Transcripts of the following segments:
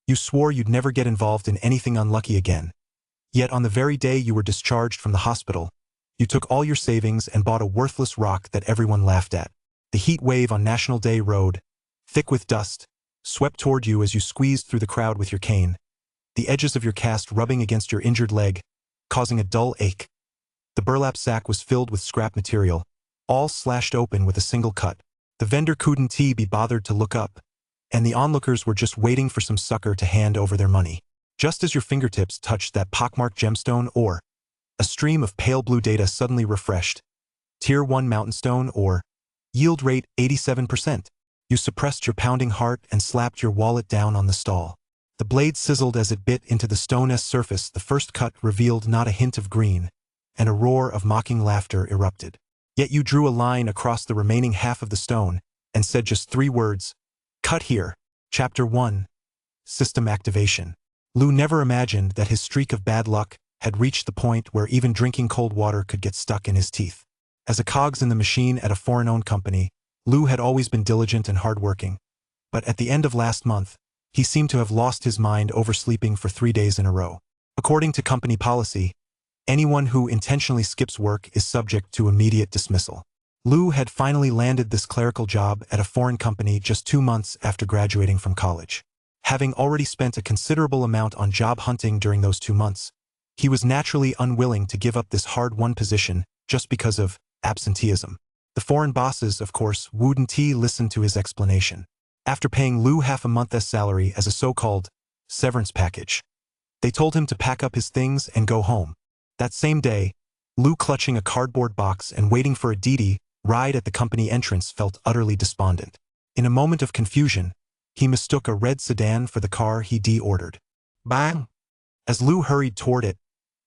You swore you'd never get involved in anything unlucky again. Yet on the very day you were discharged from the hospital, you took all your savings and bought a worthless rock that everyone laughed at. The heat wave on National Day Road, thick with dust, swept toward you as you squeezed through the crowd with your cane, the edges of your cast rubbing against your injured leg, causing a dull ache. The burlap sack was filled with scrap material, all slashed open with a single cut. The vendor couldn't be bothered to look up, and the onlookers were just waiting for some sucker to hand over their money. Just as your fingertips touched that pockmarked gemstone ore, a stream of pale blue data suddenly refreshed. Tier 1 mountain stone ore, yield rate 87%. You suppressed your pounding heart and slapped your wallet down on the stall. The blade sizzled as it bit into the stone's surface. The first cut revealed not a hint of green, and a roar of mocking laughter erupted. Yet you drew a line across the remaining half of the stone and said just 3 words, "Cut here." Chapter 1. System Activation. Lou never imagined that his streak of bad luck had reached the point where even drinking cold water could get stuck in his teeth. As a cogs in the machine at a foreign-owned company, Lou had always been diligent and hardworking, but at the end of last month, he seemed to have lost his mind oversleeping for 3 days in a row. According to company policy, anyone who intentionally skips work is subject to immediate dismissal. Lou had finally landed this clerical job at a foreign company just 2 months after graduating from college. Having already spent a considerable amount on job hunting during those 2 months, he was naturally unwilling to give up this hard-won position just because of absenteeism. The foreign bosses, of course, wouldn't listen to his explanation. After paying Lou half a month's salary as a so-called severance package, they told him to pack up his things and go home. That same day, Lou, clutching a cardboard box and waiting for a DD ride at the company entrance, felt utterly despondent. In a moment of confusion, he mistook a red sedan for the car he'd ordered. Bang! As Lou hurried toward it,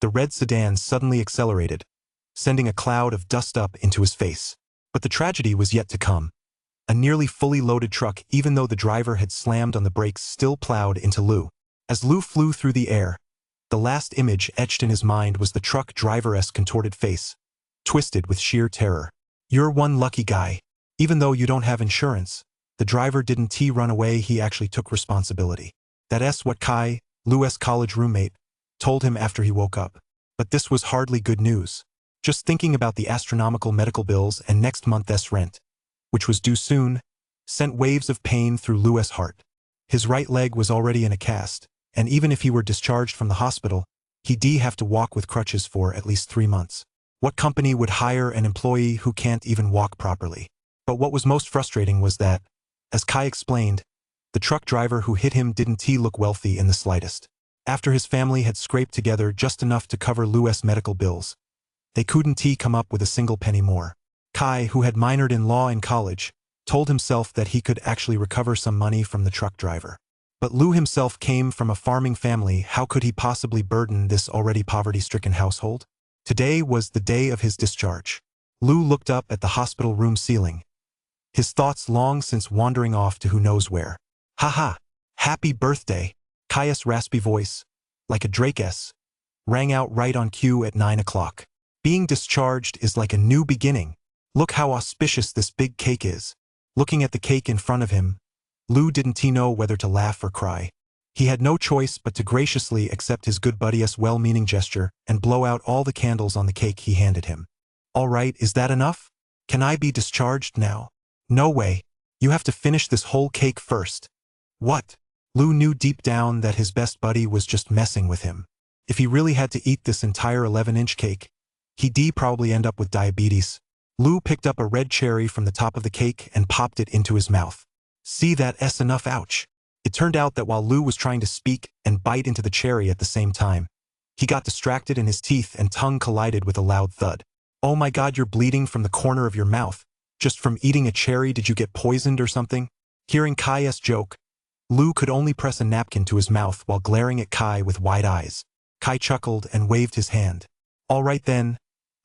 the red sedan suddenly accelerated, sending a cloud of dust up into his face. But the tragedy was yet to come. A nearly fully loaded truck, even though the driver had slammed on the brakes, still plowed into Lou. As Lou flew through the air, the last image etched in his mind was the truck driver's contorted face, twisted with sheer terror. "You're one lucky guy. Even though you don't have insurance, the driver didn't run away, he actually took responsibility." That's what Kai, Lou's college roommate, told him after he woke up. But this was hardly good news. Just thinking about the astronomical medical bills and next month's rent, which was due soon, sent waves of pain through Lou's heart. His right leg was already in a cast, and even if he were discharged from the hospital, he'd have to walk with crutches for at least 3 months. What company would hire an employee who can't even walk properly? But what was most frustrating was that, as Kai explained, the truck driver who hit him didn't look wealthy in the slightest. After his family had scraped together just enough to cover Lou's medical bills, they couldn't come up with a single penny more. Kai, who had minored in law in college, told himself that he could actually recover some money from the truck driver. But Lou himself came from a farming family. How could he possibly burden this already poverty-stricken household? Today was the day of his discharge. Lou looked up at the hospital room ceiling, his thoughts long since wandering off to who knows where. "Ha! Happy birthday!" Kai's raspy voice, like a drake's, rang out right on cue at 9 o'clock. "Being discharged is like a new beginning. Look how auspicious this big cake is." Looking at the cake in front of him, Lou didn't know whether to laugh or cry. He had no choice but to graciously accept his good buddy's well-meaning gesture and blow out all the candles on the cake he handed him. "All right, is that enough? Can I be discharged now?" "No way. You have to finish this whole cake first." "What?" Lou knew deep down that his best buddy was just messing with him. If he really had to eat this entire 11-inch cake, he'd probably end up with diabetes. Lou picked up a red cherry from the top of the cake and popped it into his mouth. "See, that's enough, ouch." It turned out that while Lou was trying to speak and bite into the cherry at the same time, he got distracted and his teeth and tongue collided with a loud thud. "Oh my God, you're bleeding from the corner of your mouth. Just from eating a cherry? Did you get poisoned or something?" Hearing Kai's joke, Lou could only press a napkin to his mouth while glaring at Kai with wide eyes. Kai chuckled and waved his hand. "All right then,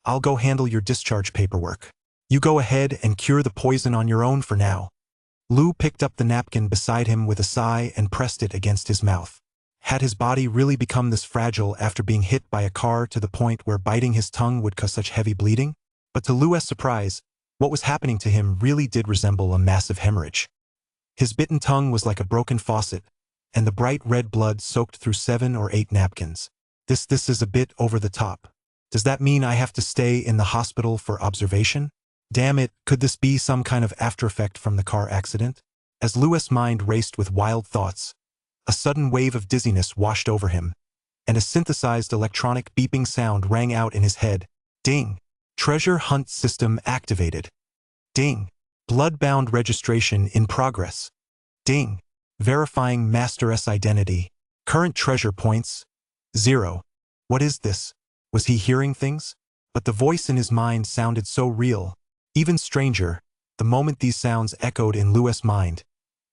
I'll go handle your discharge paperwork. You go ahead and cure the poison on your own for now." Lou picked up the napkin beside him with a sigh and pressed it against his mouth. Had his body really become this fragile after being hit by a car to the point where biting his tongue would cause such heavy bleeding? But to Lou's surprise, what was happening to him really did resemble a massive hemorrhage. His bitten tongue was like a broken faucet, and the bright red blood soaked through 7 or 8 napkins. This is a bit over the top. Does that mean I have to stay in the hospital for observation? Damn it, could this be some kind of aftereffect from the car accident? As Louis' mind raced with wild thoughts, a sudden wave of dizziness washed over him, and a synthesized electronic beeping sound rang out in his head. Ding! Treasure hunt system activated. Ding! Bloodbound registration in progress. Ding! Verifying Master's identity. Current treasure points, 0. What is this? Was he hearing things? But the voice in his mind sounded so real. Even stranger, the moment these sounds echoed in Louis' mind,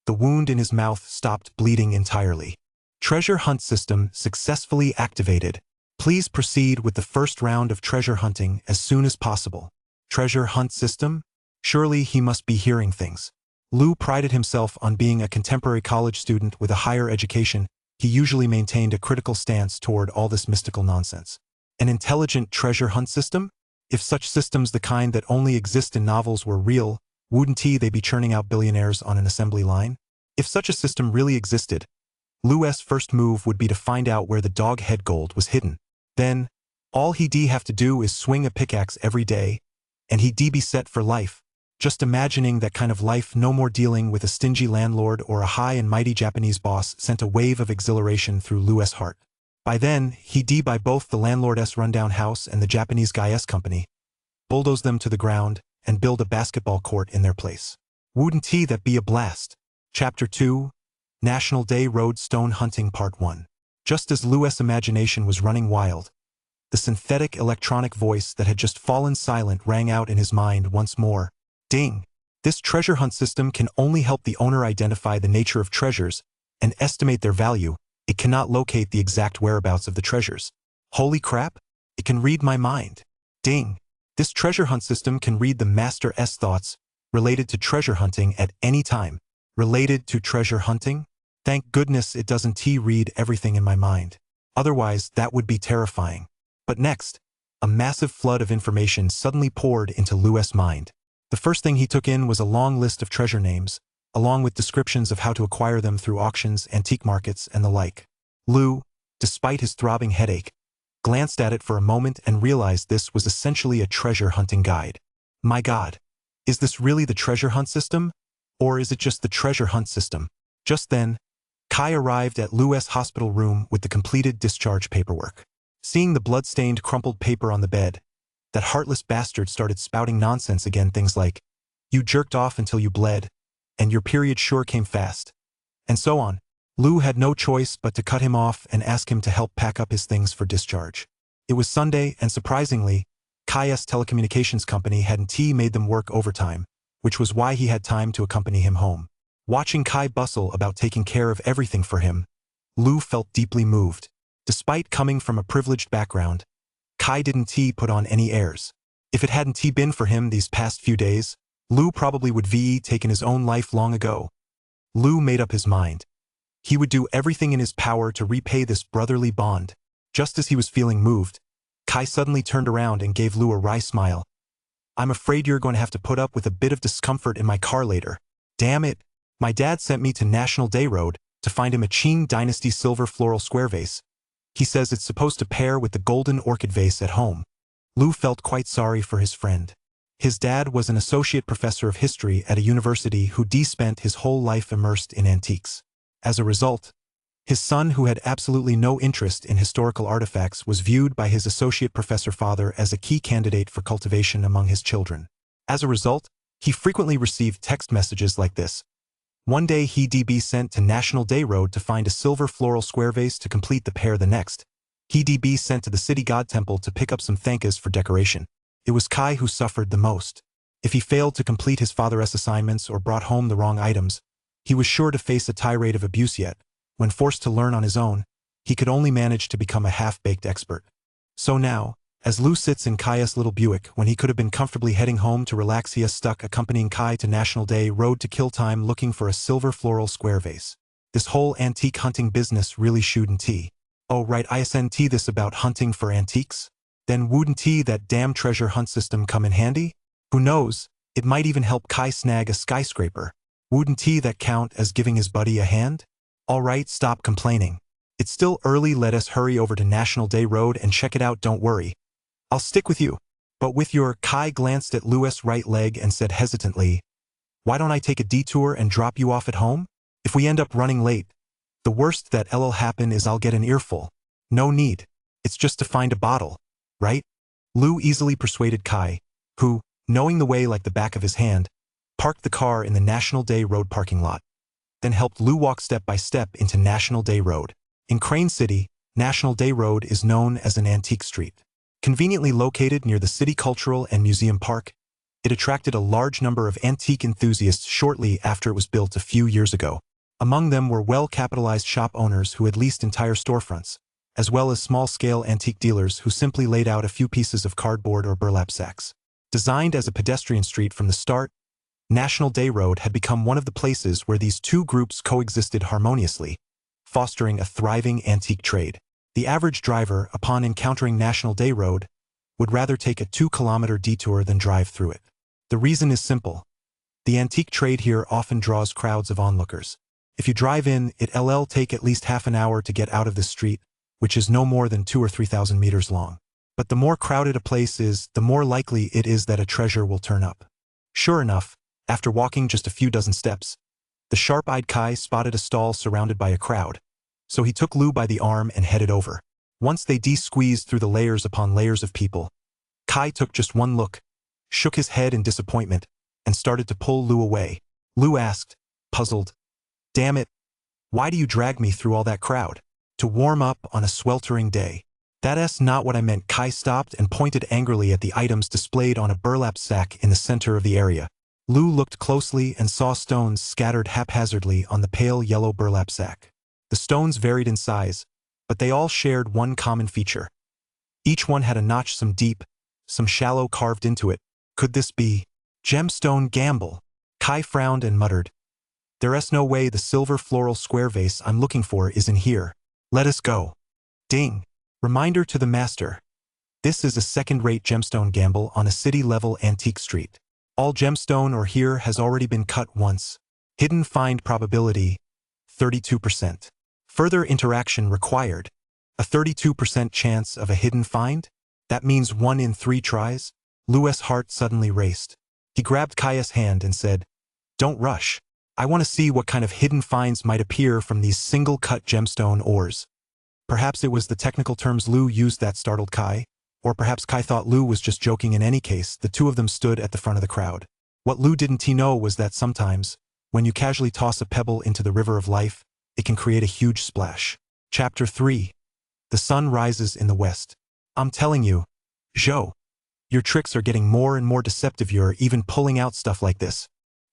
the wound in his mouth stopped bleeding entirely. Treasure hunt system successfully activated. Please proceed with the first round of treasure hunting as soon as possible. Treasure hunt system? Surely he must be hearing things. Lou prided himself on being a contemporary college student with a higher education. He usually maintained a critical stance toward all this mystical nonsense. An intelligent treasure hunt system? If such systems, the kind that only exist in novels, were real, wouldn't they be churning out billionaires on an assembly line? If such a system really existed, Louis' first move would be to find out where the dog-head gold was hidden. Then, all he'd have to do is swing a pickaxe every day, and he'd be set for life. Just imagining that kind of life, no more dealing with a stingy landlord or a high and mighty Japanese boss, sent a wave of exhilaration through Louis' heart. By then, he'd buy both the landlord's rundown house and the Japanese guy's company, bulldoze them to the ground, and build a basketball court in their place. Wouldn't that be a blast? Chapter 2, National Day Road Stone Hunting Part 1. Just as Louis' imagination was running wild, the synthetic electronic voice that had just fallen silent rang out in his mind once more. Ding! This treasure hunt system can only help the owner identify the nature of treasures and estimate their value. It cannot locate the exact whereabouts of the treasures. Holy crap! It can read my mind. Ding! This treasure hunt system can read the Master's thoughts related to treasure hunting at any time. Related to treasure hunting? Thank goodness it doesn't read everything in my mind. Otherwise, that would be terrifying. But next, a massive flood of information suddenly poured into Louis' mind. The first thing he took in was a long list of treasure names, along with descriptions of how to acquire them through auctions, antique markets, and the like. Lou, despite his throbbing headache, glanced at it for a moment and realized this was essentially a treasure hunting guide. My God, is this really the treasure hunt system? Or is it just the treasure hunt system? Just then, Kai arrived at Louis' hospital room with the completed discharge paperwork. Seeing the blood-stained, crumpled paper on the bed, that heartless bastard started spouting nonsense again, things like, "You jerked off until you bled," and "Your period sure came fast," and so on. Lou had no choice but to cut him off and ask him to help pack up his things for discharge. It was Sunday, and surprisingly, Kai's telecommunications company hadn't made them work overtime, which was why he had time to accompany him home. Watching Kai bustle about taking care of everything for him, Lou felt deeply moved. Despite coming from a privileged background, Kai didn't put on any airs. If it hadn't been for him these past few days, Lou probably would taken his own life long ago. Lou made up his mind. He would do everything in his power to repay this brotherly bond. Just as he was feeling moved, Kai suddenly turned around and gave Lou a wry smile. "I'm afraid you're going to have to put up with a bit of discomfort in my car later. Damn it, my dad sent me to National Day Road to find him a Qing Dynasty silver floral square vase. He says it's supposed to pair with the golden orchid vase at home." Lou felt quite sorry for his friend. His dad was an associate professor of history at a university who spent his whole life immersed in antiques. As a result, his son, who had absolutely no interest in historical artifacts, was viewed by his associate professor father as a key candidate for cultivation among his children. As a result, he frequently received text messages like this. One day he'd be sent to National Day Road to find a silver floral square vase to complete the pair. The next, he'd be sent to the city god temple to pick up some thankas for decoration. It was Kai who suffered the most. If he failed to complete his father's assignments or brought home the wrong items, he was sure to face a tirade of abuse. Yet, when forced to learn on his own, he could only manage to become a half-baked expert. So now, as Lou sits in Kai's little Buick when he could have been comfortably heading home to relax, he is stuck accompanying Kai to National Day Road to kill time looking for a silver floral square vase. This whole antique hunting business really shouldn't. Oh right, isn't this about hunting for antiques? Then wouldn't that damn treasure hunt system come in handy? Who knows, it might even help Kai snag a skyscraper. Wouldn't that count as giving his buddy a hand? All right, stop complaining. It's still early, let us hurry over to National Day Road and check it out, don't worry. I'll stick with you. But with your, Kai glanced at Louis' right leg and said hesitantly, why don't I take a detour and drop you off at home? If we end up running late, the worst that'll happen is I'll get an earful. No need. It's just to find a bottle, right? Lou easily persuaded Kai, who, knowing the way like the back of his hand, parked the car in the National Day Road parking lot, then helped Lou walk step by step into National Day Road. In Crane City, National Day Road is known as an antique street. Conveniently located near the City Cultural and Museum Park, it attracted a large number of antique enthusiasts shortly after it was built a few years ago. Among them were well-capitalized shop owners who had leased entire storefronts, as well as small-scale antique dealers who simply laid out a few pieces of cardboard or burlap sacks. Designed as a pedestrian street from the start, National Day Road had become one of the places where these two groups coexisted harmoniously, fostering a thriving antique trade. The average driver, upon encountering National Day Road, would rather take a 2-kilometer detour than drive through it. The reason is simple. The antique trade here often draws crowds of onlookers. If you drive in, it'll take at least half an hour to get out of this street, which is no more than 2,000 or 3,000 meters long. But the more crowded a place is, the more likely it is that a treasure will turn up. Sure enough, after walking just a few dozen steps, the sharp-eyed Kai spotted a stall surrounded by a crowd, so he took Lou by the arm and headed over. Once they de-squeezed through the layers upon layers of people, Kai took just one look, shook his head in disappointment, and started to pull Lou away. Lou asked, puzzled, damn it, why do you drag me through all that crowd? To warm up on a sweltering day. That's not what I meant. Kai stopped and pointed angrily at the items displayed on a burlap sack in the center of the area. Lou looked closely and saw stones scattered haphazardly on the pale yellow burlap sack. The stones varied in size, but they all shared one common feature. Each one had a notch, some deep, some shallow, carved into it. Could this be gemstone gamble? Kai frowned and muttered, there's no way the silver floral square vase I'm looking for is in here. Let us go. Ding. Reminder to the master. This is a second-rate gemstone gamble on a city-level antique street. All gemstone or here has already been cut once. Hidden find probability, 32%. Further interaction required. A 32% chance of a hidden find? That means 1 in 3 tries? Louis' heart suddenly raced. He grabbed Kai's hand and said, don't rush. I want to see what kind of hidden finds might appear from these single-cut gemstone ores. Perhaps it was the technical terms Lou used that startled Kai, or perhaps Kai thought Lou was just joking. In any case, the two of them stood at the front of the crowd. What Lou didn't know was that sometimes, when you casually toss a pebble into the river of life, it can create a huge splash. Chapter 3. The sun rises in the west. I'm telling you, Joe, your tricks are getting more and more deceptive. You're even pulling out stuff like this.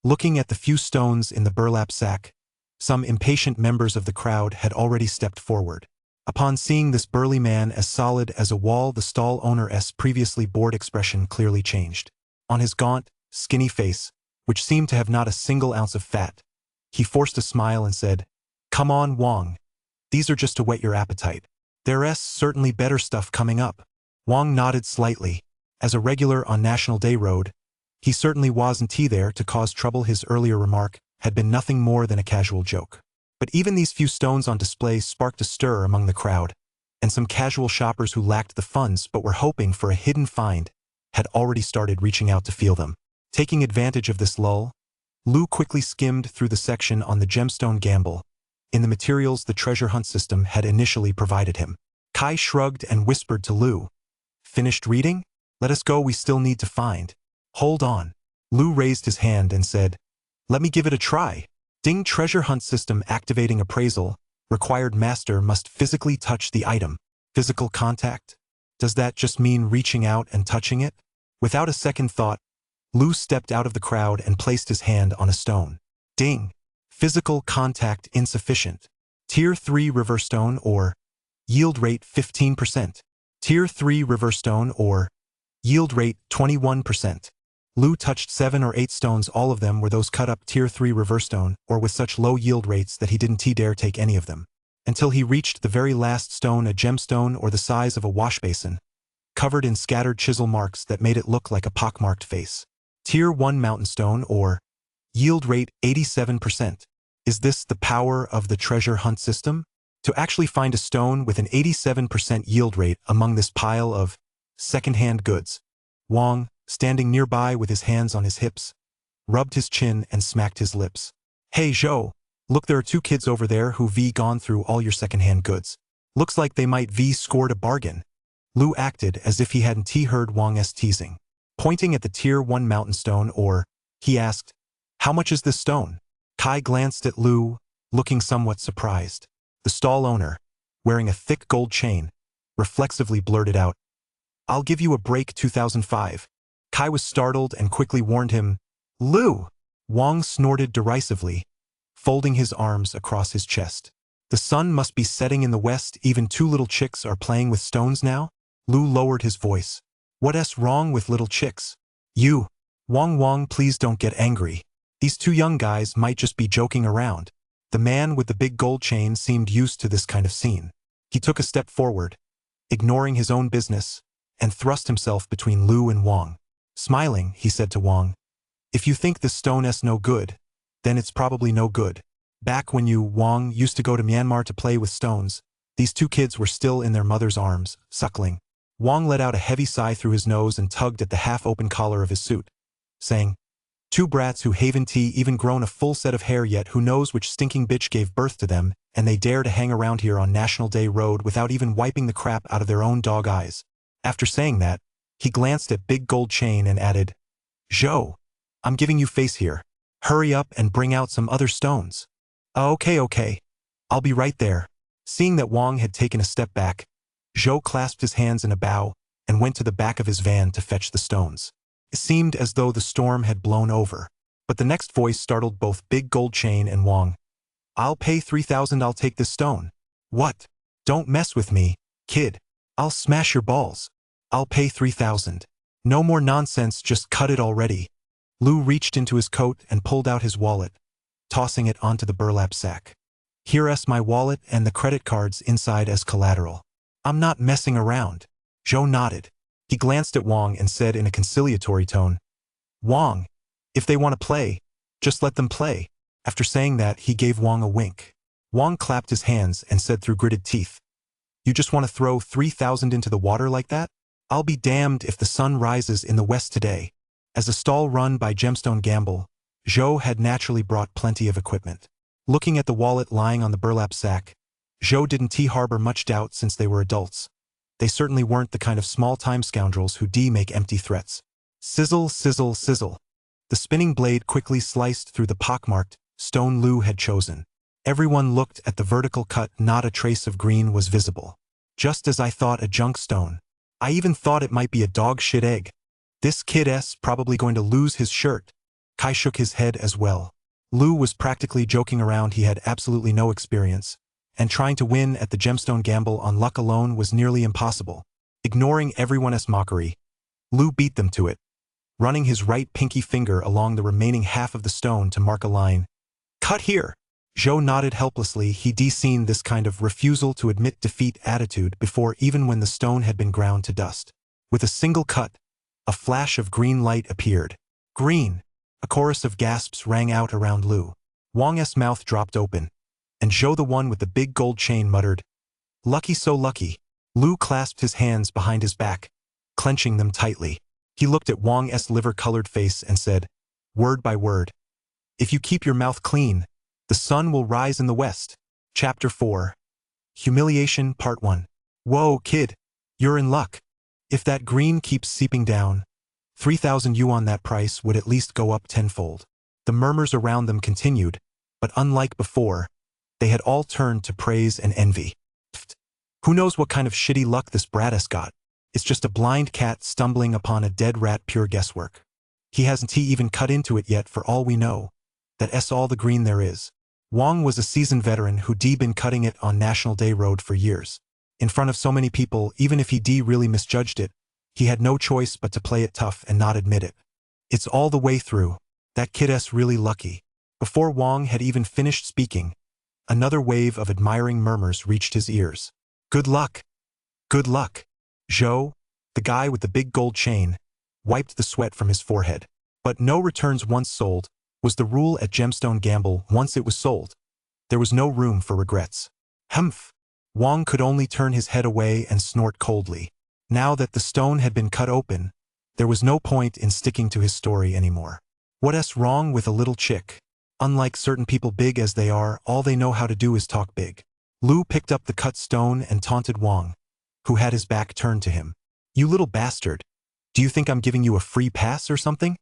Looking at the few stones in the burlap sack, some impatient members of the crowd had already stepped forward. Upon seeing this burly man as solid as a wall, the stall owner's previously bored expression clearly changed. On his gaunt, skinny face, which seemed to have not a single ounce of fat, he forced a smile and said, come on, Wong. These are just to whet your appetite. There's certainly better stuff coming up. Wong nodded slightly. As a regular on National Day Road, he certainly wasn't there to cause trouble. His earlier remark had been nothing more than a casual joke. But even these few stones on display sparked a stir among the crowd, and some casual shoppers who lacked the funds but were hoping for a hidden find had already started reaching out to feel them. Taking advantage of this lull, Lou quickly skimmed through the section on the gemstone gamble, in the materials the treasure hunt system had initially provided him. Kai shrugged and whispered to Lou, finished reading? Let us go, we still need to find. Hold on. Lou raised his hand and said, let me give it a try. Ding. Treasure hunt system activating. Appraisal. Required master must physically touch the item. Physical contact? Does that just mean reaching out and touching it? Without a second thought, Lou stepped out of the crowd and placed his hand on a stone. Ding. Physical contact insufficient. Tier 3 reverse stone ore. Yield rate 15%. Tier 3 reverse stone ore. Yield rate 21%. Lou touched 7 or 8 stones. All of them were those cut up Tier 3 reverse stone or with such low yield rates that he didn't dare take any of them. Until he reached the very last stone, a gemstone or the size of a wash basin, covered in scattered chisel marks that made it look like a pockmarked face. Tier 1 mountain stone or yield rate 87%. Is this the power of the treasure hunt system? To actually find a stone with an 87% yield rate among this pile of second-hand goods. Wang, standing nearby with his hands on his hips, rubbed his chin and smacked his lips. Hey Zhou, look, there are two kids over there who've gone through all your second-hand goods. Looks like they might scored a bargain. Lu acted as if he hadn't heard Wang's teasing. Pointing at the Tier 1 mountain stone, he asked, how much is this stone? Kai glanced at Lu, looking somewhat surprised. The stall owner, wearing a thick gold chain, reflexively blurted out, I'll give you a break 2005. Kai was startled and quickly warned him, Lu! Wang snorted derisively, folding his arms across his chest. The sun must be setting in the west, even two little chicks are playing with stones now? Lu lowered his voice. What's wrong with little chicks? You. Wang, please don't get angry. These two young guys might just be joking around. The man with the big gold chain seemed used to this kind of scene. He took a step forward, ignoring his own business, and thrust himself between Lu and Wang. Smiling, he said to Wang, if you think this stone's no good, then it's probably no good. Back when you, Wang, used to go to Myanmar to play with stones, these two kids were still in their mother's arms, suckling. Wang let out a heavy sigh through his nose and tugged at the half-open collar of his suit, saying, two brats who haven't even grown a full set of hair yet, who knows which stinking bitch gave birth to them, and they dare to hang around here on National Day Road without even wiping the crap out of their own dog eyes. After saying that, he glanced at Big Gold Chain and added, Zhou, I'm giving you face here. Hurry up and bring out some other stones. Okay. I'll be right there. Seeing that Wang had taken a step back, Zhou clasped his hands in a bow and went to the back of his van to fetch the stones. It seemed as though the storm had blown over, but the next voice startled both Big Gold Chain and Wang. I'll pay 3,000, I'll take this stone. What? Don't mess with me, kid. I'll smash your balls. I'll pay 3,000. No more nonsense, just cut it already. Lu reached into his coat and pulled out his wallet, tossing it onto the burlap sack. Here's my wallet and the credit cards inside as collateral. I'm not messing around. Zhou nodded. He glanced at Wang and said in a conciliatory tone, Wang, if they want to play, just let them play. After saying that, he gave Wang a wink. Wang clapped his hands and said through gritted teeth, you just want to throw 3,000 into the water like that? I'll be damned if the sun rises in the west today. As a stall run by Gemstone Gamble, Zhou had naturally brought plenty of equipment. Looking at the wallet lying on the burlap sack, Zhou didn't harbor much doubt since they were adults. They certainly weren't the kind of small-time scoundrels who make empty threats. Sizzle, sizzle, sizzle. The spinning blade quickly sliced through the pockmarked stone Lu had chosen. Everyone looked at the vertical cut, not a trace of green was visible. Just as I thought, a junk stone. I even thought it might be a dog shit egg. This kid's probably going to lose his shirt. Kai shook his head as well. Lu was practically joking around, he had absolutely no experience, and trying to win at the Gemstone Gamble on luck alone was nearly impossible. Ignoring everyone's mockery, Lu beat them to it, running his right pinky finger along the remaining half of the stone to mark a line. Cut here! Zhou nodded helplessly. He'd seen this kind of refusal to admit defeat attitude before, even when the stone had been ground to dust. With a single cut, a flash of green light appeared. Green! A chorus of gasps rang out around Lu. Wang's mouth dropped open, and Zhou, the one with the big gold chain, muttered, Lucky, so lucky. Lu clasped his hands behind his back, clenching them tightly. He looked at Wang's liver-colored face and said, word by word, if you keep your mouth clean, the sun will rise in the west. Chapter 4. Humiliation Part 1. Whoa, kid. You're in luck. If that green keeps seeping down, 3,000 yuan, that price would at least go up tenfold. The murmurs around them continued, but unlike before, they had all turned to praise and envy. Pfft. Who knows what kind of shitty luck this brat's got? It's just a blind cat stumbling upon a dead rat, pure guesswork. He hasn't even cut into it yet, for all we know. That's all the green there is. Wang was a seasoned veteran who'd been cutting it on National Day Road for years. In front of so many people, even if he'd really misjudged it, he had no choice but to play it tough and not admit it. It's all the way through. That kid's really lucky. Before Wang had even finished speaking, another wave of admiring murmurs reached his ears. Good luck. Good luck. Zhou, the guy with the big gold chain, wiped the sweat from his forehead. But no returns once sold was the rule at Gemstone Gamble. Once it was sold, There was no room for regrets. Humph! Wang could only turn his head away and snort coldly. Now that the stone had been cut open, there was no point in sticking to his story anymore. What's wrong with a little chick? Unlike certain people big as they are, all they know how to do is talk big. Lu picked up the cut stone and taunted Wang, who had his back turned to him. You little bastard! Do you think I'm giving you a free pass or something?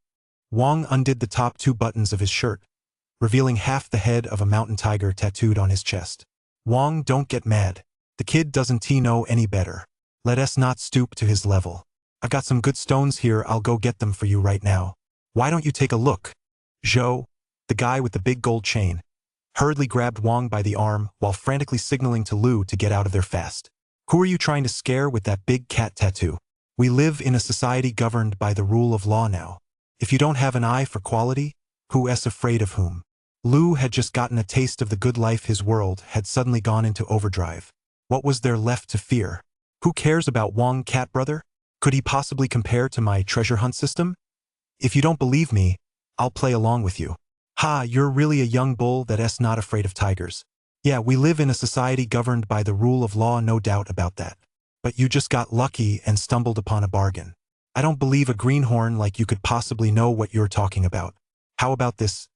Wang undid the top 2 buttons of his shirt, revealing half the head of a mountain tiger tattooed on his chest. Wang, don't get mad. The kid doesn't know any better. Let us not stoop to his level. I've got some good stones here, I'll go get them for you right now. Why don't you take a look? Zhou, the guy with the big gold chain, hurriedly grabbed Wang by the arm while frantically signaling to Lu to get out of there fast. Who are you trying to scare with that big cat tattoo? We live in a society governed by the rule of law now. If you don't have an eye for quality, who's afraid of whom? Lu had just gotten a taste of the good life. His world had suddenly gone into overdrive. What was there left to fear? Who cares about Wang, cat brother? Could he possibly compare to my treasure hunt system? If you don't believe me, I'll play along with you. Ha, you're really a young bull that's not afraid of tigers. Yeah, we live in a society governed by the rule of law, no doubt about that. But you just got lucky and stumbled upon a bargain. I don't believe a greenhorn like you could possibly know what you're talking about. How about this?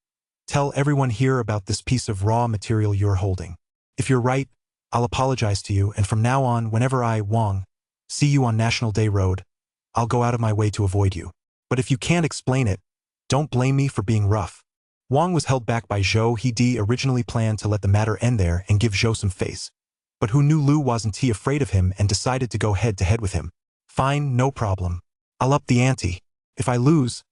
Tell everyone here about this piece of raw material you're holding. If you're right, I'll apologize to you, and from now on, whenever I, Wang, see you on National Day Road, I'll go out of my way to avoid you. But if you can't explain it, don't blame me for being rough. Wang was held back by Zhou. He originally planned to let the matter end there and give Zhou some face. But who knew Lu wasn't afraid of him and decided to go head-to-head with him. Fine, no problem. I'll up the ante. If I lose,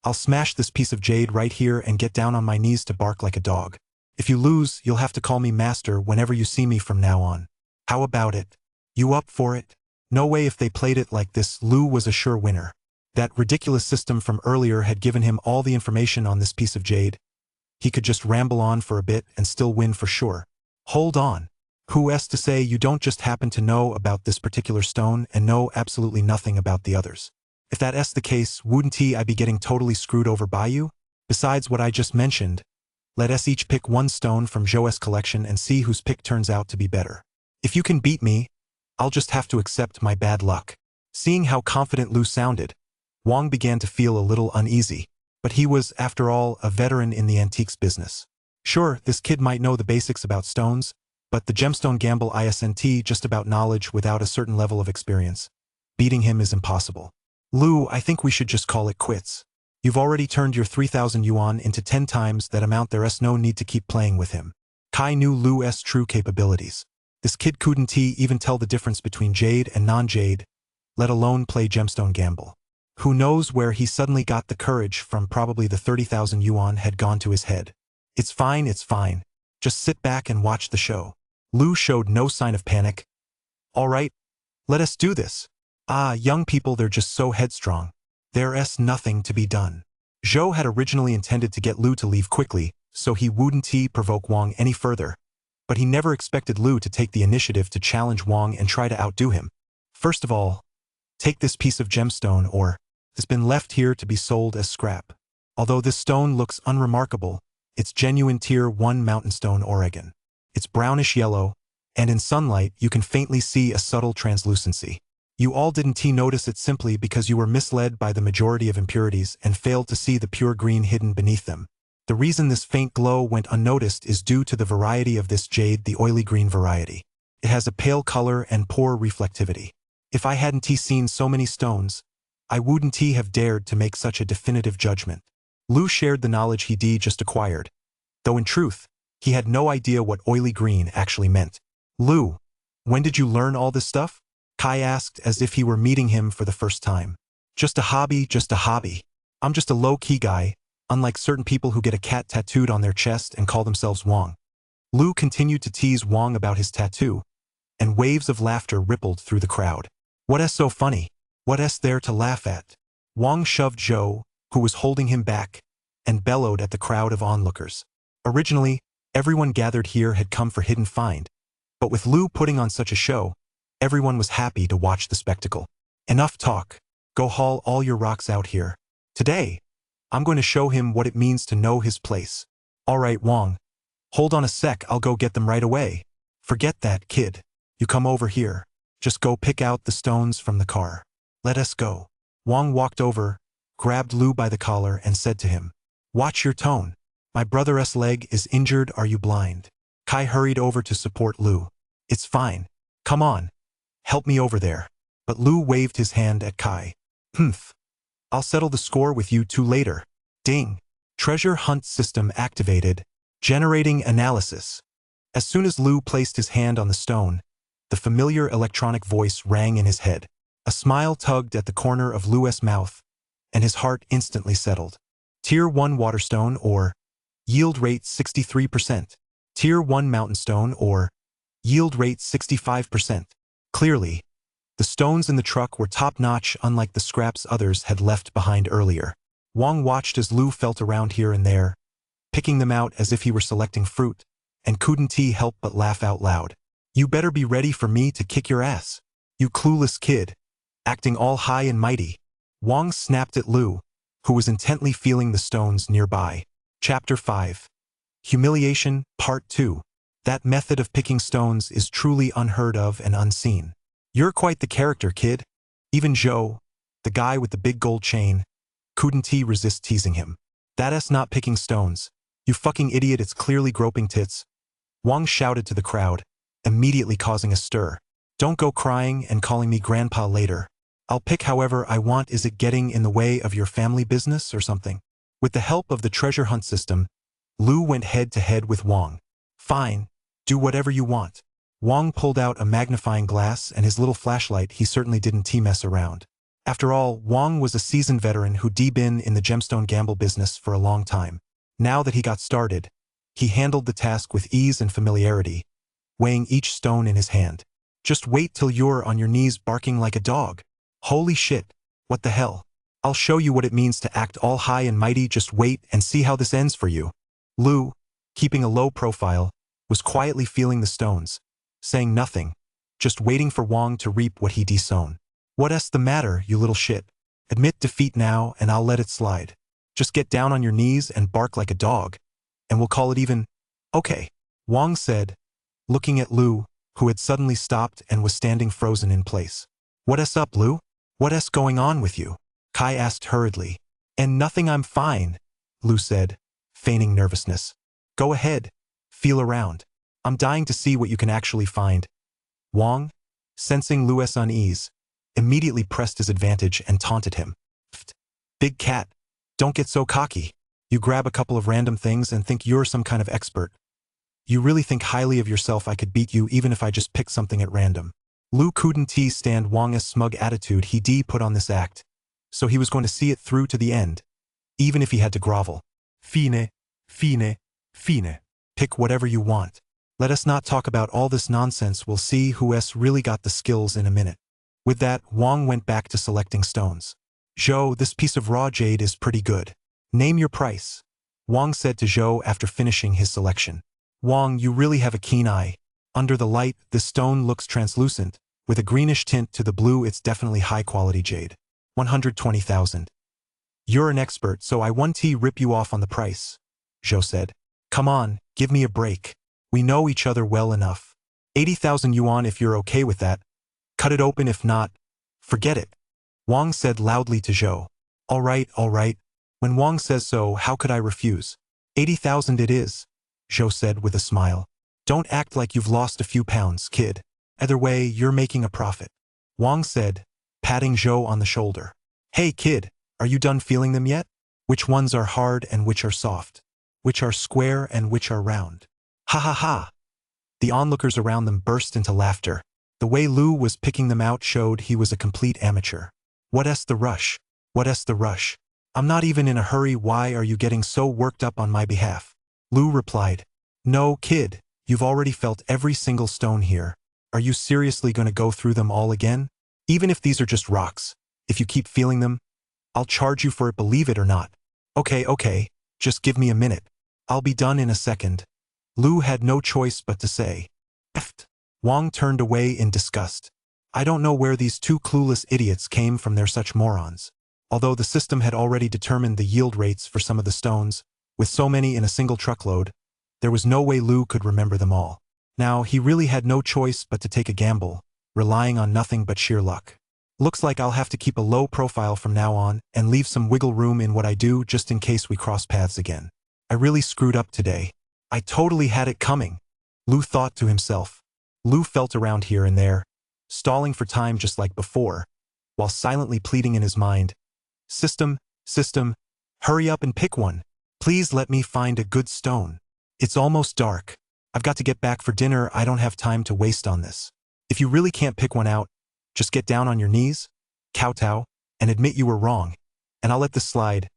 I'll smash this piece of jade right here and get down on my knees to bark like a dog. If you lose, you'll have to call me master whenever you see me from now on. How about it? You up for it? No way. If they played it like this, Lu was a sure winner. That ridiculous system from earlier had given him all the information on this piece of jade. He could just ramble on for a bit and still win for sure. Hold on. Who's to say you don't just happen to know about this particular stone and know absolutely nothing about the others? If that's the case, wouldn't I be getting totally screwed over by you? Besides what I just mentioned, let us each pick one stone from Zhou's collection and see whose pick turns out to be better. If you can beat me, I'll just have to accept my bad luck. Seeing how confident Lu sounded, Wang began to feel a little uneasy, but he was, after all, a veteran in the antiques business. Sure, this kid might know the basics about stones, but the gemstone gamble isn't just about knowledge without a certain level of experience. Beating him is impossible. Lu, I think we should just call it quits. You've already turned your 3,000 yuan into 10 times that amount. There's no need to keep playing with him. Kai knew Lu's true capabilities. This kid couldn't even tell the difference between jade and non-jade, let alone play gemstone gamble. Who knows where he suddenly got the courage from? Probably the 30,000 yuan had gone to his head. It's fine, it's fine. Just sit back and watch the show. Lu showed no sign of panic. All right, let us do this. Ah, young people, they're just so headstrong. There's nothing to be done. Zhou had originally intended to get Lu to leave quickly, so he wouldn't provoke Wang any further. But he never expected Lu to take the initiative to challenge Wang and try to outdo him. First of all, take this piece of gemstone, or it's been left here to be sold as scrap. Although this stone looks unremarkable, it's genuine Tier 1 mountain stone Oregon. It's brownish yellow, and in sunlight you can faintly see a subtle translucency. You all didn't notice it simply because you were misled by the majority of impurities and failed to see the pure green hidden beneath them. The reason this faint glow went unnoticed is due to the variety of this jade, the oily green variety. It has a pale color and poor reflectivity. If I hadn't seen so many stones, I wouldn't have dared to make such a definitive judgment. Lu shared the knowledge he just acquired, though in truth, he had no idea what oily green actually meant. Lu, when did you learn all this stuff? Kai asked as if he were meeting him for the first time. Just a hobby, just a hobby. I'm just a low-key guy, unlike certain people who get a cat tattooed on their chest and call themselves Wang. Lu continued to tease Wang about his tattoo, and waves of laughter rippled through the crowd. What's so funny? What's there to laugh at? Wang shoved Zhou, who was holding him back, and bellowed at the crowd of onlookers. Originally, everyone gathered here had come for hidden find, but with Lu putting on such a show, everyone was happy to watch the spectacle. Enough talk. Go haul all your rocks out here. Today, I'm going to show him what it means to know his place. All right, Wang. Hold on a sec, I'll go get them right away. Forget that, kid. You come over here. Just go pick out the stones from the car. Let us go. Wang walked over, grabbed Lu by the collar and said to him, watch your tone. My brother's leg is injured, are you blind? Kai hurried over to support Lu. It's fine. Come on. Help me over there. But Lu waved his hand at Kai. Humph. I'll settle the score with you two later. Ding. Treasure hunt system activated. Generating analysis. As soon as Lu placed his hand on the stone, the familiar electronic voice rang in his head. A smile tugged at the corner of Lu's mouth, and his heart instantly settled. Tier 1 Waterstone or yield rate 63%. Tier 1 Mountain Stone or yield rate 65%. Clearly, the stones in the truck were top-notch, unlike the scraps others had left behind earlier. Wang watched as Lu felt around here and there, picking them out as if he were selecting fruit, and couldn't he help but laugh out loud. You better be ready for me to kick your ass, you clueless kid. Acting all high and mighty, Wang snapped at Lu, who was intently feeling the stones nearby. Chapter 5. Humiliation, Part 2. That method of picking stones is truly unheard of and unseen. You're quite the character, kid. Even Zhou, the guy with the big gold chain, couldn't he resist teasing him. That's not picking stones. You fucking idiot, it's clearly groping tits. Wang shouted to the crowd, immediately causing a stir. Don't go crying and calling me grandpa later. I'll pick however I want. Is it getting in the way of your family business or something? With the help of the treasure hunt system, Lu went head-to-head with Wang. Fine, do whatever you want. Wang pulled out a magnifying glass and his little flashlight. He certainly didn't mess around. After all, Wang was a seasoned veteran who'd been in the gemstone gamble business for a long time. Now that he got started, he handled the task with ease and familiarity, weighing each stone in his hand. Just wait till you're on your knees barking like a dog. Holy shit, what the hell? I'll show you what it means to act all high and mighty. Just wait and see how this ends for you. Lu, keeping a low profile, was quietly feeling the stones, saying nothing, just waiting for Wang to reap what he'd sown. What's the matter, you little shit? Admit defeat now and I'll let it slide. Just get down on your knees and bark like a dog, and we'll call it even. Okay, Wang said, looking at Lu, who had suddenly stopped and was standing frozen in place. What's up, Lu? What's going on with you? Kai asked hurriedly. And nothing, I'm fine, Lu said, feigning nervousness. Go ahead, feel around. I'm dying to see what you can actually find. Wang, sensing Lu's unease, immediately pressed his advantage and taunted him. Pfft, big cat, don't get so cocky. You grab a couple of random things and think you're some kind of expert. You really think highly of yourself. I could beat you even if I just picked something at random. Lu couldn't stand Wang's smug attitude he'd put on this act, so he was going to see it through to the end, even if he had to grovel. Fine, fine, fine. Pick whatever you want. Let us not talk about all this nonsense. We'll see who's really got the skills in a minute. With that, Wang went back to selecting stones. Zhou, this piece of raw jade is pretty good. Name your price, Wang said to Zhou after finishing his selection. Wang, you really have a keen eye. Under the light, this stone looks translucent, with a greenish tint to the blue. It's definitely high-quality jade. 120,000. You're an expert, so I won't rip you off on the price, Zhou said. Come on, give me a break. We know each other well enough. 80,000 yuan if you're okay with that. Cut it open. If not, forget it, Wang said loudly to Zhou. All right, all right. When Wang says so, how could I refuse? 80,000 it is, Zhou said with a smile. Don't act like you've lost a few pounds, kid. Either way, you're making a profit, Wang said, patting Zhou on the shoulder. Hey kid, are you done feeling them yet? Which ones are hard and which are soft? Which are square and which are round? Ha ha ha! The onlookers around them burst into laughter. The way Lu was picking them out showed he was a complete amateur. What's the rush? What's the rush? I'm not even in a hurry. Why are you getting so worked up on my behalf? Lu replied. No, kid, you've already felt every single stone here. Are you seriously going to go through them all again? Even if these are just rocks, if you keep feeling them, I'll charge you for it, believe it or not. Okay, just give me a minute. I'll be done in a second. Lu had no choice but to say. Effed. Wang turned away in disgust. I don't know where these two clueless idiots came from. They're such morons. Although the system had already determined the yield rates for some of the stones, with so many in a single truckload, There was no way Lu could remember them all. Now, he really had no choice but to take a gamble, relying on nothing but sheer luck. Looks like I'll have to keep a low profile from now on and leave some wiggle room in what I do just in case we cross paths again. I really screwed up today. I totally had it coming, Lu thought to himself. Lu felt around here and there, stalling for time just like before, while silently pleading in his mind, System, hurry up and pick one. Please let me find a good stone. It's almost dark. I've got to get back for dinner. I don't have time to waste on this. If you really can't pick one out, just get down on your knees, kowtow, and admit you were wrong, and I'll let this slide,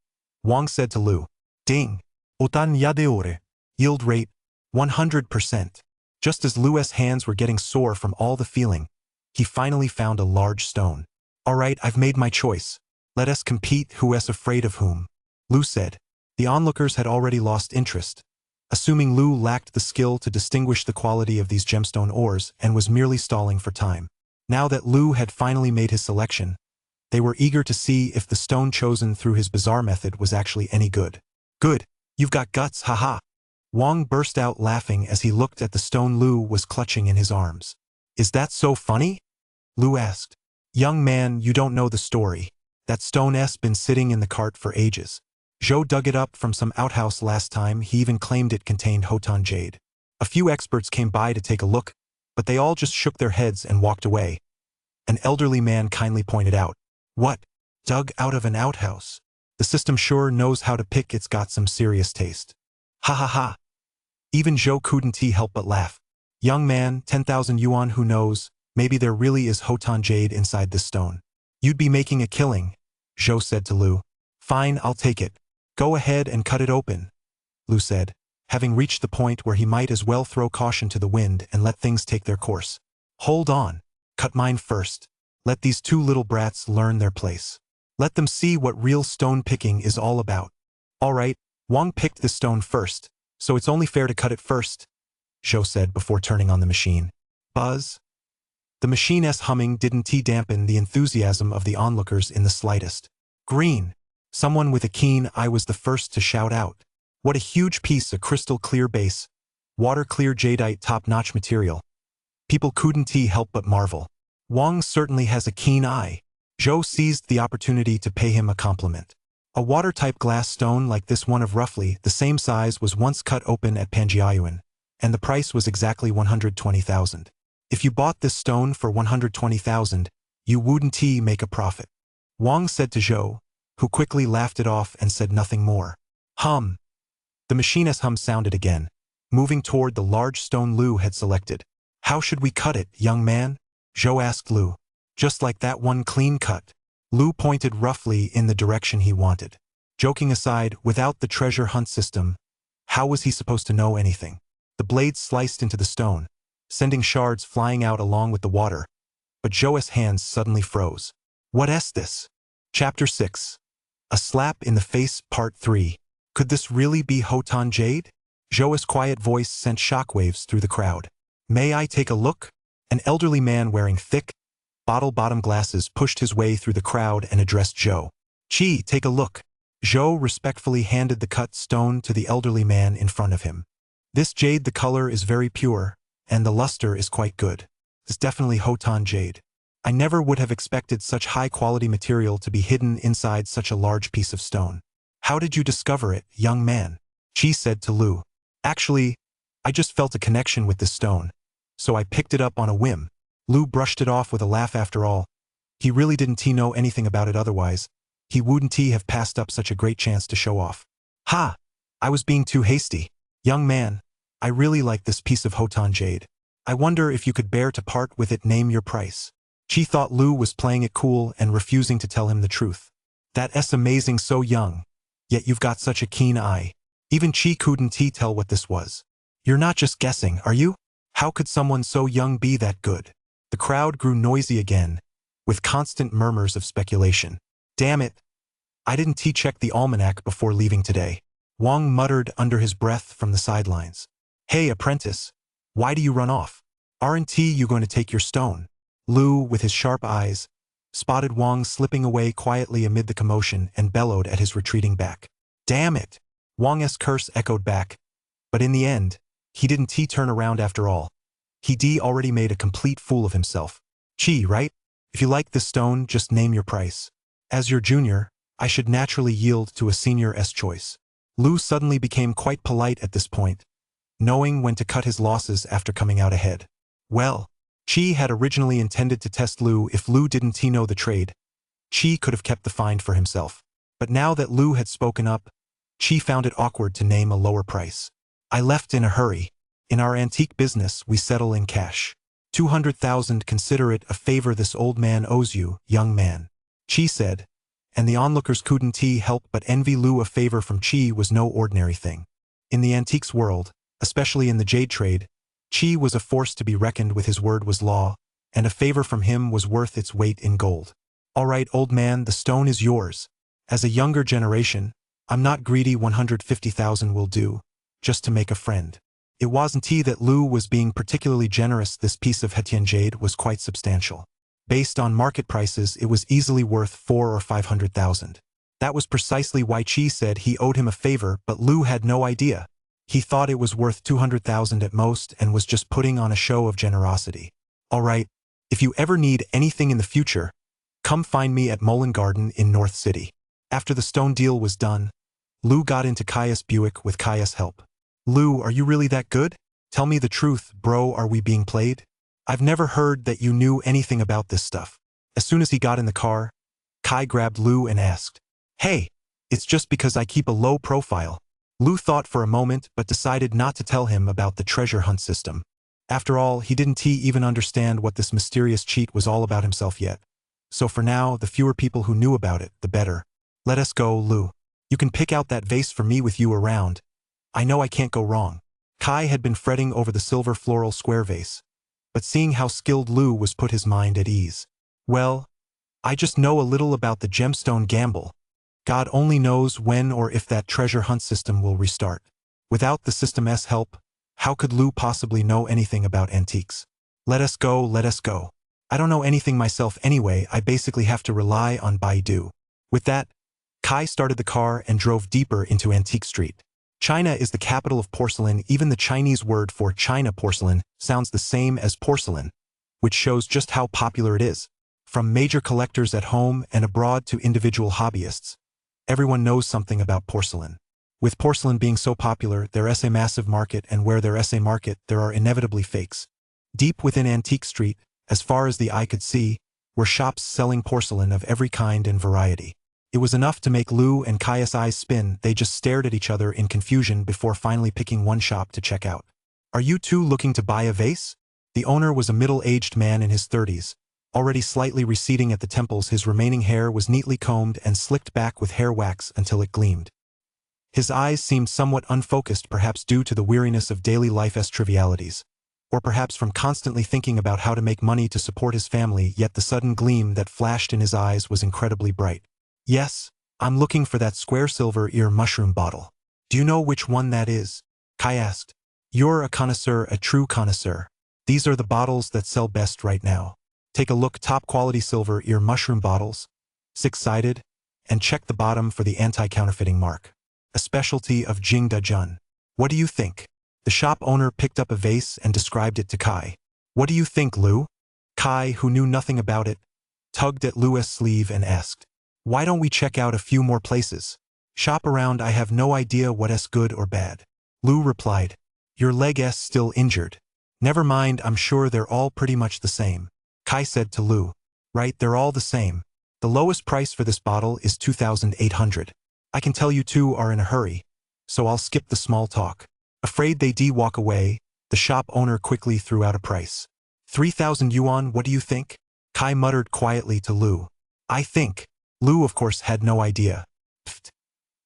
Wang said to Lu. Ding. Otan ya de ore. Yield rate, 100%. Just as Lu's hands were getting sore from all the feeling, he finally found a large stone. All right, I've made my choice. Let us compete who is afraid of whom, Lu said. The onlookers had already lost interest, assuming Lu lacked the skill to distinguish the quality of these gemstone ores and was merely stalling for time. Now that Lu had finally made his selection, they were eager to see if the stone chosen through his bizarre method was actually any good. Good, you've got guts, haha. Wang burst out laughing as he looked at the stone Lu was clutching in his arms. Is that so funny? Lu asked. Young man, you don't know the story. That stone's been sitting in the cart for ages. Zhou dug it up from some outhouse last time. He even claimed it contained Hotan jade. A few experts came by to take a look, but they all just shook their heads and walked away. An elderly man kindly pointed out, What? Dug out of an outhouse? The system sure knows how to pick. It's got some serious taste. Ha ha ha. Even Zhou couldn't help but laugh. Young man, 10,000 yuan, who knows, maybe there really is Hotan jade inside this stone. You'd be making a killing, Zhou said to Lu. Fine, I'll take it. Go ahead and cut it open, Lu said, having reached the point where he might as well throw caution to the wind and let things take their course. Hold on, cut mine first. Let these two little brats learn their place. Let them see what real stone picking is all about. All right, Wang picked this stone first, so it's only fair to cut it first, Zhou said before turning on the machine. Buzz. The machine's humming didn't dampen the enthusiasm of the onlookers in the slightest. Green. Someone with a keen eye was the first to shout out. What a huge piece of crystal-clear base, water-clear jadeite top-notch material. People couldn't help but marvel. Wang certainly has a keen eye. Zhou seized the opportunity to pay him a compliment. A water-type glass stone like this one of roughly the same size was once cut open at Panjiayuan, and the price was exactly 120,000. If you bought this stone for 120,000, you wouldn't make a profit. Wang said to Zhou, who quickly laughed it off and said nothing more. Hum. The machine's hum sounded again, moving toward the large stone Lu had selected. How should we cut it, young man? Zhou asked Lu. Just like that one clean cut. Lu pointed roughly in the direction he wanted. Joking aside, without the treasure hunt system, how was he supposed to know anything? The blade sliced into the stone, sending shards flying out along with the water, but Zhou's hands suddenly froze. What's this? Chapter 6. A Slap in the Face, Part 3. Could this really be Hotan jade? Zhou's quiet voice sent shockwaves through the crowd. May I take a look? An elderly man wearing thick, bottle-bottom glasses pushed his way through the crowd and addressed Zhou. Gee, take a look. Zhou respectfully handed the cut stone to the elderly man in front of him. This jade, the color is very pure, and the luster is quite good. It's definitely Hotan jade. I never would have expected such high-quality material to be hidden inside such a large piece of stone. How did you discover it, young man? She said to Lu. Actually, I just felt a connection with this stone, so I picked it up on a whim. Lu brushed it off with a laugh. After all, he really didn't know anything about it otherwise. He wouldn't have passed up such a great chance to show off. Ha! I was being too hasty. Young man, I really like this piece of Hotan jade. I wonder if you could bear to part with it. Name your price. She thought Lu was playing it cool and refusing to tell him the truth. That's amazing, so young. Yet you've got such a keen eye. Even Chi couldn't tell what this was. You're not just guessing, are you? How could someone so young be that good? The crowd grew noisy again, with constant murmurs of speculation. Damn it. I didn't check the almanac before leaving today. Wang muttered under his breath from the sidelines. Hey, apprentice. Why do you run off? Aren't you going to take your stone? Lu, with his sharp eyes, spotted Wang slipping away quietly amid the commotion and bellowed at his retreating back. Damn it! Wang's curse echoed back, But in the end, he didn't turn around after all. He already made a complete fool of himself. Chi, right? If you like this stone, just name your price. As your junior, I should naturally yield to a senior's choice. Lu suddenly became quite polite at this point, knowing when to cut his losses after coming out ahead. Well, Chi had originally intended to test Lu. If Lu didn't know the trade, Chi could have kept the find for himself. But now that Lu had spoken up, Chi found it awkward to name a lower price. I left in a hurry. In our antique business, we settle in cash. 200,000. Consider it a favor this old man owes you, young man. Chi said, and the onlookers couldn't help but envy Lu. A favor from Chi was no ordinary thing. In the antiques world, especially in the jade trade, Chi was a force to be reckoned with. His word was law, and a favor from him was worth its weight in gold. All right, old man, the stone is yours. As a younger generation, I'm not greedy. 150,000 will do, just to make a friend. It wasn't that Lu was being particularly generous. This piece of Hetian jade was quite substantial. Based on market prices, it was easily worth 400,000 or 500,000. That was precisely why Chi said he owed him a favor, but Lu had no idea. He thought it was worth 200,000 at most and was just putting on a show of generosity. All right, if you ever need anything in the future, come find me at Mullen Garden in North City. After the stone deal was done, Lu got into Caius Buick with Caius' help. Lu, are you really that good? Tell me the truth, bro, are we being played? I've never heard that you knew anything about this stuff. As soon as he got in the car, Kai grabbed Lu and asked, Hey, it's just because I keep a low profile. Lu thought for a moment but decided not to tell him about the treasure hunt system. After all, he didn't even understand what this mysterious cheat was all about himself yet. So for now, the fewer people who knew about it, the better. Let us go, Lu. You can pick out that vase for me with you around. I know I can't go wrong. Kai had been fretting over the silver floral square vase, but seeing how skilled Lu was put his mind at ease. Well, I just know a little about the gemstone gamble. God only knows when or if that treasure hunt system will restart. Without the system's help, how could Lu possibly know anything about antiques? Let us go, let us go. I don't know anything myself anyway, I basically have to rely on Baidu. With that, Kai started the car and drove deeper into Antique Street. China is the capital of porcelain. Even the Chinese word for China porcelain sounds the same as porcelain, which shows just how popular it is. From major collectors at home and abroad to individual hobbyists, everyone knows something about porcelain. With porcelain being so popular, there's a massive market, and where there's a market, there are inevitably fakes. Deep within Antique Street, as far as the eye could see, were shops selling porcelain of every kind and variety. It was enough to make Lu and Caius' eyes spin. They just stared at each other in confusion before finally picking one shop to check out. Are you two looking to buy a vase? The owner was a middle-aged man in his 30s, already slightly receding at the temples. His remaining hair was neatly combed and slicked back with hair wax until it gleamed. His eyes seemed somewhat unfocused, perhaps due to the weariness of daily life's trivialities, or perhaps from constantly thinking about how to make money to support his family, yet the sudden gleam that flashed in his eyes was incredibly bright. Yes, I'm looking for that square silver ear mushroom bottle. Do you know which one that is? Kai asked. You're a connoisseur, a true connoisseur. These are the bottles that sell best right now. Take a look, top quality silver ear mushroom bottles, 6-sided, and check the bottom for the anti-counterfeiting mark. A specialty of Jingdajun. What do you think? The shop owner picked up a vase and described it to Kai. What do you think, Lu? Kai, who knew nothing about it, tugged at Lu's sleeve and asked, Why don't we check out a few more places? Shop around, I have no idea what's good or bad. Lu replied, Your leg's still injured. Never mind, I'm sure they're all pretty much the same. Kai said to Lu, Right, they're all the same. The lowest price for this bottle is 2,800. I can tell you two are in a hurry, so I'll skip the small talk. Afraid they walk away, the shop owner quickly threw out a price. 3,000 yuan, what do you think? Kai muttered quietly to Lu. I think. Lu, of course, had no idea. Pfft.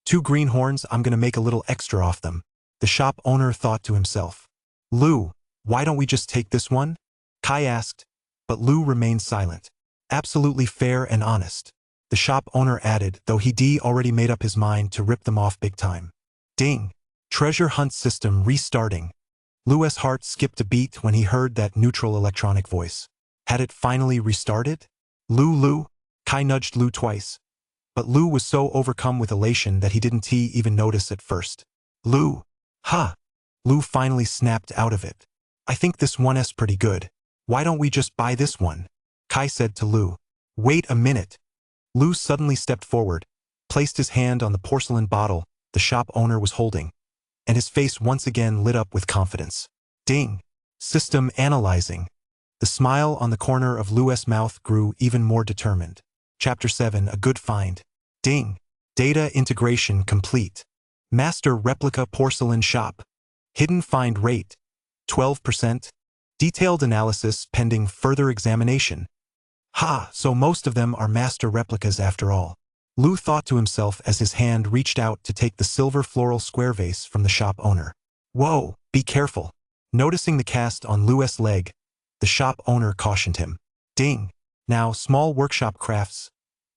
2 greenhorns, I'm gonna make a little extra off them. The shop owner thought to himself. Lu, why don't we just take this one? Kai asked, but Lu remained silent. Absolutely fair and honest. The shop owner added, though he'd already made up his mind to rip them off big time. Ding! Treasure hunt system restarting. Lu's heart skipped a beat when he heard that neutral electronic voice. Had it finally restarted? Lu? Kai nudged Lu twice, but Lu was so overcome with elation that he didn't even notice at first. Lu! Ha! Lu finally snapped out of it. I think this one's pretty good. Why don't we just buy this one? Kai said to Lu. Wait a minute. Lu suddenly stepped forward, placed his hand on the porcelain bottle the shop owner was holding, and his face once again lit up with confidence. Ding! System analyzing. The smile on the corner of Lu's mouth grew even more determined. Chapter 7, A Good Find. Ding! Data integration complete. Master replica porcelain shop. Hidden find rate, 12%. Detailed analysis pending further examination. Ha, so most of them are master replicas after all. Lu thought to himself as his hand reached out to take the silver floral square vase from the shop owner. Whoa, be careful. Noticing the cast on Lu's leg, the shop owner cautioned him. Ding! Now small workshop crafts,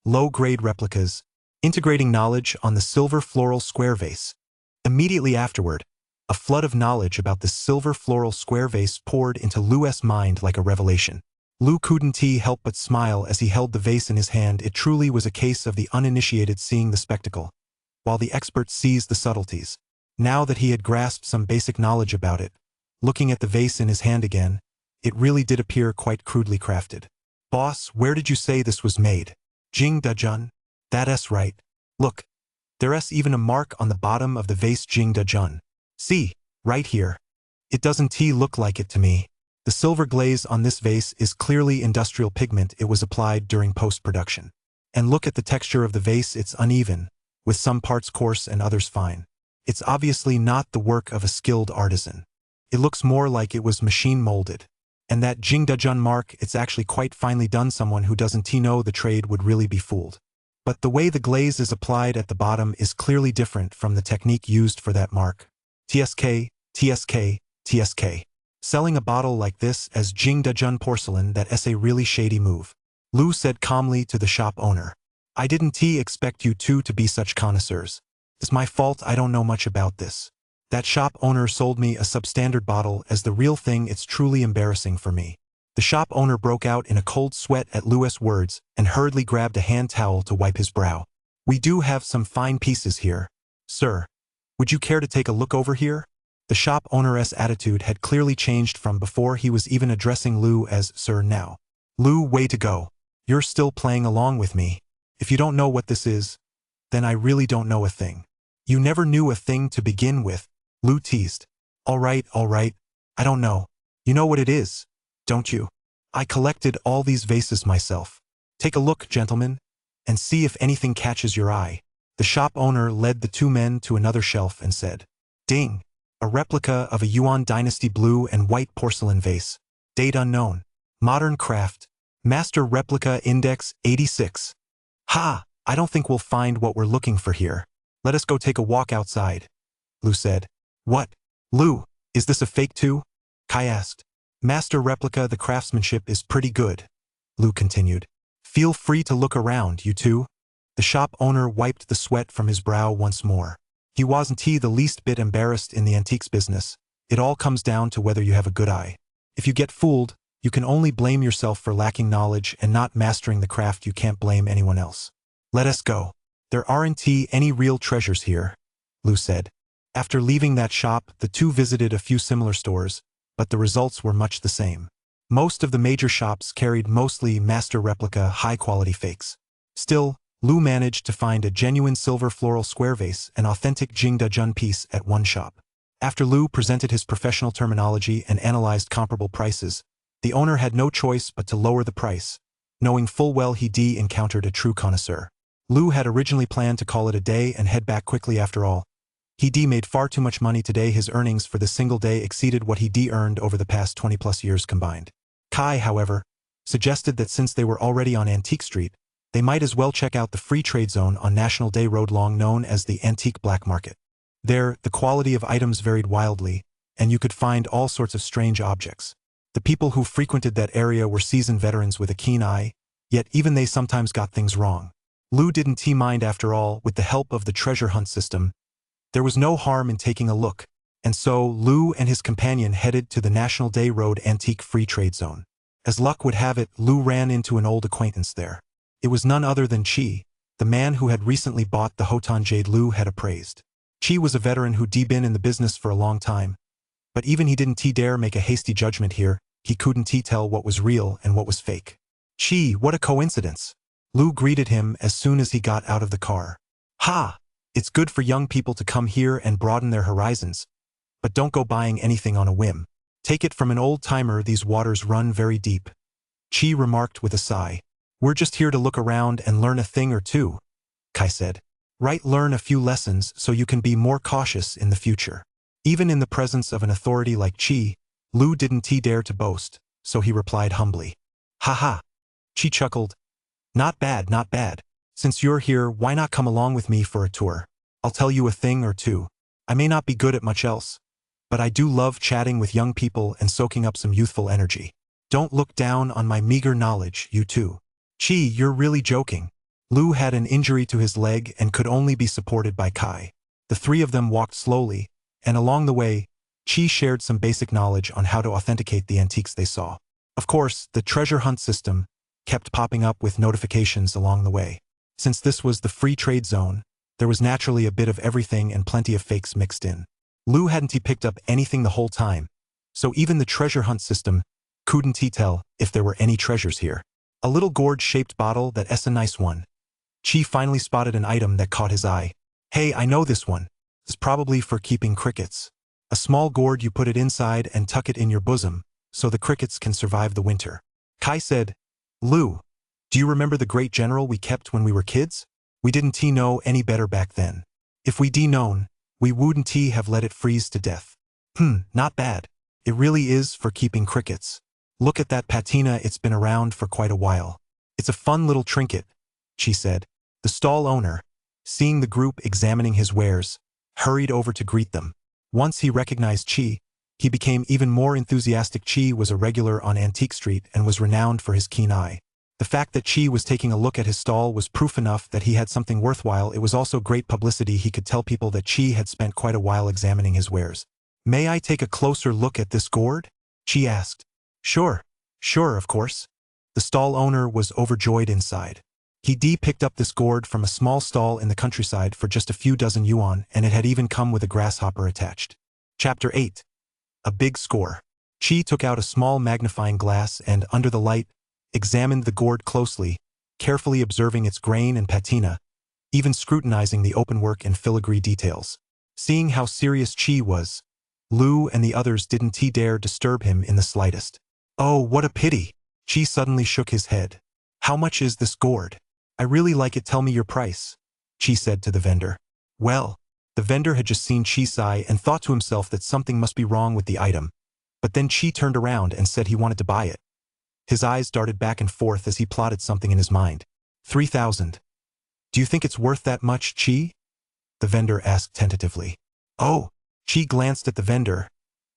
low-grade replicas, integrating knowledge on the silver floral square vase. Immediately afterward, a flood of knowledge about the silver floral square vase poured into Lu's mind like a revelation. Lu couldn't help but smile as he held the vase in his hand. It truly was a case of the uninitiated seeing the spectacle, while the expert sees the subtleties. Now that he had grasped some basic knowledge about it, looking at the vase in his hand again, it really did appear quite crudely crafted. Boss, where did you say this was made? Jing Dajun? That's right. Look, there's even a mark on the bottom of the vase. Jing Dajun. See, right here. It doesn't look like it to me. The silver glaze on this vase is clearly industrial pigment. It was applied during post-production. And look at the texture of the vase. It's uneven, with some parts coarse and others fine. It's obviously not the work of a skilled artisan. It looks more like it was machine molded. And that Jingdajun mark, it's actually quite finely done. Someone who doesn't know the trade would really be fooled. But the way the glaze is applied at the bottom is clearly different from the technique used for that mark. TSK, TSK, TSK. Selling a bottle like this as Jingdajun porcelain, that's a really shady move. Lu said calmly to the shop owner. I didn't expect you two to be such connoisseurs. It's my fault I don't know much about this. That shop owner sold me a substandard bottle as the real thing. It's truly embarrassing for me. The shop owner broke out in a cold sweat at Lu's words and hurriedly grabbed a hand towel to wipe his brow. We do have some fine pieces here. Sir, would you care to take a look over here? The shop owner's attitude had clearly changed from before. He was even addressing Lu as Sir now. Lu, way to go. You're still playing along with me. If you don't know what this is, then I really don't know a thing. You never knew a thing to begin with, Lu teased. All right, I don't know. You know what it is, don't you? I collected all these vases myself. Take a look, gentlemen, and see if anything catches your eye. The shop owner led the two men to another shelf and said, Ding! A replica of a Yuan Dynasty blue and white porcelain vase. Date unknown. Modern craft. Master replica index 86. Ha! I don't think we'll find what we're looking for here. Let us go take a walk outside. Lu said. What? Lu, is this a fake too? Kai asked. Master replica, the craftsmanship is pretty good. Lu continued. Feel free to look around, you two. The shop owner wiped the sweat from his brow once more. He wasn't the least bit embarrassed in the antiques business. It all comes down to whether you have a good eye. If you get fooled, you can only blame yourself for lacking knowledge and not mastering the craft. You can't blame anyone else. Let us go. There aren't any real treasures here, Lu said. After leaving that shop, the two visited a few similar stores, but the results were much the same. Most of the major shops carried mostly master replica, high-quality fakes. Still, Lu managed to find a genuine silver floral square vase, an authentic Jingdajun piece at one shop. After Lu presented his professional terminology and analyzed comparable prices, the owner had no choice but to lower the price, knowing full well he'd encountered a true connoisseur. Lu had originally planned to call it a day and head back quickly. After all, he'd made far too much money today. His earnings for the single day exceeded what he'd earned over the past 20+ years combined. Kai, however, suggested that since they were already on Antique Street, they might as well check out the free trade zone on National Day Road, long known as the Antique Black Market. There, the quality of items varied wildly, and you could find all sorts of strange objects. The people who frequented that area were seasoned veterans with a keen eye, yet even they sometimes got things wrong. Lu didn't mind after all. With the help of the treasure hunt system, there was no harm in taking a look, and so Lu and his companion headed to the National Day Road Antique Free Trade Zone. As luck would have it, Lu ran into an old acquaintance there. It was none other than Chi, the man who had recently bought the Hotan jade Lu had appraised. Chi was a veteran who'd been in the business for a long time, But even he didn't dare make a hasty judgment here. He couldn't tell what was real and what was fake. Gee, what a coincidence. Lu greeted him as soon as he got out of the car. Ha! It's good for young people to come here and broaden their horizons. But don't go buying anything on a whim. Take it from an old-timer, these waters run very deep. Chi remarked with a sigh. We're just here to look around and learn a thing or two, Kai said. Right, learn a few lessons so you can be more cautious in the future. Even in the presence of an authority like Chi, Lu didn't dare to boast, so he replied humbly. Ha ha. Chi chuckled. Not bad, not bad. Since you're here, why not come along with me for a tour? I'll tell you a thing or two. I may not be good at much else, but I do love chatting with young people and soaking up some youthful energy. Don't look down on my meager knowledge, you two. Chi, you're really joking. Lu had an injury to his leg and could only be supported by Kai. The three of them walked slowly, and along the way, Chi shared some basic knowledge on how to authenticate the antiques they saw. Of course, the treasure hunt system kept popping up with notifications along the way. Since this was the free trade zone, there was naturally a bit of everything and plenty of fakes mixed in. Lu hadn't picked up anything the whole time, so even the treasure hunt system couldn't tell if there were any treasures here. A little gourd-shaped bottle, that's a nice one. Chi finally spotted an item that caught his eye. Hey, I know this one. It's probably for keeping crickets. A small gourd, you put it inside and tuck it in your bosom, so the crickets can survive the winter. Kai said, Lu, do you remember the great general we kept when we were kids? We didn't know any better back then. If we'd known, we wouldn't have let it freeze to death. Not bad. It really is for keeping crickets. Look at that patina, it's been around for quite a while. It's a fun little trinket, Chi said. The stall owner, seeing the group examining his wares, hurried over to greet them. Once he recognized Chi, he became even more enthusiastic. Chi was a regular on Antique Street and was renowned for his keen eye. The fact that Chi was taking a look at his stall was proof enough that he had something worthwhile. It was also great publicity. He could tell people that Chi had spent quite a while examining his wares. May I take a closer look at this gourd? Chi asked. Sure, of course. The stall owner was overjoyed inside. He picked up this gourd from a small stall in the countryside for just a few dozen yuan, and it had even come with a grasshopper attached. Chapter 8. A big score. Chi took out a small magnifying glass and, under the light, examined the gourd closely, carefully observing its grain and patina, even scrutinizing the openwork and filigree details. Seeing how serious Chi was, Lu and the others didn't dare disturb him in the slightest. Oh, what a pity! Chi suddenly shook his head. How much is this gourd? I really like it, tell me your price, Chi said to the vendor. Well, the vendor had just seen Chi sigh and thought to himself that something must be wrong with the item, but then Chi turned around and said he wanted to buy it. His eyes darted back and forth as he plotted something in his mind. 3,000. Do you think it's worth that much, Chi? The vendor asked tentatively. Oh, Chi glanced at the vendor,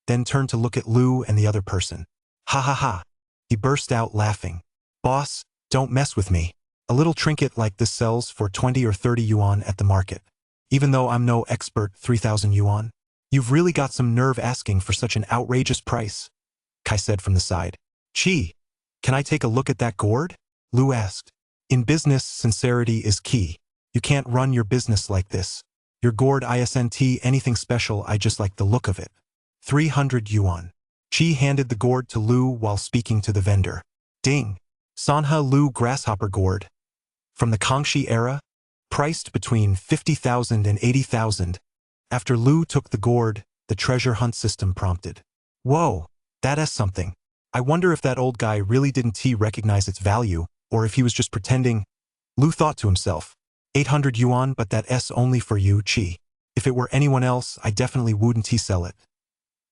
then turned to look at Lu and the other person. Ha ha ha. He burst out laughing. Boss, don't mess with me. A little trinket like this sells for 20 or 30 yuan at the market. Even though I'm no expert, 3,000 yuan? You've really got some nerve asking for such an outrageous price, Kai said from the side. Chi, can I take a look at that gourd? Lu asked. In business, sincerity is key. You can't run your business like this. Your gourd isn't anything special, I just like the look of it. 300 yuan. Chi handed the gourd to Lu while speaking to the vendor. Ding. Sanha Lu grasshopper gourd. From the Kangxi era, priced between 50,000 and 80,000. After Lu took the gourd, the treasure hunt system prompted. Whoa, that's something. I wonder if that old guy really didn't recognize its value, or if he was just pretending. Lu thought to himself. 800 yuan, but that's only for you, Chi. If it were anyone else, I definitely wouldn't sell it.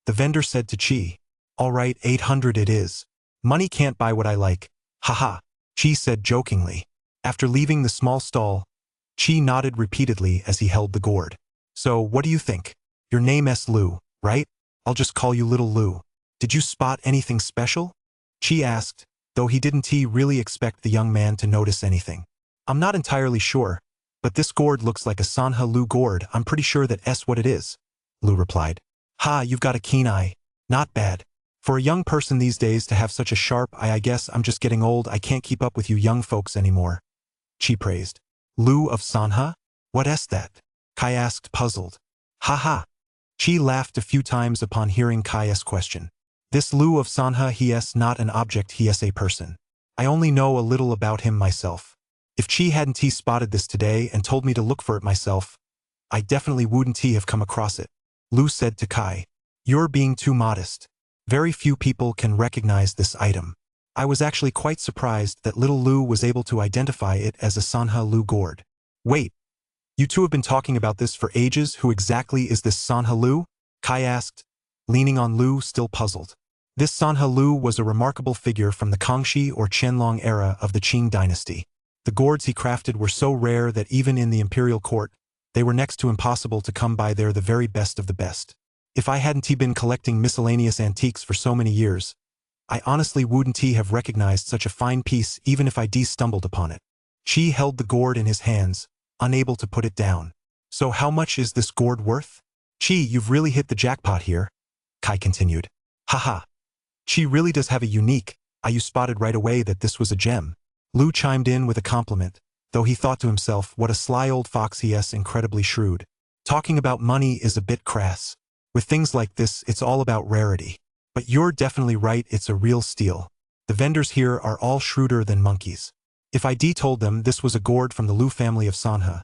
The vendor said to Chi. All right, 800 it is. Money can't buy what I like. Haha, Chi said jokingly. After leaving the small stall, Chi nodded repeatedly as he held the gourd. So, what do you think? Your name's Lu, right? I'll just call you Little Lu. Did you spot anything special? Chi asked, though he didn't really expect the young man to notice anything. I'm not entirely sure, but this gourd looks like a Sanha Lu gourd. I'm pretty sure that's what it is, Lu replied. Ha, you've got a keen eye. Not bad. For a young person these days to have such a sharp eye, I guess I'm just getting old. I can't keep up with you young folks anymore, Chi praised. Lu of Sanha? What's that? Kai asked, puzzled. Ha ha. Chi laughed a few times upon hearing Kai's question. This Lu of Sanha, he is not an object, he is a person. I only know a little about him myself. If Chi hadn't spotted this today and told me to look for it myself, I definitely wouldn't have come across it. Lu said to Kai. You're being too modest. Very few people can recognize this item. I was actually quite surprised that little Lu was able to identify it as a Sanha Lu gourd. Wait, you two have been talking about this for ages. Who exactly is this Sanha Lu? Kai asked, leaning on Lu, still puzzled. This Sanha Lu was a remarkable figure from the Kangxi or Qianlong era of the Qing dynasty. The gourds he crafted were so rare that even in the imperial court, they were next to impossible to come by. They're the very best of the best. If I hadn't been collecting miscellaneous antiques for so many years, I honestly wouldn't have recognized such a fine piece even if I stumbled upon it. Chi held the gourd in his hands, unable to put it down. So how much is this gourd worth? Chi, you've really hit the jackpot here, Kai continued. Haha. Chi really does have a unique, you spotted right away that this was a gem. Lu chimed in with a compliment, though he thought to himself, what a sly old fox he is, incredibly shrewd. Talking about money is a bit crass. With things like this, it's all about rarity. But you're definitely right, it's a real steal. The vendors here are all shrewder than monkeys. If I told them this was a gourd from the Lu family of Sanha,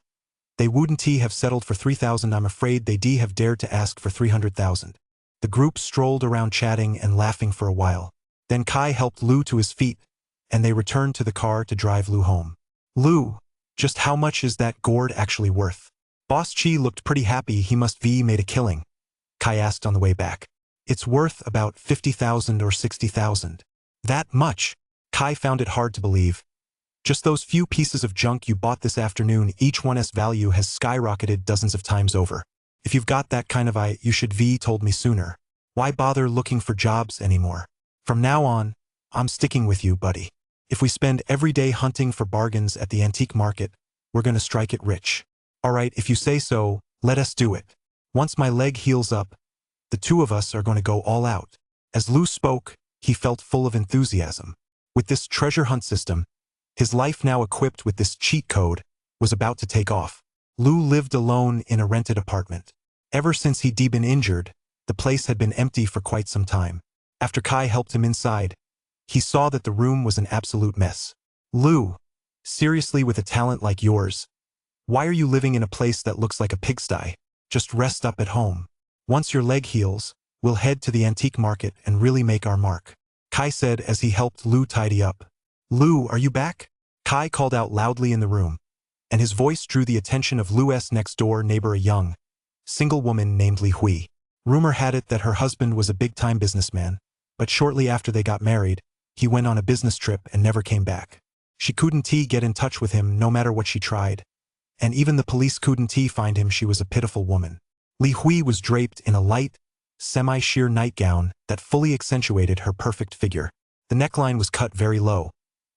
they wouldn't have settled for 3,000. I'm afraid they have dared to ask for 300,000. The group strolled around chatting and laughing for a while. Then Kai helped Lu to his feet, and they returned to the car to drive Lu home. Lu, just how much is that gourd actually worth? Boss Chi looked pretty happy. He must have made a killing, Kai asked on the way back. It's worth about 50,000 or 60,000. That much? Kai found it hard to believe. Just those few pieces of junk you bought this afternoon, each one's value has skyrocketed dozens of times over. If you've got that kind of you should told me sooner. Why bother looking for jobs anymore? From now on, I'm sticking with you, buddy. If we spend every day hunting for bargains at the antique market, we're gonna strike it rich. Alright, if you say so, let us do it. Once my leg heals up, the two of us are going to go all out. As Lu spoke, he felt full of enthusiasm. With this treasure hunt system, his life now equipped with this cheat code was about to take off. Lu lived alone in a rented apartment. Ever since he'd been injured, the place had been empty for quite some time. After Kai helped him inside, he saw that the room was an absolute mess. Lu, seriously, with a talent like yours, why are you living in a place that looks like a pigsty? Just rest up at home. Once your leg heals, we'll head to the antique market and really make our mark, Kai said as he helped Lu tidy up. Lu, are you back? Kai called out loudly in the room, and his voice drew the attention of Lu's next-door neighbor, a young, single woman named Li Hui. Rumor had it that her husband was a big-time businessman, but shortly after they got married, he went on a business trip and never came back. She couldn't get in touch with him no matter what she tried, and even the police couldn't find him. She was a pitiful woman. Li Hui was draped in a light, semi-sheer nightgown that fully accentuated her perfect figure. The neckline was cut very low,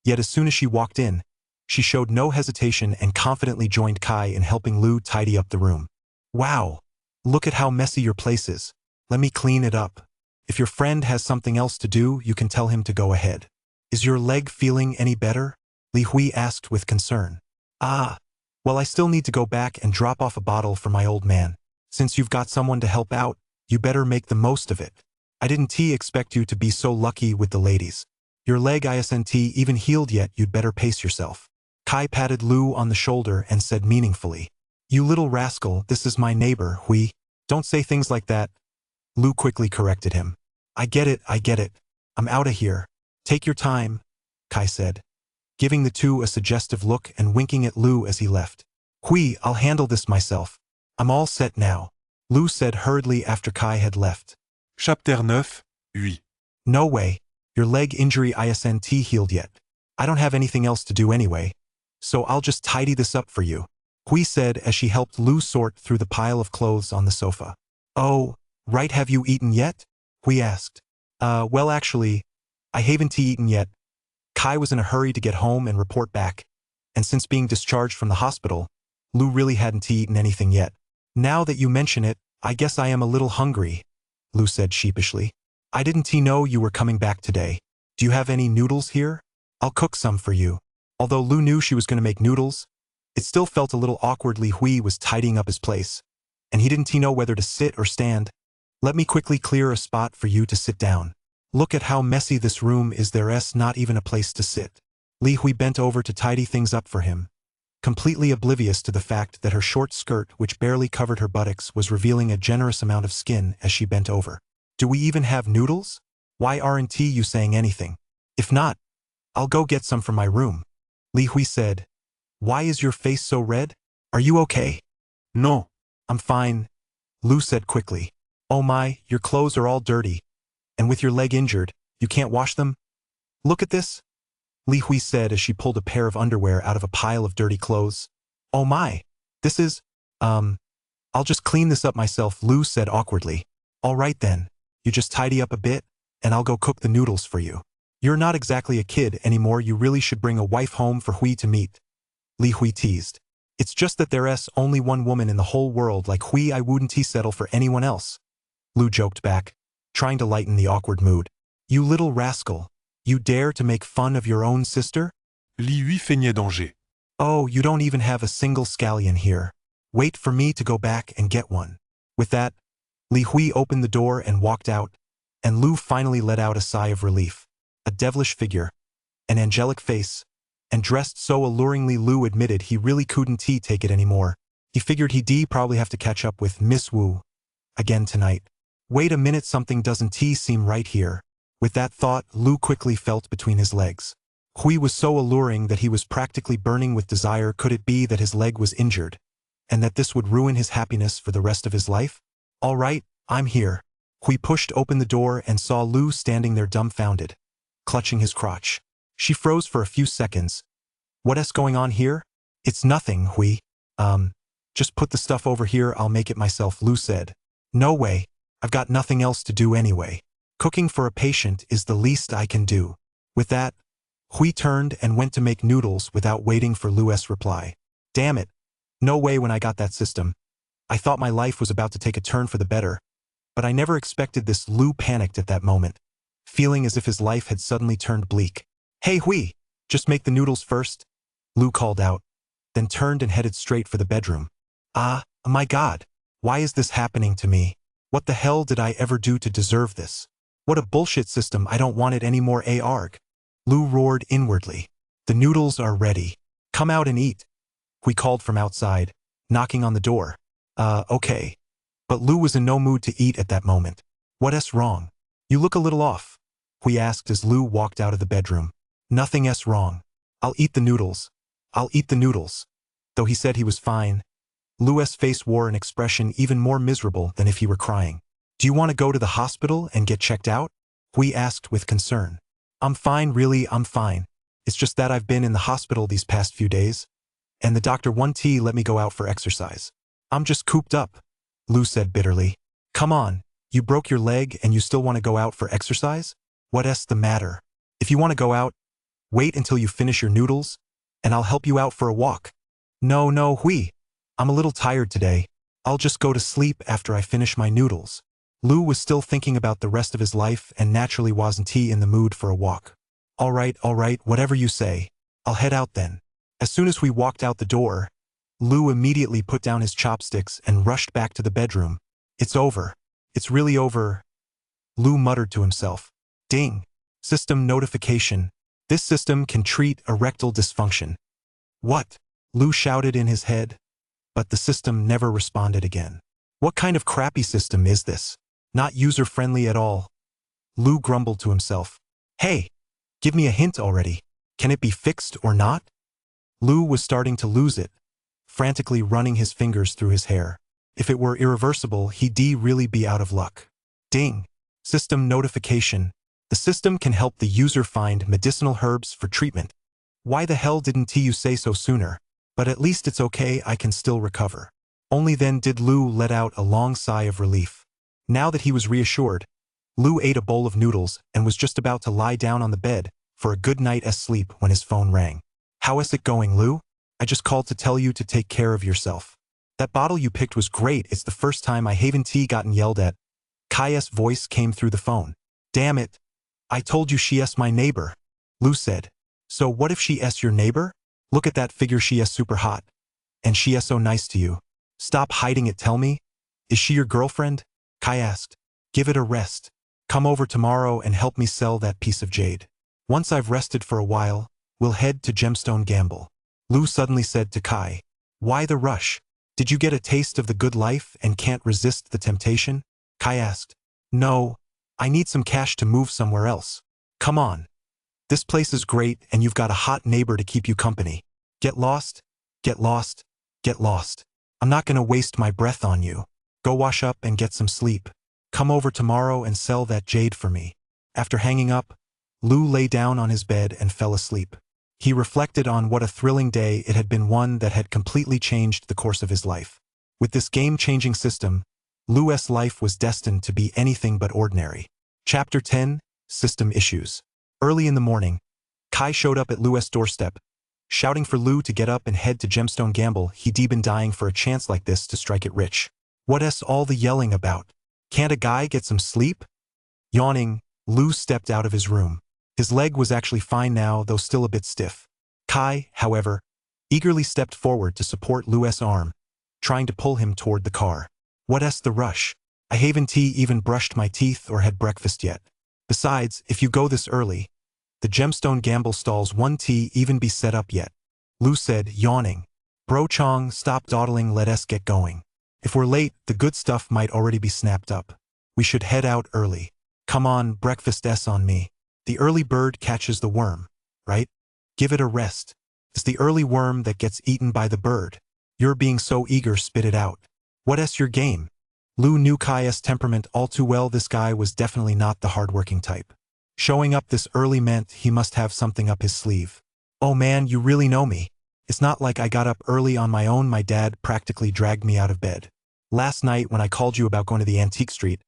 yet as soon as she walked in, she showed no hesitation and confidently joined Kai in helping Lu tidy up the room. Wow! Look at how messy your place is. Let me clean it up. If your friend has something else to do, you can tell him to go ahead. Is your leg feeling any better? Li Hui asked with concern. Well, I still need to go back and drop off a bottle for my old man. Since you've got someone to help out, you better make the most of it. I didn't expect you to be so lucky with the ladies. Your leg isn't even healed yet, you'd better pace yourself. Kai patted Lu on the shoulder and said meaningfully, You little rascal, this is my neighbor, Hui. Don't say things like that. Lu quickly corrected him. I get it. I'm outta here. Take your time, Kai said, giving the two a suggestive look and winking at Lu as he left. Hui, I'll handle this myself. I'm all set now, Lu said hurriedly after Kai had left. Chapter 9, 8. No way. Your leg injury isn't healed yet. I don't have anything else to do anyway, so I'll just tidy this up for you, Hui said as she helped Lu sort through the pile of clothes on the sofa. Oh, right, have you eaten yet? Hui asked. Well actually, I haven't eaten yet. Kai was in a hurry to get home and report back, and since being discharged from the hospital, Lu really hadn't eaten anything yet. Now that you mention it, I guess I am a little hungry, Lu said sheepishly. I didn't know you were coming back today. Do you have any noodles here? I'll cook some for you. Although Lu knew she was going to make noodles, it still felt a little awkward. Li Hui was tidying up his place, and he didn't know whether to sit or stand. Let me quickly clear a spot for you to sit down. Look at how messy this room is, there's not even a place to sit. Li Hui bent over to tidy things up for him, completely oblivious to the fact that her short skirt, which barely covered her buttocks, was revealing a generous amount of skin as she bent over. Do we even have noodles? Why aren't you saying anything? If not, I'll go get some from my room. Li Hui said. Why is your face so red? Are you okay? No. I'm fine, Lu said quickly. Oh my, your clothes are all dirty. And with your leg injured, you can't wash them? Look at this, Li Hui said as she pulled a pair of underwear out of a pile of dirty clothes. Oh my, this is, I'll just clean this up myself, Lu said awkwardly. All right then, you just tidy up a bit, and I'll go cook the noodles for you. You're not exactly a kid anymore, you really should bring a wife home for Hui to meet, Li Hui teased. It's just that there's only one woman in the whole world like Hui, I wouldn't settle for anyone else. Lu joked back, trying to lighten the awkward mood. You little rascal, you dare to make fun of your own sister? Li Hui feignait danger. Oh, you don't even have a single scallion here. Wait for me to go back and get one. With that, Li Hui opened the door and walked out, and Lu finally let out a sigh of relief. A devilish figure, an angelic face, and dressed so alluringly, Lu admitted he really couldn't take it anymore. He figured he'd probably have to catch up with Miss Wu again tonight. Wait a minute, something doesn't seem right here. With that thought, Lu quickly felt between his legs. Hui was so alluring that he was practically burning with desire. Could it be that his leg was injured, and that this would ruin his happiness for the rest of his life? All right, I'm here. Hui pushed open the door and saw Lu standing there dumbfounded, clutching his crotch. She froze for a few seconds. What's going on here? It's nothing, Hui. Just put the stuff over here, I'll make it myself, Lu said. No way, I've got nothing else to do anyway. Cooking for a patient is the least I can do. With that, Hui turned and went to make noodles without waiting for Lu's reply. Damn it. No way when I got that system. I thought my life was about to take a turn for the better, but I never expected this. Lu panicked at that moment, feeling as if his life had suddenly turned bleak. Hey Hui, just make the noodles first, Lu called out, then turned and headed straight for the bedroom. My God, why is this happening to me? What the hell did I ever do to deserve this? What a bullshit system, I don't want it anymore, arg. Lu roared inwardly. The noodles are ready. Come out and eat, Hui called from outside, knocking on the door. Okay. But Lu was in no mood to eat at that moment. What's wrong? You look a little off, Hui asked as Lu walked out of the bedroom. Nothing's wrong. I'll eat the noodles. I'll eat the noodles. Though he said he was fine, Lu's face wore an expression even more miserable than if he were crying. Do you want to go to the hospital and get checked out? Hui asked with concern. I'm fine, really, I'm fine. It's just that I've been in the hospital these past few days, and the doctor won't let me go out for exercise. I'm just cooped up, Lu said bitterly. Come on, you broke your leg and you still want to go out for exercise? What's the matter? If you want to go out, wait until you finish your noodles, and I'll help you out for a walk. No, Hui. I'm a little tired today. I'll just go to sleep after I finish my noodles. Lu was still thinking about the rest of his life and naturally wasn't in the mood for a walk. All right, whatever you say. I'll head out then. As soon as we walked out the door, Lu immediately put down his chopsticks and rushed back to the bedroom. It's over. It's really over, Lu muttered to himself. Ding. System notification. This system can treat erectile dysfunction. What? Lu shouted in his head, but the system never responded again. What kind of crappy system is this? Not user-friendly at all. Lu grumbled to himself. Hey, give me a hint already. Can it be fixed or not? Lu was starting to lose it, frantically running his fingers through his hair. If it were irreversible, he'd really be out of luck. Ding. System notification. The system can help the user find medicinal herbs for treatment. Why the hell didn't you say so sooner? But at least it's okay, I can still recover. Only then did Lu let out a long sigh of relief. Now that he was reassured, Lu ate a bowl of noodles and was just about to lie down on the bed for a good night's sleep when his phone rang. How is it going, Lu? I just called to tell you to take care of yourself. That bottle you picked was great, it's the first time I haven't gotten yelled at. Kai's voice came through the phone. Damn it. I told you she's my neighbor, Lu said. So what if she's your neighbor? Look at that figure, she's super hot. And she's so nice to you. Stop hiding it, tell me. Is she your girlfriend? Kai asked. Give it a rest. Come over tomorrow and help me sell that piece of jade. Once I've rested for a while, we'll head to Gemstone Gamble. Lu suddenly said to Kai. Why the rush? Did you get a taste of the good life and can't resist the temptation? Kai asked. No, I need some cash to move somewhere else. Come on. This place is great and you've got a hot neighbor to keep you company. Get lost, get lost, get lost. I'm not gonna waste my breath on you. Go wash up and get some sleep. Come over tomorrow and sell that jade for me. After hanging up, Lu lay down on his bed and fell asleep. He reflected on what a thrilling day it had been, one that had completely changed the course of his life. With this game-changing system, Lu's life was destined to be anything but ordinary. Chapter 10, System Issues. Early in the morning, Kai showed up at Lu's doorstep, shouting for Lu to get up and head to Gemstone Gamble. He'd been dying for a chance like this to strike it rich. What's all the yelling about? Can't a guy get some sleep? Yawning, Lu stepped out of his room. His leg was actually fine now, though still a bit stiff. Kai, however, eagerly stepped forward to support Lu's arm, trying to pull him toward the car. What's the rush? I haven't even brushed my teeth or had breakfast yet. Besides, if you go this early, the Gemstone Gamble stalls won't even be set up yet. Lu said, yawning. Bro Chong, stop dawdling, let us get going. If we're late, the good stuff might already be snapped up. We should head out early. Come on, breakfast's on me. The early bird catches the worm, right? Give it a rest. It's the early worm that gets eaten by the bird. You're being so eager, spit it out. What's your game? Lu knew Kai's temperament all too well. This guy was definitely not the hardworking type. Showing up this early meant he must have something up his sleeve. Oh man, you really know me. It's not like I got up early on my own. My dad practically dragged me out of bed. Last night when I called you about going to the antique street,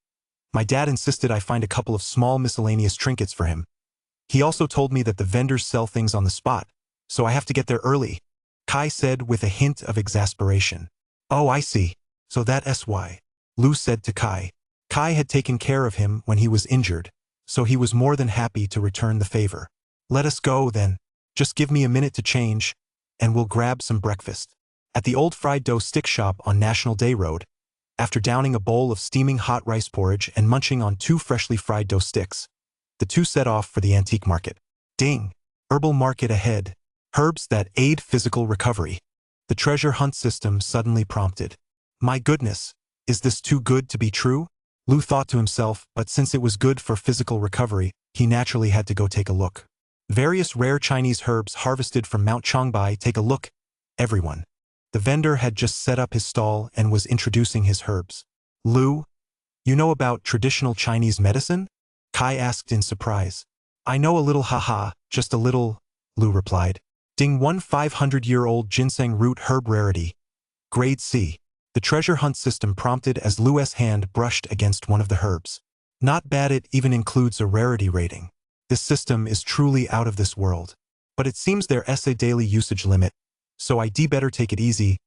my dad insisted I find a couple of small miscellaneous trinkets for him. He also told me that the vendors sell things on the spot, so I have to get there early, Kai said with a hint of exasperation. Oh, I see. So that's why, Lu said to Kai. Kai had taken care of him when he was injured, so he was more than happy to return the favor. Let us go, then. Just give me a minute to change, and we'll grab some breakfast. At the old fried dough stick shop on National Day Road, after downing a bowl of steaming hot rice porridge and munching on 2 freshly fried dough sticks, the two set off for the antique market. Ding! Herbal market ahead. Herbs that aid physical recovery. The treasure hunt system suddenly prompted. My goodness, is this too good to be true? Lu thought to himself, but since it was good for physical recovery, he naturally had to go take a look. Various rare Chinese herbs harvested from Mount Changbai. Take a look, everyone. The vendor had just set up his stall and was introducing his herbs. Lu, you know about traditional Chinese medicine? Kai asked in surprise. I know a little, haha, just a little, Lu replied. Ding, 1 500-year-old ginseng root herb rarity. Grade C. The treasure hunt system prompted as Lu's hand brushed against one of the herbs. Not bad, it even includes a rarity rating. This system is truly out of this world. But it seems there's a daily usage limit, so I'd better take it easy,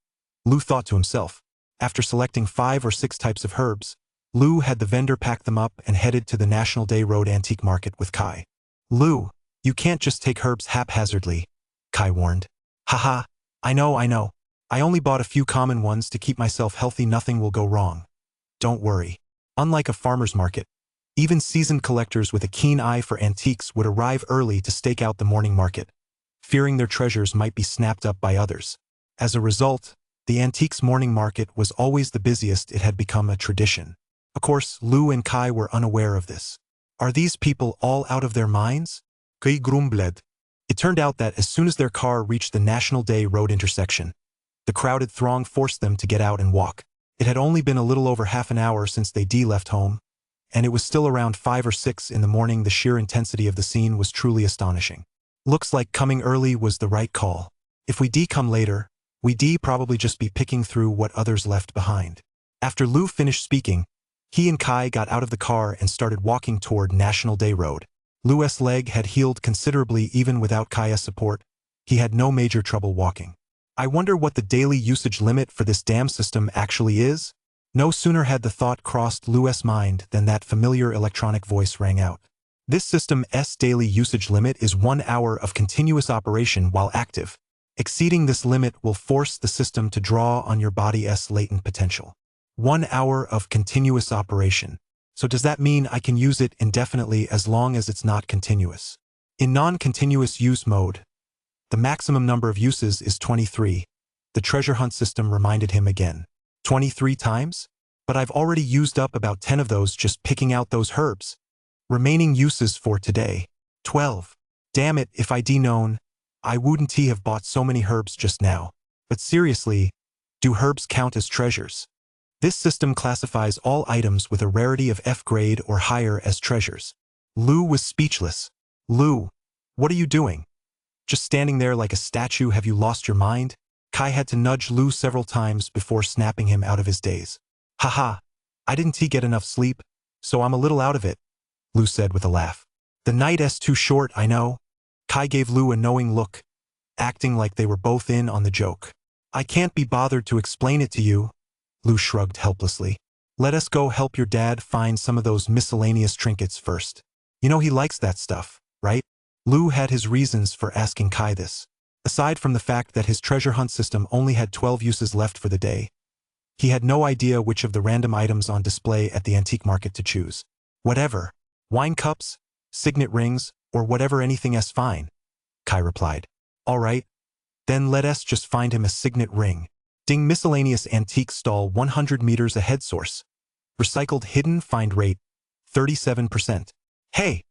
Lu thought to himself. After selecting 5 or 6 types of herbs, Lu had the vendor pack them up and headed to the National Day Road Antique Market with Kai. Lu, you can't just take herbs haphazardly, Kai warned. Haha, I know. I only bought a few common ones to keep myself healthy. Nothing will go wrong. Don't worry. Unlike a farmer's market, even seasoned collectors with a keen eye for antiques would arrive early to stake out the morning market, fearing their treasures might be snapped up by others. As a result, the antiques morning market was always the busiest. It had become a tradition. Of course, Lu and Kai were unaware of this. Are these people all out of their minds? Kai grumbled. It turned out that as soon as their car reached the National Day Road intersection, the crowded throng forced them to get out and walk. It had only been a little over half an hour since they left home, and it was still around 5 or 6 in the morning. The sheer intensity of the scene was truly astonishing. Looks like coming early was the right call. If we come later, we'd probably just be picking through what others left behind. After Lu finished speaking, he and Kai got out of the car and started walking toward National Day Road. Lu's leg had healed considerably even without Kai's support. He had no major trouble walking. I wonder what the daily usage limit for this damn system actually is? No sooner had the thought crossed Lu's mind than that familiar electronic voice rang out. This system's daily usage limit is 1 hour of continuous operation while active. Exceeding this limit will force the system to draw on your body's latent potential. 1 hour of continuous operation. So does that mean I can use it indefinitely as long as it's not continuous? In non-continuous use mode, the maximum number of uses is 23. The treasure hunt system reminded him again. 23 times? But I've already used up about 10 of those just picking out those herbs. Remaining uses for today, 12. Damn it, if I'd known, I wouldn't have bought so many herbs just now. But seriously, do herbs count as treasures? This system classifies all items with a rarity of F grade or higher as treasures. Lu was speechless. Lu, what are you doing? Just standing there like a statue, have you lost your mind? Kai had to nudge Lu several times before snapping him out of his daze. Haha, I didn't get enough sleep, so I'm a little out of it, Lu said with a laugh. The night's too short, I know. Kai gave Lu a knowing look, acting like they were both in on the joke. I can't be bothered to explain it to you, Lu shrugged helplessly. Let us go help your dad find some of those miscellaneous trinkets first. You know he likes that stuff, right? Lu had his reasons for asking Kai this. Aside from the fact that his treasure hunt system only had 12 uses left for the day, he had no idea which of the random items on display at the antique market to choose. Whatever. Wine cups, signet rings, or whatever, anything's fine, Kai replied. All right, then let us just find him a signet ring. Ding, miscellaneous antique stall 100 meters ahead, source. Recycled hidden find rate, 37%. Hey,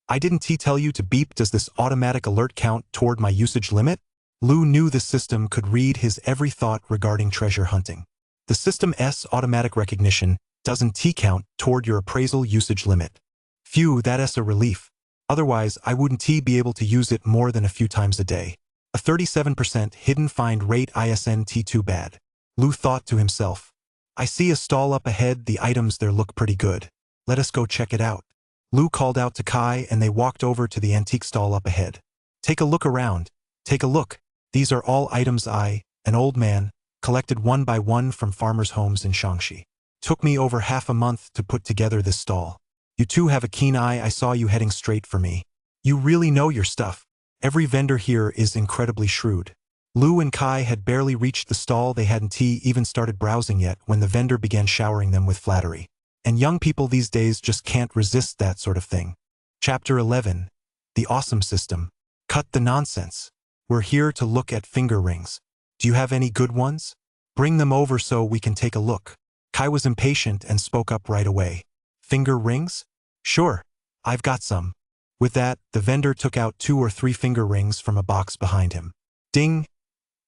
I didn't tell you to beep. Does this automatic alert count toward my usage limit? Lu knew the system could read his every thought regarding treasure hunting. The system's automatic recognition doesn't count toward your appraisal usage limit. Phew, that's a relief. Otherwise, I wouldn't be able to use it more than a few times a day. A 37% hidden find rate isn't too bad. Lu thought to himself. I see a stall up ahead, the items there look pretty good. Let us go check it out. Lu called out to Kai and they walked over to the antique stall up ahead. Take a look around. Take a look. These are all items I, an old man, collected one by one from farmers' homes in Shaanxi. Took me over half a month to put together this stall. You two have a keen eye. I saw you heading straight for me. You really know your stuff. Every vendor here is incredibly shrewd. Lu and Kai had barely reached the stall. They hadn't even started browsing yet when the vendor began showering them with flattery. And young people these days just can't resist that sort of thing. Chapter 11. The Awesome System. Cut the nonsense. We're here to look at finger rings. Do you have any good ones? Bring them over so we can take a look. Kai was impatient and spoke up right away. Finger rings? Sure, I've got some. With that, the vendor took out 2 or 3 finger rings from a box behind him. Ding!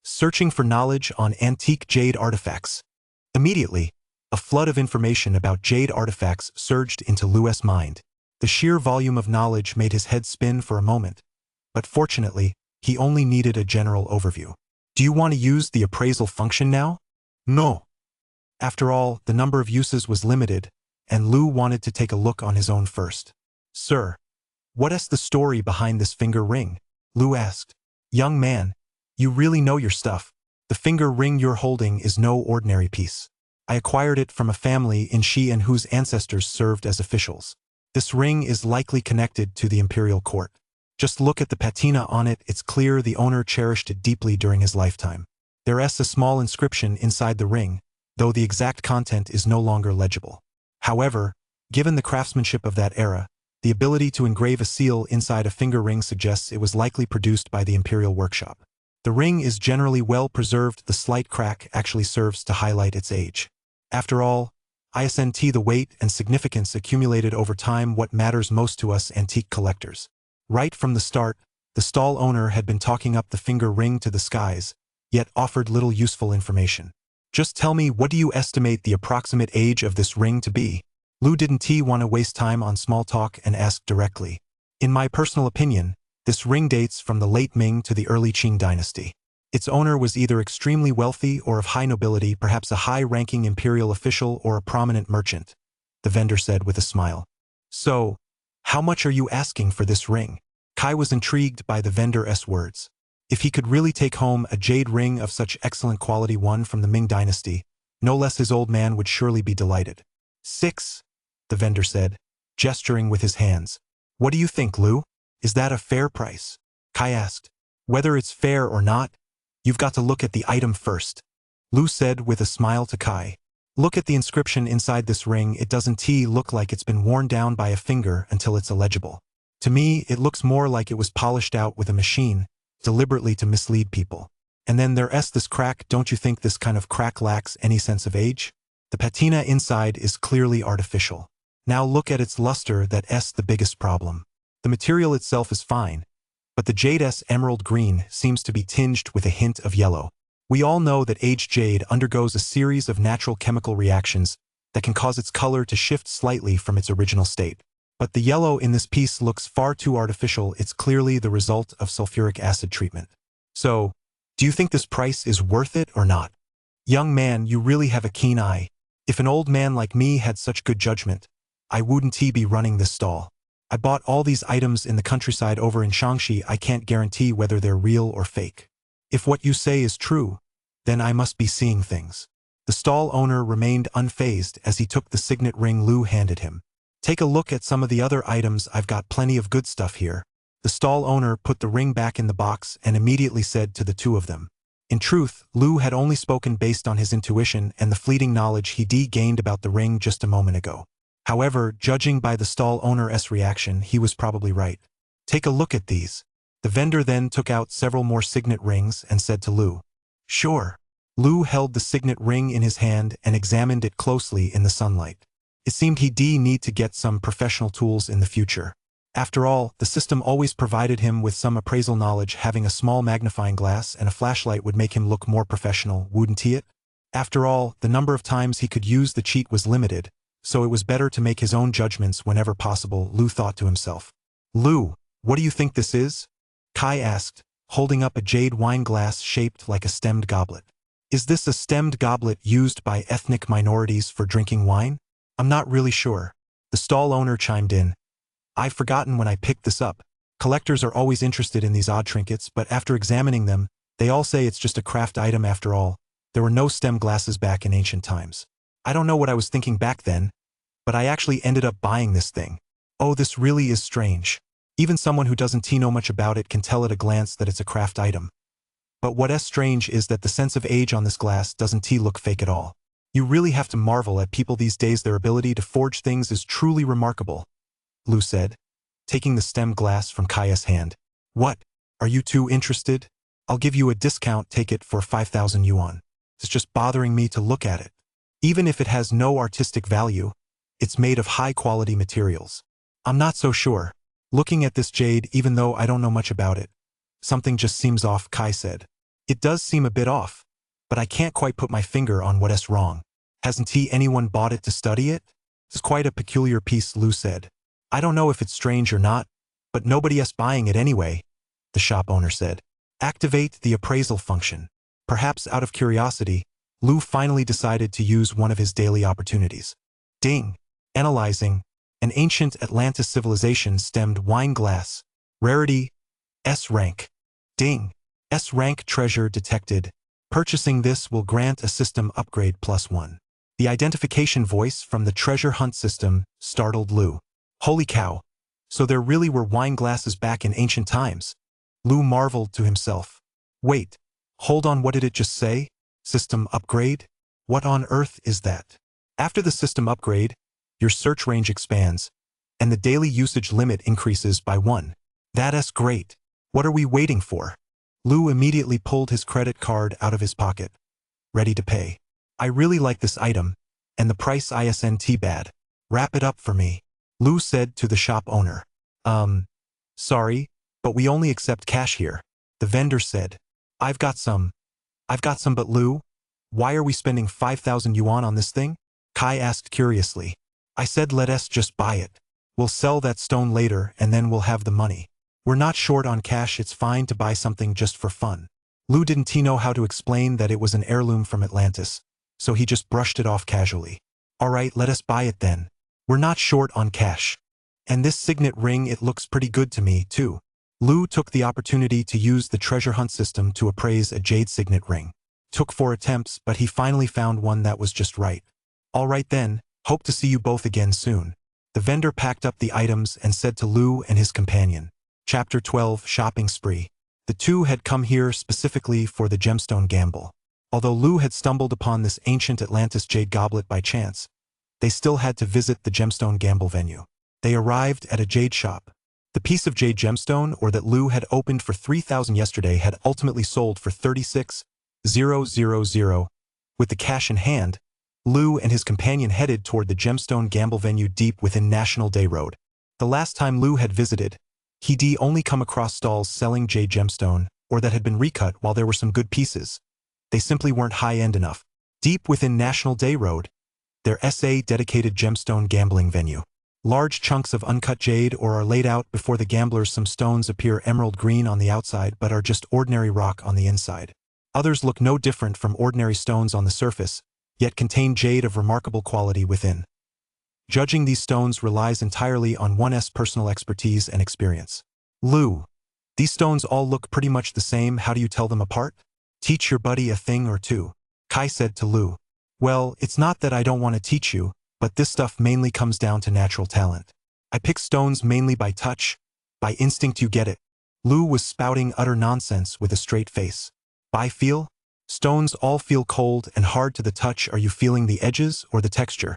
Searching for knowledge on antique jade artifacts. Immediately, a flood of information about jade artifacts surged into Lu's mind. The sheer volume of knowledge made his head spin for a moment. But fortunately, he only needed a general overview. Do you want to use the appraisal function now? No. After all, the number of uses was limited, and Lu wanted to take a look on his own first. Sir, what is the story behind this finger ring? Lu asked. Young man, you really know your stuff. The finger ring you're holding is no ordinary piece. I acquired it from a family in Xi'an whose ancestors served as officials. This ring is likely connected to the imperial court. Just look at the patina on it. It's clear the owner cherished it deeply during his lifetime. There's a small inscription inside the ring, though the exact content is no longer legible. However, given the craftsmanship of that era, the ability to engrave a seal inside a finger ring suggests it was likely produced by the imperial workshop. The ring is generally well preserved. The slight crack actually serves to highlight its age. After all, isn't the weight and significance accumulated over time what matters most to us antique collectors. Right from the start, the stall owner had been talking up the finger ring to the skies, yet offered little useful information. Just tell me, what do you estimate the approximate age of this ring to be? Lu didn't want to waste time on small talk and asked directly. In my personal opinion, this ring dates from the late Ming to the early Qing dynasty. Its owner was either extremely wealthy or of high nobility, perhaps a high-ranking imperial official or a prominent merchant, the vendor said with a smile. So, how much are you asking for this ring? Kai was intrigued by the vendor's words. If he could really take home a jade ring of such excellent quality, one from the Ming dynasty, no less his old man would surely be delighted. 6, the vendor said, gesturing with his hands. What do you think, Lu? Is that a fair price? Kai asked. Whether it's fair or not, you've got to look at the item first, Lu said with a smile to Kai. Look at the inscription inside this ring. It doesn't look like it's been worn down by a finger until it's illegible. To me, it looks more like it was polished out with a machine, deliberately to mislead people. And then there's this crack. Don't you think this kind of crack lacks any sense of age? The patina inside is clearly artificial. Now look at its luster. That's the biggest problem. The material itself is fine, but the jade's emerald green seems to be tinged with a hint of yellow. We all know that aged jade undergoes a series of natural chemical reactions that can cause its color to shift slightly from its original state. But the yellow in this piece looks far too artificial. It's clearly the result of sulfuric acid treatment. So, do you think this price is worth it or not? Young man, you really have a keen eye. If an old man like me had such good judgment, I wouldn't be running this stall. I bought all these items in the countryside over in Shaanxi. I can't guarantee whether they're real or fake. If what you say is true, then I must be seeing things. The stall owner remained unfazed as he took the signet ring Lu handed him. Take a look at some of the other items. I've got plenty of good stuff here. The stall owner put the ring back in the box and immediately said to the two of them. In truth, Lu had only spoken based on his intuition and the fleeting knowledge he gained about the ring just a moment ago. However, judging by the stall owner's reaction, he was probably right. Take a look at these. The vendor then took out several more signet rings and said to Lu. Sure. Lu held the signet ring in his hand and examined it closely in the sunlight. It seemed he'd need to get some professional tools in the future. After all, the system always provided him with some appraisal knowledge. Having a small magnifying glass and a flashlight would make him look more professional, wouldn't it? After all, the number of times he could use the cheat was limited, so it was better to make his own judgments whenever possible, Lu thought to himself. Lu, what do you think this is? Kai asked, holding up a jade wine glass shaped like a stemmed goblet. Is this a stemmed goblet used by ethnic minorities for drinking wine? I'm not really sure. The stall owner chimed in. I've forgotten when I picked this up. Collectors are always interested in these odd trinkets, but after examining them, they all say it's just a craft item after all. There were no stem glasses back in ancient times. I don't know what I was thinking back then, but I actually ended up buying this thing. Oh, this really is strange. Even someone who doesn't know much about it can tell at a glance that it's a craft item. But what's strange is that the sense of age on this glass doesn't look fake at all. You really have to marvel at people these days. Their ability to forge things is truly remarkable, Lu said, taking the stemmed glass from Kai's hand. What? Are you too interested? I'll give you a discount. Take it for 5,000 yuan. It's just bothering me to look at it. Even if it has no artistic value, it's made of high-quality materials. I'm not so sure. Looking at this jade, even though I don't know much about it, something just seems off, Kai said. It does seem a bit off, but I can't quite put my finger on what's wrong. Hasn't anyone bought it to study it? It's quite a peculiar piece, Lu said. I don't know if it's strange or not, but nobody's buying it anyway, the shop owner said. Activate the appraisal function. Perhaps out of curiosity, Lu finally decided to use one of his daily opportunities. Ding! Analyzing. An ancient Atlantis civilization stemmed wine glass. Rarity, S rank. Ding! S rank treasure detected. Purchasing this will grant a system upgrade +1. The identification voice from the treasure hunt system startled Lu. Holy cow! So there really were wine glasses back in ancient times. Lu marveled to himself. Wait, hold on, what did it just say? System upgrade? What on earth is that? After the system upgrade, your search range expands, and the daily usage limit increases by 1. That's great. What are we waiting for? Lu immediately pulled his credit card out of his pocket, ready to pay. I really like this item, and the price isn't bad. Wrap it up for me, Lu said to the shop owner. Sorry, but we only accept cash here, the vendor said. I've got some, but Lu, why are we spending 5,000 yuan on this thing? Kai asked curiously. I said let's just buy it. We'll sell that stone later and then we'll have the money. We're not short on cash, it's fine to buy something just for fun. Lu didn't know how to explain that it was an heirloom from Atlantis, so he just brushed it off casually. Alright, let us buy it then. We're not short on cash. And this signet ring, it looks pretty good to me, too. Lu took the opportunity to use the treasure hunt system to appraise a jade signet ring. Took 4 attempts, but he finally found one that was just right. Alright then, hope to see you both again soon. The vendor packed up the items and said to Lu and his companion. Chapter 12, Shopping Spree. The two had come here specifically for the gemstone gamble. Although Lu had stumbled upon this ancient Atlantis jade goblet by chance, they still had to visit the gemstone gamble venue. They arrived at a jade shop. The piece of jade gemstone, or that Lu had opened for 3,000 yesterday, had ultimately sold for 36,000. With the cash in hand, Lu and his companion headed toward the gemstone gamble venue deep within National Day Road. The last time Lu had visited, he'd only come across stalls selling jade gemstone, or that had been recut. While there were some good pieces, they simply weren't high-end enough. Deep within National Day Road, their SA-dedicated gemstone gambling venue. Large chunks of uncut jade ore are laid out before the gamblers. Some stones appear emerald green on the outside but are just ordinary rock on the inside. Others look no different from ordinary stones on the surface, yet contain jade of remarkable quality within. Judging these stones relies entirely on one's personal expertise and experience. Lu, these stones all look pretty much the same. How do you tell them apart? Teach your buddy a thing or two, Kai said to Lu. Well, it's not that I don't want to teach you, but this stuff mainly comes down to natural talent. I pick stones mainly by touch, by instinct, you get it. Lu was spouting utter nonsense with a straight face. By feel? Stones all feel cold and hard to the touch. Are you feeling the edges or the texture?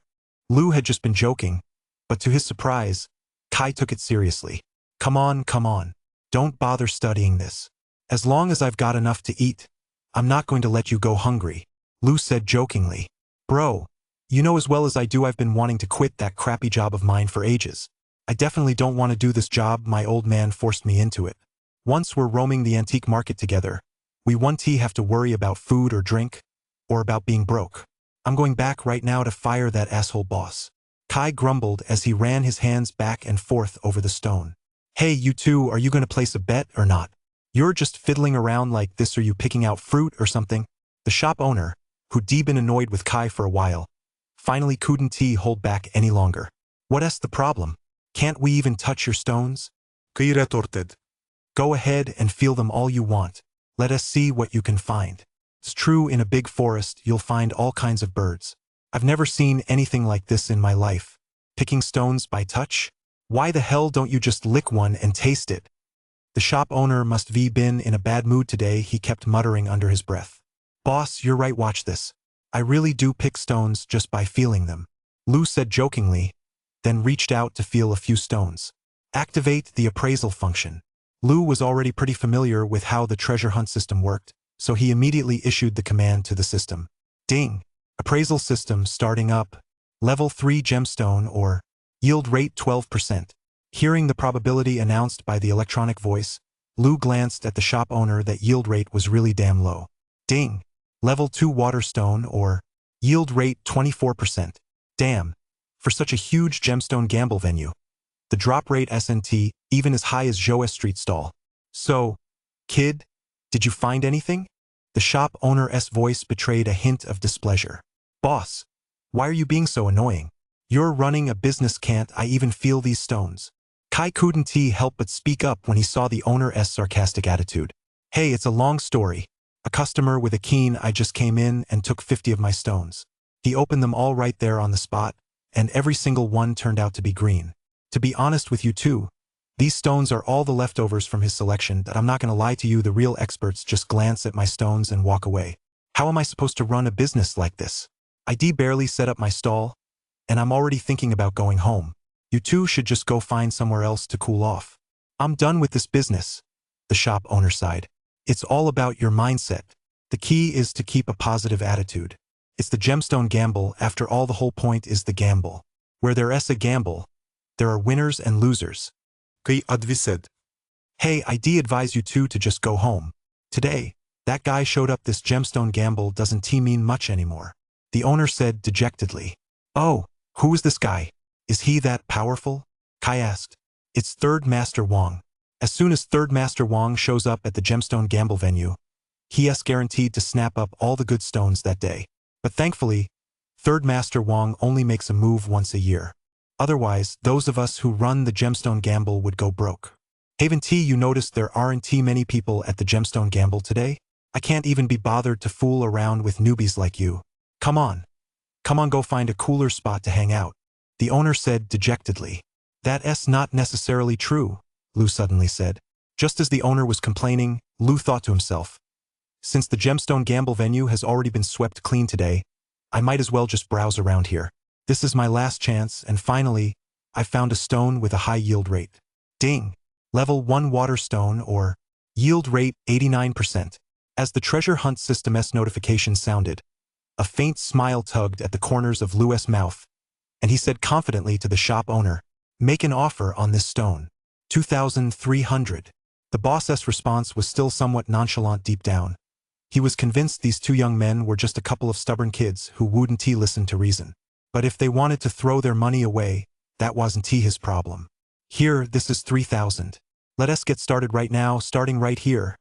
Lu had just been joking, but to his surprise, Kai took it seriously. Come on. Don't bother studying this. As long as I've got enough to eat, I'm not going to let you go hungry, Lu said jokingly. Bro, you know as well as I do I've been wanting to quit that crappy job of mine for ages. I definitely don't want to do this job. My old man forced me into it. Once we're roaming the antique market together, we won't have to worry about food or drink, or about being broke. I'm going back right now to fire that asshole boss. Kai grumbled as he ran his hands back and forth over the stone. Hey, you two, are you going to place a bet or not? You're just fiddling around like this. Are you picking out fruit or something? The shop owner, who'd been annoyed with Kai for a while, finally couldn't hold back any longer. What's the problem? Can't we even touch your stones? Kai retorted. Go ahead and feel them all you want. Let us see what you can find. It's true, in a big forest you'll find all kinds of birds. I've never seen anything like this in my life. Picking stones by touch? Why the hell don't you just lick one and taste it? The shop owner must have been in a bad mood today, he kept muttering under his breath. Boss, you're right, watch this. I really do pick stones just by feeling them, Lu said jokingly, then reached out to feel a few stones. Activate the appraisal function. Lu was already pretty familiar with how the treasure hunt system worked, so he immediately issued the command to the system. Ding! Appraisal system starting up. Level 3 gemstone ore. Yield rate 12%. Hearing the probability announced by the electronic voice, Lu glanced at the shop owner. That yield rate was really damn low. Ding! Level 2 waterstone ore. Yield rate 24%. Damn! For such a huge gemstone gamble venue. The drop rate SNT, even as high as Joe's street stall. So, kid, did you find anything? The shop owner's voice betrayed a hint of displeasure. Boss, why are you being so annoying? You're running a business, can't I even feel these stones? Kai couldn't help but speak up when he saw the owner's sarcastic attitude. Hey, it's a long story. A customer with a keen eye just came in and took 50 of my stones. He opened them all right there on the spot, and every single one turned out to be green. To be honest with you too, these stones are all the leftovers from his selection. That I'm not going to lie to you, the real experts just glance at my stones and walk away. How am I supposed to run a business like this? I barely set up my stall, and I'm already thinking about going home. You two should just go find somewhere else to cool off. I'm done with this business, the shop owner sighed. It's all about your mindset. The key is to keep a positive attitude. It's the gemstone gamble. After all, the whole point is the gamble. Where there's a gamble, there are winners and losers. Kai advised. Hey, I advise you two to just go home. Today, that guy showed up. This gemstone gamble doesn't mean much anymore, the owner said dejectedly. Oh, who is this guy? Is he that powerful? Kai asked. It's Third Master Wang. As soon as Third Master Wang shows up at the gemstone gamble venue, he's guaranteed to snap up all the good stones that day. But thankfully, Third Master Wang only makes a move once a year. Otherwise, those of us who run the gemstone gamble would go broke. Haven't you noticed there aren't many people at the gemstone gamble today? I can't even be bothered to fool around with newbies like you. Come on, go find a cooler spot to hang out, the owner said dejectedly. That's not necessarily true, Lu suddenly said. Just as the owner was complaining, Lu thought to himself, Since the gemstone gamble venue has already been swept clean today, I might as well just browse around here. This is my last chance, and finally, I found a stone with a high yield rate. Ding! Level 1 water stone, or yield rate 89%. As the treasure hunt system's notification sounded, a faint smile tugged at the corners of Lou's mouth, and he said confidently to the shop owner, "Make an offer on this stone. 2,300. The boss's response was still somewhat nonchalant deep down. He was convinced these two young men were just a couple of stubborn kids who wouldn't listen to reason. But if they wanted to throw their money away, that wasn't his problem. Here, this is 3,000. Let us get started right now, starting right here,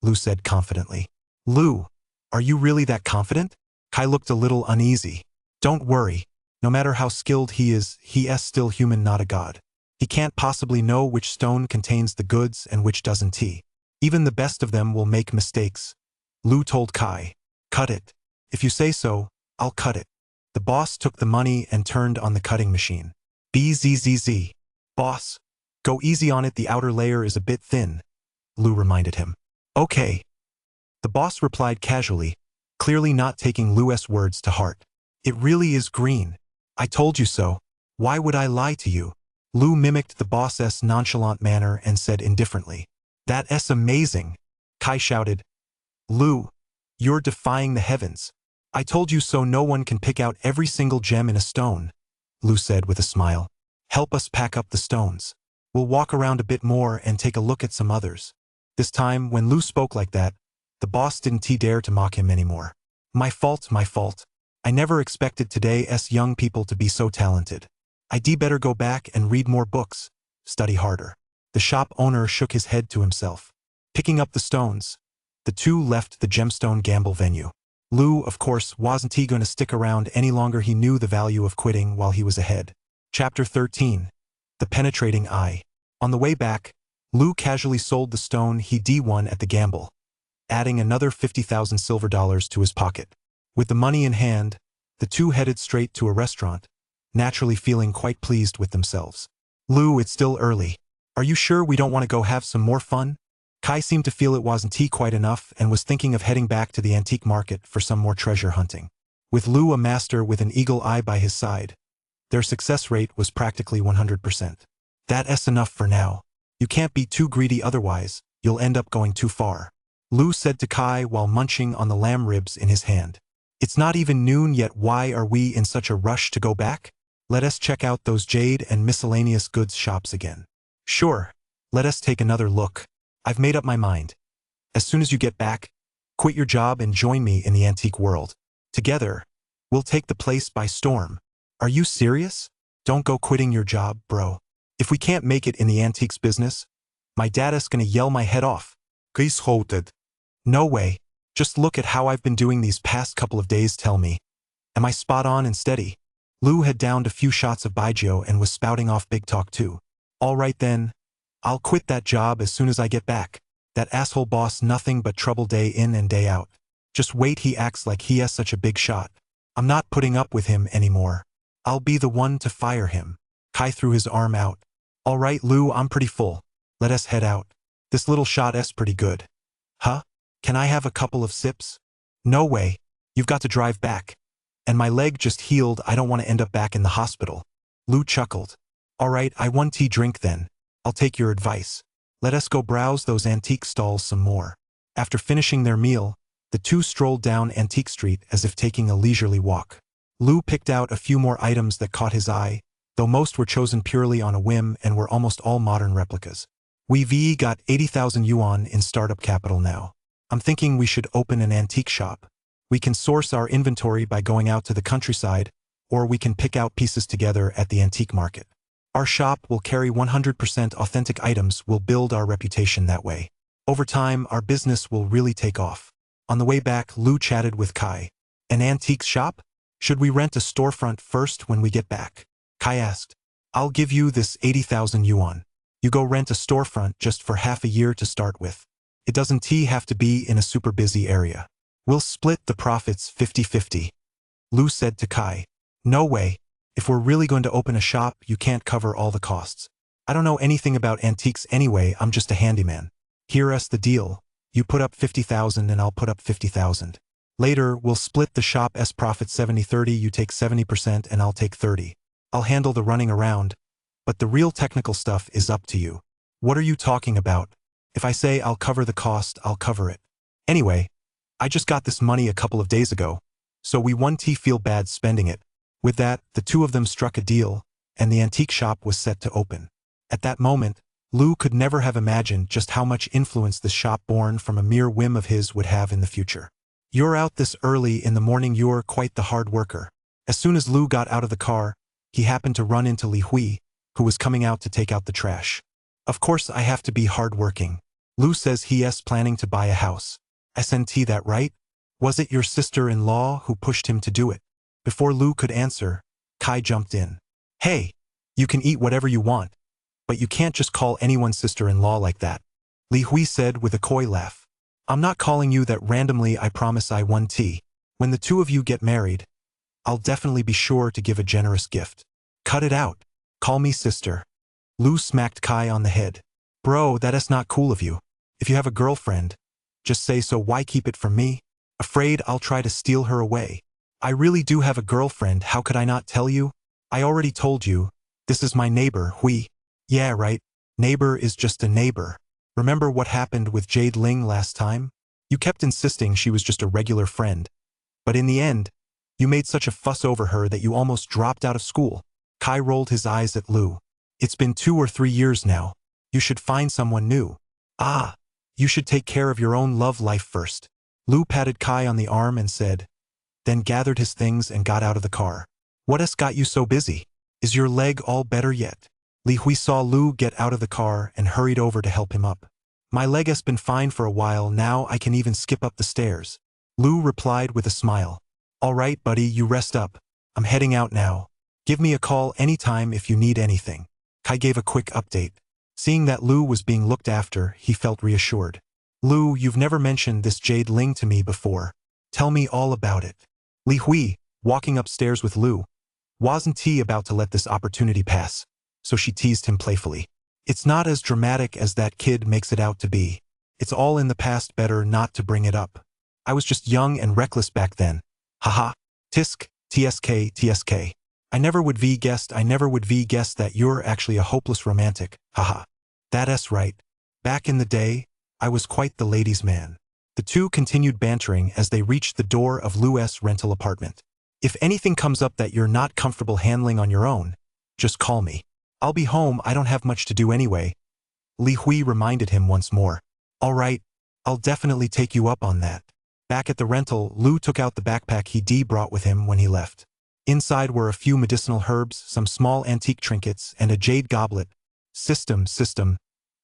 Lou said confidently. Lou, are you really that confident? Kai looked a little uneasy. Don't worry. No matter how skilled he is still human, not a god. He can't possibly know which stone contains the goods and which doesn't. Even the best of them will make mistakes. Lou told Kai. Cut it. If you say so, I'll cut it. The boss took the money and turned on the cutting machine. Bzzz. Boss, go easy on it, the outer layer is a bit thin, Lou reminded him. Okay. The boss replied casually, clearly not taking Lou's words to heart. It really is green. I told you so. Why would I lie to you? Lou mimicked the boss's nonchalant manner and said indifferently. That's amazing, Kai shouted. Lou, you're defying the heavens. I told you so. No one can pick out every single gem in a stone, Lou said with a smile. Help us pack up the stones. We'll walk around a bit more and take a look at some others. This time, when Lou spoke like that, the boss didn't dare to mock him anymore. My fault. I never expected today's young people to be so talented. I'd better go back and read more books, study harder. The shop owner shook his head to himself. Picking up the stones, the two left the gemstone gamble venue. Lou, of course, wasn't going to stick around any longer. He knew the value of quitting while he was ahead. Chapter 13. The Penetrating Eye. On the way back, Lou casually sold the stone he'd won at the gamble, adding another 50,000 silver dollars to his pocket. With the money in hand, the two headed straight to a restaurant, naturally feeling quite pleased with themselves. Lou, it's still early. Are you sure we don't want to go have some more fun? Kai seemed to feel it wasn't quite enough and was thinking of heading back to the antique market for some more treasure hunting. With Lou a master with an eagle eye by his side, their success rate was practically 100%. That's enough for now. You can't be too greedy, otherwise you'll end up going too far, Lou said to Kai while munching on the lamb ribs in his hand. It's not even noon yet. Why are we in such a rush to go back? Let us check out those jade and miscellaneous goods shops again. Sure, let us take another look. I've made up my mind. As soon as you get back, quit your job and join me in the antique world. Together, we'll take the place by storm. Are you serious? Don't go quitting your job, bro. If we can't make it in the antiques business, my dad's gonna yell my head off. Kai shouted. No way. Just look at how I've been doing these past couple of days. Tell me, am I spot on and steady? Lou had downed a few shots of baijiu and was spouting off big talk too. All right then, I'll quit that job as soon as I get back. That asshole boss, nothing but trouble day in and day out. Just wait, he acts like he has such a big shot. I'm not putting up with him anymore. I'll be the one to fire him. Kai threw his arm out. All right, Lou, I'm pretty full. Let us head out. This little shot's pretty good. Huh? Can I have a couple of sips? No way. You've got to drive back. And my leg just healed. I don't want to end up back in the hospital. Lou chuckled. All right, I want tea drink then. I'll take your advice. Let us go browse those antique stalls some more. After finishing their meal, the two strolled down Antique Street as if taking a leisurely walk. Lou picked out a few more items that caught his eye, though most were chosen purely on a whim and were almost all modern replicas. We've got 80,000 yuan in startup capital now. I'm thinking we should open an antique shop. We can source our inventory by going out to the countryside, or we can pick out pieces together at the antique market. Our shop will carry 100% authentic items. We'll build our reputation that way. Over time, our business will really take off. On the way back, Lou chatted with Kai. An antique shop? Should we rent a storefront first when we get back? Kai asked. I'll give you this 80,000 yuan. You go rent a storefront just for half a year to start with. It doesn't have to be in a super busy area. We'll split the profits 50-50. Lou said to Kai. No way. If we're really going to open a shop, you can't cover all the costs. I don't know anything about antiques anyway, I'm just a handyman. Here's the deal. You put up 50,000 and I'll put up 50,000. Later, we'll split the shop's profit 70-30, you take 70% and I'll take 30. I'll handle the running around, but the real technical stuff is up to you. What are you talking about? If I say I'll cover the cost, I'll cover it. Anyway, I just got this money a couple of days ago, so we won't feel bad spending it. With that, the two of them struck a deal, and the antique shop was set to open. At that moment, Lou could never have imagined just how much influence the shop born from a mere whim of his would have in the future. You're out this early in the morning, you're quite the hard worker. As soon as Lou got out of the car, he happened to run into Li Hui, who was coming out to take out the trash. Of course I have to be hard-working. Lou says he's planning to buy a house. SNT that right? Was it your sister-in-law who pushed him to do it? Before Lou could answer, Kai jumped in. Hey, you can eat whatever you want, but you can't just call anyone sister-in-law like that. Li Hui said with a coy laugh. I'm not calling you that randomly, I promise. I won't. When the two of you get married, I'll definitely be sure to give a generous gift. Cut it out. Call me sister. Lou smacked Kai on the head. Bro, that's not cool of you. If you have a girlfriend, just say so. Why keep it from me? Afraid I'll try to steal her away. I really do have a girlfriend. How could I not tell you? I already told you. This is my neighbor, Hui. Yeah, right. Neighbor is just a neighbor. Remember what happened with Jade Ling last time? You kept insisting she was just a regular friend. But in the end, you made such a fuss over her that you almost dropped out of school. Kai rolled his eyes at Lou. It's been 2 or 3 years now. You should find someone new. Ah, you should take care of your own love life first. Lou patted Kai on the arm and said, then gathered his things and got out of the car. What's got you so busy? Is your leg all better yet? Li Hui saw Lou get out of the car and hurried over to help him up. My leg has been fine for a while now, I can even skip up the stairs. Lou replied with a smile. All right, buddy, you rest up. I'm heading out now. Give me a call anytime if you need anything. Kai gave a quick update. Seeing that Lou was being looked after, he felt reassured. Lou, you've never mentioned this Jade Ling to me before. Tell me all about it. Li Hui, walking upstairs with Lou, wasn't about to let this opportunity pass, so she teased him playfully. It's not as dramatic as that kid makes it out to be. It's all in the past, better not to bring it up. I was just young and reckless back then. Haha. Tisk, tsk. I never would guess that you're actually a hopeless romantic. Haha. That's right. Back in the day, I was quite the ladies' man. The two continued bantering as they reached the door of Lou's rental apartment. If anything comes up that you're not comfortable handling on your own, just call me. I'll be home, I don't have much to do anyway. Li Hui reminded him once more. All right, I'll definitely take you up on that. Back at the rental, Lou took out the backpack he brought with him when he left. Inside were a few medicinal herbs, some small antique trinkets, and a jade goblet. System.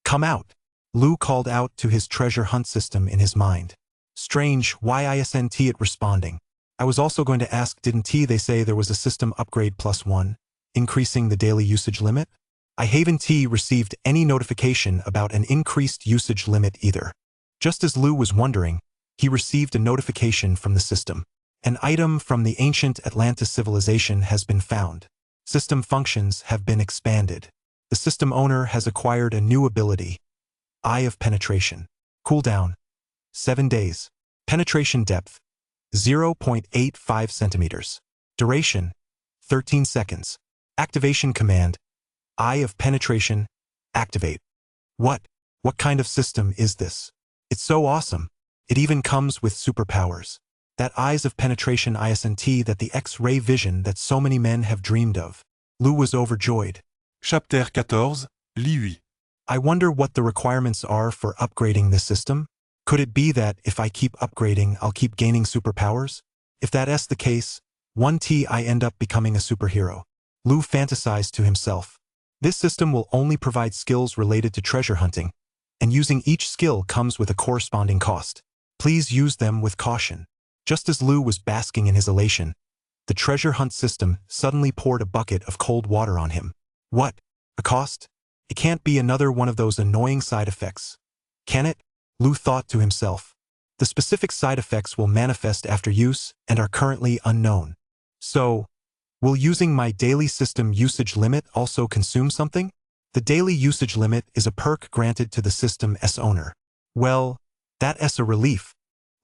Come out. Lou called out to his treasure hunt system in his mind. Strange, why isn't it responding? I was also going to ask, didn't they say there was a system upgrade +1, increasing the daily usage limit? I haven't received any notification about an increased usage limit either. Just as Lou was wondering, he received a notification from the system. An item from the ancient Atlantis civilization has been found. System functions have been expanded. The system owner has acquired a new ability. Eye of Penetration. Cooldown: 7 days. Penetration depth: 0.85 centimeters. Duration: 13 seconds. Activation command: Eye of Penetration, activate. What kind of system is this? It's so awesome. It even comes with superpowers. That Eyes of Penetration isn't that the X-ray vision that so many men have dreamed of. Lou was overjoyed. Chapitre 14, Li Hui. I wonder what the requirements are for upgrading this system. Could it be that if I keep upgrading, I'll keep gaining superpowers? If that's the case, I end up becoming a superhero. Lou fantasized to himself. This system will only provide skills related to treasure hunting, and using each skill comes with a corresponding cost. Please use them with caution. Just as Lou was basking in his elation, the treasure hunt system suddenly poured a bucket of cold water on him. What? A cost? It can't be another one of those annoying side effects. Can it? Lou thought to himself. The specific side effects will manifest after use and are currently unknown. So, will using my daily system usage limit also consume something? The daily usage limit is a perk granted to the system's owner. Well, That's a relief.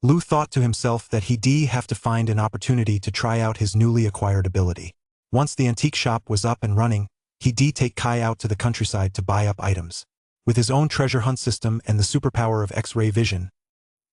Lu thought to himself that he'd have to find an opportunity to try out his newly acquired ability. Once the antique shop was up and running, he'd take Kai out to the countryside to buy up items. With his own treasure hunt system and the superpower of X-ray vision,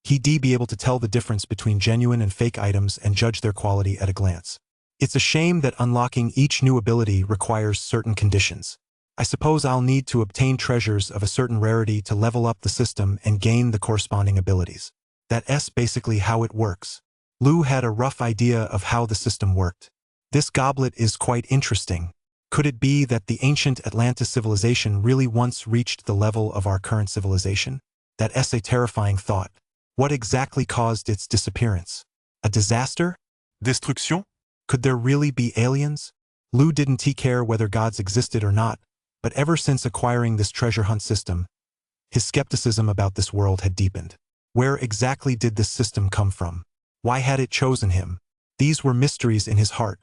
he'd be able to tell the difference between genuine and fake items and judge their quality at a glance. It's a shame that unlocking each new ability requires certain conditions. I suppose I'll need to obtain treasures of a certain rarity to level up the system and gain the corresponding abilities. That's basically how it works. Lu had a rough idea of how the system worked. This goblet is quite interesting. Could it be that the ancient Atlantis civilization really once reached the level of our current civilization? That's a terrifying thought. What exactly caused its disappearance? A disaster? Destruction? Could there really be aliens? Lu didn't care whether gods existed or not, but ever since acquiring this treasure hunt system, his skepticism about this world had deepened. Where exactly did this system come from? Why had it chosen him? These were mysteries in his heart,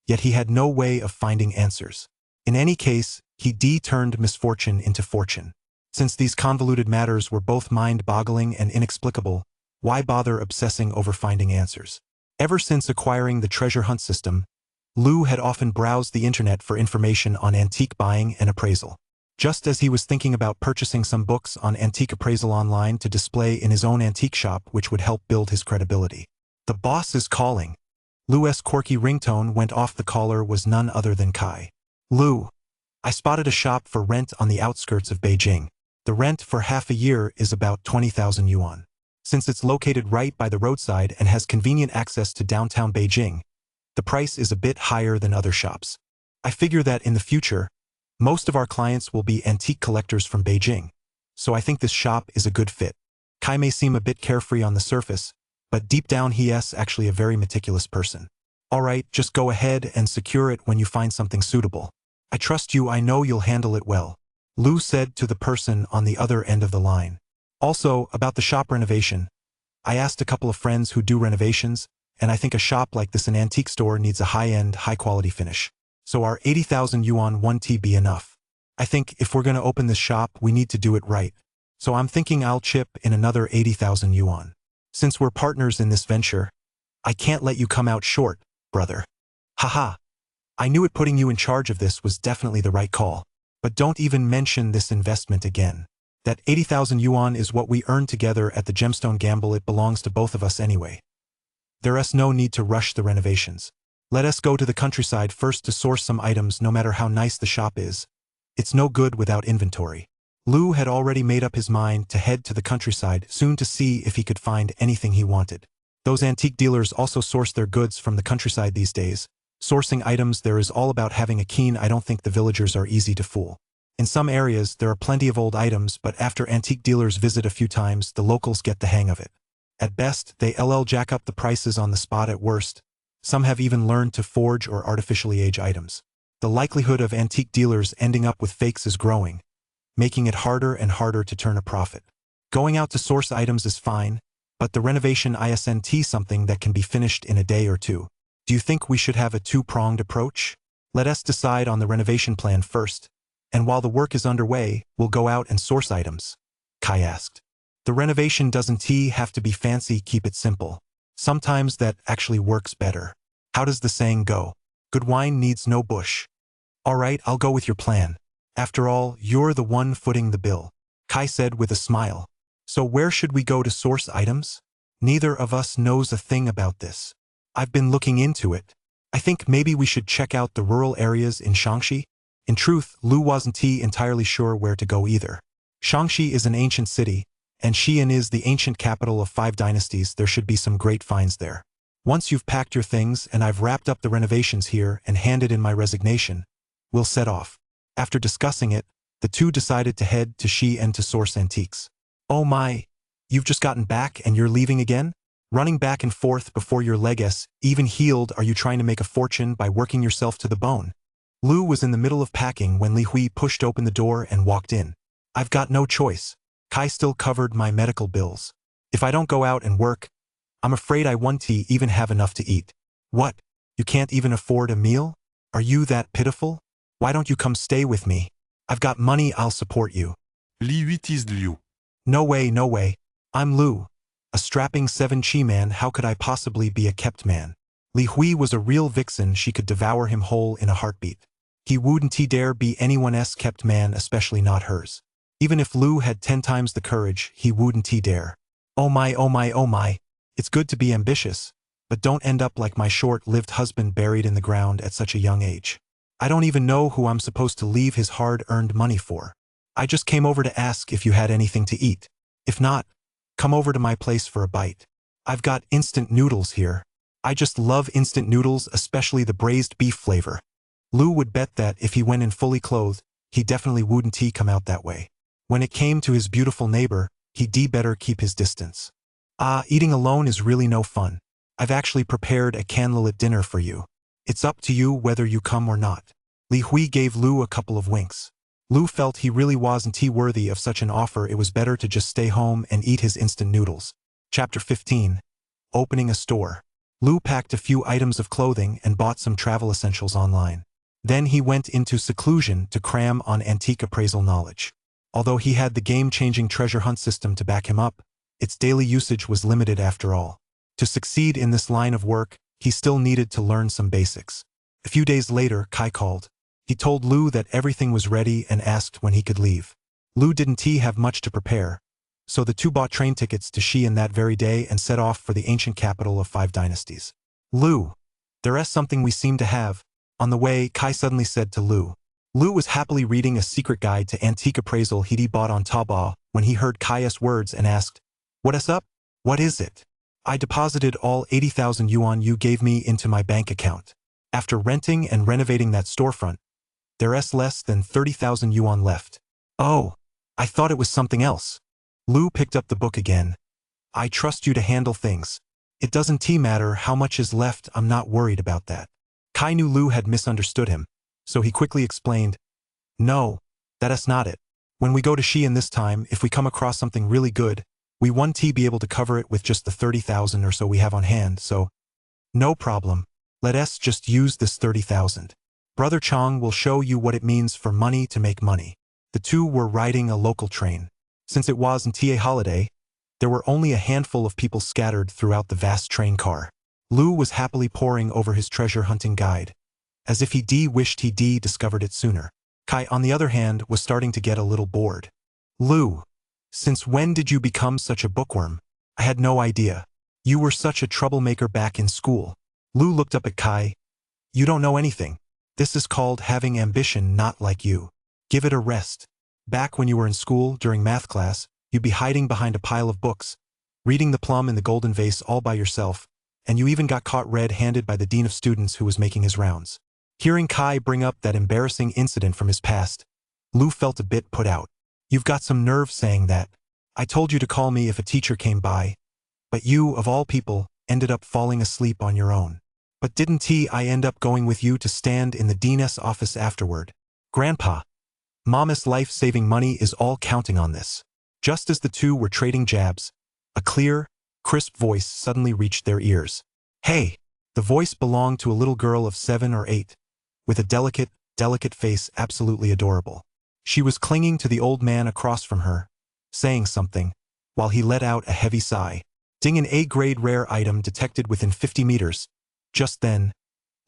yet he had no way of finding answers. In any case, he turned misfortune into fortune. Since these convoluted matters were both mind-boggling and inexplicable, why bother obsessing over finding answers? Ever since acquiring the treasure hunt system, Lu had often browsed the internet for information on antique buying and appraisal. Just as he was thinking about purchasing some books on antique appraisal online to display in his own antique shop, which would help build his credibility. The boss is calling. Lu's quirky ringtone went off. The caller was none other than Kai. Lu, I spotted a shop for rent on the outskirts of Beijing. The rent for half a year is about 20,000 yuan. Since it's located right by the roadside and has convenient access to downtown Beijing, the price is a bit higher than other shops. I figure that in the future, most of our clients will be antique collectors from Beijing, so I think this shop is a good fit. Kai may seem a bit carefree on the surface, but deep down he's actually a very meticulous person. All right, just go ahead and secure it when you find something suitable. I trust you, I know you'll handle it well, Lu said to the person on the other end of the line. Also, about the shop renovation, I asked a couple of friends who do renovations, and I think a shop like this, an antique store, needs a high-end, high-quality finish. So our 80,000 yuan won't be enough. I think if we're going to open this shop, we need to do it right. So I'm thinking I'll chip in another 80,000 yuan. Since we're partners in this venture, I can't let you come out short, brother. Haha. I knew it. Putting you in charge of this was definitely the right call. But don't even mention this investment again. That 80,000 yuan is what we earned together at the gemstone gamble. It belongs to both of us anyway. There's no need to rush the renovations. Let us go to the countryside first to source some items. No matter how nice the shop is, it's no good without inventory. Lu had already made up his mind to head to the countryside soon to see if he could find anything he wanted. Those antique dealers also source their goods from the countryside these days. Sourcing items there is all about having a keen eye. I don't think the villagers are easy to fool. In some areas there are plenty of old items, but after antique dealers visit a few times, the locals get the hang of it. At best, they jack up the prices on the spot. At worst, some have even learned to forge or artificially age items. The likelihood of antique dealers ending up with fakes is growing, making it harder and harder to turn a profit. Going out to source items is fine, but the renovation isn't something that can be finished in a day or two. Do you think we should have a two-pronged approach? Let us decide on the renovation plan first, and while the work is underway, we'll go out and source items, Kai asked. The renovation doesn't have to be fancy, keep it simple. Sometimes that actually works better. How does the saying go? Good wine needs no bush. All right, I'll go with your plan. After all, you're the one footing the bill, Kai said with a smile. So where should we go to source items? Neither of us knows a thing about this. I've been looking into it. I think maybe we should check out the rural areas in Shaanxi. In truth, Lu wasn't entirely sure where to go either. Shaanxi is an ancient city, and Xi'an is the ancient capital of 5 dynasties. There should be some great finds there. Once you've packed your things and I've wrapped up the renovations here and handed in my resignation, we'll set off. After discussing it, the two decided to head to Xi'an to source antiques. Oh my, you've just gotten back and you're leaving again? Running back and forth before your legs even healed, are you trying to make a fortune by working yourself to the bone? Lu was in the middle of packing when Li Hui pushed open the door and walked in. I've got no choice. Kai still covered my medical bills. If I don't go out and work, I'm afraid I won't even have enough to eat. What? You can't even afford a meal? Are you that pitiful? Why don't you come stay with me? I've got money, I'll support you. Li 8 is Liu. No way, no way. I'm Lu. A strapping 7-chi man, how could I possibly be a kept man? Li Hui was a real vixen, she could devour him whole in a heartbeat. He wouldn't dare be anyone's kept man, especially not hers. Even if Lu had 10 times the courage, he wouldn't dare. Oh my, oh my, oh my. It's good to be ambitious, but don't end up like my short-lived husband buried in the ground at such a young age. I don't even know who I'm supposed to leave his hard-earned money for. I just came over to ask if you had anything to eat. If not, come over to my place for a bite. I've got instant noodles here. I just love instant noodles, especially the braised beef flavor. Lu would bet that if he went in fully clothed, he definitely wouldn't come out that way. When it came to his beautiful neighbor, he'd better keep his distance. Eating alone is really no fun. I've actually prepared a candlelit dinner for you. It's up to you whether you come or not. Li Hui gave Lu a couple of winks. Lu felt he really wasn't worthy of such an offer. It was better to just stay home and eat his instant noodles. Chapter 15. Opening a store. Lu packed a few items of clothing and bought some travel essentials online. Then he went into seclusion to cram on antique appraisal knowledge. Although he had the game-changing treasure hunt system to back him up, its daily usage was limited after all. To succeed in this line of work, he still needed to learn some basics. A few days later, Kai called. He told Lu that everything was ready and asked when he could leave. Lu didn't have much to prepare, so the two bought train tickets to Xi'an that very day and set off for the ancient capital of 5 dynasties. Lu, there's something we seem to have. On the way, Kai suddenly said to Lu. Lu was happily reading a secret guide to antique appraisal he'd bought on Taobao when he heard Kai's words and asked, "What's up? What is it?" "I deposited all 80,000 yuan you gave me into my bank account. After renting and renovating that storefront, there's less than 30,000 yuan left." "Oh, I thought it was something else." Lu picked up the book again. "I trust you to handle things. It doesn't matter how much is left, I'm not worried about that." Kai knew Lu had misunderstood him, so he quickly explained, "No, that's not it. When we go to Xi'an this time, if we come across something really good, we won't be able to cover it with just the 30,000 or so we have on hand, so no problem. Let us just use this 30,000. Brother Chong will show you what it means for money to make money." The two were riding a local train. Since it wasn't a holiday, there were only a handful of people scattered throughout the vast train car. Lu was happily poring over his treasure hunting guide, as if he wished he'd discovered it sooner. Kai, on the other hand, was starting to get a little bored. "Lu, since when did you become such a bookworm? I had no idea. You were such a troublemaker back in school." Lu looked up at Kai. "You don't know anything. This is called having ambition, not like you. Give it a rest. Back when you were in school, during math class, you'd be hiding behind a pile of books, reading The Plum in the Golden Vase all by yourself, and you even got caught red-handed by the dean of students who was making his rounds." Hearing Kai bring up that embarrassing incident from his past, Lu felt a bit put out. "You've got some nerve saying that. I told you to call me if a teacher came by, but you, of all people, ended up falling asleep on your own. But didn't I end up going with you to stand in the dean's office afterward? Grandpa, Mama's life-saving money is all counting on this." Just as the two were trading jabs, a clear, crisp voice suddenly reached their ears. "Hey!" The voice belonged to a little girl of 7 or 8, with a delicate face absolutely adorable. She was clinging to the old man across from her, saying something, while he let out a heavy sigh. Ding, an A-grade rare item detected within 50 meters. Just then,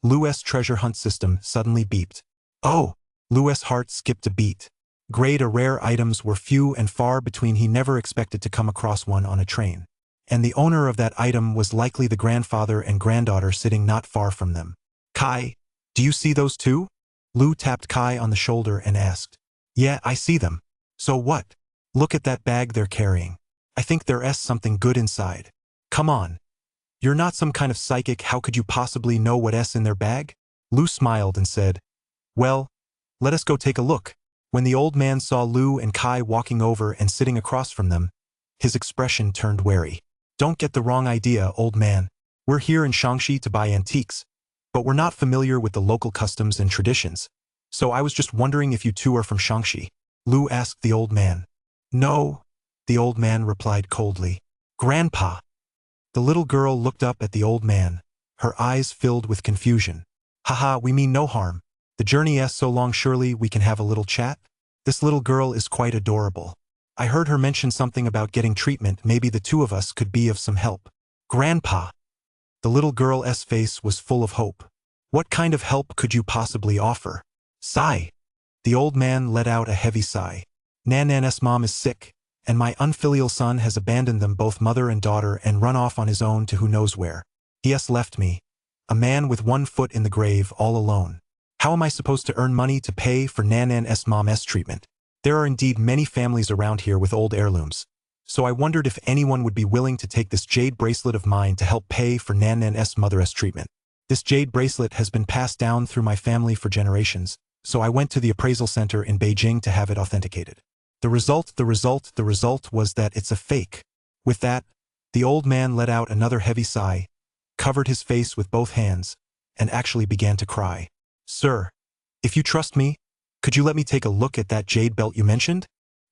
Lu's treasure hunt system suddenly beeped. "Oh!" Lu's heart skipped a beat. Grade A rare items were few and far between. He never expected to come across one on a train. And the owner of that item was likely the grandfather and granddaughter sitting not far from them. "Kai, do you see those two?" Lu tapped Kai on the shoulder and asked. "Yeah, I see them. So what? Look at that bag they're carrying. I think there's something good inside. Come on. You're not some kind of psychic, how could you possibly know what's in their bag?" Lu smiled and said, "Well, let us go take a look." When the old man saw Lu and Kai walking over and sitting across from them, his expression turned wary. "Don't get the wrong idea, old man. We're here in Shaanxi to buy antiques, but we're not familiar with the local customs and traditions. So I was just wondering if you two are from Shaanxi." Lu asked the old man. "No," the old man replied coldly. "Grandpa." The little girl looked up at the old man, her eyes filled with confusion. "Haha, we mean no harm. The journey is so long, surely we can have a little chat?" This little girl is quite adorable. I heard her mention something about getting treatment. Maybe the two of us could be of some help. Grandpa. The little girl's face was full of hope. What kind of help could you possibly offer? Sigh. The old man let out a heavy sigh. Nanan's mom is sick, and my unfilial son has abandoned them both, mother and daughter, and run off on his own to who knows where. He has left me, a man with one foot in the grave, all alone. How am I supposed to earn money to pay for Nanan's mom's treatment? There are indeed many families around here with old heirlooms, so I wondered if anyone would be willing to take this jade bracelet of mine to help pay for Nanan's mother's treatment. This jade bracelet has been passed down through my family for generations, so I went to the appraisal center in Beijing to have it authenticated. The result was that it's a fake. With that, the old man let out another heavy sigh, covered his face with both hands, and actually began to cry. Sir, if you trust me, could you let me take a look at that jade belt you mentioned?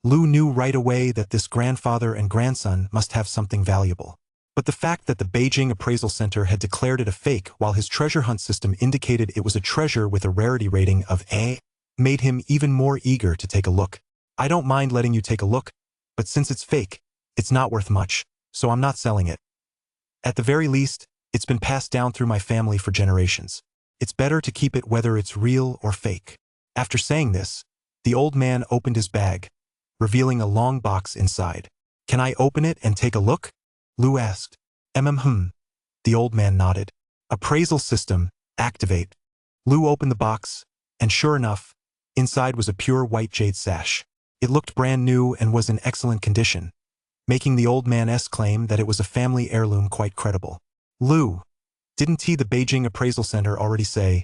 Lu knew right away that this grandfather and grandson must have something valuable. But the fact that the Beijing Appraisal Center had declared it a fake while his treasure hunt system indicated it was a treasure with a rarity rating of A made him even more eager to take a look. I don't mind letting you take a look, but since it's fake, it's not worth much, so I'm not selling it. At the very least, it's been passed down through my family for generations. It's better to keep it whether it's real or fake. After saying this, the old man opened his bag, revealing a long box inside. Can I open it and take a look? Lu asked. The old man nodded. Appraisal system, activate. Lu opened the box, and sure enough, inside was a pure white jade sash. It looked brand new and was in excellent condition, making the old man's claim that it was a family heirloom quite credible. Lu, didn't the Beijing Appraisal Center already say?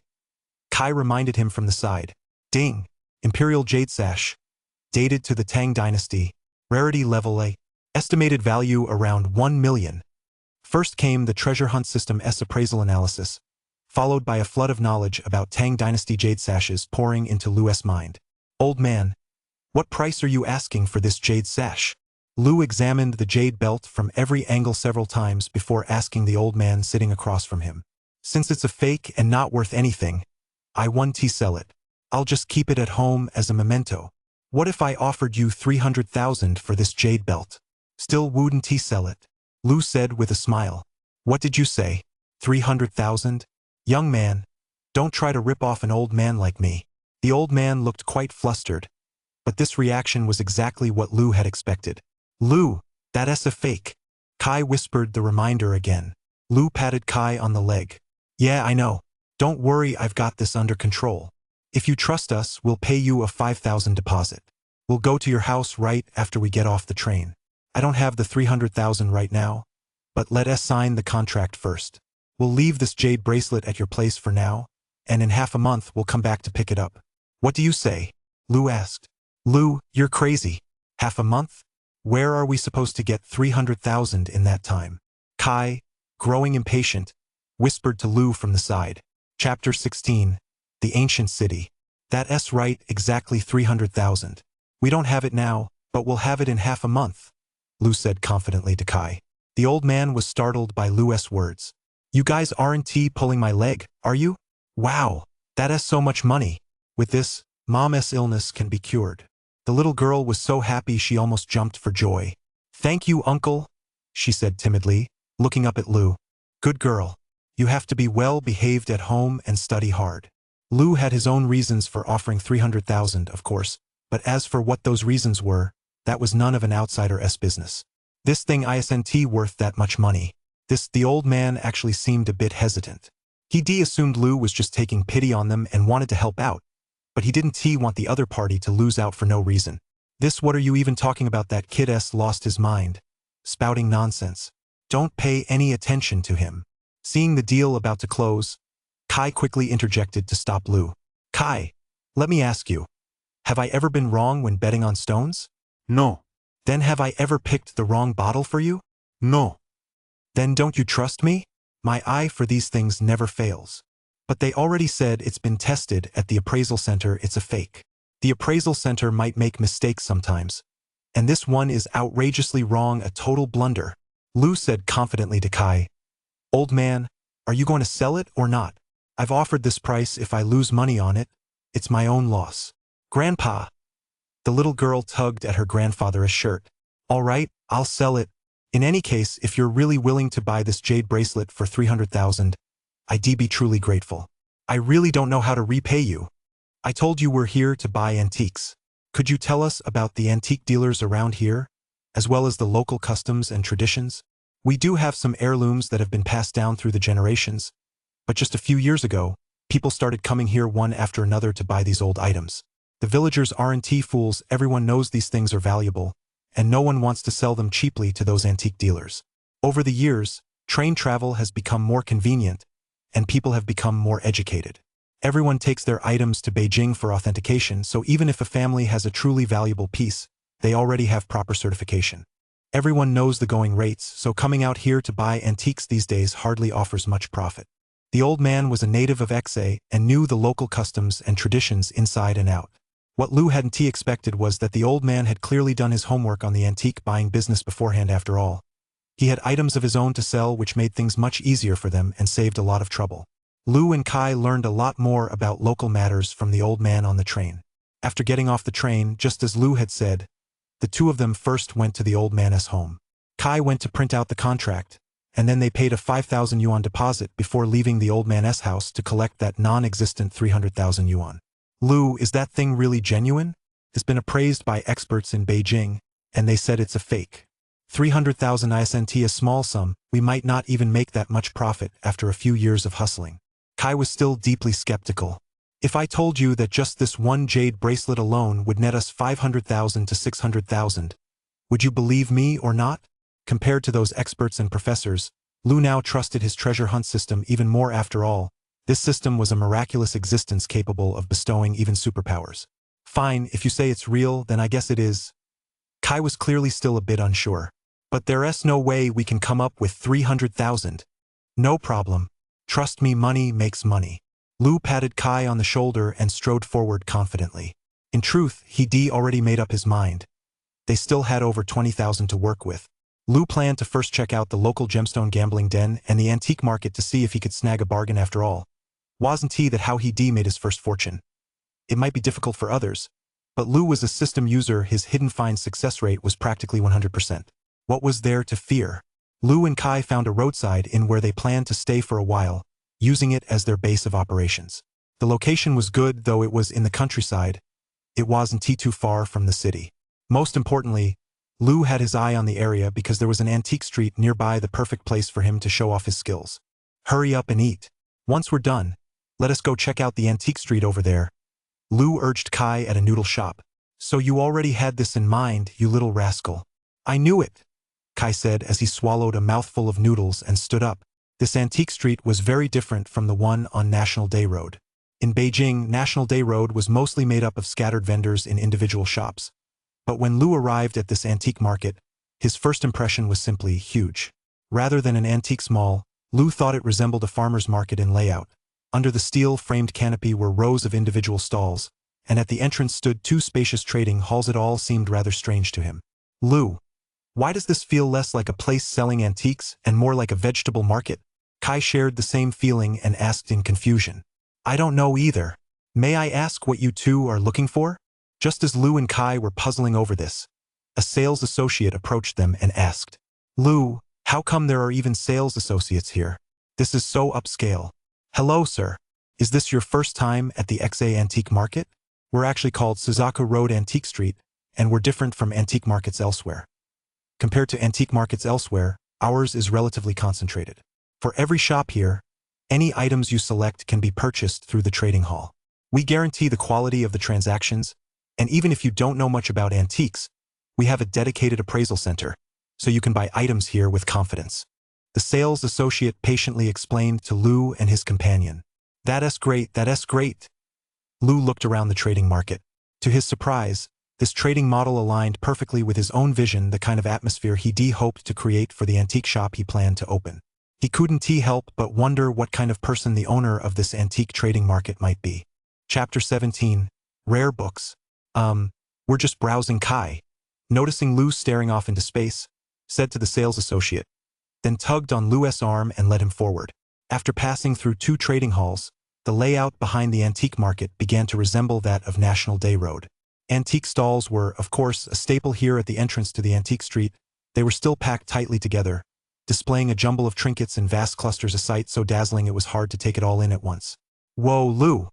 Kai reminded him from the side. Ding, imperial jade sash, dated to the Tang dynasty, rarity level A, estimated value around 1 million. First came the treasure hunt system's appraisal analysis, followed by a flood of knowledge about Tang dynasty jade sashes pouring into Lu's mind. Old man, what price are you asking for this jade sash? Lu examined the jade belt from every angle several times before asking the old man sitting across from him. Since it's a fake and not worth anything, I won't sell it. I'll just keep it at home as a memento. What if I offered you 300,000 for this jade belt? Still wouldn't sell it? Lu said with a smile. What did you say? 300,000? Young man, don't try to rip off an old man like me. The old man looked quite flustered, but this reaction was exactly what Lu had expected. Lu, that's a fake. Kai whispered the reminder again. Lu patted Kai on the leg. Yeah, I know. Don't worry, I've got this under control. If you trust us, we'll pay you a 5,000 deposit. We'll go to your house right after we get off the train. I don't have the 300,000 right now, but let us sign the contract first. We'll leave this jade bracelet at your place for now, and in half a month we'll come back to pick it up. What do you say? Lu asked. Lu, you're crazy. Half a month? Where are we supposed to get 300,000 in that time? Kai, growing impatient, whispered to Lu from the side. Chapter 16. The Ancient City. That's right, exactly 300,000. We don't have it now, but we'll have it in half a month, Lu said confidently to Kai. The old man was startled by Lu's words. You guys aren't pulling my leg, are you? Wow, that's so much money. With this, Mom's illness can be cured. The little girl was so happy she almost jumped for joy. Thank you, uncle, she said timidly, looking up at Lu. Good girl. You have to be well behaved at home and study hard. Lu had his own reasons for offering 300,000, of course, but as for what those reasons were, that was none of an outsider's business. This thing isn't worth that much money. The old man actually seemed a bit hesitant. He assumed Lu was just taking pity on them and wanted to help out, but he didn't want the other party to lose out for no reason. What are you even talking about? That kid's lost his mind, spouting nonsense. Don't pay any attention to him. Seeing the deal about to close, Kai quickly interjected to stop Lu. Kai, let me ask you, have I ever been wrong when betting on stones? No. Then have I ever picked the wrong bottle for you? No. Then don't you trust me? My eye for these things never fails. But they already said it's been tested at the appraisal center. It's a fake. The appraisal center might make mistakes sometimes, and this one is outrageously wrong, a total blunder, Lu said confidently to Kai. Old man, are you going to sell it or not? I've offered this price. If I lose money on it, it's my own loss. Grandpa. The little girl tugged at her grandfather's shirt. All right, I'll sell it. In any case, if you're really willing to buy this jade bracelet for 300,000, I'd be truly grateful. I really don't know how to repay you. I told you we're here to buy antiques. Could you tell us about the antique dealers around here, as well as the local customs and traditions? We do have some heirlooms that have been passed down through the generations, but just a few years ago, people started coming here one after another to buy these old items. The villagers aren't fools, everyone knows these things are valuable, and no one wants to sell them cheaply to those antique dealers. Over the years, train travel has become more convenient, and people have become more educated. Everyone takes their items to Beijing for authentication, so even if a family has a truly valuable piece, they already have proper certification. Everyone knows the going rates, so coming out here to buy antiques these days hardly offers much profit. The old man was a native of Xa and knew the local customs and traditions inside and out. What Lu hadn't expected was that the old man had clearly done his homework on the antique buying business beforehand after all. He had items of his own to sell which made things much easier for them and saved a lot of trouble. Lu and Kai learned a lot more about local matters from the old man on the train. After getting off the train, just as Lu had said, the two of them first went to the old man's home. Kai went to print out the contract, and then they paid a 5,000 yuan deposit before leaving the old man's house to collect that non-existent 300,000 yuan. Lu, is that thing really genuine? It's been appraised by experts in Beijing, and they said it's a fake. 300,000 isnt a small sum, we might not even make that much profit after a few years of hustling. Kai was still deeply skeptical. If I told you that just this one jade bracelet alone would net us 500,000 to 600,000, would you believe me or not? Compared to those experts and professors, Lu now trusted his treasure hunt system even more. After all, this system was a miraculous existence capable of bestowing even superpowers. Fine, if you say it's real, then I guess it is. Kai was clearly still a bit unsure. But there's no way we can come up with 300,000. No problem. Trust me, money makes money. Lu patted Kai on the shoulder and strode forward confidently. In truth, he'd already made up his mind. They still had over 20,000 to work with. Lu planned to first check out the local gemstone gambling den and the antique market to see if he could snag a bargain. After all, wasn't he that how he'd made his first fortune? It might be difficult for others, but Lu was a system user. His hidden find success rate was practically 100%. What was there to fear? Lu and Kai found a roadside inn where they planned to stay for a while, using it as their base of operations. The location was good, though it was in the countryside. It wasn't too far from the city. Most importantly, Lu had his eye on the area because there was an antique street nearby, the perfect place for him to show off his skills. Hurry up and eat. Once we're done, let us go check out the antique street over there. Lu urged Kai at a noodle shop. So you already had this in mind, you little rascal. I knew it, Kai said as he swallowed a mouthful of noodles and stood up. This antique street was very different from the one on National Day Road. In Beijing, National Day Road was mostly made up of scattered vendors in individual shops. But when Lu arrived at this antique market, his first impression was simply huge. Rather than an antiques mall, Lu thought it resembled a farmer's market in layout. Under the steel-framed canopy were rows of individual stalls, and at the entrance stood two spacious trading halls. It all seemed rather strange to him. Lu, why does this feel less like a place selling antiques and more like a vegetable market? Kai shared the same feeling and asked in confusion. I don't know either. May I ask what you two are looking for? Just as Lu and Kai were puzzling over this, a sales associate approached them and asked, Lu, how come there are even sales associates here? This is so upscale. Hello, sir. Is this your first time at the Xa Antique Market? We're actually called Suzaku Road Antique Street, and we're different from antique markets elsewhere. Compared to antique markets elsewhere, ours is relatively concentrated. For every shop here, any items you select can be purchased through the trading hall. We guarantee the quality of the transactions, and even if you don't know much about antiques, we have a dedicated appraisal center, so you can buy items here with confidence. The sales associate patiently explained to Lu and his companion. That's great, that's great. Lu looked around the trading market. To his surprise, this trading model aligned perfectly with his own vision, the kind of atmosphere he'd hoped to create for the antique shop he planned to open. He couldn't help but wonder what kind of person the owner of this antique trading market might be. Chapter 17. Rare Books. We're just browsing. Kai, noticing Lu staring off into space, said to the sales associate, then tugged on Lu's arm and led him forward. After passing through two trading halls, the layout behind the antique market began to resemble that of National Day Road. Antique stalls were, of course, a staple here at the entrance to the antique street. They were still packed tightly together, displaying a jumble of trinkets in vast clusters, a sight so dazzling it was hard to take it all in at once. Whoa, Lou!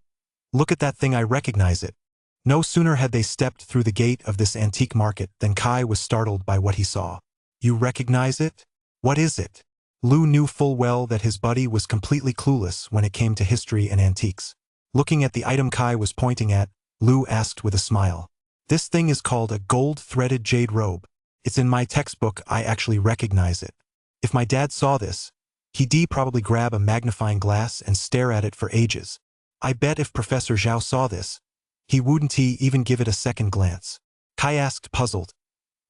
Look at that thing, I recognize it. No sooner had they stepped through the gate of this antique market than Kai was startled by what he saw. You recognize it? What is it? Lou knew full well that his buddy was completely clueless when it came to history and antiques. Looking at the item Kai was pointing at, Lou asked with a smile. This thing is called a gold-threaded jade robe. It's in my textbook, I actually recognize it. If my dad saw this, he'd probably grab a magnifying glass and stare at it for ages. I bet if Professor Zhao saw this, he wouldn't even give it a second glance. Kai asked, puzzled.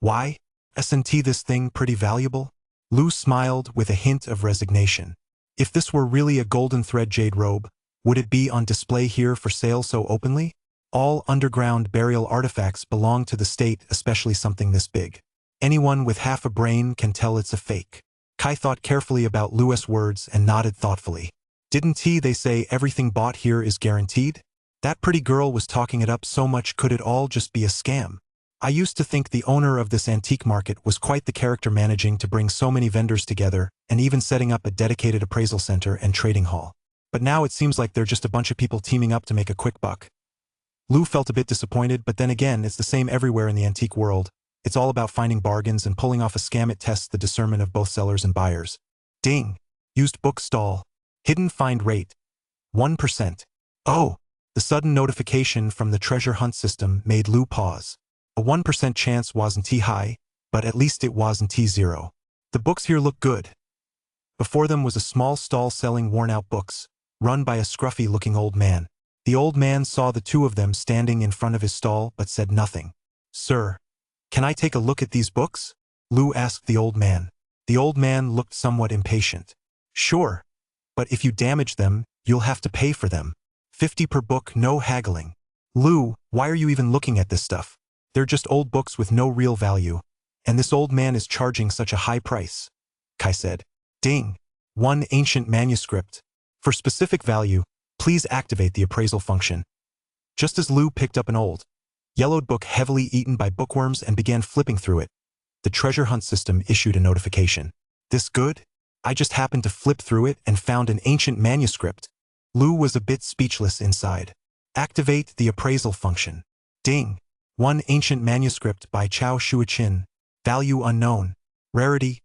Why? Isn't this thing pretty valuable? Lou smiled with a hint of resignation. If this were really a golden thread jade robe, would it be on display here for sale so openly? All underground burial artifacts belong to the state, especially something this big. Anyone with half a brain can tell it's a fake. Kai thought carefully about Lou's words and nodded thoughtfully. Didn't they say everything bought here is guaranteed? That pretty girl was talking it up so much, could it all just be a scam? I used to think the owner of this antique market was quite the character, managing to bring so many vendors together and even setting up a dedicated appraisal center and trading hall. But now it seems like they're just a bunch of people teaming up to make a quick buck. Lou felt a bit disappointed, but then again, it's the same everywhere in the antique world. It's all about finding bargains and pulling off a scam. It tests the discernment of both sellers and buyers. Ding! Used book stall. Hidden find rate. 1%. Oh! The sudden notification from the treasure hunt system made Lou pause. A 1% chance wasn't high, but at least it wasn't zero. The books here look good. Before them was a small stall selling worn-out books, run by a scruffy-looking old man. The old man saw the two of them standing in front of his stall but said nothing. Sir, can I take a look at these books? Lou asked the old man. The old man looked somewhat impatient. Sure, but if you damage them, you'll have to pay for them. 50 per book, no haggling. Lou, why are you even looking at this stuff? They're just old books with no real value, and this old man is charging such a high price. Kai said. Ding. One ancient manuscript. For specific value, please activate the appraisal function. Just as Lou picked up an old, yellowed book heavily eaten by bookworms and began flipping through it, the treasure hunt system issued a notification. This good? I just happened to flip through it and found an ancient manuscript. Lou was a bit speechless inside. Activate the appraisal function. Ding. One ancient manuscript by Chao Shuichin. Value unknown. Rarity.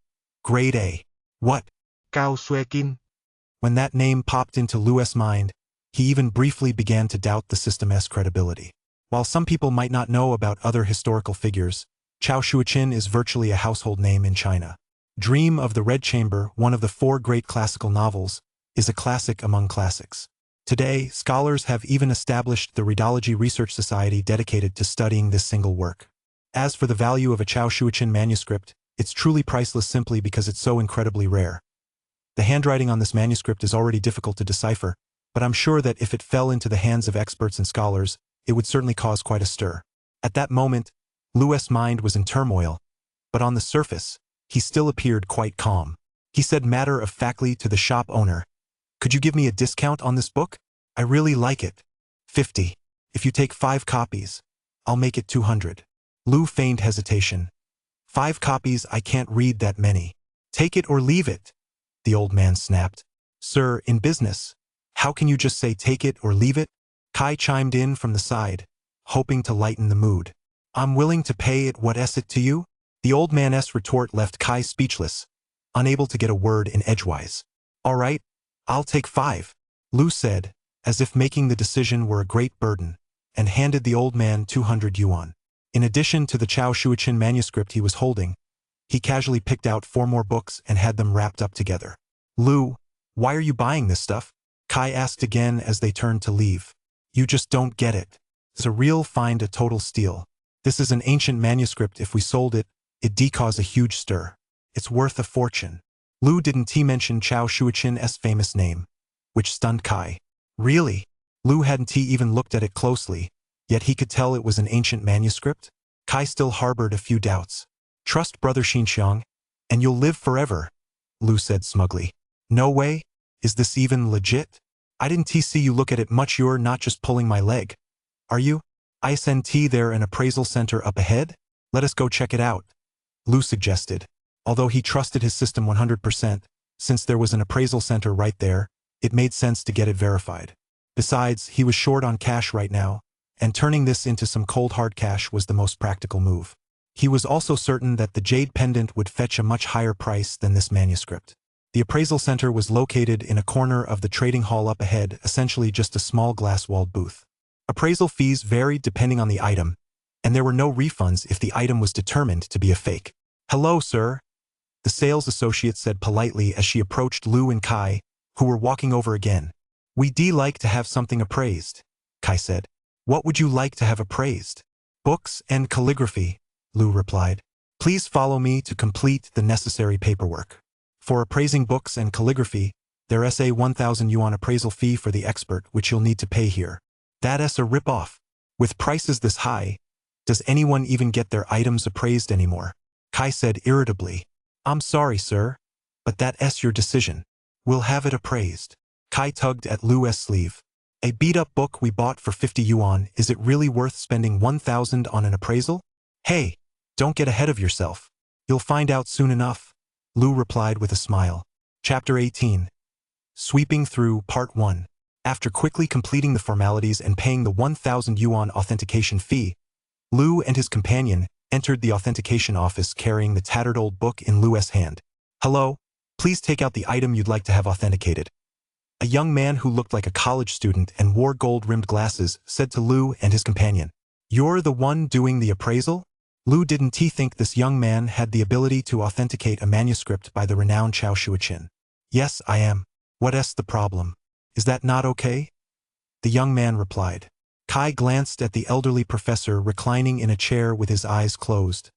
Grade A. What? Cao Suekin. When that name popped into Lou's mind, he even briefly began to doubt the system's credibility. While some people might not know about other historical figures, Chao Shuichin is virtually a household name in China. Dream of the Red Chamber, one of the 4 great classical novels, is a classic among classics. Today, scholars have even established the Readology Research Society dedicated to studying this single work. As for the value of a Chao Shuichin manuscript, it's truly priceless simply because it's so incredibly rare. The handwriting on this manuscript is already difficult to decipher, but I'm sure that if it fell into the hands of experts and scholars, it would certainly cause quite a stir. At that moment, Lou's mind was in turmoil, but on the surface, he still appeared quite calm. He said matter-of-factly to the shop owner, Could you give me a discount on this book? I really like it. 50. If you take 5 copies, I'll make it 200. Lou feigned hesitation. 5 copies, I can't read that many. Take it or leave it, the old man snapped. Sir, in business, how can you just say take it or leave it? Kai chimed in from the side, hoping to lighten the mood. I'm willing to pay it, what's it to you? The old man's retort left Kai speechless, unable to get a word in edgewise. All right, I'll take 5, Lou said, as if making the decision were a great burden, and handed the old man 200 yuan. In addition to the Chao Shuichin manuscript he was holding, he casually picked out 4 more books and had them wrapped up together. Lou, why are you buying this stuff? Kai asked again as they turned to leave. You just don't get it. It's a real find, a total steal. This is an ancient manuscript. If we sold it, it'd cause a huge stir. It's worth a fortune. Lou didn't mention Chao Shuichin's famous name, which stunned Kai. Really? Lou hadn't even looked at it closely, yet he could tell it was an ancient manuscript? Kai still harbored a few doubts. Trust Brother Xinxiang, and you'll live forever, Lou said smugly. No way? Is this even legit? I didn't see you look at it much. You're not just pulling my leg, are you? Isn't there an appraisal center up ahead? Let us go check it out, Lu suggested. Although he trusted his system 100%, since there was an appraisal center right there, it made sense to get it verified. Besides, he was short on cash right now, and turning this into some cold hard cash was the most practical move. He was also certain that the jade pendant would fetch a much higher price than this manuscript. The appraisal center was located in a corner of the trading hall up ahead, essentially just a small glass-walled booth. Appraisal fees varied depending on the item, and there were no refunds if the item was determined to be a fake. "Hello, sir," the sales associate said politely as she approached Lu and Kai, who were walking over again. "We'd like to have something appraised," Kai said. "What would you like to have appraised?" "Books and calligraphy," Lu replied. "Please follow me to complete the necessary paperwork. For appraising books and calligraphy, there's a 1,000 yuan appraisal fee for the expert which you'll need to pay here. That's a rip-off. With prices this high, does anyone even get their items appraised anymore?" Kai said irritably. "I'm sorry, sir, but that's your decision. We'll have it appraised." Kai tugged at Lu's sleeve. "A beat-up book we bought for 50 yuan, is it really worth spending 1,000 on an appraisal?" "Hey, don't get ahead of yourself. You'll find out soon enough," Lu replied with a smile. Chapter 18. Sweeping through Part 1. After quickly completing the formalities and paying the 1,000 yuan authentication fee, Lu and his companion entered the authentication office carrying the tattered old book in Lu's hand. "Hello, please take out the item you'd like to have authenticated." A young man who looked like a college student and wore gold-rimmed glasses said to Lu and his companion. "You're the one doing the appraisal?" Lu didn't think this young man had the ability to authenticate a manuscript by the renowned Chao Shuiqin. "Yes, I am. What's the problem? Is that not okay?" The young man replied. Kai glanced at the elderly professor reclining in a chair with his eyes closed,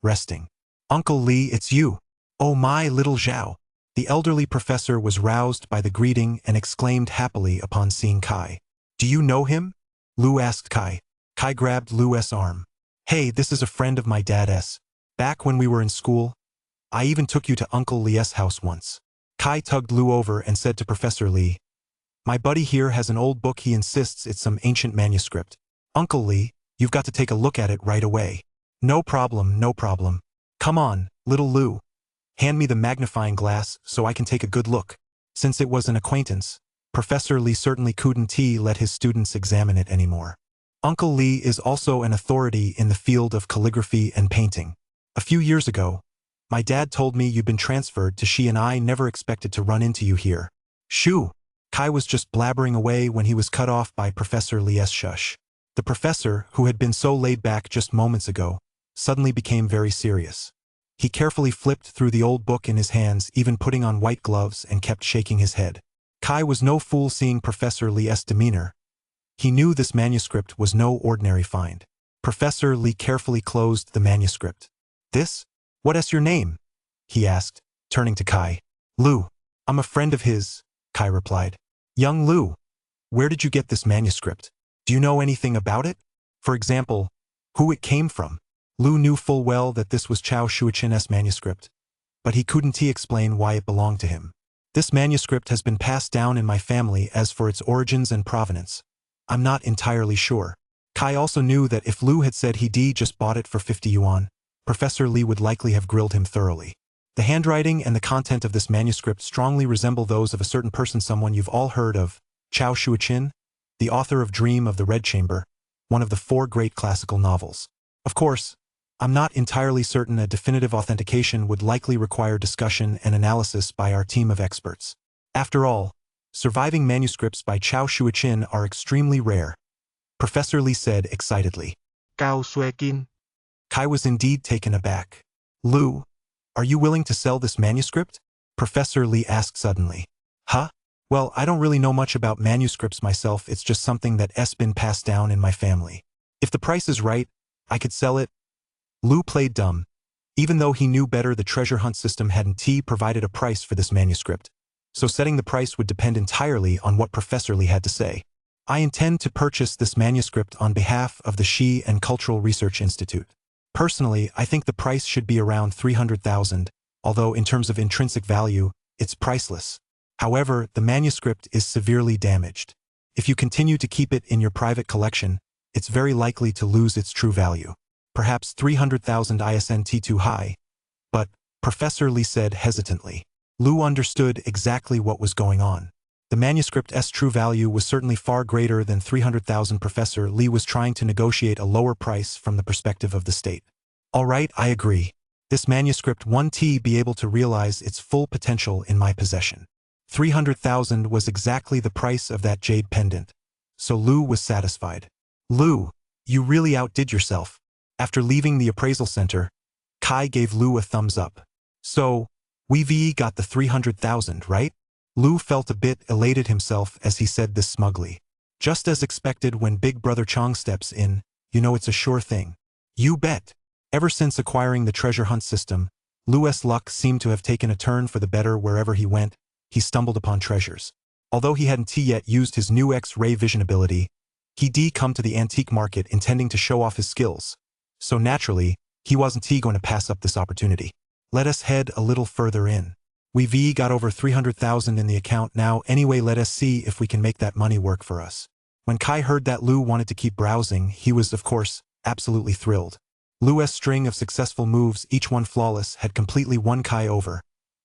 resting. "Uncle Li, it's you. Oh my little Zhao." The elderly professor was roused by the greeting and exclaimed happily upon seeing Kai. "Do you know him?" Lu asked Kai. Kai grabbed Lu's arm. "Hey, this is a friend of my dad's. Back when we were in school, I even took you to Uncle Li's house once." Kai tugged Lu over and said to Professor Li, "My buddy here has an old book he insists it's some ancient manuscript. Uncle Li, you've got to take a look at it right away." "No problem, no problem. Come on, little Lu. Hand me the magnifying glass so I can take a good look." Since it was an acquaintance, Professor Li certainly couldn't let his students examine it anymore. Uncle Li is also an authority in the field of calligraphy and painting. "A few years ago, my dad told me you'd been transferred to Shi and I never expected to run into you here." "Shoo!" Kai was just blabbering away when he was cut off by Professor Li's shush. The professor, who had been so laid back just moments ago, suddenly became very serious. He carefully flipped through the old book in his hands, even putting on white gloves, and kept shaking his head. Kai was no fool seeing Professor Li's demeanor. He knew this manuscript was no ordinary find. Professor Li carefully closed the manuscript. "This? What's your name?" he asked, turning to Kai. "Lu. I'm a friend of his," Kai replied. "Young Lu, where did you get this manuscript? Do you know anything about it? For example, who it came from?" Lu knew full well that this was Chao Shuiqin's manuscript, but he couldn't explain why it belonged to him. "This manuscript has been passed down in my family. As for its origins and provenance, I'm not entirely sure." Kai also knew that if Lu had said he'd just bought it for 50 yuan, Professor Li would likely have grilled him thoroughly. The handwriting and the content of this manuscript strongly resemble those of a certain person someone you've all heard of, Chao Shuiqin, the author of Dream of the Red Chamber, one of the 4 great classical novels. Of course, I'm not entirely certain a definitive authentication would likely require discussion and analysis by our team of experts. After all, surviving manuscripts by Chao Shuiqin are extremely rare, Professor Li said excitedly. "Gao Suekin." Kai was indeed taken aback. "Lu, are you willing to sell this manuscript?" Professor Li asked suddenly. "Huh? Well, I don't really know much about manuscripts myself. It's just something that's been passed down in my family. If the price is right, I could sell it." Lu played dumb. Even though he knew better, the treasure hunt system hadn't provided a price for this manuscript, so setting the price would depend entirely on what Professor Li had to say. "I intend to purchase this manuscript on behalf of the Shi and Cultural Research Institute. Personally, I think the price should be around 300,000, although in terms of intrinsic value, it's priceless. However, the manuscript is severely damaged. If you continue to keep it in your private collection, it's very likely to lose its true value. Perhaps 300,000 ISNT too high. But, Professor Lee said hesitantly. Lu understood exactly what was going on. The manuscript's true value was certainly far greater than 300,000. Professor Lee was trying to negotiate a lower price from the perspective of the state. All right, I agree. This manuscript won't be able to realize its full potential in my possession. 300,000 was exactly the price of that jade pendant. So Lu was satisfied. Lu, you really outdid yourself. After leaving the appraisal center, Kai gave Lu a thumbs up. So, we got the 300,000, right? Lu felt a bit elated himself as he said this smugly. Just as expected when Big Brother Chong steps in, you know it's a sure thing. You bet. Ever since acquiring the treasure hunt system, Lu's luck seemed to have taken a turn for the better. Wherever he went, he stumbled upon treasures. Although he hadn't yet used his new X-ray vision ability, he'd come to the antique market intending to show off his skills. So naturally, he wasn't going to pass up this opportunity. Let us head a little further in. We've got over 300,000 in the account now anyway. Let us see if we can make that money work for us. When Kai heard that Lu wanted to keep browsing, he was, of course, absolutely thrilled. Lu's string of successful moves, each one flawless, had completely won Kai over,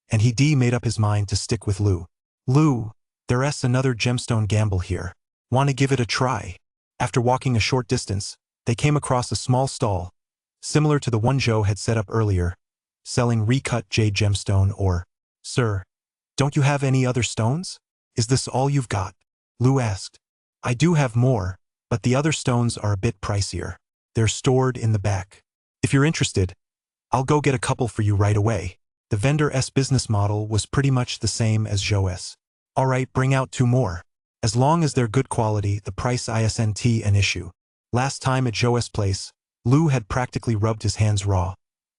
and he made up his mind to stick with Lu. Lu, there's another gemstone gamble here. Want to give it a try? After walking a short distance, they came across a small stall, similar to the one Joe had set up earlier, selling recut jade gemstone. Or, sir, don't you have any other stones? Is this all you've got? Lu asked. I do have more, but the other stones are a bit pricier. They're stored in the back. If you're interested, I'll go get a couple for you right away. The vendor's business model was pretty much the same as Joe's. All right, bring out 2 more. As long as they're good quality, the price isn't an issue. Last time at Joe's place, Lu had practically rubbed his hands raw.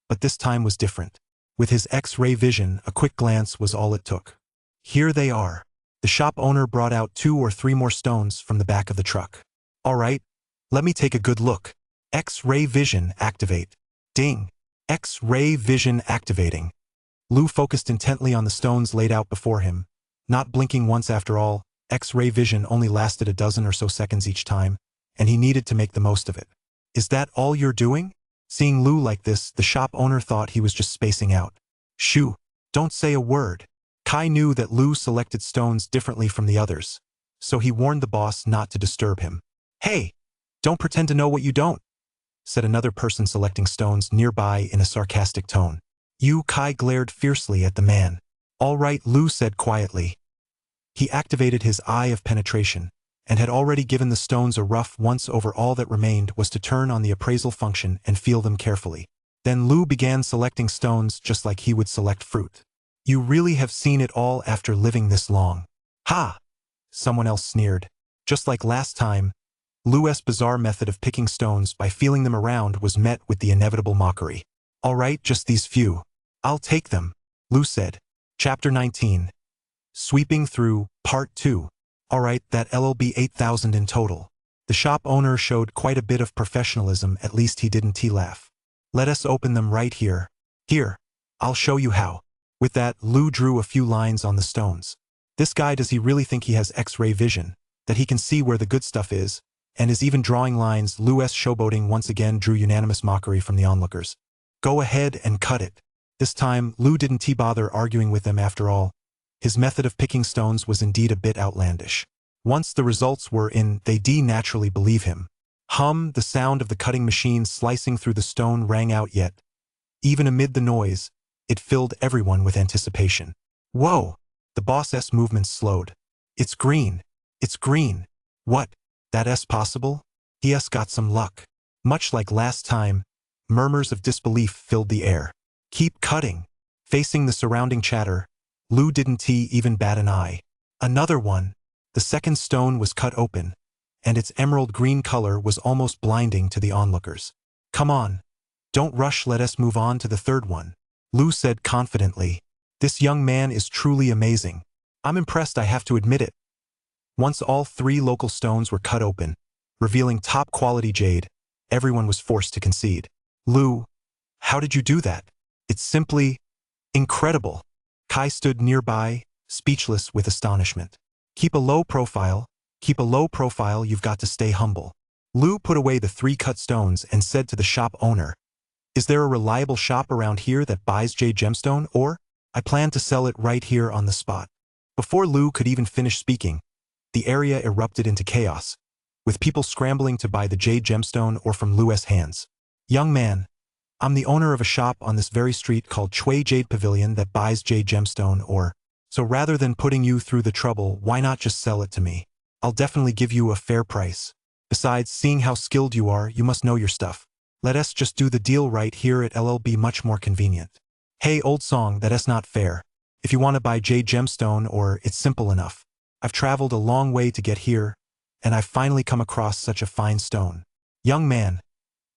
But this time was different. With his X-ray vision, a quick glance was all it took. Here they are. The shop owner brought out 2 or 3 more stones from the back of the truck. All right, let me take a good look. X-ray vision activate. Ding. X-ray vision activating. Lu focused intently on the stones laid out before him, not blinking once. After all, X-ray vision only lasted a dozen or so seconds each time, and he needed to make the most of it. Is that all you're doing? Seeing Lu like this, the shop owner thought he was just spacing out. Shoo, don't say a word. Kai knew that Lu selected stones differently from the others, so he warned the boss not to disturb him. Hey, don't pretend to know what you don't, said another person selecting stones nearby in a sarcastic tone. Kai glared fiercely at the man. All right, Lu said quietly. He activated his eye of penetration, and had already given the stones a rough once-over. All that remained was to turn on the appraisal function and feel them carefully. Then Lu began selecting stones just like he would select fruit. You really have seen it all after living this long. Ha! Someone else sneered. Just like last time, Lu's bizarre method of picking stones by feeling them around was met with the inevitable mockery. All right, just these few. I'll take them, Lu said. Chapter 19. Sweeping through, Part 2. All right, that'll be 8,000 in total. The shop owner showed quite a bit of professionalism. At least he didn't laugh. Let us open them right here. Here, I'll show you how. With that, Lu drew a few lines on the stones. This guy, does he really think he has X-ray vision, that he can see where the good stuff is, and is even drawing lines? Lu's showboating once again drew unanimous mockery from the onlookers. Go ahead and cut it. This time, Lu didn't bother arguing with them. After all, his method of picking stones was indeed a bit outlandish. Once the results were in, they'd naturally believe him. The sound of the cutting machine slicing through the stone rang out, yet, even amid the noise, it filled everyone with anticipation. Whoa! The boss's movements slowed. It's green. It's green. What? That's possible? He's got some luck. Much like last time, murmurs of disbelief filled the air. Keep cutting. Facing the surrounding chatter, Lu didn't even bat an eye. Another one. The second stone was cut open, and its emerald green color was almost blinding to the onlookers. Come on. Don't rush, let us move on to the third one, Lu said confidently. This young man is truly amazing. I'm impressed, I have to admit it. Once all 3 local stones were cut open, revealing top-quality jade, everyone was forced to concede. Lu, how did you do that? It's simply incredible. Kai stood nearby, speechless with astonishment. Keep a low profile, you've got to stay humble. Lu put away the 3 cut stones and said to the shop owner, "Is there a reliable shop around here that buys jade gemstone, or I plan to sell it right here on the spot?" Before Lu could even finish speaking, the area erupted into chaos, with people scrambling to buy the jade gemstone or from Lu's hands. "Young man, I'm the owner of a shop on this very street called Chui Jade Pavilion that buys jade gemstone, or so rather than putting you through the trouble, why not just sell it to me? I'll definitely give you a fair price. Besides, seeing how skilled you are, you must know your stuff. Let us just do the deal right here, it'll be much more convenient." "Hey, old song, that's not fair. If you want to buy jade gemstone, or it's simple enough. I've traveled a long way to get here, and I've finally come across such a fine stone. Young man,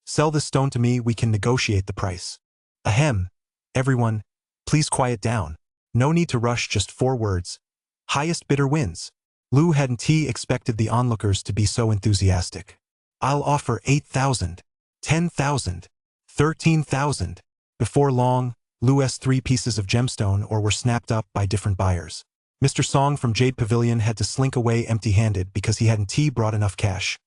sell this stone to me, we can negotiate the price." Ahem. Everyone, please quiet down. No need to rush, just 4 words. Highest bidder wins. Lu hadn't expected the onlookers to be so enthusiastic. "I'll offer 8,000, 10,000, 13,000. Before long, Lu's 3 pieces of gemstone or were snapped up by different buyers. Mr. Song from Jade Pavilion had to slink away empty-handed because he hadn't brought enough cash,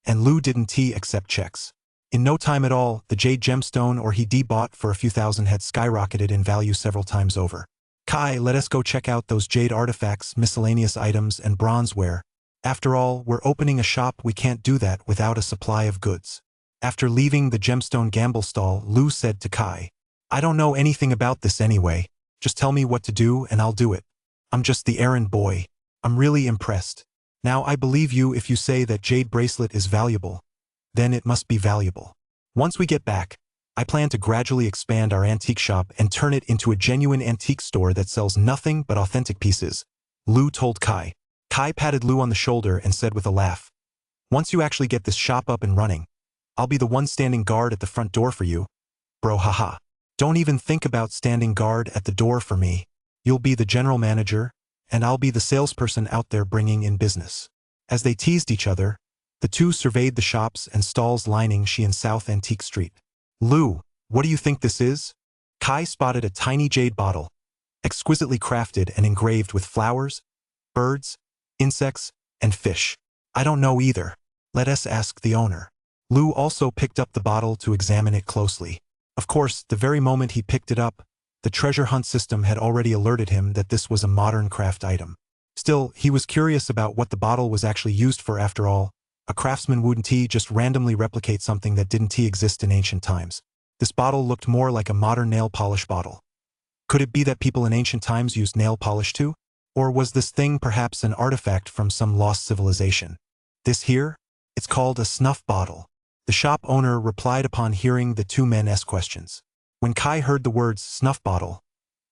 and Lu didn't accept checks. In no time at all, the jade gemstone or he bought for a few thousand had skyrocketed in value several times over. "Kai, let us go check out those jade artifacts, miscellaneous items, and bronzeware. After all, we're opening a shop, we can't do that without a supply of goods." After leaving the gemstone gamble stall, Lu said to Kai, "I don't know anything about this anyway. Just tell me what to do and I'll do it. I'm just the errand boy. I'm really impressed. Now I believe you if you say that jade bracelet is valuable. Then it must be valuable. Once we get back, I plan to gradually expand our antique shop and turn it into a genuine antique store that sells nothing but authentic pieces," Lu told Kai. Kai patted Lu on the shoulder and said with a laugh, "Once you actually get this shop up and running, I'll be the one standing guard at the front door for you. Bro, haha. Don't even think about standing guard at the door for me. You'll be the general manager, and I'll be the salesperson out there bringing in business." As they teased each other, the two surveyed the shops and stalls lining Shi and South Antique Street. "Lu, what do you think this is?" Kai spotted a tiny jade bottle, exquisitely crafted and engraved with flowers, birds, insects, and fish. "I don't know either. Let us ask the owner." Lu also picked up the bottle to examine it closely. Of course, the very moment he picked it up, the treasure hunt system had already alerted him that this was a modern craft item. Still, he was curious about what the bottle was actually used for. After all, a craftsman wouldn't just randomly replicate something that didn't exist in ancient times. This bottle looked more like a modern nail polish bottle. Could it be that people in ancient times used nail polish too? Or was this thing perhaps an artifact from some lost civilization? "This here? It's called a snuff bottle," the shop owner replied upon hearing the 2 men's questions. When Kai heard the words snuff bottle,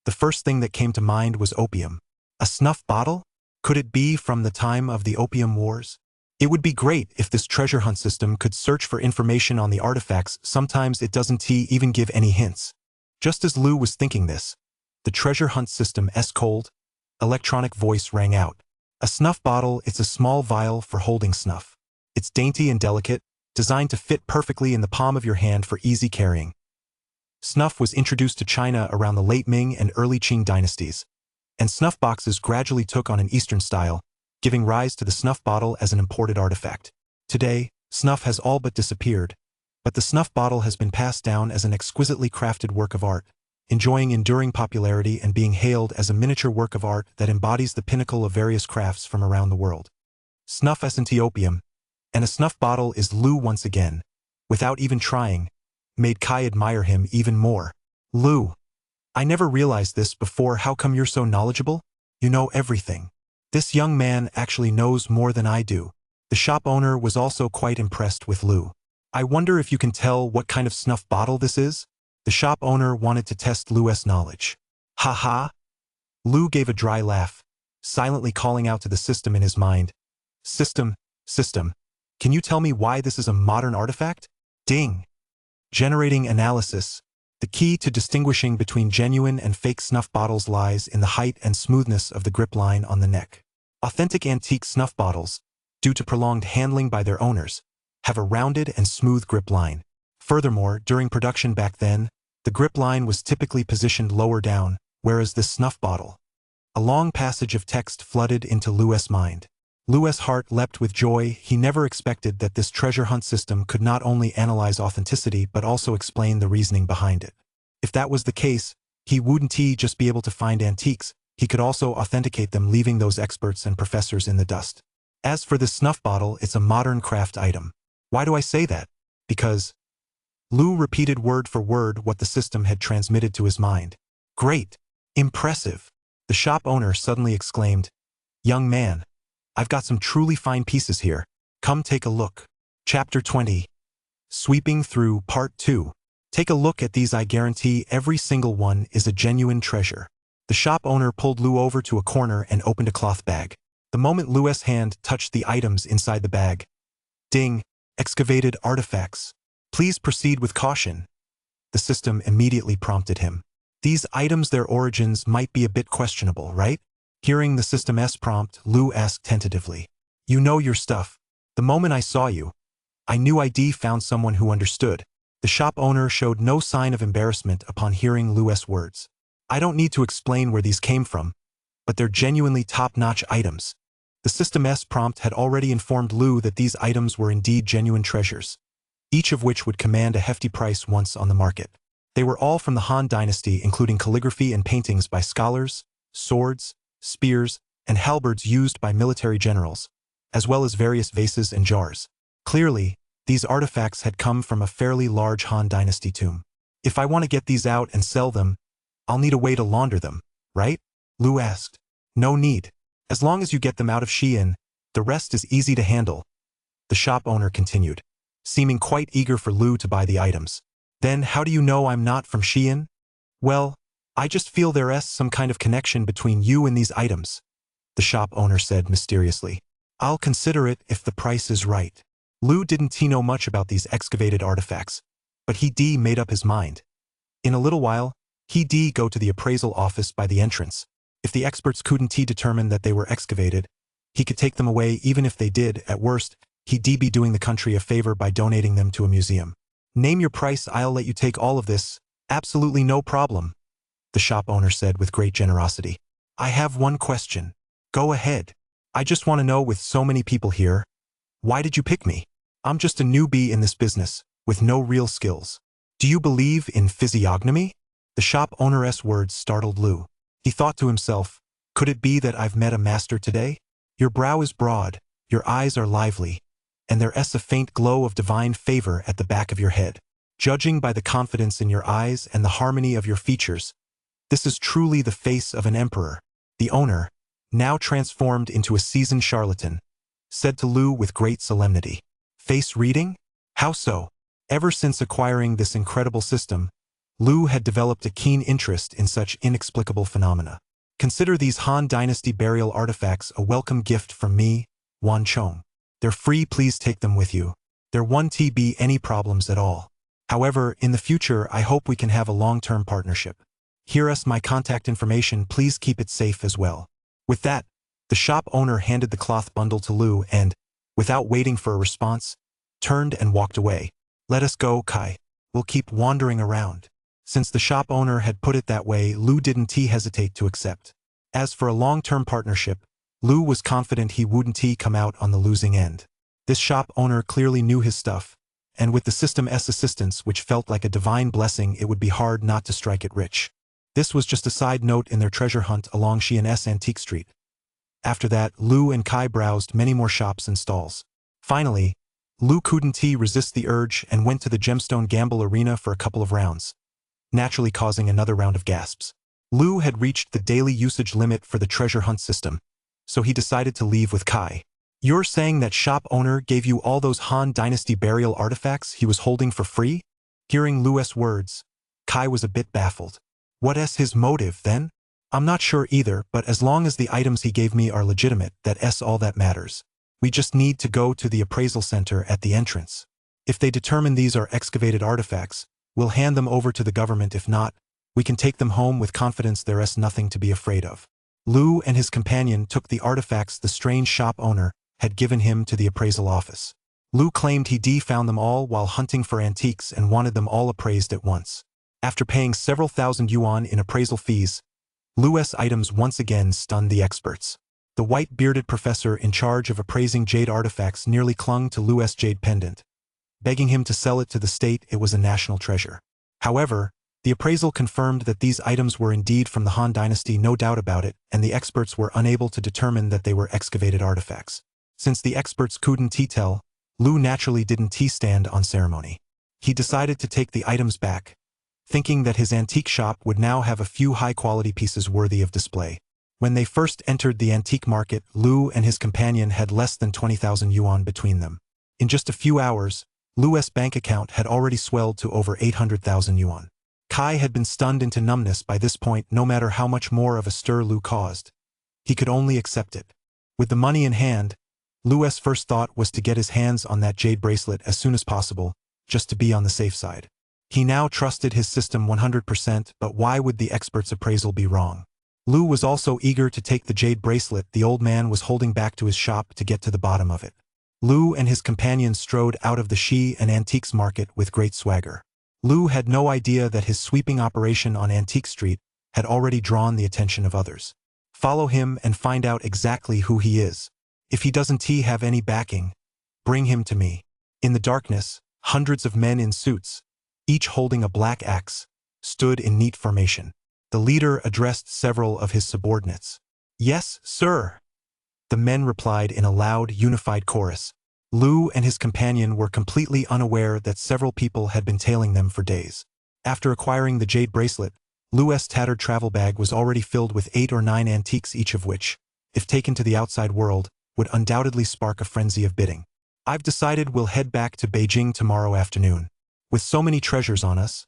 the first thing that came to mind was opium. A snuff bottle? Could it be from the time of the Opium Wars? It would be great if this treasure hunt system could search for information on the artifacts. Sometimes it doesn't even give any hints. Just as Lu was thinking this, the treasure hunt system's cold, electronic voice rang out. "A snuff bottle, it's a small vial for holding snuff. It's dainty and delicate, designed to fit perfectly in the palm of your hand for easy carrying." Snuff was introduced to China around the late Ming and early Qing dynasties, and snuff boxes gradually took on an Eastern style, giving rise to the snuff bottle as an imported artifact. Today, snuff has all but disappeared, but the snuff bottle has been passed down as an exquisitely crafted work of art, enjoying enduring popularity and being hailed as a miniature work of art that embodies the pinnacle of various crafts from around the world. Snuff isn't opium, and a snuff bottle is Lu once again, without even trying, made Kai admire him even more. "Lu, I never realized this before. How come you're so knowledgeable? You know everything. This young man actually knows more than I do." The shop owner was also quite impressed with Lu. "I wonder if you can tell what kind of snuff bottle this is?" The shop owner wanted to test Lu's knowledge. "Ha ha!" Lu gave a dry laugh, silently calling out to the system in his mind. System, can you tell me why this is a modern artifact?" Ding! Generating analysis. The key to distinguishing between genuine and fake snuff bottles lies in the height and smoothness of the grip line on the neck. Authentic antique snuff bottles, due to prolonged handling by their owners, have a rounded and smooth grip line. Furthermore, during production back then, the grip line was typically positioned lower down, whereas this snuff bottle. A long passage of text flooded into Lu's mind. Lu's heart leapt with joy. He never expected that this treasure hunt system could not only analyze authenticity but also explain the reasoning behind it. If that was the case, he wouldn't just be able to find antiques, he could also authenticate them, leaving those experts and professors in the dust. As for this snuff bottle, it's a modern craft item. Why do I say that? Because Lu repeated word for word what the system had transmitted to his mind. Great! Impressive! The shop owner suddenly exclaimed, "Young man, I've got some truly fine pieces here. Come take a look." Chapter 20. Sweeping Through Part 2. Take a look at these. I guarantee every single one is a genuine treasure. The shop owner pulled Lu over to a corner and opened a cloth bag. The moment Lu's hand touched the items inside the bag, ding! Excavated artifacts. Please proceed with caution. The system immediately prompted him. These items, their origins might be a bit questionable, right? Hearing the system's prompt, Lu asked tentatively. You know your stuff. The moment I saw you, I knew I'd found someone who understood. The shop owner showed no sign of embarrassment upon hearing Lu's words. I don't need to explain where these came from, but they're genuinely top-notch items. The system's prompt had already informed Lu that these items were indeed genuine treasures, each of which would command a hefty price once on the market. They were all from the Han Dynasty, including calligraphy and paintings by scholars, swords, spears, and halberds used by military generals, as well as various vases and jars. Clearly, these artifacts had come from a fairly large Han Dynasty tomb. If I want to get these out and sell them, I'll need a way to launder them, right? Lu asked. No need. As long as you get them out of Xi'an, the rest is easy to handle. The shop owner continued, seeming quite eager for Lu to buy the items. Then how do you know I'm not from Xi'an? Well, I just feel there's some kind of connection between you and these items, the shop owner said mysteriously. I'll consider it if the price is right. Lu didn't know much about these excavated artifacts, but he'd made up his mind. In a little while, he'd go to the appraisal office by the entrance. If the experts couldn't determine that they were excavated, he could take them away. Even if they did, at worst, he'd be doing the country a favor by donating them to a museum. Name your price, I'll let you take all of this. Absolutely no problem, the shop owner said with great generosity. I have one question. Go ahead. I just want to know, with so many people here, why did you pick me? I'm just a newbie in this business, with no real skills. Do you believe in physiognomy? The shop owner's words startled Lu. He thought to himself, could it be that I've met a master today? Your brow is broad, your eyes are lively, and there's a faint glow of divine favor at the back of your head. Judging by the confidence in your eyes and the harmony of your features, this is truly the face of an emperor. The owner, now transformed into a seasoned charlatan, said to Lu with great solemnity. Face reading? How so? Ever since acquiring this incredible system, Lu had developed a keen interest in such inexplicable phenomena. Consider these Han Dynasty burial artifacts a welcome gift from me, Wan Chong. They're free, please take them with you. There won't be any problems at all. However, in the future I hope we can have a long-term partnership. Here's my contact information, please keep it safe as well. With that, the shop owner handed the cloth bundle to Lu and, without waiting for a response, turned and walked away. Let us go, Kai. We'll keep wandering around. Since the shop owner had put it that way, Lu didn't hesitate to accept. As for a long-term partnership, Lu was confident he wouldn't come out on the losing end. This shop owner clearly knew his stuff, and with the system's assistance, which felt like a divine blessing, it would be hard not to strike it rich. This was just a side note in their treasure hunt along Xi'an's Antique Street. After that, Lu and Kai browsed many more shops and stalls. Finally, Lu couldn't resist the urge and went to the gemstone gamble arena for a couple of rounds, naturally causing another round of gasps. Lu had reached the daily usage limit for the treasure hunt system, so he decided to leave with Kai. You're saying that shop owner gave you all those Han Dynasty burial artifacts he was holding for free? Hearing Lu's words, Kai was a bit baffled. What's his motive, then? I'm not sure either, but as long as the items he gave me are legitimate, that's all that matters. We just need to go to the appraisal center at the entrance. If they determine these are excavated artifacts, we'll hand them over to the government. If not, we can take them home with confidence. There's nothing to be afraid of. Lu and his companion took the artifacts the strange shop owner had given him to the appraisal office. Lu claimed he'd found them all while hunting for antiques and wanted them all appraised at once. After paying several thousand yuan in appraisal fees, Lu's items once again stunned the experts. The white-bearded professor in charge of appraising jade artifacts nearly clung to Lou's jade pendant, begging him to sell it to the state it was a national treasure. However, the appraisal confirmed that these items were indeed from the Han Dynasty, no doubt about it, and the experts were unable to determine that they were excavated artifacts. Since the experts couldn't tell, Lou naturally didn't stand on ceremony. He decided to take the items back, thinking that his antique shop would now have a few high-quality pieces worthy of display. When they first entered the antique market, Lou and his companion had less than 20,000 yuan between them. In just a few hours, Lou's bank account had already swelled to over 800,000 yuan. Kai had been stunned into numbness by this point. No matter how much more of a stir Lou caused, he could only accept it. With the money in hand, Lou's first thought was to get his hands on that jade bracelet as soon as possible, just to be on the safe side. He now trusted his system 100%, but why would the expert's appraisal be wrong? Lou was also eager to take the jade bracelet the old man was holding back to his shop to get to the bottom of it. Lou and his companion strode out of the Shi and Antiques market with great swagger. Lou had no idea that his sweeping operation on Antique Street had already drawn the attention of others. Follow him and find out exactly who he is. If he doesn't have any backing, bring him to me. In the darkness, hundreds of men in suits, each holding a black axe, stood in neat formation. The leader addressed several of his subordinates. "Yes, sir," the men replied in a loud, unified chorus. Lou and his companion were completely unaware that several people had been tailing them for days. After acquiring the jade bracelet, Lou's tattered travel bag was already filled with 8 or 9 antiques, each of which, if taken to the outside world, would undoubtedly spark a frenzy of bidding. "I've decided we'll head back to Beijing tomorrow afternoon. With so many treasures on us,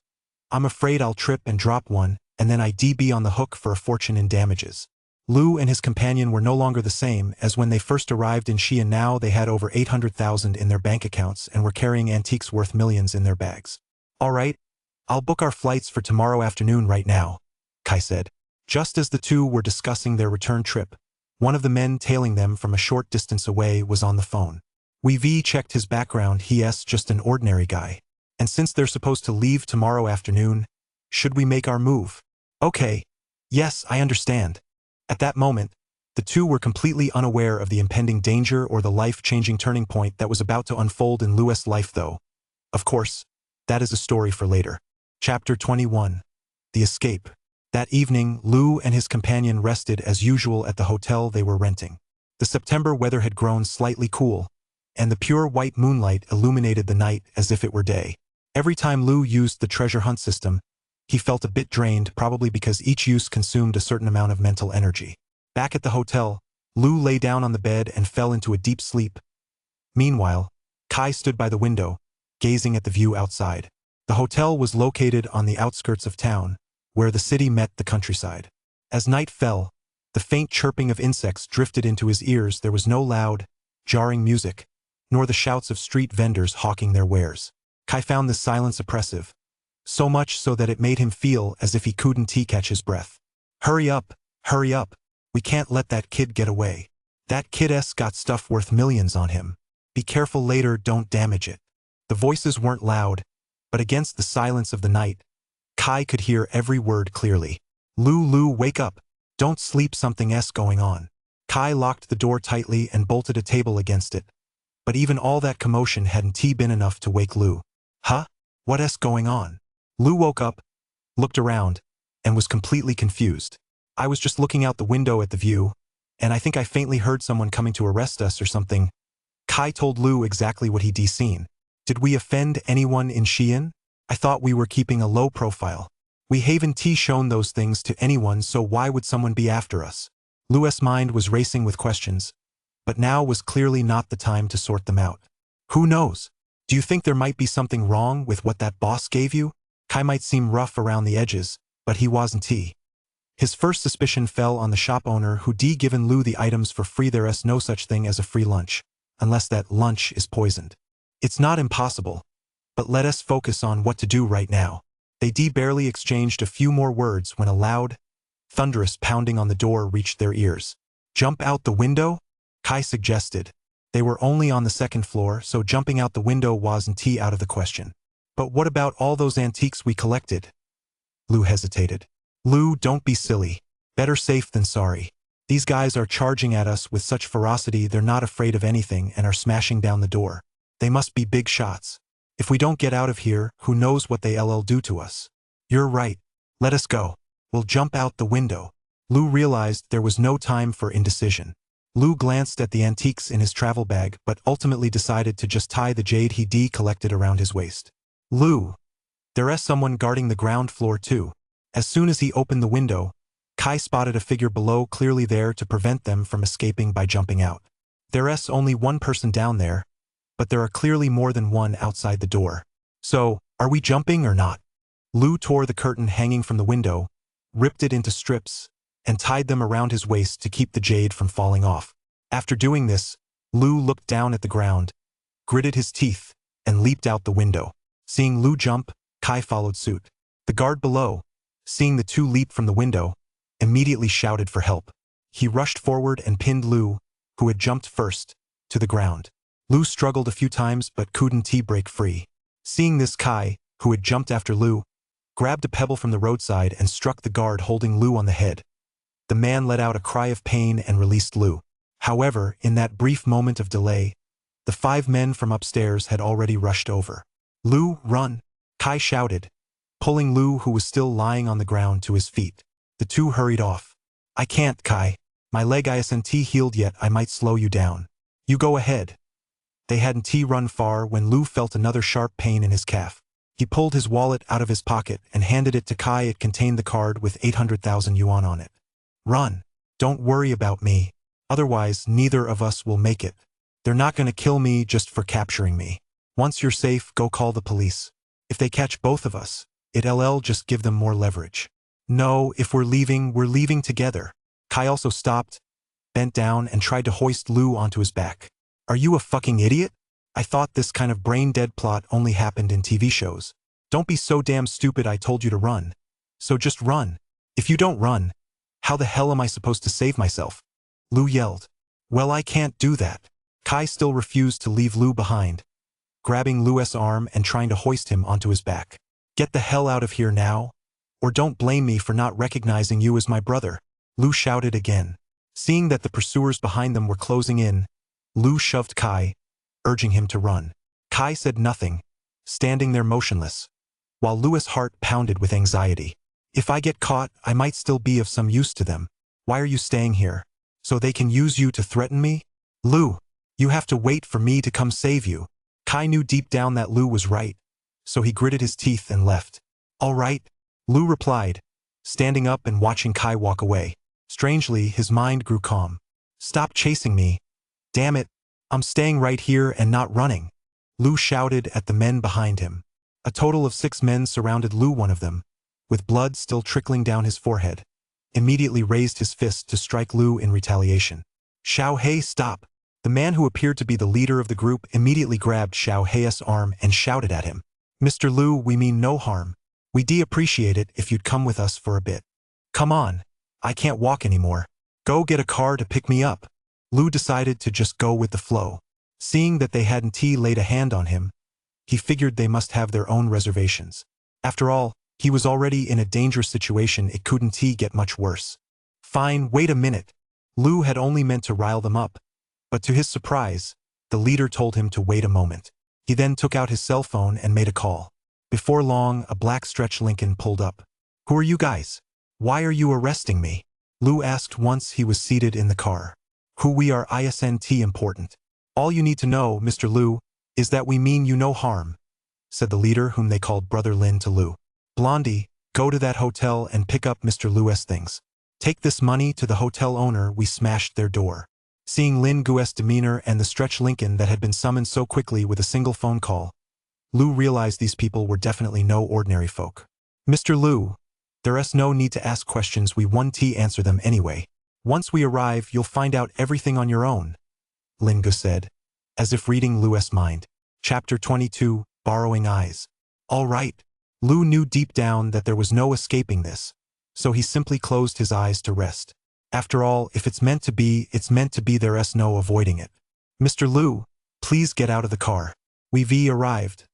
I'm afraid I'll trip and drop one, and then I'd be on the hook for a fortune in damages." Lou and his companion were no longer the same as when they first arrived in Xi'an. Now they had over 800,000 in their bank accounts and were carrying antiques worth millions in their bags. "All right, I'll book our flights for tomorrow afternoon right now," Kai said. Just as the two were discussing their return trip, one of the men tailing them from a short distance away was on the phone. We've checked his background. He's just an ordinary guy. And since they're supposed to leave tomorrow afternoon, should we make our move? Okay. Yes, I understand. At that moment, the two were completely unaware of the impending danger or the life-changing turning point that was about to unfold in Lou's life, though. Of course, that is a story for later. Chapter 21. The Escape. That evening, Lou and his companion rested as usual at the hotel they were renting. The September weather had grown slightly cool, and the pure white moonlight illuminated the night as if it were day. Every time Lou used the treasure hunt system, he felt a bit drained, probably because each use consumed a certain amount of mental energy. Back at the hotel, Lou lay down on the bed and fell into a deep sleep. Meanwhile, Kai stood by the window, gazing at the view outside. The hotel was located on the outskirts of town, where the city met the countryside. As night fell, the faint chirping of insects drifted into his ears. There was no loud, jarring music, nor the shouts of street vendors hawking their wares. Kai found this silence oppressive, so much so that it made him feel as if he couldn't catch his breath. Hurry up, we can't let that kid get away. That kid's got stuff worth millions on him. Be careful later, don't damage it." The voices weren't loud, but against the silence of the night, Kai could hear every word clearly. Lou, wake up. Don't sleep, something's going on." Kai locked the door tightly and bolted a table against it. But even all that commotion hadn't been enough to wake Lou. "Huh? What's going on?" Lou woke up, looked around, and was completely confused. "I was just looking out the window at the view, and I think I faintly heard someone coming to arrest us or something." Kai told Lou exactly what he'd seen. "Did we offend anyone in Xi'an? I thought we were keeping a low profile. We haven't shown those things to anyone, so why would someone be after us?" Lou's mind was racing with questions, but now was clearly not the time to sort them out. "Who knows? Do you think there might be something wrong with what that boss gave you?" Kai might seem rough around the edges, but he wasn't. His first suspicion fell on the shop owner who'd given Lou the items for free. There's no such thing as a free lunch, unless that lunch is poisoned. It's not impossible, but let us focus on what to do right now. They barely exchanged a few more words when a loud, thunderous pounding on the door reached their ears. "Jump out the window?" Kai suggested. They were only on the second floor, so jumping out the window wasn't out of the question. "But what about all those antiques we collected?" Lou hesitated. "Lou, don't be silly. Better safe than sorry. These guys are charging at us with such ferocity they're not afraid of anything and are smashing down the door. They must be big shots. If we don't get out of here, who knows what they'll do to us. You're right. Let us go. We'll jump out the window. Lou realized there was no time for indecision. Lou glanced at the antiques in his travel bag but ultimately decided to just tie the jade he collected around his waist. Lou. There's someone guarding the ground floor too. As soon as he opened the window, Kai spotted a figure below clearly there to prevent them from escaping by jumping out. There's only one person down there, but there are clearly more than one outside the door. So, are we jumping or not? Lou tore the curtain hanging from the window, ripped it into strips, and tied them around his waist to keep the jade from falling off. After doing this, Lou looked down at the ground, gritted his teeth, and leaped out the window. Seeing Lou jump, Kai followed suit. The guard below, seeing the two leap from the window, immediately shouted for help. He rushed forward and pinned Lou, who had jumped first, to the ground. Lou struggled a few times but couldn't break free. Seeing this, Kai, who had jumped after Lou, grabbed a pebble from the roadside and struck the guard holding Lou on the head. The man let out a cry of pain and released Lou. However, in that brief moment of delay, the 5 men from upstairs had already rushed over. Lou, run! Kai shouted, pulling Lou, who was still lying on the ground, to his feet. The two hurried off. I can't, Kai. My leg isn't healed yet, I might slow you down. You go ahead. They hadn't run far when Lou felt another sharp pain in his calf. He pulled his wallet out of his pocket and handed it to Kai. It contained the card with 800,000 yuan on it. Run. Don't worry about me. Otherwise, neither of us will make it. They're not gonna kill me just for capturing me. Once you're safe, go call the police. If they catch both of us, it'll just give them more leverage. No, if we're leaving together. Kai also stopped, bent down, and tried to hoist Lou onto his back. Are you a fucking idiot? I thought this kind of brain-dead plot only happened in TV shows. Don't be so damn stupid, I told you to run. So just run. If you don't run, how the hell am I supposed to save myself? Lou yelled. Well, I can't do that. Kai still refused to leave Lou behind, grabbing Lou's arm and trying to hoist him onto his back. Get the hell out of here now, or don't blame me for not recognizing you as my brother. Lou shouted again. Seeing that the pursuers behind them were closing in, Lou shoved Kai, urging him to run. Kai said nothing, standing there motionless, while Lou's heart pounded with anxiety. If I get caught, I might still be of some use to them. Why are you staying here? So they can use you to threaten me? Lou, you have to wait for me to come save you. Kai knew deep down that Lou was right, so he gritted his teeth and left. All right, Lou replied, standing up and watching Kai walk away. Strangely, his mind grew calm. Stop chasing me. Damn it, I'm staying right here and not running. Lou shouted at the men behind him. A total of 6 men surrounded Lou. One of them, with blood still trickling down his forehead, immediately raised his fist to strike Lou in retaliation. Xiao Hei, stop! The man who appeared to be the leader of the group immediately grabbed Xiao Hei's arm and shouted at him. Mr. Lou, we mean no harm. We'd appreciate it if you'd come with us for a bit. Come on, I can't walk anymore. Go get a car to pick me up. Lou decided to just go with the flow. Seeing that they hadn't laid a hand on him, he figured they must have their own reservations. After all, he was already in a dangerous situation. It couldn't get much worse. Fine, wait a minute. Lou had only meant to rile them up, but to his surprise, the leader told him to wait a moment. He then took out his cell phone and made a call. Before long, a black stretch Lincoln pulled up. Who are you guys? Why are you arresting me? Lou asked once he was seated in the car. Who we are isn't important. All you need to know, Mr. Lou, is that we mean you no harm, said the leader, whom they called Brother Lin, to Lou. Blondie, go to that hotel and pick up Mr. Lou's things. Take this money to the hotel owner. We smashed their door. Seeing Lin Gu's demeanor and the stretch Lincoln that had been summoned so quickly with a single phone call, Lou realized these people were definitely no ordinary folk. Mr. Lou, there's no need to ask questions. We won't answer them anyway. Once we arrive, you'll find out everything on your own, Lin Gu said, as if reading Lou's mind. Chapter 22, Borrowing Eyes. All right. Lou knew deep down that there was no escaping this, so he simply closed his eyes to rest. After all, if it's meant to be, it's meant to be. There's no avoiding it. Mr. Lou, please get out of the car. We've arrived,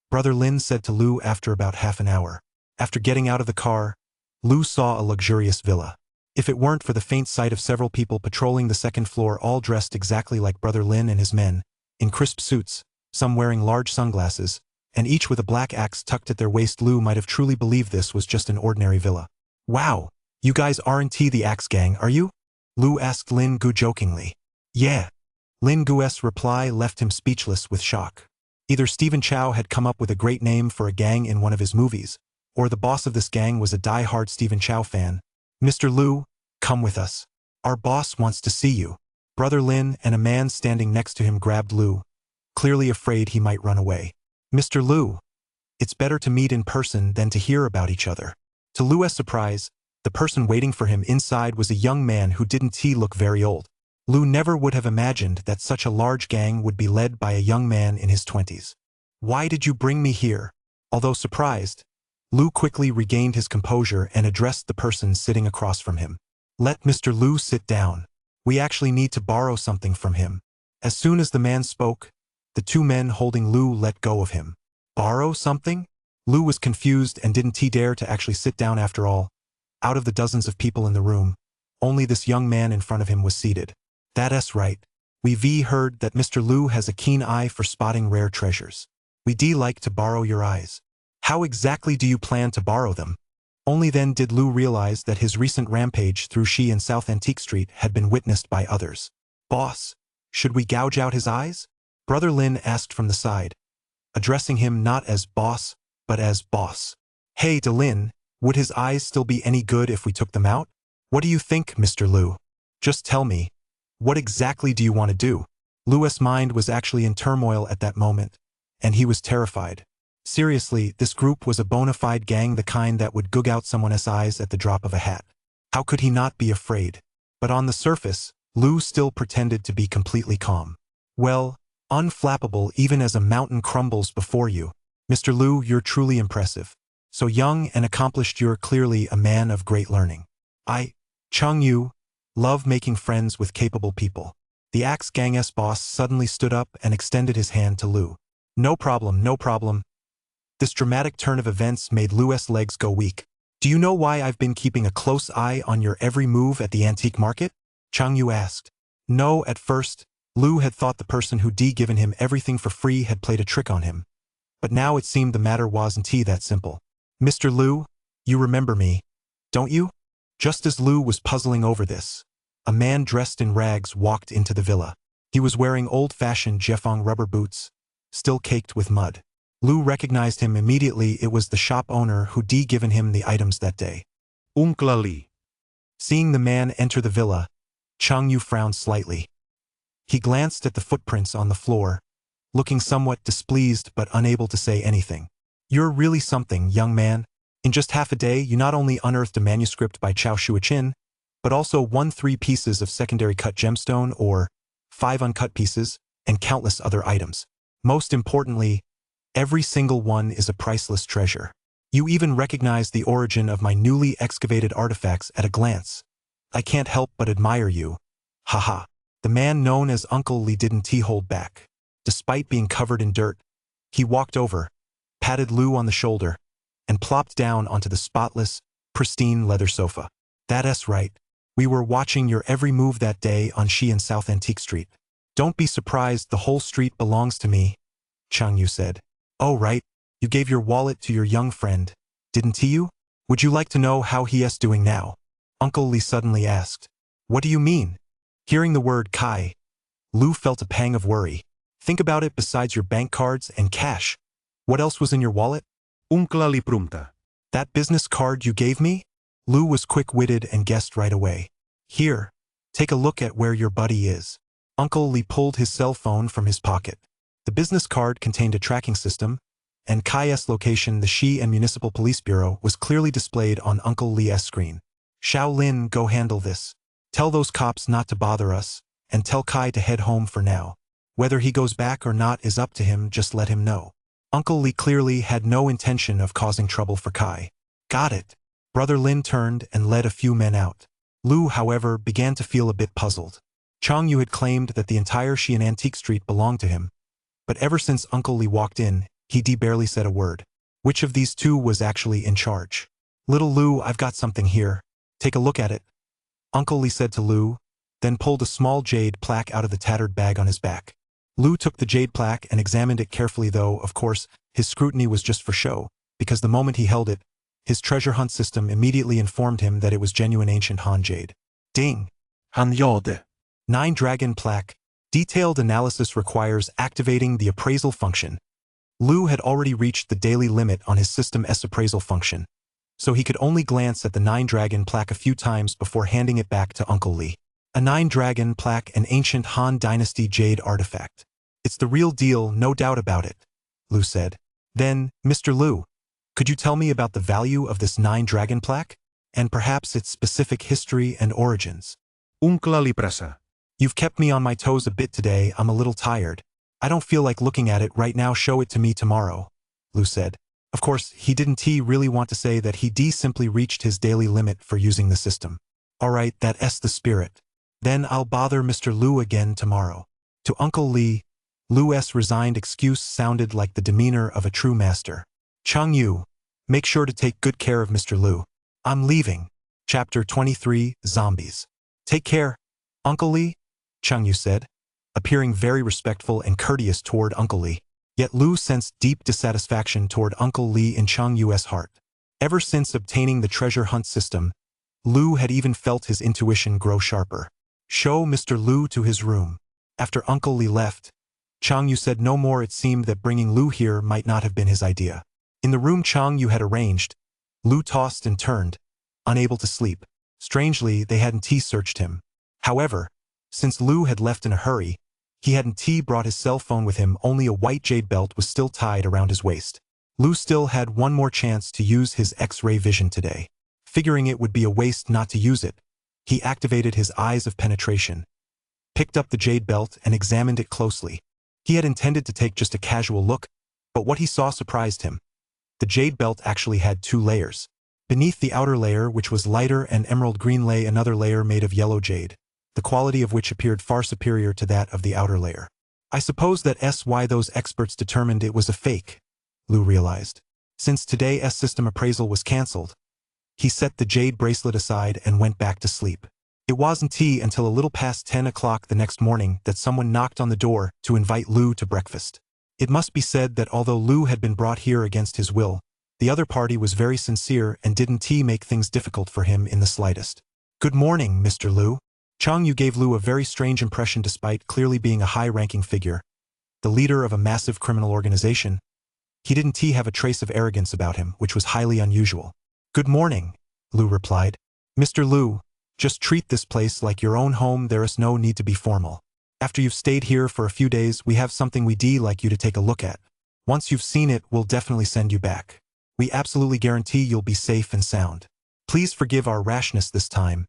Brother Lin said to Lou after about half an hour. After getting out of the car, Lou saw a luxurious villa. If it weren't for the faint sight of several people patrolling the second floor all dressed exactly like Brother Lin and his men, in crisp suits, some wearing large sunglasses, and each with a black axe tucked at their waist, Lou might have truly believed this was just an ordinary villa. Wow, you guys aren't the Axe Gang, are you? Lou asked Lin Gu jokingly. Yeah. Lin Gu's reply left him speechless with shock. Either Stephen Chow had come up with a great name for a gang in one of his movies, or the boss of this gang was a die-hard Stephen Chow fan. Mr. Lou, come with us. Our boss wants to see you. Brother Lin and a man standing next to him grabbed Lou, clearly afraid he might run away. Mr. Lou, it's better to meet in person than to hear about each other. To Lou's surprise, the person waiting for him inside was a young man who didn't look very old. Lou never would have imagined that such a large gang would be led by a young man in his 20s. Why did you bring me here? Although surprised, Lou quickly regained his composure and addressed the person sitting across from him. Let Mr. Lou sit down. We actually need to borrow something from him. As soon as the man spoke, the two men holding Lou let go of him. Borrow something? Lou was confused and didn't dare to actually sit down after all. Out of the dozens of people in the room, only this young man in front of him was seated. That's right. We heard that Mr. Lou has a keen eye for spotting rare treasures. We'd like to borrow your eyes. How exactly do you plan to borrow them? Only then did Lou realize that his recent rampage through She and South Antique Street had been witnessed by others. Boss, should we gouge out his eyes? Brother Lin asked from the side, addressing him not as boss, but as boss. Hey, Lin, would his eyes still be any good if we took them out? What do you think, Mr. Lou? Just tell me. What exactly do you want to do? Lou's mind was actually in turmoil at that moment, and he was terrified. Seriously, this group was a bona fide gang, the kind that would goug out someone's eyes at the drop of a hat. How could he not be afraid? But on the surface, Lou still pretended to be completely calm. Well, unflappable even as a mountain crumbles before you. Mr. Lou, you're truly impressive. So young and accomplished, you're clearly a man of great learning. Chung Yu, love making friends with capable people. The Axe Gang's boss suddenly stood up and extended his hand to Lou. No problem, no problem. This dramatic turn of events made Lou's legs go weak. Do you know why I've been keeping a close eye on your every move at the antique market? Chung Yu asked. No, at first, Lou had thought the person who'd given him everything for free had played a trick on him. But now it seemed the matter wasn't that simple. Mr. Lou, you remember me, don't you? Just as Lou was puzzling over this, a man dressed in rags walked into the villa. He was wearing old-fashioned Jeffong rubber boots, still caked with mud. Lou recognized him immediately. It was the shop owner who'd given him the items that day. Uncle Li. Seeing the man enter the villa, Chung Yu frowned slightly. He glanced at the footprints on the floor, looking somewhat displeased but unable to say anything. You're really something, young man. In just half a day, you not only unearthed a manuscript by Chao Shuichin, but also won 3 pieces of secondary cut gemstone, or 5 uncut pieces, and countless other items. Most importantly, every single one is a priceless treasure. You even recognize the origin of my newly excavated artifacts at a glance. I can't help but admire you. Haha. The man known as Uncle Li didn't hold back. Despite being covered in dirt, he walked over, patted Lou on the shoulder, and plopped down onto the spotless, pristine leather sofa. That's right. We were watching your every move that day on She and South Antique Street. Don't be surprised, the whole street belongs to me, Chung Yu said. Oh right, you gave your wallet to your young friend, didn't you? Would you like to know how he's doing now? Uncle Li suddenly asked. What do you mean? Hearing the word Kai, Lou felt a pang of worry. Think about it, besides your bank cards and cash. What else was in your wallet? Uncle Li prumta. That business card you gave me? Lou was quick-witted and guessed right away. Here, take a look at where your buddy is. Uncle Li pulled his cell phone from his pocket. The business card contained a tracking system, and Kai's location, the Shi and Municipal Police Bureau, was clearly displayed on Uncle Li's screen. Shaolin, go handle this. Tell those cops not to bother us, and tell Kai to head home for now. Whether he goes back or not is up to him, just let him know. Uncle Li clearly had no intention of causing trouble for Kai. Got it. Brother Lin turned and led a few men out. Lou, however, began to feel a bit puzzled. Chung Yu had claimed that the entire She and Antique Street belonged to him, but ever since Uncle Li walked in, he barely said a word. Which of these two was actually in charge? Little Lou, I've got something here. Take a look at it. Uncle Li said to Lu, then pulled a small jade plaque out of the tattered bag on his back. Lu took the jade plaque and examined it carefully, though, of course, his scrutiny was just for show, because the moment he held it, his treasure hunt system immediately informed him that it was genuine ancient Han jade. Ding! Han jade. 9 dragon plaque. Detailed analysis requires activating the appraisal function. Lu had already reached the daily limit on his System S appraisal function, so he could only glance at the 9 dragon plaque a few times before handing it back to Uncle Li. A 9 dragon plaque, an ancient Han Dynasty jade artifact. It's the real deal, no doubt about it, Lu said. Then, Mr. Lu, could you tell me about the value of this 9 dragon plaque? And perhaps its specific history and origins? Unkla li prasa. You've kept me on my toes a bit today, I'm a little tired. I don't feel like looking at it right now, show it to me tomorrow, Lu said. Of course, he didn't really want to say that he simply reached his daily limit for using the system. Alright, that's the spirit. Then I'll bother Mr. Lu again tomorrow. To Uncle Li, Lu's resigned excuse sounded like the demeanor of a true master. Chang Yu, make sure to take good care of Mr. Lu. I'm leaving. Chapter 23, Zombies. Take care, Uncle Li, Chang Yu said, appearing very respectful and courteous toward Uncle Li. Yet Lu sensed deep dissatisfaction toward Uncle Li in Chang Yu's heart. Ever since obtaining the treasure hunt system, Lu had even felt his intuition grow sharper. Show Mr. Lu to his room. After Uncle Li left, Chang Yu said no more. It seemed that bringing Lu here might not have been his idea. In the room Chang Yu had arranged, Lu tossed and turned, unable to sleep. Strangely, they hadn't searched him. However, since Lu had left in a hurry, he hadn't brought his cell phone with him. Only a white jade belt was still tied around his waist. Lu still had one more chance to use his X-ray vision today. Figuring it would be a waste not to use it, he activated his eyes of penetration, picked up the jade belt and examined it closely. He had intended to take just a casual look, but what he saw surprised him. The jade belt actually had 2 layers. Beneath the outer layer, which was lighter and emerald green, lay another layer made of yellow jade, the quality of which appeared far superior to that of the outer layer. I suppose that's why those experts determined it was a fake, Lu realized. Since today's system appraisal was cancelled, he set the jade bracelet aside and went back to sleep. It wasn't until a little past 10 o'clock the next morning that someone knocked on the door to invite Lu to breakfast. It must be said that although Lu had been brought here against his will, the other party was very sincere and didn't make things difficult for him in the slightest. Good morning, Mr. Lu. Chang Yu gave Lu a very strange impression despite clearly being a high-ranking figure, the leader of a massive criminal organization. He didn't have a trace of arrogance about him, which was highly unusual. Good morning, Lu replied. Mr. Lu, just treat this place like your own home. There is no need to be formal. After you've stayed here for a few days, we have something we'd like you to take a look at. Once you've seen it, we'll definitely send you back. We absolutely guarantee you'll be safe and sound. Please forgive our rashness this time,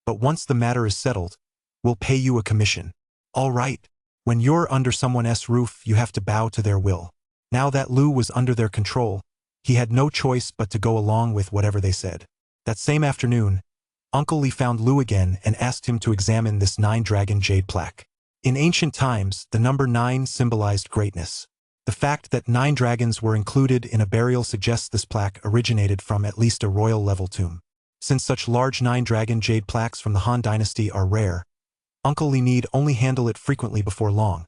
but once the matter is settled, we'll pay you a commission. All right. When you're under someone's roof, you have to bow to their will. Now that Lu was under their control, he had no choice but to go along with whatever they said. That same afternoon, Uncle Li found Lu again and asked him to examine this 9-dragon jade plaque. In ancient times, the number 9 symbolized greatness. The fact that 9 dragons were included in a burial suggests this plaque originated from at least a royal-level tomb. Since such large 9-dragon jade plaques from the Han Dynasty are rare, Uncle Li need only handle it frequently. Before long,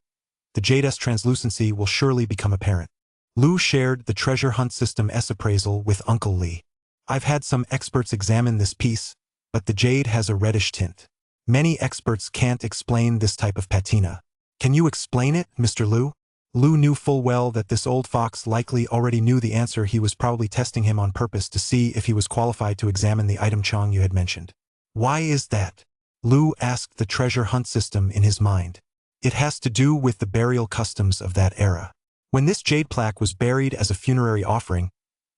the jade's translucency will surely become apparent. Lu shared the treasure hunt system S appraisal with Uncle Li. I've had some experts examine this piece, but the jade has a reddish tint. Many experts can't explain this type of patina. Can you explain it, Mr. Lu? Lu knew full well that this old fox likely already knew the answer. He was probably testing him on purpose to see if he was qualified to examine the item Chang Yu had mentioned. Why is that? Lu asked the treasure hunt system in his mind. It has to do with the burial customs of that era. When this jade plaque was buried as a funerary offering,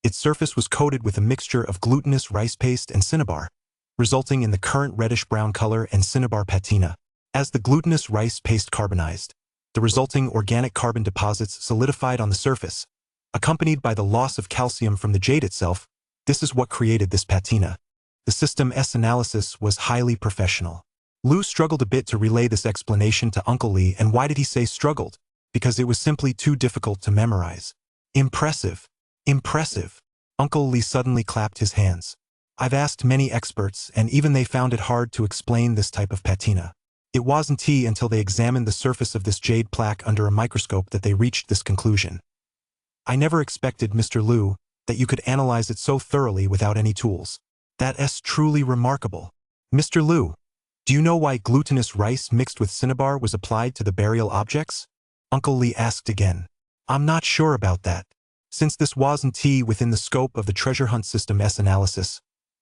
its surface was coated with a mixture of glutinous rice paste and cinnabar, resulting in the current reddish-brown color and cinnabar patina. As the glutinous rice paste carbonized, the resulting organic carbon deposits solidified on the surface, accompanied by the loss of calcium from the jade itself. This is what created this patina. The System S analysis was highly professional. Lu struggled a bit to relay this explanation to Uncle Li. And why did he say struggled? Because it was simply too difficult to memorize. Impressive. Impressive. Uncle Li suddenly clapped his hands. I've asked many experts, and even they found it hard to explain this type of patina. It wasn't until they examined the surface of this jade plaque under a microscope that they reached this conclusion. I never expected, Mr. Liu, that you could analyze it so thoroughly without any tools. That's truly remarkable. Mr. Liu, do you know why glutinous rice mixed with cinnabar was applied to the burial objects? Uncle Li asked again. I'm not sure about that. Since this wasn't within the scope of the treasure hunt system's analysis,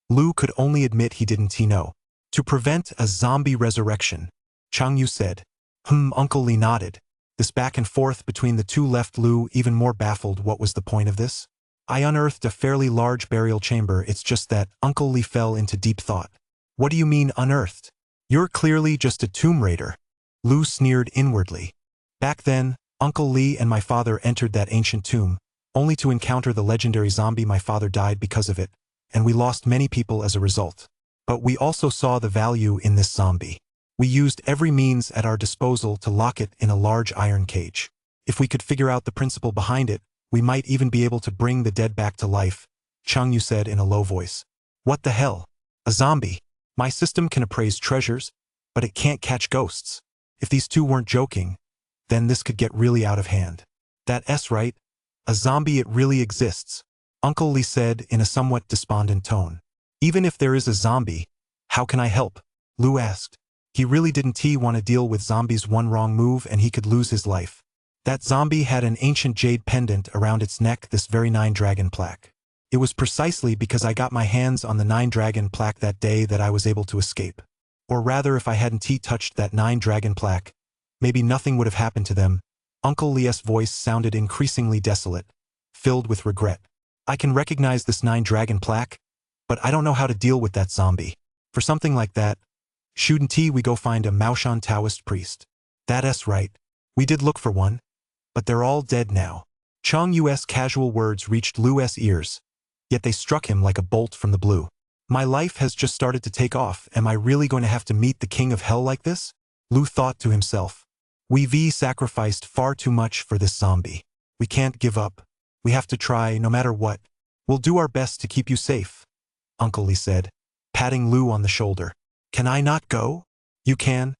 Liu could only admit he didn't know. To prevent a zombie resurrection, Chang Yu said. Uncle Li nodded. This back and forth between the two left Liu even more baffled. What was the point of this? I unearthed a fairly large burial chamber, it's just that Uncle Li fell into deep thought. What do you mean unearthed? You're clearly just a tomb raider. Liu sneered inwardly. Back then, Uncle Li and my father entered that ancient tomb, only to encounter the legendary zombie. My father died because of it, and we lost many people as a result. But we also saw the value in this zombie. We used every means at our disposal to lock it in a large iron cage. If we could figure out the principle behind it, we might even be able to bring the dead back to life, Chang Yu said in a low voice. What the hell? A zombie? My system can appraise treasures, but it can't catch ghosts. If these two weren't joking, then this could get really out of hand. That's right. A zombie, it really exists, Uncle Li said in a somewhat despondent tone. Even if there is a zombie, how can I help? Liu asked. He really didn't want to deal with zombies. One wrong move and he could lose his life. That zombie had an ancient jade pendant around its neck, this very 9-dragon plaque. It was precisely because I got my hands on the 9-dragon plaque that day that I was able to escape. Or rather, if I hadn't touched that 9-dragon plaque, maybe nothing would have happened to them. Uncle Li's voice sounded increasingly desolate, filled with regret. I can recognize this 9-dragon plaque, but I don't know how to deal with that zombie. For something like that, shouldn't we go find a Maoshan Taoist priest? That's right. We did look for one, but they're all dead now. Chang Yu's casual words reached Liu's ears, yet they struck him like a bolt from the blue. My life has just started to take off. Am I really going to have to meet the king of hell like this? Liu thought to himself. We've sacrificed far too much for this zombie. We can't give up. We have to try no matter what. We'll do our best to keep you safe, Uncle Li said, patting Liu on the shoulder. Can I not go? You can,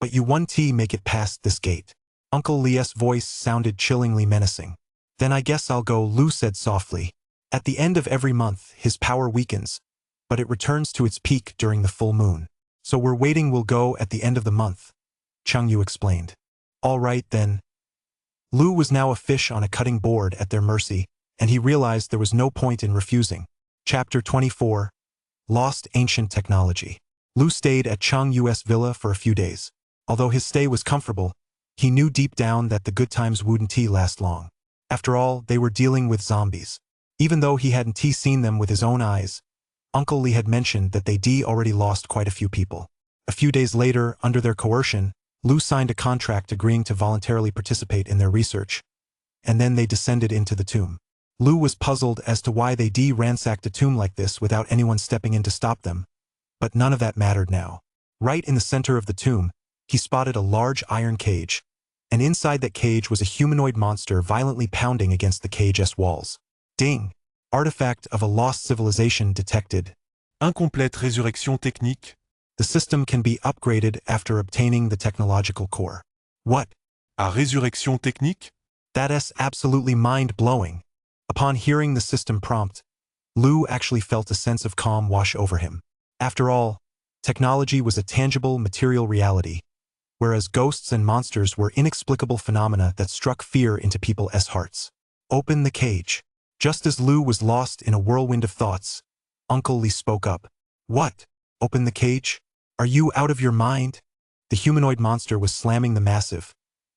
but you won't make it past this gate. Uncle Li's voice sounded chillingly menacing. Then I guess I'll go, Liu said softly. At the end of every month, his power weakens, but it returns to its peak during the full moon. So we're waiting. We'll go at the end of the month, Chang Yu explained. All right then. Liu was now a fish on a cutting board at their mercy, and he realized there was no point in refusing. Chapter 24. Lost Ancient Technology. Liu stayed at Chang Yu's villa for a few days. Although his stay was comfortable, he knew deep down that the good times wouldn't last long. After all, they were dealing with zombies. Even though he hadn't seen them with his own eyes, Uncle Li had mentioned that they'd already lost quite a few people. A few days later, under their coercion, Liu signed a contract agreeing to voluntarily participate in their research, and then they descended into the tomb. Liu was puzzled as to why they ransacked a tomb like this without anyone stepping in to stop them, but none of that mattered now. Right in the center of the tomb, he spotted a large iron cage, and inside that cage was a humanoid monster violently pounding against the cage's walls. Ding! Artifact of a lost civilization detected. Incomplète résurrection technique. The system can be upgraded after obtaining the technological core. What? À résurrection technique? That's absolutely mind-blowing. Upon hearing the system prompt, Liu actually felt a sense of calm wash over him. After all, technology was a tangible material reality, whereas ghosts and monsters were inexplicable phenomena that struck fear into people's hearts. Open the cage. Just as Liu was lost in a whirlwind of thoughts, Uncle Li spoke up. What? Open the cage? Are you out of your mind? The humanoid monster was slamming the massive,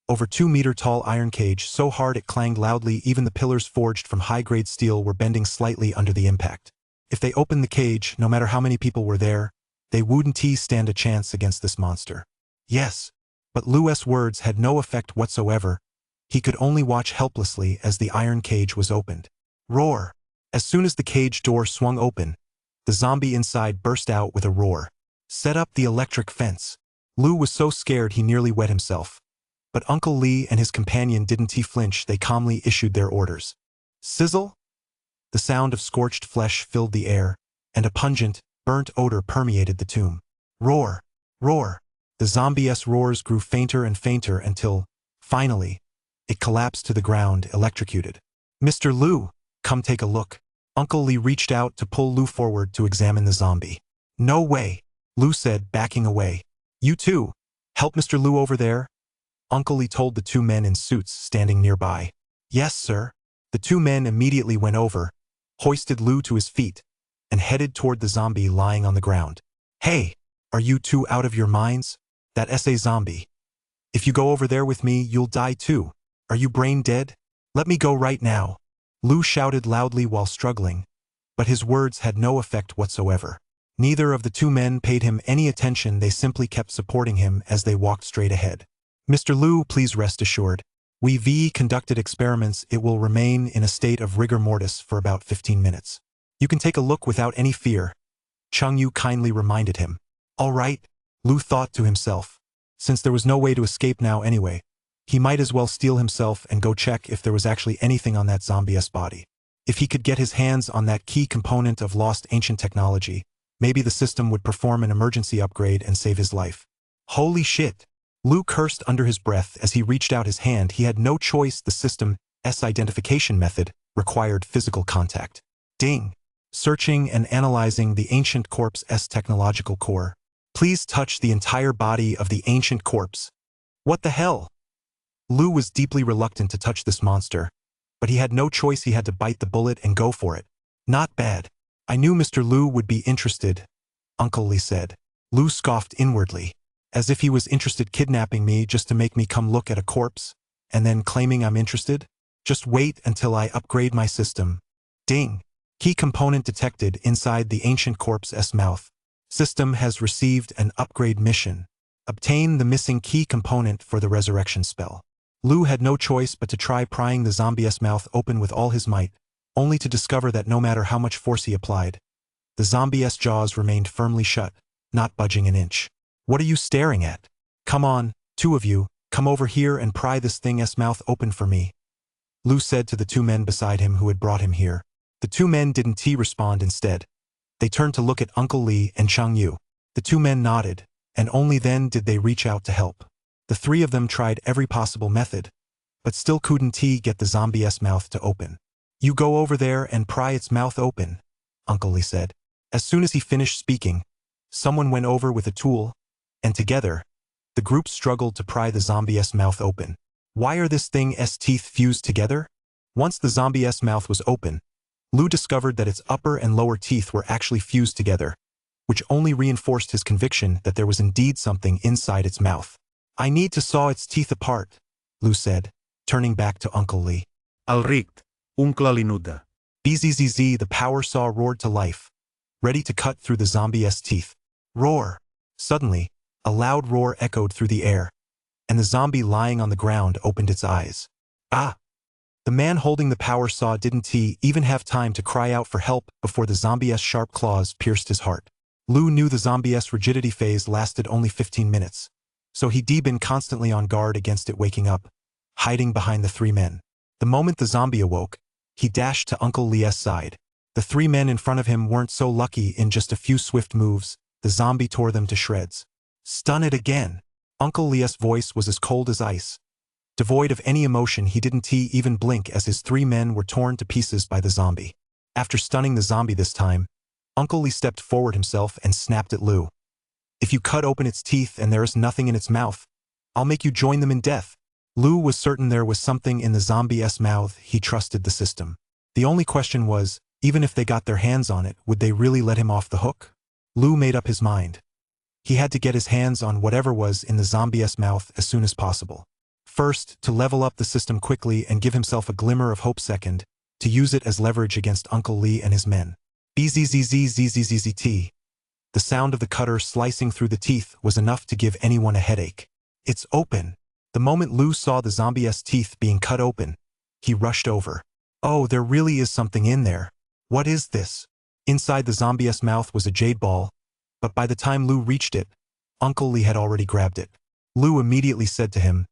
over 2-meter-tall iron cage so hard it clanged loudly. Even the pillars forged from high-grade steel were bending slightly under the impact. If they opened the cage, no matter how many people were there, they wouldn't stand a chance against this monster. Yes, but Liu's words had no effect whatsoever. He could only watch helplessly as the iron cage was opened. Roar! As soon as the cage door swung open, the zombie inside burst out with a roar. Set up the electric fence. Liu was so scared he nearly wet himself. But Uncle Li and his companion didn't flinch. They calmly issued their orders. Sizzle! The sound of scorched flesh filled the air, and a pungent, burnt odor permeated the tomb. Roar! Roar! The zombie-s roars grew fainter and fainter until, finally, it collapsed to the ground, electrocuted. Mr. Liu, come take a look. Uncle Li reached out to pull Liu forward to examine the zombie. No way, Liu said, backing away. You too. Help Mr. Liu over there? Uncle Li told the two men in suits standing nearby. Yes, sir. The two men immediately went over, hoisted Liu to his feet, and headed toward the zombie lying on the ground. Hey, are you two out of your minds? That SA zombie. If you go over there with me, you'll die too. Are you brain dead? Let me go right now. Liu shouted loudly while struggling, but his words had no effect whatsoever. Neither of the two men paid him any attention, they simply kept supporting him as they walked straight ahead. Mr. Liu, please rest assured. We've conducted experiments, it will remain in a state of rigor mortis for about 15 minutes. You can take a look without any fear, Cheng Yu kindly reminded him. All right, Liu thought to himself. Since there was no way to escape now anyway, he might as well steel himself and go check if there was actually anything on that zombie-s body. If he could get his hands on that key component of lost ancient technology, maybe the system would perform an emergency upgrade and save his life. Holy shit! Liu cursed under his breath as he reached out his hand. He had no choice. The system's identification method required physical contact. Ding! Searching and analyzing the ancient corpse's technological core. Please touch the entire body of the ancient corpse. What the hell? Liu was deeply reluctant to touch this monster, but he had no choice. He had to bite the bullet and go for it. Not bad. I knew Mr. Liu would be interested, Uncle Li said. Liu scoffed inwardly, as if he was interested kidnapping me just to make me come look at a corpse, and then claiming I'm interested? Just wait until I upgrade my system. Ding! Key component detected inside the ancient corpse's mouth. System has received an upgrade mission. Obtain the missing key component for the resurrection spell. Liu had no choice but to try prying the zombie's mouth open with all his might, only to discover that no matter how much force he applied, the zombie's jaws remained firmly shut, not budging an inch. What are you staring at? Come on, two of you, come over here and pry this thing's mouth open for me, Liu said to the two men beside him who had brought him here. The two men didn't respond. Instead, they turned to look at Uncle Li and Cheng Yu. The two men nodded, and only then did they reach out to help. The three of them tried every possible method, but still couldn't get the zombie's mouth to open. You go over there and pry its mouth open, Uncle Li said. As soon as he finished speaking, someone went over with a tool, and together, the group struggled to pry the zombie's mouth open. Why are this thing's teeth fused together? Once the zombie's mouth was open, Liu discovered that its upper and lower teeth were actually fused together, which only reinforced his conviction that there was indeed something inside its mouth. I need to saw its teeth apart, Liu said, turning back to Uncle Li. Alright, Uncle Linuda. Bzzz, the power saw roared to life, ready to cut through the zombie's teeth. Roar! Suddenly, a loud roar echoed through the air, and the zombie lying on the ground opened its eyes. Ah! The man holding the power saw didn't even have time to cry out for help before the zombie's sharp claws pierced his heart. Liu knew the zombie's rigidity phase lasted only 15 minutes, so he'd been constantly on guard against it waking up, hiding behind the three men. The moment the zombie awoke, he dashed to Uncle Li's side. The three men in front of him weren't so lucky. In just a few swift moves, the zombie tore them to shreds. Stun it again! Uncle Li's voice was as cold as ice. Devoid of any emotion, he didn't even blink as his three men were torn to pieces by the zombie. After stunning the zombie this time, Uncle Li stepped forward himself and snapped at Liu. If you cut open its teeth and there is nothing in its mouth, I'll make you join them in death. Liu was certain there was something in the zombie's mouth. He trusted the system. The only question was, even if they got their hands on it, would they really let him off the hook? Liu made up his mind. He had to get his hands on whatever was in the zombie's mouth as soon as possible. First, to level up the system quickly and give himself a glimmer of hope. Second, to use it as leverage against Uncle Li and his men. Bzzzzzzzzzt. The sound of the cutter slicing through the teeth was enough to give anyone a headache. It's open. The moment Liu saw the zombie's teeth being cut open, he rushed over. Oh, there really is something in there. What is this? Inside the zombie's mouth was a jade ball, but by the time Liu reached it, Uncle Li had already grabbed it. Liu immediately said to him,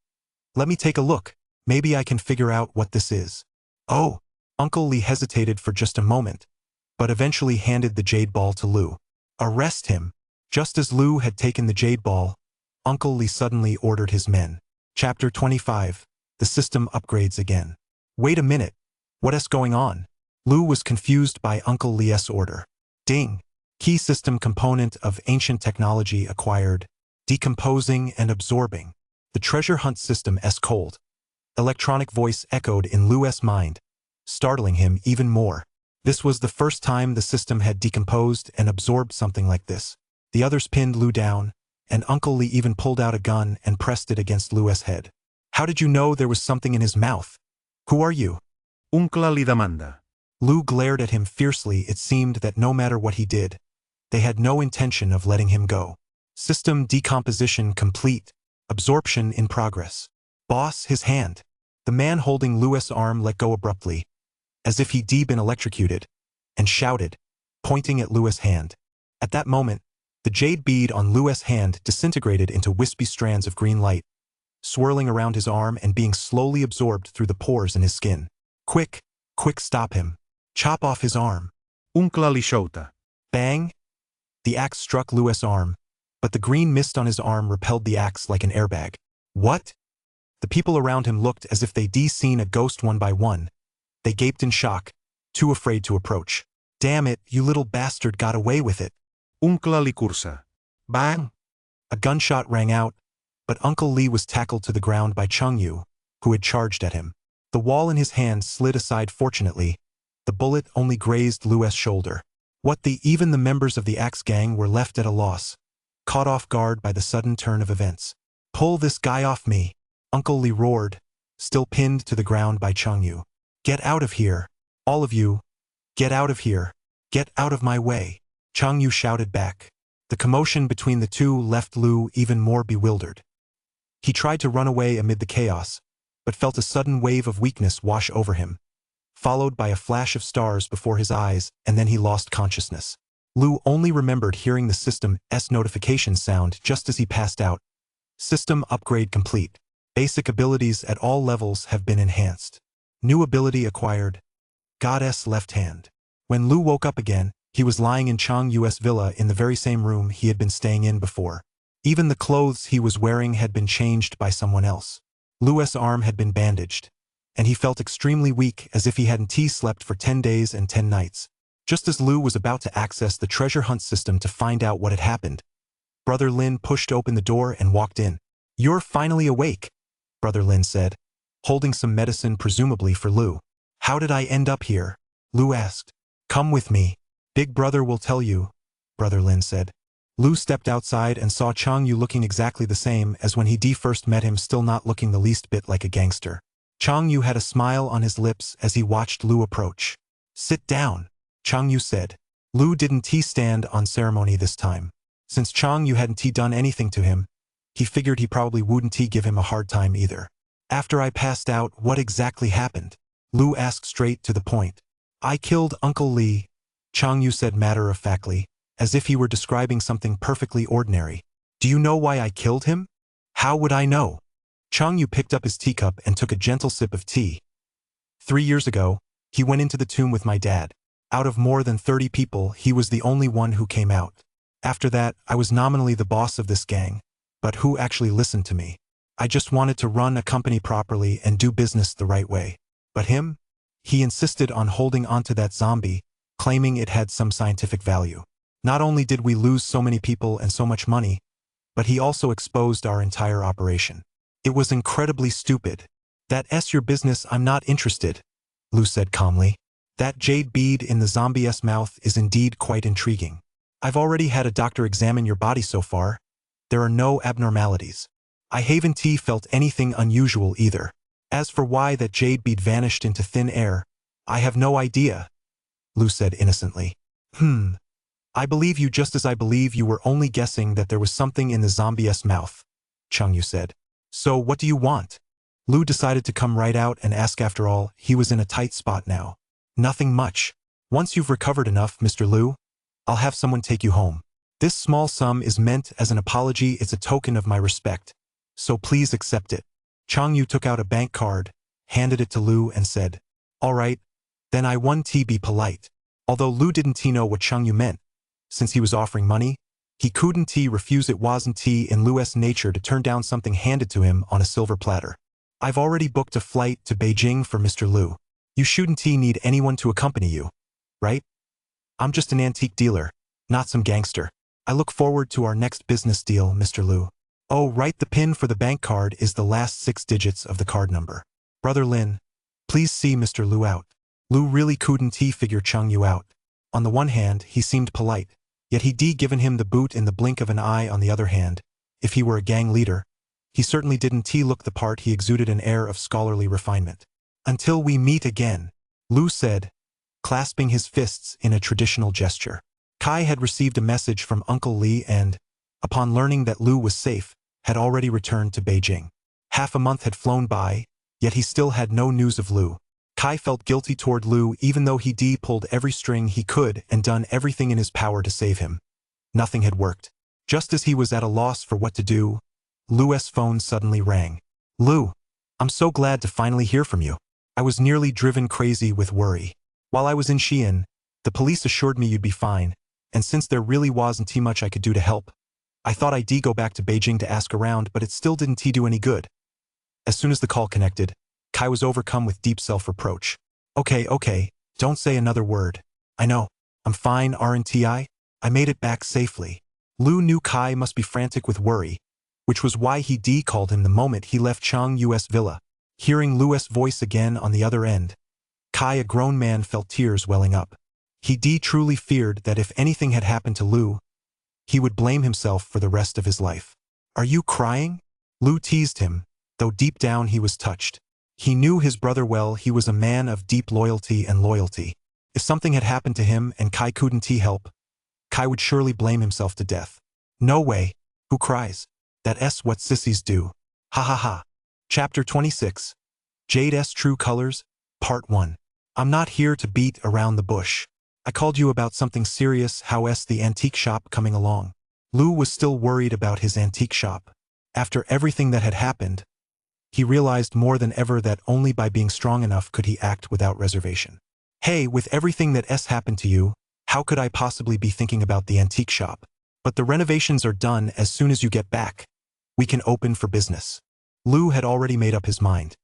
"Let me take a look. Maybe I can figure out what this is." Oh! Uncle Li hesitated for just a moment, but eventually handed the jade ball to Lu. Arrest him! Just as Lu had taken the jade ball, Uncle Li suddenly ordered his men. Chapter 25. The system upgrades again. Wait a minute. What's going on? Lu was confused by Uncle Li's order. Ding! Key system component of ancient technology acquired, decomposing and absorbing. The treasure hunt system S cold. Electronic voice echoed in Lu's mind, startling him even more. This was the first time the system had decomposed and absorbed something like this. The others pinned Lu down, and Uncle Li even pulled out a gun and pressed it against Lu's head. How did you know there was something in his mouth? Who are you? Uncle li demanda. Lu glared at him fiercely. It seemed that no matter what he did, they had no intention of letting him go. System decomposition complete. Absorption in progress. Boss, his hand. The man holding Lu's arm let go abruptly, as if he'd been electrocuted, and shouted, pointing at Lu's hand. At that moment, the jade bead on Lu's hand disintegrated into wispy strands of green light, swirling around his arm and being slowly absorbed through the pores in his skin. Quick, quick, stop him. Chop off his arm. Uncle li shouta. Bang! The axe struck Lu's arm, but the green mist on his arm repelled the axe like an airbag. What? The people around him looked as if they'd seen a ghost one by one. They gaped in shock, too afraid to approach. Damn it, you little bastard got away with it. Uncle li cursa. Bang! A gunshot rang out, but Uncle Li was tackled to the ground by Cheng Yu, who had charged at him. The wall in his hand slid aside fortunately. The bullet only grazed Lu's shoulder. Even the members of the Axe gang were left at a loss, caught off guard by the sudden turn of events. Pull this guy off me! Uncle Li roared, still pinned to the ground by Cheng Yu. Get out of here! All of you! Get out of here! Get out of my way! Cheng Yu shouted back. The commotion between the two left Lu even more bewildered. He tried to run away amid the chaos, but felt a sudden wave of weakness wash over him, followed by a flash of stars before his eyes, and then he lost consciousness. Lu only remembered hearing the system's notification sound just as he passed out. System upgrade complete. Basic abilities at all levels have been enhanced. New ability acquired. Goddess left hand. When Lu woke up again, he was lying in Cheng Yu's villa in the very same room he had been staying in before. Even the clothes he was wearing had been changed by someone else. Lu's arm had been bandaged, and he felt extremely weak as if he hadn't slept for 10 days and 10 nights. Just as Lu was about to access the treasure hunt system to find out what had happened, Brother Lin pushed open the door and walked in. You're finally awake, Brother Lin said, holding some medicine presumably for Lu. How did I end up here? Lu asked. Come with me. Big brother will tell you, Brother Lin said. Lu stepped outside and saw Cheng Yu looking exactly the same as when he first met him, still not looking the least bit like a gangster. Cheng Yu had a smile on his lips as he watched Lu approach. Sit down, Cheng Yu said. Lu didn't stand on ceremony this time. Since Cheng Yu hadn't done anything to him, he figured he probably wouldn't give him a hard time either. After I passed out, what exactly happened? Lu asked straight to the point. I killed Uncle Li, Cheng Yu said matter-of-factly, as if he were describing something perfectly ordinary. Do you know why I killed him? How would I know? Cheng Yu picked up his teacup and took a gentle sip of tea. 3 years ago, he went into the tomb with my dad. Out of more than 30 people, he was the only one who came out. After that, I was nominally the boss of this gang, but who actually listened to me? I just wanted to run a company properly and do business the right way. But him? He insisted on holding onto that zombie, claiming it had some scientific value. Not only did we lose so many people and so much money, but he also exposed our entire operation. It was incredibly stupid. That's your business, I'm not interested, Lu said calmly. That jade bead in the zombie's mouth is indeed quite intriguing. I've already had a doctor examine your body so far. There are no abnormalities. I haven't felt anything unusual either. As for why that jade bead vanished into thin air, I have no idea, Lu said innocently. I believe you just as I believe you were only guessing that there was something in the zombie's mouth, Cheng Yu said. So what do you want? Lu decided to come right out and ask. After all, he was in a tight spot now. Nothing much. Once you've recovered enough, Mr. Lu, I'll have someone take you home. This small sum is meant as an apology. It's a token of my respect, so please accept it. Cheng Yu took out a bank card, handed it to Lu and said, All right, then I want to be polite. Although Lu didn't know what Cheng Yu meant, since he was offering money, he couldn't refuse. It wasn't in Lu's nature to turn down something handed to him on a silver platter. I've already booked a flight to Beijing for Mr. Lu. You shouldn't need anyone to accompany you, right? I'm just an antique dealer, not some gangster. I look forward to our next business deal, Mr. Lu. Oh, right, the PIN for the bank card is the last 6 digits of the card number. Brother Lin, please see Mr. Lu out. Lu really couldn't figure Cheng Yu out. On the one hand, he seemed polite, yet he'd given him the boot in the blink of an eye. On the other hand, if he were a gang leader, he certainly didn't look the part. He exuded an air of scholarly refinement. Until we meet again, Lu said, clasping his fists in a traditional gesture. Kai had received a message from Uncle Li and, upon learning that Lu was safe, had already returned to Beijing. Half a month had flown by, yet he still had no news of Lu. Kai felt guilty toward Lu even though he'd pulled every string he could and done everything in his power to save him. Nothing had worked. Just as he was at a loss for what to do, Lu's phone suddenly rang. Lu, I'm so glad to finally hear from you. I was nearly driven crazy with worry. While I was in Xi'an, the police assured me you'd be fine, and since there really wasn't much I could do to help, I thought I'd go back to Beijing to ask around, but it still didn't do any good. As soon as the call connected, Kai was overcome with deep self-reproach. Okay, don't say another word. I know. I'm fine, aren't I? I made it back safely. Lu knew Kai must be frantic with worry, which was why he called him the moment he left Cheng Yu's villa. Hearing Lu's voice again on the other end, Kai, a grown man, felt tears welling up. He truly feared that if anything had happened to Lu, he would blame himself for the rest of his life. Are you crying? Lu teased him, though deep down he was touched. He knew his brother well. He was a man of deep loyalty and loyalty. If something had happened to him and Kai couldn't help, Kai would surely blame himself to death. No way. Who cries? That's what sissies do. Ha ha ha. Chapter 26. Jade's True Colors, Part 1. I'm not here to beat around the bush. I called you about something serious. How's the antique shop coming along? Lu was still worried about his antique shop. After everything that had happened, he realized more than ever that only by being strong enough could he act without reservation. Hey, with everything that's happened to you, how could I possibly be thinking about the antique shop? But the renovations are done. As soon as you get back, we can open for business. Lu had already made up his mind.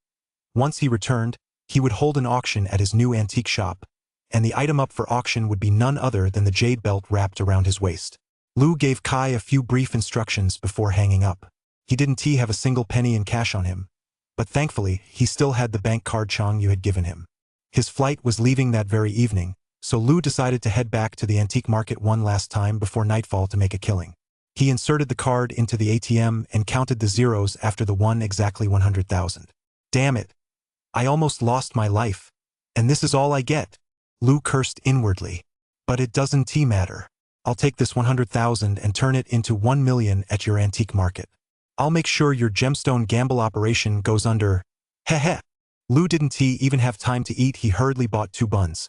Once he returned, he would hold an auction at his new antique shop, and the item up for auction would be none other than the jade belt wrapped around his waist. Lu gave Kai a few brief instructions before hanging up. He didn't have a single penny in cash on him, but thankfully he still had the bank card Cheng Yu had given him. His flight was leaving that very evening, so Lu decided to head back to the antique market one last time before nightfall to make a killing. He inserted the card into the ATM and counted the zeros after the one exactly 100,000. Damn it. I almost lost my life. And this is all I get. Lu cursed inwardly. But it doesn't matter. I'll take this 100,000 and turn it into 1 million at your antique market. I'll make sure your gemstone gamble operation goes under. Heh. Lu didn't even have time to eat. He hurriedly bought 2 buns,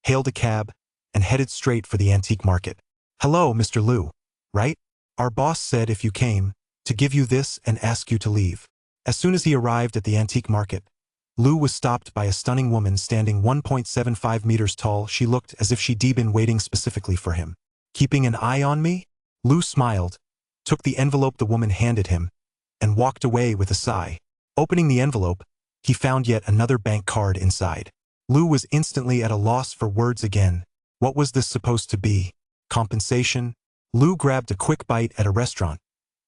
hailed a cab, and headed straight for the antique market. Hello, Mr. Lu. Right? Our boss said if you came, to give you this and ask you to leave. As soon as he arrived at the antique market, Lu was stopped by a stunning woman standing 1.75 meters tall. She looked as if she'd been waiting specifically for him. Keeping an eye on me? Lu smiled, took the envelope the woman handed him, and walked away with a sigh. Opening the envelope, he found yet another bank card inside. Lu was instantly at a loss for words again. What was this supposed to be? Compensation? Lu grabbed a quick bite at a restaurant,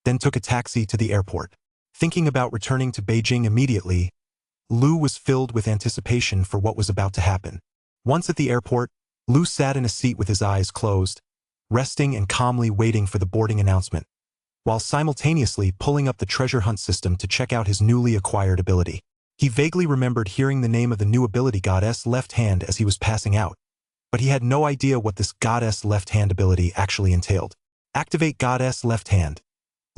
then took a taxi to the airport. Thinking about returning to Beijing immediately, Lu was filled with anticipation for what was about to happen. Once at the airport, Lu sat in a seat with his eyes closed, resting and calmly waiting for the boarding announcement, while simultaneously pulling up the treasure hunt system to check out his newly acquired ability. He vaguely remembered hearing the name of the new ability, Goddess Left Hand, as he was passing out, but he had no idea what this Goddess Left Hand ability actually entailed. Activate Goddess Left Hand.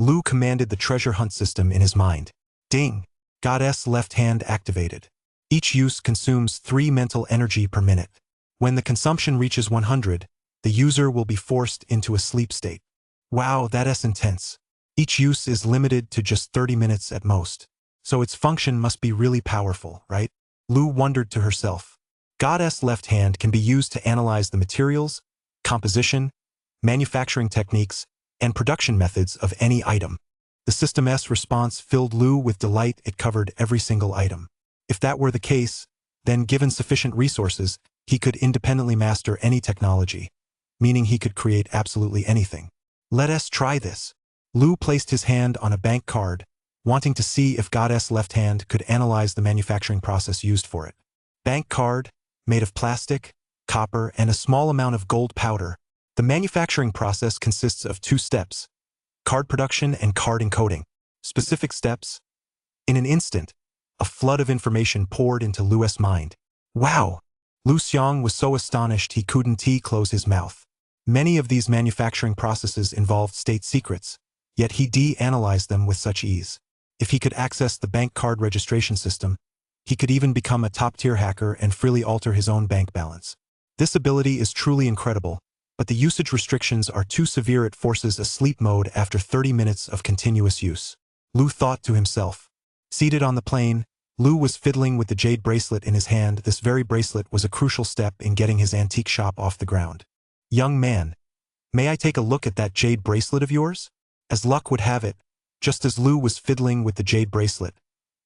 Lu commanded the treasure hunt system in his mind. Ding! Goddess Left Hand activated. Each use consumes 3 mental energy per minute. When the consumption reaches 100, the user will be forced into a sleep state. Wow, that's intense. Each use is limited to just 30 minutes at most. So its function must be really powerful, right? Lu wondered to herself. God's left hand can be used to analyze the materials, composition, manufacturing techniques, and production methods of any item. The system's response filled Lu with delight. It covered every single item. If that were the case, then given sufficient resources, he could independently master any technology, meaning he could create absolutely anything. Let us try this. Lu placed his hand on a bank card, wanting to see if God's left hand could analyze the manufacturing process used for it. Bank card, made of plastic, copper, and a small amount of gold powder. The manufacturing process consists of 2 steps: card production and card encoding. Specific steps. In an instant, a flood of information poured into Lu's mind. Wow! Lu Xiang was so astonished he couldn't close his mouth. Many of these manufacturing processes involved state secrets, yet he analyzed them with such ease. If he could access the bank card registration system, he could even become a top-tier hacker and freely alter his own bank balance. This ability is truly incredible, but the usage restrictions are too severe. It forces a sleep mode after 30 minutes of continuous use. Lu thought to himself. Seated on the plane, Lu was fiddling with the jade bracelet in his hand. This very bracelet was a crucial step in getting his antique shop off the ground. Young man, may I take a look at that jade bracelet of yours? As luck would have it, just as Lu was fiddling with the jade bracelet,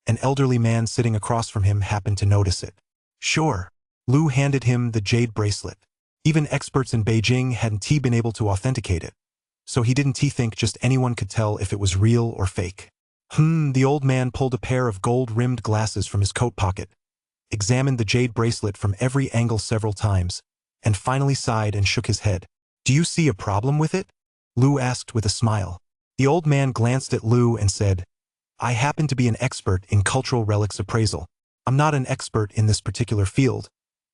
an elderly man sitting across from him happened to notice it. Sure. Lu handed him the jade bracelet. Even experts in Beijing hadn't been able to authenticate it, so he didn't think just anyone could tell if it was real or fake. The old man pulled a pair of gold-rimmed glasses from his coat pocket, examined the jade bracelet from every angle several times, and finally sighed and shook his head. Do you see a problem with it? Lu asked with a smile. The old man glanced at Lu and said, I happen to be an expert in cultural relics appraisal. I'm not an expert in this particular field,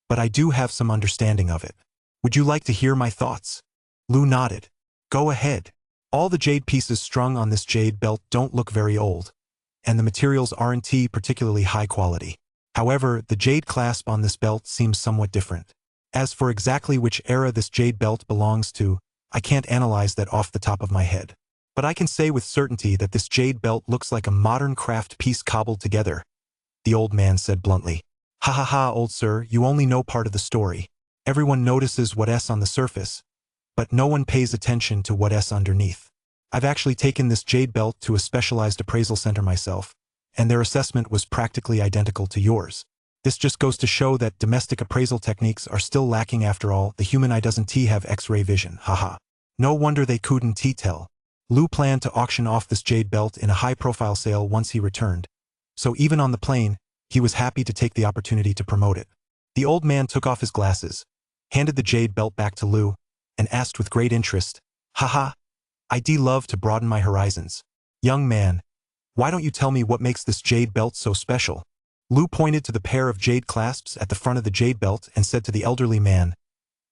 but I do have some understanding of it. Would you like to hear my thoughts? Lu nodded. Go ahead. All the jade pieces strung on this jade belt don't look very old, and the materials aren't particularly high quality. However, the jade clasp on this belt seems somewhat different. As for exactly which era this jade belt belongs to, I can't analyze that off the top of my head. But I can say with certainty that this jade belt looks like a modern craft piece cobbled together, the old man said bluntly. Ha ha ha, old sir, you only know part of the story. Everyone notices what's on the surface, but no one pays attention to what's underneath. I've actually taken this jade belt to a specialized appraisal center myself, and their assessment was practically identical to yours. This just goes to show that domestic appraisal techniques are still lacking after all. The human eye doesn't have X-ray vision, haha. No wonder they couldn't tell. Lu planned to auction off this jade belt in a high-profile sale once he returned, so even on the plane, he was happy to take the opportunity to promote it. The old man took off his glasses, handed the jade belt back to Lu, and asked with great interest, Haha, I'd love to broaden my horizons. Young man, why don't you tell me what makes this jade belt so special? Lu pointed to the pair of jade clasps at the front of the jade belt and said to the elderly man,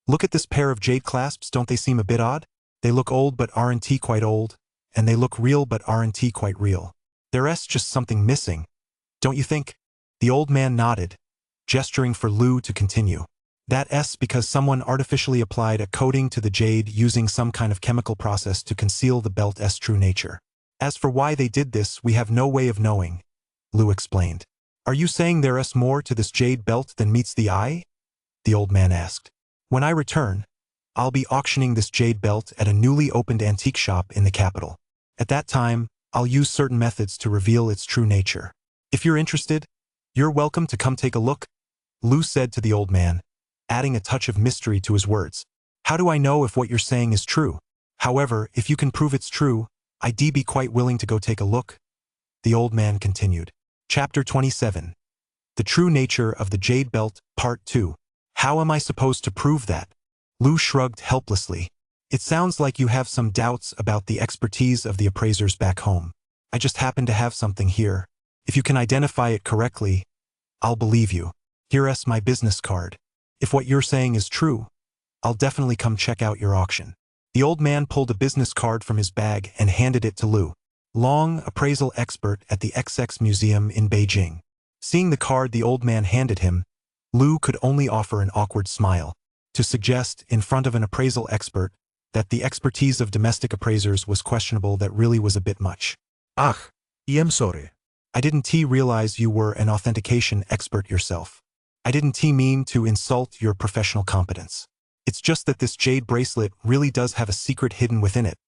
Look at this pair of jade clasps, don't they seem a bit odd? They look old but aren't quite old, and they look real but aren't quite real. There's just something missing, don't you think? The old man nodded, gesturing for Lu to continue. That's because someone artificially applied a coating to the jade using some kind of chemical process to conceal the belt's true nature. As for why they did this, we have no way of knowing, Lu explained. Are you saying there's more to this jade belt than meets the eye? The old man asked. When I return, I'll be auctioning this jade belt at a newly opened antique shop in the capital. At that time, I'll use certain methods to reveal its true nature. If you're interested, you're welcome to come take a look, Lu said to the old man, adding a touch of mystery to his words. How do I know if what you're saying is true? However, if you can prove it's true, I'd be quite willing to go take a look, the old man continued. Chapter 27. The True Nature of the Jade Belt, Part 2. How am I supposed to prove that? Lu shrugged helplessly. It sounds like you have some doubts about the expertise of the appraisers back home. I just happen to have something here. If you can identify it correctly, I'll believe you. Here's my business card. If what you're saying is true, I'll definitely come check out your auction. The old man pulled a business card from his bag and handed it to Lu. Long appraisal expert at the XX Museum in Beijing. Seeing the card the old man handed him, Lu could only offer an awkward smile. To suggest, in front of an appraisal expert, that the expertise of domestic appraisers was questionable, that really was a bit much. Ah, I'm sorry. I didn't realize you were an authentication expert yourself. I didn't mean to insult your professional competence. It's just that this jade bracelet really does have a secret hidden within it,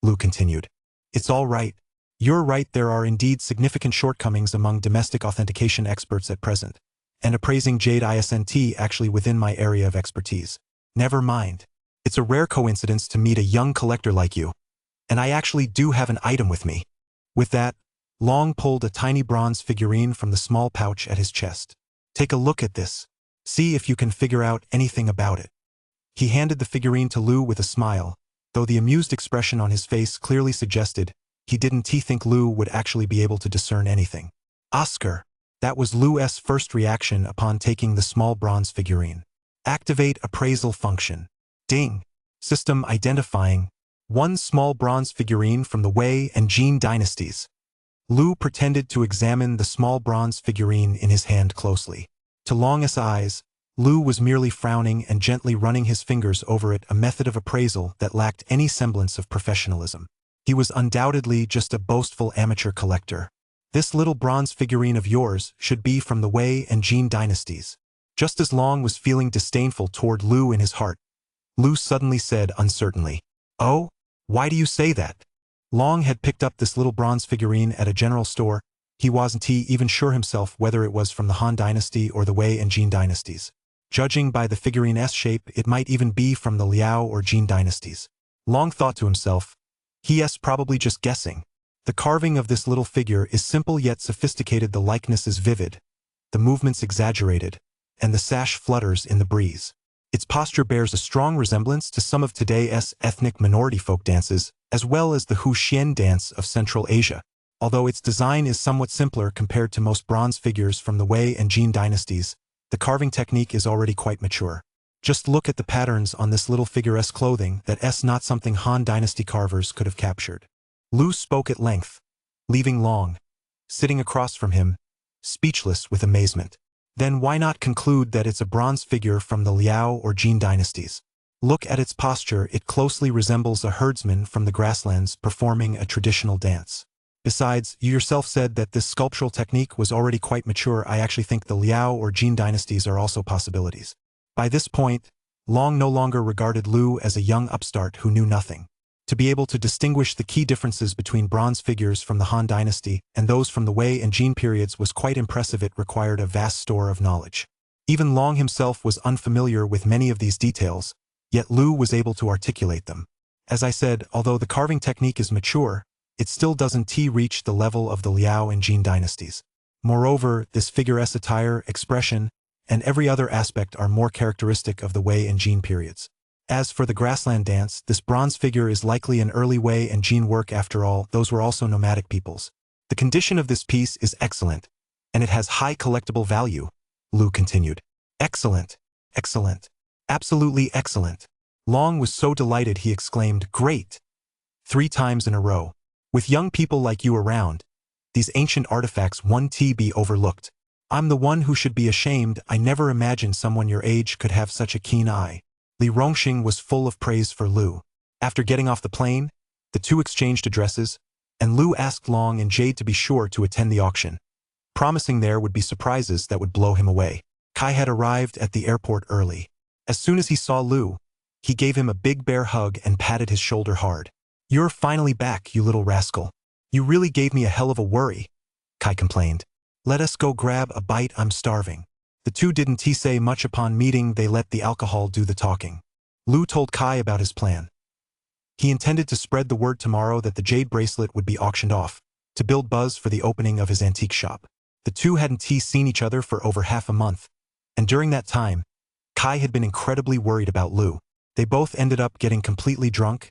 Lu continued. It's all right. You're right, there are indeed significant shortcomings among domestic authentication experts at present, and appraising jade isn't actually within my area of expertise. Never mind. It's a rare coincidence to meet a young collector like you, and I actually do have an item with me. With that, Long pulled a tiny bronze figurine from the small pouch at his chest. Take a look at this. See if you can figure out anything about it. He handed the figurine to Lu with a smile, though the amused expression on his face clearly suggested he didn't think Lu would actually be able to discern anything. Oscar. That was Lu's first reaction upon taking the small bronze figurine. Activate appraisal function. Ding. System identifying. One small bronze figurine from the Wei and Jin dynasties. Lu pretended to examine the small bronze figurine in his hand closely. To Long's eyes, Lu was merely frowning and gently running his fingers over it, a method of appraisal that lacked any semblance of professionalism. He was undoubtedly just a boastful amateur collector. This little bronze figurine of yours should be from the Wei and Jin dynasties. Just as Long was feeling disdainful toward Lu in his heart, Lu suddenly said uncertainly, "Oh? Why do you say that?" Long had picked up this little bronze figurine at a general store. He wasn't even sure himself whether it was from the Han dynasty or the Wei and Jin dynasties. Judging by the figurine's shape, it might even be from the Liao or Jin dynasties. Long thought to himself, he's probably just guessing. The carving of this little figure is simple yet sophisticated, the likeness is vivid, the movements exaggerated, and the sash flutters in the breeze. Its posture bears a strong resemblance to some of today's ethnic minority folk dances, as well as the Huxian dance of Central Asia, although its design is somewhat simpler compared to most bronze figures from the Wei and Jin dynasties. The carving technique is already quite mature. Just look at the patterns on this little figure's clothing, that's not something Han dynasty carvers could have captured. Lu spoke at length, leaving Long sitting across from him, speechless with amazement. Then why not conclude that it's a bronze figure from the Liao or Jin dynasties? Look at its posture, it closely resembles a herdsman from the grasslands performing a traditional dance. Besides, you yourself said that this sculptural technique was already quite mature. I actually think the Liao or Jin dynasties are also possibilities. By this point, Long no longer regarded Lu as a young upstart who knew nothing. To be able to distinguish the key differences between bronze figures from the Han dynasty and those from the Wei and Jin periods was quite impressive. It required a vast store of knowledge. Even Long himself was unfamiliar with many of these details, yet Lu was able to articulate them. As I said, although the carving technique is mature, it still doesn't reach the level of the Liao and Jin dynasties. Moreover, this figure's attire, expression, and every other aspect are more characteristic of the Wei and Jin periods. As for the grassland dance, this bronze figure is likely an early Wei and Jin work. After all, those were also nomadic peoples. The condition of this piece is excellent, and it has high collectible value, Lu continued. Excellent. Excellent. Absolutely excellent. Long was so delighted he exclaimed, "Great!" 3 times in a row. With young people like you around, these ancient artifacts won't be overlooked. I'm the one who should be ashamed. I never imagined someone your age could have such a keen eye. Li Rongxing was full of praise for Lu. After getting off the plane, the two exchanged addresses, and Lu asked Long and Jade to be sure to attend the auction, promising there would be surprises that would blow him away. Kai had arrived at the airport early. As soon as he saw Lu, he gave him a big bear hug and patted his shoulder hard. "You're finally back, you little rascal. You really gave me a hell of a worry," Kai complained. "Let us go grab a bite, I'm starving." The two didn't say much upon meeting. They let the alcohol do the talking. Lu told Kai about his plan. He intended to spread the word tomorrow that the jade bracelet would be auctioned off, to build buzz for the opening of his antique shop. The two hadn't seen each other for over half a month, and during that time, Kai had been incredibly worried about Lu. They both ended up getting completely drunk,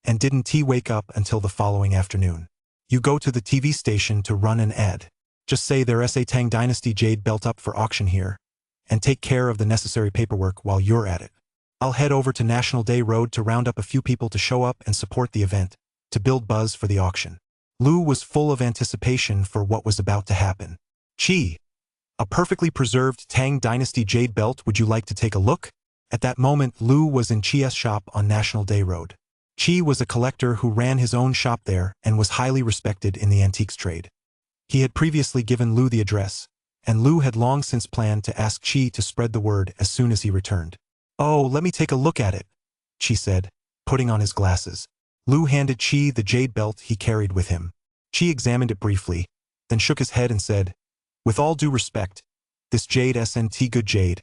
and didn't wake up until the following afternoon. "You go to the TV station to run an ad. Just say there's a Tang Dynasty jade belt up for auction here, and take care of the necessary paperwork while you're at it. I'll head over to National Day Road to round up a few people to show up and support the event, to build buzz for the auction." Lu was full of anticipation for what was about to happen. "Chi, a perfectly preserved Tang Dynasty jade belt, would you like to take a look?" At that moment, Lu was in Chi's shop on National Day Road. Chi was a collector who ran his own shop there and was highly respected in the antiques trade. He had previously given Lu the address, and Lu had long since planned to ask Qi to spread the word as soon as he returned. "Oh, let me take a look at it," Qi said, putting on his glasses. Lu handed Qi the jade belt he carried with him. Qi examined it briefly, then shook his head and said, "With all due respect, this jade isn't good jade,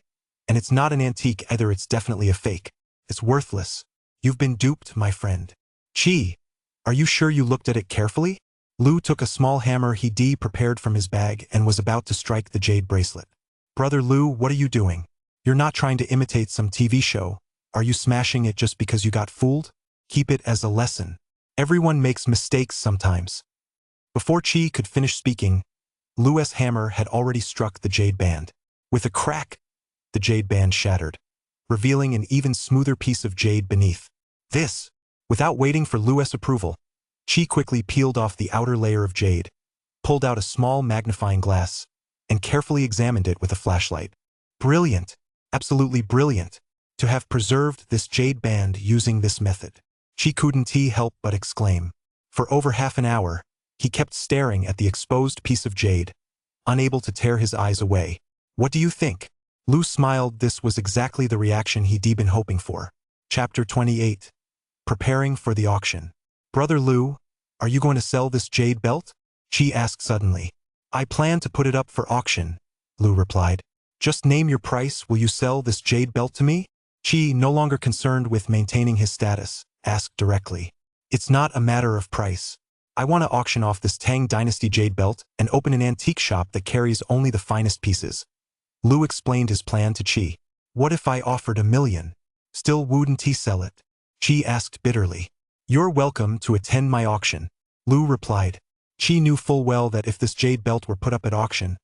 and it's not an antique either, it's definitely a fake. It's worthless. You've been duped, my friend." "Qi, are you sure you looked at it carefully?" Lu took a small hammer he'd prepared from his bag and was about to strike the jade bracelet. "Brother Lu, what are you doing? You're not trying to imitate some TV show. Are you smashing it just because you got fooled? Keep it as a lesson. Everyone makes mistakes sometimes." Before Qi could finish speaking, Lu's hammer had already struck the jade band. With a crack, the jade band shattered, revealing an even smoother piece of jade beneath. This, without waiting for Lu's approval, Qi quickly peeled off the outer layer of jade, pulled out a small magnifying glass, and carefully examined it with a flashlight. Brilliant, absolutely brilliant, to have preserved this jade band using this method. Qi couldn't help but exclaim. For over half an hour, he kept staring at the exposed piece of jade, unable to tear his eyes away. "What do you think?" Lu smiled. This was exactly the reaction he'd been hoping for. Chapter 28. Preparing for the auction. "Brother Lu, are you going to sell this jade belt?" Qi asked suddenly. "I plan to put it up for auction," Lu replied. "Just name your price. Will you sell this jade belt to me?" Qi, no longer concerned with maintaining his status, asked directly. "It's not a matter of price. I want to auction off this Tang Dynasty jade belt and open an antique shop that carries only the finest pieces." Lu explained his plan to Qi. "What if I offered 1,000,000? Still wouldn't he sell it?" Qi asked bitterly. "You're welcome to attend my auction," Lu replied. Qi knew full well that if this jade belt were put up at auction,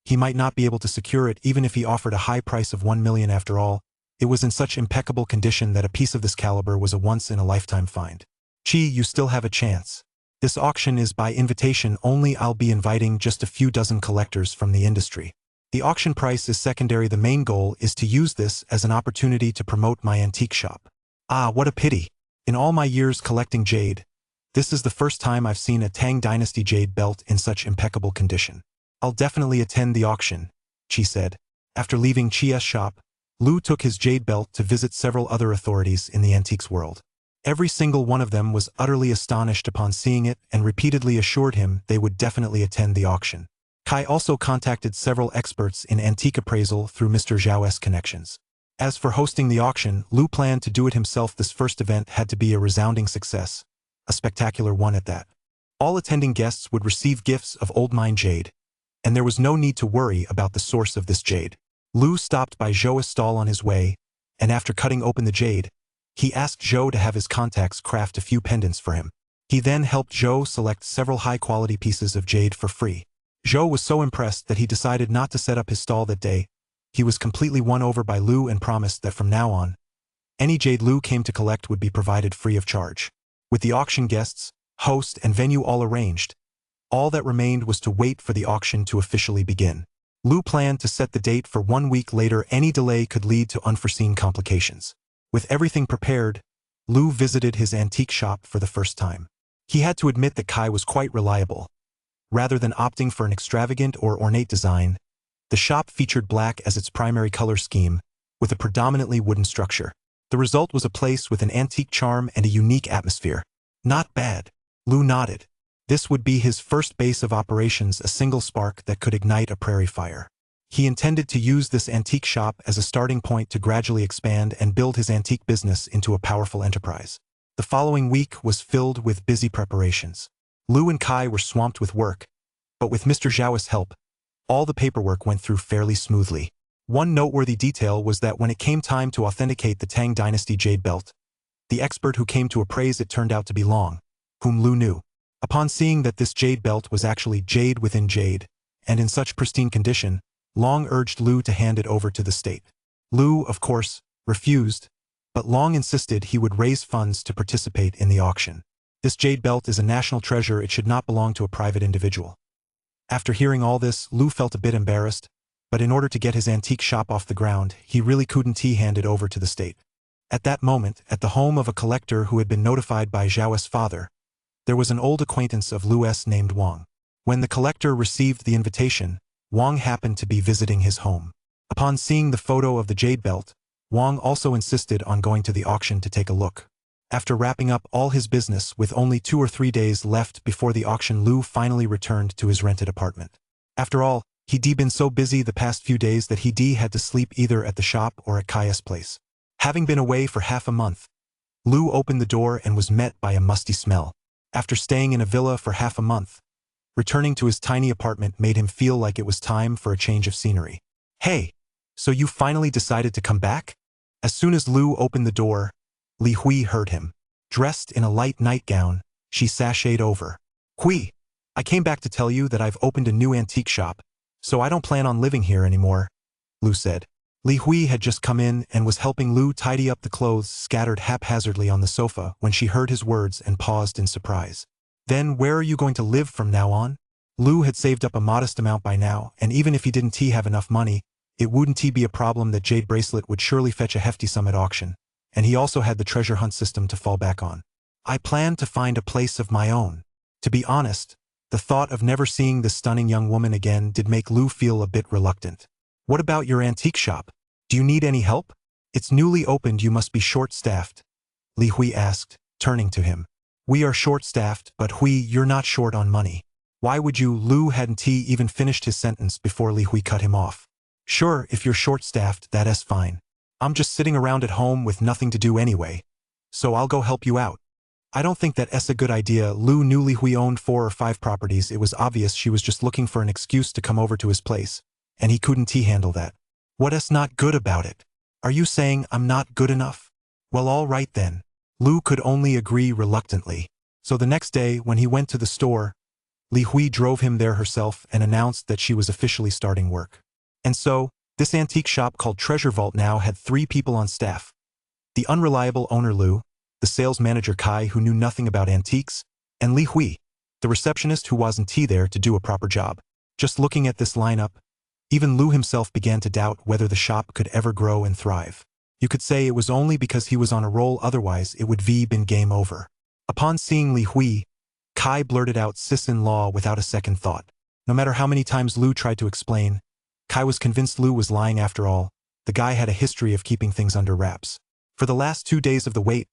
he might not be able to secure it even if he offered a high price of 1,000,000. After all, it was in such impeccable condition that a piece of this caliber was a once-in-a-lifetime find. "Qi, you still have a chance. This auction is by invitation only. I'll be inviting just a few dozen collectors from the industry. The auction price is secondary. The main goal is to use this as an opportunity to promote my antique shop." "Ah, what a pity. In all my years collecting jade, this is the first time I've seen a Tang Dynasty jade belt in such impeccable condition. I'll definitely attend the auction," Qi said. After leaving Qi's shop, Lu took his jade belt to visit several other authorities in the antiques world. Every single one of them was utterly astonished upon seeing it and repeatedly assured him they would definitely attend the auction. Kai also contacted several experts in antique appraisal through Mr. Zhao's connections. As for hosting the auction, Lu planned to do it himself. This first event had to be a resounding success, a spectacular one at that. All attending guests would receive gifts of old mine jade, and there was no need to worry about the source of this jade. Lu stopped by Zhou's stall on his way, and after cutting open the jade, he asked Zhou to have his contacts craft a few pendants for him. He then helped Zhou select several high-quality pieces of jade for free. Zhou was so impressed that he decided not to set up his stall that day. He was completely won over by Lu and promised that from now on, any jade Lu came to collect would be provided free of charge. With the auction guests, host, and venue all arranged, all that remained was to wait for the auction to officially begin. Lu planned to set the date for 1 week later. Any delay could lead to unforeseen complications. With everything prepared, Lu visited his antique shop for the first time. He had to admit that Kai was quite reliable. Rather than opting for an extravagant or ornate design, the shop featured black as its primary color scheme, with a predominantly wooden structure. The result was a place with an antique charm and a unique atmosphere. "Not bad," Lu nodded. This would be his first base of operations, a single spark that could ignite a prairie fire. He intended to use this antique shop as a starting point to gradually expand and build his antique business into a powerful enterprise. The following week was filled with busy preparations. Lu and Kai were swamped with work, but with Mr. Zhao's help, all the paperwork went through fairly smoothly. One noteworthy detail was that when it came time to authenticate the Tang Dynasty jade belt, the expert who came to appraise it turned out to be Long, whom Lu knew. Upon seeing that this jade belt was actually jade within jade, and in such pristine condition, Long urged Lu to hand it over to the state. Lu, of course, refused, but Long insisted he would raise funds to participate in the auction. This jade belt is a national treasure. It should not belong to a private individual. After hearing all this, Lu felt a bit embarrassed, but in order to get his antique shop off the ground, he really couldn't hand it over to the state. At that moment, at the home of a collector who had been notified by Zhao's father, there was an old acquaintance of Lu's named Wang. When the collector received the invitation, Wang happened to be visiting his home. Upon seeing the photo of the jade belt, Wang also insisted on going to the auction to take a look. After wrapping up all his business with only 2 or 3 days left before the auction, Lu finally returned to his rented apartment. After all, he'd been so busy the past few days that he'd had to sleep either at the shop or at Kaya's place. Having been away for half a month, Lu opened the door and was met by a musty smell. After staying in a villa for half a month, returning to his tiny apartment made him feel like it was time for a change of scenery. "Hey, so you finally decided to come back?" As soon as Lu opened the door, Li Hui heard him. Dressed in a light nightgown, she sashayed over. "Hui, I came back to tell you that I've opened a new antique shop, so I don't plan on living here anymore," Lu said. Li Hui had just come in and was helping Lu tidy up the clothes scattered haphazardly on the sofa when she heard his words and paused in surprise. "Then where are you going to live from now on?" Lu had saved up a modest amount by now, and even if he didn't have enough money, it wouldn't be a problem. That jade bracelet would surely fetch a hefty sum at auction, and he also had the treasure hunt system to fall back on. "I plan to find a place of my own." To be honest, the thought of never seeing this stunning young woman again did make Lu feel a bit reluctant. "What about your antique shop? Do you need any help? It's newly opened, you must be short-staffed," Li Hui asked, turning to him. "We are short-staffed, but Hui, you're not short on money. Why would you?" Lu hadn't even finished his sentence before Li Hui cut him off. "Sure, if you're short-staffed, that's fine. I'm just sitting around at home with nothing to do anyway, so I'll go help you out." "I don't think that's a good idea." Lu knew Li Hui owned 4 or 5 properties. It was obvious she was just looking for an excuse to come over to his place, and he couldn't handle that. "What's not good about it? Are you saying I'm not good enough?" "Well, all right then." Lu could only agree reluctantly. So the next day, when he went to the store, Li Hui drove him there herself and announced that she was officially starting work. And so, this antique shop called Treasure Vault now had 3 people on staff. The unreliable owner Lu, the sales manager Kai, who knew nothing about antiques, and Li Hui, the receptionist who wasn't there to do a proper job. Just looking at this lineup, even Lu himself began to doubt whether the shop could ever grow and thrive. You could say it was only because he was on a roll, otherwise it would been game over. Upon seeing Li Hui, Kai blurted out sis-in-law without a second thought. No matter how many times Lu tried to explain, Kai was convinced Lu was lying after all. The guy had a history of keeping things under wraps. For the last 2 days of the wait,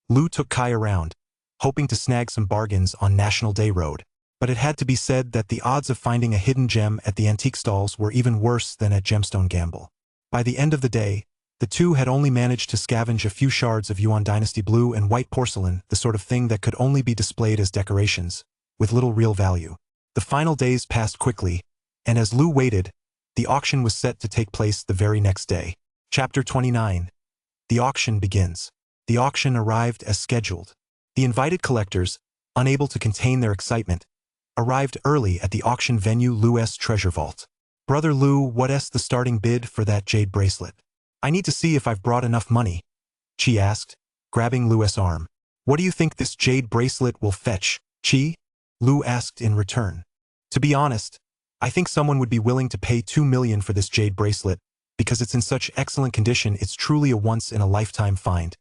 Lu took Kai around, hoping to snag some bargains on National Day Road. But it had to be said that the odds of finding a hidden gem at the antique stalls were even worse than at Gemstone Gamble. By the end of the day, the two had only managed to scavenge a few shards of Yuan Dynasty blue and white porcelain, the sort of thing that could only be displayed as decorations, with little real value. The final days passed quickly, and as Lu waited, the auction was set to take place the very next day. Chapter 29. The auction begins. The auction arrived as scheduled. The invited collectors, unable to contain their excitement, arrived early at the auction venue Lu's Treasure Vault. "Brother Lu, what's the starting bid for that jade bracelet?" "I need to see if I've brought enough money," Chi asked, grabbing Lu's arm. "What do you think this jade bracelet will fetch, Chi?" Lu asked in return. "To be honest, I think someone would be willing to pay 2 million for this jade bracelet, because it's in such excellent condition. It's truly a once-in-a-lifetime find,"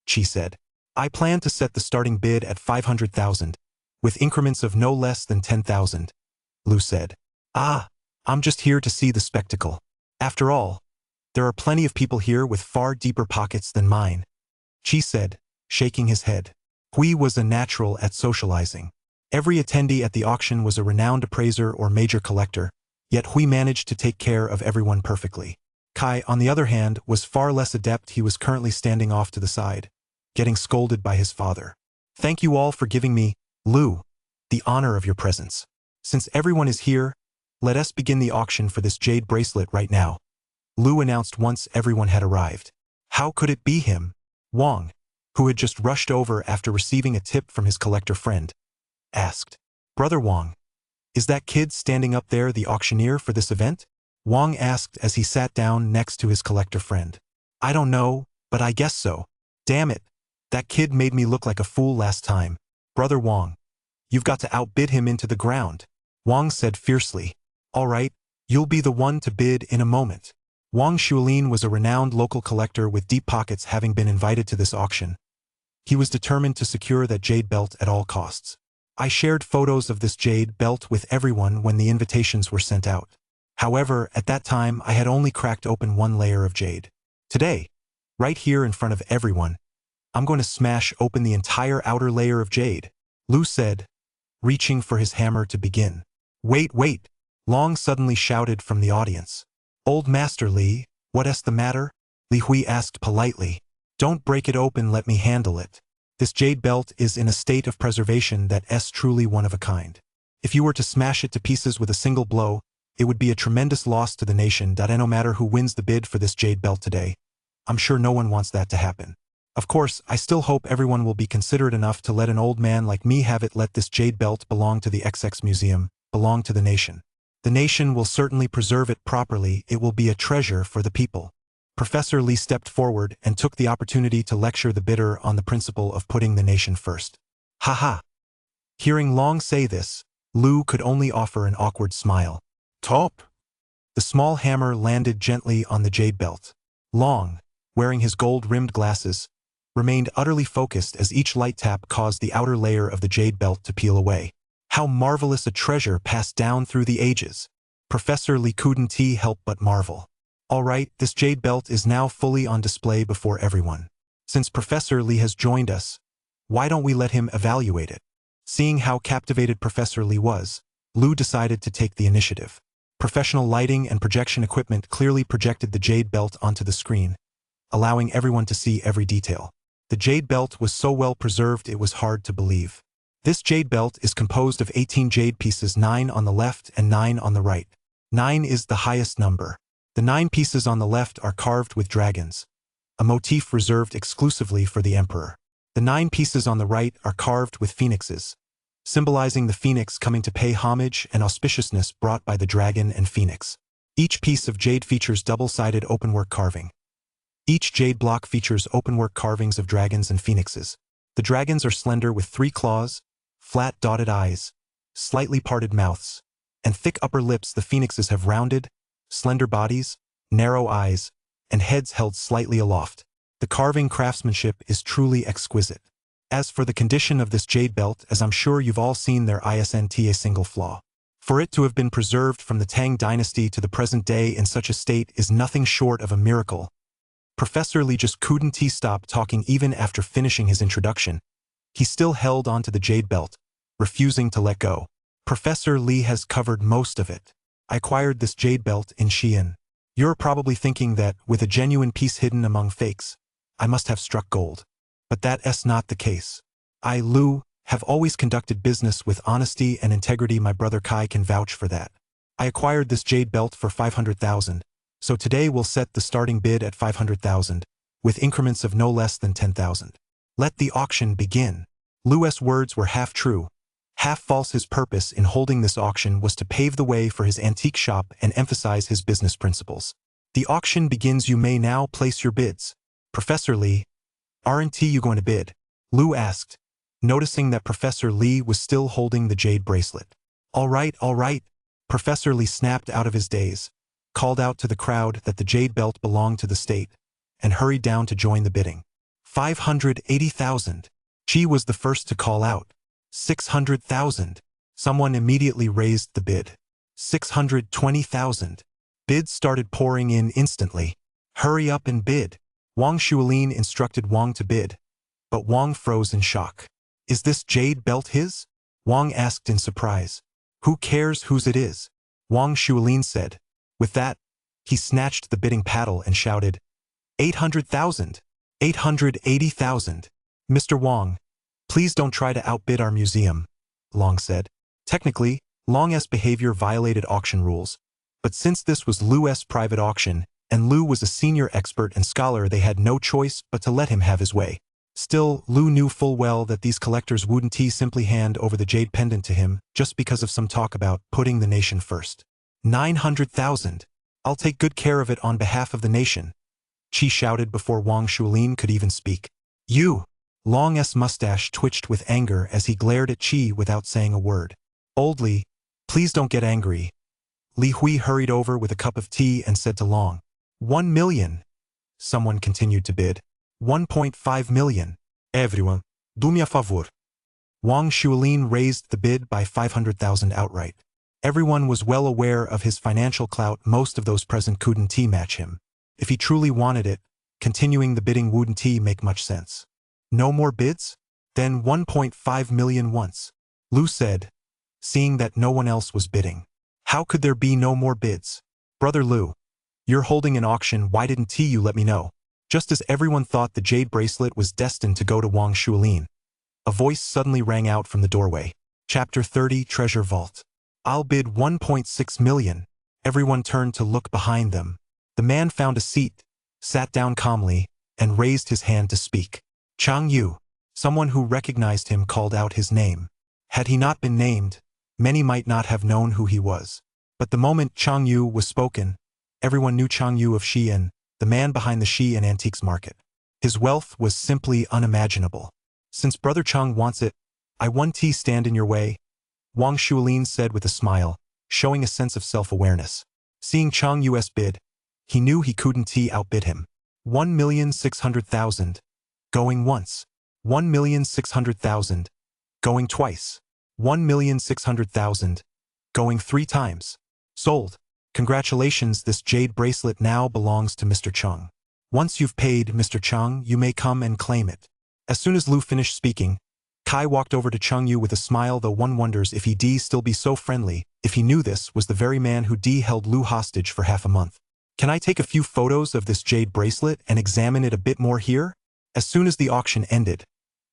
Chi said. "I plan to set the starting bid at 500,000. With increments of no less than 10,000, Lu said. "Ah, I'm just here to see the spectacle. After all, there are plenty of people here with far deeper pockets than mine," Chi said, shaking his head. Hui was a natural at socializing. Every attendee at the auction was a renowned appraiser or major collector, yet Hui managed to take care of everyone perfectly. Kai, on the other hand, was far less adept. He was currently standing off to the side, getting scolded by his father. "Thank you all for giving me, Lu, the honor of your presence. Since everyone is here, let us begin the auction for this jade bracelet right now," Lu announced once everyone had arrived. How could it be him? Wang, who had just rushed over after receiving a tip from his collector friend, asked. "Brother Wang, is that kid standing up there the auctioneer for this event?" Wang asked as he sat down next to his collector friend. "I don't know, but I guess so. Damn it, that kid made me look like a fool last time. Brother Wang, you've got to outbid him into the ground," Wang said fiercely. "All right, you'll be the one to bid in a moment." Wang Xuelin was a renowned local collector with deep pockets, having been invited to this auction. He was determined to secure that jade belt at all costs. "I shared photos of this jade belt with everyone when the invitations were sent out," However, at that time, I had only cracked open one layer of jade. Today, right here in front of everyone, I'm going to smash open the entire outer layer of jade, Lu said, reaching for his hammer to begin. Wait, wait, Long suddenly shouted from the audience. Old Master Li, what's the matter? Li Hui asked politely. Don't break it open, let me handle it. This jade belt is in a state of preservation that's truly one of a kind. If you were to smash it to pieces with a single blow, it would be a tremendous loss to the nation. No matter who wins the bid for this jade belt today, I'm sure no one wants that to happen. Of course, I still hope everyone will be considerate enough to let an old man like me have it. Let this jade belt belong to the XX Museum, belong to the nation. The nation will certainly preserve it properly. It will be a treasure for the people. Professor Li stepped forward and took the opportunity to lecture the bidder on the principle of putting the nation first. Ha. Hearing Long say this, Lu could only offer an awkward smile. Top. The small hammer landed gently on the jade belt. Long, wearing his gold-rimmed glasses, remained utterly focused as each light tap caused the outer layer of the jade belt to peel away. How marvelous a treasure passed down through the ages! Professor Li couldn't help but marvel. All right, this jade belt is now fully on display before everyone. Since Professor Li has joined us, why don't we let him evaluate it? Seeing how captivated Professor Li was, Lu decided to take the initiative. Professional lighting and projection equipment clearly projected the jade belt onto the screen, allowing everyone to see every detail. The jade belt was so well preserved it was hard to believe. This jade belt is composed of 18 jade pieces, 9 on the left and 9 on the right. 9 is the highest number. The 9 pieces on the left are carved with dragons, a motif reserved exclusively for the emperor. The 9 pieces on the right are carved with phoenixes, symbolizing the phoenix coming to pay homage and auspiciousness brought by the dragon and phoenix. Each piece of jade features double-sided openwork carving. Each jade block features openwork carvings of dragons and phoenixes. The dragons are slender with 3 claws, flat dotted eyes, slightly parted mouths, and thick upper lips. The phoenixes have rounded, slender bodies, narrow eyes, and heads held slightly aloft. The carving craftsmanship is truly exquisite. As for the condition of this jade belt, as I'm sure you've all seen, there isn't a single flaw. For it to have been preserved from the Tang dynasty to the present day in such a state is nothing short of a miracle. Professor Li just couldn't stop talking even after finishing his introduction. He still held onto the jade belt, refusing to let go. Professor Li has covered most of it. I acquired this jade belt in Xi'an. You're probably thinking that, with a genuine piece hidden among fakes, I must have struck gold. But that's not the case. I, Lu, have always conducted business with honesty and integrity. My brother Kai can vouch for that. I acquired this jade belt for 500,000, so today we'll set the starting bid at 500,000, with increments of no less than 10,000. Let the auction begin. Lu's words were half true, half false. His purpose in holding this auction was to pave the way for his antique shop and emphasize his business principles. The auction begins. You may now place your bids. Professor Li, aren't you going to bid? Lu asked, noticing that Professor Li was still holding the jade bracelet. All right. Professor Li snapped out of his daze, called out to the crowd that the jade belt belonged to the state, and hurried down to join the bidding. 580,000. She was the first to call out. 600,000. Someone immediately raised the bid. 620,000. Bids started pouring in instantly. Hurry up and bid. Wang Shuolin instructed Wang to bid, but Wang froze in shock. Is this jade belt his? Wang asked in surprise. Who cares whose it is? Wang Shuolin said. With that, he snatched the bidding paddle and shouted, 800,000. 880,000. Mr. Wang, please don't try to outbid our museum, Long said. Technically, Long's behavior violated auction rules, but since this was Lu's private auction, and Lu was a senior expert and scholar, they had no choice but to let him have his way. Still, Lu knew full well that these collectors wouldn't simply hand over the jade pendant to him just because of some talk about putting the nation first. 900,000. I'll take good care of it on behalf of the nation, Qi shouted before Wang Shuolin could even speak. You! Long's mustache twitched with anger as he glared at Qi without saying a word. Old Li, please don't get angry. Li Hui hurried over with a cup of tea and said to Long. 1 million. Someone continued to bid. 1.5 million. Everyone, do me a favor. Wang Shuolin raised the bid by 500,000 outright. Everyone was well aware of his financial clout. Most of those present couldn't match him. If he truly wanted it, continuing the bidding wouldn't make much sense. No more bids? Then 1.5 million once, Lu said, seeing that no one else was bidding. How could there be no more bids? Brother Lu, you're holding an auction, why didn't you let me know? Just as everyone thought the jade bracelet was destined to go to Wang Shuolin, a voice suddenly rang out from the doorway. Chapter 30 Treasure Vault. I'll bid 1.6 million. Everyone turned to look behind them. The man found a seat, sat down calmly, and raised his hand to speak. Chang Yu. Someone who recognized him called out his name. Had he not been named, many might not have known who he was. But the moment Chang Yu was spoken, everyone knew Chang Yu of Xi'an, the man behind the Xi'an antiques market. His wealth was simply unimaginable. Since Brother Chang wants it, I won't stand in your way, Wang Shuolin said with a smile, showing a sense of self-awareness. Seeing Chang Yu's bid, he knew he couldn't outbid him. 1,600,000. Going once. 1,600,000. Going twice. 1,600,000. Going 3 times. Sold. Congratulations, this jade bracelet now belongs to Mr. Chung. Once you've paid, Mr. Chung, you may come and claim it. As soon as Lu finished speaking, Kai walked over to Chung Yu with a smile, though one wonders if he'd still be so friendly if he knew this was the very man who held Lu hostage for half a month. Can I take a few photos of this jade bracelet and examine it a bit more here? As soon as the auction ended,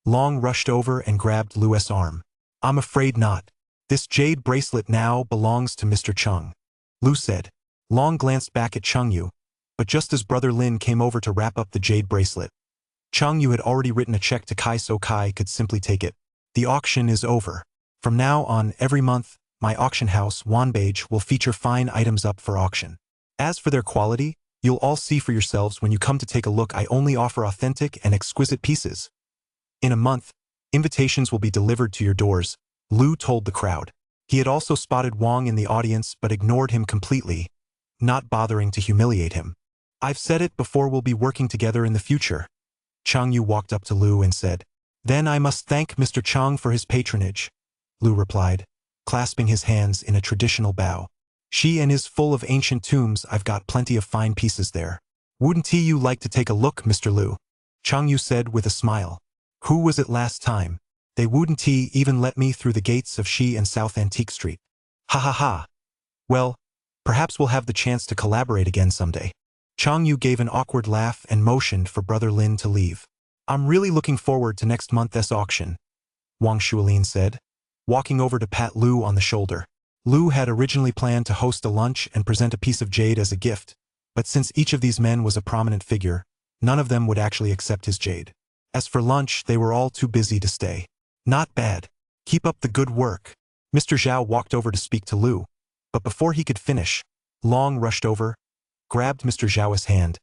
Long rushed over and grabbed Lu's arm. I'm afraid not. This jade bracelet now belongs to Mr. Chung, Lu said. Long glanced back at Chung Yu, but just as Brother Lin came over to wrap up the jade bracelet, Chung Yu had already written a check to Kai so Kai could simply take it. The auction is over. From now on, every month, my auction house, Wanbage, will feature fine items up for auction. As for their quality, you'll all see for yourselves when you come to take a look. I only offer authentic and exquisite pieces. In a month, invitations will be delivered to your doors, Lu told the crowd. He had also spotted Wang in the audience but ignored him completely, not bothering to humiliate him. I've said it before, we'll be working together in the future. Chang Yu walked up to Lu and said, Then I must thank Mr. Chang for his patronage, Lu replied, clasping his hands in a traditional bow. Xi'an is full of ancient tombs, I've got plenty of fine pieces there. Wouldn't you like to take a look, Mr. Lu? Chang Yu said with a smile. Who was it last time? They wouldn't even let me through the gates of Xi'an South Antique Street. Ha ha ha. Well, perhaps we'll have the chance to collaborate again someday. Chang Yu gave an awkward laugh and motioned for Brother Lin to leave. I'm really looking forward to next month's auction, Wang Shuolin said, walking over to pat Lu on the shoulder. Lu had originally planned to host a lunch and present a piece of jade as a gift, but since each of these men was a prominent figure, none of them would actually accept his jade. As for lunch, they were all too busy to stay. Not bad. Keep up the good work. Mr. Zhao walked over to speak to Lu, but before he could finish, Long rushed over, grabbed Mr. Zhao's hand,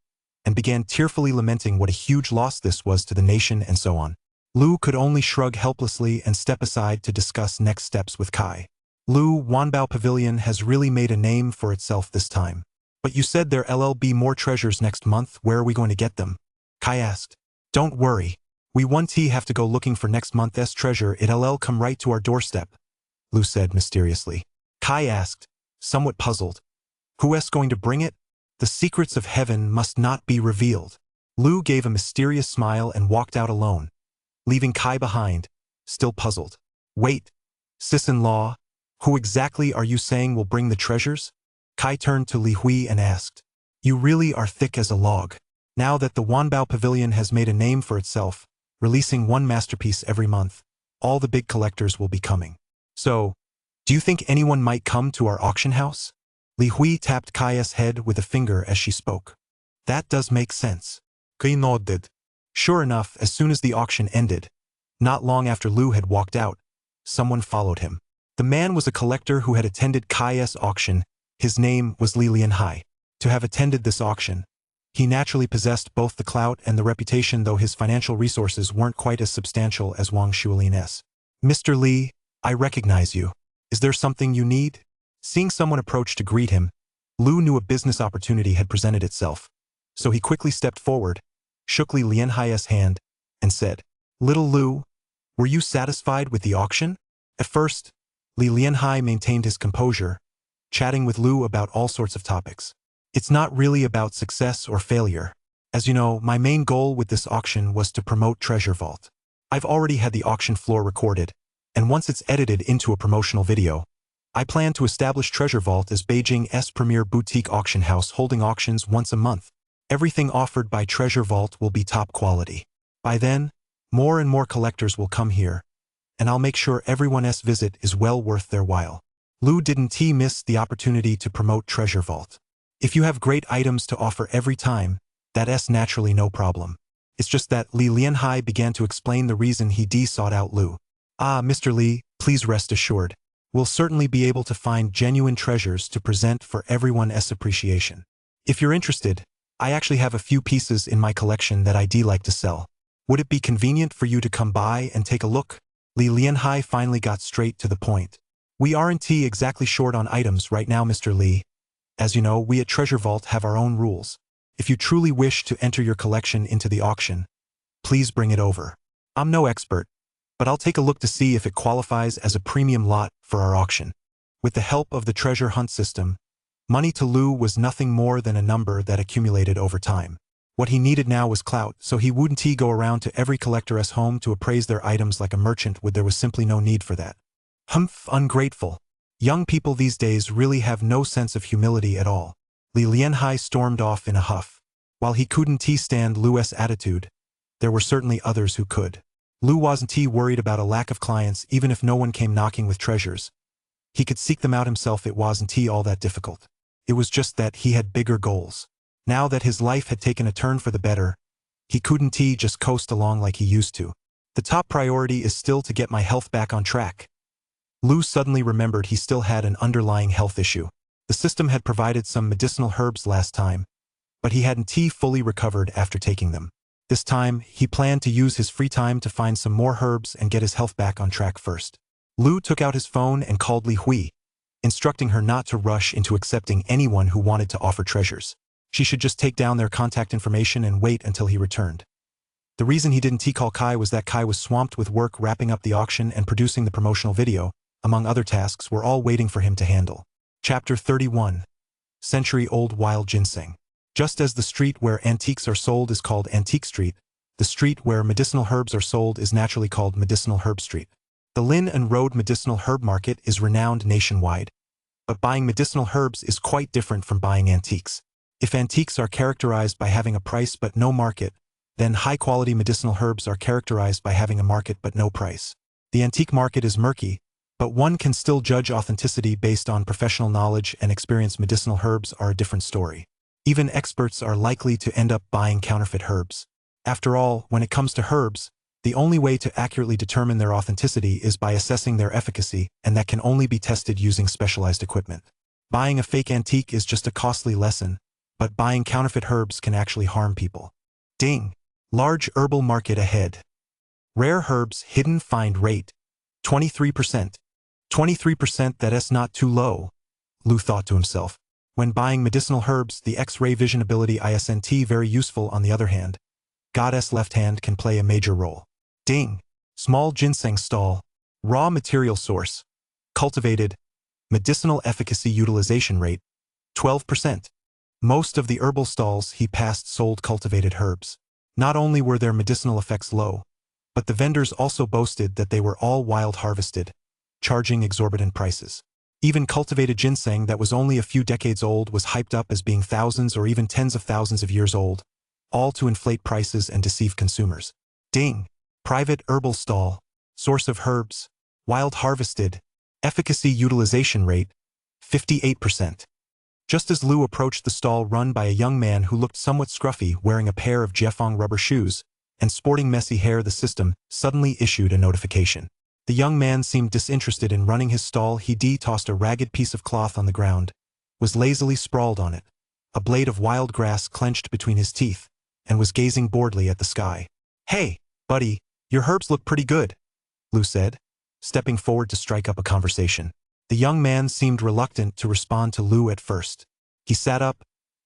and began tearfully lamenting what a huge loss this was to the nation and so on. Lu could only shrug helplessly and step aside to discuss next steps with Kai. Lu, Wanbao Pavilion has really made a name for itself this time. But you said there'll be more treasures next month, where are we going to get them? Kai asked. Don't worry. We won't have to go looking for next month's treasure, it'll come right to our doorstep, Lu said mysteriously. Kai asked, somewhat puzzled. Who's going to bring it? The secrets of heaven must not be revealed. Lu gave a mysterious smile and walked out alone, leaving Kai behind, still puzzled. Wait, sis-in-law, who exactly are you saying will bring the treasures? Kai turned to Li Hui and asked. You really are thick as a log. Now that the Wanbao Pavilion has made a name for itself, releasing one masterpiece every month, all the big collectors will be coming. So, do you think anyone might come to our auction house? Li Hui tapped Kai's head with a finger as she spoke. That does make sense. Kai nodded. Sure enough, as soon as the auction ended, not long after Lu had walked out, someone followed him. The man was a collector who had attended Kai's auction. His name was Li Lianhai. To have attended this auction, he naturally possessed both the clout and the reputation, though his financial resources weren't quite as substantial as Wang Shuolin's. Mr. Li, I recognize you. Is there something you need? Seeing someone approach to greet him, Lu knew a business opportunity had presented itself. So he quickly stepped forward, shook Li Lianhai's hand, and said, Little Lu, were you satisfied with the auction? At first, Li Lianhai maintained his composure, chatting with Lu about all sorts of topics. It's not really about success or failure. As you know, my main goal with this auction was to promote Treasure Vault. I've already had the auction floor recorded, and once it's edited into a promotional video, I plan to establish Treasure Vault as Beijing's premier boutique auction house holding auctions once a month. Everything offered by Treasure Vault will be top quality. By then, more and more collectors will come here, and I'll make sure everyone's visit is well worth their while. Lu didn't miss the opportunity to promote Treasure Vault. If you have great items to offer every time, that's naturally no problem. It's just that Li Lianhai began to explain the reason he sought out Lu. Mr. Li, please rest assured. We'll certainly be able to find genuine treasures to present for everyone's appreciation. If you're interested, I actually have a few pieces in my collection that I'd like to sell. Would it be convenient for you to come by and take a look? Li Lianhai finally got straight to the point. We aren't exactly short on items right now, Mr. Li. As you know, we at Treasure Vault have our own rules. If you truly wish to enter your collection into the auction, please bring it over. I'm no expert, but I'll take a look to see if it qualifies as a premium lot for our auction. With the help of the treasure hunt system, money to Lu was nothing more than a number that accumulated over time. What he needed now was clout, so he wouldn't go around to every collector's home to appraise their items like a merchant would. There was simply no need for that. Humph, ungrateful. Young people these days really have no sense of humility at all. Li Lianhai stormed off in a huff. While he couldn't stand Lu's attitude, there were certainly others who could. Lu wasn't worried about a lack of clients even if no one came knocking with treasures. He could seek them out himself. It wasn't all that difficult. It was just that he had bigger goals. Now that his life had taken a turn for the better, he couldn't just coast along like he used to. The top priority is still to get my health back on track. Lu suddenly remembered he still had an underlying health issue. The system had provided some medicinal herbs last time, but he hadn't fully recovered after taking them. This time, he planned to use his free time to find some more herbs and get his health back on track first. Lu took out his phone and called Li Hui, instructing her not to rush into accepting anyone who wanted to offer treasures. She should just take down their contact information and wait until he returned. The reason he didn't call Kai was that Kai was swamped with work wrapping up the auction and producing the promotional video, among other tasks were all waiting for him to handle. Chapter 31. Century-old wild ginseng. Just as the street where antiques are sold is called Antique Street, the street where medicinal herbs are sold is naturally called Medicinal Herb Street. The Lin and Road Medicinal Herb Market is renowned nationwide, but buying medicinal herbs is quite different from buying antiques. If antiques are characterized by having a price but no market, then high-quality medicinal herbs are characterized by having a market but no price. The antique market is murky, but one can still judge authenticity based on professional knowledge, and experienced medicinal herbs are a different story. Even experts are likely to end up buying counterfeit herbs. After all, when it comes to herbs, the only way to accurately determine their authenticity is by assessing their efficacy, and that can only be tested using specialized equipment. Buying a fake antique is just a costly lesson, but buying counterfeit herbs can actually harm people. Ding! Large herbal market ahead. Rare herbs hidden find rate. 23%. 23%, that's not too low, Lu thought to himself. When buying medicinal herbs, the X-ray vision ability isn't very useful. On the other hand, God's left hand can play a major role. Ding! Small ginseng stall. Raw material source. Cultivated. Medicinal efficacy utilization rate. 12%. Most of the herbal stalls he passed sold cultivated herbs. Not only were their medicinal effects low, but the vendors also boasted that they were all wild harvested, charging exorbitant prices. Even cultivated ginseng that was only a few decades old was hyped up as being thousands or even tens of thousands of years old, all to inflate prices and deceive consumers. Ding! Private herbal stall. Source of herbs. Wild harvested. Efficacy utilization rate. 58%. Just as Lu approached the stall run by a young man who looked somewhat scruffy, wearing a pair of Jiefeng rubber shoes and sporting messy hair, the system suddenly issued a notification. The young man seemed disinterested in running his stall. He tossed a ragged piece of cloth on the ground, was lazily sprawled on it, a blade of wild grass clenched between his teeth, and was gazing boredly at the sky. "Hey, buddy, your herbs look pretty good," Lu said, stepping forward to strike up a conversation. The young man seemed reluctant to respond to Lu at first. He sat up,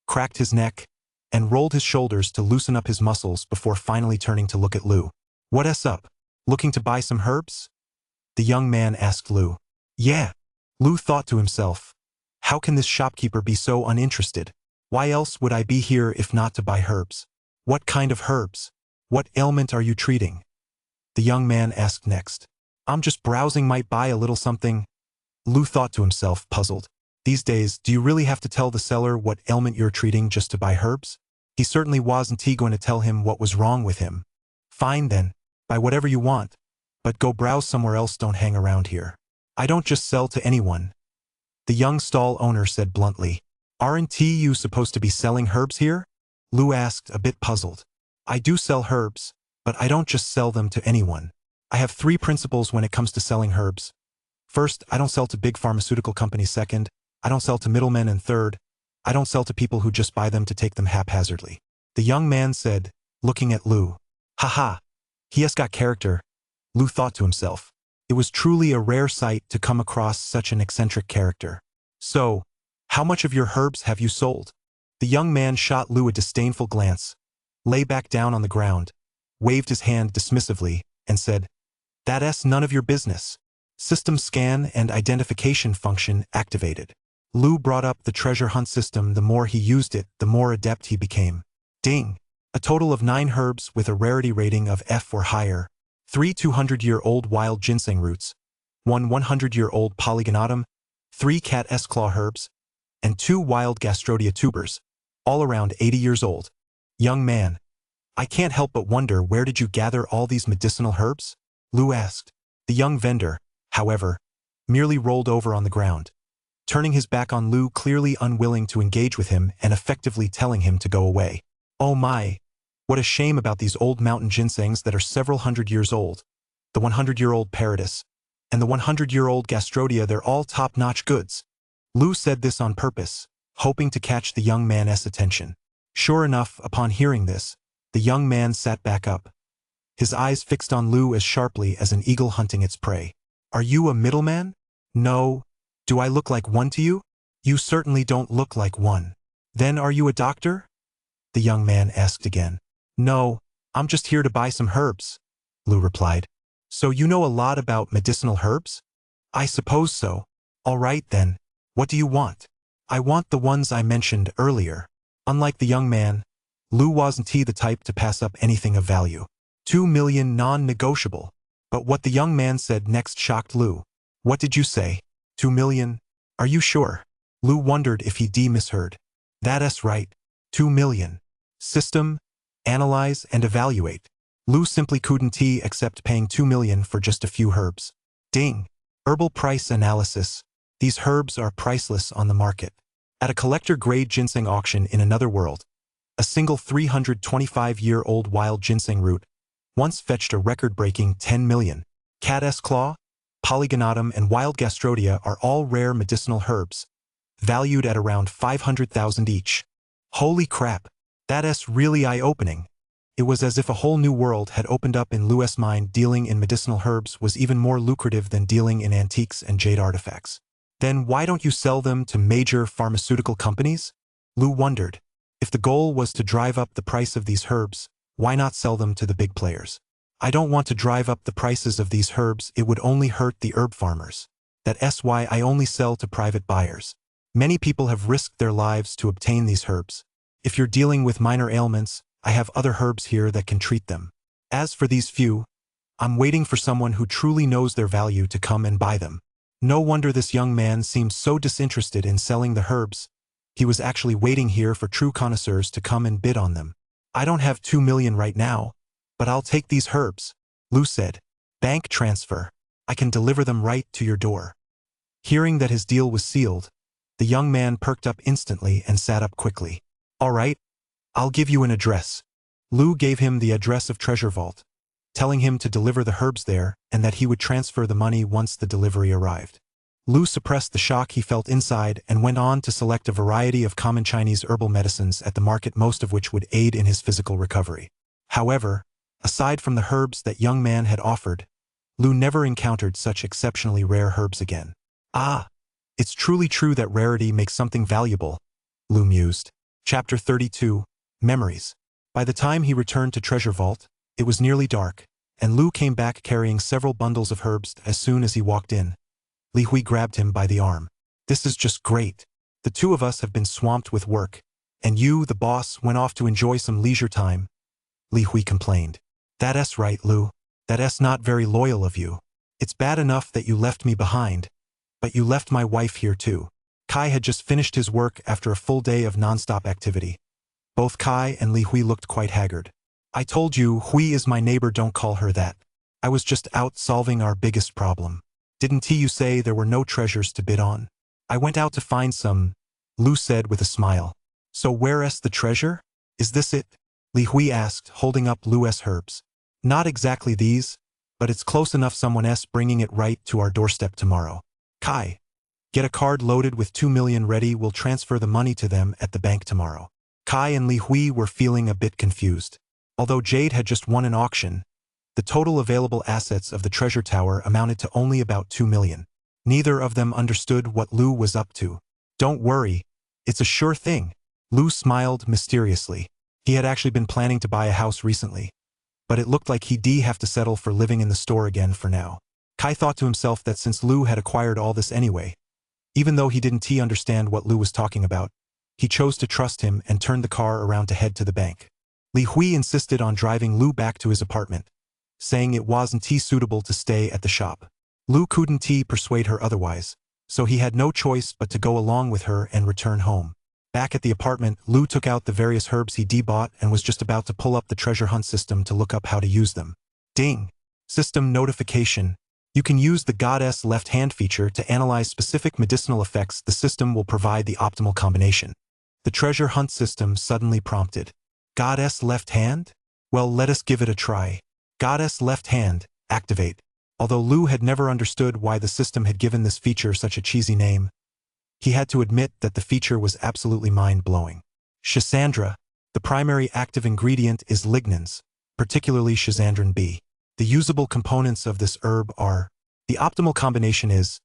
cracked his neck, and rolled his shoulders to loosen up his muscles before finally turning to look at Lu. "What's up? Looking to buy some herbs?" the young man asked Lu. Yeah. Lu thought to himself. How can this shopkeeper be so uninterested? Why else would I be here if not to buy herbs? What kind of herbs? What ailment are you treating? The young man asked next. I'm just browsing, might buy a little something. Lu thought to himself, puzzled. These days, do you really have to tell the seller what ailment you're treating just to buy herbs? He certainly wasn't going to tell him what was wrong with him. Fine then, buy whatever you want. But go browse somewhere else, don't hang around here. I don't just sell to anyone. The young stall owner said bluntly. Aren't you supposed to be selling herbs here? Lu asked, a bit puzzled. I do sell herbs, but I don't just sell them to anyone. I have 3 principles when it comes to selling herbs. First, I don't sell to big pharmaceutical companies. Second, I don't sell to middlemen. And third, I don't sell to people who just buy them to take them haphazardly. The young man said, looking at Lu. Haha, he has got character. Lu thought to himself. It was truly a rare sight to come across such an eccentric character. So, how much of your herbs have you sold? The young man shot Lu a disdainful glance, lay back down on the ground, waved his hand dismissively, and said, That's none of your business. System scan and identification function activated. Lu brought up the treasure hunt system. The more he used it, the more adept he became. Ding! A total of 9 herbs with a rarity rating of F or higher, 3 200-year-old wild ginseng roots, 1 100-year-old polygonatum, 3 cat's claw herbs, and 2 wild gastrodia tubers, all around 80 years old. Young man, I can't help but wonder, where did you gather all these medicinal herbs? Lu asked. The young vendor, however, merely rolled over on the ground, turning his back on Lu, clearly unwilling to engage with him and effectively telling him to go away. Oh my! What a shame about these old mountain ginsengs that are several hundred years old. The 100-year-old paratus, and the 100-year-old gastrodia, they're all top-notch goods. Lu said this on purpose, hoping to catch the young man's attention. Sure enough, upon hearing this, the young man sat back up, his eyes fixed on Lu as sharply as an eagle hunting its prey. Are you a middleman? No. Do I look like one to you? You certainly don't look like one. Then are you a doctor? The young man asked again. No, I'm just here to buy some herbs, Lu replied. So you know a lot about medicinal herbs? I suppose so. All right then, what do you want? I want the ones I mentioned earlier. Unlike the young man, Lu wasn't the type to pass up anything of value. 2 million non-negotiable. But what the young man said next shocked Lu. What did you say? 2 million? Are you sure? Lu wondered if he misheard. That's right. 2 million. System, analyze and evaluate. Lu simply couldn't accept paying 2 million for just a few herbs. Ding! Herbal price analysis. These herbs are priceless on the market. At a collector-grade ginseng auction in another world, a single 325-year-old wild ginseng root once fetched a record-breaking 10 million. Cat's claw, polygonatum and wild gastrodia are all rare medicinal herbs, valued at around 500,000 each. Holy crap! That's really eye-opening. It was as if a whole new world had opened up in Lu's mind. Dealing in medicinal herbs was even more lucrative than dealing in antiques and jade artifacts. Then why don't you sell them to major pharmaceutical companies? Lu wondered. If the goal was to drive up the price of these herbs, why not sell them to the big players? I don't want to drive up the prices of these herbs, it would only hurt the herb farmers. That's why I only sell to private buyers. Many people have risked their lives to obtain these herbs. If you're dealing with minor ailments, I have other herbs here that can treat them. As for these few, I'm waiting for someone who truly knows their value to come and buy them. No wonder this young man seemed so disinterested in selling the herbs. He was actually waiting here for true connoisseurs to come and bid on them. I don't have 2 million right now, but I'll take these herbs, Lu said. Bank transfer. I can deliver them right to your door. Hearing that his deal was sealed, the young man perked up instantly and sat up quickly. All right, I'll give you an address. Lu gave him the address of Treasure Vault, telling him to deliver the herbs there and that he would transfer the money once the delivery arrived. Lu suppressed the shock he felt inside and went on to select a variety of common Chinese herbal medicines at the market, most of which would aid in his physical recovery. However, aside from the herbs that young man had offered, Lu never encountered such exceptionally rare herbs again. Ah, it's truly true that rarity makes something valuable, Lu mused. Chapter 32, Memories. By the time he returned to Treasure Vault, it was nearly dark, and Lu came back carrying several bundles of herbs. As soon as he walked in, Li Hui grabbed him by the arm. This is just great. The two of us have been swamped with work, and you, the boss, went off to enjoy some leisure time. Li Hui complained. That's right, Lu. That's not very loyal of you. It's bad enough that you left me behind, but you left my wife here too. Kai had just finished his work after a full day of non-stop activity. Both Kai and Li Hui looked quite haggard. I told you, Hui is my neighbor, don't call her that. I was just out solving our biggest problem. Didn't you say there were no treasures to bid on? I went out to find some, Lu said with a smile. So where's the treasure? Is this it? Li Hui asked, holding up Lu's herbs. Not exactly these, but it's close enough, someone's bringing it right to our doorstep tomorrow. Kai, get a card loaded with 2 million ready, we'll transfer the money to them at the bank tomorrow. Kai and Li Hui were feeling a bit confused. Although Jade had just won an auction, the total available assets of the treasure tower amounted to only about 2 million. Neither of them understood what Lu was up to. Don't worry, it's a sure thing. Lu smiled mysteriously. He had actually been planning to buy a house recently, but it looked like he'd have to settle for living in the store again for now. Kai thought to himself that since Lu had acquired all this anyway, even though he didn't understand what Lu was talking about, he chose to trust him and turned the car around to head to the bank. Li Hui insisted on driving Lu back to his apartment, saying it wasn't suitable to stay at the shop. Lu couldn't persuade her otherwise, so he had no choice but to go along with her and return home. Back at the apartment, Lu took out the various herbs he bought and was just about to pull up the treasure hunt system to look up how to use them. Ding! System notification. You can use the Goddess left hand feature to analyze specific medicinal effects. The system will provide the optimal combination. The treasure hunt system suddenly prompted. Goddess left hand? Well, let us give it a try. Goddess left hand, activate. Although Lu had never understood why the system had given this feature such a cheesy name, he had to admit that the feature was absolutely mind-blowing. Schisandra. The primary active ingredient is lignans, particularly Schisandrin B. The usable components of this herb are, the optimal combination is,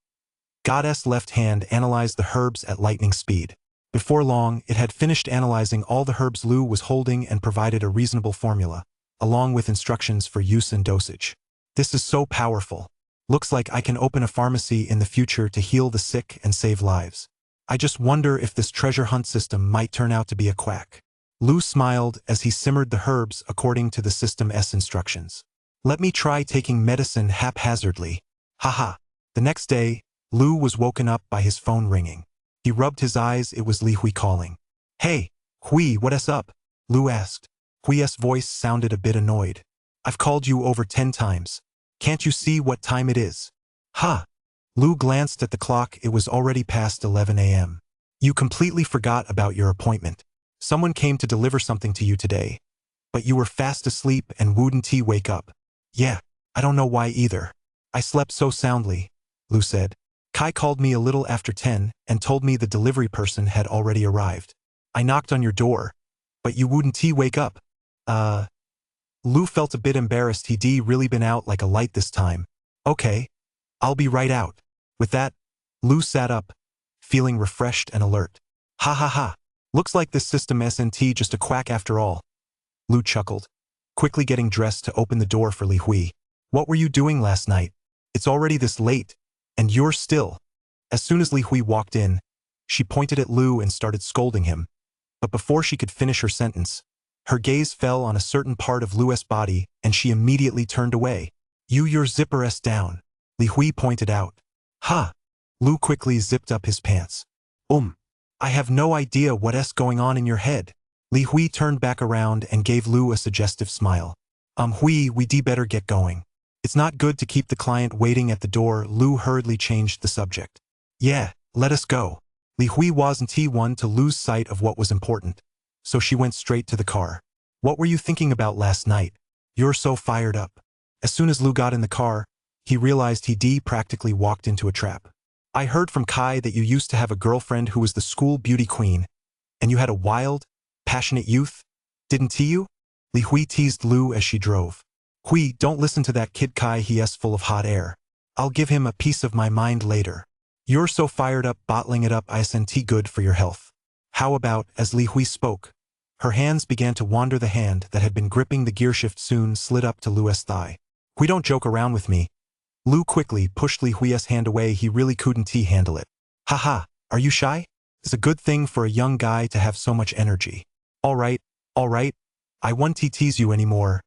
Goddess left hand analyzed the herbs at lightning speed. Before long, it had finished analyzing all the herbs Lu was holding and provided a reasonable formula, along with instructions for use and dosage. This is so powerful. Looks like I can open a pharmacy in the future to heal the sick and save lives. I just wonder if this treasure hunt system might turn out to be a quack. Lu smiled as he simmered the herbs according to the system's instructions. Let me try taking medicine haphazardly. Haha. The next day, Lu was woken up by his phone ringing. He rubbed his eyes. It was Li Hui calling. Hey, Hui, what's up? Lu asked. Hui's voice sounded a bit annoyed. I've called you over 10 times. Can't you see what time it is? Huh. Lu glanced at the clock. It was already past 11 a.m. You completely forgot about your appointment. Someone came to deliver something to you today, but you were fast asleep and wouldn't wake up. Yeah, I don't know why either. I slept so soundly, Lu said. Kai called me a little after 10 and told me the delivery person had already arrived. I knocked on your door, but you wouldn't wake up. Lu felt a bit embarrassed. He'd really been out like a light this time. Okay, I'll be right out. With that, Lu sat up, feeling refreshed and alert. Ha ha ha. Looks like this system isn't just a quack after all. Lu chuckled, quickly getting dressed to open the door for Li Hui. What were you doing last night? It's already this late, and you're still. As soon as Li Hui walked in, she pointed at Lu and started scolding him. But before she could finish her sentence, her gaze fell on a certain part of Lu's body and she immediately turned away. Your zipper down, Li Hui pointed out. Huh. Lu quickly zipped up his pants. I have no idea what's going on in your head. Li Hui turned back around and gave Lu a suggestive smile. Hui, we'd better get going. It's not good to keep the client waiting at the door. Lu hurriedly changed the subject. Yeah, let us go. Li Hui wasn't one to lose sight of what was important, so she went straight to the car. What were you thinking about last night? You're so fired up. As soon as Lu got in the car, he realized he'd practically walked into a trap. I heard from Kai that you used to have a girlfriend who was the school beauty queen, and you had a wild, passionate youth, didn't you? Li Hui teased Lu as she drove. Hui, don't listen to that kid Kai, he's full of hot air. I'll give him a piece of my mind later. You're so fired up, bottling it up isn't good for your health. How about, as Li Hui spoke, her hands began to wander. The hand that had been gripping the gearshift soon slid up to Lu's thigh. Hui, don't joke around with me. Lu quickly pushed Li Hui's hand away. He really couldn't handle it. Haha, are you shy? It's a good thing for a young guy to have so much energy. Alright, I won't tease you anymore,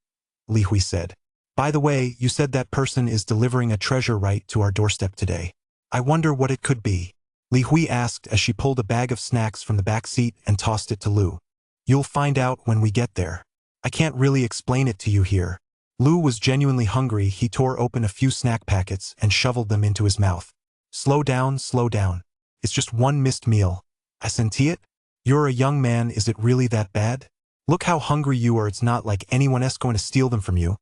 Li Hui said. By the way, you said that person is delivering a treasure right to our doorstep today. I wonder what it could be. Li Hui asked as she pulled a bag of snacks from the back seat and tossed it to Lu. You'll find out when we get there. I can't really explain it to you here. Lu was genuinely hungry. He tore open a few snack packets and shoveled them into his mouth. Slow down. It's just one missed meal. I senti it? You're a young man, is it really that bad? Look how hungry you are, it's not like anyone else going to steal them from you.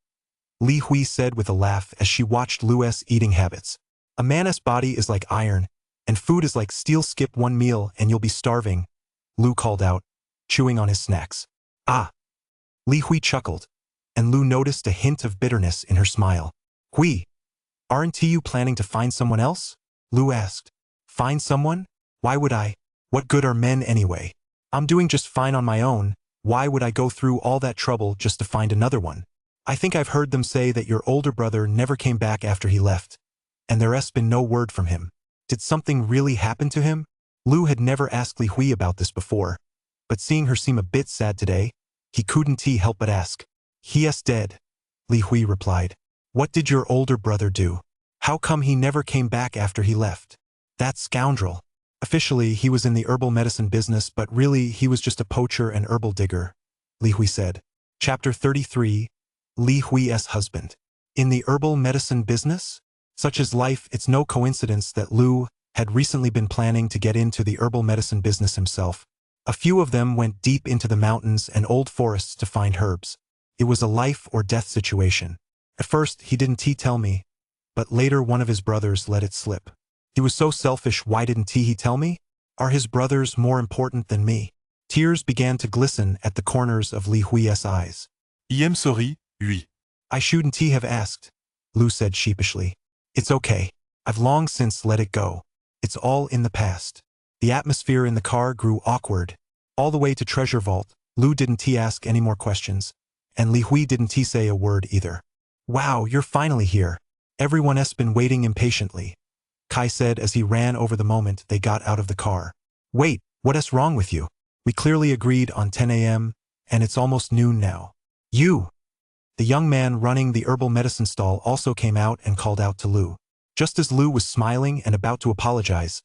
Li Hui said with a laugh as she watched Lu's eating habits. A man's body is like iron, and food is like steel. Skip one meal and you'll be starving, Lu called out, chewing on his snacks. Ah! Li Hui chuckled, and Lu noticed a hint of bitterness in her smile. Hui, aren't you planning to find someone else? Lu asked. Find someone? Why would I? What good are men anyway? I'm doing just fine on my own. Why would I go through all that trouble just to find another one? I think I've heard them say that your older brother never came back after he left, and there's been no word from him. Did something really happen to him? Lu had never asked Li Hui about this before, but seeing her seem a bit sad today, he couldn't help but ask. He is dead, Li Hui replied. What did your older brother do? How come he never came back after he left? That scoundrel. Officially, he was in the herbal medicine business, but really he was just a poacher and herbal digger, Li Hui said. Chapter 33, Li Hui's husband. In the herbal medicine business? Such is life, it's no coincidence that Lu had recently been planning to get into the herbal medicine business himself. A few of them went deep into the mountains and old forests to find herbs. It was a life or death situation. At first, he didn't tell me, but later one of his brothers let it slip. He was so selfish. Why didn't he tell me? Are his brothers more important than me? Tears began to glisten at the corners of Li Hui's eyes. I am sorry, oui. I shouldn't have asked, Lu said sheepishly. It's okay. I've long since let it go. It's all in the past. The atmosphere in the car grew awkward. All the way to Treasure Vault, Lu didn't ask any more questions, and Li Hui didn't say a word either. Wow, you're finally here. Everyone's been waiting impatiently, Kai said as he ran over the moment they got out of the car. Wait, what's wrong with you? We clearly agreed on 10 a.m., and it's almost noon now. You! The young man running the herbal medicine stall also came out and called out to Lu. Just as Lu was smiling and about to apologize,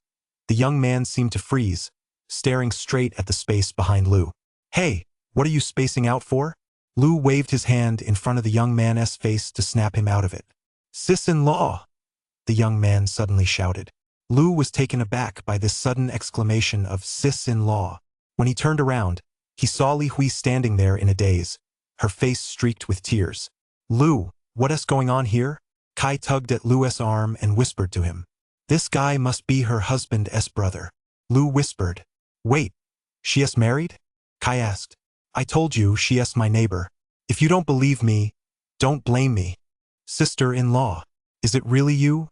the young man seemed to freeze, staring straight at the space behind Lu. Hey, what are you spacing out for? Lu waved his hand in front of the young man's face to snap him out of it. Sis-in-law! The young man suddenly shouted. Lu was taken aback by this sudden exclamation of sis-in-law. When he turned around, he saw Li Hui standing there in a daze, her face streaked with tears. Lu, what's going on here? Kai tugged at Lu's arm and whispered to him. This guy must be her husband's brother. Lu whispered. Wait, she is married? Kai asked. I told you she is my neighbor. If you don't believe me, don't blame me. Sister-in-law, is it really you?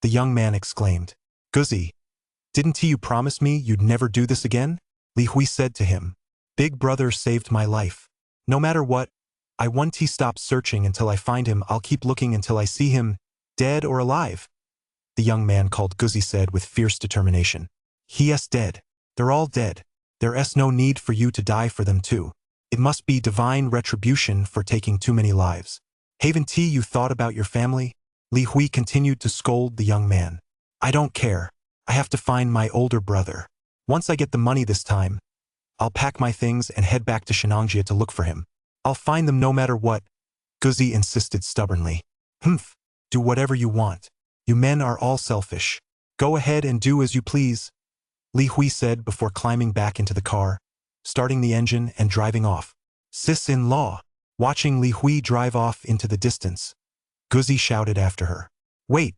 The young man exclaimed. Guzzi, didn't you promise me you'd never do this again? Li Hui said to him. Big brother saved my life. No matter what, I won't stop searching until I find him. I'll keep looking until I see him, dead or alive. The young man called Guzzi said with fierce determination. He is dead. They're all dead. There is no need for you to die for them too. It must be divine retribution for taking too many lives. Haven't you thought about your family? Li Hui continued to scold the young man. I don't care. I have to find my older brother. Once I get the money this time, I'll pack my things and head back to Shenangjia to look for him. I'll find them no matter what, Guzzi insisted stubbornly. Humph, do whatever you want. You men are all selfish. Go ahead and do as you please, Li Hui said before climbing back into the car, starting the engine and driving off. Sis-in-law, watching Li Hui drive off into the distance, Guzzi shouted after her. Wait,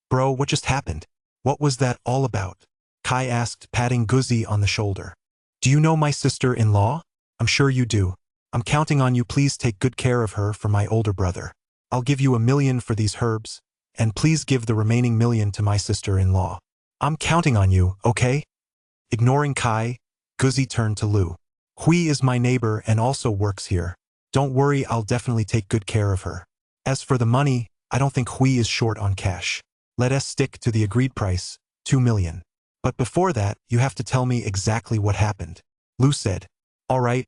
bro, what just happened? What was that all about? Kai asked, patting Guzzi on the shoulder. Do you know my sister-in-law? I'm sure you do. I'm counting on you. Please take good care of her for my older brother. I'll give you $1 million for these herbs, and please give the remaining $1 million to my sister-in-law. I'm counting on you, okay? Ignoring Kai, Guzzi turned to Lu. Hui is my neighbor and also works here. Don't worry, I'll definitely take good care of her. As for the money, I don't think Hui is short on cash. Let us stick to the agreed price, 2 million. But before that, you have to tell me exactly what happened. Lu said. All right.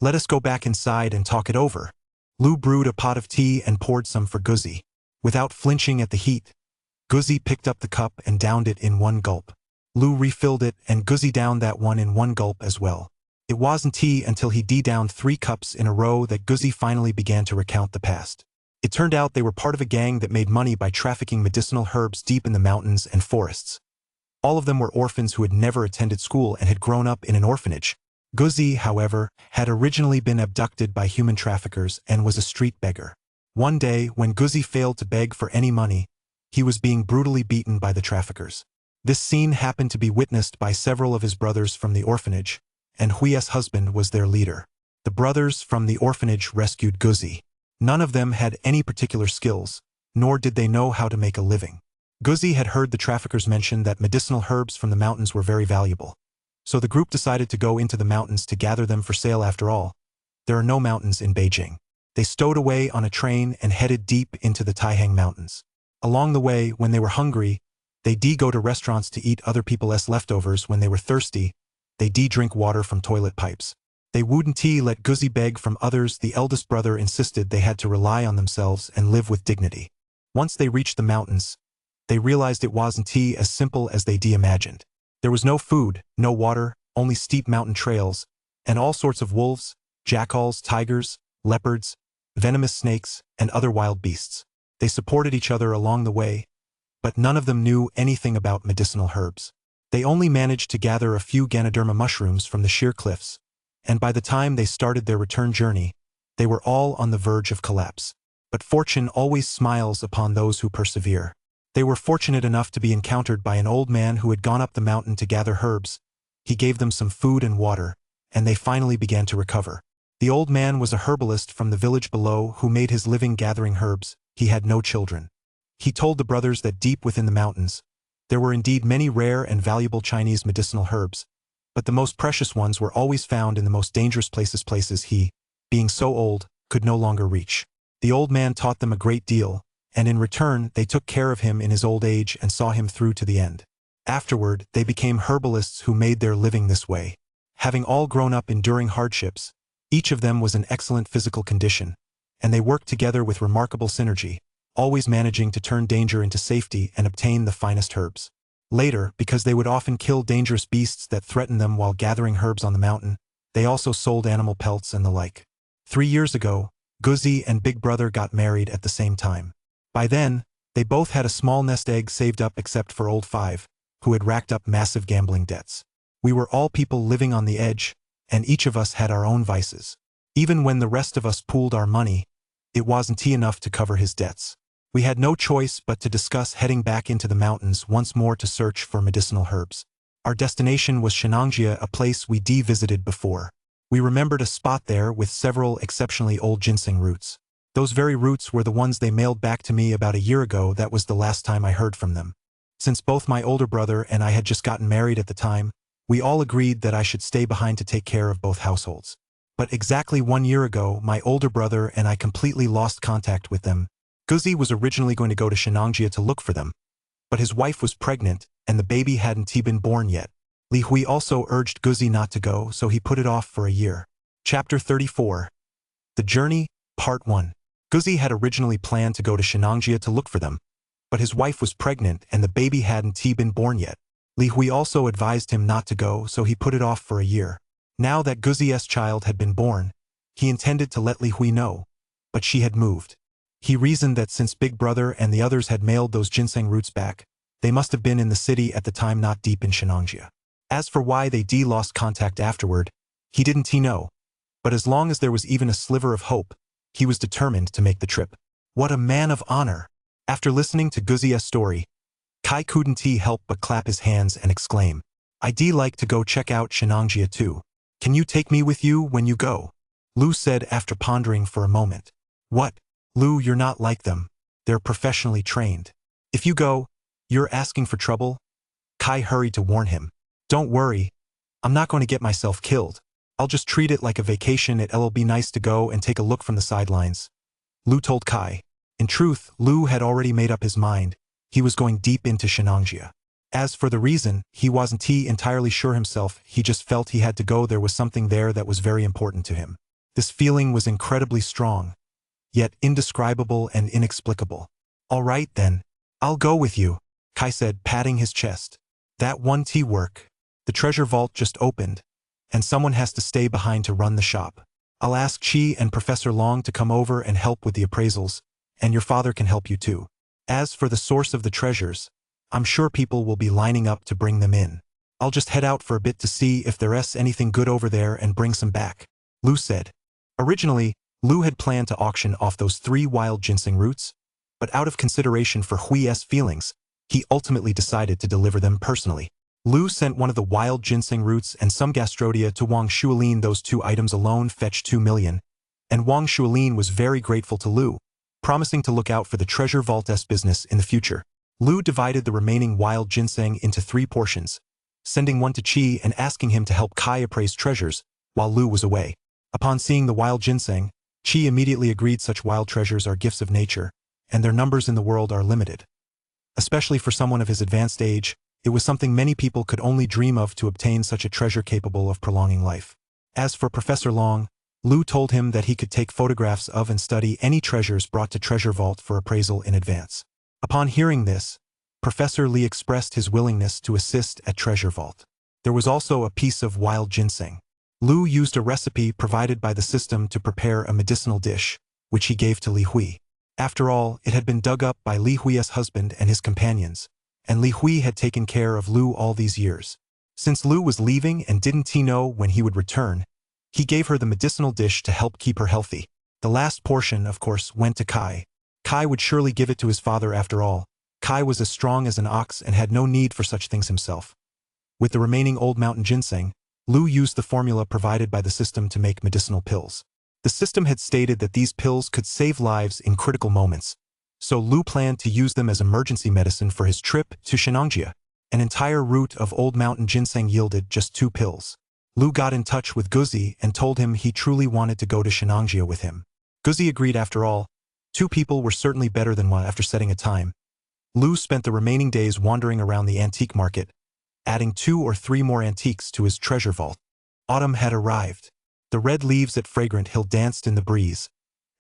Let us go back inside and talk it over. Lu brewed a pot of tea and poured some for Guzi. Without flinching at the heat, Guzi picked up the cup and downed it in one gulp. Lu refilled it and Guzi downed that one in one gulp as well. It wasn't tea until he downed 3 cups in a row that Guzi finally began to recount the past. It turned out they were part of a gang that made money by trafficking medicinal herbs deep in the mountains and forests. All of them were orphans who had never attended school and had grown up in an orphanage. Guzi, however, had originally been abducted by human traffickers and was a street beggar. One day, when Guzi failed to beg for any money, he was being brutally beaten by the traffickers. This scene happened to be witnessed by several of his brothers from the orphanage, and Hui's husband was their leader. The brothers from the orphanage rescued Guzi. None of them had any particular skills, nor did they know how to make a living. Guzi had heard the traffickers mention that medicinal herbs from the mountains were very valuable. So the group decided to go into the mountains to gather them for sale. After all, there are no mountains in Beijing. They stowed away on a train and headed deep into the Taihang Mountains. Along the way, when they were hungry, they go to restaurants to eat other people's leftovers. When they were thirsty, they drink water from toilet pipes. They wouldn't let Guzi beg from others. The eldest brother insisted they had to rely on themselves and live with dignity. Once they reached the mountains, they realized it wasn't as simple as they imagined. There was no food, no water, only steep mountain trails, and all sorts of wolves, jackals, tigers, leopards, venomous snakes, and other wild beasts. They supported each other along the way, but none of them knew anything about medicinal herbs. They only managed to gather a few Ganoderma mushrooms from the sheer cliffs, and by the time they started their return journey, they were all on the verge of collapse. But fortune always smiles upon those who persevere. They were fortunate enough to be encountered by an old man who had gone up the mountain to gather herbs. He gave them some food and water, and they finally began to recover. The old man was a herbalist from the village below who made his living gathering herbs. He had no children. He told the brothers that deep within the mountains, there were indeed many rare and valuable Chinese medicinal herbs, but the most precious ones were always found in the most dangerous places he, being so old, could no longer reach. The old man taught them a great deal, and in return they took care of him in his old age and saw him through to the end. Afterward, they became herbalists who made their living this way. Having all grown up enduring hardships, each of them was in excellent physical condition, and they worked together with remarkable synergy, always managing to turn danger into safety and obtain the finest herbs. Later, because they would often kill dangerous beasts that threatened them while gathering herbs on the mountain, they also sold animal pelts and the like. 3 years ago, Guzi and Big Brother got married at the same time. By then, they both had a small nest egg saved up except for old Five, who had racked up massive gambling debts. We were all people living on the edge, and each of us had our own vices. Even when the rest of us pooled our money, it wasn't enough to cover his debts. We had no choice but to discuss heading back into the mountains once more to search for medicinal herbs. Our destination was Shenangjia, a place we visited before. We remembered a spot there with several exceptionally old ginseng roots. Those very roots were the ones they mailed back to me about a year ago. That was the last time I heard from them. Since both my older brother and I had just gotten married at the time, we all agreed that I should stay behind to take care of both households. But exactly 1 year ago, my older brother and I completely lost contact with them. Guzi was originally going to go to Shenangjia to look for them, but his wife was pregnant and the baby hadn't been born yet. Li Hui also urged Guzi not to go, so he put it off for a year. Chapter 34. The Journey, Part 1. Guzi had originally planned to go to Shenangjia to look for them, but his wife was pregnant and the baby hadn't been born yet. Li Hui also advised him not to go, so he put it off for a year. Now that Guzi's child had been born, he intended to let Li Hui know, but she had moved. He reasoned that since Big Brother and the others had mailed those ginseng roots back, they must have been in the city at the time, not deep in Shenangjia. As for why they lost contact afterward, he didn't know, but as long as there was even a sliver of hope, he was determined to make the trip. What a man of honor! After listening to Guzi's story, Kai couldn't help but clap his hands and exclaim, I'd like to go check out Shenangjia too. Can you take me with you when you go? Lu said after pondering for a moment. What? Lu, you're not like them. They're professionally trained. If you go, you're asking for trouble. Kai hurried to warn him. Don't worry. I'm not going to get myself killed. I'll just treat it like a vacation. It'll be nice to go and take a look from the sidelines. Lu told Kai. In truth, Lu had already made up his mind. He was going deep into Shenangjia. As for the reason, he wasn't entirely sure himself, he just felt he had to go. There was something there that was very important to him. This feeling was incredibly strong, yet indescribable and inexplicable. All right then, I'll go with you, Kai said, patting his chest. That won't work. The treasure vault just opened, and someone has to stay behind to run the shop. I'll ask Chi and Professor Long to come over and help with the appraisals, and your father can help you too. As for the source of the treasures, I'm sure people will be lining up to bring them in. I'll just head out for a bit to see if there's anything good over there and bring some back, Lu said. Originally, Lu had planned to auction off those 3 wild ginseng roots, but out of consideration for Hui's feelings, he ultimately decided to deliver them personally. Lu sent one of the wild ginseng roots and some gastrodia to Wang Shualin. Those 2 items alone fetched 2 million, and Wang Shualin was very grateful to Lu, promising to look out for the treasure vault's business in the future. Lu divided the remaining wild ginseng into 3 portions, sending one to Qi and asking him to help Kai appraise treasures while Lu was away. Upon seeing the wild ginseng, Qi immediately agreed. Such wild treasures are gifts of nature, and their numbers in the world are limited. Especially for someone of his advanced age, it was something many people could only dream of to obtain such a treasure capable of prolonging life. As for Professor Long, Lu told him that he could take photographs of and study any treasures brought to Treasure Vault for appraisal in advance. Upon hearing this, Professor Li expressed his willingness to assist at Treasure Vault. There was also a piece of wild ginseng. Lu used a recipe provided by the system to prepare a medicinal dish, which he gave to Li Hui. After all, it had been dug up by Li Hui's husband and his companions, and Li Hui had taken care of Lu all these years. Since Lu was leaving and didn't know when he would return, he gave her the medicinal dish to help keep her healthy. The last portion, of course, went to Kai. Kai would surely give it to his father after all. Kai was as strong as an ox and had no need for such things himself. With the remaining old mountain ginseng, Lu used the formula provided by the system to make medicinal pills. The system had stated that these pills could save lives in critical moments, so Lu planned to use them as emergency medicine for his trip to Shenangjia. An entire root of old mountain ginseng yielded just 2 pills. Lu got in touch with Guzi and told him he truly wanted to go to Shenangjia with him. Guzi agreed. After all, 2 people were certainly better than 1. After setting a time, Lu spent the remaining days wandering around the antique market, adding 2 or 3 more antiques to his treasure vault. Autumn had arrived. The red leaves at Fragrant Hill danced in the breeze,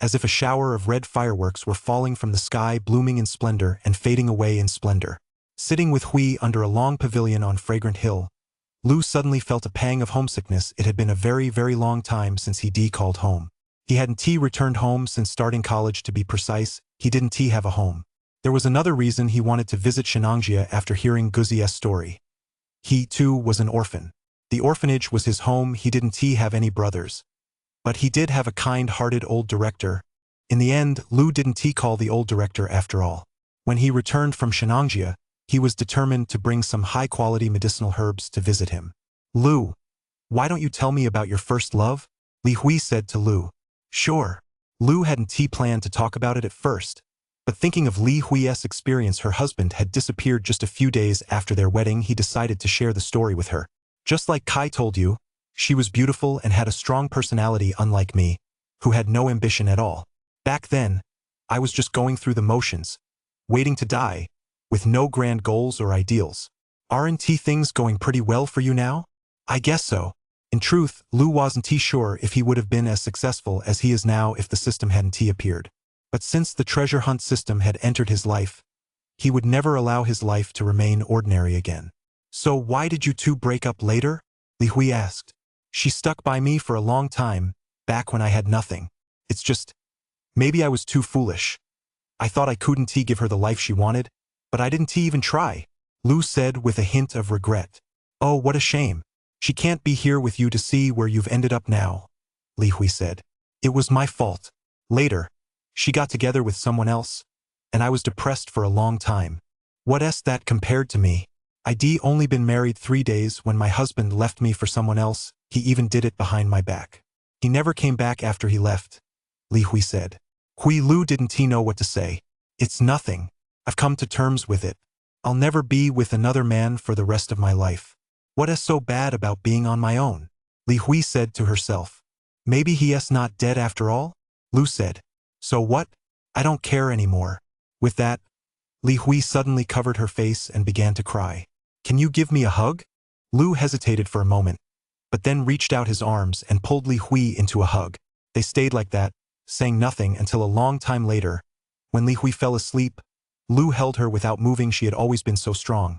as if a shower of red fireworks were falling from the sky, blooming in splendor and fading away in splendor. Sitting with Hui under a long pavilion on Fragrant Hill, Lu suddenly felt a pang of homesickness. It had been a very, very long time since he called home. He hadn't returned home since starting college. To be precise, he didn't have a home. There was another reason he wanted to visit Shenangjia after hearing Guzi's story. He, too, was an orphan. The orphanage was his home. He didn't have any brothers. But he did have a kind-hearted old director. In the end, Lu didn't call the old director after all. When he returned from Shenangjia, he was determined to bring some high-quality medicinal herbs to visit him. Lu, why don't you tell me about your first love? Li Hui said to Lu. Sure. Lu hadn't planned to talk about it at first, but thinking of Li Hui's experience, her husband had disappeared just a few days after their wedding, he decided to share the story with her. Just like Kai told you, she was beautiful and had a strong personality, unlike me, who had no ambition at all. Back then, I was just going through the motions, waiting to die, with no grand goals or ideals. Aren't things going pretty well for you now? I guess so. In truth, Lu wasn't sure if he would have been as successful as he is now if the system hadn't appeared. But since the treasure hunt system had entered his life, he would never allow his life to remain ordinary again. So why did you 2 break up later? Li Hui asked. She stuck by me for a long time, back when I had nothing. It's just, maybe I was too foolish. I thought I couldn't give her the life she wanted, but I didn't even try, Lu said with a hint of regret. Oh, what a shame. She can't be here with you to see where you've ended up now, Li Hui said. It was my fault. Later, she got together with someone else, and I was depressed for a long time. What's that compared to me? I'd only been married 3 days when my husband left me for someone else. He even did it behind my back. He never came back after he left, Li Hui said. Lu didn't know what to say. It's nothing. I've come to terms with it. I'll never be with another man for the rest of my life. What's so bad about being on my own? Li Hui said to herself. Maybe he's not dead after all? Lu said. So what? I don't care anymore. With that, Li Hui suddenly covered her face and began to cry. Can you give me a hug? Lu hesitated for a moment, but then reached out his arms and pulled Li Hui into a hug. They stayed like that, saying nothing until a long time later. When Li Hui fell asleep, Lu held her without moving. She had always been so strong.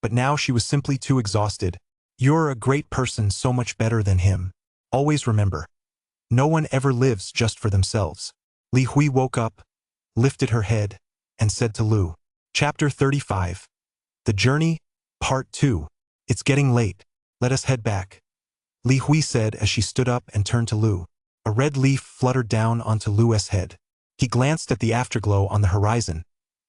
But now she was simply too exhausted. You're a great person, so much better than him. Always remember, no one ever lives just for themselves. Li Hui woke up, lifted her head, and said to Lu. Chapter 35. The Journey, Part 2. It's getting late. Let us head back. Li Hui said as she stood up and turned to Lu. A red leaf fluttered down onto Lu's head. He glanced at the afterglow on the horizon,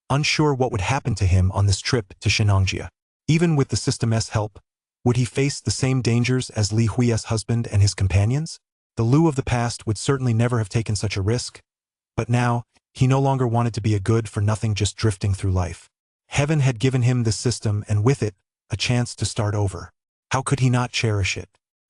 unsure what would happen to him on this trip to Shenangjia. Even with the System's help, would he face the same dangers as Li Hui's husband and his companions? The Lu of the past would certainly never have taken such a risk. But now, he no longer wanted to be a good-for-nothing just drifting through life. Heaven had given him this system and with it, a chance to start over. How could he not cherish it?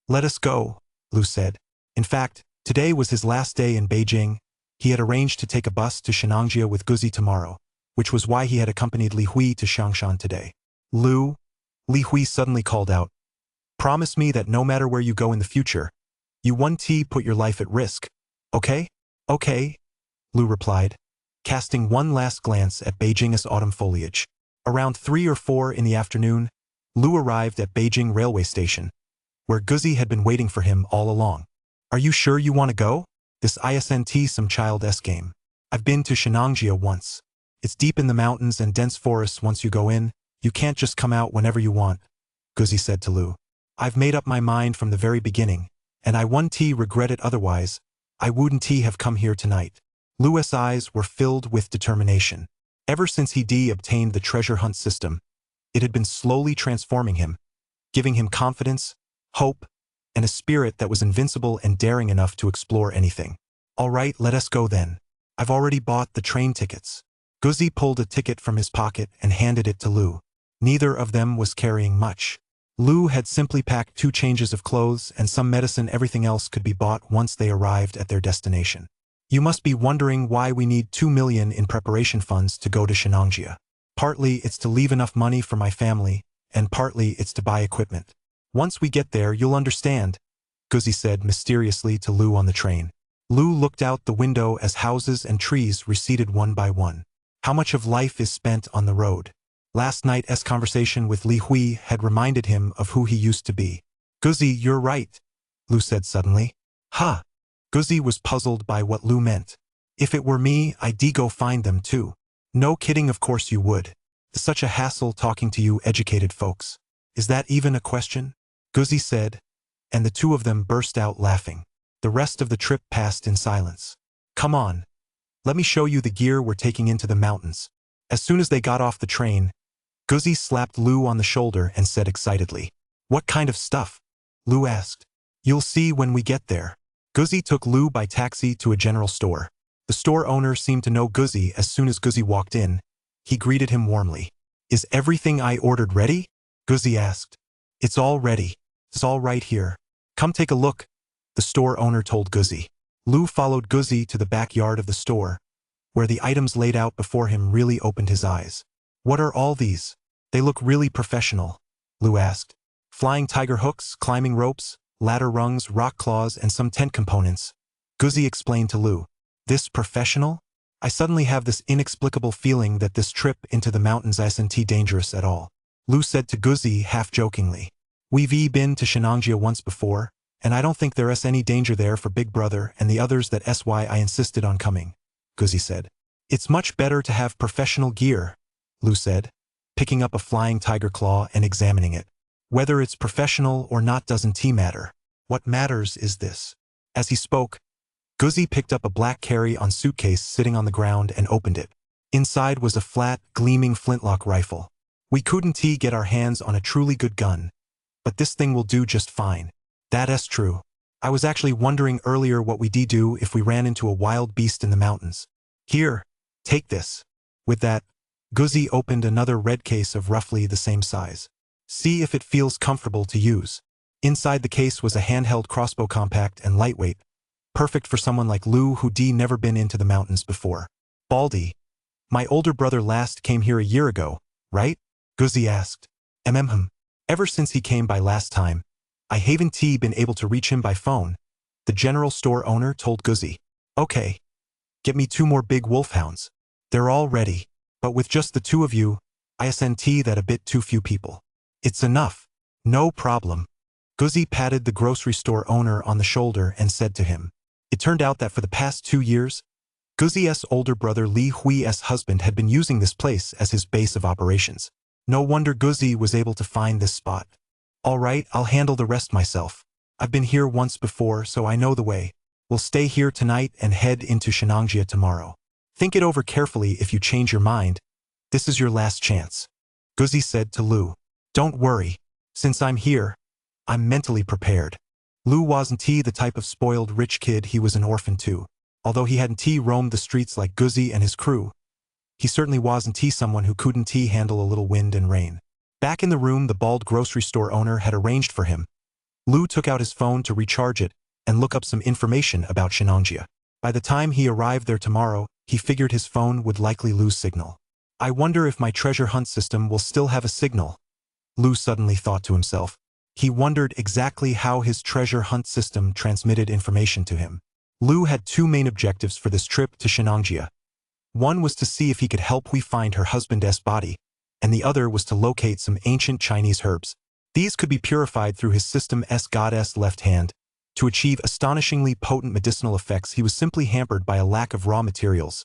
Let us go, Lu said. In fact, today was his last day in Beijing. He had arranged to take a bus to Shenangjia with Guzi tomorrow, which was why he had accompanied Li Hui to Xiangshan today. Lu, Li Hui suddenly called out. Promise me that no matter where you go in the future, you won't put your life at risk. Okay? Okay, Lu replied, casting one last glance at Beijing's autumn foliage. Around 3 or 4 in the afternoon, Lu arrived at Beijing railway station, where Guzi had been waiting for him all along. Are you sure you want to go? This isn't some child's game. I've been to Shenangjia once. It's deep in the mountains and dense forests. Once you go in, you can't just come out whenever you want, Guzi said to Lu. I've made up my mind from the very beginning, and I wouldn't regret it otherwise. I wouldn't have come here tonight. Lu's eyes were filled with determination. Ever since he obtained the treasure hunt system, it had been slowly transforming him, giving him confidence, hope, and a spirit that was invincible and daring enough to explore anything. All right, let us go then. I've already bought the train tickets. Guzi pulled a ticket from his pocket and handed it to Lu. Neither of them was carrying much. Lu had simply packed 2 changes of clothes and some medicine. Everything else could be bought once they arrived at their destination. You must be wondering why we need 2 million in preparation funds to go to Shenangjia. Partly it's to leave enough money for my family, and partly it's to buy equipment. Once we get there, you'll understand, Guzi said mysteriously to Lu on the train. Lu looked out the window as houses and trees receded one by one. How much of life is spent on the road? Last night's conversation with Li Hui had reminded him of who he used to be. Guzi, you're right, Lu said suddenly. Huh. Guzi was puzzled by what Lu meant. If it were me, I'd go find them too. No kidding, of course you would. It's such a hassle talking to you educated folks. Is that even a question? Guzi said, and the two of them burst out laughing. The rest of the trip passed in silence. Come on. Let me show you the gear we're taking into the mountains. As soon as they got off the train, Guzi slapped Lu on the shoulder and said excitedly, What kind of stuff? Lu asked. You'll see when we get there. Guzi took Lu by taxi to a general store. The store owner seemed to know Guzi. As soon as Guzi walked in, he greeted him warmly. Is everything I ordered ready? Guzi asked. It's all ready. It's all right here. Come take a look, the store owner told Guzi. Lu followed Guzi to the backyard of the store, where the items laid out before him really opened his eyes. What are all these? They look really professional, Lu asked. Flying tiger hooks, climbing ropes, ladder rungs, rock claws, and some tent components. Guzi explained to Lu. This professional? I suddenly have this inexplicable feeling that this trip into the mountains isn't dangerous at all. Lu said to Guzi half-jokingly. We've been to Shenangjia once before, and I don't think there's any danger there for Big Brother and the others. That's why I insisted on coming, Guzi said. It's much better to have professional gear, Lu said, picking up a flying tiger claw and examining it. Whether it's professional or not doesn't matter. What matters is this. As he spoke, Guzi picked up a black carry-on suitcase sitting on the ground and opened it. Inside was a flat, gleaming flintlock rifle. We couldn't get our hands on a truly good gun, but this thing will do just fine. That's true. I was actually wondering earlier what we'd do if we ran into a wild beast in the mountains. Here, take this. With that, Guzi opened another red case of roughly the same size. See if it feels comfortable to use. Inside the case was a handheld crossbow, compact and lightweight, perfect for someone like Lu who'd never been into the mountains before. Baldy, my older brother last came here a year ago, right? Guzzi asked. Ever since he came by last time, I haven't been able to reach him by phone, the general store owner told Guzzi. Okay. Get me 2 more big wolfhounds. They're all ready, but with just the 2 of you, I sent that a bit too few people. It's enough. No problem. Guzzi patted the grocery store owner on the shoulder and said to him. It turned out that for the past 2 years, Guzzi's older brother Li Hui's husband had been using this place as his base of operations. No wonder Guzzi was able to find this spot. All right, I'll handle the rest myself. I've been here once before, so I know the way. We'll stay here tonight and head into Shenangjia tomorrow. Think it over carefully. If you change your mind, this is your last chance. Guzzi said to Lu. Don't worry. Since I'm here, I'm mentally prepared. Lu wasn't the type of spoiled rich kid. He was an orphan too. Although he hadn't roamed the streets like Guzzi and his crew, he certainly wasn't someone who couldn't handle a little wind and rain. Back in the room the bald grocery store owner had arranged for him, Lu took out his phone to recharge it and look up some information about Shenangjia. By the time he arrived there tomorrow, he figured his phone would likely lose signal. I wonder if my treasure hunt system will still have a signal, Lu suddenly thought to himself. He wondered exactly how his treasure hunt system transmitted information to him. Lu had 2 main objectives for this trip to Shenangjia. One was to see if he could help Hui find her husband's body, and the other was to locate some ancient Chinese herbs. These could be purified through his system's goddess left hand. To achieve astonishingly potent medicinal effects, he was simply hampered by a lack of raw materials.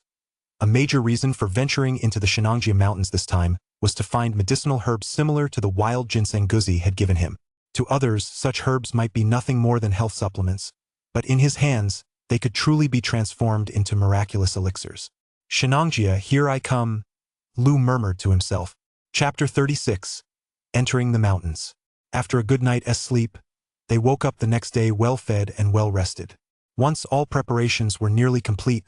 A major reason for venturing into the Shenangjia Mountains this time was to find medicinal herbs similar to the wild ginseng Guzzi had given him. To others, such herbs might be nothing more than health supplements, but in his hands, they could truly be transformed into miraculous elixirs. Shenangjia, here I come, Lu murmured to himself. Chapter 36. Entering the Mountains. After a good night's sleep, they woke up the next day well-fed and well-rested. Once all preparations were nearly complete,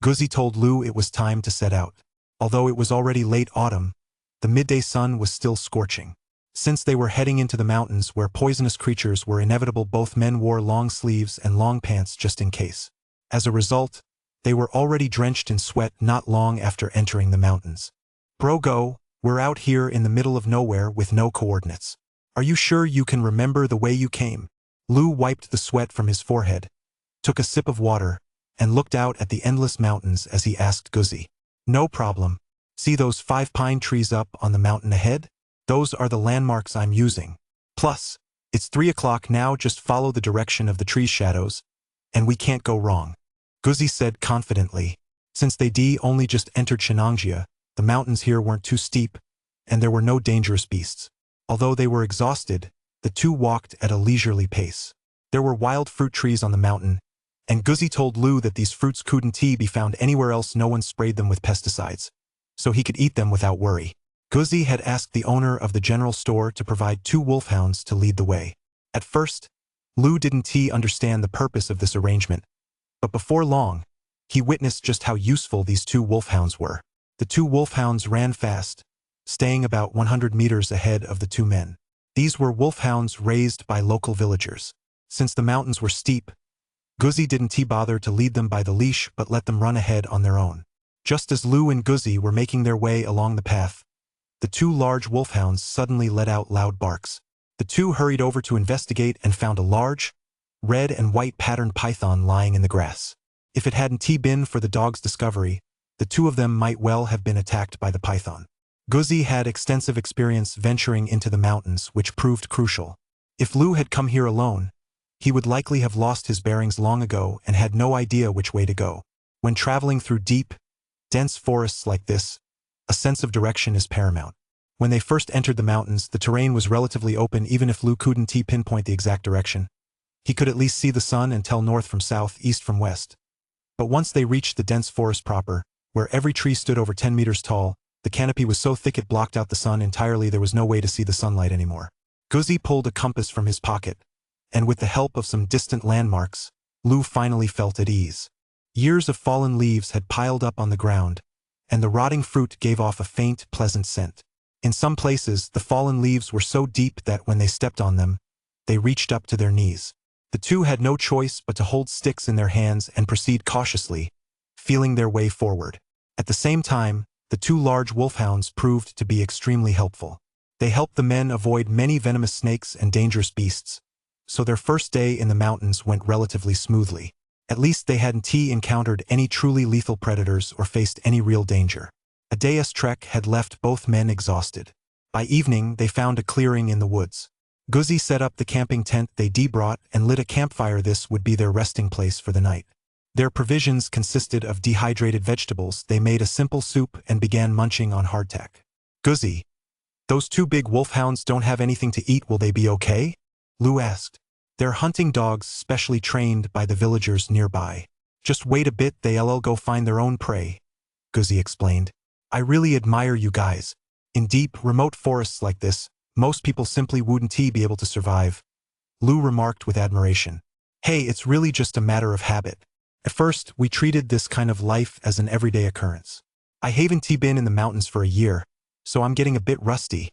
Guzzi told Lu it was time to set out. Although it was already late autumn, the midday sun was still scorching. Since they were heading into the mountains where poisonous creatures were inevitable, both men wore long sleeves and long pants just in case. As a result, they were already drenched in sweat not long after entering the mountains. Bro, we're out here in the middle of nowhere with no coordinates. Are you sure you can remember the way you came? Lu wiped the sweat from his forehead, took a sip of water, and looked out at the endless mountains as he asked Guzzi. No problem. See those 5 pine trees up on the mountain ahead? Those are the landmarks I'm using. Plus, it's 3 o'clock now, just follow the direction of the tree's shadows, and we can't go wrong. Guzzi said confidently. Since they only just entered Shenangjia, the mountains here weren't too steep, and there were no dangerous beasts. Although they were exhausted, the 2 walked at a leisurely pace. There were wild fruit trees on the mountain, and Guzzi told Lu that these fruits couldn't be found anywhere else. No one sprayed them with pesticides, so he could eat them without worry. Guzzi had asked the owner of the general store to provide 2 wolfhounds to lead the way. At first, Lu didn't understand the purpose of this arrangement, but before long, he witnessed just how useful these 2 wolfhounds were. The 2 wolfhounds ran fast, staying about 100 meters ahead of the 2 men. These were wolfhounds raised by local villagers. Since the mountains were steep, Guzzi didn't bother to lead them by the leash but let them run ahead on their own. Just as Lu and Guzzi were making their way along the path, the 2 large wolfhounds suddenly let out loud barks. The 2 hurried over to investigate and found a large, red and white patterned python lying in the grass. If it hadn't been for the dog's discovery, the 2 of them might well have been attacked by the python. Guzzi had extensive experience venturing into the mountains, which proved crucial. If Lu had come here alone, he would likely have lost his bearings long ago and had no idea which way to go. When traveling through deep, dense forests like this, a sense of direction is paramount. When they first entered the mountains, the terrain was relatively open. Even if Lu couldn't pinpoint the exact direction, he could at least see the sun and tell north from south, east from west. But once they reached the dense forest proper, where every tree stood over 10 meters tall, the canopy was so thick it blocked out the sun entirely. There was no way to see the sunlight anymore. Guzzi pulled a compass from his pocket, and with the help of some distant landmarks, Lu finally felt at ease. Years of fallen leaves had piled up on the ground, and the rotting fruit gave off a faint, pleasant scent. In some places, the fallen leaves were so deep that when they stepped on them, they reached up to their knees. The 2 had no choice but to hold sticks in their hands and proceed cautiously, feeling their way forward. At the same time, the 2 large wolfhounds proved to be extremely helpful. They helped the men avoid many venomous snakes and dangerous beasts, so their first day in the mountains went relatively smoothly. At least they hadn't encountered any truly lethal predators or faced any real danger. A day's trek had left both men exhausted. By evening, they found a clearing in the woods. Guzzi set up the camping tent they brought and lit a campfire. This would be their resting place for the night. Their provisions consisted of dehydrated vegetables. They made a simple soup and began munching on hardtack. Guzzi, those 2 big wolfhounds don't have anything to eat. Will they be okay? Lu asked. They're hunting dogs specially trained by the villagers nearby. Just wait a bit, they'll go find their own prey, Guzzi explained. I really admire you guys. In deep, remote forests like this, most people simply wouldn't be able to survive. Lu remarked with admiration. Hey, it's really just a matter of habit. At first, we treated this kind of life as an everyday occurrence. I haven't been in the mountains for a year, so I'm getting a bit rusty,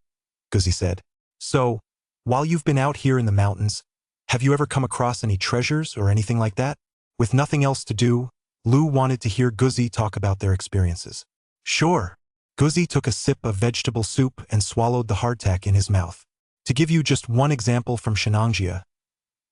Guzzi said. So, while you've been out here in the mountains, have you ever come across any treasures or anything like that? With nothing else to do, Lu wanted to hear Guzzi talk about their experiences. Sure. Guzzi took a sip of vegetable soup and swallowed the hardtack in his mouth. To give you just one example from Shenangjia,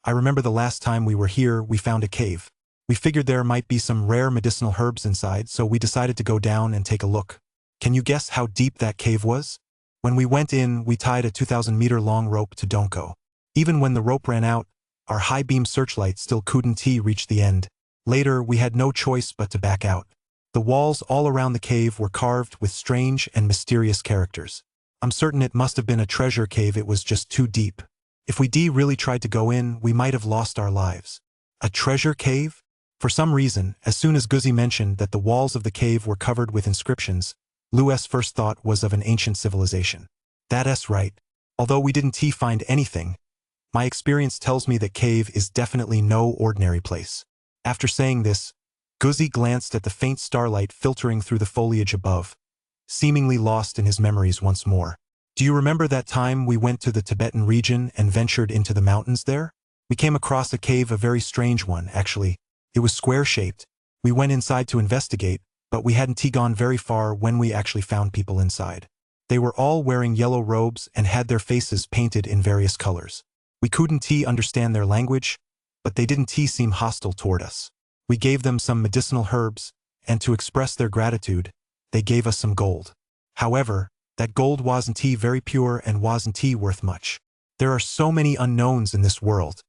I remember the last time we were here, we found a cave. We figured there might be some rare medicinal herbs inside, so we decided to go down and take a look. Can you guess how deep that cave was? When we went in, we tied a 2,000-meter-long rope to Donko. Even when the rope ran out, our high-beam searchlight still couldn't reach the end. Later, we had no choice but to back out. The walls all around the cave were carved with strange and mysterious characters. I'm certain it must have been a treasure cave. It was just too deep. If we really tried to go in, we might have lost our lives. A treasure cave? For some reason, as soon as Guzzi mentioned that the walls of the cave were covered with inscriptions, Lu's first thought was of an ancient civilization. That's right. Although we didn't find anything, my experience tells me that cave is definitely no ordinary place. After saying this, Guzzi glanced at the faint starlight filtering through the foliage above, seemingly lost in his memories once more. Do you remember that time we went to the Tibetan region and ventured into the mountains there? We came across a cave, a very strange one, actually. It was square-shaped. We went inside to investigate, but we hadn't gone very far when we actually found people inside. They were all wearing yellow robes and had their faces painted in various colors. We couldn't understand their language, but they didn't seem hostile toward us. We gave them some medicinal herbs, and to express their gratitude, they gave us some gold. However, that gold wasn't very pure and wasn't worth much. There are so many unknowns in this world,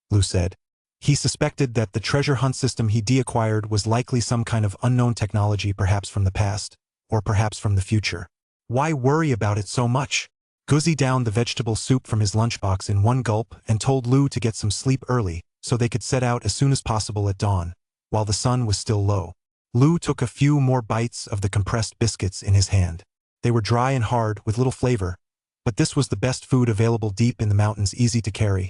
Lu said. He suspected that the treasure hunt system he acquired was likely some kind of unknown technology, perhaps from the past, or perhaps from the future. Why worry about it so much? Guzzi downed the vegetable soup from his lunchbox in one gulp and told Lu to get some sleep early so they could set out as soon as possible at dawn, while the sun was still low. Lu took a few more bites of the compressed biscuits in his hand. They were dry and hard with little flavor, but this was the best food available deep in the mountains, easy to carry,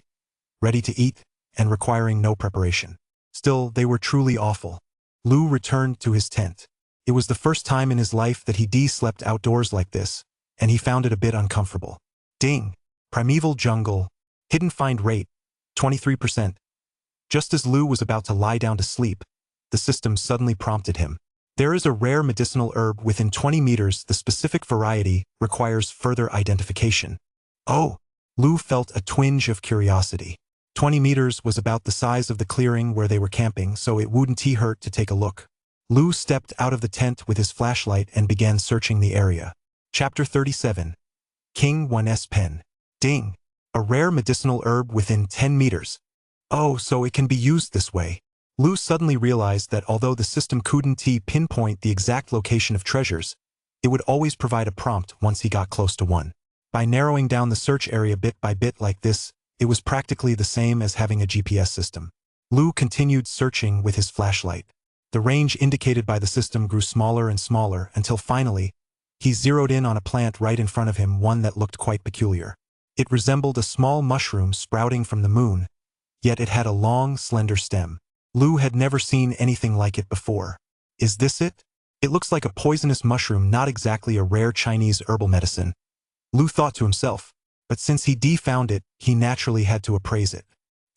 ready to eat, and requiring no preparation. Still, they were truly awful. Lu returned to his tent. It was the first time in his life that he slept outdoors like this, and he found it a bit uncomfortable. Ding! Primeval jungle. Hidden find rate, 23%. Just as Lu was about to lie down to sleep, the system suddenly prompted him. There is a rare medicinal herb within 20 meters. The specific variety requires further identification. Oh! Lu felt a twinge of curiosity. 20 meters was about the size of the clearing where they were camping, so it wouldn't hurt to take a look. Lu stepped out of the tent with his flashlight and began searching the area. Chapter 37. King 1's Pen. Ding! A rare medicinal herb within 10 meters. Oh, so it can be used this way. Lu suddenly realized that although the system couldn't pinpoint the exact location of treasures, it would always provide a prompt once he got close to one. By narrowing down the search area bit by bit like this, it was practically the same as having a GPS system. Lu continued searching with his flashlight. The range indicated by the system grew smaller and smaller until finally, he zeroed in on a plant right in front of him, one that looked quite peculiar. It resembled a small mushroom sprouting from the moon, yet it had a long, slender stem. Lu had never seen anything like it before. Is this it? It looks like a poisonous mushroom, not exactly a rare Chinese herbal medicine, Lu thought to himself, but since he found it, he naturally had to appraise it.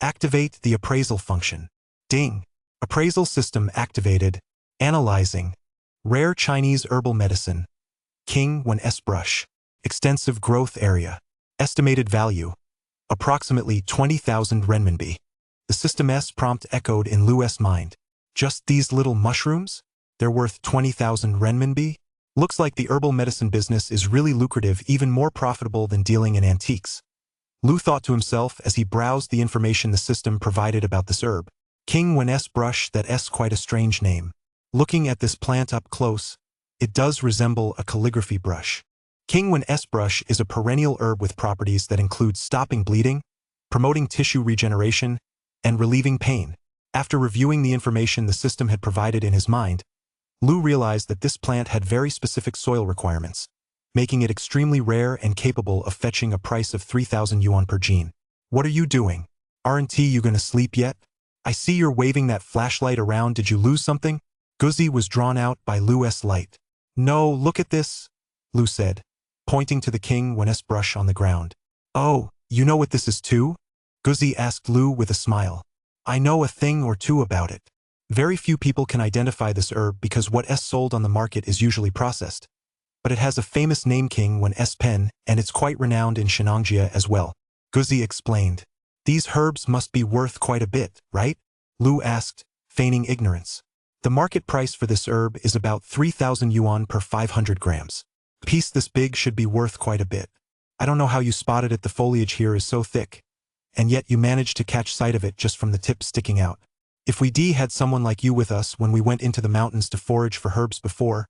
Activate the appraisal function. Ding! Appraisal system activated. Analyzing. Rare Chinese herbal medicine. King Wen S brush. Extensive growth area. Estimated value. Approximately 20,000 renminbi. The System S prompt echoed in Lu's mind. Just these little mushrooms? They're worth 20,000 renminbi? Looks like the herbal medicine business is really lucrative, even more profitable than dealing in antiques. Lu thought to himself as he browsed the information the system provided about this herb. King Wen S brush, that's quite a strange name. Looking at this plant up close, it does resemble a calligraphy brush. King Wen S brush is a perennial herb with properties that include stopping bleeding, promoting tissue regeneration, and relieving pain. After reviewing the information the system had provided in his mind, Lu realized that this plant had very specific soil requirements, making it extremely rare and capable of fetching a price of 3,000 yuan per gene. What are you doing? Aren't you gonna sleep yet? I see you're waving that flashlight around. Did you lose something? Guzi was drawn out by Lu's light. No, look at this, Lu said, pointing to the King Wen S brush on the ground. Oh, you know what this is too? Guzi asked Lu with a smile. I know a thing or two about it. Very few people can identify this herb because what is sold on the market is usually processed. But it has a famous name, King Wen S pen, and it's quite renowned in Shenangjia as well. Guzi explained. These herbs must be worth quite a bit, right? Lu asked, feigning ignorance. The market price for this herb is about 3,000 yuan per 500 grams. A piece this big should be worth quite a bit. I don't know how you spotted it. The foliage here is so thick, and yet you managed to catch sight of it just from the tip sticking out. If we had someone like you with us when we went into the mountains to forage for herbs before,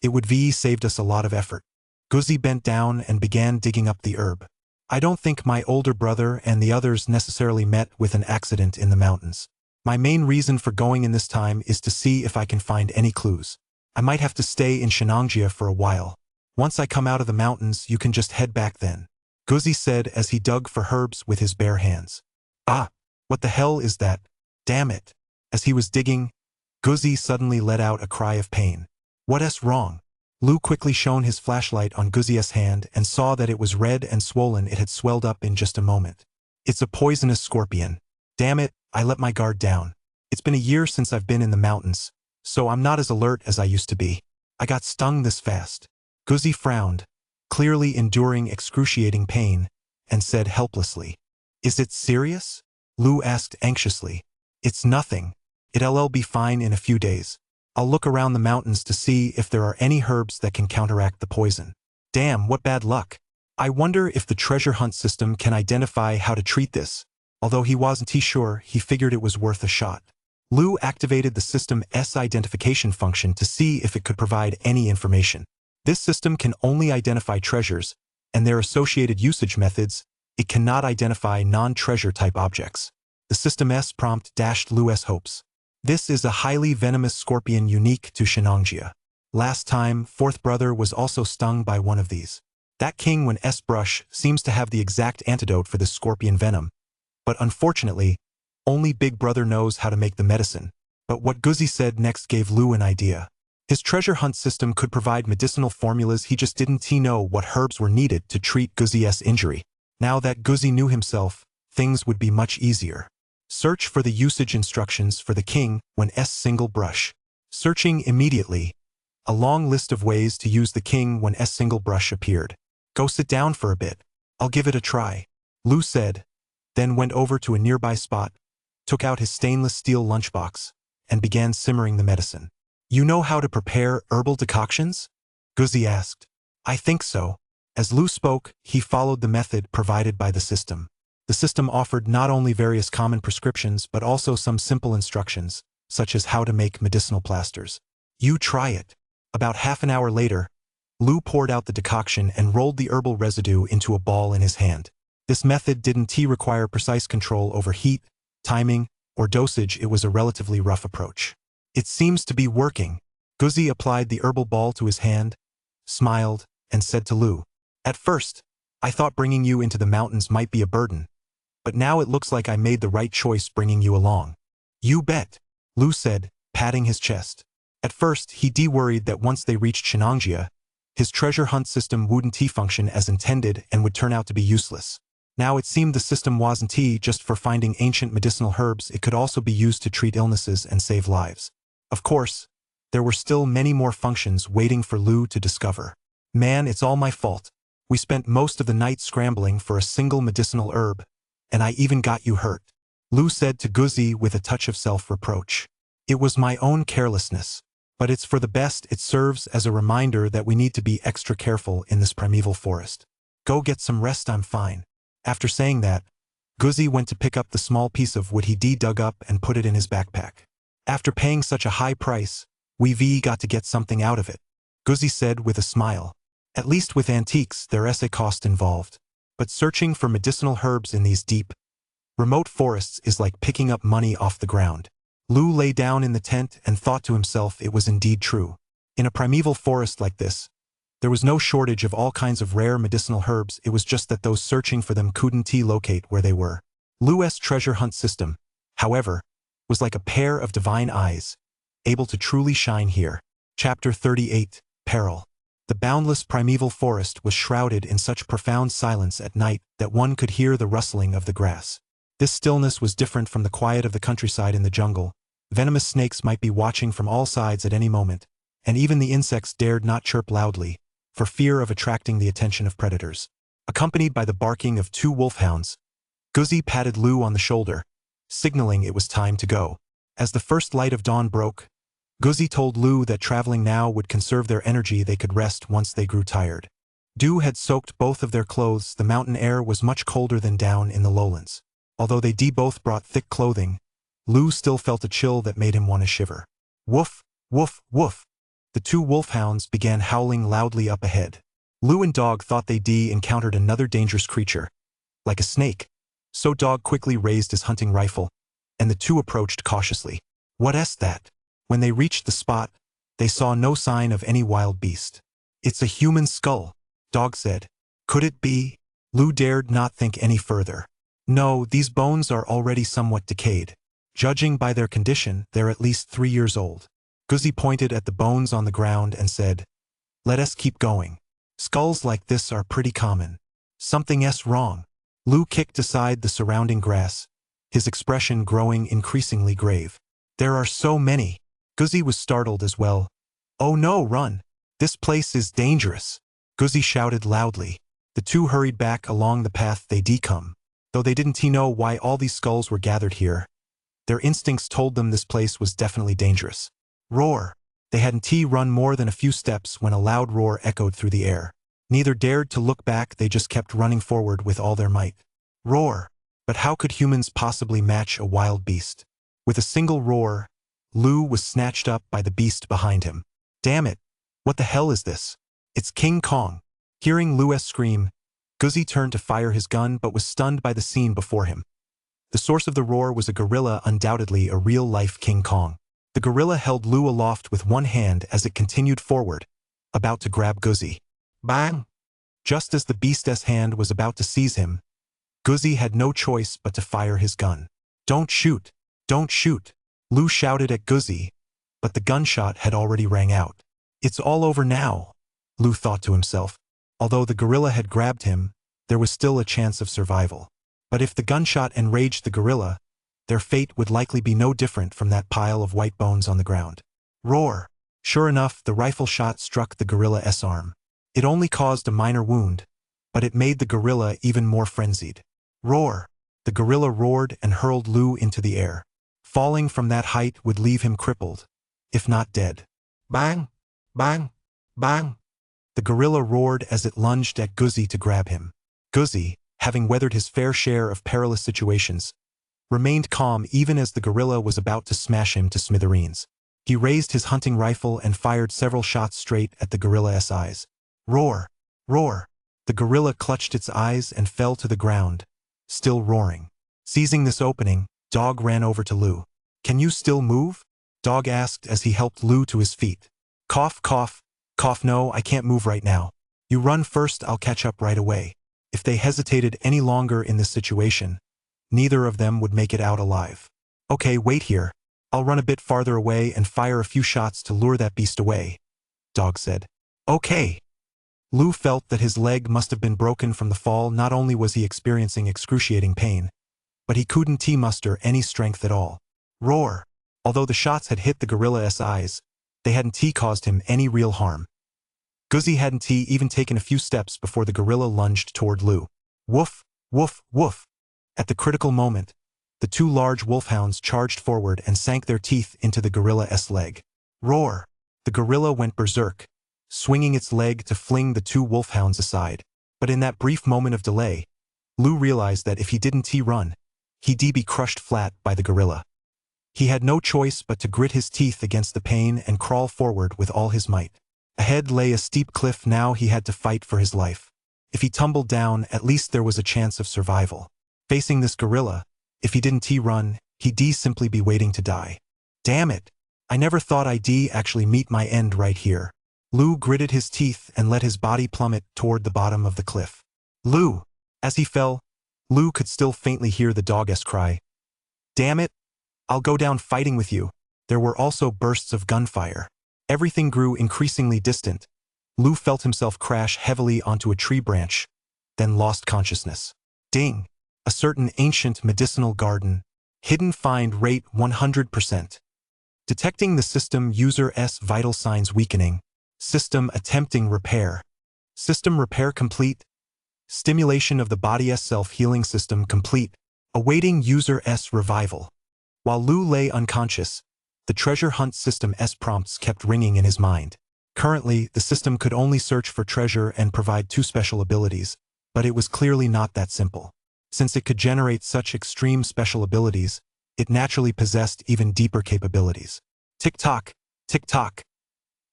it would saved us a lot of effort. Guzi bent down and began digging up the herb. I don't think my older brother and the others necessarily met with an accident in the mountains. My main reason for going in this time is to see if I can find any clues. I might have to stay in Shenangjia for a while. Once I come out of the mountains, you can just head back then, Guzi said as he dug for herbs with his bare hands. Ah, what the hell is that? Damn it. As he was digging, Guzi suddenly let out a cry of pain. What's wrong? Lu quickly shone his flashlight on Guzi's hand and saw that it was red and swollen. It had swelled up in just a moment. It's a poisonous scorpion. Damn it, I let my guard down. It's been a year since I've been in the mountains, so I'm not as alert as I used to be. I got stung this fast. Guzi frowned, clearly enduring excruciating pain, and said helplessly. Is it serious? Lu asked anxiously. It's nothing. It'll be fine in a few days. I'll look around the mountains to see if there are any herbs that can counteract the poison. Damn, what bad luck. I wonder if the treasure hunt system can identify how to treat this. Although he wasn't sure, he figured it was worth a shot. Lu activated the system's identification function to see if it could provide any information. This system can only identify treasures, and their associated usage methods. It cannot identify non-treasure type objects. The system's prompt dashed Lu's hopes. This is a highly venomous scorpion unique to Shenangjia. Last time, fourth brother was also stung by one of these. That King Wen S brush seems to have the exact antidote for this scorpion venom. But unfortunately, only big brother knows how to make the medicine. But what Guzi said next gave Lu an idea. His treasure hunt system could provide medicinal formulas. He just didn't know what herbs were needed to treat Guzi's injury. Now that Guzi knew himself, things would be much easier. Search for the usage instructions for the King Wen S single brush. Searching immediately, a long list of ways to use the King Wen S single brush appeared. Go sit down for a bit. I'll give it a try, Lu said, then went over to a nearby spot, took out his stainless steel lunchbox, and began simmering the medicine. You know how to prepare herbal decoctions? Guzi asked. I think so. As Lu spoke, he followed the method provided by the system. The system offered not only various common prescriptions but also some simple instructions, such as how to make medicinal plasters. You try it. About half an hour later, Lu poured out the decoction and rolled the herbal residue into a ball in his hand. This method didn't require precise control over heat, timing, or dosage. It was a relatively rough approach. It seems to be working. Guzi applied the herbal ball to his hand, smiled, and said to Lu, At first, I thought bringing you into the mountains might be a burden, but now it looks like I made the right choice bringing you along. You bet, Lu said, patting his chest. At first, he worried that once they reached Shenangjia, his treasure hunt system wouldn't function as intended and would turn out to be useless. Now it seemed the system wasn't just for finding ancient medicinal herbs. It could also be used to treat illnesses and save lives. Of course, there were still many more functions waiting for Lu to discover. Man, it's all my fault. We spent most of the night scrambling for a single medicinal herb, and I even got you hurt. Lu said to Guzi with a touch of self-reproach. It was my own carelessness. But it's for the best. It serves as a reminder that we need to be extra careful in this primeval forest. Go get some rest, I'm fine. After saying that, Guzi went to pick up the small piece of wood he dug up and put it in his backpack. After paying such a high price, we got to get something out of it, Guzi said with a smile. At least with antiques there's a cost involved. But searching for medicinal herbs in these deep, remote forests is like picking up money off the ground. Lu lay down in the tent and thought to himself it was indeed true. In a primeval forest like this, there was no shortage of all kinds of rare medicinal herbs. It was just that those searching for them couldn't locate where they were. Lu's treasure hunt system, however, was like a pair of divine eyes, able to truly shine here. Chapter 38, Peril. The boundless primeval forest was shrouded in such profound silence at night that one could hear the rustling of the grass. This stillness was different from the quiet of the countryside in the jungle. Venomous snakes might be watching from all sides at any moment, and even the insects dared not chirp loudly, for fear of attracting the attention of predators. Accompanied by the barking of 2 wolfhounds, Guzi patted Lu on the shoulder, signaling it was time to go. As the first light of dawn broke, Guzi told Lu that traveling now would conserve their energy. They could rest once they grew tired. Dew had soaked both of their clothes. The mountain air was much colder than down in the lowlands. Although they both brought thick clothing, Lu still felt a chill that made him want to shiver. Woof, woof, woof. The 2 wolfhounds began howling loudly up ahead. Lu and Dog thought they encountered another dangerous creature, like a snake. So Dog quickly raised his hunting rifle, and the 2 approached cautiously. What's that? When they reached the spot, they saw no sign of any wild beast. It's a human skull, Dog said. Could it be? Lu dared not think any further. No, these bones are already somewhat decayed. Judging by their condition, they're at least 3 years old. Guzi pointed at the bones on the ground and said, Let us keep going. Skulls like this are pretty common. Something's wrong. Lu kicked aside the surrounding grass, his expression growing increasingly grave. There are so many. Guzi was startled as well. Oh no, run! This place is dangerous! Guzi shouted loudly. The 2 hurried back along the path they'd come. Though they didn't know why all these skulls were gathered here, their instincts told them this place was definitely dangerous. Roar! They hadn't run more than a few steps when a loud roar echoed through the air. Neither dared to look back. They just kept running forward with all their might. Roar! But how could humans possibly match a wild beast? With a single roar, Lu was snatched up by the beast behind him. Damn it! What the hell is this? It's King Kong! Hearing Lu's scream, Guzi turned to fire his gun but was stunned by the scene before him. The source of the roar was a gorilla, undoubtedly a real-life King Kong. The gorilla held Lu aloft with one hand as it continued forward, about to grab Guzi. Bang! Just as the beast's hand was about to seize him, Guzi had no choice but to fire his gun. Don't shoot! Don't shoot! Lu shouted at Guzi, but the gunshot had already rang out. It's all over now, Lu thought to himself. Although the gorilla had grabbed him, there was still a chance of survival. But if the gunshot enraged the gorilla, their fate would likely be no different from that pile of white bones on the ground. Roar! Sure enough, the rifle shot struck the gorilla's arm. It only caused a minor wound, but it made the gorilla even more frenzied. Roar! The gorilla roared and hurled Lu into the air. Falling from that height would leave him crippled, if not dead. Bang! Bang! Bang! The gorilla roared as it lunged at Guzi to grab him. Guzi, having weathered his fair share of perilous situations, remained calm even as the gorilla was about to smash him to smithereens. He raised his hunting rifle and fired several shots straight at the gorilla's eyes. Roar! Roar! The gorilla clutched its eyes and fell to the ground, still roaring. Seizing this opening, Dog ran over to Lu. Can you still move? Dog asked as he helped Lu to his feet. Cough, cough, cough. No, I can't move right now. You run first, I'll catch up right away. If they hesitated any longer in this situation, neither of them would make it out alive. Okay, wait here. I'll run a bit farther away and fire a few shots to lure that beast away, Dog said. Okay. Lu felt that his leg must have been broken from the fall. Not only was he experiencing excruciating pain, but he couldn't muster any strength at all. Roar! Although the shots had hit the gorilla's eyes, They hadn't caused him any real harm. Guzzi hadn't even taken a few steps before the gorilla lunged toward Lu. Woof, woof, woof. At the critical moment, the two large wolfhounds charged forward and sank their teeth into the gorilla's leg. Roar! The gorilla went berserk, swinging its leg to fling the two wolfhounds aside. But in that brief moment of delay, Lu realized that if he didn't run, he'd be crushed flat by the gorilla. He had no choice but to grit his teeth against the pain and crawl forward with all his might. Ahead lay a steep cliff. Now he had to fight for his life. If he tumbled down, at least there was a chance of survival. Facing this gorilla, if he didn't run, he'd simply be waiting to die. Damn it! I never thought I'd actually meet my end right here. Lu gritted his teeth and let his body plummet toward the bottom of the cliff. Lu! As he fell, Lu could still faintly hear the dog's cry. Damn it! I'll go down fighting with you. There were also bursts of gunfire. Everything grew increasingly distant. Lu felt himself crash heavily onto a tree branch, then lost consciousness. Ding! A certain ancient medicinal garden. Hidden find rate 100%. Detecting the system user's vital signs weakening. System attempting repair. System repair complete. Stimulation of the body's self-healing system complete. Awaiting user's revival. While Lu lay unconscious, the treasure hunt system's prompts kept ringing in his mind. Currently, the system could only search for treasure and provide 2 special abilities, but it was clearly not that simple. Since it could generate such extreme special abilities, it naturally possessed even deeper capabilities. Tick-tock, tick-tock.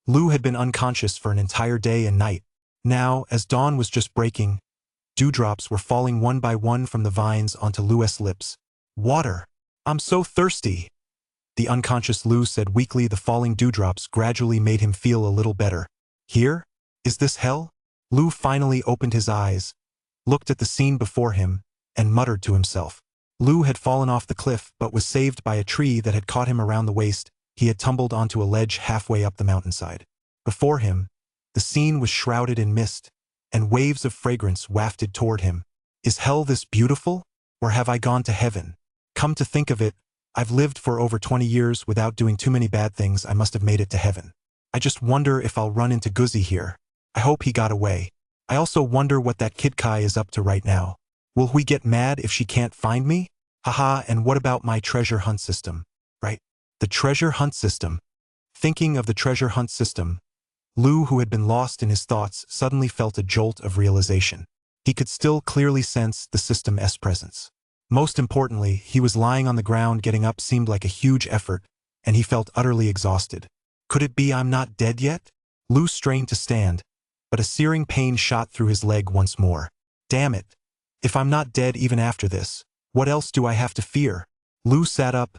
Lu had been unconscious for an entire day and night. Now, as dawn was just breaking, dewdrops were falling one by one from the vines onto Lu's lips. Water! I'm so thirsty! The unconscious Lu said weakly. The falling dewdrops gradually made him feel a little better. Here? Is this hell? Lu finally opened his eyes, looked at the scene before him, and muttered to himself. Lu had fallen off the cliff but was saved by a tree that had caught him around the waist. He had tumbled onto a ledge halfway up the mountainside. Before him, the scene was shrouded in mist, and waves of fragrance wafted toward him. Is hell this beautiful? Or have I gone to heaven? Come to think of it, I've lived for over 20 years without doing too many bad things. I must have made it to heaven. I just wonder if I'll run into Guzzi here. I hope he got away. I also wonder what that kid Kai is up to right now. Will we get mad if she can't find me? Haha, and what about my treasure hunt system? Right? The treasure hunt system. Thinking of the treasure hunt system, Lu, who had been lost in his thoughts, suddenly felt a jolt of realization. He could still clearly sense the system's presence. Most importantly, he was lying on the ground. Getting up seemed like a huge effort, and he felt utterly exhausted. Could it be I'm not dead yet? Lu strained to stand, but a searing pain shot through his leg once more. Damn it! If I'm not dead even after this, what else do I have to fear? Lu sat up,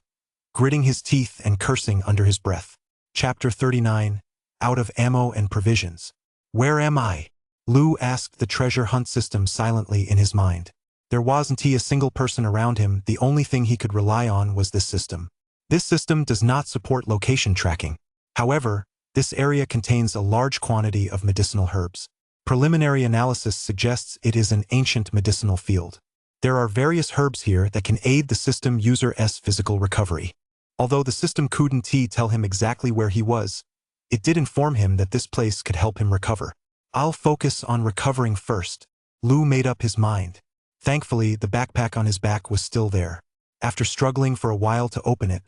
gritting his teeth and cursing under his breath. Chapter 39. Out of ammo and provisions. Where am I? Lu asked the treasure hunt system silently in his mind. There wasn't a single person around him. The only thing he could rely on was this system. This system does not support location tracking. However, this area contains a large quantity of medicinal herbs. Preliminary analysis suggests it is an ancient medicinal field. There are various herbs here that can aid the system user's physical recovery. Although the system couldn't tell him exactly where he was, it did inform him that this place could help him recover. I'll focus on recovering first. Lu made up his mind. Thankfully, the backpack on his back was still there. After struggling for a while to open it,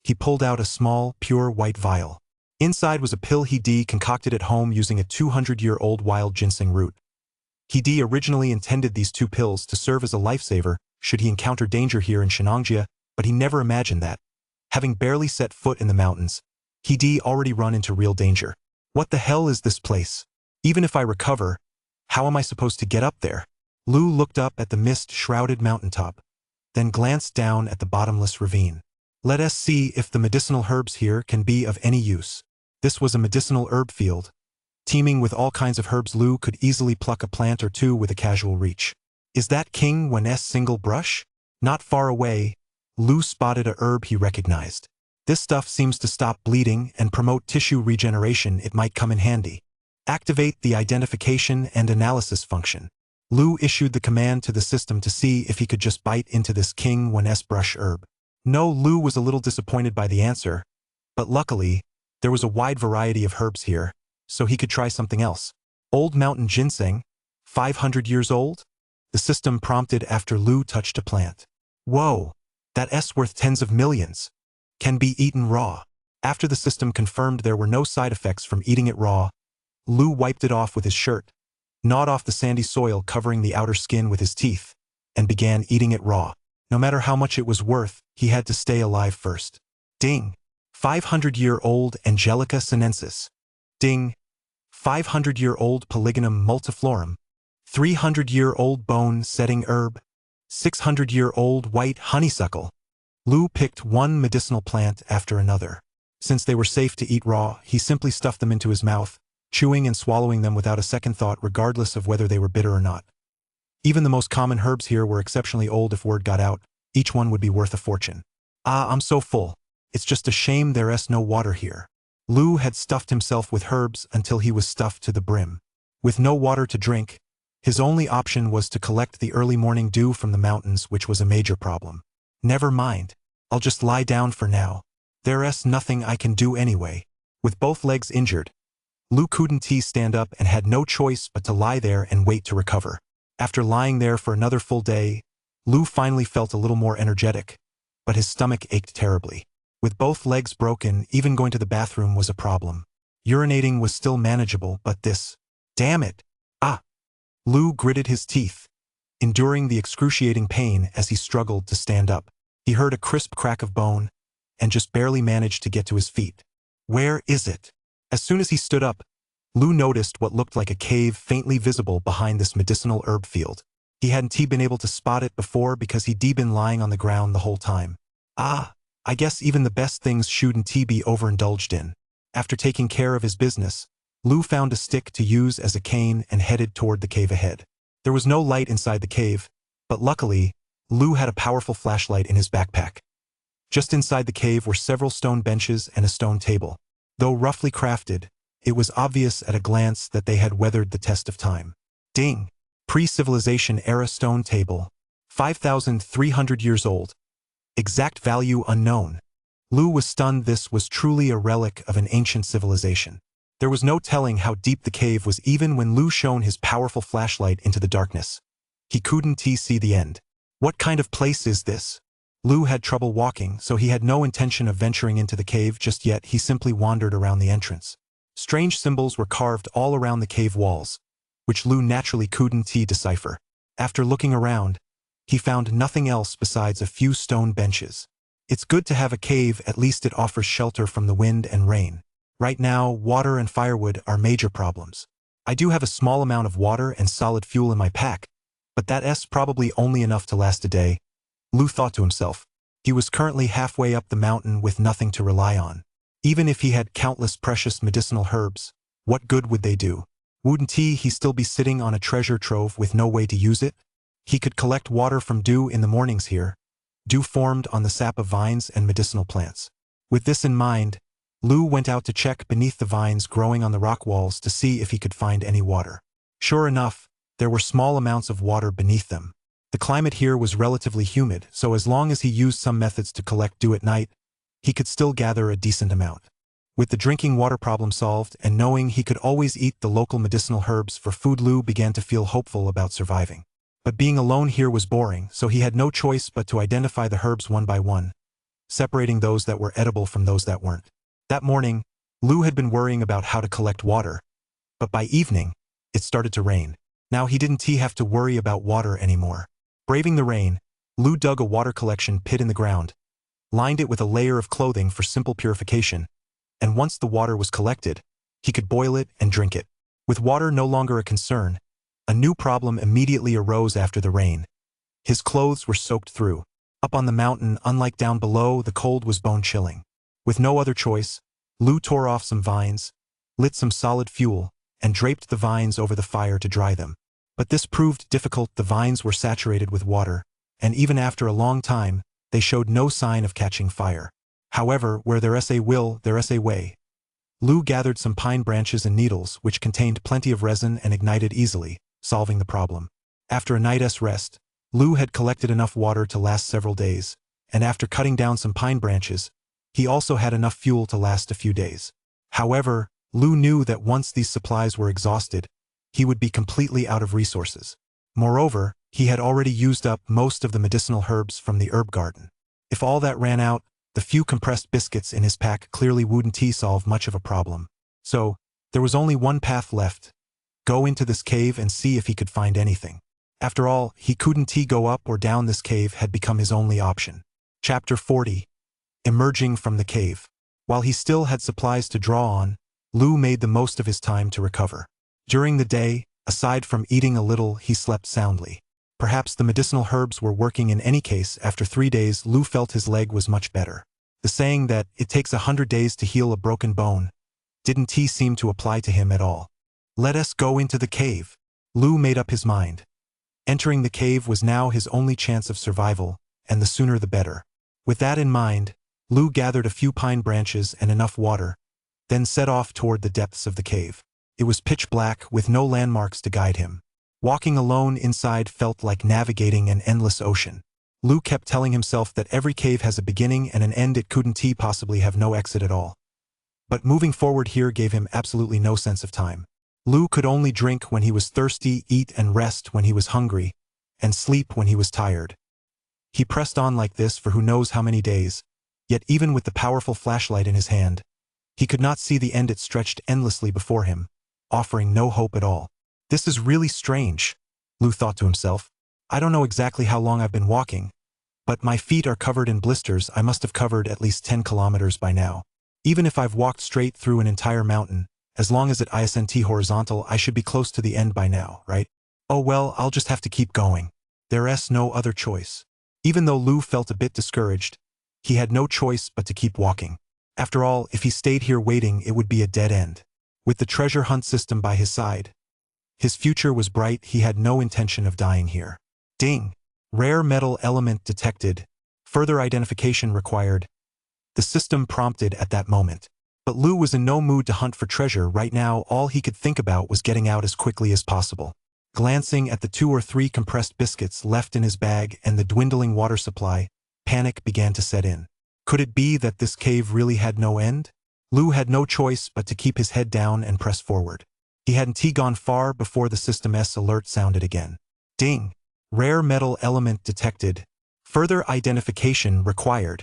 he pulled out a small, pure white vial. Inside was a pill he'd concocted at home using a 200-year-old wild ginseng root. He'd originally intended these 2 pills to serve as a lifesaver should he encounter danger here in Shenangjia, but he never imagined that, having barely set foot in the mountains, he'd already run into real danger. What the hell is this place? Even if I recover, how am I supposed to get up there? Lu looked up at the mist-shrouded mountaintop, then glanced down at the bottomless ravine. Let us see if the medicinal herbs here can be of any use. This was a medicinal herb field, teeming with all kinds of herbs. Lu could easily pluck a plant or 2 with a casual reach. Is that King Wen's single brush? Not far away, Lu spotted a herb he recognized. This stuff seems to stop bleeding and promote tissue regeneration. It might come in handy. Activate the identification and analysis function. Lu issued the command to the system to see if he could just bite into this King Wen's brush herb. No, Lu was a little disappointed by the answer, but luckily, There was a wide variety of herbs here, so he could try something else. Old mountain ginseng, 500 years old? The system prompted after Lu touched a plant. Whoa, that's worth tens of millions. Can be eaten raw. After the system confirmed there were no side effects from eating it raw, Lu wiped it off with his shirt, gnawed off the sandy soil covering the outer skin with his teeth, and began eating it raw. No matter how much it was worth, he had to stay alive first. Ding! 500-year-old Angelica sinensis. Ding! 500-year-old Polygonum multiflorum. 300-year-old bone-setting herb. 600-year-old white honeysuckle. Lu picked one medicinal plant after another. Since they were safe to eat raw, he simply stuffed them into his mouth, chewing and swallowing them without a second thought regardless of whether they were bitter or not. Even the most common herbs here were exceptionally old. If word got out, each one would be worth a fortune. Ah, I'm so full. It's just a shame there's no water here. Lu had stuffed himself with herbs until he was stuffed to the brim. With no water to drink, his only option was to collect the early morning dew from the mountains, which was a major problem. Never mind. I'll just lie down for now. There's nothing I can do anyway. With both legs injured, Lu couldn't stand up and had no choice but to lie there and wait to recover. After lying there for another full day, Lu finally felt a little more energetic, but his stomach ached terribly. With both legs broken, even going to the bathroom was a problem. Urinating was still manageable, but this... Damn it! Ah! Lu gritted his teeth, enduring the excruciating pain as he struggled to stand up. He heard a crisp crack of bone, and just barely managed to get to his feet. Where is it? As soon as he stood up, Lu noticed what looked like a cave faintly visible behind this medicinal herb field. He hadn't been able to spot it before because he'd been lying on the ground the whole time. Ah, I guess even the best things shouldn't be overindulged in. After taking care of his business, Lu found a stick to use as a cane and headed toward the cave ahead. There was no light inside the cave, but luckily, Lu had a powerful flashlight in his backpack. Just inside the cave were several stone benches and a stone table. Though roughly crafted, it was obvious at a glance that they had weathered the test of time. Ding! Pre-civilization era stone table. 5,300 years old. Exact value unknown. Lu was stunned. This was truly a relic of an ancient civilization. There was no telling how deep the cave was even when Lu shone his powerful flashlight into the darkness. He couldn't see the end. What kind of place is this? Lu had trouble walking, so he had no intention of venturing into the cave just yet. He simply wandered around the entrance. Strange symbols were carved all around the cave walls, which Lu naturally couldn't decipher. After looking around, he found nothing else besides a few stone benches. It's good to have a cave, at least it offers shelter from the wind and rain. Right now, water and firewood are major problems. I do have a small amount of water and solid fuel in my pack, but that's probably only enough to last a day, Lu thought to himself. He was currently halfway up the mountain with nothing to rely on. Even if he had countless precious medicinal herbs, what good would they do? Wouldn't he still be sitting on a treasure trove with no way to use it? He could collect water from dew in the mornings here, dew formed on the sap of vines and medicinal plants. With this in mind, Lu went out to check beneath the vines growing on the rock walls to see if he could find any water. Sure enough, there were small amounts of water beneath them. The climate here was relatively humid, so as long as he used some methods to collect dew at night, he could still gather a decent amount. With the drinking water problem solved and knowing he could always eat the local medicinal herbs for food, Lu began to feel hopeful about surviving. But being alone here was boring, so he had no choice but to identify the herbs one by one, separating those that were edible from those that weren't. That morning, Lu had been worrying about how to collect water, but by evening, it started to rain. Now he didn't have to worry about water anymore. Braving the rain, Lu dug a water collection pit in the ground, lined it with a layer of clothing for simple purification, and once the water was collected, he could boil it and drink it. With water no longer a concern, a new problem immediately arose after the rain. His clothes were soaked through. Up on the mountain, unlike down below, the cold was bone-chilling. With no other choice, Lu tore off some vines, lit some solid fuel, and draped the vines over the fire to dry them. But this proved difficult. The vines were saturated with water, and even after a long time, they showed no sign of catching fire. However, where there's a will, there's a way. Lu gathered some pine branches and needles, which contained plenty of resin and ignited easily, solving the problem. After a night's rest, Lu had collected enough water to last several days, and after cutting down some pine branches, he also had enough fuel to last a few days. However, Lu knew that once these supplies were exhausted, he would be completely out of resources. Moreover, he had already used up most of the medicinal herbs from the herb garden. If all that ran out, the few compressed biscuits in his pack clearly wouldn't solve much of a problem. So, there was only one path left. Go into this cave and see if he could find anything. After all, he couldn't go up or down. This cave had become his only option. Chapter 40. Emerging from the cave. While he still had supplies to draw on, Lu made the most of his time to recover. During the day, aside from eating a little, he slept soundly. Perhaps the medicinal herbs were working in any case. After 3 days, Lu felt his leg was much better. The saying that it takes 100 days to heal a broken bone didn't seem to apply to him at all. Let us go into the cave. Lu made up his mind. Entering the cave was now his only chance of survival, and the sooner the better. With that in mind, Lu gathered a few pine branches and enough water, then set off toward the depths of the cave. It was pitch black with no landmarks to guide him. Walking alone inside felt like navigating an endless ocean. Lu kept telling himself that every cave has a beginning and an end. It couldn't possibly have no exit at all. But moving forward here gave him absolutely no sense of time. Lu could only drink when he was thirsty, eat and rest when he was hungry, and sleep when he was tired. He pressed on like this for who knows how many days, yet even with the powerful flashlight in his hand, he could not see the end. It stretched endlessly before him, offering no hope at all. This is really strange, Lu thought to himself. I don't know exactly how long I've been walking, but my feet are covered in blisters. I must have covered at least 10 kilometers by now. Even if I've walked straight through an entire mountain, as long as it isn't horizontal, I should be close to the end by now, right? Oh well, I'll just have to keep going. There's no other choice. Even though Lu felt a bit discouraged, he had no choice but to keep walking. After all, if he stayed here waiting, it would be a dead end. With the treasure hunt system by his side, his future was bright. He had no intention of dying here. Ding! Rare metal element detected. Further identification required. The system prompted at that moment. But Lu was in no mood to hunt for treasure right now. All he could think about was getting out as quickly as possible. Glancing at the 2 or 3 compressed biscuits left in his bag and the dwindling water supply, panic began to set in. Could it be that this cave really had no end? Lu had no choice but to keep his head down and press forward. He hadn't gone far before the system's alert sounded again. Ding! Rare metal element detected. Further identification required.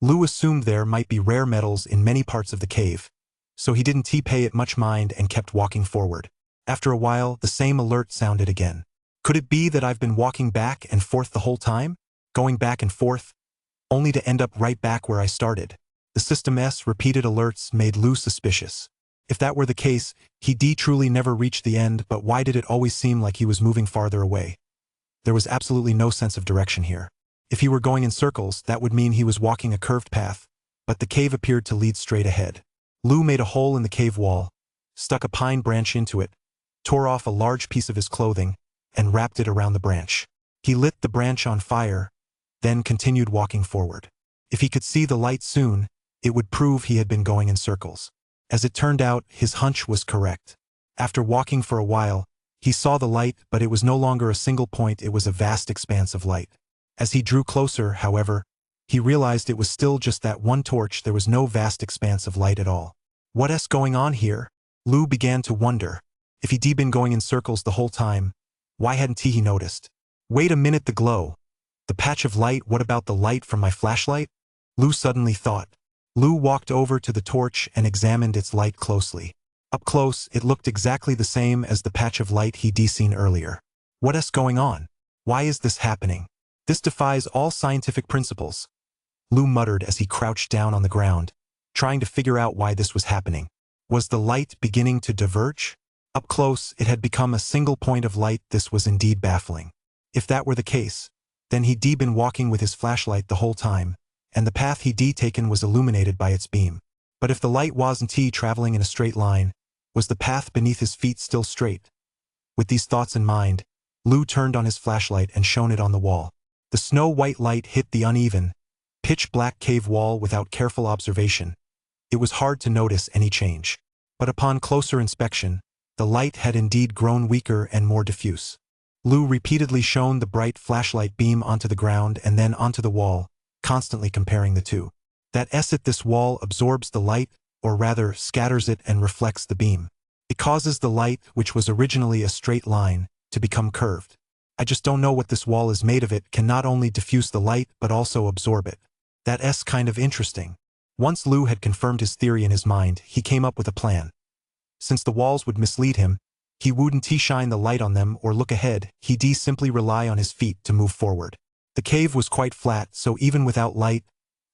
Lu assumed there might be rare metals in many parts of the cave, so he didn't pay it much mind and kept walking forward. After a while, the same alert sounded again. Could it be that I've been walking back and forth the whole time? Going back and forth, only to end up right back where I started. The system's repeated alerts made Lu suspicious. If that were the case, he'd truly never reach the end, but why did it always seem like he was moving farther away? There was absolutely no sense of direction here. If he were going in circles, that would mean he was walking a curved path, but the cave appeared to lead straight ahead. Lu made a hole in the cave wall, stuck a pine branch into it, tore off a large piece of his clothing, and wrapped it around the branch. He lit the branch on fire, then continued walking forward. If he could see the light soon, it would prove he had been going in circles. As it turned out, his hunch was correct. After walking for a while, he saw the light, but it was no longer a single point. It was a vast expanse of light. As he drew closer, however, he realized it was still just that one torch. There was no vast expanse of light at all. What's going on here? Lu began to wonder. If he'd been going in circles the whole time, why hadn't he noticed? Wait a minute, the glow. The patch of light, what about the light from my flashlight? Lu suddenly thought. Lu walked over to the torch and examined its light closely. Up close, it looked exactly the same as the patch of light he'd seen earlier. What's going on? Why is this happening? This defies all scientific principles. Lu muttered as he crouched down on the ground, trying to figure out why this was happening. Was the light beginning to diverge? Up close, it had become a single point of light. This was indeed baffling. If that were the case, then he'd been walking with his flashlight the whole time, and the path he'd taken was illuminated by its beam. But if the light wasn't traveling in a straight line, was the path beneath his feet still straight? With these thoughts in mind, Lu turned on his flashlight and shone it on the wall. The snow-white light hit the uneven, pitch-black cave wall without careful observation. It was hard to notice any change. But upon closer inspection, the light had indeed grown weaker and more diffuse. Lu repeatedly shone the bright flashlight beam onto the ground and then onto the wall, constantly comparing the two. This wall absorbs the light, or rather scatters it and reflects the beam. It causes the light, which was originally a straight line, to become curved. I just don't know what this wall is made of. It can not only diffuse the light but also absorb it. That's kind of interesting. Once Lou had confirmed his theory in his mind, he came up with a plan. Since the walls would mislead him, he wouldn't shine the light on them or look ahead, he'd simply rely on his feet to move forward. The cave was quite flat, so even without light,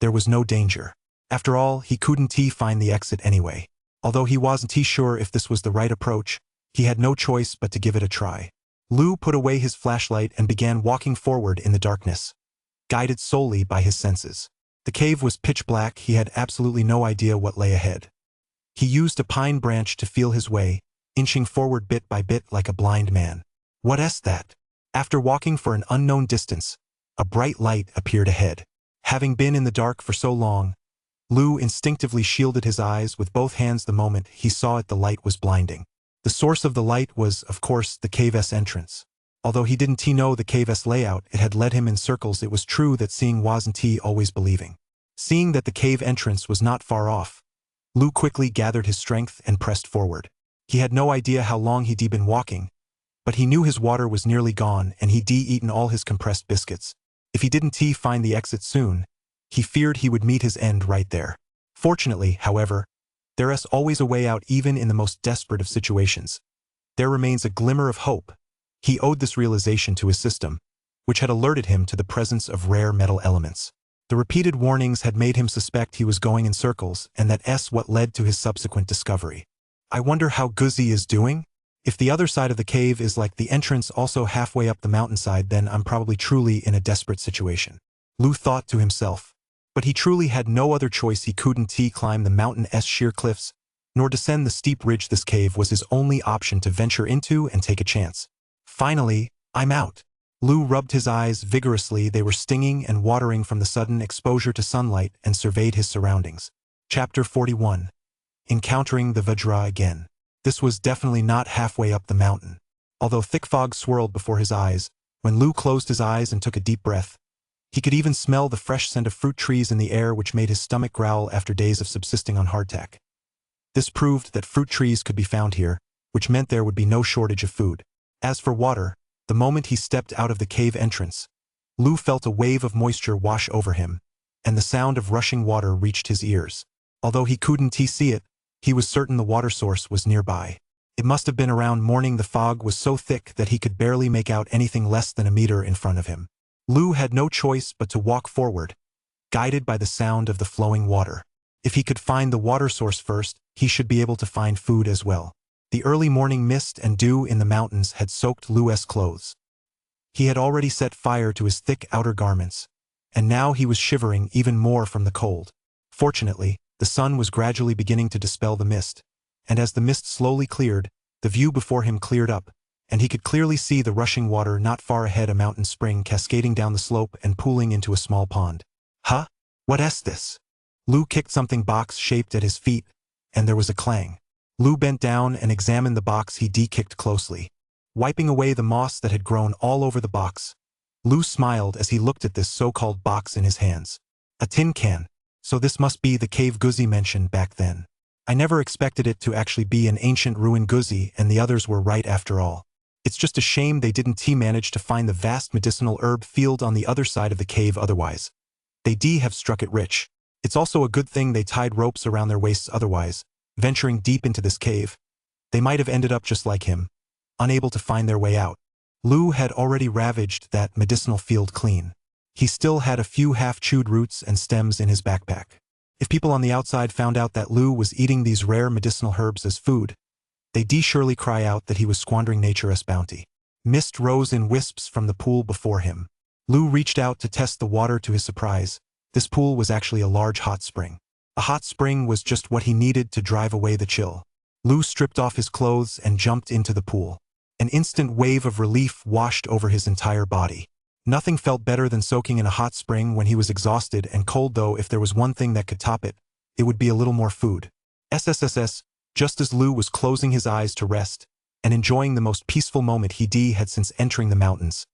there was no danger. After all, he couldn't find the exit anyway. Although he wasn't sure if this was the right approach, he had no choice but to give it a try. Lou put away his flashlight and began walking forward in the darkness, guided solely by his senses. The cave was pitch black, he had absolutely no idea what lay ahead. He used a pine branch to feel his way, inching forward bit by bit like a blind man. What's that? After walking for an unknown distance, a bright light appeared ahead. Having been in the dark for so long, Lou instinctively shielded his eyes with both hands. The moment he saw it, the light was blinding. The source of the light was, of course, the cave's entrance. Although he didn't know the cave's layout, it had led him in circles. It was true that seeing wasn't always believing. Seeing that the cave entrance was not far off, Lou quickly gathered his strength and pressed forward. He had no idea how long he'd been walking, but he knew his water was nearly gone and he'd eaten all his compressed biscuits. If he didn't find the exit soon, he feared he would meet his end right there. Fortunately, however, there's always a way out even in the most desperate of situations. There remains a glimmer of hope. He owed this realization to his system, which had alerted him to the presence of rare metal elements. The repeated warnings had made him suspect he was going in circles, and that's what led to his subsequent discovery. I wonder how Guzzi is doing? If the other side of the cave is like the entrance, also halfway up the mountainside, then I'm probably truly in a desperate situation. Lou thought to himself. But he truly had no other choice. He couldn't climb the mountain's sheer cliffs, nor descend the steep ridge. This cave was his only option to venture into and take a chance. Finally, I'm out. Lou rubbed his eyes vigorously. They were stinging and watering from the sudden exposure to sunlight, and surveyed his surroundings. Chapter 41. Encountering the Vajra again. This was definitely not halfway up the mountain. Although thick fog swirled before his eyes, when Lou closed his eyes and took a deep breath, he could even smell the fresh scent of fruit trees in the air, which made his stomach growl after days of subsisting on hardtack. This proved that fruit trees could be found here, which meant there would be no shortage of food. As for water, the moment he stepped out of the cave entrance, Lou felt a wave of moisture wash over him, and the sound of rushing water reached his ears. Although he couldn't see it, he was certain the water source was nearby. It must have been around morning. The fog was so thick that he could barely make out anything less than a meter in front of him. Lou had no choice but to walk forward, guided by the sound of the flowing water. If he could find the water source first, he should be able to find food as well. The early morning mist and dew in the mountains had soaked Lou's clothes. He had already set fire to his thick outer garments, and now he was shivering even more from the cold. Fortunately, the sun was gradually beginning to dispel the mist, and as the mist slowly cleared, the view before him cleared up, and he could clearly see the rushing water not far ahead, a mountain spring cascading down the slope and pooling into a small pond. Huh? What's this? Lou kicked something box-shaped at his feet, and there was a clang. Lou bent down and examined the box he kicked closely. Wiping away the moss that had grown all over the box, Lou smiled as he looked at this so-called box in his hands. A tin can. So this must be the cave Guzzi mentioned back then. I never expected it to actually be an ancient ruin. Guzzi and the others were right after all. It's just a shame they didn't manage to find the vast medicinal herb field on the other side of the cave. Otherwise, they'd have struck it rich. It's also a good thing they tied ropes around their waists. Otherwise, venturing deep into this cave, they might have ended up just like him, unable to find their way out. Lou had already ravaged that medicinal field clean. He still had a few half-chewed roots and stems in his backpack. If people on the outside found out that Lou was eating these rare medicinal herbs as food, they'd surely cry out that he was squandering nature's bounty. Mist rose in wisps from the pool before him. Lou reached out to test the water. To his surprise, this pool was actually a large hot spring. A hot spring was just what he needed to drive away the chill. Lou stripped off his clothes and jumped into the pool. An instant wave of relief washed over his entire body. Nothing felt better than soaking in a hot spring when he was exhausted and cold, though if there was one thing that could top it, it would be a little more food. SSSS, just as Lou was closing his eyes to rest and enjoying the most peaceful moment he had since entering the mountains,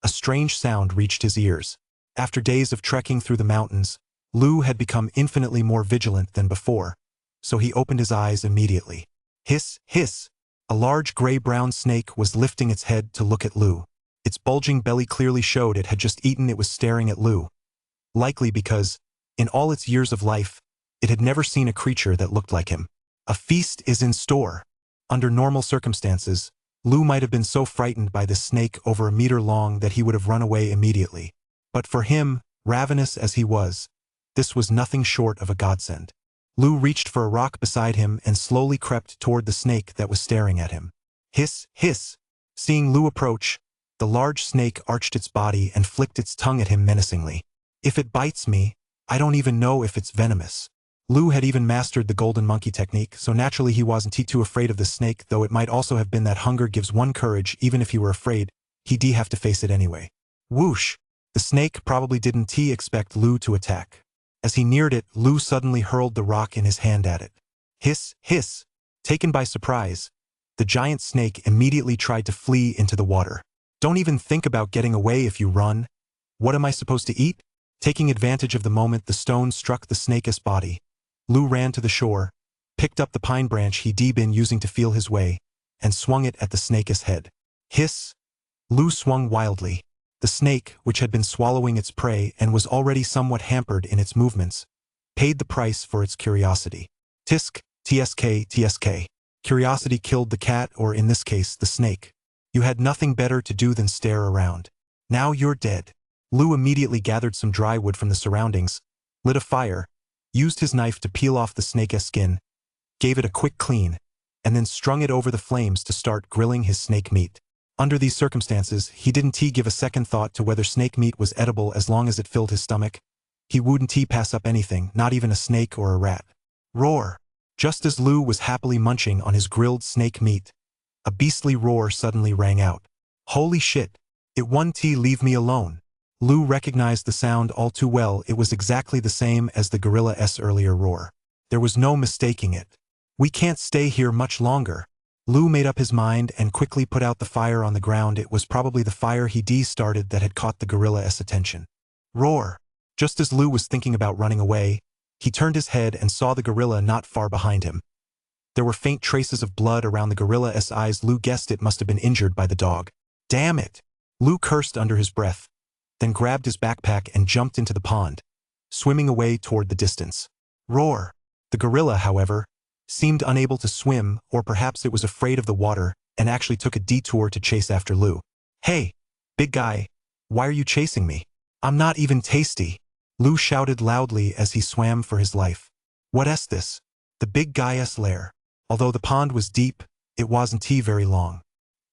a strange sound reached his ears. After days of trekking through the mountains, Lou had become infinitely more vigilant than before, so he opened his eyes immediately. Hiss, hiss! A large gray-brown snake was lifting its head to look at Lu. Its bulging belly clearly showed it had just eaten. It was staring at Lu. Likely because, in all its years of life, it had never seen a creature that looked like him. A feast is in store. Under normal circumstances, Lu might have been so frightened by this snake over a meter long that he would have run away immediately. But for him, ravenous as he was, this was nothing short of a godsend. Lu reached for a rock beside him and slowly crept toward the snake that was staring at him. Hiss, hiss! Seeing Lu approach, the large snake arched its body and flicked its tongue at him menacingly. If it bites me, I don't even know if it's venomous. Lu had even mastered the golden monkey technique, so naturally he wasn't too afraid of the snake, though it might also have been that hunger gives one courage. Even if he were afraid, he'd have to face it anyway. Whoosh! The snake probably didn't expect Lu to attack. As he neared it, Lu suddenly hurled the rock in his hand at it. Hiss, hiss! Taken by surprise, the giant snake immediately tried to flee into the water. Don't even think about getting away if you run. What am I supposed to eat? Taking advantage of the moment the stone struck the snake's body, Lu ran to the shore, picked up the pine branch he'd been using to feel his way, and swung it at the snake's head. Hiss! Lu swung wildly. The snake, which had been swallowing its prey and was already somewhat hampered in its movements, paid the price for its curiosity. Tisk, tsk, tsk. Curiosity killed the cat, or in this case, the snake. You had nothing better to do than stare around. Now you're dead. Lu immediately gathered some dry wood from the surroundings, lit a fire, used his knife to peel off the snake's skin, gave it a quick clean, and then strung it over the flames to start grilling his snake meat. Under these circumstances, he didn't give a second thought to whether snake meat was edible as long as it filled his stomach. He wouldn't pass up anything, not even a snake or a rat. Roar! Just as Lu was happily munching on his grilled snake meat, a beastly roar suddenly rang out. Holy shit! It won't leave me alone. Lu recognized the sound all too well. It was exactly the same as the gorilla's earlier roar. There was no mistaking it. We can't stay here much longer. Lu made up his mind and quickly put out the fire on the ground. It was probably the fire he'd started that had caught the gorilla's attention. Roar! Just as Lu was thinking about running away, he turned his head and saw the gorilla not far behind him. There were faint traces of blood around the gorilla's eyes. Lu guessed it must have been injured by the dog. Damn it! Lu cursed under his breath, then grabbed his backpack and jumped into the pond, swimming away toward the distance. Roar! The gorilla, however, seemed unable to swim, or perhaps it was afraid of the water and actually took a detour to chase after Lu. Hey, big guy, why are you chasing me? I'm not even tasty, Lu shouted loudly as he swam for his life. What's this? The big guy's lair. Although the pond was deep, it wasn't very long.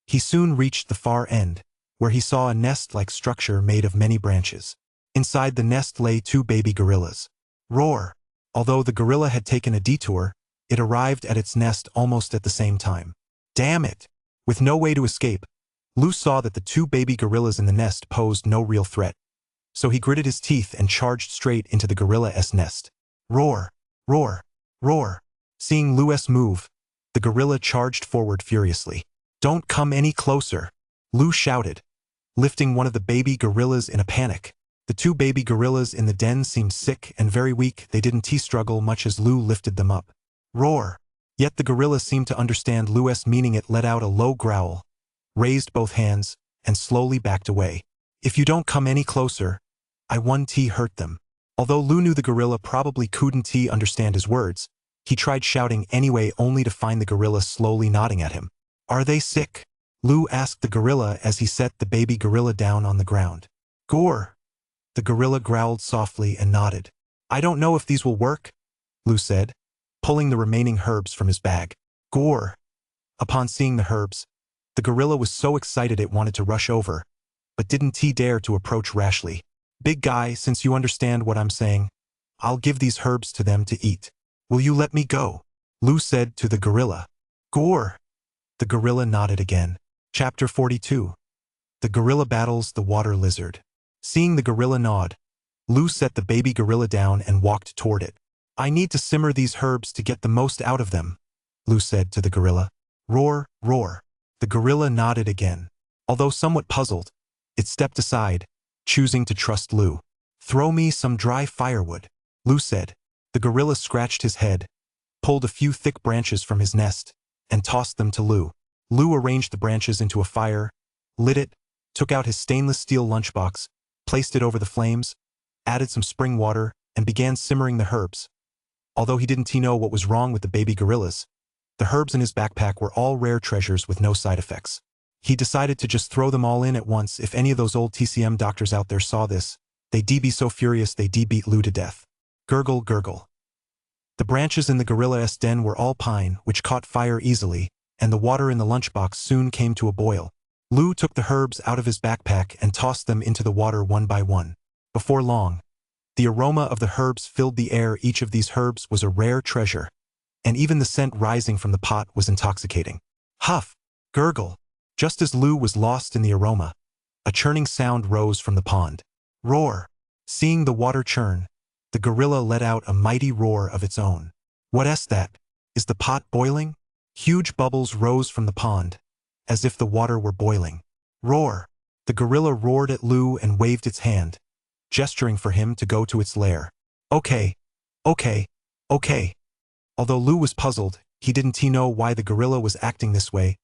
He soon reached the far end, where he saw a nest-like structure made of many branches. Inside the nest lay 2 baby gorillas. Roar! Although the gorilla had taken a detour, it arrived at its nest almost at the same time. Damn it! With no way to escape, Lu saw that the 2 baby gorillas in the nest posed no real threat. So he gritted his teeth and charged straight into the gorilla's nest. Roar! Roar! Roar! Seeing Lu's move, the gorilla charged forward furiously. Don't come any closer, Lu shouted, lifting one of the baby gorillas in a panic. The 2 baby gorillas in the den seemed sick and very weak. They didn't struggle much as Lu lifted them up. Roar! Yet the gorilla seemed to understand Lu's meaning. It let out a low growl, raised both hands, and slowly backed away. If you don't come any closer, I won't hurt them. Although Lu knew the gorilla probably couldn't understand his words, he tried shouting anyway, only to find the gorilla slowly nodding at him. Are they sick? Lu asked the gorilla as he set the baby gorilla down on the ground. Gore! The gorilla growled softly and nodded. I don't know if these will work, Lu said, pulling the remaining herbs from his bag. Gore! Upon seeing the herbs, the gorilla was so excited it wanted to rush over, but didn't dare to approach rashly. Big guy, since you understand what I'm saying, I'll give these herbs to them to eat. Will you let me go? Lu said to the gorilla. Gore! The gorilla nodded again. Chapter 42. The gorilla battles the water lizard. Seeing the gorilla nod, Lu set the baby gorilla down and walked toward it. I need to simmer these herbs to get the most out of them, Lu said to the gorilla. Roar, roar. The gorilla nodded again. Although somewhat puzzled, it stepped aside, choosing to trust Lu. Throw me some dry firewood, Lu said. The gorilla scratched his head, pulled a few thick branches from his nest, and tossed them to Lou. Lou arranged the branches into a fire, lit it, took out his stainless steel lunchbox, placed it over the flames, added some spring water, and began simmering the herbs. Although he didn't know what was wrong with the baby gorillas, the herbs in his backpack were all rare treasures with no side effects. He decided to just throw them all in at once. If any of those old TCM doctors out there saw this, they'd be so furious they'd beat Lou to death. Gurgle, gurgle. The branches in the gorilla's den were all pine, which caught fire easily, and the water in the lunchbox soon came to a boil. Lou took the herbs out of his backpack and tossed them into the water one by one. Before long, the aroma of the herbs filled the air. Each of these herbs was a rare treasure, and even the scent rising from the pot was intoxicating. Huff! Gurgle! Just as Lou was lost in the aroma, a churning sound rose from the pond. Roar! Seeing the water churn, the gorilla let out a mighty roar of its own. What's that? Is the pot boiling? Huge bubbles rose from the pond, as if the water were boiling. Roar! The gorilla roared at Lou and waved its hand, gesturing for him to go to its lair. Okay. Although Lou was puzzled, he didn't know why the gorilla was acting this way.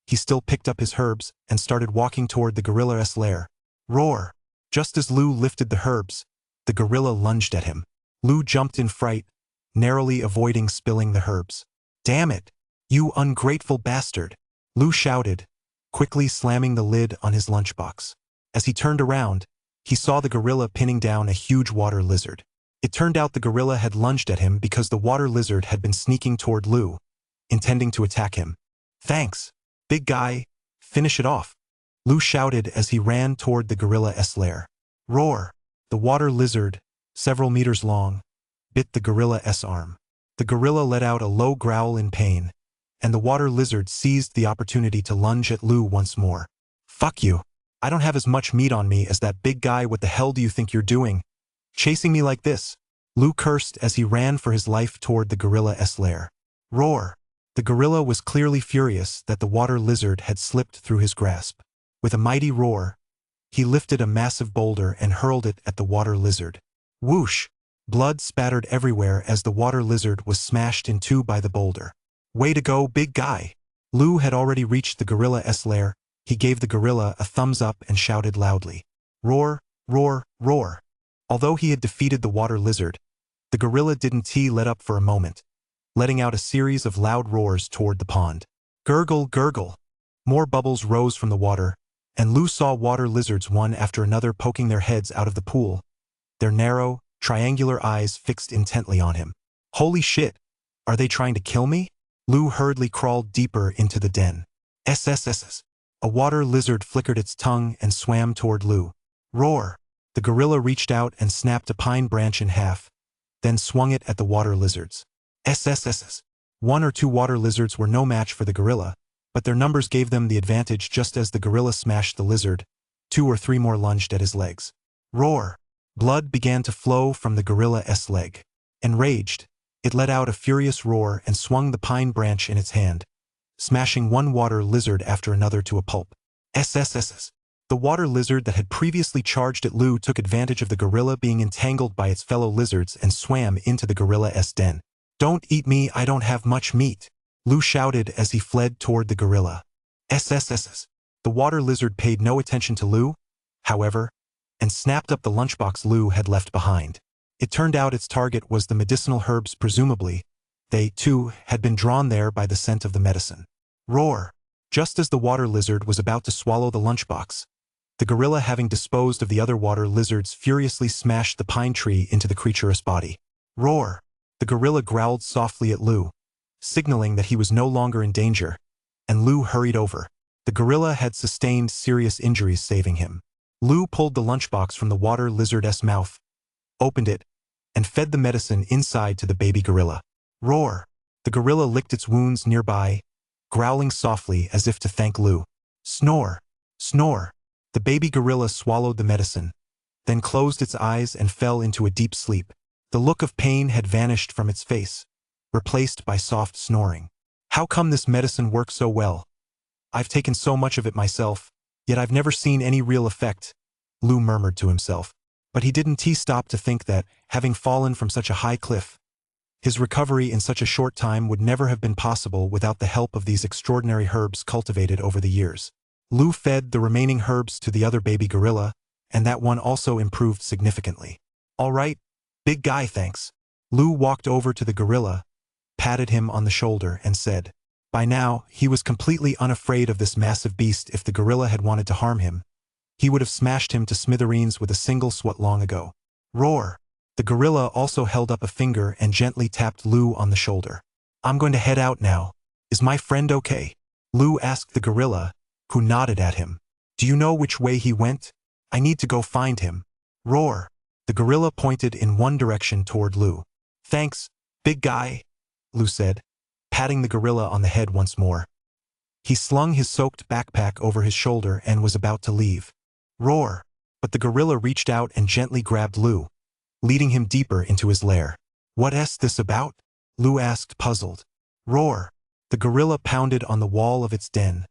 He still picked up his herbs and started walking toward the gorilla's lair. Roar! Just as Lou lifted the herbs, the gorilla lunged at him. Lou jumped in fright, narrowly avoiding spilling the herbs. Damn it! You ungrateful bastard! Lou shouted, quickly slamming the lid on his lunchbox. As he turned around, he saw the gorilla pinning down a huge water lizard. It turned out the gorilla had lunged at him because the water lizard had been sneaking toward Lou, intending to attack him. Thanks, big guy, finish it off, Lou shouted as he ran toward the gorilla's lair. Roar! The water lizard, several meters long, bit the gorilla's arm. The gorilla let out a low growl in pain, and the water lizard seized the opportunity to lunge at Lou once more. Fuck you. I don't have as much meat on me as that big guy. What the hell do you think you're doing? Chasing me like this? Lou cursed as he ran for his life toward the gorilla's lair. Roar! The gorilla was clearly furious that the water lizard had slipped through his grasp. With a mighty roar, he lifted a massive boulder and hurled it at the water lizard. Whoosh! Blood spattered everywhere as the water lizard was smashed in two by the boulder. Way to go, big guy! Lou had already reached the gorilla's lair. He gave the gorilla a thumbs up and shouted loudly. Roar, roar, roar! Although he had defeated the water lizard, the gorilla didn't let up for a moment, letting out a series of loud roars toward the pond. Gurgle, gurgle! More bubbles rose from the water, and Lou saw water lizards one after another poking their heads out of the pool, their narrow, triangular eyes fixed intently on him. Holy shit! Are they trying to kill me? Lou hurriedly crawled deeper into the den. SSSS. A water lizard flickered its tongue and swam toward Lou. Roar! The gorilla reached out and snapped a pine branch in half, then swung it at the water lizards. SSSS. One or two water lizards were no match for the gorilla, but their numbers gave them the advantage. Just as the gorilla smashed the lizard, 2 or 3 more lunged at his legs. Roar! Blood began to flow from the gorilla's leg. Enraged, it let out a furious roar and swung the pine branch in its hand, smashing one water lizard after another to a pulp. SSSS. The water lizard that had previously charged at Lou took advantage of the gorilla being entangled by its fellow lizards and swam into the gorilla's den. Don't eat me, I don't have much meat, Lou shouted as he fled toward the gorilla. SSSS. The water lizard paid no attention to Lou, however, and snapped up the lunchbox Lou had left behind. It turned out its target was the medicinal herbs. Presumably, they, too, had been drawn there by the scent of the medicine. Roar! Just as the water lizard was about to swallow the lunchbox, the gorilla, having disposed of the other water lizards, furiously smashed the pine tree into the creature's body. Roar! The gorilla growled softly at Lou, signaling that he was no longer in danger, and Lou hurried over. The gorilla had sustained serious injuries, saving him. Lou pulled the lunchbox from the water lizard's mouth, opened it, and fed the medicine inside to the baby gorilla. Roar! The gorilla licked its wounds nearby, growling softly as if to thank Lou. Snore! Snore! The baby gorilla swallowed the medicine, then closed its eyes and fell into a deep sleep. The look of pain had vanished from its face, replaced by soft snoring. How come this medicine works so well? I've taken so much of it myself, yet I've never seen any real effect, Lou murmured to himself. But he didn't stop to think that, having fallen from such a high cliff, His recovery in such a short time would never have been possible without the help of these extraordinary herbs cultivated over the years. Lu fed the remaining herbs to the other baby gorilla, and that one also improved significantly. All right, big guy, thanks. Lu walked over to the gorilla, patted him on the shoulder, and said. By now, he was completely unafraid of this massive beast. If the gorilla had wanted to harm him, he would have smashed him to smithereens with a single swat long ago. Roar! The gorilla also held up a finger and gently tapped Lu on the shoulder. I'm going to head out now. Is my friend okay? Lu asked the gorilla, who nodded at him. Do you know which way he went? I need to go find him. Roar! The gorilla pointed in one direction toward Lu. Thanks, big guy, Lu said, patting the gorilla on the head once more. He slung his soaked backpack over his shoulder and was about to leave. Roar! But the gorilla reached out and gently grabbed Lu, leading him deeper into his lair. What's this about? Lu asked, puzzled. Roar! The gorilla pounded on the wall of its den,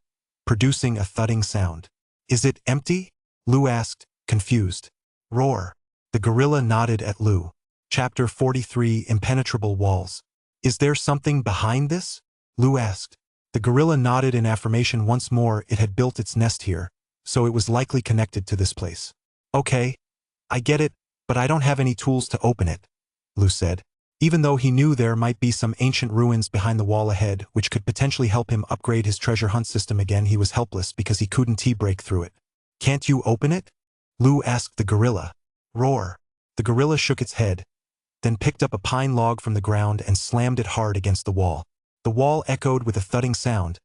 producing a thudding sound. Is it empty? Lu asked, confused. Roar! The gorilla nodded at Lu. Chapter 43, Impenetrable Walls. Is there something behind this? Lu asked. The gorilla nodded in affirmation once more. It had built its nest here, so it was likely connected to this place. Okay, I get it, but I don't have any tools to open it, Lu said. Even though he knew there might be some ancient ruins behind the wall ahead which could potentially help him upgrade his treasure hunt system again, he was helpless because he couldn't break through it. Can't you open it? Lu asked the gorilla. Roar! The gorilla shook its head, then picked up a pine log from the ground and slammed it hard against the wall. The wall echoed with a thudding sound,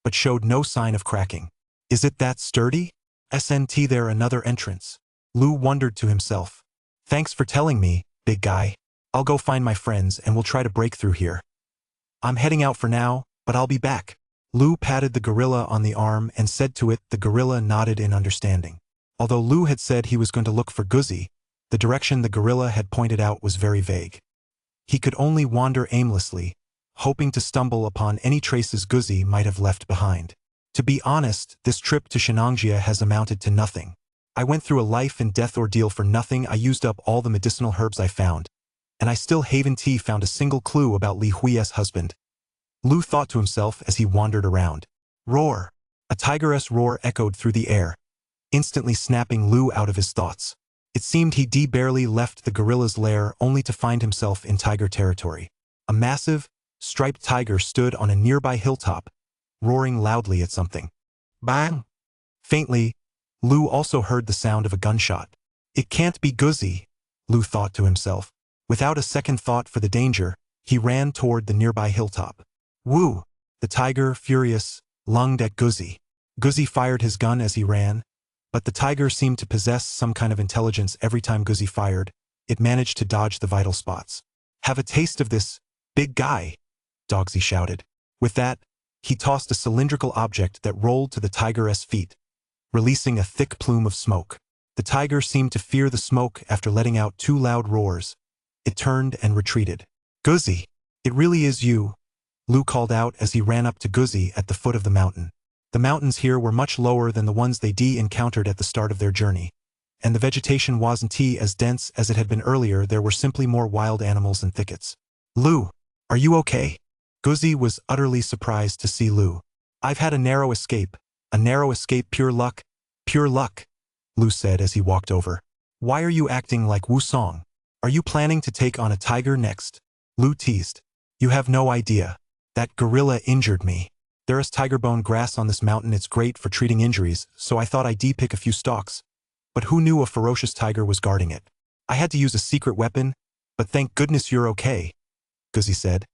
but showed no sign of cracking. Is it that sturdy? Isn't there another entrance? Lu wondered to himself. Thanks for telling me, big guy. I'll go find my friends and we'll try to break through here. I'm heading out for now, but I'll be back. Lu patted the gorilla on the arm and said to it. The gorilla nodded in understanding. Although Lu had said he was going to look for Guzzi, the direction the gorilla had pointed out was very vague. He could only wander aimlessly, hoping to stumble upon any traces Guzzi might have left behind. To be honest, this trip to Shenangjia has amounted to nothing. I went through a life and death ordeal for nothing. I used up all the medicinal herbs I found, and I still haven't found a single clue about Li Hui's husband. Lu thought to himself as he wandered around. Roar! A tigress roar echoed through the air, instantly snapping Lu out of his thoughts. It seemed he barely left the gorilla's lair only to find himself in tiger territory. A massive, striped tiger stood on a nearby hilltop, roaring loudly at something. Bang! Faintly, Lu also heard the sound of a gunshot. It can't be Guzzi, Lu thought to himself. Without a second thought for the danger, he ran toward the nearby hilltop. Woo! The tiger, furious, lunged at Guzzi. Guzzi fired his gun as he ran, but the tiger seemed to possess some kind of intelligence. Every time Guzzi fired, it managed to dodge the vital spots. Have a taste of this, big guy, Dogsy shouted. With that, he tossed a cylindrical object that rolled to the tiger's feet, releasing a thick plume of smoke. The tiger seemed to fear the smoke. After letting out 2 loud roars, it turned and retreated. Guzzi, it really is you, Lu called out as he ran up to Guzzi at the foot of the mountain. The mountains here were much lower than the ones they encountered at the start of their journey, and the vegetation wasn't as dense as it had been earlier. There were simply more wild animals and thickets. Lu, are you okay? Guzzi was utterly surprised to see Lu. I've had a narrow escape, pure luck, Lu said as he walked over. Why are you acting like Wusong? Are you planning to take on a tiger next? Lu teased. You have no idea. That gorilla injured me. There is tiger bone grass on this mountain. It's great for treating injuries, so I thought I'd pick a few stalks. But who knew a ferocious tiger was guarding it? I had to use a secret weapon, but thank goodness you're okay, Guzzi said,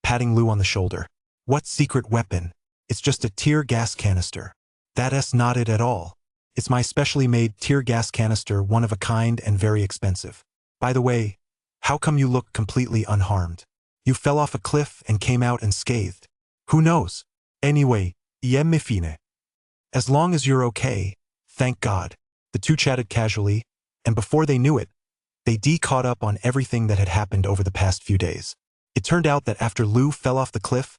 patting Lu on the shoulder. What secret weapon? It's just a tear gas canister. That's not it at all. It's my specially made tear gas canister, one of a kind and very expensive. By the way, how come you look completely unharmed? You fell off a cliff and came out unscathed. Who knows? Anyway, me fine. As long as you're okay, thank God. The two chatted casually, and before they knew it, they caught up on everything that had happened over the past few days. It turned out that after Lu fell off the cliff,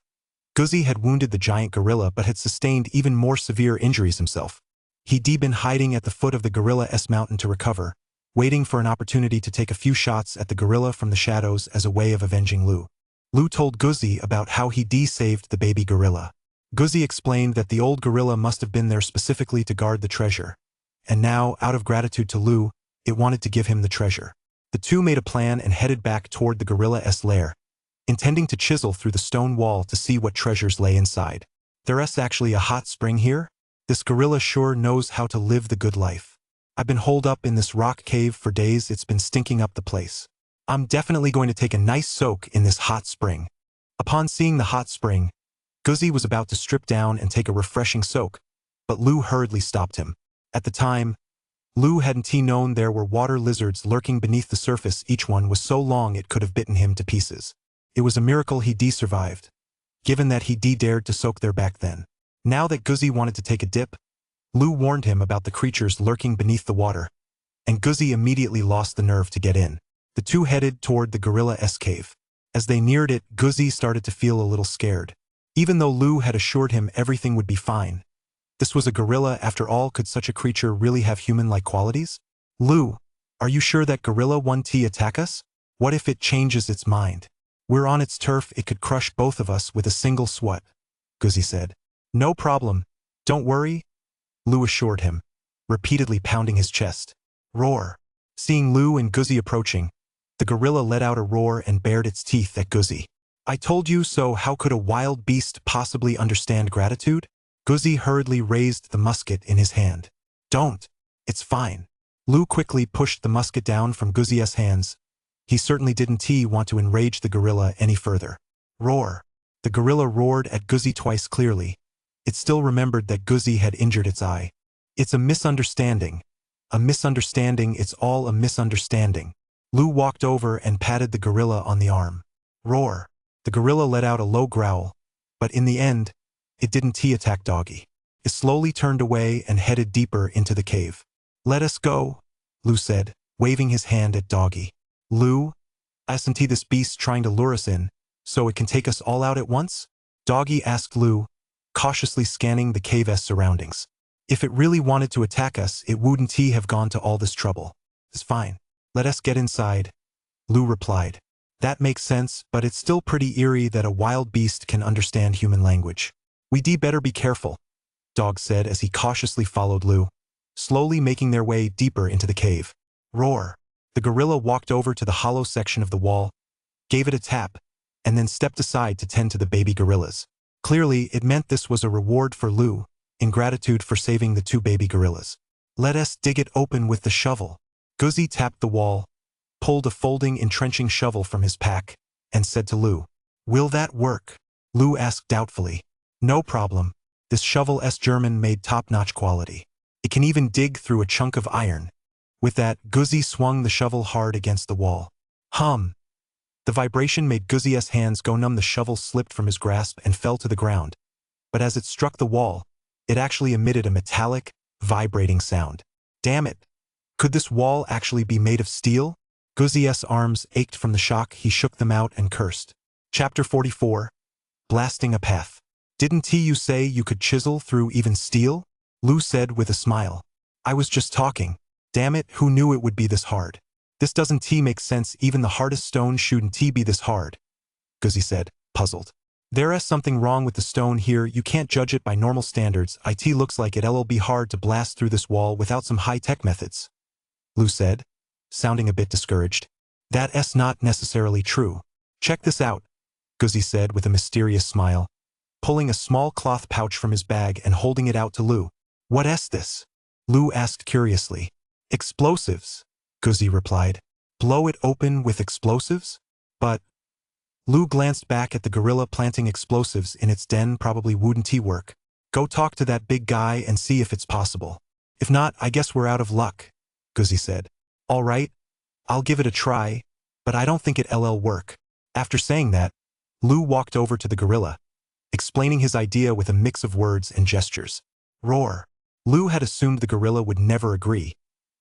Guzzi had wounded the giant gorilla but had sustained even more severe injuries himself. He'd been hiding at the foot of the gorilla's mountain to recover, waiting for an opportunity to take a few shots at the gorilla from the shadows as a way of avenging Lu. Lu told Guzzi about how he saved the baby gorilla. Guzzi explained that the old gorilla must have been there specifically to guard the treasure, and now, out of gratitude to Lu, it wanted to give him the treasure. The two made a plan and headed back toward the gorilla's lair, intending to chisel through the stone wall to see what treasures lay inside. There's actually a hot spring here? This gorilla sure knows how to live the good life. I've been holed up in this rock cave for days, it's been stinking up the place. I'm definitely going to take a nice soak in this hot spring. Upon seeing the hot spring, Guzzi was about to strip down and take a refreshing soak, but Lu hurriedly stopped him. At the time, Lu hadn't known there were water lizards lurking beneath the surface. Each one was so long it could have bitten him to pieces. It was a miracle he survived, given that he dared to soak there back then. Now that Guzzi wanted to take a dip, Lu warned him about the creatures lurking beneath the water, and Guzzi immediately lost the nerve to get in. The two headed toward the gorilla's cave. As they neared it, Guzzi started to feel a little scared. Even though Lu had assured him everything would be fine, this was a gorilla after all. Could such a creature really have human-like qualities? Lu, are you sure that gorilla won't attack us? What if it changes its mind? We're on its turf, it could crush both of us with a single swat, Guzzi said. No problem, don't worry, Lu assured him, repeatedly pounding his chest. Roar. Seeing Lu and Guzzi approaching, the gorilla let out a roar and bared its teeth at Guzzi. I told you so. How could a wild beast possibly understand gratitude? Guzzi hurriedly raised the musket in his hand. Don't. It's fine. Lu quickly pushed the musket down from Guzzi's hands. He certainly didn't want to enrage the gorilla any further. Roar. The gorilla roared at Guzzi twice clearly. It still remembered that Guzzi had injured its eye. It's a misunderstanding. A misunderstanding, it's all a misunderstanding. Lu walked over and patted the gorilla on the arm. Roar. The gorilla let out a low growl, but in the end, it didn't attack Doggy. It slowly turned away and headed deeper into the cave. Let us go, Lu said, waving his hand at Doggy. Lu, isn't this beast trying to lure us in, so it can take us all out at once? Doggy asked Lu, cautiously scanning the cave's surroundings. If it really wanted to attack us, it wouldn't have gone to all this trouble. It's fine. Let us get inside, Lu replied. That makes sense, but it's still pretty eerie that a wild beast can understand human language. We better be careful, Dog said as he cautiously followed Lu, slowly making their way deeper into the cave. Roar. The gorilla walked over to the hollow section of the wall, gave it a tap, and then stepped aside to tend to the baby gorillas. Clearly, it meant this was a reward for Lu, in gratitude for saving the two baby gorillas. Let us dig it open with the shovel. Guzzi tapped the wall, pulled a folding entrenching shovel from his pack, and said to Lu, Will that work? Lu asked doubtfully. No problem. This shovel's German-made top-notch quality. It can even dig through a chunk of iron. With that, Guzzi swung the shovel hard against the wall. Hum. The vibration made Guzzi's hands go numb. The shovel slipped from his grasp and fell to the ground. But as it struck the wall, it actually emitted a metallic, vibrating sound. Damn it. Could this wall actually be made of steel? Guzzi's arms ached from the shock. He shook them out and cursed. Chapter 44. Blasting a path. Didn't you say you could chisel through even steel? Lu said with a smile. I was just talking. Damn it, who knew it would be this hard? This doesn't make sense. Even the hardest stone shouldn't be this hard, Guzzi said, puzzled. There's something wrong with the stone here. You can't judge it by normal standards. It looks like it'll be hard to blast through this wall without some high-tech methods, Lu said, sounding a bit discouraged. That's not necessarily true. Check this out, Guzzi said with a mysterious smile, pulling a small cloth pouch from his bag and holding it out to Lu. What's this? Lu asked curiously. Explosives, Guzzi replied. Blow it open with explosives? But Lu glanced back at the gorilla planting explosives in its den. Probably wouldn't work. Go talk to that big guy and see if it's possible. If not, I guess we're out of luck, Guzzi said. All right, I'll give it a try, but I don't think it'll work. After saying that, Lu walked over to the gorilla, explaining his idea with a mix of words and gestures. Roar. Lu had assumed the gorilla would never agree,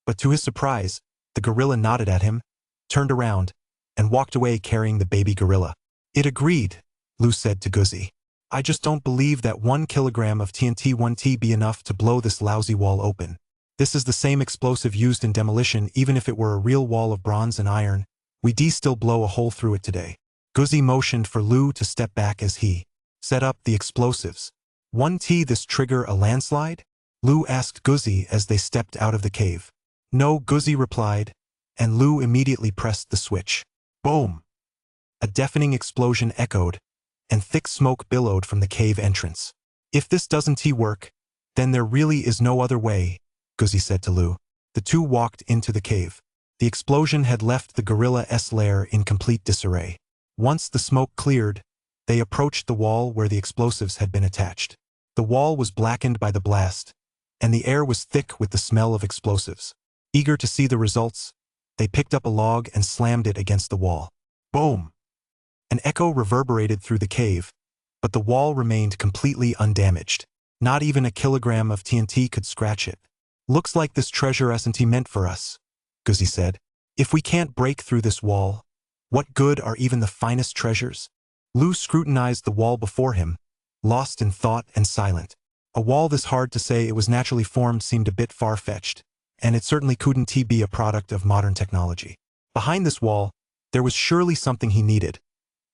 but to his surprise, the gorilla nodded at him, turned around, and walked away carrying the baby gorilla. It agreed, Lu said to Guzzi. I just don't believe that 1 kilogram of TNT won't be enough to blow this lousy wall open. This is the same explosive used in demolition. Even if it were a real wall of bronze and iron, we'd still blow a hole through it today. Guzzi motioned for Lu to step back as he set up the explosives. Won't this trigger a landslide? Lu asked Guzzi as they stepped out of the cave. No, Guzzi replied, and Lu immediately pressed the switch. Boom! A deafening explosion echoed, and thick smoke billowed from the cave entrance. If this doesn't work, then there really is no other way, Guzzi said to Lu. The two walked into the cave. The explosion had left the gorilla's lair in complete disarray. Once the smoke cleared, they approached the wall where the explosives had been attached. The wall was blackened by the blast, and the air was thick with the smell of explosives. Eager to see the results, they picked up a log and slammed it against the wall. Boom! An echo reverberated through the cave, but the wall remained completely undamaged. Not even a kilogram of TNT could scratch it. Looks like this treasure isn't meant for us, Guzzi said. If we can't break through this wall, what good are even the finest treasures? Lu scrutinized the wall before him, lost in thought and silent. A wall this hard to say it was naturally formed seemed a bit far-fetched, and it certainly couldn't be a product of modern technology. Behind this wall, there was surely something he needed,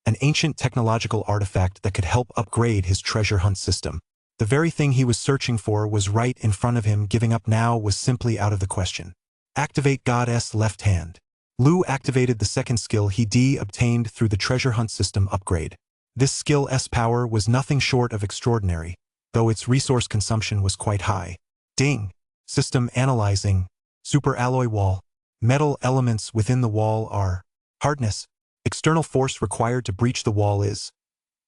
an ancient technological artifact that could help upgrade his treasure hunt system. The very thing he was searching for was right in front of him. Giving up now was simply out of the question. Activate God's left hand. Lu activated the second skill he obtained through the treasure hunt system upgrade. This skill's power was nothing short of extraordinary, though its resource consumption was quite high. Ding! System analyzing. Super alloy wall. Metal elements within the wall are hardness. External force required to breach the wall is.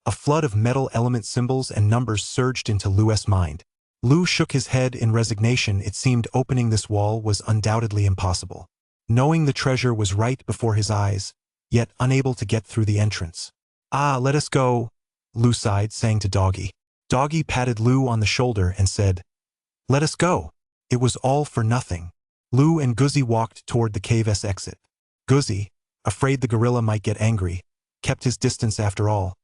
A flood of metal element symbols and numbers surged into Lu's mind. Lu shook his head in resignation. It seemed opening this wall was undoubtedly impossible. Knowing the treasure was right before his eyes, yet unable to get through the entrance. Ah, let us go, Lu sighed, saying to Doggy. Doggy patted Lu on the shoulder and said, Let us go. It was all for nothing. Lu and Guzzi walked toward the cave's exit. Guzzi, afraid the gorilla might get angry, kept his distance after all.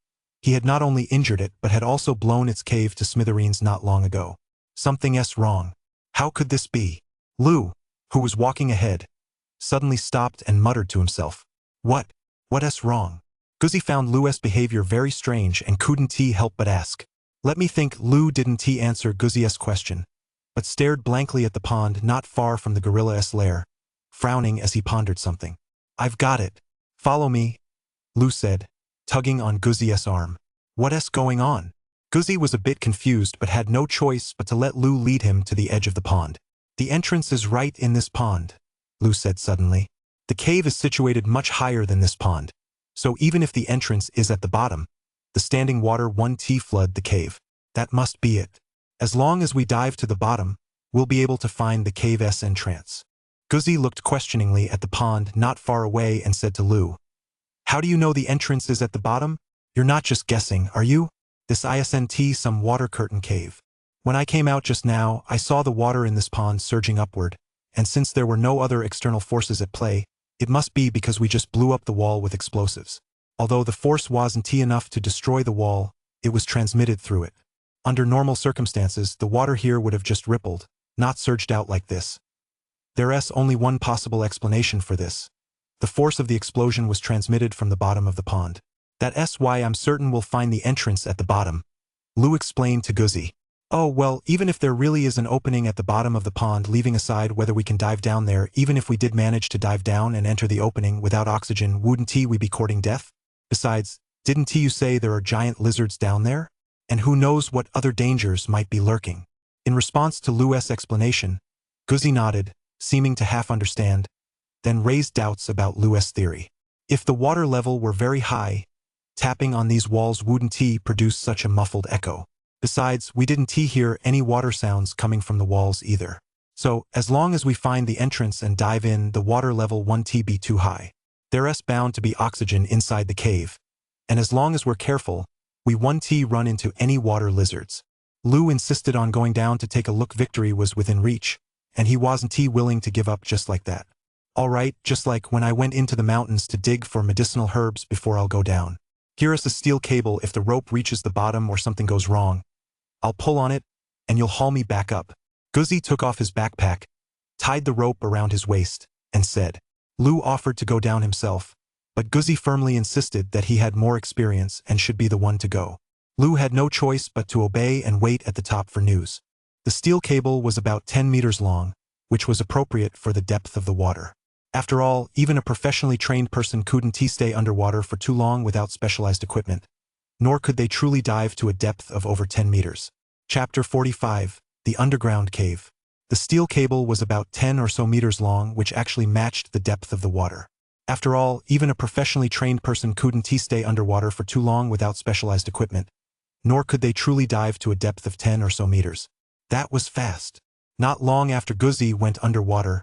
He had not only injured it but had also blown its cave to smithereens not long ago. Something's wrong. How could this be? Lu, who was walking ahead, suddenly stopped and muttered to himself. What's wrong? Guzzi found Lu's behavior very strange and couldn't help but ask. Let me think. Lu didn't answer Guzzi's question, but stared blankly at the pond not far from the gorilla's lair, frowning as he pondered something. I've got it. Follow me, Lu said, tugging on Guzzi's arm. What's going on? Guzzi was a bit confused but had no choice but to let Lu lead him to the edge of the pond. The entrance is right in this pond, Lu said suddenly. The cave is situated much higher than this pond, so even if the entrance is at the bottom, the standing water won't flood the cave. That must be it. As long as we dive to the bottom, we'll be able to find the cave's entrance. Guzzi looked questioningly at the pond not far away and said to Lu, How do you know the entrance is at the bottom? You're not just guessing, are you? This isn't some water curtain cave. When I came out just now, I saw the water in this pond surging upward, and since there were no other external forces at play, it must be because we just blew up the wall with explosives. Although the force wasn't enough to destroy the wall, it was transmitted through it. Under normal circumstances, the water here would have just rippled, not surged out like this. There's only one possible explanation for this. The force of the explosion was transmitted from the bottom of the pond. That's why I'm certain we'll find the entrance at the bottom, Lu explained to Guzzi. Oh well, even if there really is an opening at the bottom of the pond, leaving aside whether we can dive down there, even if we did manage to dive down and enter the opening without oxygen, wouldn't we be courting death? Besides, didn't you say there are giant lizards down there? And who knows what other dangers might be lurking? In response to Lu's explanation, Guzzi nodded, seeming to half understand, then raised doubts about Lu's theory. If the water level were very high, tapping on these walls wouldn't produce such a muffled echo. Besides, we didn't hear any water sounds coming from the walls either. So, as long as we find the entrance and dive in, the water level won't be too high. There's bound to be oxygen inside the cave, and as long as we're careful, we won't run into any water lizards. Lu insisted on going down to take a look. Victory was within reach, and he wasn't willing to give up just like that. All right, just like when I went into the mountains to dig for medicinal herbs before I'll go down. Here is a steel cable. If the rope reaches the bottom or something goes wrong, I'll pull on it, and you'll haul me back up. Guzzi took off his backpack, tied the rope around his waist, and said. Lu offered to go down himself, but Guzzi firmly insisted that he had more experience and should be the one to go. Lu had no choice but to obey and wait at the top for news. The steel cable was about 10 meters long, which was appropriate for the depth of the water. After all, even a professionally trained person couldn't stay underwater for too long without specialized equipment, nor could they truly dive to a depth of over 10 meters. Chapter 45, The Underground Cave. The steel cable was about 10 or so meters long, which actually matched the depth of the water. After all, even a professionally trained person couldn't stay underwater for too long without specialized equipment, nor could they truly dive to a depth of 10 or so meters. That was fast. Not long after Guzzi went underwater,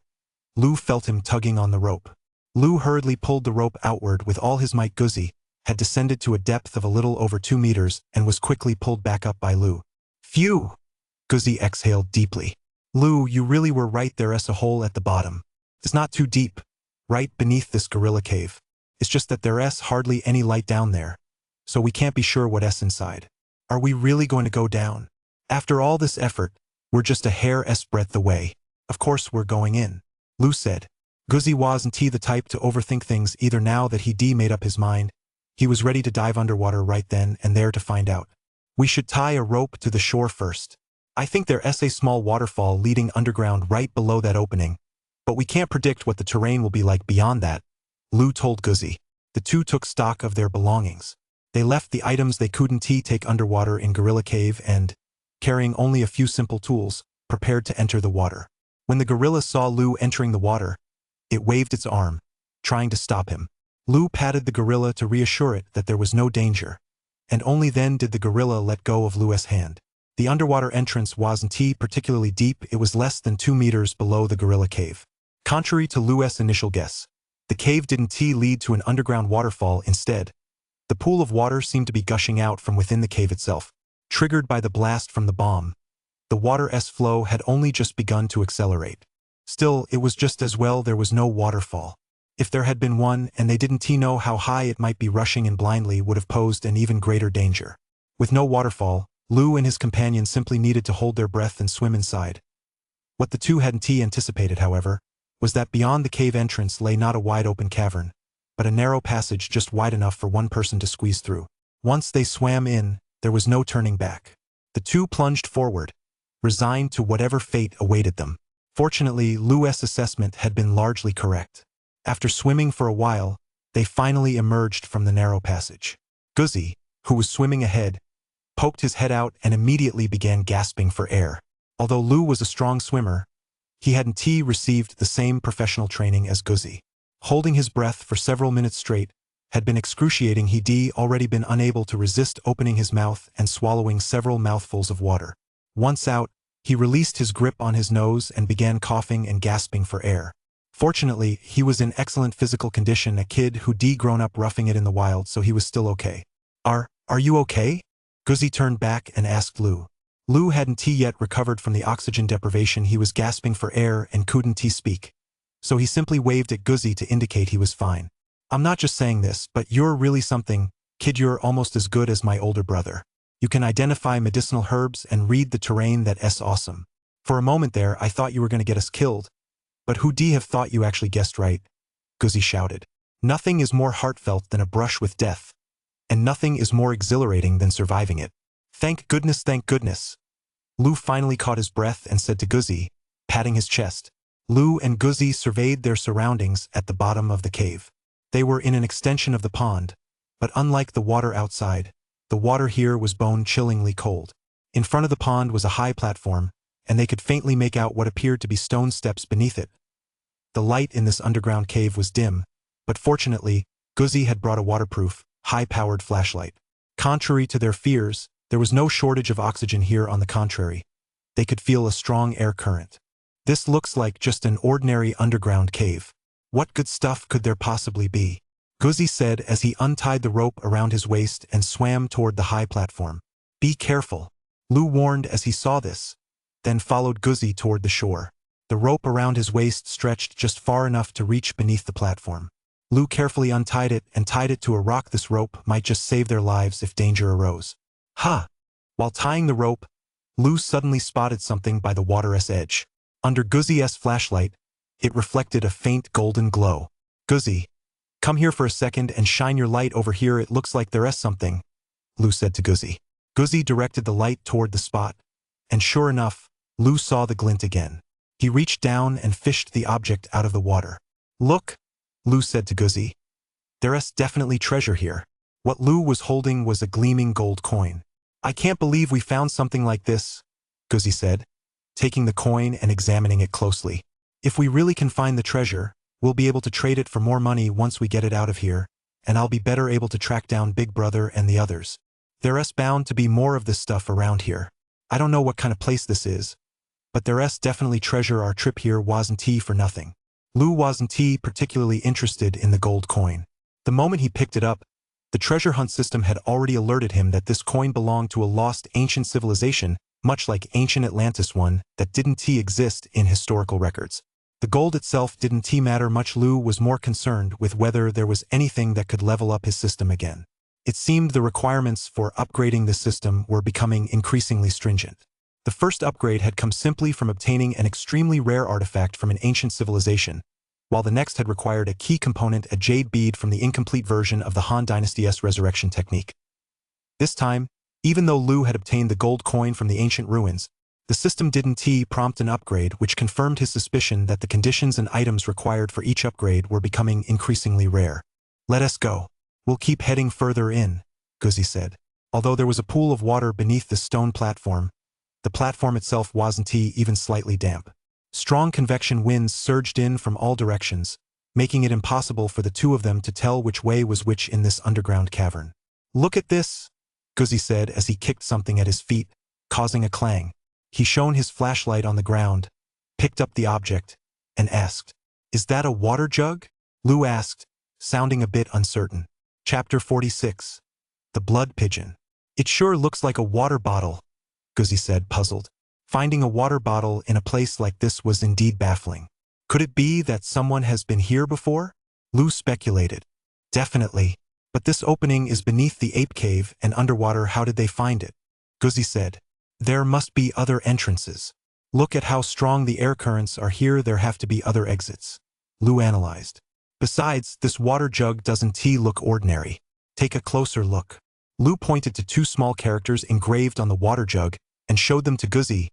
Lu felt him tugging on the rope. Lu hurriedly pulled the rope outward with all his might. Guzzi had descended to a depth of a little over 2 meters and was quickly pulled back up by Lu. Phew! Guzzi exhaled deeply. Lu, you really were right. There's a hole at the bottom. It's not too deep, right beneath this gorilla cave. It's just that there's hardly any light down there, so we can't be sure what's inside. Are we really going to go down? After all this effort, we're just a hair's breadth away. Of course we're going in, Lu said. Guzzi wasn't the type to overthink things either. Now that he'd made up his mind, he was ready to dive underwater right then and there to find out. We should tie a rope to the shore first. I think there's a small waterfall leading underground right below that opening, but we can't predict what the terrain will be like beyond that, Lu told Guzzi. The two took stock of their belongings. They left the items they couldn't take underwater in Gorilla Cave and, carrying only a few simple tools, prepared to enter the water. When the gorilla saw Lu entering the water, it waved its arm, trying to stop him. Lu patted the gorilla to reassure it that there was no danger, and only then did the gorilla let go of Lu's hand. The underwater entrance wasn't particularly deep. It was less than 2 meters below the gorilla cave. Contrary to Lu's initial guess, the cave didn't lead to an underground waterfall. Instead, the pool of water seemed to be gushing out from within the cave itself. Triggered by the blast from the bomb, the water's flow had only just begun to accelerate. Still, it was just as well there was no waterfall. If there had been one and they didn't know how high it might be, rushing in blindly would have posed an even greater danger. With no waterfall, Lu and his companion simply needed to hold their breath and swim inside. What the two hadn't anticipated, however, was that beyond the cave entrance lay not a wide-open cavern, but a narrow passage just wide enough for one person to squeeze through. Once they swam in, there was no turning back. The two plunged forward, resigned to whatever fate awaited them. Fortunately, Lu's assessment had been largely correct. After swimming for a while, they finally emerged from the narrow passage. Guzzi, who was swimming ahead, poked his head out and immediately began gasping for air. Although Lu was a strong swimmer, he hadn't received the same professional training as Guzzi. Holding his breath for several minutes straight had been excruciating. He'd already been unable to resist opening his mouth and swallowing several mouthfuls of water. Once out, he released his grip on his nose and began coughing and gasping for air. Fortunately, he was in excellent physical condition, a kid who'd grown up roughing it in the wild, so he was still okay. Are you okay? Guzzi turned back and asked Lu. Lu hadn't yet recovered from the oxygen deprivation. He was gasping for air and couldn't speak. So he simply waved at Guzzi to indicate he was fine. I'm not just saying this, but you're really something, kid. You're almost as good as my older brother. You can identify medicinal herbs and read the terrain. That's awesome. For a moment there, I thought you were going to get us killed. But who'd have thought you actually guessed right? Guzzi shouted. Nothing is more heartfelt than a brush with death, and nothing is more exhilarating than surviving it. Thank goodness, thank goodness. Lu finally caught his breath and said to Guzzi, patting his chest. Lu and Guzzi surveyed their surroundings at the bottom of the cave. They were in an extension of the pond, but unlike the water outside, the water here was bone-chillingly cold. In front of the pond was a high platform, and they could faintly make out what appeared to be stone steps beneath it. The light in this underground cave was dim, but fortunately, Guzzi had brought a waterproof, high-powered flashlight. Contrary to their fears, there was no shortage of oxygen here. On the contrary, they could feel a strong air current. This looks like just an ordinary underground cave. What good stuff could there possibly be? Guzzi said as he untied the rope around his waist and swam toward the high platform. Be careful, Lu warned as he saw this, then followed Guzzi toward the shore. The rope around his waist stretched just far enough to reach beneath the platform. Lu carefully untied it and tied it to a rock. This rope might just save their lives if danger arose. Ha! While tying the rope, Lu suddenly spotted something by the water's edge. Under Guzzi's flashlight, it reflected a faint golden glow. Guzzi, Come here for a second and shine your light over here, it looks like there's something, Lou said to Guzzi. Guzzi directed the light toward the spot, and sure enough, Lou saw the glint again. He reached down and fished the object out of the water. Look, Lou said to Guzzi. There's definitely treasure here. What Lou was holding was a gleaming gold coin. I can't believe we found something like this, Guzzi said, taking the coin and examining it closely. If we really can find the treasure, we'll be able to trade it for more money once we get it out of here, and I'll be better able to track down Big Brother and the others. There's bound to be more of this stuff around here. I don't know what kind of place this is, but there's definitely treasure. Our trip here wasn't for nothing. Lou wasn't particularly interested in the gold coin. The moment he picked it up, the treasure hunt system had already alerted him that this coin belonged to a lost ancient civilization, much like ancient Atlantis one that didn't exist in historical records. The gold itself didn't matter much. Lou was more concerned with whether there was anything that could level up his system again. It seemed the requirements for upgrading the system were becoming increasingly stringent. The first upgrade had come simply from obtaining an extremely rare artifact from an ancient civilization, while the next had required a key component, a jade bead from the incomplete version of the Han Dynasty's resurrection technique. This time, even though Lou had obtained the gold coin from the ancient ruins, the system didn't prompt an upgrade, which confirmed his suspicion that the conditions and items required for each upgrade were becoming increasingly rare. Let us go. We'll keep heading further in, Guzzi said. Although there was a pool of water beneath the stone platform, the platform itself wasn't even slightly damp. Strong convection winds surged in from all directions, making it impossible for the two of them to tell which way was which in this underground cavern. Look at this, Guzzi said as he kicked something at his feet, causing a clang. He shone his flashlight on the ground, picked up the object, and asked, "Is that a water jug?" Lou asked, sounding a bit uncertain. Chapter 46. The Blood Pigeon. It sure looks like a water bottle, Guzzi said, puzzled. Finding a water bottle in a place like this was indeed baffling. Could it be that someone has been here before? Lou speculated. Definitely. But this opening is beneath the ape cave and underwater. How did they find it? Guzzi said. There must be other entrances. Look at how strong the air currents are here. There have to be other exits. Lou analyzed. Besides, this water jug doesn't look ordinary. Take a closer look. Lou pointed to two small characters engraved on the water jug and showed them to Guzzi.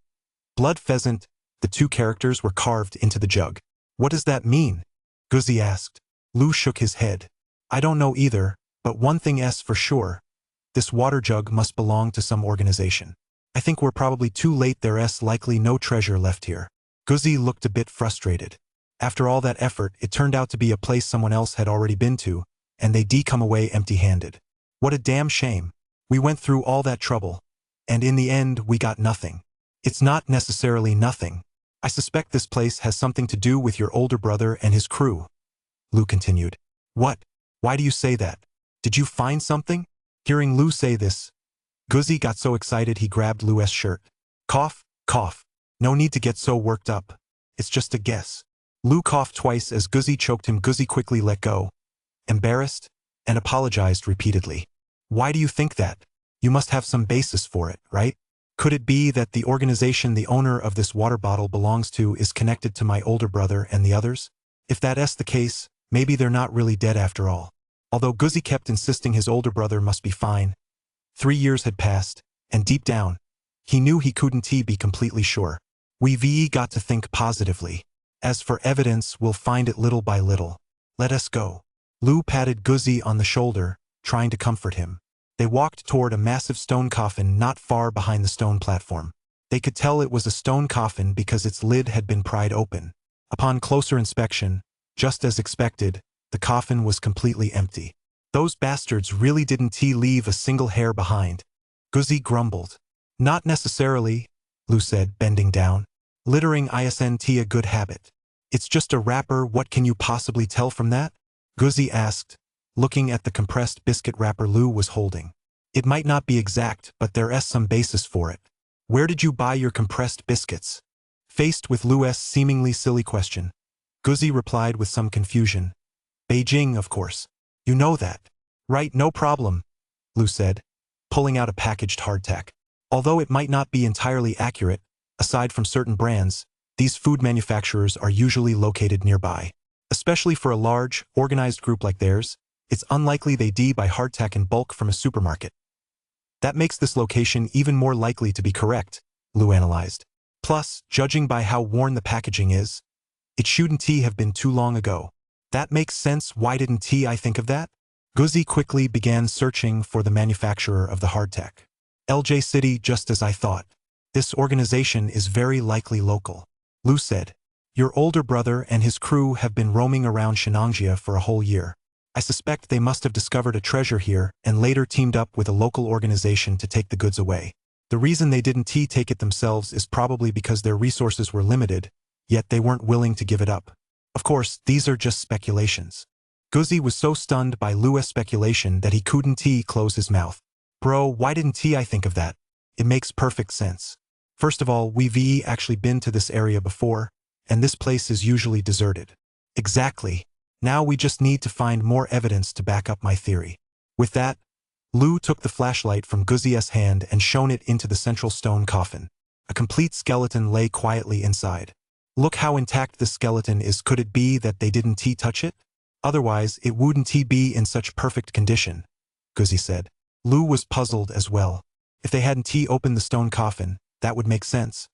Blood pheasant. The two characters were carved into the jug. What does that mean? Guzzi asked. Lou shook his head. I don't know either, but one thing's for sure. This water jug must belong to some organization. I think we're probably too late. There's likely no treasure left here. Guzzi looked a bit frustrated. After all that effort, it turned out to be a place someone else had already been to, and they'd come away empty-handed. What a damn shame. We went through all that trouble, and in the end we got nothing. It's not necessarily nothing. I suspect this place has something to do with your older brother and his crew, Lou continued. What? Why do you say that? Did you find something? Hearing Lou say this, Guzzi got so excited he grabbed Lou's shirt. Cough, cough. No need to get so worked up. It's just a guess. Lou coughed twice as Guzzi choked him. Guzzi quickly let go, embarrassed, and apologized repeatedly. Why do you think that? You must have some basis for it, right? Could it be that the organization the owner of this water bottle belongs to is connected to my older brother and the others? If that's the case, maybe they're not really dead after all. Although Guzzi kept insisting his older brother must be fine, 3 years had passed, and deep down, he knew he couldn't be completely sure. We've got to think positively. As for evidence, we'll find it little by little. Let us go. Lou patted Guzzi on the shoulder, trying to comfort him. They walked toward a massive stone coffin not far behind the stone platform. They could tell it was a stone coffin because its lid had been pried open. Upon closer inspection, just as expected, the coffin was completely empty. Those bastards really didn't leave a single hair behind. Guzzi grumbled. Not necessarily, Lou said, bending down. Littering isn't a good habit. It's just a wrapper. What can you possibly tell from that? Guzzi asked, looking at the compressed biscuit wrapper Lou was holding. It might not be exact, but there's some basis for it. Where did you buy your compressed biscuits? Faced with Lou's seemingly silly question, Guzzi replied with some confusion. Beijing, of course. You know that. Right, no problem, Lou said, pulling out a packaged hardtack. Although it might not be entirely accurate, aside from certain brands, these food manufacturers are usually located nearby. Especially for a large, organized group like theirs, it's unlikely they buy hardtack in bulk from a supermarket. That makes this location even more likely to be correct, Lou analyzed. Plus, judging by how worn the packaging is, it shouldn't have been too long ago. That makes sense. Why didn't I think of that? Guzzi quickly began searching for the manufacturer of the hardtack. LJ City, just as I thought. This organization is very likely local. Lou said. Your older brother and his crew have been roaming around Shenangjia for a whole year. I suspect they must have discovered a treasure here and later teamed up with a local organization to take the goods away. The reason they didn't take it themselves is probably because their resources were limited, yet they weren't willing to give it up. Of course, these are just speculations. Guzzi was so stunned by Lou's speculation that he couldn't close his mouth. Bro, why didn't I think of that? It makes perfect sense. First of all, we've actually been to this area before, and this place is usually deserted. Exactly. Now we just need to find more evidence to back up my theory. With that, Lou took the flashlight from Guzzi's hand and shone it into the central stone coffin. A complete skeleton lay quietly inside. Look how intact this skeleton is. Could it be that they didn't touch it? Otherwise, it wouldn't be in such perfect condition, Guzzi said. Lou was puzzled as well. If they hadn't opened the stone coffin, that would make sense.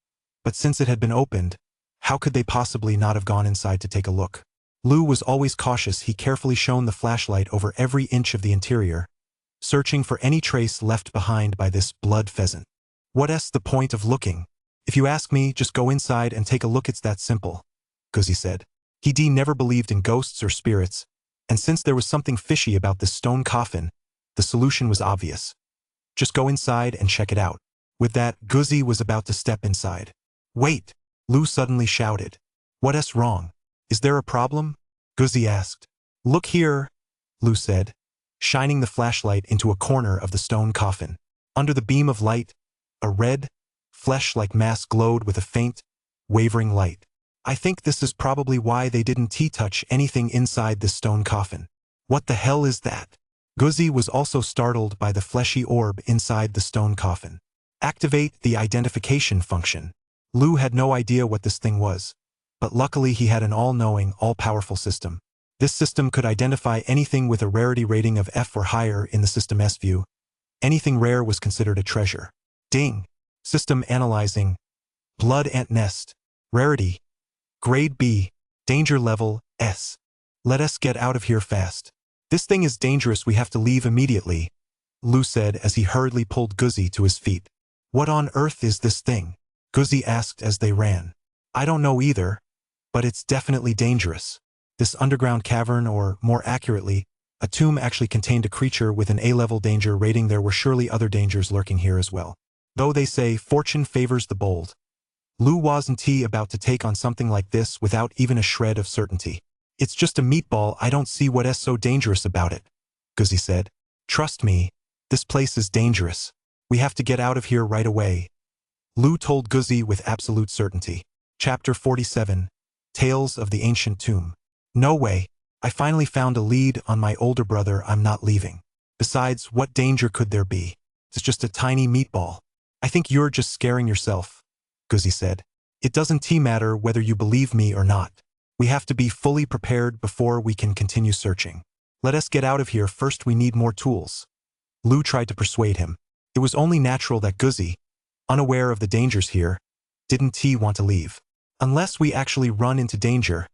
But since it had been opened, how could they possibly not have gone inside to take a look? Lou was always cautious. He carefully shone the flashlight over every inch of the interior, searching for any trace left behind by this blood pheasant. What's the point of looking? If you ask me, just go inside and take a look. It's that simple, Guzzi said. He never believed in ghosts or spirits, and since there was something fishy about this stone coffin, the solution was obvious. Just go inside and check it out. With that, Guzzi was about to step inside. Wait! Lou suddenly shouted. What's wrong? Is there a problem? Guzzi asked. Look here, Lou said, shining the flashlight into a corner of the stone coffin. Under the beam of light, a red, flesh-like mass glowed with a faint, wavering light. I think this is probably why they didn't touch anything inside this stone coffin. What the hell is that? Guzzi was also startled by the fleshy orb inside the stone coffin. Activate the identification function. Lou had no idea what this thing was, but luckily he had an all-knowing, all-powerful system. This system could identify anything with a rarity rating of F or higher in the system's view. Anything rare was considered a treasure. Ding! System analyzing. Blood ant nest. Rarity. Grade B. Danger level S. Let us get out of here fast. This thing is dangerous. We have to leave immediately, Lou said as he hurriedly pulled Guzzi to his feet. What on earth is this thing? Guzzi asked as they ran. I don't know either, but it's definitely dangerous. This underground cavern, or more accurately, a tomb, actually contained a creature with an A-level danger rating. There were surely other dangers lurking here as well. Though they say fortune favors the bold, Lou wasn't about to take on something like this without even a shred of certainty. It's just a meatball. I don't see what's so dangerous about it, Guzzi said. Trust me, this place is dangerous. We have to get out of here right away, Lou told Guzzi with absolute certainty. Chapter 47, Tales of the Ancient Tomb. No way. I finally found a lead on my older brother. I'm not leaving. Besides, what danger could there be? It's just a tiny meatball. I think you're just scaring yourself, Guzzi said. It doesn't matter whether you believe me or not. We have to be fully prepared before we can continue searching. Let us get out of here first. We need more tools. Lou tried to persuade him. It was only natural that Guzzi, unaware of the dangers here, didn't want to leave. Unless we actually run into danger.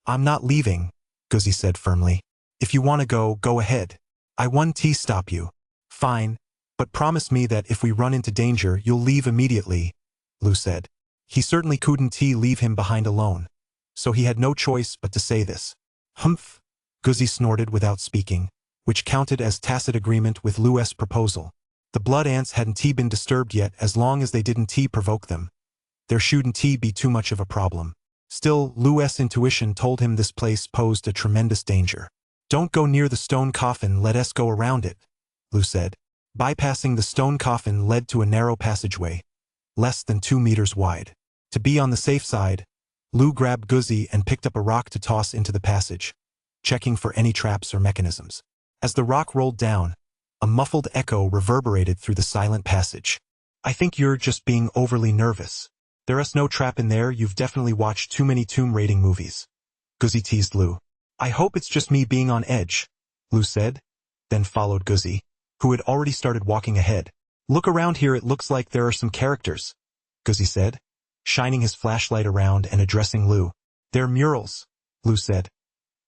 I'm not leaving, Guzzi said firmly. If you want to go, go ahead. I won't stop you. Fine, but promise me that if we run into danger, you'll leave immediately, Lou said. He certainly couldn't leave him behind alone, so he had no choice but to say this. Humph, Guzzi snorted without speaking, which counted as tacit agreement with Lou's proposal. The blood ants hadn't been disturbed yet. As long as they didn't provoke them, there shouldn't be too much of a problem. Still, Lou's intuition told him this place posed a tremendous danger. Don't go near the stone coffin. Let us go around it, Lou said. Bypassing the stone coffin led to a narrow passageway, less than 2 meters wide. To be on the safe side, Lou grabbed Guzzi and picked up a rock to toss into the passage, checking for any traps or mechanisms. As the rock rolled down, a muffled echo reverberated through the silent passage. I think you're just being overly nervous. There's no trap in there. You've definitely watched too many tomb raiding movies, Guzzi teased Lou. I hope it's just me being on edge, Lu said, then followed Guzzi, who had already started walking ahead. Look around here, it looks like there are some characters, Guzzi said, shining his flashlight around and addressing Lu. They're murals, Lu said.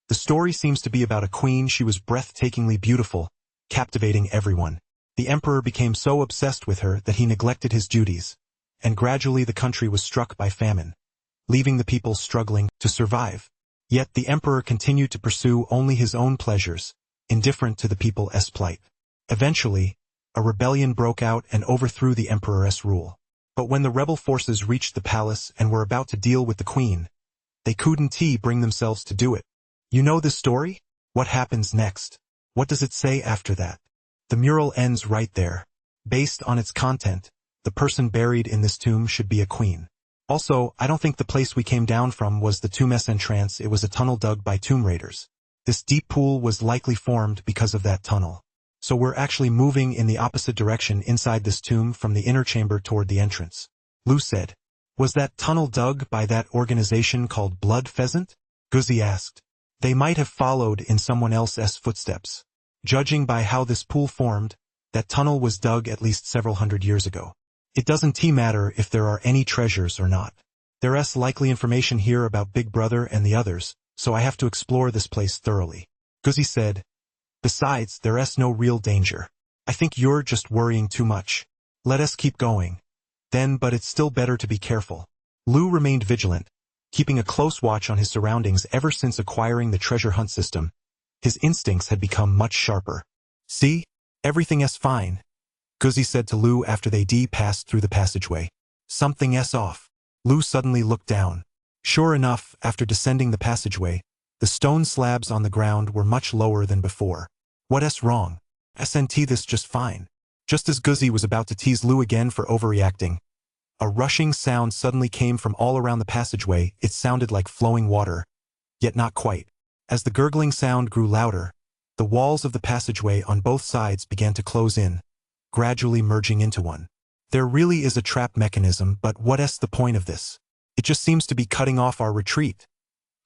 The story seems to be about a queen. She was breathtakingly beautiful, captivating everyone. The emperor became so obsessed with her that he neglected his duties, and gradually the country was struck by famine, leaving the people struggling to survive. Yet the emperor continued to pursue only his own pleasures, indifferent to the people's plight. Eventually, a rebellion broke out and overthrew the emperor's rule. But when the rebel forces reached the palace and were about to deal with the queen, they couldn't bring themselves to do it. You know this story? What happens next? What does it say after that? The mural ends right there. Based on its content, the person buried in this tomb should be a queen. Also, I don't think the place we came down from was the tomb's entrance. It was a tunnel dug by tomb raiders. This deep pool was likely formed because of that tunnel. So we're actually moving in the opposite direction inside this tomb from the inner chamber toward the entrance. Lu said. Was that tunnel dug by that organization called Blood Pheasant? Guzzi asked. They might have followed in someone else's footsteps. Judging by how this pool formed, that tunnel was dug at least several hundred years ago. It doesn't matter if there are any treasures or not. There's likely information here about Big Brother and the others, so I have to explore this place thoroughly. Guzzi said. Besides, there's no real danger. I think you're just worrying too much. Let us keep going. Then, but it's still better to be careful. Lu remained vigilant, keeping a close watch on his surroundings. Ever since acquiring the treasure hunt system, his instincts had become much sharper. See? Everything's fine, Guzzi said to Lu after they passed through the passageway. Something's off. Lu suddenly looked down. Sure enough, after descending the passageway, the stone slabs on the ground were much lower than before. What's wrong? SNT this just fine. Just as Guzzi was about to tease Lu again for overreacting, a rushing sound suddenly came from all around the passageway. It sounded like flowing water, yet not quite. As the gurgling sound grew louder, the walls of the passageway on both sides began to close in, gradually merging into one. There really is a trap mechanism, but what's the point of this? It just seems to be cutting off our retreat,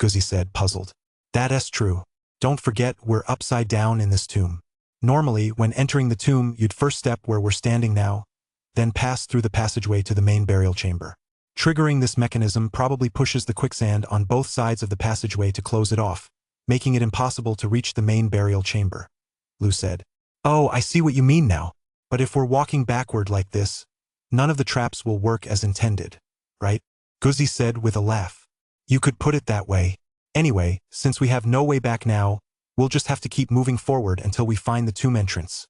Guzzi said, puzzled. That's true. Don't forget, we're upside down in this tomb. Normally, when entering the tomb, you'd first step where we're standing now, then pass through the passageway to the main burial chamber. Triggering this mechanism probably pushes the quicksand on both sides of the passageway to close it off, making it impossible to reach the main burial chamber, Lu said. Oh, I see what you mean now. But if we're walking backward like this, none of the traps will work as intended, right? Guzzi said with a laugh. You could put it that way. Anyway, since we have no way back now, we'll just have to keep moving forward until we find the tomb entrance,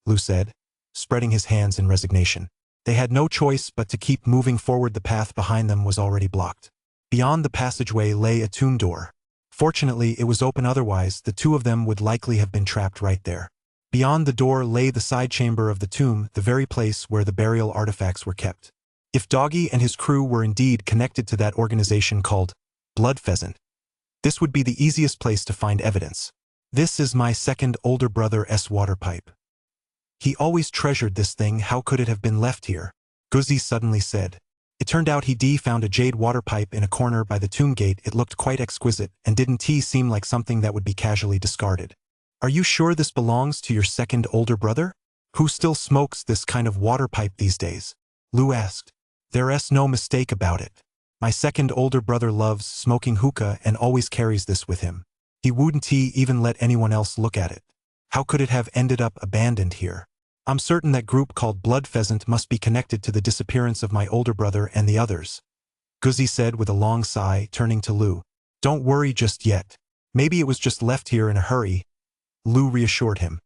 Lu said, spreading his hands in resignation. They had no choice but to keep moving forward. The path behind them was already blocked. Beyond the passageway lay a tomb door. Fortunately, it was open, otherwise the two of them would likely have been trapped right there. Beyond the door lay the side chamber of the tomb, the very place where the burial artifacts were kept. If Doggy and his crew were indeed connected to that organization called Blood Pheasant, this would be the easiest place to find evidence. This is my second older brother's water pipe. He always treasured this thing. How could it have been left here? Guzzi suddenly said. It turned out he found a jade water pipe in a corner by the tomb gate. It looked quite exquisite and didn't seem like something that would be casually discarded. Are you sure this belongs to your second older brother? Who still smokes this kind of water pipe these days? Lu asked. There's no mistake about it. My second older brother loves smoking hookah and always carries this with him. He wouldn't even let anyone else look at it. How could it have ended up abandoned here? I'm certain that group called Blood Pheasant must be connected to the disappearance of my older brother and the others, Guzzi said with a long sigh, turning to Lu. Don't worry just yet. Maybe it was just left here in a hurry, Lu reassured him.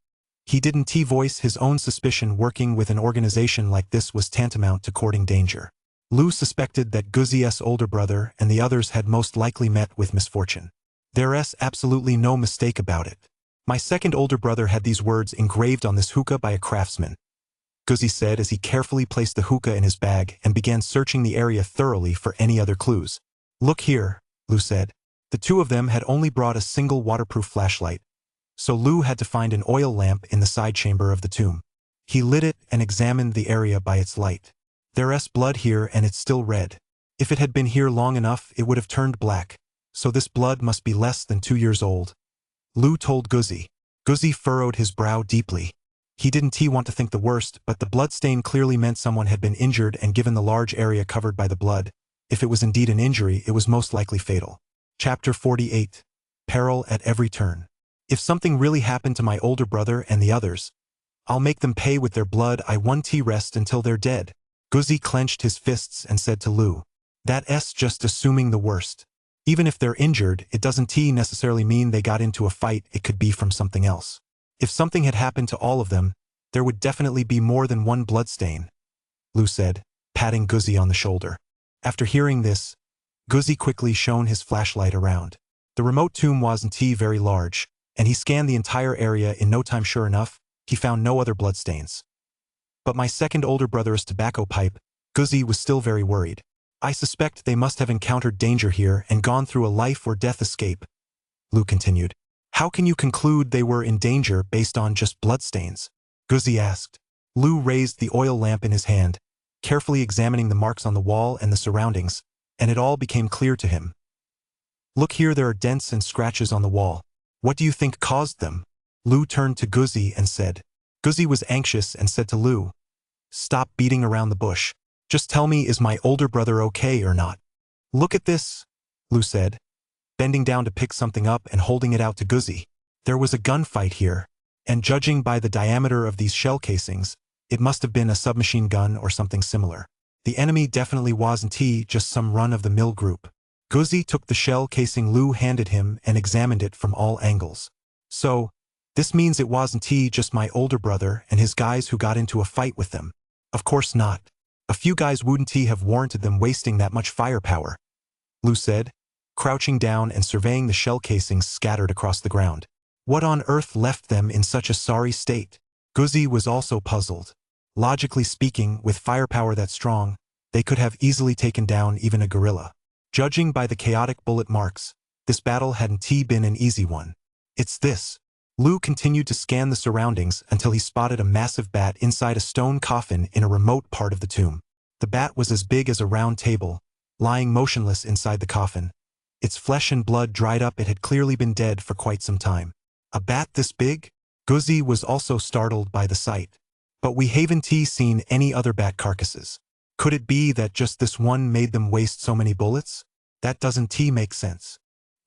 He didn't voice his own suspicion. Working with an organization like this was tantamount to courting danger. Lu suspected that Guzzi's older brother and the others had most likely met with misfortune. There's absolutely no mistake about it. My second older brother had these words engraved on this hookah by a craftsman, Guzzi said as he carefully placed the hookah in his bag and began searching the area thoroughly for any other clues. Look here, Lu said. The two of them had only brought a single waterproof flashlight, so Lu had to find an oil lamp in the side chamber of the tomb. He lit it and examined the area by its light. There's blood here and it's still red. If it had been here long enough, it would have turned black, So this blood must be less than 2 years old. Lu told Guzzi. Guzzi furrowed his brow deeply. He didn't want to think the worst, but the bloodstain clearly meant someone had been injured, and given the large area covered by the blood, if it was indeed an injury, it was most likely fatal. Chapter 48. Peril at every turn. If something really happened to my older brother and the others, I'll make them pay with their blood. I won't rest until they're dead. Guzzi clenched his fists and said to Lu. That's just assuming the worst. Even if they're injured, it doesn't necessarily mean they got into a fight. It could be from something else. If something had happened to all of them, there would definitely be more than one bloodstain, Lu said, patting Guzzi on the shoulder. After hearing this, Guzzi quickly shone his flashlight around. The remote tomb wasn't very large, and he scanned the entire area in no time. Sure enough, he found no other bloodstains. But my second older brother's tobacco pipe, Guzzi was still very worried. I suspect they must have encountered danger here and gone through a life or death escape, Lu continued. How can you conclude they were in danger based on just bloodstains? Guzzi asked. Lu raised the oil lamp in his hand, carefully examining the marks on the wall and the surroundings, and it all became clear to him. Look here, there are dents and scratches on the wall. What do you think caused them? Lu turned to Guzzi and said. Guzzi was anxious and said to Lu, stop beating around the bush. Just tell me, is my older brother okay or not? Look at this, Lu said, bending down to pick something up and holding it out to Guzzi. There was a gunfight here, and judging by the diameter of these shell casings, it must have been a submachine gun or something similar. The enemy definitely wasn't just some run-of-the-mill group. Guzzi took the shell casing Lu handed him and examined it from all angles. So, this means it wasn't just my older brother and his guys who got into a fight with them. Of course not. A few guys wouldn't have warranted them wasting that much firepower, Lu said, crouching down and surveying the shell casings scattered across the ground. What on earth left them in such a sorry state? Guzzi was also puzzled. Logically speaking, with firepower that strong, they could have easily taken down even a gorilla. Judging by the chaotic bullet marks, this battle hadn't been an easy one. It's this. Lu continued to scan the surroundings until he spotted a massive bat inside a stone coffin in a remote part of the tomb. The bat was as big as a round table, lying motionless inside the coffin. Its flesh and blood dried up. It had clearly been dead for quite some time. A bat this big? Guzzi was also startled by the sight. But we haven't seen any other bat carcasses. Could it be that just this one made them waste so many bullets? That doesn't make sense.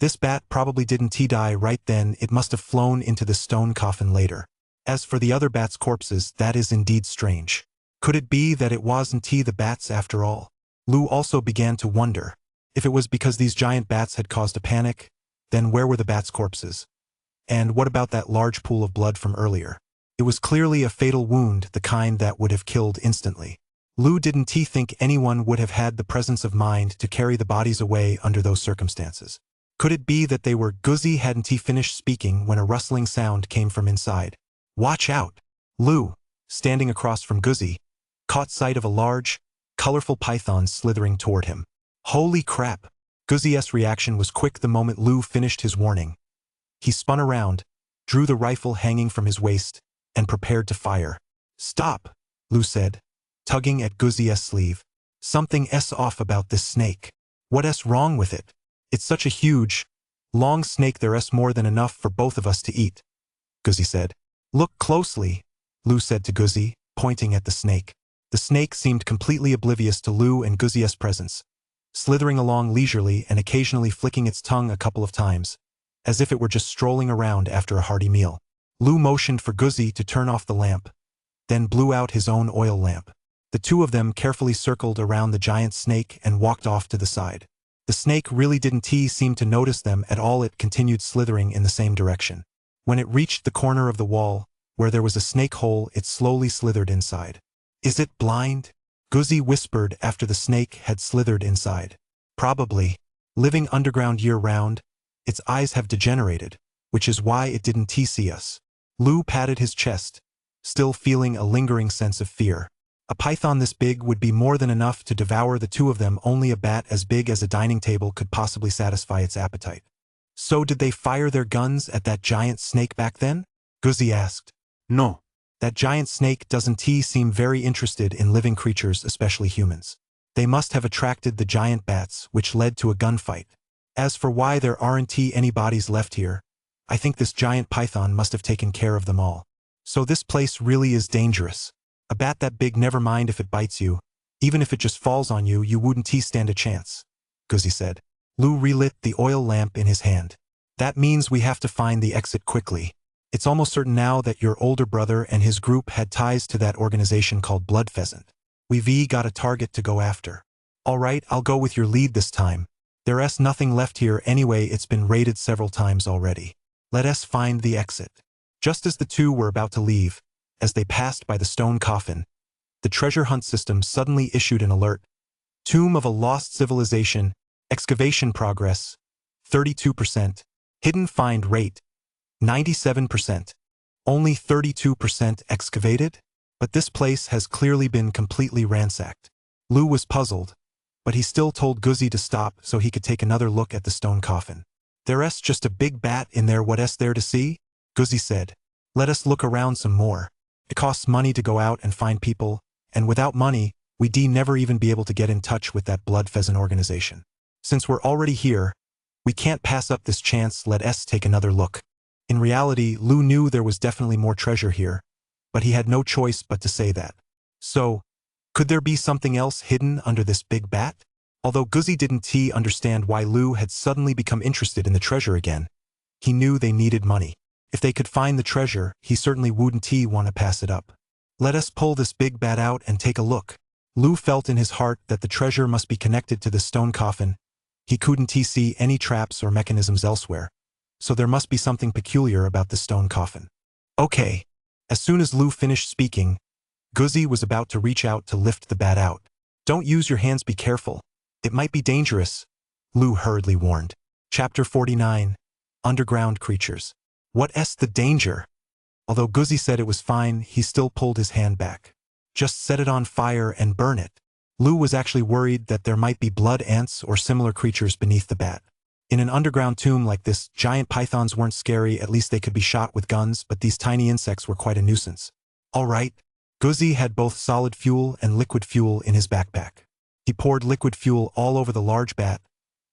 This bat probably didn't die right then. It must have flown into the stone coffin later. As for the other bats' corpses, that is indeed strange. Could it be that it wasn't the bats after all? Lu also began to wonder. If it was because these giant bats had caused a panic, then where were the bats' corpses? And what about that large pool of blood from earlier? It was clearly a fatal wound, the kind that would have killed instantly. Lu didn't think anyone would have had the presence of mind to carry the bodies away under those circumstances. Could it be that they were? Guzzi hadn't finished speaking when a rustling sound came from inside. Watch out! Lu, standing across from Guzzi, caught sight of a large, colorful python slithering toward him. Holy crap! Guzzi's reaction was quick the moment Lu finished his warning. He spun around, drew the rifle hanging from his waist, and prepared to fire. Stop, Lu said, tugging at Guzzi's sleeve. Something's off about this snake. What's wrong with it? It's such a huge, long snake. There's more than enough for both of us to eat, Guzzi said. Look closely, Lu said to Guzzi, pointing at the snake. The snake seemed completely oblivious to Lu and Guzzi's presence, slithering along leisurely and occasionally flicking its tongue a couple of times, as if it were just strolling around after a hearty meal. Lu motioned for Guzzi to turn off the lamp, then blew out his own oil lamp. The two of them carefully circled around the giant snake and walked off to the side. The snake really didn't seem to notice them at all. It continued slithering in the same direction. When it reached the corner of the wall, where there was a snake hole, it slowly slithered inside. Is it blind? Guzzi whispered after the snake had slithered inside. Probably. Living underground year-round, its eyes have degenerated, which is why it didn't see us. Lu patted his chest, still feeling a lingering sense of fear. A python this big would be more than enough to devour the two of them. Only a bat as big as a dining table could possibly satisfy its appetite. So did they fire their guns at that giant snake back then? Guzzi asked. No. That giant snake doesn't seem very interested in living creatures, especially humans. They must have attracted the giant bats, which led to a gunfight. As for why there aren't any bodies left here, I think this giant python must have taken care of them all. So this place really is dangerous. A bat that big, never mind if it bites you. Even if it just falls on you, you wouldn't stand a chance, Guzzi said. Lou relit the oil lamp in his hand. That means we have to find the exit quickly. It's almost certain now that your older brother and his group had ties to that organization called Blood Pheasant. We've got a target to go after. All right, I'll go with your lead this time. There's nothing left here anyway, it's been raided several times already. Let us find the exit. Just as the two were about to leave, as they passed by the stone coffin, the treasure hunt system suddenly issued an alert. Tomb of a lost civilization, excavation progress, 32%, hidden find rate, 97%. Only 32% excavated? But this place has clearly been completely ransacked. Lou was puzzled, but he still told Guzzi to stop so he could take another look at the stone coffin. There's just a big bat in there, what's there to see? Guzzi said. Let us look around some more. It costs money to go out and find people, and without money, we'd never even be able to get in touch with that Blood Pheasant organization. Since we're already here, we can't pass up this chance, let us take another look. In reality, Lou knew there was definitely more treasure here, but he had no choice but to say that. So, could there be something else hidden under this big bat? Although Guzzi didn't understand why Lou had suddenly become interested in the treasure again, he knew they needed money. If they could find the treasure, he certainly wouldn't want to pass it up. Let us pull this big bat out and take a look. Lou felt in his heart that the treasure must be connected to the stone coffin. He couldn't see any traps or mechanisms elsewhere, so there must be something peculiar about the stone coffin. Okay. As soon as Lou finished speaking, Guzzi was about to reach out to lift the bat out. Don't use your hands, be careful. It might be dangerous, Lou hurriedly warned. Chapter 49. Underground Creatures. What's the danger? Although Guzzi said it was fine, he still pulled his hand back. Just set it on fire and burn it. Lou was actually worried that there might be blood ants or similar creatures beneath the bat. In an underground tomb like this, giant pythons weren't scary, at least they could be shot with guns, but these tiny insects were quite a nuisance. All right. Guzzi had both solid fuel and liquid fuel in his backpack. He poured liquid fuel all over the large bat,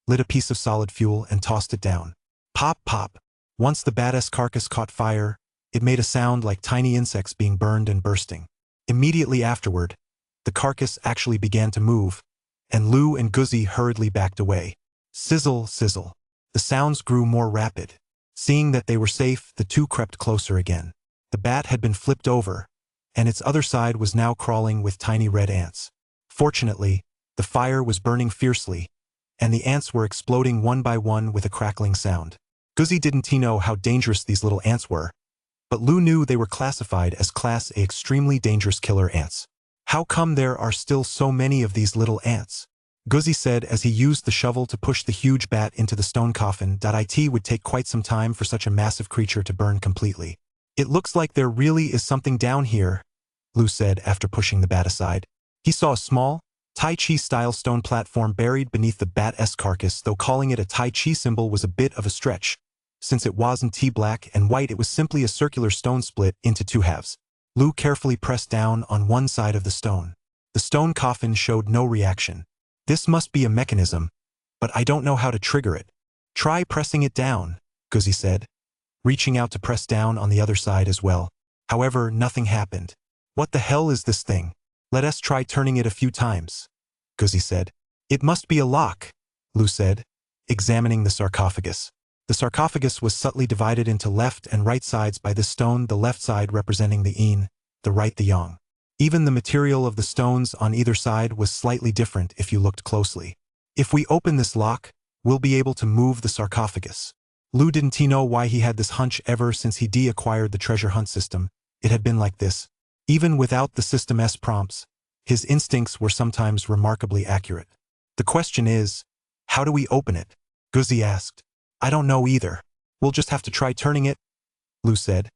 lit a piece of solid fuel and tossed it down. Pop, pop. Once the bat's carcass caught fire, it made a sound like tiny insects being burned and bursting. Immediately afterward, the carcass actually began to move, and Lou and Guzzi hurriedly backed away. Sizzle, sizzle. The sounds grew more rapid. Seeing that they were safe, the two crept closer again. The bat had been flipped over, and its other side was now crawling with tiny red ants. Fortunately, the fire was burning fiercely, and the ants were exploding one by one with a crackling sound. Guzzi didn't know how dangerous these little ants were, but Lou knew they were classified as Class A extremely dangerous killer ants. How come there are still so many of these little ants? Guzzi said as he used the shovel to push the huge bat into the stone coffin. It would take quite some time for such a massive creature to burn completely. It looks like there really is something down here, Lou said after pushing the bat aside. He saw a small, Tai Chi-style stone platform buried beneath the bat's carcass, though calling it a Tai Chi symbol was a bit of a stretch. Since it wasn't black and white, it was simply a circular stone split into two halves. Lou carefully pressed down on one side of the stone. The stone coffin showed no reaction. This must be a mechanism, but I don't know how to trigger it. Try pressing it down, Guzzi said, reaching out to press down on the other side as well. However, nothing happened. What the hell is this thing? Let us try turning it a few times, Guzzi said. It must be a lock, Lou said, examining the sarcophagus. The sarcophagus was subtly divided into left and right sides by this stone, the left side representing the yin, the right the yang. Even the material of the stones on either side was slightly different if you looked closely. If we open this lock, we'll be able to move the sarcophagus. Lou didn't know why he had this hunch ever since he acquired the treasure hunt system. It had been like this. Even without the system's prompts, his instincts were sometimes remarkably accurate. The question is, how do we open it? Guzzi asked. I don't know either. We'll just have to try turning it, Lou said,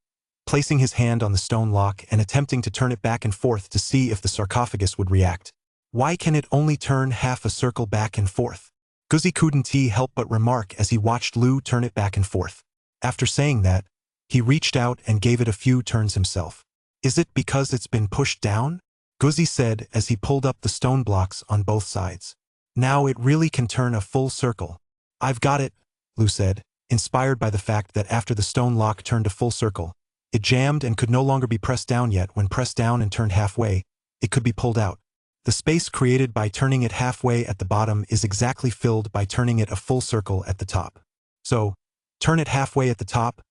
placing his hand on the stone lock and attempting to turn it back and forth to see if the sarcophagus would react. Why can it only turn half a circle back and forth? Guzzi couldn't help but remark as he watched Lou turn it back and forth. After saying that, he reached out and gave it a few turns himself. Is it because it's been pushed down? Guzzi said as he pulled up the stone blocks on both sides. Now it really can turn a full circle. I've got it, Lu said, inspired by the fact that after the stone lock turned a full circle, it jammed and could no longer be pressed down yet. When pressed down and turned halfway, it could be pulled out. The space created by turning it halfway at the bottom is exactly filled by turning it a full circle at the top. So, turn it halfway at the top,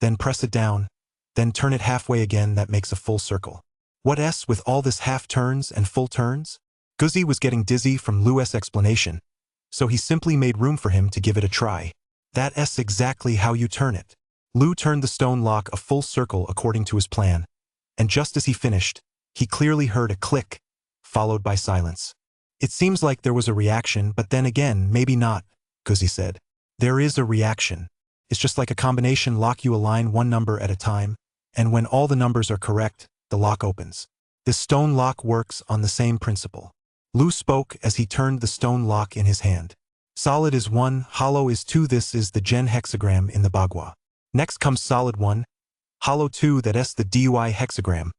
then press it down, then turn it halfway again. That makes a full circle. What s with all this half turns and full turns? Guzzi was getting dizzy from Lu's explanation, so he simply made room for him to give it a try. That's exactly how you turn it. Lu turned the stone lock a full circle according to his plan, and just as he finished, he clearly heard a click, followed by silence. It seems like there was a reaction, but then again, maybe not, Guzzi said. There is a reaction. It's just like a combination lock. You align one number at a time, and when all the numbers are correct, the lock opens. This stone lock works on the same principle. Lu spoke as he turned the stone lock in his hand. Solid is 1, hollow is 2. This is the Gen hexagram in the Bagua. Next comes solid 1, hollow 2. That's the DUI hexagram.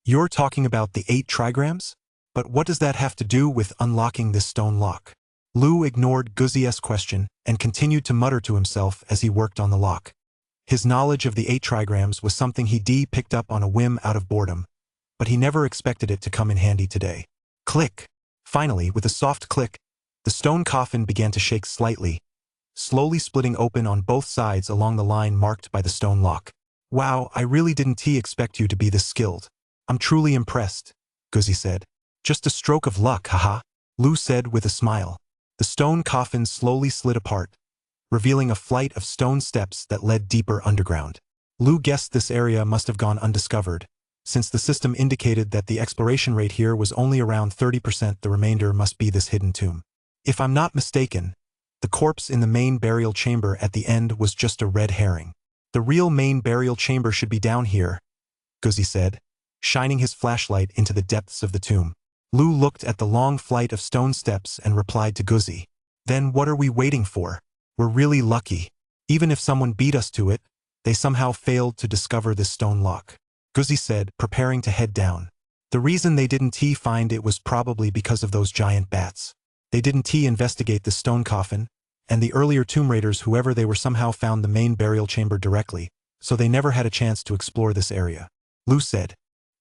You're talking about the 8 trigrams? But what does that have to do with unlocking this stone lock? Lu ignored Guzzi's question and continued to mutter to himself as he worked on the lock. His knowledge of the 8 trigrams was something he picked up on a whim out of boredom, but he never expected it to come in handy today. Click! Finally, with a soft click, the stone coffin began to shake slightly, slowly splitting open on both sides along the line marked by the stone lock. Wow, I really didn't expect you to be this skilled. I'm truly impressed, Guzzi said. Just a stroke of luck, haha, Lu said with a smile. The stone coffin slowly slid apart, revealing a flight of stone steps that led deeper underground. Lu guessed this area must have gone undiscovered, since the system indicated that the exploration rate here was only around 30%. The remainder must be this hidden tomb. If I'm not mistaken, the corpse in the main burial chamber at the end was just a red herring. The real main burial chamber should be down here, Guzzi said, shining his flashlight into the depths of the tomb. Lu looked at the long flight of stone steps and replied to Guzzi. Then what are we waiting for? We're really lucky. Even if someone beat us to it, they somehow failed to discover this stone lock, Guzzi said, preparing to head down. The reason they didn't find it was probably because of those giant bats. They didn't investigate the stone coffin, and the earlier tomb raiders, whoever they were, somehow found the main burial chamber directly, so they never had a chance to explore this area, Lu said.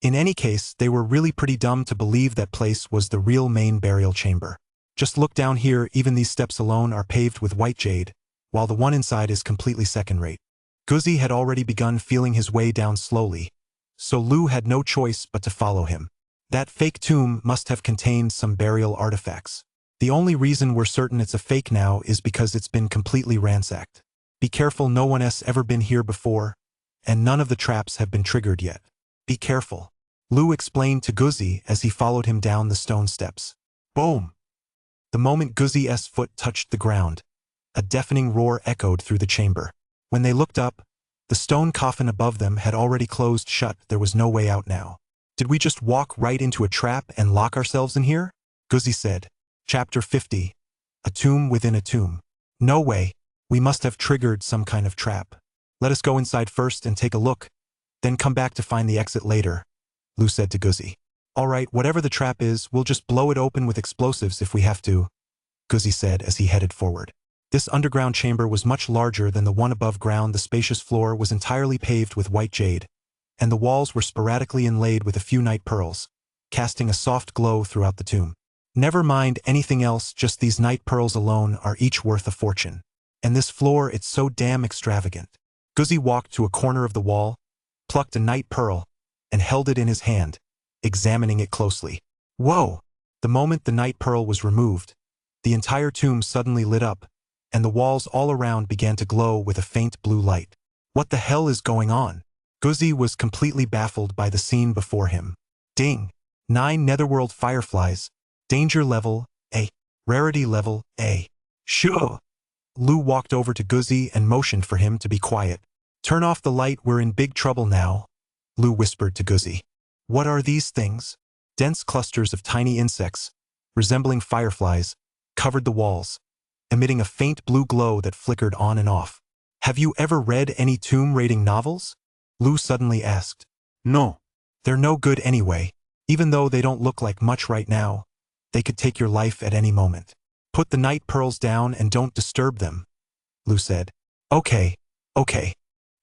In any case, they were really pretty dumb to believe that place was the real main burial chamber. Just look down here, even these steps alone are paved with white jade, while the one inside is completely second-rate. Guzzi had already begun feeling his way down slowly, so Lu had no choice but to follow him. That fake tomb must have contained some burial artifacts. The only reason we're certain it's a fake now is because it's been completely ransacked. Be careful, no one has ever been here before, and none of the traps have been triggered yet. Be careful, Lu explained to Guzzi as he followed him down the stone steps. Boom! The moment Guzzi's foot touched the ground, a deafening roar echoed through the chamber. When they looked up, the stone coffin above them had already closed shut. There was no way out now. Did we just walk right into a trap and lock ourselves in here? Guzzi said. Chapter 50. A tomb within a tomb. No way. We must have triggered some kind of trap. Let us go inside first and take a look, then come back to find the exit later, Lu said to Guzzi. All right, whatever the trap is, we'll just blow it open with explosives if we have to, Guzzi said as he headed forward. This underground chamber was much larger than the one above ground. The spacious floor was entirely paved with white jade, and the walls were sporadically inlaid with a few night pearls, casting a soft glow throughout the tomb. Never mind anything else, just these night pearls alone are each worth a fortune. And this floor, it's so damn extravagant. Guzzi walked to a corner of the wall, plucked a night pearl, and held it in his hand, examining it closely. Whoa! The moment the night pearl was removed, the entire tomb suddenly lit up, and the walls all around began to glow with a faint blue light. What the hell is going on? Guzzi was completely baffled by the scene before him. Ding! 9 netherworld fireflies. Danger level, A. Rarity level, A. Shoo! Lu walked over to Guzzi and motioned for him to be quiet. Turn off the light, we're in big trouble now, Lu whispered to Guzzi. What are these things? Dense clusters of tiny insects, resembling fireflies, covered the walls, emitting a faint blue glow that flickered on and off. Have you ever read any tomb raiding novels? Lu suddenly asked. No. They're no good anyway. Even though they don't look like much right now, they could take your life at any moment. Put the night pearls down and don't disturb them, Lu said. Okay, okay.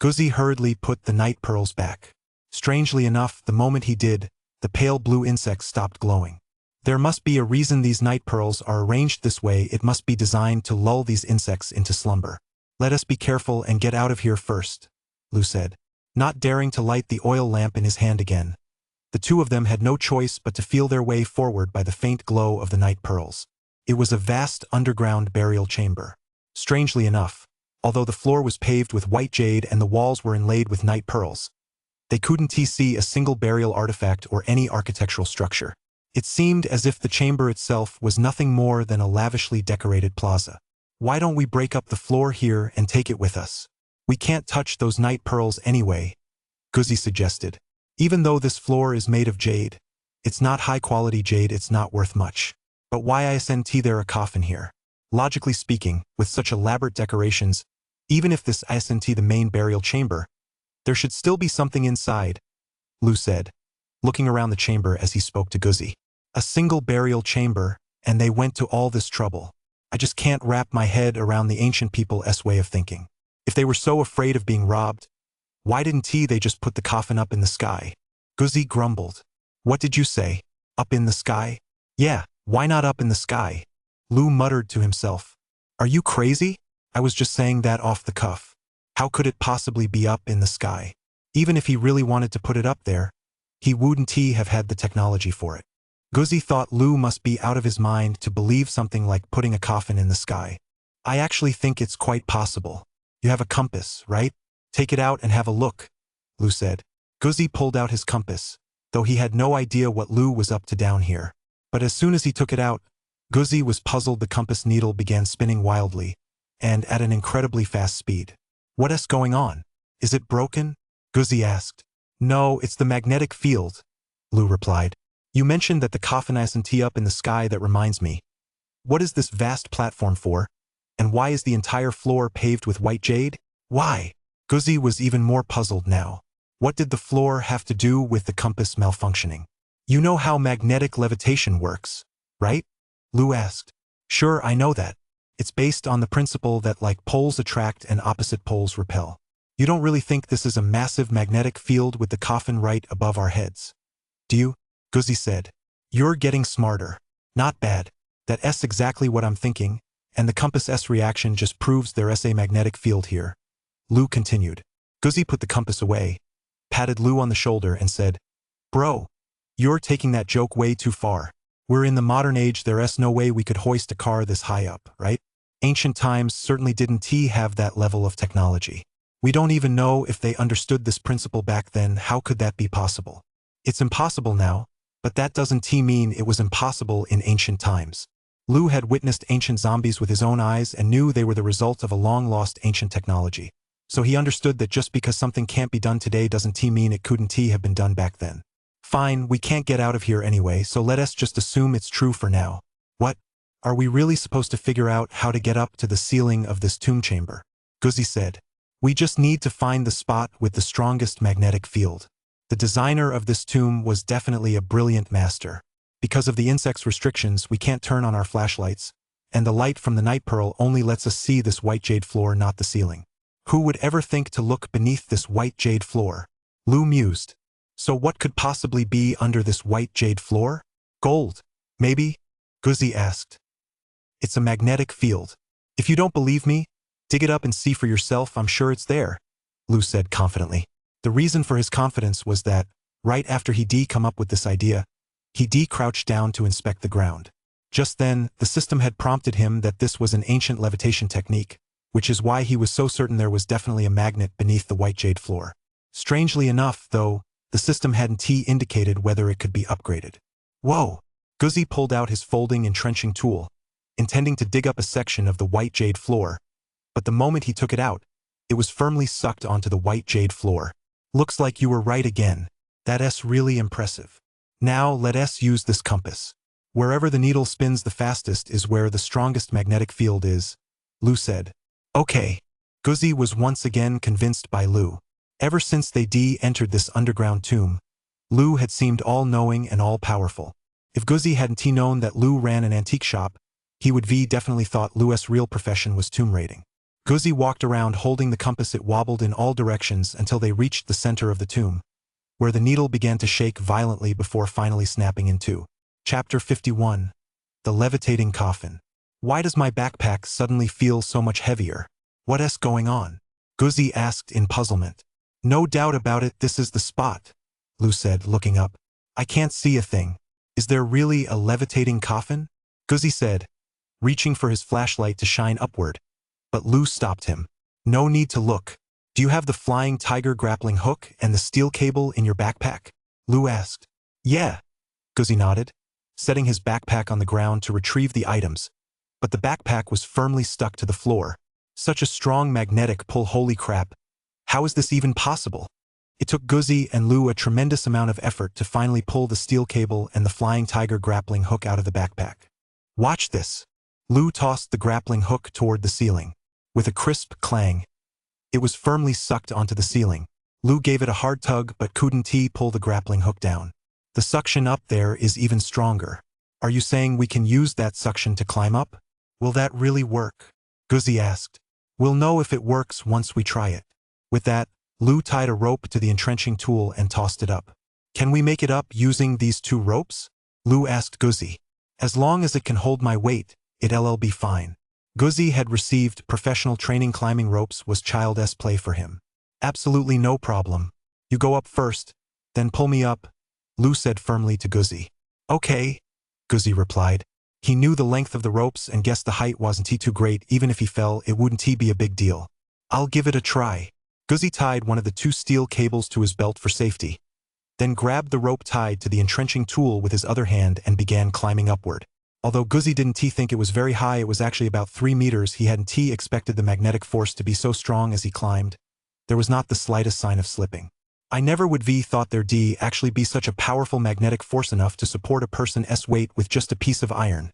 Guzzi hurriedly put the night pearls back. Strangely enough, the moment he did, the pale blue insects stopped glowing. There must be a reason these night pearls are arranged this way. It must be designed to lull these insects into slumber. Let us be careful and get out of here first, Lu said, not daring to light the oil lamp in his hand again. The two of them had no choice but to feel their way forward by the faint glow of the night pearls. It was a vast underground burial chamber. Strangely enough, although the floor was paved with white jade and the walls were inlaid with night pearls, they couldn't see a single burial artifact or any architectural structure. It seemed as if the chamber itself was nothing more than a lavishly decorated plaza. Why don't we break up the floor here and take it with us? We can't touch those night pearls anyway, Guzzi suggested. Even though this floor is made of jade, it's not high-quality jade, it's not worth much. But why isn't there a coffin here? Logically speaking, with such elaborate decorations, even if this isn't the main burial chamber, there should still be something inside, Lu said, looking around the chamber as he spoke to Guzzi. A single burial chamber, and they went to all this trouble. I just can't wrap my head around the ancient people's way of thinking. If they were so afraid of being robbed, why didn't they just put the coffin up in the sky? Guzzi grumbled. What did you say? Up in the sky? Yeah, why not up in the sky? Lu muttered to himself. Are you crazy? I was just saying that off the cuff. How could it possibly be up in the sky? Even if he really wanted to put it up there, he wouldn't have had the technology for it. Guzzi thought Lu must be out of his mind to believe something like putting a coffin in the sky. I actually think it's quite possible. You have a compass, right? Take it out and have a look, Lu said. Guzzi pulled out his compass, though he had no idea what Lu was up to down here. But as soon as he took it out, Guzzi was puzzled. The compass needle began spinning wildly, and at an incredibly fast speed. What's going on? Is it broken? Guzzi asked. No, it's the magnetic field, Lu replied. You mentioned that the coffin isn't up in the sky. That reminds me. What is this vast platform for? And why is the entire floor paved with white jade? Why? Guzzi was even more puzzled now. What did the floor have to do with the compass malfunctioning? You know how magnetic levitation works, right? Lu asked. Sure, I know that. It's based on the principle that like poles attract and opposite poles repel. You don't really think this is a massive magnetic field with the coffin right above our heads, do you? Guzzi said. You're getting smarter. Not bad. That's exactly what I'm thinking, and the compass's reaction just proves there's a magnetic field here. Lu continued. Guzzi put the compass away, patted Lu on the shoulder and said, Bro, you're taking that joke way too far. We're in the modern age, there's no way we could hoist a car this high up, right? Ancient times certainly didn't have that level of technology. We don't even know if they understood this principle back then. How could that be possible? It's impossible now, but that doesn't mean it was impossible in ancient times. Lu had witnessed ancient zombies with his own eyes and knew they were the result of a long-lost ancient technology. So he understood that just because something can't be done today doesn't mean it couldn't have been done back then. Fine, we can't get out of here anyway, so let us just assume it's true for now. What? Are we really supposed to figure out how to get up to the ceiling of this tomb chamber? Guzzi said. We just need to find the spot with the strongest magnetic field. The designer of this tomb was definitely a brilliant master. Because of the insect's restrictions, we can't turn on our flashlights, and the light from the night pearl only lets us see this white jade floor, not the ceiling. Who would ever think to look beneath this white jade floor? Lu mused. So what could possibly be under this white jade floor? Gold, maybe? Guzzi asked. It's a magnetic field. If you don't believe me, dig it up and see for yourself. I'm sure it's there, Lu said confidently. The reason for his confidence was that, right after he come up with this idea, he crouched down to inspect the ground. Just then, the system had prompted him that this was an ancient levitation technique, which is why he was so certain there was definitely a magnet beneath the white jade floor. Strangely enough, though, the system hadn't indicated whether it could be upgraded. Whoa! Guzzi pulled out his folding and trenching tool, intending to dig up a section of the white jade floor, but the moment he took it out, it was firmly sucked onto the white jade floor. Looks like you were right again. That's really impressive. Now let us use this compass. Wherever the needle spins the fastest is where the strongest magnetic field is, Lu said. Okay. Guzzi was once again convinced by Lu. Ever since they entered this underground tomb, Lu had seemed all-knowing and all-powerful. If Guzzi hadn't known that Lu ran an antique shop, he would definitely thought Lu's real profession was tomb raiding. Guzzi walked around holding the compass. It wobbled in all directions until they reached the center of the tomb, where the needle began to shake violently before finally snapping in two. Chapter 51. The Levitating Coffin. Why does my backpack suddenly feel so much heavier? What's going on? Guzzi asked in puzzlement. No doubt about it, this is the spot, Lou said, looking up. I can't see a thing. Is there really a levitating coffin? Guzzi said, reaching for his flashlight to shine upward. But Lou stopped him. No need to look. Do you have the flying tiger grappling hook and the steel cable in your backpack? Lou asked. Yeah, Guzzi nodded, setting his backpack on the ground to retrieve the items. But the backpack was firmly stuck to the floor. Such a strong magnetic pull, holy crap. How is this even possible? It took Guzzi and Lou a tremendous amount of effort to finally pull the steel cable and the flying tiger grappling hook out of the backpack. Watch this. Lou tossed the grappling hook toward the ceiling. With a crisp clang, it was firmly sucked onto the ceiling. Lou gave it a hard tug but couldn't pull the grappling hook down. The suction up there is even stronger. Are you saying we can use that suction to climb up? Will that really work? Guzzi asked. We'll know if it works once we try it. With that, Lou tied a rope to the entrenching tool and tossed it up. Can we make it up using these two ropes? Lou asked Guzzi. As long as it can hold my weight, it'll be fine. Guzzi had received professional training. Climbing ropes was child's play for him. Absolutely no problem. You go up first, then pull me up, Lou said firmly to Guzzi. Okay, Guzzi replied. He knew the length of the ropes and guessed the height wasn't too great. Even if he fell, it wouldn't be a big deal. I'll give it a try. Guzzi tied one of the two steel cables to his belt for safety, then grabbed the rope tied to the entrenching tool with his other hand and began climbing upward. Although Guzzi didn't think it was very high, it was actually about 3 meters. He hadn't expected the magnetic force to be so strong as he climbed. There was not the slightest sign of slipping. I never would thought there'd actually be such a powerful magnetic force enough to support a person's weight with just a piece of iron,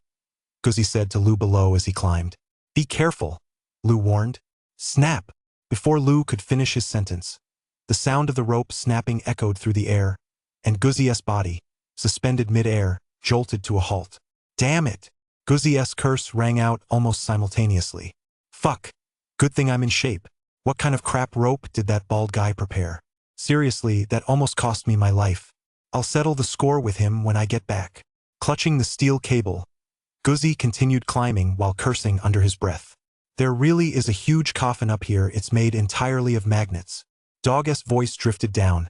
Guzzi said to Lou below as he climbed. Be careful, Lou warned. Snap! Before Lou could finish his sentence, the sound of the rope snapping echoed through the air, and Guzzi's body, suspended mid-air, jolted to a halt. Damn it! Guzzi's curse rang out almost simultaneously. Fuck! Good thing I'm in shape. What kind of crap rope did that bald guy prepare? Seriously, that almost cost me my life. I'll settle the score with him when I get back. Clutching the steel cable, Guzzi continued climbing while cursing under his breath. There really is a huge coffin up here. It's made entirely of magnets. Dog's voice drifted down,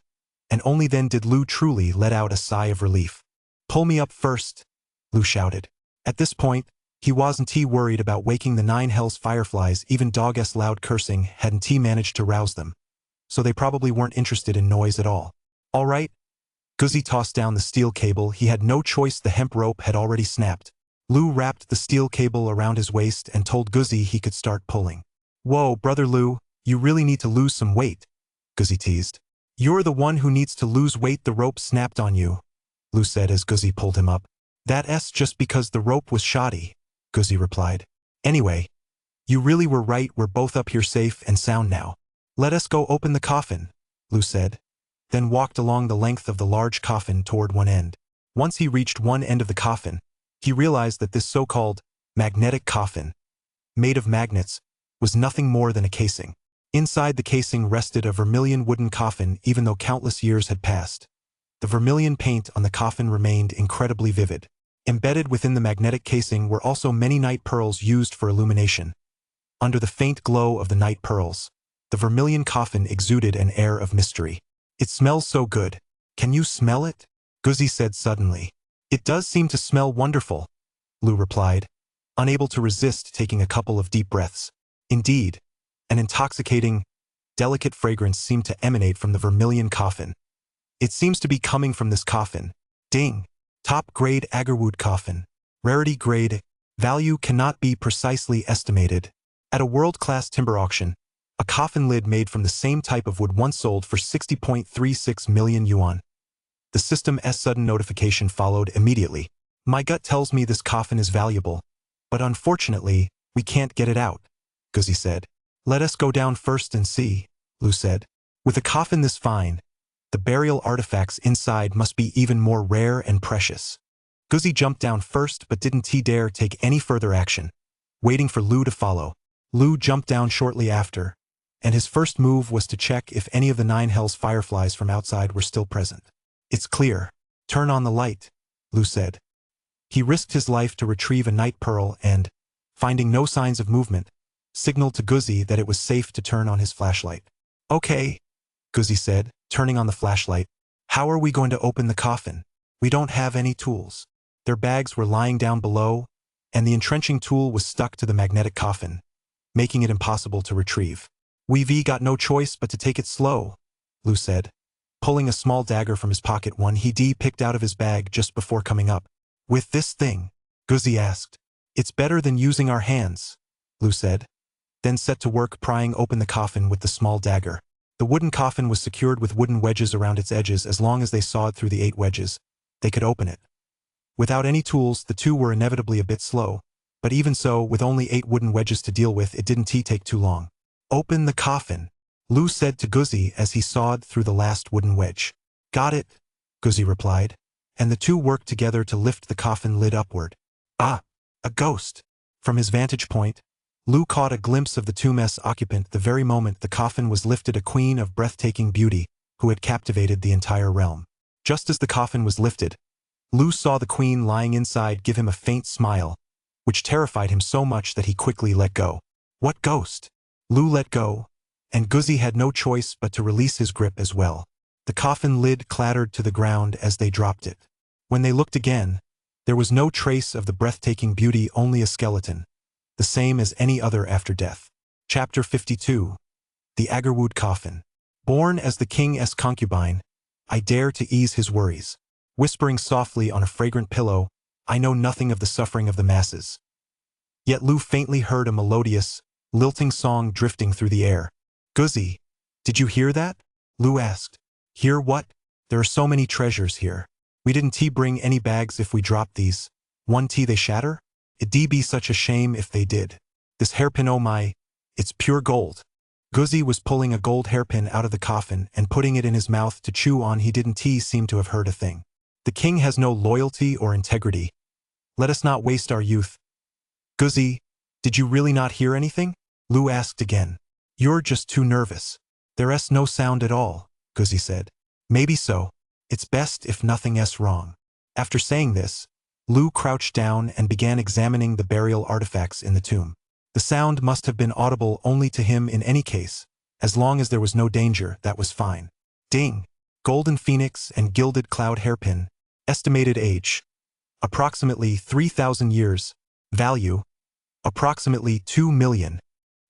and only then did Lou truly let out a sigh of relief. Pull me up first, Lou shouted. At this point, he wasn't worried about waking the 9 Hells Fireflies. Even Dog's loud cursing hadn't managed to rouse them, so they probably weren't interested in noise at all. All right. Guzzi tossed down the steel cable. He had no choice. The hemp rope had already snapped. Lou wrapped the steel cable around his waist and told Guzzi he could start pulling. Whoa, brother Lou, you really need to lose some weight, Guzzi teased. You're the one who needs to lose weight. The rope snapped on you, Lou said as Guzzi pulled him up. That's just because the rope was shoddy, Guzzi replied. Anyway, you really were right. We're both up here safe and sound now. Let us go open the coffin, Lou said, then walked along the length of the large coffin toward one end. Once he reached one end of the coffin, he realized that this so-called magnetic coffin, made of magnets, was nothing more than a casing. Inside the casing rested a vermilion wooden coffin. Even though countless years had passed, the vermilion paint on the coffin remained incredibly vivid. Embedded within the magnetic casing were also many night pearls used for illumination. Under the faint glow of the night pearls, the vermilion coffin exuded an air of mystery. It smells so good. Can you smell it? Guzzi said suddenly. It does seem to smell wonderful, Lou replied, unable to resist taking a couple of deep breaths. Indeed, an intoxicating, delicate fragrance seemed to emanate from the vermilion coffin. It seems to be coming from this coffin. Ding! Top-grade agarwood coffin. Rarity grade. Value cannot be precisely estimated. At a world-class timber auction, a coffin lid made from the same type of wood once sold for 60.36 million yuan. The system's sudden notification followed immediately. My gut tells me this coffin is valuable, but unfortunately, we can't get it out, Guzzi said. Let us go down first and see, Lou said. With a coffin this fine, the burial artifacts inside must be even more rare and precious. Guzzi jumped down first but didn't dare take any further action, waiting for Lou to follow. Lu jumped down shortly after, and his first move was to check if any of the 9 Hells fireflies from outside were still present. It's clear. Turn on the light, Lu said. He risked his life to retrieve a night pearl and, finding no signs of movement, signaled to Guzzi that it was safe to turn on his flashlight. Okay, Guzzi said, turning on the flashlight. How are we going to open the coffin? We don't have any tools. Their bags were lying down below, and the entrenching tool was stuck to the magnetic coffin, making it impossible to retrieve. We've got no choice but to take it slow, Lu said, pulling a small dagger from his pocket, one he picked out of his bag just before coming up. With this thing? Guzzi asked. It's better than using our hands, Lu said, then set to work prying open the coffin with the small dagger. The wooden coffin was secured with wooden wedges around its edges. As long as they sawed through the 8 wedges, they could open it. Without any tools, the 2 were inevitably a bit slow, but even so, with only 8 wooden wedges to deal with, it didn't take too long. Open the coffin, Lu said to Guzzi as he sawed through the last wooden wedge. Got it, Guzzi replied, and the 2 worked together to lift the coffin lid upward. Ah, a ghost. From his vantage point, Lu caught a glimpse of the tomb's occupant the very moment the coffin was lifted, a queen of breathtaking beauty who had captivated the entire realm. Just as the coffin was lifted, Lu saw the queen lying inside give him a faint smile, which terrified him so much that he quickly let go. What ghost? Lu let go, and Guzzi had no choice but to release his grip as well. The coffin lid clattered to the ground as they dropped it. When they looked again, there was no trace of the breathtaking beauty, only a skeleton, the same as any other after death. Chapter 52. The Agarwood Coffin. Born as the king's concubine, I dare to ease his worries. Whispering softly on a fragrant pillow, I know nothing of the suffering of the masses. Yet Lu faintly heard a melodious, lilting song drifting through the air. Guzzi, did you hear that? Lu asked. Hear what? There are so many treasures here. We didn't bring any bags. If we drop these, one they shatter? It'd be such a shame if they did. This hairpin, oh my, it's pure gold. Guzzi was pulling a gold hairpin out of the coffin and putting it in his mouth to chew on. He didn't seem to have heard a thing. The king has no loyalty or integrity. Let us not waste our youth. Guzzi, did you really not hear anything? Lu asked again. You're just too nervous. There's no sound at all, Guzzi said. Maybe so. It's best if nothing's wrong. After saying this, Lu crouched down and began examining the burial artifacts in the tomb. The sound must have been audible only to him in any case. As long as there was no danger, that was fine. Ding! Golden phoenix and gilded cloud hairpin. Estimated age: approximately 3,000 years. Value: approximately 2 million.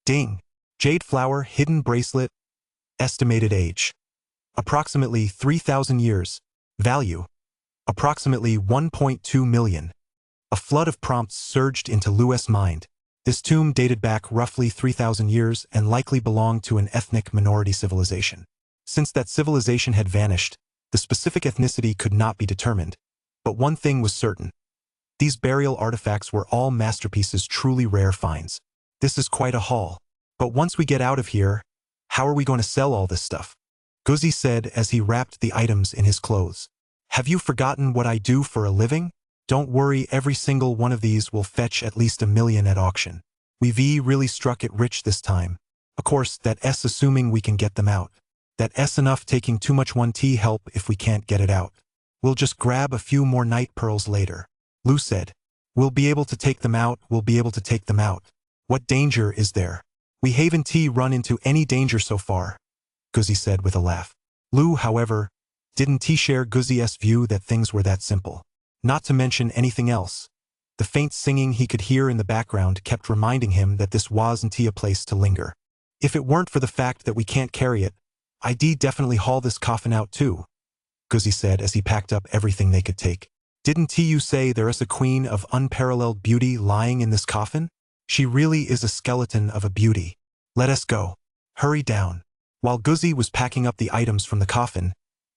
Ding! Jade flower hidden bracelet. Estimated age: approximately 3,000 years. Value: approximately 1.2 million. A flood of prompts surged into Lu's mind. This tomb dated back roughly 3,000 years and likely belonged to an ethnic minority civilization. Since that civilization had vanished, the specific ethnicity could not be determined. But one thing was certain. These burial artifacts were all masterpieces, truly rare finds. This is quite a haul. But once we get out of here, how are we going to sell all this stuff? Guzzi said as he wrapped the items in his clothes. Have you forgotten what I do for a living? Don't worry, every single one of these will fetch at least 1 million at auction. We've really struck it rich this time. Of course, that's assuming we can get them out. That's enough. Taking too much won't help if we can't get it out. We'll just grab a few more night pearls later. Lu said. We'll be able to take them out. What danger is there? We haven't run into any danger so far, Guzzi said with a laugh. Lu, however, didn't share Guzzi's view that things were that simple. Not to mention anything else. The faint singing he could hear in the background kept reminding him that this wasn't a place to linger. If it weren't for the fact that we can't carry it, I'd definitely haul this coffin out too, Guzzi said as he packed up everything they could take. Didn't you say there is a queen of unparalleled beauty lying in this coffin? She really is a skeleton of a beauty. Let us go. Hurry down. While Guzzi was packing up the items from the coffin,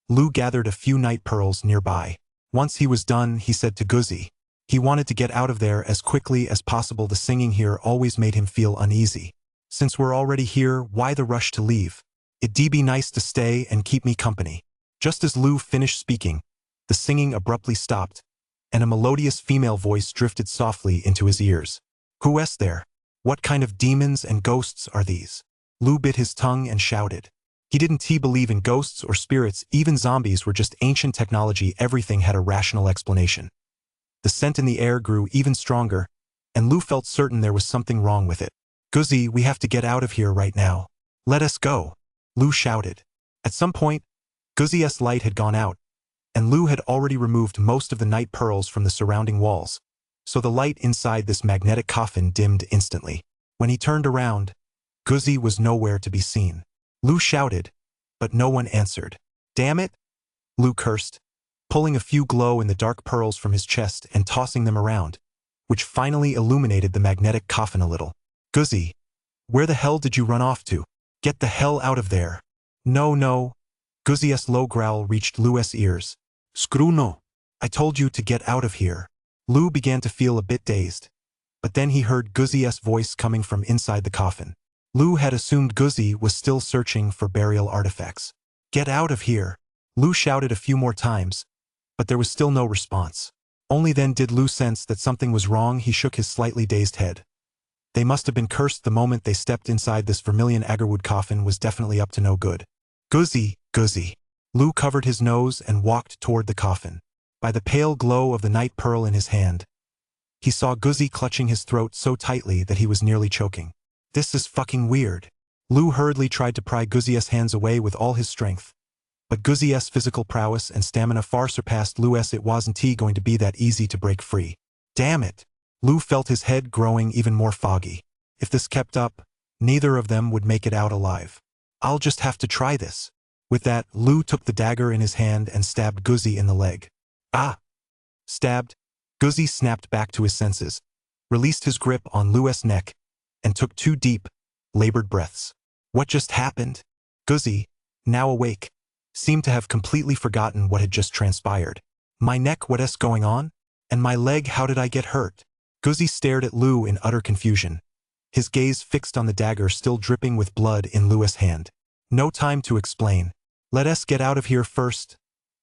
Lu gathered a few night pearls nearby. Once he was done, he said to Guzzi. He wanted to get out of there as quickly as possible. The singing here always made him feel uneasy. Since we're already here, why the rush to leave? It'd be nice to stay and keep me company. Just as Lu finished speaking, the singing abruptly stopped, and a melodious female voice drifted softly into his ears. Who's there? What kind of demons and ghosts are these? Lu bit his tongue and shouted. He didn't believe in ghosts or spirits, even zombies were just ancient technology, everything had a rational explanation. The scent in the air grew even stronger, and Lu felt certain there was something wrong with it. Guzzi, we have to get out of here right now. Let us go, Lu shouted. At some point, Guzzi's light had gone out, and Lu had already removed most of the night pearls from the surrounding walls, so the light inside this magnetic coffin dimmed instantly. When he turned around, Guzzi was nowhere to be seen. Lu shouted, but no one answered. Damn it, Lu cursed, pulling a few glow-in-the-dark pearls from his chest and tossing them around, which finally illuminated the magnetic coffin a little. Guzzi, where the hell did you run off to? Get the hell out of there. No. Guzzi's low growl reached Lu's ears. Screw no. I told you to get out of here. Lu began to feel a bit dazed, but then he heard Guzzi's voice coming from inside the coffin. Lu had assumed Guzzi was still searching for burial artifacts. Get out of here. Lu shouted a few more times, but there was still no response. Only then did Lu sense that something was wrong. He shook his slightly dazed head. They must have been cursed the moment they stepped inside this vermilion agarwood coffin was definitely up to no good. Guzzi. Lu covered his nose and walked toward the coffin. By the pale glow of the night pearl in his hand, he saw Guzzi clutching his throat so tightly that he was nearly choking. This is fucking weird. Lu hurriedly tried to pry Guzzi's hands away with all his strength, but Guzzi's physical prowess and stamina far surpassed Lu's. It wasn't going to be that easy to break free. Damn it! Lu felt his head growing even more foggy. If this kept up, neither of them would make it out alive. I'll just have to try this. With that, Lu took the dagger in his hand and stabbed Guzzi in the leg. Ah! Stabbed, Guzzi snapped back to his senses, released his grip on Lu's neck, and took 2 deep, labored breaths. What just happened? Guzzi, now awake, seemed to have completely forgotten what had just transpired. My neck, what's going on? And my leg, how did I get hurt? Guzzi stared at Lu in utter confusion, his gaze fixed on the dagger still dripping with blood in Lu's hand. No time to explain. Let us get out of here first,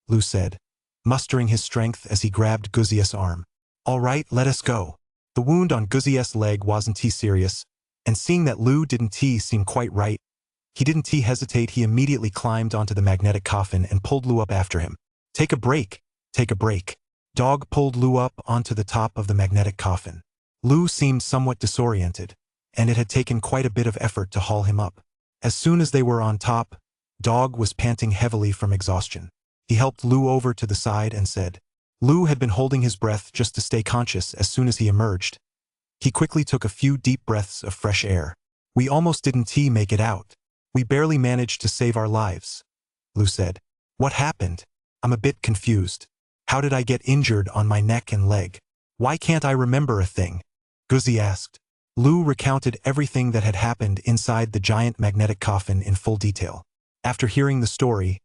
Lu said, mustering his strength as he grabbed Guzzi's arm. All right, let us go. The wound on Guzzi's leg wasn't serious, and seeing that Lu didn't seem quite right, he didn't hesitate. He immediately climbed onto the magnetic coffin and pulled Lu up after him. Take a break. Dog pulled Lu up onto the top of the magnetic coffin. Lu seemed somewhat disoriented, and it had taken quite a bit of effort to haul him up. As soon as they were on top, Dog was panting heavily from exhaustion. He helped Lu over to the side and said, Lu had been holding his breath just to stay conscious. As soon as he emerged, he quickly took a few deep breaths of fresh air. We almost didn't make it out. We barely managed to save our lives, Lu said. What happened? I'm a bit confused. How did I get injured on my neck and leg? Why can't I remember a thing? Guzzi asked. Lu recounted everything that had happened inside the giant magnetic coffin in full detail. After hearing the story,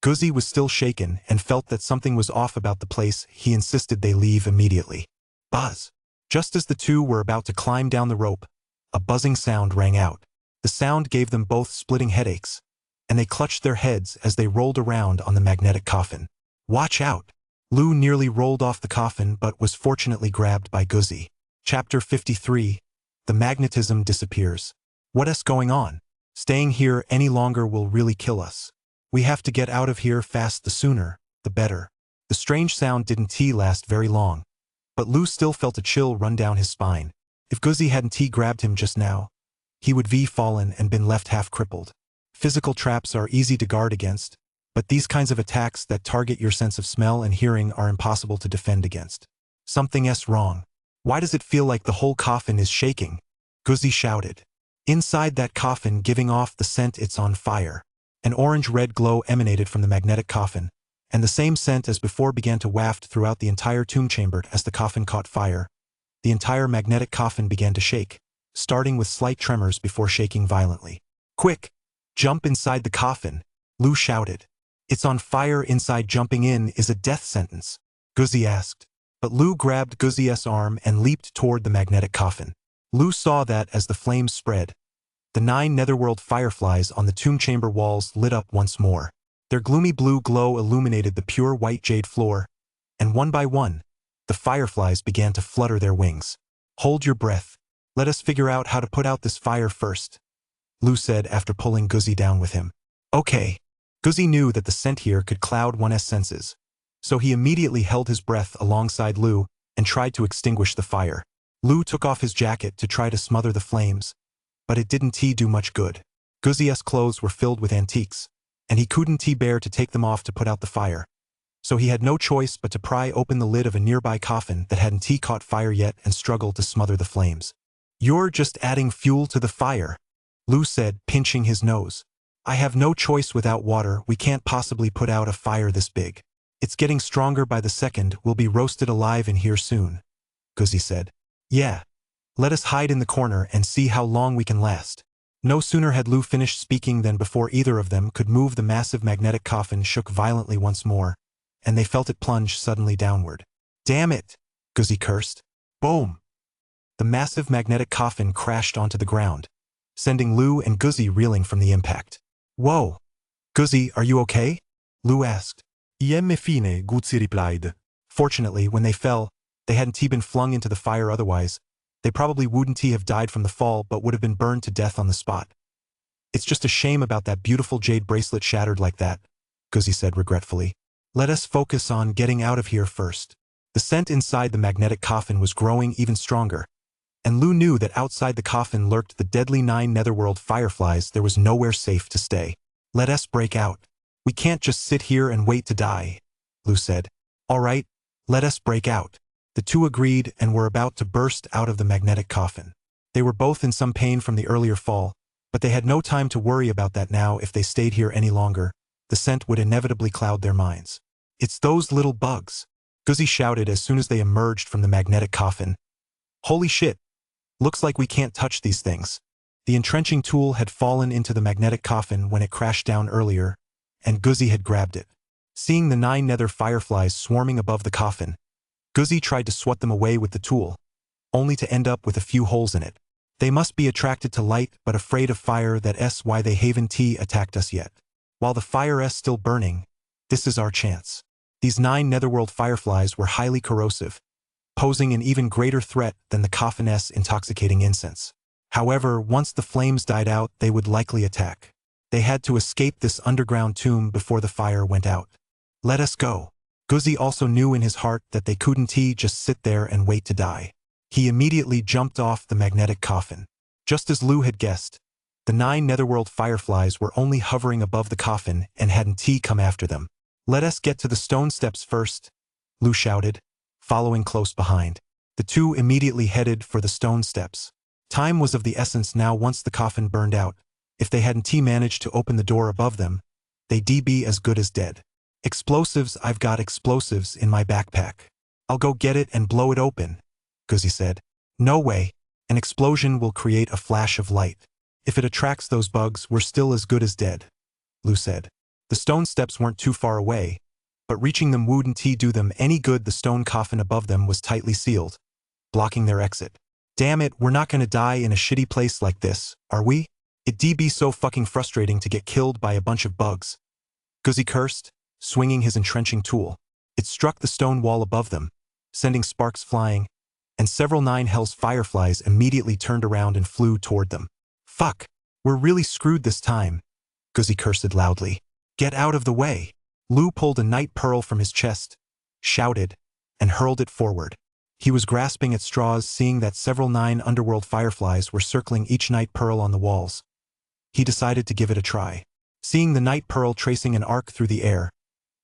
Guzzi was still shaken and felt that something was off about the place. He insisted they leave immediately. Buzz! Just as the two were about to climb down the rope, a buzzing sound rang out. The sound gave them both splitting headaches, and they clutched their heads as they rolled around on the magnetic coffin. Watch out! Lu nearly rolled off the coffin but was fortunately grabbed by Guzzi. Chapter 53. The magnetism disappears. What's going on? Staying here any longer will really kill us. We have to get out of here fast. The sooner, the better. The strange sound didn't last very long, but Lu still felt a chill run down his spine. If Guzzi hadn't grabbed him just now, he would have fallen and been left half crippled. Physical traps are easy to guard against, but these kinds of attacks that target your sense of smell and hearing are impossible to defend against. Something's wrong. Why does it feel like the whole coffin is shaking? Guzzi shouted. Inside that coffin, giving off the scent, it's on fire. An orange-red glow emanated from the magnetic coffin, and the same scent as before began to waft throughout the entire tomb chamber. As the coffin caught fire, the entire magnetic coffin began to shake, starting with slight tremors before shaking violently. Quick! Jump inside the coffin, Lu shouted. It's on fire inside. Jumping in is a death sentence, Guzzi asked. But Lu grabbed Guzzi's arm and leaped toward the magnetic coffin. Lu saw that as the flames spread, the 9 netherworld fireflies on the tomb chamber walls lit up once more. Their gloomy blue glow illuminated the pure white jade floor, and one by one, the fireflies began to flutter their wings. Hold your breath, Let us figure out how to put out this fire first, Lu said after pulling Guzzi down with him. Okay. Guzzi knew that the scent here could cloud one's senses, so he immediately held his breath alongside Lu and tried to extinguish the fire. Lu took off his jacket to try to smother the flames, but it didn't do much good. Guzzi's clothes were filled with antiques, and he couldn't bear to take them off to put out the fire, so he had no choice but to pry open the lid of a nearby coffin that hadn't caught fire yet and struggled to smother the flames. You're just adding fuel to the fire, Lu said, pinching his nose. I have no choice without water. We can't possibly put out a fire this big. It's getting stronger by the second. We'll be roasted alive in here soon, Guzzi said. Yeah. Let us hide in the corner and see how long we can last. No sooner had Lu finished speaking than before either of them could move, the massive magnetic coffin shook violently once more, and they felt it plunge suddenly downward. Damn it, Guzzi cursed. Boom! The massive magnetic coffin crashed onto the ground, sending Lu and Guzzi reeling from the impact. Whoa! Guzzi, are you okay? Lu asked. Iemme fine, Guzzi replied. Fortunately, when they fell, they hadn't been flung into the fire. Otherwise, they probably wouldn't have died from the fall but would have been burned to death on the spot. It's just a shame about that beautiful jade bracelet shattered like that, Guzzi said regretfully. Let us focus on getting out of here first. The scent inside the magnetic coffin was growing even stronger, and Lu knew that outside the coffin lurked the deadly 9 netherworld fireflies. There was nowhere safe to stay. Let us break out. We can't just sit here and wait to die, Lu said. All right, let us break out. The two agreed and were about to burst out of the magnetic coffin. They were both in some pain from the earlier fall, but they had no time to worry about that now. If they stayed here any longer, the scent would inevitably cloud their minds. It's those little bugs, Guzzi shouted as soon as they emerged from the magnetic coffin. Holy shit! Looks like we can't touch these things. The entrenching tool had fallen into the magnetic coffin when it crashed down earlier, and Guzzi had grabbed it. Seeing the 9 nether fireflies swarming above the coffin, Guzzi tried to swat them away with the tool, only to end up with a few holes in it. They must be attracted to light but afraid of fire. That's why they haven't attacked us yet. While the fire's still burning, this is our chance. These 9 netherworld fireflies were highly corrosive, posing an even greater threat than the coffin's intoxicating incense. However, once the flames died out, they would likely attack. They had to escape this underground tomb before the fire went out. Let us go. Guzzi also knew in his heart that they couldn't just sit there and wait to die. He immediately jumped off the magnetic coffin. Just as Lu had guessed, the 9 netherworld fireflies were only hovering above the coffin and hadn't come after them. Let us get to the stone steps first, Lu shouted, following close behind. The two immediately headed for the stone steps. Time was of the essence now. Once the coffin burned out, if they hadn't managed to open the door above them, they'd be as good as dead. Explosives, I've got explosives in my backpack. I'll go get it and blow it open, Guzzi said. No way. An explosion will create a flash of light. If it attracts those bugs, we're still as good as dead, Lu said. The stone steps weren't too far away, but reaching them wouldn't do them any good. The stone coffin above them was tightly sealed, blocking their exit. Damn it, we're not gonna die in a shitty place like this, are we? It'd be so fucking frustrating to get killed by a bunch of bugs, Guzzi cursed, swinging his entrenching tool. It struck the stone wall above them, sending sparks flying, and several 9 Hell's fireflies immediately turned around and flew toward them. Fuck, we're really screwed this time, Guzzi cursed loudly. Get out of the way. Lu pulled a night pearl from his chest, shouted, and hurled it forward. He was grasping at straws, seeing that several 9 underworld fireflies were circling each night pearl on the walls. He decided to give it a try. Seeing the night pearl tracing an arc through the air,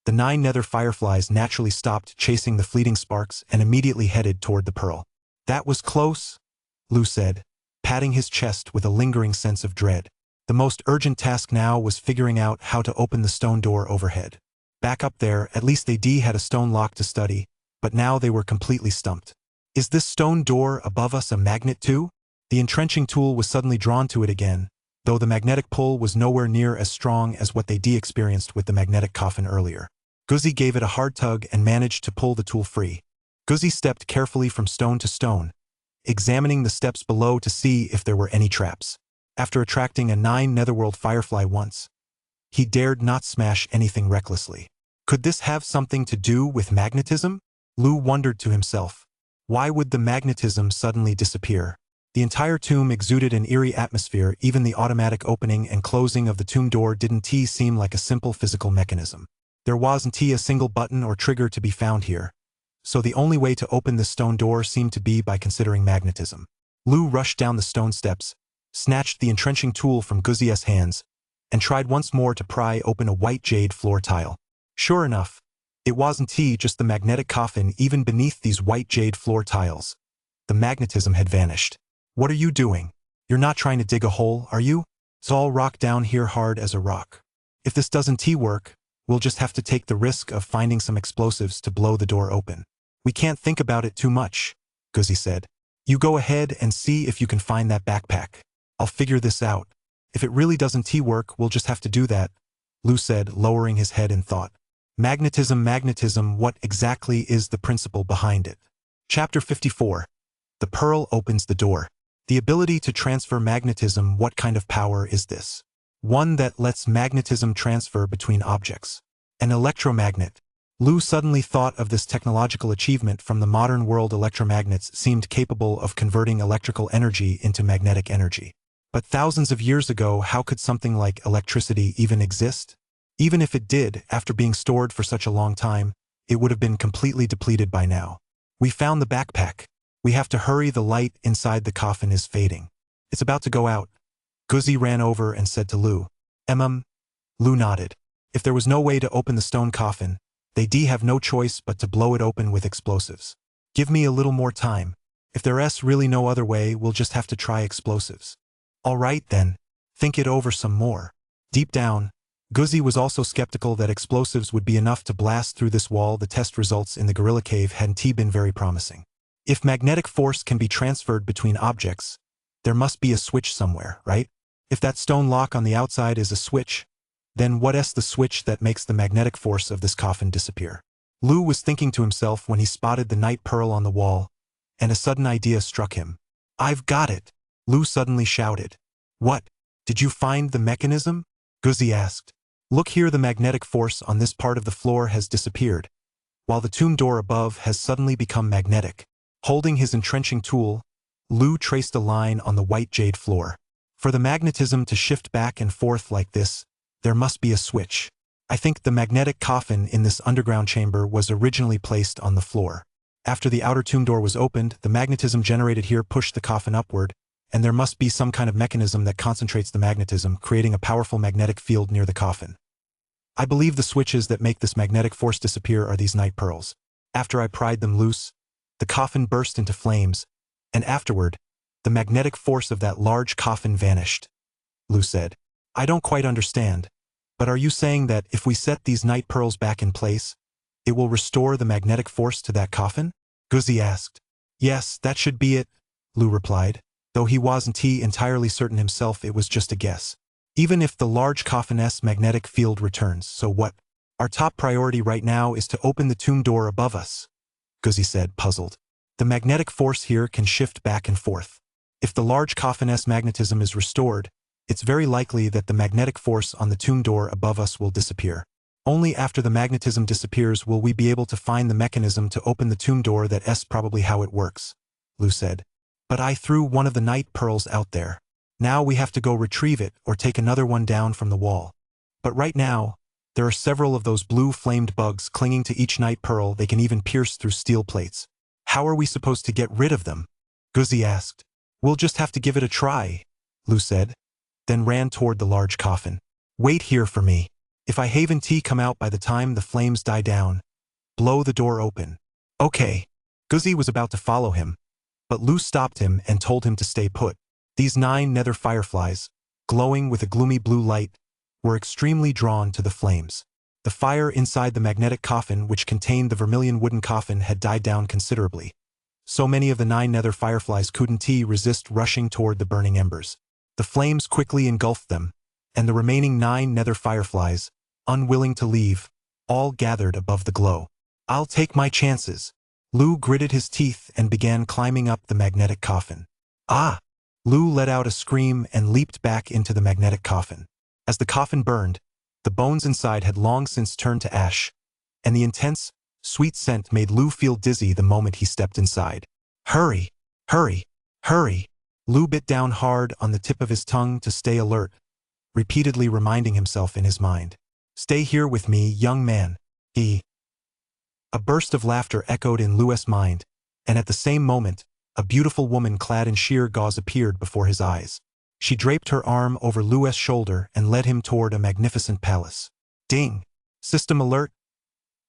the 9 nether fireflies naturally stopped chasing the fleeting sparks and immediately headed toward the pearl. That was close, Lu said, patting his chest with a lingering sense of dread. The most urgent task now was figuring out how to open the stone door overhead. Back up there, at least they had a stone lock to study, but now they were completely stumped. Is this stone door above us a magnet too? The entrenching tool was suddenly drawn to it again, though the magnetic pull was nowhere near as strong as what they experienced with the magnetic coffin earlier. Guzzi gave it a hard tug and managed to pull the tool free. Guzzi stepped carefully from stone to stone, examining the steps below to see if there were any traps. After attracting a 9 netherworld firefly once, he dared not smash anything recklessly. Could this have something to do with magnetism? Lu wondered to himself. Why would the magnetism suddenly disappear? The entire tomb exuded an eerie atmosphere. Even the automatic opening and closing of the tomb door didn't seem like a simple physical mechanism. There wasn't a single button or trigger to be found here, so the only way to open this stone door seemed to be by considering magnetism. Lu rushed down the stone steps, snatched the entrenching tool from Guzi's hands, and tried once more to pry open a white jade floor tile. Sure enough, it wasn't just the magnetic coffin. Even beneath these white jade floor tiles, the magnetism had vanished. What are you doing? You're not trying to dig a hole, are you? It's all rock down here, hard as a rock. If this doesn't work, we'll just have to take the risk of finding some explosives to blow the door open. We can't think about it too much, Guzi said. You go ahead and see if you can find that backpack. I'll figure this out. If it really doesn't work, we'll just have to do that, Lu said, lowering his head in thought. Magnetism, what exactly is the principle behind it? Chapter 54. The pearl opens the door. The ability to transfer magnetism. What kind of power is this? One that lets magnetism transfer between objects. An electromagnet. Lu suddenly thought of this technological achievement from the modern world. Electromagnets seemed capable of converting electrical energy into magnetic energy. But thousands of years ago, how could something like electricity even exist? Even if it did, after being stored for such a long time, it would have been completely depleted by now. We found the backpack. We have to hurry. The light inside the coffin is fading. It's about to go out. Guzi ran over and said to Lu. Lu nodded. If there was no way to open the stone coffin, they'd have no choice but to blow it open with explosives. Give me a little more time. If there's really no other way, we'll just have to try explosives. All right then. Think it over some more. Deep down, Guzi was also skeptical that explosives would be enough to blast through this wall. The test results in the gorilla cave hadn't been very promising. If magnetic force can be transferred between objects, there must be a switch somewhere, right? If that stone lock on the outside is a switch, then what's the switch that makes the magnetic force of this coffin disappear? Lu was thinking to himself when he spotted the night pearl on the wall, and a sudden idea struck him. I've got it! Lu suddenly shouted. What? Did you find the mechanism? Guzi asked. Look here, the magnetic force on this part of the floor has disappeared, while the tomb door above has suddenly become magnetic. Holding his entrenching tool, Lu traced a line on the white jade floor. For the magnetism to shift back and forth like this, there must be a switch. I think the magnetic coffin in this underground chamber was originally placed on the floor. After the outer tomb door was opened, the magnetism generated here pushed the coffin upward, and there must be some kind of mechanism that concentrates the magnetism, creating a powerful magnetic field near the coffin. I believe the switches that make this magnetic force disappear are these night pearls. After I pried them loose, the coffin burst into flames, and afterward, the magnetic force of that large coffin vanished. Lu said. I don't quite understand, but are you saying that if we set these night pearls back in place, it will restore the magnetic force to that coffin? Guzi asked. Yes, that should be it, Lu replied, though he wasn't entirely certain himself. It was just a guess. Even if the large coffin's magnetic field returns, so what? Our top priority right now is to open the tomb door above us, Guzi said, puzzled. The magnetic force here can shift back and forth. If the large coffin's magnetism is restored, it's very likely that the magnetic force on the tomb door above us will disappear. Only after the magnetism disappears will we be able to find the mechanism to open the tomb door. That's probably how it works, Lu said. But I threw one of the night pearls out there. Now we have to go retrieve it or take another one down from the wall. But right now, there are several of those blue flamed bugs clinging to each night pearl. They can even pierce through steel plates. How are we supposed to get rid of them? Guzi asked. We'll just have to give it a try, Lu said, then ran toward the large coffin. Wait here for me. If I haven't come out by the time the flames die down, blow the door open. Okay. Guzi was about to follow him, but Lu stopped him and told him to stay put. These 9 nether fireflies, glowing with a gloomy blue light, were extremely drawn to the flames. The fire inside the magnetic coffin, which contained the vermilion wooden coffin, had died down considerably. So many of the 9 nether fireflies couldn't resist rushing toward the burning embers. The flames quickly engulfed them, and the remaining 9 nether fireflies, unwilling to leave, all gathered above the glow. I'll take my chances. Lu gritted his teeth and began climbing up the magnetic coffin. Ah! Lu let out a scream and leaped back into the magnetic coffin. As the coffin burned, the bones inside had long since turned to ash, and the intense, sweet scent made Lu feel dizzy the moment he stepped inside. Hurry! Hurry! Hurry! Lu bit down hard on the tip of his tongue to stay alert, repeatedly reminding himself in his mind. Stay here with me, young man. A burst of laughter echoed in Lu's mind, and at the same moment, a beautiful woman clad in sheer gauze appeared before his eyes. She draped her arm over Lu's shoulder and led him toward a magnificent palace. Ding! System alert!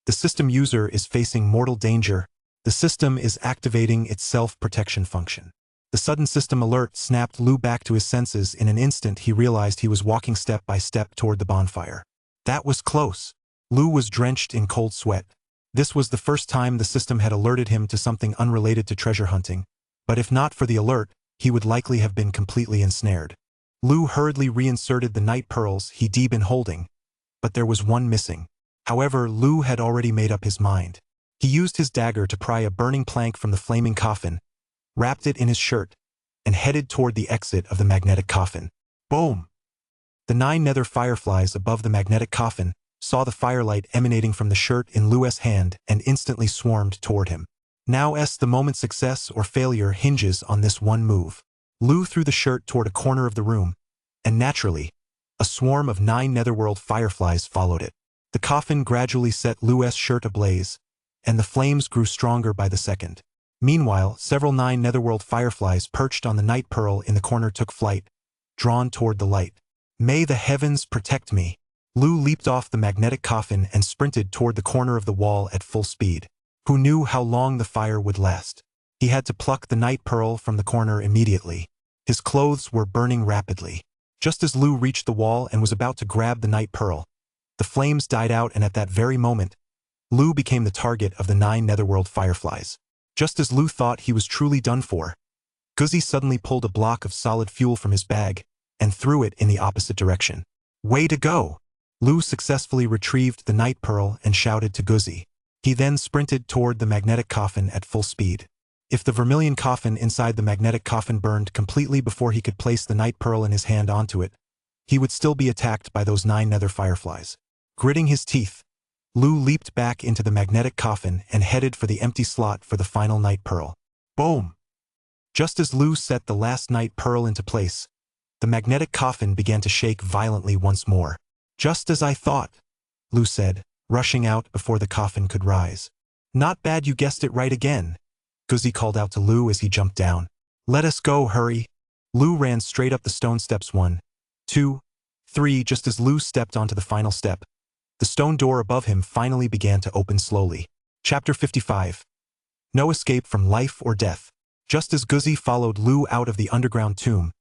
The system user is facing mortal danger. The system is activating its self-protection function. The sudden system alert snapped Lu back to his senses. In an instant he realized he was walking step by step toward the bonfire. That was close. Lu was drenched in cold sweat. This was the first time the system had alerted him to something unrelated to treasure hunting, but if not for the alert, he would likely have been completely ensnared. Lu hurriedly reinserted the night pearls he'd been holding, but there was one missing. However, Lu had already made up his mind. He used his dagger to pry a burning plank from the flaming coffin, wrapped it in his shirt, and headed toward the exit of the magnetic coffin. Boom! The 9 nether fireflies above the magnetic coffin saw the firelight emanating from the shirt in Lu's hand and instantly swarmed toward him. Now the moment's success or failure hinges on this one move. Lu threw the shirt toward a corner of the room, and naturally, a swarm of 9 netherworld fireflies followed it. The coffin gradually set Lu's shirt ablaze, and the flames grew stronger by the second. Meanwhile, several 9 netherworld fireflies perched on the night pearl in the corner took flight, drawn toward the light. May the heavens protect me! Lu leaped off the magnetic coffin and sprinted toward the corner of the wall at full speed. Who knew how long the fire would last? He had to pluck the night pearl from the corner immediately. His clothes were burning rapidly. Just as Lu reached the wall and was about to grab the night pearl, the flames died out, and at that very moment, Lu became the target of the 9 netherworld fireflies. Just as Lu thought he was truly done for, Guzzi suddenly pulled a block of solid fuel from his bag and threw it in the opposite direction. Way to go! Lu successfully retrieved the night pearl and shouted to Guzzi. He then sprinted toward the magnetic coffin at full speed. If the vermilion coffin inside the magnetic coffin burned completely before he could place the night pearl in his hand onto it, he would still be attacked by those 9 nether fireflies. Gritting his teeth, Lu leaped back into the magnetic coffin and headed for the empty slot for the final night pearl. Boom! Just as Lu set the last night pearl into place, the magnetic coffin began to shake violently once more. Just as I thought, Lu said, rushing out before the coffin could rise. Not bad, you guessed it right again, Guzzi called out to Lu as he jumped down. Let us go, hurry. Lu ran straight up the stone steps 1, 2, 3. Just as Lu stepped onto the final step, the stone door above him finally began to open slowly. Chapter 55. No escape from life or death. Just as Guzzi followed Lu out of the underground tomb,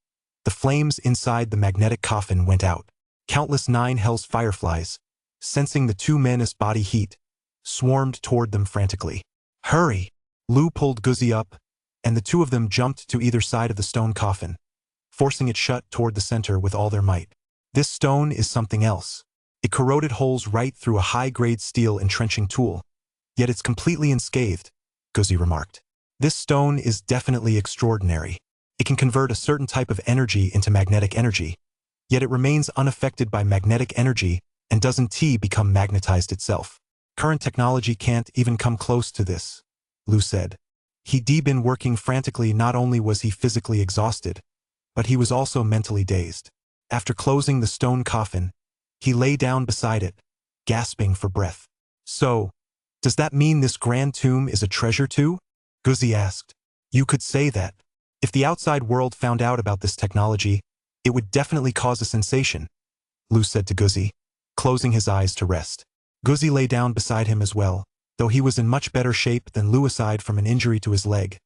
the flames inside the magnetic coffin went out. Countless 9 hell's fireflies, sensing the 2 men's body heat, swarmed toward them frantically. Hurry! Lu pulled Guzzi up, and the 2 of them jumped to either side of the stone coffin, forcing it shut toward the center with all their might. This stone is something else. It corroded holes right through a high-grade steel entrenching tool, yet it's completely unscathed, Guzzi remarked. This stone is definitely extraordinary. It can convert a certain type of energy into magnetic energy, yet it remains unaffected by magnetic energy and doesn't become magnetized itself. Current technology can't even come close to this, Lu said. He'd been working frantically. Not only was he physically exhausted, but he was also mentally dazed. After closing the stone coffin, he lay down beside it, gasping for breath. So, does that mean this grand tomb is a treasure too? Guzzi asked. You could say that. If the outside world found out about this technology, it would definitely cause a sensation, Lu said to Guzzi, closing his eyes to rest. Guzzi lay down beside him as well, though he was in much better shape than Lu. Aside from an injury to his leg,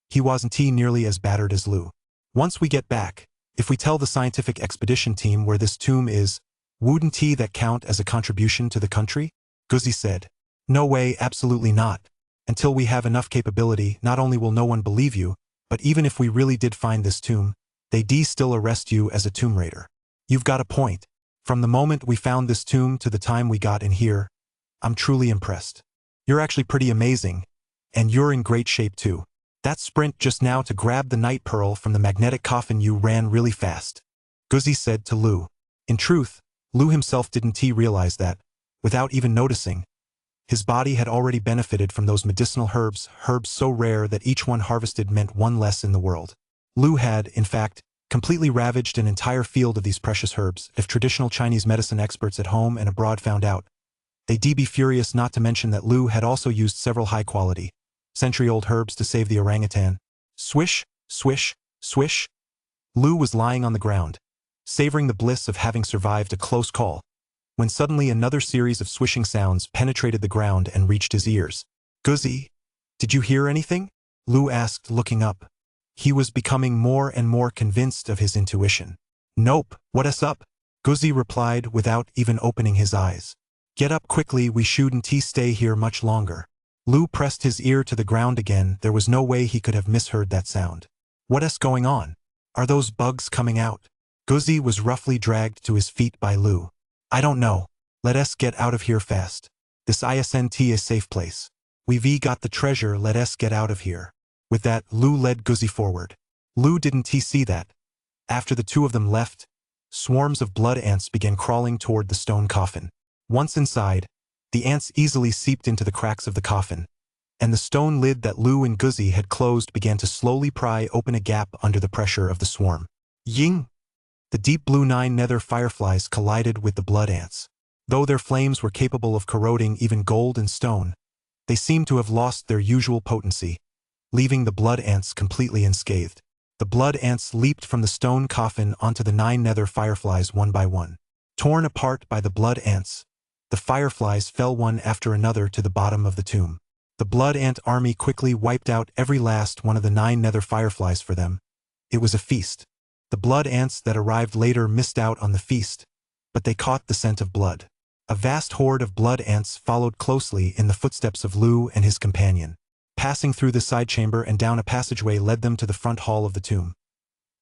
he wasn't nearly as battered as Lu. Once we get back, if we tell the scientific expedition team where this tomb is, wouldn't that count as a contribution to the country? Guzzi said. No way, absolutely not. Until we have enough capability, not only will no one believe you, but even if we really did find this tomb, they'd still arrest you as a tomb raider. You've got a point. From the moment we found this tomb to the time we got in here, I'm truly impressed. You're actually pretty amazing, and you're in great shape too. That sprint just now to grab the night pearl from the magnetic coffin, you ran really fast, Guzzi said to Lu. In truth, Lu himself didn't realize that, without even noticing, his body had already benefited from those medicinal herbs so rare that each one harvested meant one less in the world. Lu had, in fact, completely ravaged an entire field of these precious herbs. If traditional Chinese medicine experts at home and abroad found out, they'd be furious, not to mention that Lu had also used several high-quality, century-old herbs to save the orangutan. Swish, swish, swish. Lu was lying on the ground, savoring the bliss of having survived a close call, when suddenly another series of swishing sounds penetrated the ground and reached his ears. Guzzi, did you hear anything? Lu asked, looking up. He was becoming more and more convinced of his intuition. Nope, what's up? Guzzi replied without even opening his eyes. Get up quickly, we shouldn't stay here much longer. Lu pressed his ear to the ground again. There was no way he could have misheard that sound. What's going on? Are those bugs coming out? Guzzi was roughly dragged to his feet by Lu. I don't know. Let us get out of here fast. This isn't a safe place. We've got the treasure, let us get out of here. With that, Lu led Guzzi forward. Lu didn't see that. After the two of them left, swarms of blood ants began crawling toward the stone coffin. Once inside, the ants easily seeped into the cracks of the coffin, and the stone lid that Lu and Guzzi had closed began to slowly pry open a gap under the pressure of the swarm. Ying! The deep blue 9 nether fireflies collided with the blood ants. Though their flames were capable of corroding even gold and stone, they seemed to have lost their usual potency, leaving the blood ants completely unscathed. The blood ants leaped from the stone coffin onto the 9 nether fireflies one by one. Torn apart by the blood ants, the fireflies fell one after another to the bottom of the tomb. The blood ant army quickly wiped out every last one of the 9 nether fireflies for them. It was a feast. The blood ants that arrived later missed out on the feast, but they caught the scent of blood. A vast horde of blood ants followed closely in the footsteps of Lu and his companion. Passing through the side chamber and down a passageway led them to the front hall of the tomb.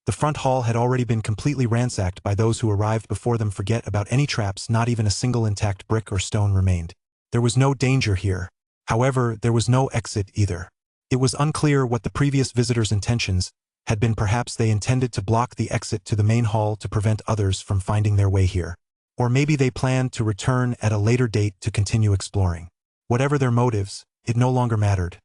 The front hall had already been completely ransacked by those who arrived before them. Forget about any traps, not even a single intact brick or stone remained. There was no danger here. However, there was no exit either. It was unclear what the previous visitors' intentions had been. Perhaps they intended to block the exit to the main hall to prevent others from finding their way here. Or maybe they planned to return at a later date to continue exploring. Whatever their motives, it no longer mattered.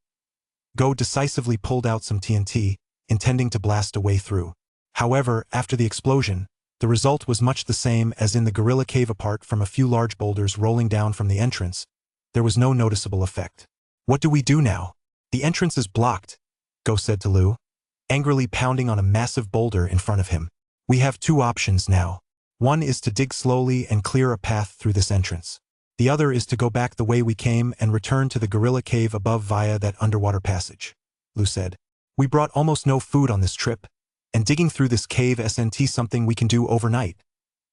Go decisively pulled out some TNT, intending to blast a way through. However, after the explosion, the result was much the same as in the gorilla cave. Apart from a few large boulders rolling down from the entrance, there was no noticeable effect. What do we do now? The entrance is blocked, Go said to Lu, angrily pounding on a massive boulder in front of him. We have two options now. One is to dig slowly and clear a path through this entrance. The other is to go back the way we came and return to the gorilla cave above via that underwater passage. Lu said. We brought almost no food on this trip, and digging through this cave isn't something we can do overnight,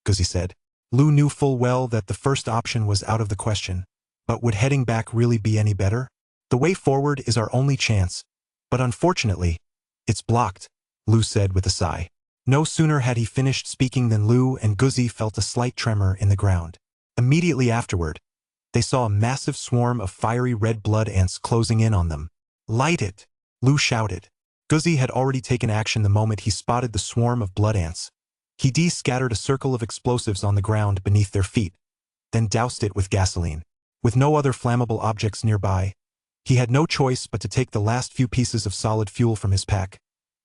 Guzzi said. Lu knew full well that the first option was out of the question, but would heading back really be any better? The way forward is our only chance, but unfortunately, it's blocked, Lu said with a sigh. No sooner had he finished speaking than Lu and Guzzi felt a slight tremor in the ground. Immediately afterward, they saw a massive swarm of fiery red blood ants closing in on them. Light it! Lu shouted. Guzzi had already taken action the moment he spotted the swarm of blood ants. He scattered a circle of explosives on the ground beneath their feet, then doused it with gasoline. With no other flammable objects nearby, he had no choice but to take the last few pieces of solid fuel from his pack,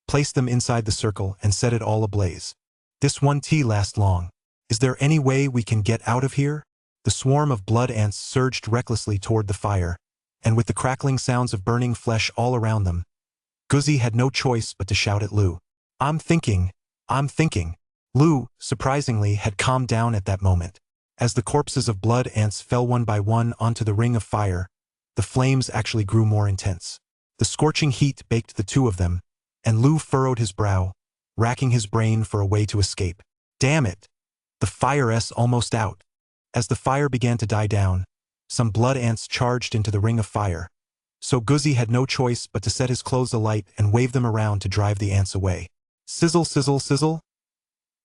place them inside the circle and set it all ablaze. This won't last long. Is there any way we can get out of here? The swarm of blood ants surged recklessly toward the fire, and with the crackling sounds of burning flesh all around them, Guzzi had no choice but to shout at Lu. I'm thinking. Lu, surprisingly, had calmed down at that moment. As the corpses of blood ants fell one by one onto the ring of fire, the flames actually grew more intense. The scorching heat baked the two of them, and Lu furrowed his brow, racking his brain for a way to escape. Damn it! The fire's almost out. As the fire began to die down, some blood ants charged into the ring of fire, so Guzzi had no choice but to set his clothes alight and wave them around to drive the ants away. Sizzle, sizzle, sizzle.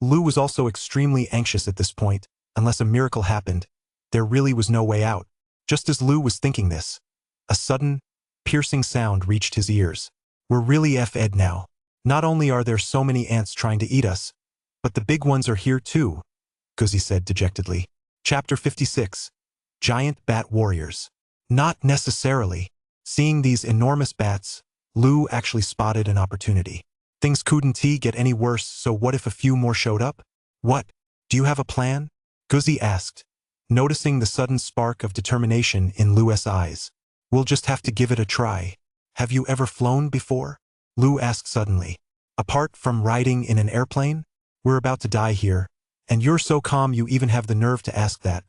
Lu was also extremely anxious at this point. Unless a miracle happened, there really was no way out. Just as Lu was thinking this, a sudden, piercing sound reached his ears. We're really F-ed now. Not only are there so many ants trying to eat us, but the big ones are here too, Guzzi said dejectedly. Chapter 56. Giant Bat Warriors. Not necessarily. Seeing these enormous bats, Lu actually spotted an opportunity. Things couldn't get any worse, so what if a few more showed up? What? Do you have a plan? Guzzi asked, noticing the sudden spark of determination in Lou's eyes. We'll just have to give it a try. Have you ever flown before? Lou asked suddenly. Apart from riding in an airplane? We're about to die here, and you're so calm you even have the nerve to ask that,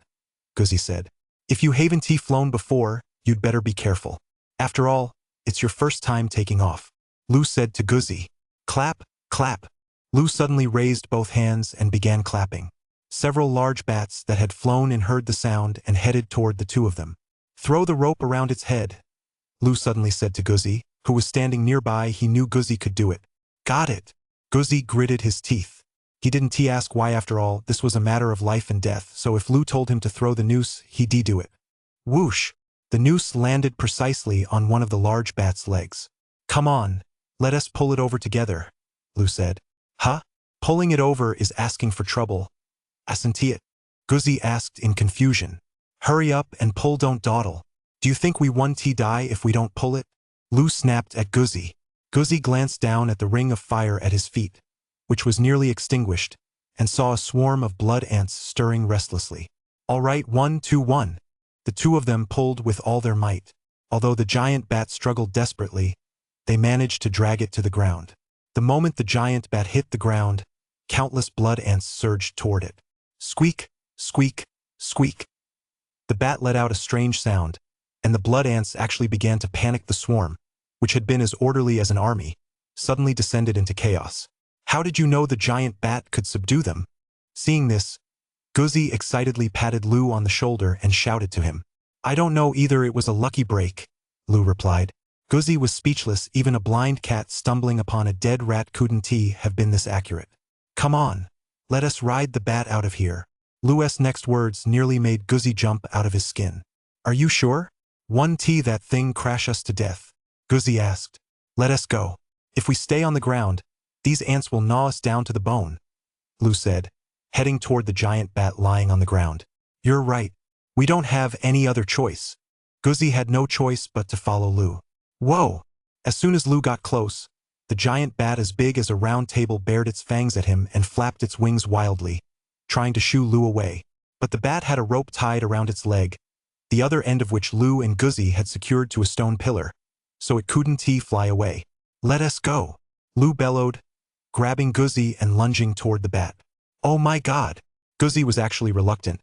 Guzzi said. If you haven't flown before, you'd better be careful. After all, it's your first time taking off. Lou said to Guzzi. Clap, clap. Lou suddenly raised both hands and began clapping. Several large bats that had flown and heard the sound and headed toward the two of them. Throw the rope around its head, Lou suddenly said to Guzzi, who was standing nearby. He knew Guzzi could do it. Got it. Guzzi gritted his teeth. He didn't ask why. After all, this was a matter of life and death, so if Lou told him to throw the noose, he'd do it. Whoosh! The noose landed precisely on one of the large bat's legs. Come on, let us pull it over together, Lou said. Huh? Pulling it over is asking for trouble. Isn't it? Guzzi asked in confusion. Hurry up and pull, don't dawdle. Do you think we won't die if we don't pull it? Lou snapped at Guzzi. Guzzi glanced down at the ring of fire at his feet, which was nearly extinguished, and saw a swarm of blood ants stirring restlessly. All right, 1, 2, 1. The two of them pulled with all their might. Although the giant bat struggled desperately, they managed to drag it to the ground. The moment the giant bat hit the ground, countless blood ants surged toward it. Squeak, squeak, squeak. The bat let out a strange sound, and the blood ants actually began to panic. The swarm, which had been as orderly as an army, suddenly descended into chaos. How did you know the giant bat could subdue them? Seeing this, Guzzi excitedly patted Lou on the shoulder and shouted to him. I don't know either, it was a lucky break, Lou replied. Guzzi was speechless. Even a blind cat stumbling upon a dead rat couldn't have been this accurate. Come on, let us ride the bat out of here. Lou's next words nearly made Guzzi jump out of his skin. Are you sure? Won't that thing crash us to death? Guzzi asked. Let us go. If we stay on the ground, these ants will gnaw us down to the bone, Lou said, heading toward the giant bat lying on the ground. You're right. We don't have any other choice. Guzzi had no choice but to follow Lou. Whoa! As soon as Lou got close, the giant bat as big as a round table bared its fangs at him and flapped its wings wildly, trying to shoo Lou away. But the bat had a rope tied around its leg, the other end of which Lou and Guzzi had secured to a stone pillar, so it couldn't fly away. Let us go, Lou bellowed, grabbing Guzzi and lunging toward the bat. Oh my God! Guzzi was actually reluctant,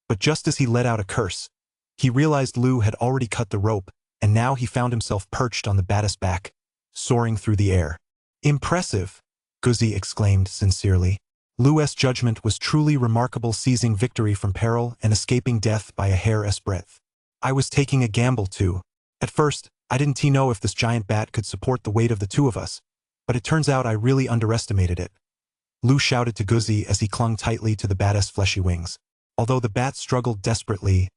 but just as he let out a curse, he realized Lou had already cut the rope, and now he found himself perched on the bat's back, soaring through the air. Impressive, Guzzi exclaimed sincerely. Lou's judgment was truly remarkable, seizing victory from peril and escaping death by a hair's breadth. I was taking a gamble too. At first, I didn't know if this giant bat could support the weight of the two of us, but it turns out I really underestimated it. Lou shouted to Guzzi as he clung tightly to the bat's fleshy wings. Although the bat struggled desperately,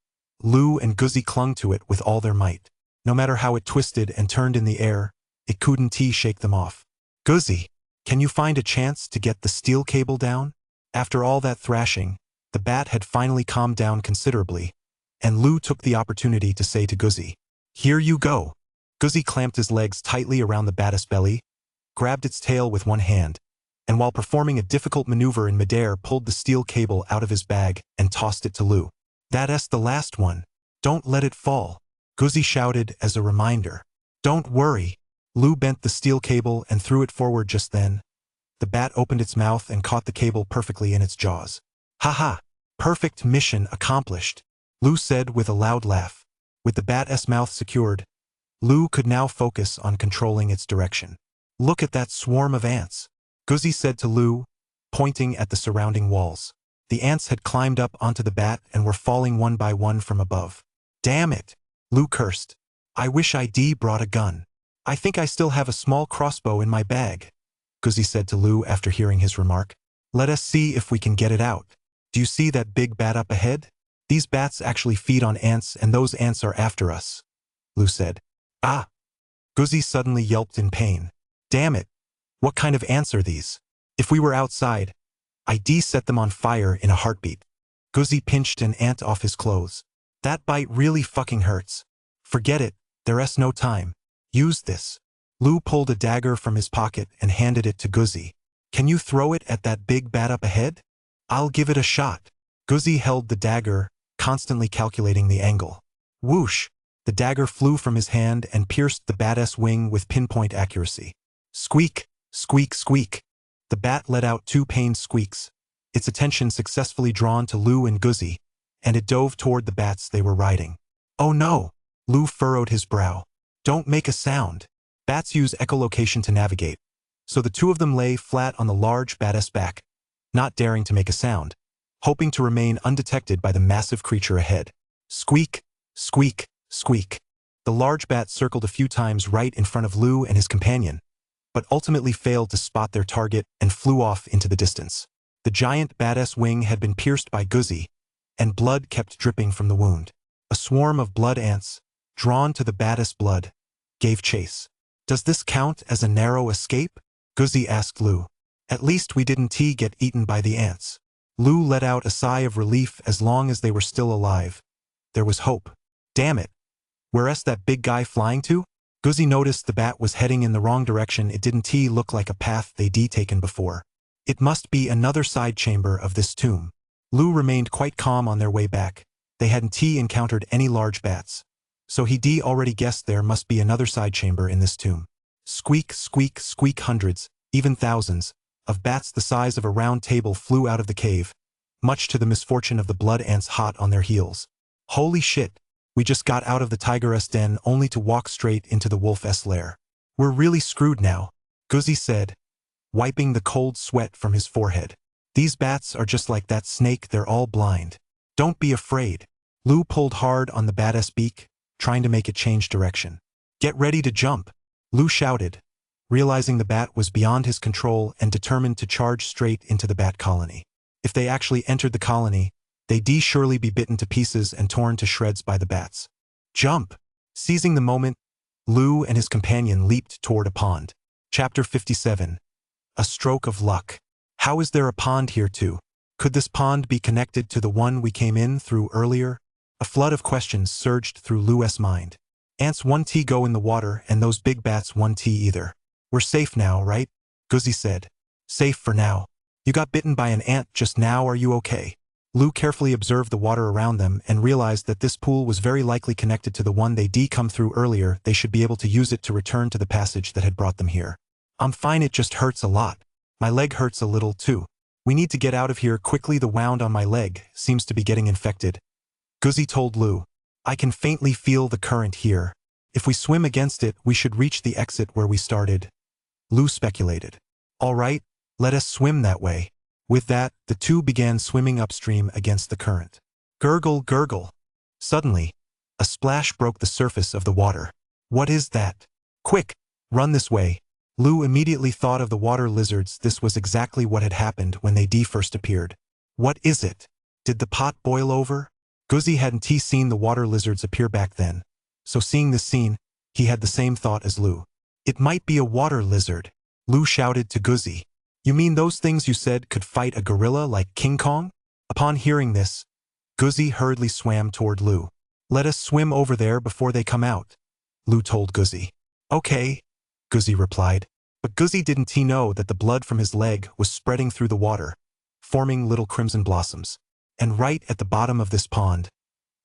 Lou and Guzzi clung to it with all their might. No matter how it twisted and turned in the air, it couldn't shake them off. Guzzi, can you find a chance to get the steel cable down? After all that thrashing, the bat had finally calmed down considerably, and Lou took the opportunity to say to Guzzi, Here you go. Guzzi clamped his legs tightly around the bat's belly, grabbed its tail with one hand, and while performing a difficult maneuver in midair pulled the steel cable out of his bag and tossed it to Lou. That's the last one. Don't let it fall, Guzzi shouted as a reminder. Don't worry. Lou bent the steel cable and threw it forward. Just then, the bat opened its mouth and caught the cable perfectly in its jaws. Ha! Perfect, mission accomplished, Lou said with a loud laugh. With the bat's mouth secured, Lou could now focus on controlling its direction. Look at that swarm of ants, Guzzi said to Lou, pointing at the surrounding walls. The ants had climbed up onto the bat and were falling one by one from above. Damn it, Lou cursed. I wish I'd brought a gun. I think I still have a small crossbow in my bag, Guzzi said to Lou after hearing his remark. Let us see if we can get it out. Do you see that big bat up ahead? These bats actually feed on ants, and those ants are after us, Lou said. Ah! Guzzi suddenly yelped in pain. Damn it! What kind of ants are these? If we were outside, I'd set them on fire in a heartbeat. Guzzi pinched an ant off his clothes. That bite really fucking hurts. Forget it, there's no time. Use this. Lu pulled a dagger from his pocket and handed it to Guzzi. Can you throw it at that big bat up ahead? I'll give it a shot. Guzzi held the dagger, constantly calculating the angle. Whoosh! The dagger flew from his hand and pierced the bat's wing with pinpoint accuracy. Squeak! Squeak! Squeak! The bat let out 2 pained squeaks, its attention successfully drawn to Lu and Guzzi, and it dove toward the bats they were riding. Oh no! Lu furrowed his brow. Don't make a sound. Bats use echolocation to navigate, so the 2 of them lay flat on the large bat's back, not daring to make a sound, hoping to remain undetected by the massive creature ahead. Squeak! Squeak! Squeak! The large bat circled a few times right in front of Lu and his companion, but ultimately failed to spot their target and flew off into the distance. The giant bat's wing had been pierced by Guzzi, and blood kept dripping from the wound. A swarm of blood ants, drawn to the bat's blood, gave chase. Does this count as a narrow escape? Guzzi asked Lu. At least we didn't get eaten by the ants. Lu let out a sigh of relief. As long as they were still alive, there was hope. Damn it! Where's that big guy flying to? Guzzi noticed the bat was heading in the wrong direction. It didn't look like a path they'd taken before. It must be another side chamber of this tomb. Lu remained quite calm on their way back. They hadn't encountered any large bats, so he already guessed there must be another side chamber in this tomb. Squeak! Squeak! Squeak! Hundreds, even thousands, of bats the size of a round table flew out of the cave, much to the misfortune of the blood ants hot on their heels. Holy shit! We just got out of the tiger's den only to walk straight into the wolf's lair. We're really screwed now, Guzzi said, wiping the cold sweat from his forehead. These bats are just like that snake, they're all blind. Don't be afraid. Lu pulled hard on the bat's beak, trying to make it change direction. Get ready to jump, Lu shouted, realizing the bat was beyond his control and determined to charge straight into the bat colony. If they actually entered the colony, they'd surely be bitten to pieces and torn to shreds by the bats. Jump! Seizing the moment, Lu and his companion leaped toward a pond. Chapter 57. A stroke of luck. How is there a pond here too? Could this pond be connected to the one we came in through earlier? A flood of questions surged through Lu's mind. Ants won't go in the water, and those big bats won't either. We're safe now, right? Guzzi said. Safe for now. You got bitten by an ant just now, are you okay? Lu carefully observed the water around them and realized that this pool was very likely connected to the one they'd come through earlier. They should be able to use it to return to the passage that had brought them here. I'm fine, it just hurts a lot. My leg hurts a little too. We need to get out of here quickly. The wound on my leg seems to be getting infected, Guzzi told Lu. I can faintly feel the current here. If we swim against it, we should reach the exit where we started, Lu speculated. All right, let us swim that way. With that, the 2 began swimming upstream against the current. Gurgle, gurgle. Suddenly, a splash broke the surface of the water. What is that? Quick, run this way. Lu immediately thought of the water lizards. This was exactly what had happened when they first appeared. What is it? Did the pot boil over? Guzzi hadn't seen the water lizards appear back then, so seeing this scene, he had the same thought as Lu. It might be a water lizard, Lu shouted to Guzzi. You mean those things you said could fight a gorilla like King Kong? Upon hearing this, Guzzi hurriedly swam toward Lu. Let us swim over there before they come out, Lu told Guzzi. Okay, Guzzi replied. But Guzzi didn't know that the blood from his leg was spreading through the water, forming little crimson blossoms. And right at the bottom of this pond,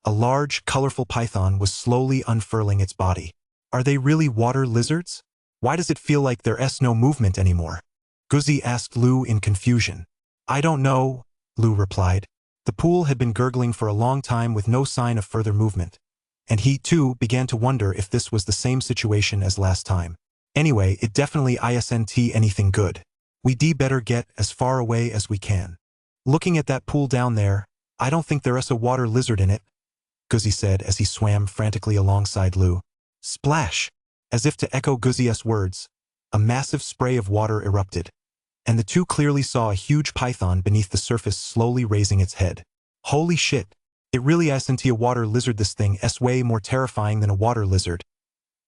a large, colorful python was slowly unfurling its body. Are they really water lizards? Why does it feel like there's no movement anymore? Guzzi asked Lu in confusion. I don't know, Lu replied. The pool had been gurgling for a long time with no sign of further movement, and he too began to wonder if this was the same situation as last time. Anyway, it definitely isn't anything good. We better get as far away as we can. Looking at that pool down there, I don't think there's a water lizard in it, Guzzi said as he swam frantically alongside Lu. Splash! As if to echo Guzzi's words, a massive spray of water erupted, and the 2 clearly saw a huge python beneath the surface slowly raising its head. Holy shit! It really isn't a water lizard. This thing's way more terrifying than a water lizard,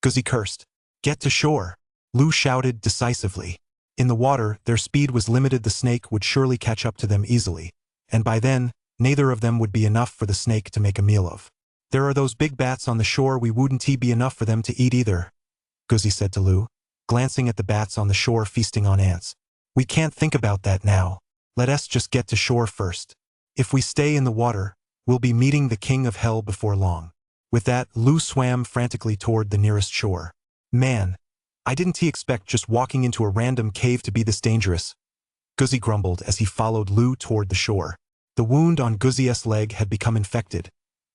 Guzzi cursed. Get to shore, Lu shouted decisively. In the water, their speed was limited. The snake would surely catch up to them easily, and by then, neither of them would be enough for the snake to make a meal of. There are those big bats on the shore. We wouldn't be enough for them to eat either, Guzzi said to Lu. glancing at the bats on the shore feasting on ants. We can't think about that now. Let us just get to shore first. If we stay in the water, we'll be meeting the king of hell before long. With that, Lu swam frantically toward the nearest shore. Man, I didn't expect just walking into a random cave to be this dangerous, Guzzy grumbled as he followed Lu toward the shore. The wound on Guzzy's leg had become infected,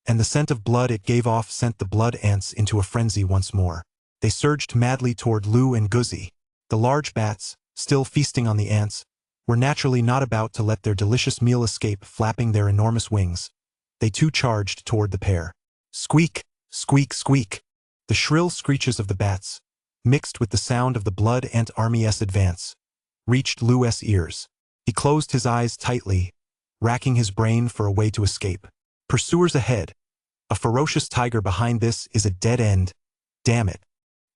and the scent of blood it gave off sent the blood ants into a frenzy once more. They surged madly toward Lu and Guzzy. The large bats, still feasting on the ants, were naturally not about to let their delicious meal escape, flapping their enormous wings. They too charged toward the pair. Squeak, squeak, squeak. The shrill screeches of the bats, mixed with the sound of the blood ant army's advance, reached Lu's ears. He closed his eyes tightly, racking his brain for a way to escape. Pursuers ahead. A ferocious tiger behind this is a dead end. Damn it.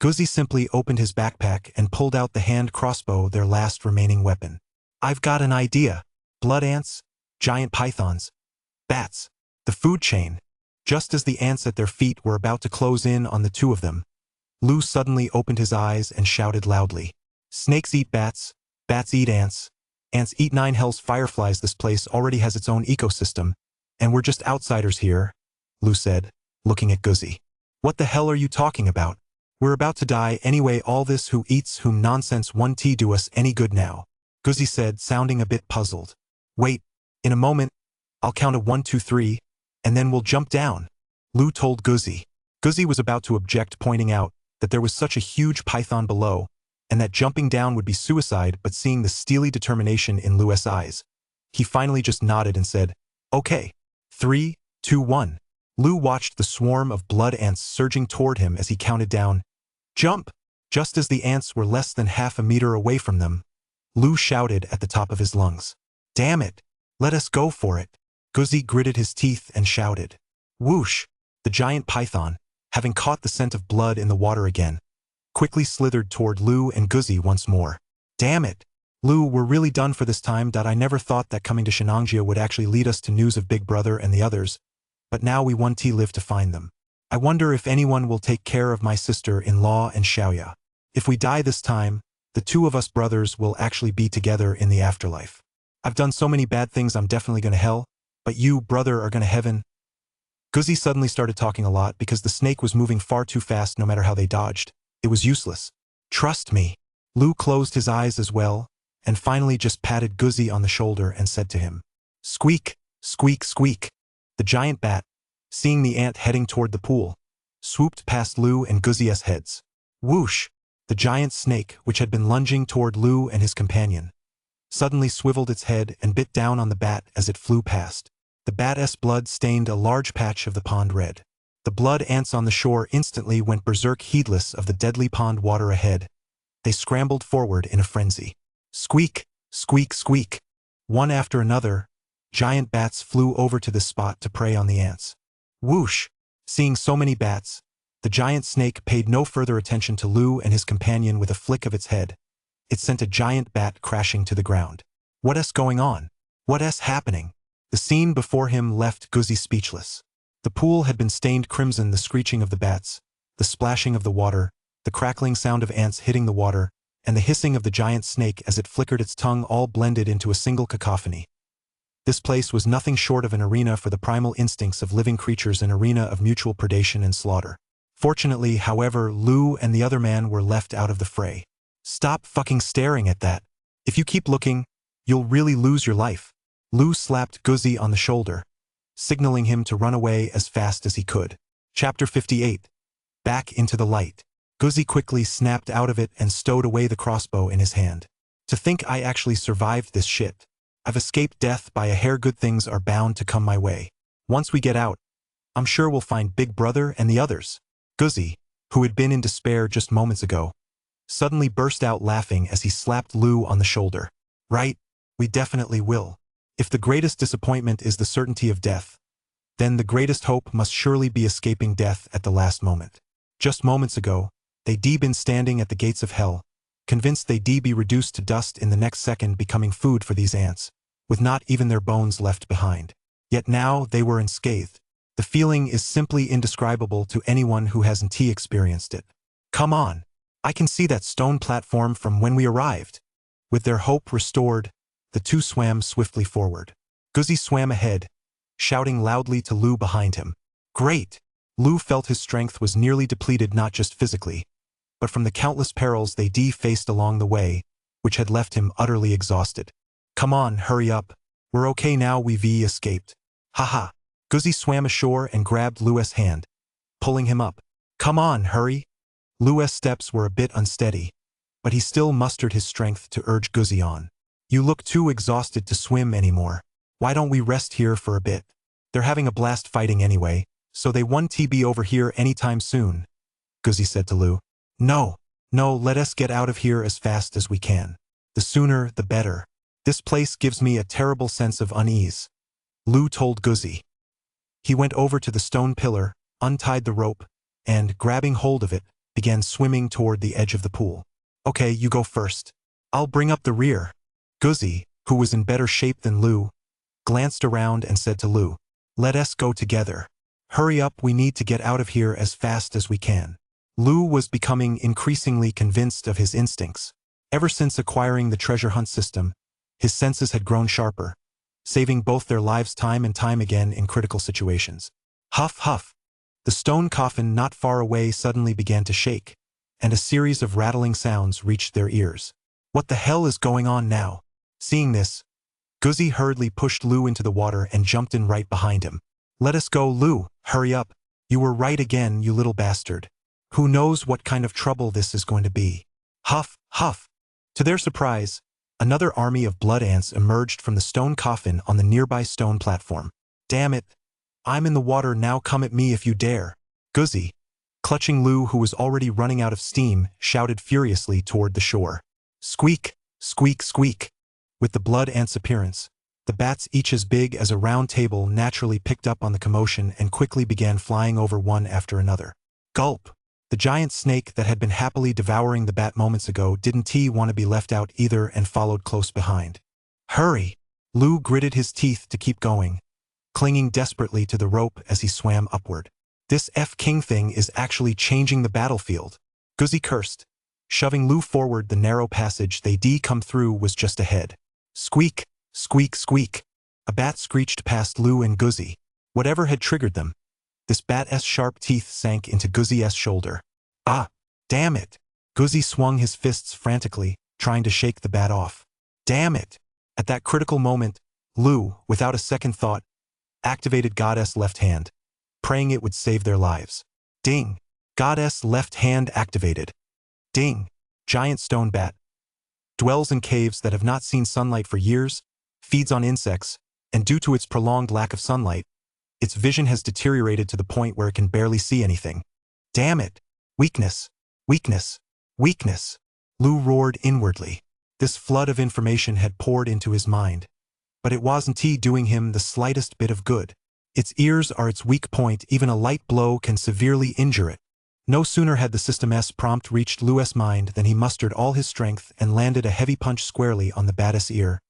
Guzzy simply opened his backpack and pulled out the hand crossbow, their last remaining weapon. I've got an idea. Blood ants, giant pythons, bats, the food chain. Just as the ants at their feet were about to close in on the two of them, Lu suddenly opened his eyes and shouted loudly. Snakes eat bats, bats eat ants eat nine hells fireflies. This place already has its own ecosystem, and we're just outsiders here, Lu said, looking at Guzzy. What the hell are you talking about? We're about to die anyway. All this who eats whom nonsense won't do us any good now, Guzzy said, sounding a bit puzzled. Wait, in a moment, I'll count a 1, 2, 3, and then we'll jump down, Lu told Guzzy. Guzzy was about to object, pointing out that there was such a huge python below, and that jumping down would be suicide, but seeing the steely determination in Lu's eyes, he finally just nodded and said, Okay, 3, 2, 1. Lu watched the swarm of blood ants surging toward him as he counted down. Jump! Just as the ants were less than half a meter away from them, Lu shouted at the top of his lungs. Damn it! Let us go for it! Guzzy gritted his teeth and shouted. Whoosh! The giant python, having caught the scent of blood in the water again, quickly slithered toward Lu and Guzzy once more. Damn it! Lu, we're really done for this time. I never thought that coming to Shenangjia would actually lead us to news of Big Brother and the others, but now we won't live to find them. I wonder if anyone will take care of my sister-in-law and Xiaoya. If we die this time, the two of us brothers will actually be together in the afterlife. I've done so many bad things, I'm definitely going to hell, but you, brother, are going to heaven. Guzzy suddenly started talking a lot because the snake was moving far too fast. No matter how they dodged, it was useless. Trust me. Lu closed his eyes as well, and finally just patted Guzzy on the shoulder and said to him, Squeak, squeak, squeak. The giant bat, seeing the ant heading toward the pool, swooped past Lu and Guzzy's heads. Whoosh! The giant snake, which had been lunging toward Lu and his companion, suddenly swiveled its head and bit down on the bat as it flew past. The bat's blood stained a large patch of the pond red. The blood ants on the shore instantly went berserk, heedless of the deadly pond water ahead. They scrambled forward in a frenzy. Squeak, squeak, squeak. One after another, giant bats flew over to this spot to prey on the ants. Whoosh! Seeing so many bats, the giant snake paid no further attention to Lu and his companion. With a flick of its head, it sent a giant bat crashing to the ground. What's going on? What's happening? The scene before him left Guzzy speechless. The pool had been stained crimson. The screeching of the bats, the splashing of the water, the crackling sound of ants hitting the water, and the hissing of the giant snake as it flickered its tongue all blended into a single cacophony. This place was nothing short of an arena for the primal instincts of living creatures, an arena of mutual predation and slaughter. Fortunately, however, Lu and the other man were left out of the fray. Stop fucking staring at that. If you keep looking, you'll really lose your life. Lu slapped Guzzy on the shoulder, signaling him to run away as fast as he could. Chapter 58. Back into the light. Guzzy quickly snapped out of it and stowed away the crossbow in his hand. To think I actually survived this shit. I've escaped death by a hair. Good things are bound to come my way. Once we get out, I'm sure we'll find Big Brother and the others. Guzzy, who had been in despair just moments ago, suddenly burst out laughing as he slapped Lu on the shoulder. Right, we definitely will. If the greatest disappointment is the certainty of death, then the greatest hope must surely be escaping death at the last moment. Just moments ago, they'd been standing at the gates of hell, convinced they'd be reduced to dust in the next second, becoming food for these ants, with not even their bones left behind. Yet now they were unscathed. The feeling is simply indescribable to anyone who hasn't experienced it. Come on, I can see that stone platform from when we arrived. With their hope restored, the two swam swiftly forward. Guzzi swam ahead, shouting loudly to Lu behind him. Great! Lu felt his strength was nearly depleted not just physically, but from the countless perils they faced along the way, which had left him utterly exhausted. Come on, hurry up. We're okay now, we've escaped. Haha. Guzzi swam ashore and grabbed Lu's hand, pulling him up. Come on, hurry. Lu's steps were a bit unsteady, but he still mustered his strength to urge Guzzi on. You look too exhausted to swim anymore. Why don't we rest here for a bit? They're having a blast fighting anyway, so they won't be over here anytime soon, Guzzi said to Lu. No, let us get out of here as fast as we can. The sooner, the better. This place gives me a terrible sense of unease, Lu told Guzzi. He went over to the stone pillar, untied the rope, and, grabbing hold of it, began swimming toward the edge of the pool. Okay, you go first. I'll bring up the rear. Guzzi, who was in better shape than Lu, glanced around and said to Lu, let us go together. Hurry up, we need to get out of here as fast as we can. Lu was becoming increasingly convinced of his instincts. Ever since acquiring the treasure hunt system, his senses had grown sharper, saving both their lives time and time again in critical situations. Huff, huff. The stone coffin not far away suddenly began to shake, and a series of rattling sounds reached their ears. What the hell is going on now? Seeing this, Guzzi hurriedly pushed Lu into the water and jumped in right behind him. Let us go, Lu, hurry up. You were right again, you little bastard. Who knows what kind of trouble this is going to be? Huff, huff. To their surprise, another army of blood ants emerged from the stone coffin on the nearby stone platform. Damn it. I'm in the water now, come at me if you dare. Guzzi, clutching Lu who was already running out of steam, shouted furiously toward the shore. Squeak, squeak, squeak. With the blood ants' appearance, the bats each as big as a round table naturally picked up on the commotion and quickly began flying over one after another. Gulp. The giant snake that had been happily devouring the bat moments ago didn't want to be left out either and followed close behind. Hurry! Lu gritted his teeth to keep going, clinging desperately to the rope as he swam upward. This F-King thing is actually changing the battlefield. Guzzi cursed. Shoving Lu forward, the narrow passage they come through was just ahead. Squeak, squeak, squeak. A bat screeched past Lu and Guzzi. Whatever had triggered them, this bat's sharp teeth sank into Guzzi's shoulder. Ah, damn it. Guzzi swung his fists frantically, trying to shake the bat off. Damn it. At that critical moment, Lu, without a second thought, activated Goddess' left hand, praying it would save their lives. Ding. Goddess' left hand activated. Ding. Giant stone bat. Dwells in caves that have not seen sunlight for years, feeds on insects, and due to its prolonged lack of sunlight, its vision has deteriorated to the point where it can barely see anything. Damn it. Weakness. Weakness. Weakness. Lu roared inwardly. This flood of information had poured into his mind, but it wasn't doing him the slightest bit of good. Its ears are its weak point, even a light blow can severely injure it. No sooner had the system's prompt reached Lu's mind than he mustered all his strength and landed a heavy punch squarely on the bat's ear,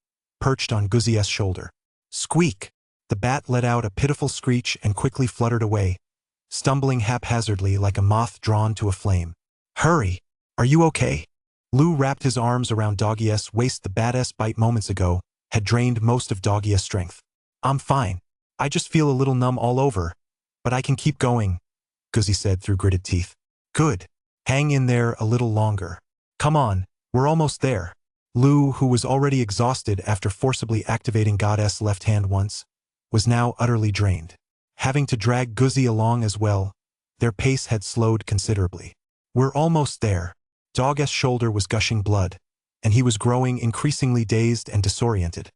perched on Guzzi's shoulder. Squeak! The bat let out a pitiful screech and quickly fluttered away, stumbling haphazardly like a moth drawn to a flame. Hurry! Are you okay? Lu wrapped his arms around Doggy's waist. The bat's bite moments ago had drained most of Doggy's strength. I'm fine. I just feel a little numb all over, but I can keep going, Guzzi said through gritted teeth. Good. Hang in there a little longer. Come on, we're almost there. Lu, who was already exhausted after forcibly activating Goddess' left hand once, was now utterly drained. Having to drag Guzzi along as well, their pace had slowed considerably. We're almost there. Dog's shoulder was gushing blood, and he was growing increasingly dazed and disoriented.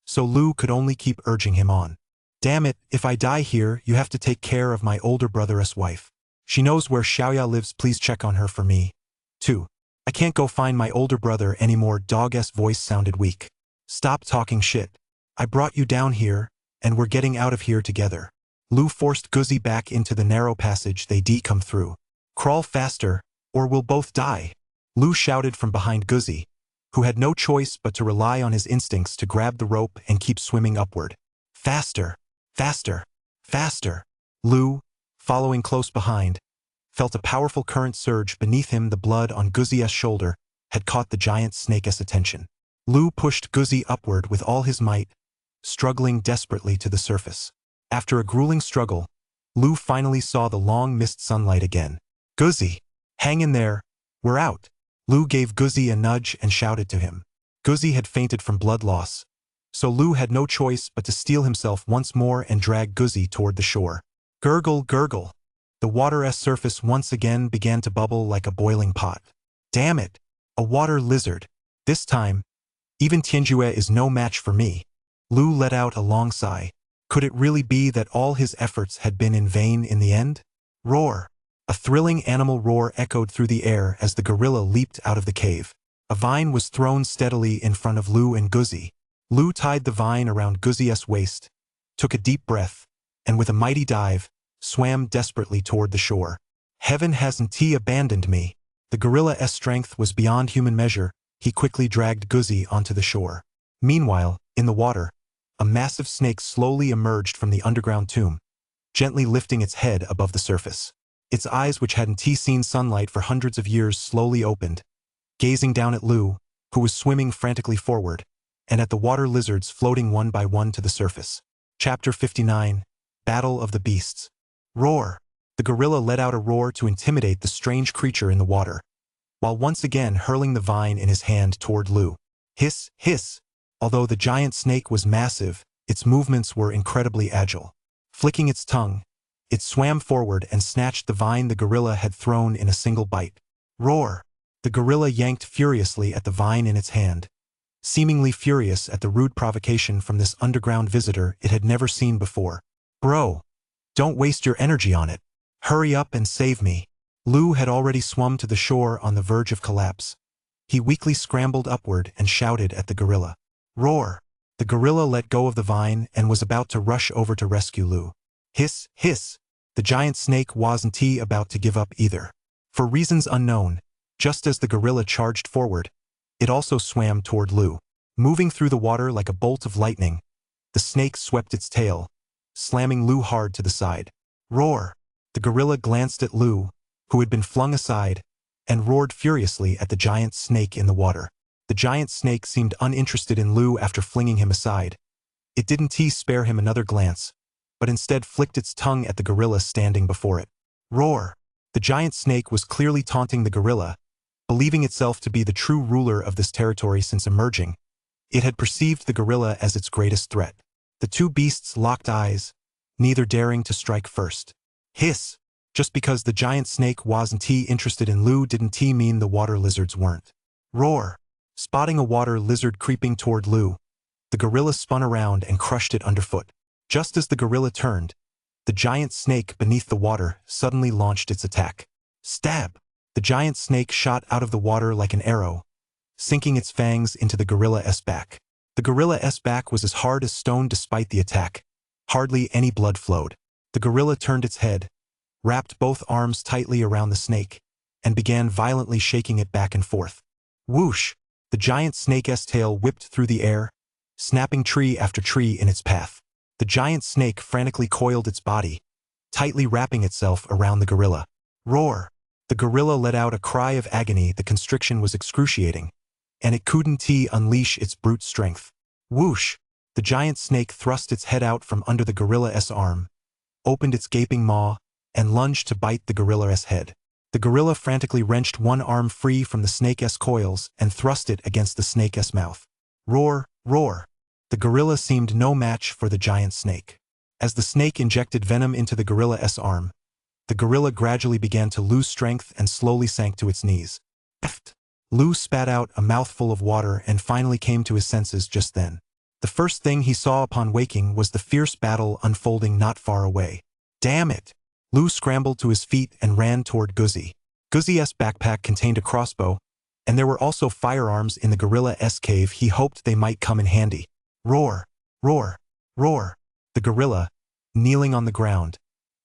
So Lu could only keep urging him on. Damn it, if I die here, you have to take care of my older brother's wife. She knows where Xiaoya lives, please check on her for me. 2. I can't go find my older brother anymore. Dog's voice sounded weak. Stop talking shit. I brought you down here, and we're getting out of here together. Lu forced Guzzi back into the narrow passage they come through. Crawl faster, or we'll both die. Lu shouted from behind Guzzi, who had no choice but to rely on his instincts to grab the rope and keep swimming upward. Faster, faster, faster. Lu, following close behind, felt a powerful current surge beneath him. The blood on Guzzi's shoulder had caught the giant snake's attention. Lu pushed Guzzi upward with all his might, struggling desperately to the surface. After a grueling struggle, Lu finally saw the long-missed sunlight again. "Guzzi, hang in there, we're out." Lu gave Guzzi a nudge and shouted to him. Guzzi had fainted from blood loss, so Lu had no choice but to steel himself once more and drag Guzzi toward the shore. Gurgle, gurgle. The water's surface once again began to bubble like a boiling pot. "Damn it, a water lizard. This time, even Tianjue is no match for me." Lu let out a long sigh. Could it really be that all his efforts had been in vain in the end? Roar! A thrilling animal roar echoed through the air as the gorilla leaped out of the cave. A vine was thrown steadily in front of Lu and Guzzi. Lu tied the vine around Guzzi's waist, took a deep breath, and with a mighty dive, swam desperately toward the shore. "Heaven hasn't abandoned me." The gorilla's strength was beyond human measure. He quickly dragged Guzzi onto the shore. Meanwhile, in the water, a massive snake slowly emerged from the underground tomb, gently lifting its head above the surface. Its eyes, which hadn't seen sunlight for hundreds of years, slowly opened, gazing down at Lu, who was swimming frantically forward, and at the water lizards floating one by one to the surface. Chapter 59, Battle of the Beasts. Roar! The gorilla let out a roar to intimidate the strange creature in the water, while once again hurling the vine in his hand toward Lu. Hiss, hiss! Although the giant snake was massive, its movements were incredibly agile. Flicking its tongue, it swam forward and snatched the vine the gorilla had thrown in a single bite. Roar! The gorilla yanked furiously at the vine in its hand, seemingly furious at the rude provocation from this underground visitor it had never seen before. "Bro, don't waste your energy on it. Hurry up and save me." Lu had already swum to the shore on the verge of collapse. He weakly scrambled upward and shouted at the gorilla. Roar! The gorilla let go of the vine and was about to rush over to rescue Lu. Hiss, hiss! The giant snake wasn't about to give up either. For reasons unknown, just as the gorilla charged forward, it also swam toward Lu. Moving through the water like a bolt of lightning, the snake swept its tail, slamming Lu hard to the side. Roar! The gorilla glanced at Lu, who had been flung aside, and roared furiously at the giant snake in the water. The giant snake seemed uninterested in Lu after flinging him aside. It didn't spare him another glance, but instead flicked its tongue at the gorilla standing before it. Roar! The giant snake was clearly taunting the gorilla, believing itself to be the true ruler of this territory since emerging. It had perceived the gorilla as its greatest threat. The two beasts locked eyes, neither daring to strike first. Hiss! Just because the giant snake wasn't interested in Lu didn't mean the water lizards weren't. Roar! Spotting a water lizard creeping toward Lu, the gorilla spun around and crushed it underfoot. Just as the gorilla turned, the giant snake beneath the water suddenly launched its attack. Stab! The giant snake shot out of the water like an arrow, sinking its fangs into the gorilla's back. The gorilla's back was as hard as stone despite the attack. Hardly any blood flowed. The gorilla turned its head, wrapped both arms tightly around the snake, and began violently shaking it back and forth. Whoosh! The giant snake's tail whipped through the air, snapping tree after tree in its path. The giant snake frantically coiled its body, tightly wrapping itself around the gorilla. Roar! The gorilla let out a cry of agony. The constriction was excruciating, and it couldn't unleash its brute strength. Whoosh! The giant snake thrust its head out from under the gorilla's arm, opened its gaping maw, and lunged to bite the gorilla's head. The gorilla frantically wrenched one arm free from the snake's coils and thrust it against the snake's mouth. Roar! Roar! The gorilla seemed no match for the giant snake. As the snake injected venom into the gorilla's arm, the gorilla gradually began to lose strength and slowly sank to its knees. Lu spat out a mouthful of water and finally came to his senses just then. The first thing he saw upon waking was the fierce battle unfolding not far away. Damn it! Lu scrambled to his feet and ran toward Guzzi. Guzzi's backpack contained a crossbow, and there were also firearms in the gorilla's cave. He hoped they might come in handy. Roar! Roar! Roar! The gorilla, kneeling on the ground,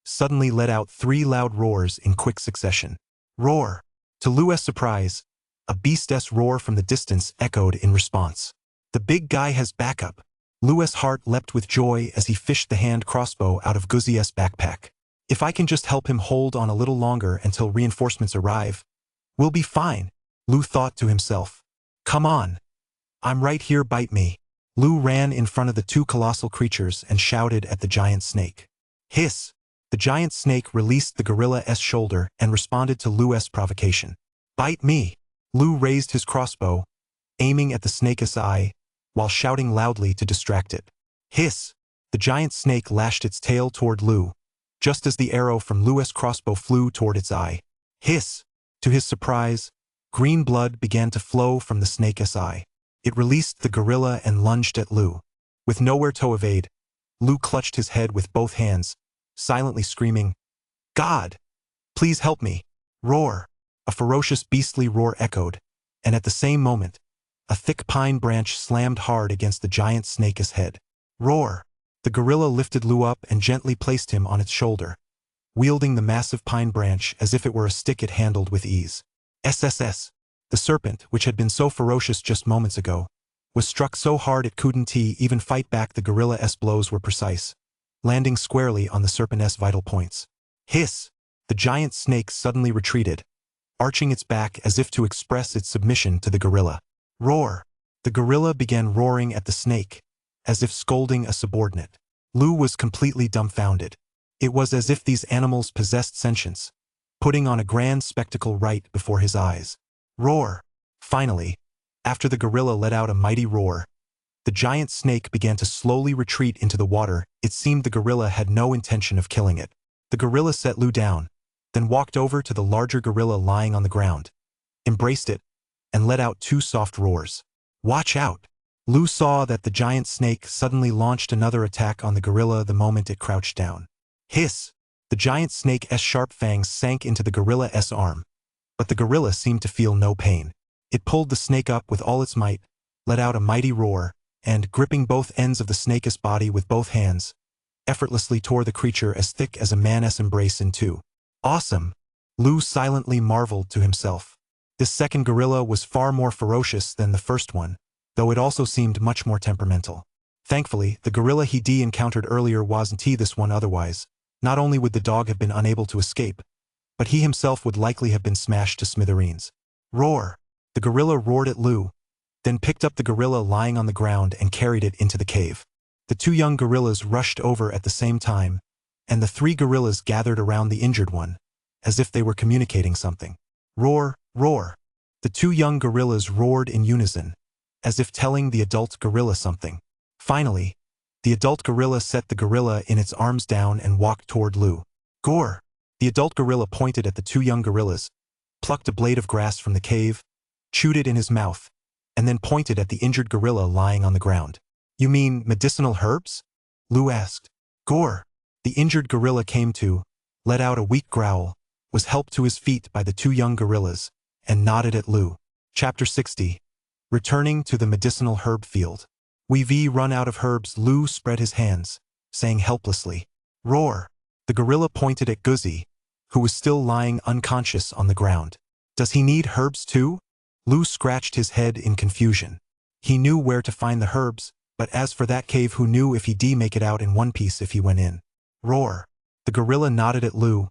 suddenly let out 3 loud roars in quick succession. Roar! To Lu's surprise, a beast's roar from the distance echoed in response. The big guy has backup. Lu's heart leapt with joy as he fished the hand crossbow out of Guzzi's backpack. If I can just help him hold on a little longer until reinforcements arrive, we'll be fine, Lu thought to himself. Come on. I'm right here, bite me. Lu ran in front of the two colossal creatures and shouted at the giant snake. Hiss! The giant snake released the gorilla's shoulder and responded to Lu's provocation. Bite me! Lu raised his crossbow, aiming at the snake's eye, while shouting loudly to distract it. Hiss! The giant snake lashed its tail toward Lu, just as the arrow from Lu's crossbow flew toward its eye. Hiss! To his surprise, green blood began to flow from the snake's eye. It released the gorilla and lunged at Lu. With nowhere to evade, Lu clutched his head with both hands, silently screaming, God! Please help me! Roar! A ferocious beastly roar echoed, and at the same moment, a thick pine branch slammed hard against the giant snake's head. Roar! The gorilla lifted Lu up and gently placed him on its shoulder, wielding the massive pine branch as if it were a stick it handled with ease. SSS. The serpent, which had been so ferocious just moments ago, was struck so hard it couldn't even fight back. The gorilla's blows were precise, landing squarely on the serpent's vital points. Hiss! The giant snake suddenly retreated, arching its back as if to express its submission to the gorilla. Roar! The gorilla began roaring at the snake, as if scolding a subordinate. Lu was completely dumbfounded. It was as if these animals possessed sentience, putting on a grand spectacle right before his eyes. Roar! Finally, after the gorilla let out a mighty roar, the giant snake began to slowly retreat into the water. It seemed the gorilla had no intention of killing it. The gorilla set Lu down, then walked over to the larger gorilla lying on the ground, embraced it, and let out two soft roars. Watch out! Lu saw that the giant snake suddenly launched another attack on the gorilla the moment it crouched down. Hiss! The giant snake's sharp fangs sank into the gorilla's arm, but the gorilla seemed to feel no pain. It pulled the snake up with all its might, let out a mighty roar, and, gripping both ends of the snake's body with both hands, effortlessly tore the creature as thick as a man's embrace in two. Awesome! Lu silently marveled to himself. This second gorilla was far more ferocious than the first one, though it also seemed much more temperamental. Thankfully, the gorilla he'd encountered earlier wasn't this one otherwise. Not only would the dog have been unable to escape, but he himself would likely have been smashed to smithereens. Roar! The gorilla roared at Lu, then picked up the gorilla lying on the ground and carried it into the cave. The two young gorillas rushed over at the same time, and the three gorillas gathered around the injured one, as if they were communicating something. Roar! Roar! The two young gorillas roared in unison, as if telling the adult gorilla something. Finally, the adult gorilla set the gorilla in its arms down and walked toward Lu. Gore! The adult gorilla pointed at the two young gorillas, plucked a blade of grass from the cave, chewed it in his mouth, and then pointed at the injured gorilla lying on the ground. You mean medicinal herbs? Lu asked. Gore! The injured gorilla came to, let out a weak growl, was helped to his feet by the two young gorillas, and nodded at Lu. Chapter 60. Returning to the medicinal herb field. We've run out of herbs. Lu spread his hands, saying helplessly. Roar! The gorilla pointed at Guzzi, who was still lying unconscious on the ground. Does he need herbs too? Lu scratched his head in confusion. He knew where to find the herbs, but as for that cave, who knew if he'd make it out in one piece if he went in? Roar! The gorilla nodded at Lu,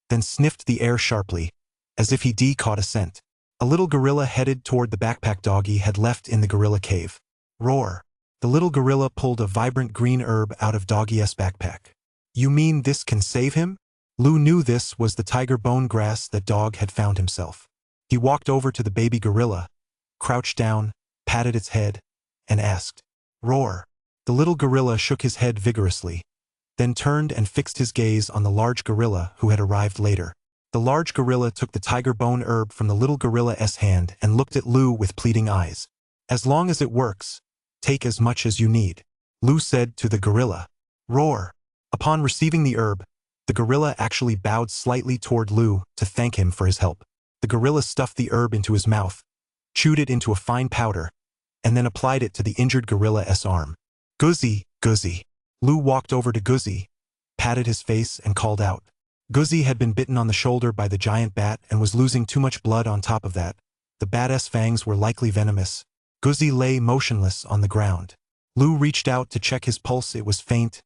then sniffed the air sharply, as if he'd caught a scent. A little gorilla headed toward the backpack doggy had left in the gorilla cave. Roar! The little gorilla pulled a vibrant green herb out of Doggy's backpack. You mean this can save him? Lu knew this was the tiger bone grass that Dog had found himself. He walked over to the baby gorilla, crouched down, patted its head, and asked. Roar! The little gorilla shook his head vigorously, then turned and fixed his gaze on the large gorilla who had arrived later. The large gorilla took the tiger bone herb from the little gorilla's hand and looked at Lu with pleading eyes. As long as it works, take as much as you need, Lu said to the gorilla. Roar! Upon receiving the herb, the gorilla actually bowed slightly toward Lu to thank him for his help. The gorilla stuffed the herb into his mouth, chewed it into a fine powder, and then applied it to the injured gorilla's arm. Guzzi! Guzzi! Lu walked over to Guzzi, patted his face and called out. Guzzi had been bitten on the shoulder by the giant bat and was losing too much blood. On top of that, the bat's fangs were likely venomous. Guzzi lay motionless on the ground. Lu reached out to check his pulse. It was faint,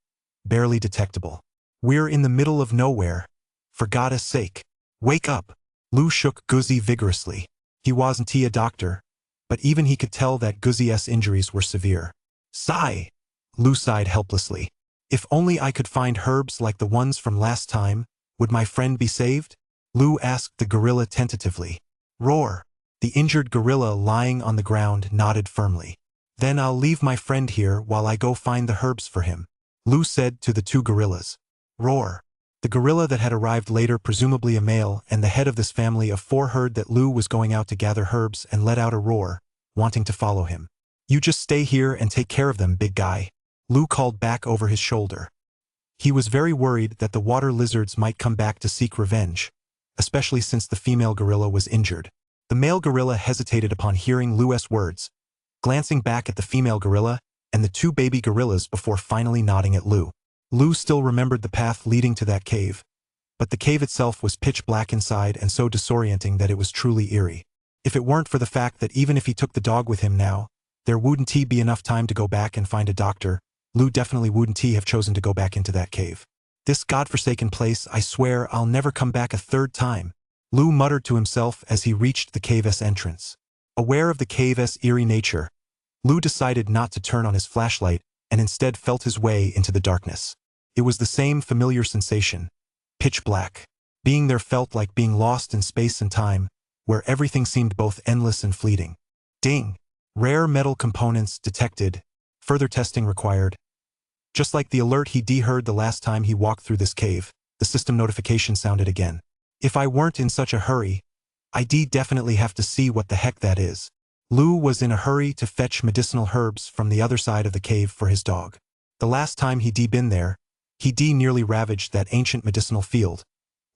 barely detectable. We're in the middle of nowhere. For God's sake. Wake up. Lu shook Guzzi vigorously. He wasn't a doctor, but even he could tell that Guzzi's injuries were severe. Sigh. Lu sighed helplessly. If only I could find herbs like the ones from last time, would my friend be saved? Lu asked the gorilla tentatively. Roar. The injured gorilla lying on the ground nodded firmly. Then I'll leave my friend here while I go find the herbs for him, Lu said to the two gorillas. Roar. The gorilla that had arrived later, presumably a male and the head of this family of four, heard that Lu was going out to gather herbs and let out a roar, wanting to follow him. You just stay here and take care of them, big guy, Lu called back over his shoulder. He was very worried that the water lizards might come back to seek revenge, especially since the female gorilla was injured. The male gorilla hesitated upon hearing Lu's words, glancing back at the female gorilla and the two baby gorillas before finally nodding at Lu. Lu still remembered the path leading to that cave, but the cave itself was pitch black inside and so disorienting that it was truly eerie. If it weren't for the fact that even if he took the dog with him now, there wouldn't be enough time to go back and find a doctor, Lu definitely wouldn't have chosen to go back into that cave. This godforsaken place, I swear I'll never come back a third time, Lu muttered to himself as he reached the cave's entrance. Aware of the cave's eerie nature, Lu decided not to turn on his flashlight and instead felt his way into the darkness. It was the same familiar sensation, pitch black. Being there felt like being lost in space and time, where everything seemed both endless and fleeting. Ding! Rare metal components detected. Further testing required. Just like the alert he heard the last time he walked through this cave, the system notification sounded again. If I weren't in such a hurry, I'd definitely have to see what the heck that is. Lu was in a hurry to fetch medicinal herbs from the other side of the cave for his dog. The last time he'd been there, he nearly ravaged that ancient medicinal field,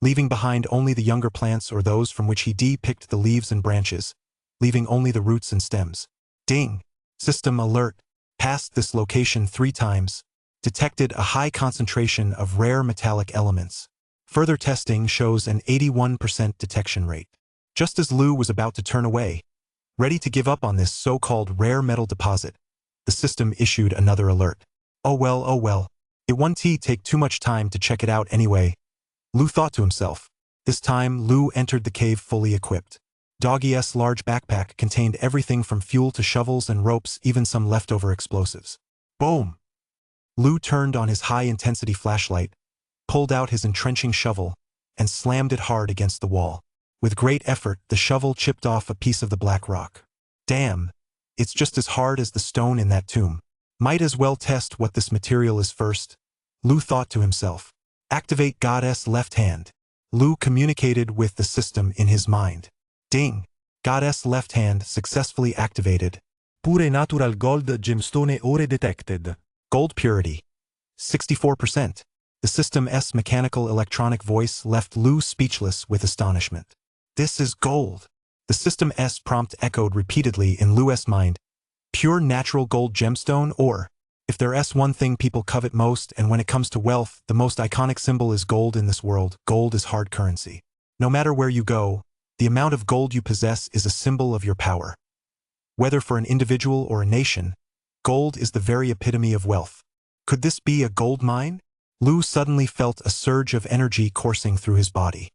leaving behind only the younger plants or those from which he picked the leaves and branches, leaving only the roots and stems. Ding! System alert. Passed this location 3 times. Detected a high concentration of rare metallic elements. Further testing shows an 81% detection rate. Just as Lu was about to turn away, ready to give up on this so-called rare metal deposit, the system issued another alert. Oh well. It won't take too much time to check it out anyway, Lu thought to himself. This time, Lu entered the cave fully equipped. Doggy's large backpack contained everything from fuel to shovels and ropes, even some leftover explosives. Boom! Lu turned on his high-intensity flashlight, pulled out his entrenching shovel, and slammed it hard against the wall. With great effort, the shovel chipped off a piece of the black rock. Damn, it's just as hard as the stone in that tomb. Might as well test what this material is first, Lu thought to himself. Activate Goddess left hand. Lu communicated with the system in his mind. Ding! Goddess left hand successfully activated. Pure natural gold gemstone ore detected. Gold purity. 64%. The system's mechanical electronic voice left Lu speechless with astonishment. This is gold. The system's prompt echoed repeatedly in Lu's mind. Pure natural gold gemstone ore. If there's one thing people covet most, and when it comes to wealth, the most iconic symbol is gold in this world. Gold is hard currency. No matter where you go, the amount of gold you possess is a symbol of your power. Whether for an individual or a nation, gold is the very epitome of wealth. Could this be a gold mine? Lu suddenly felt a surge of energy coursing through his body.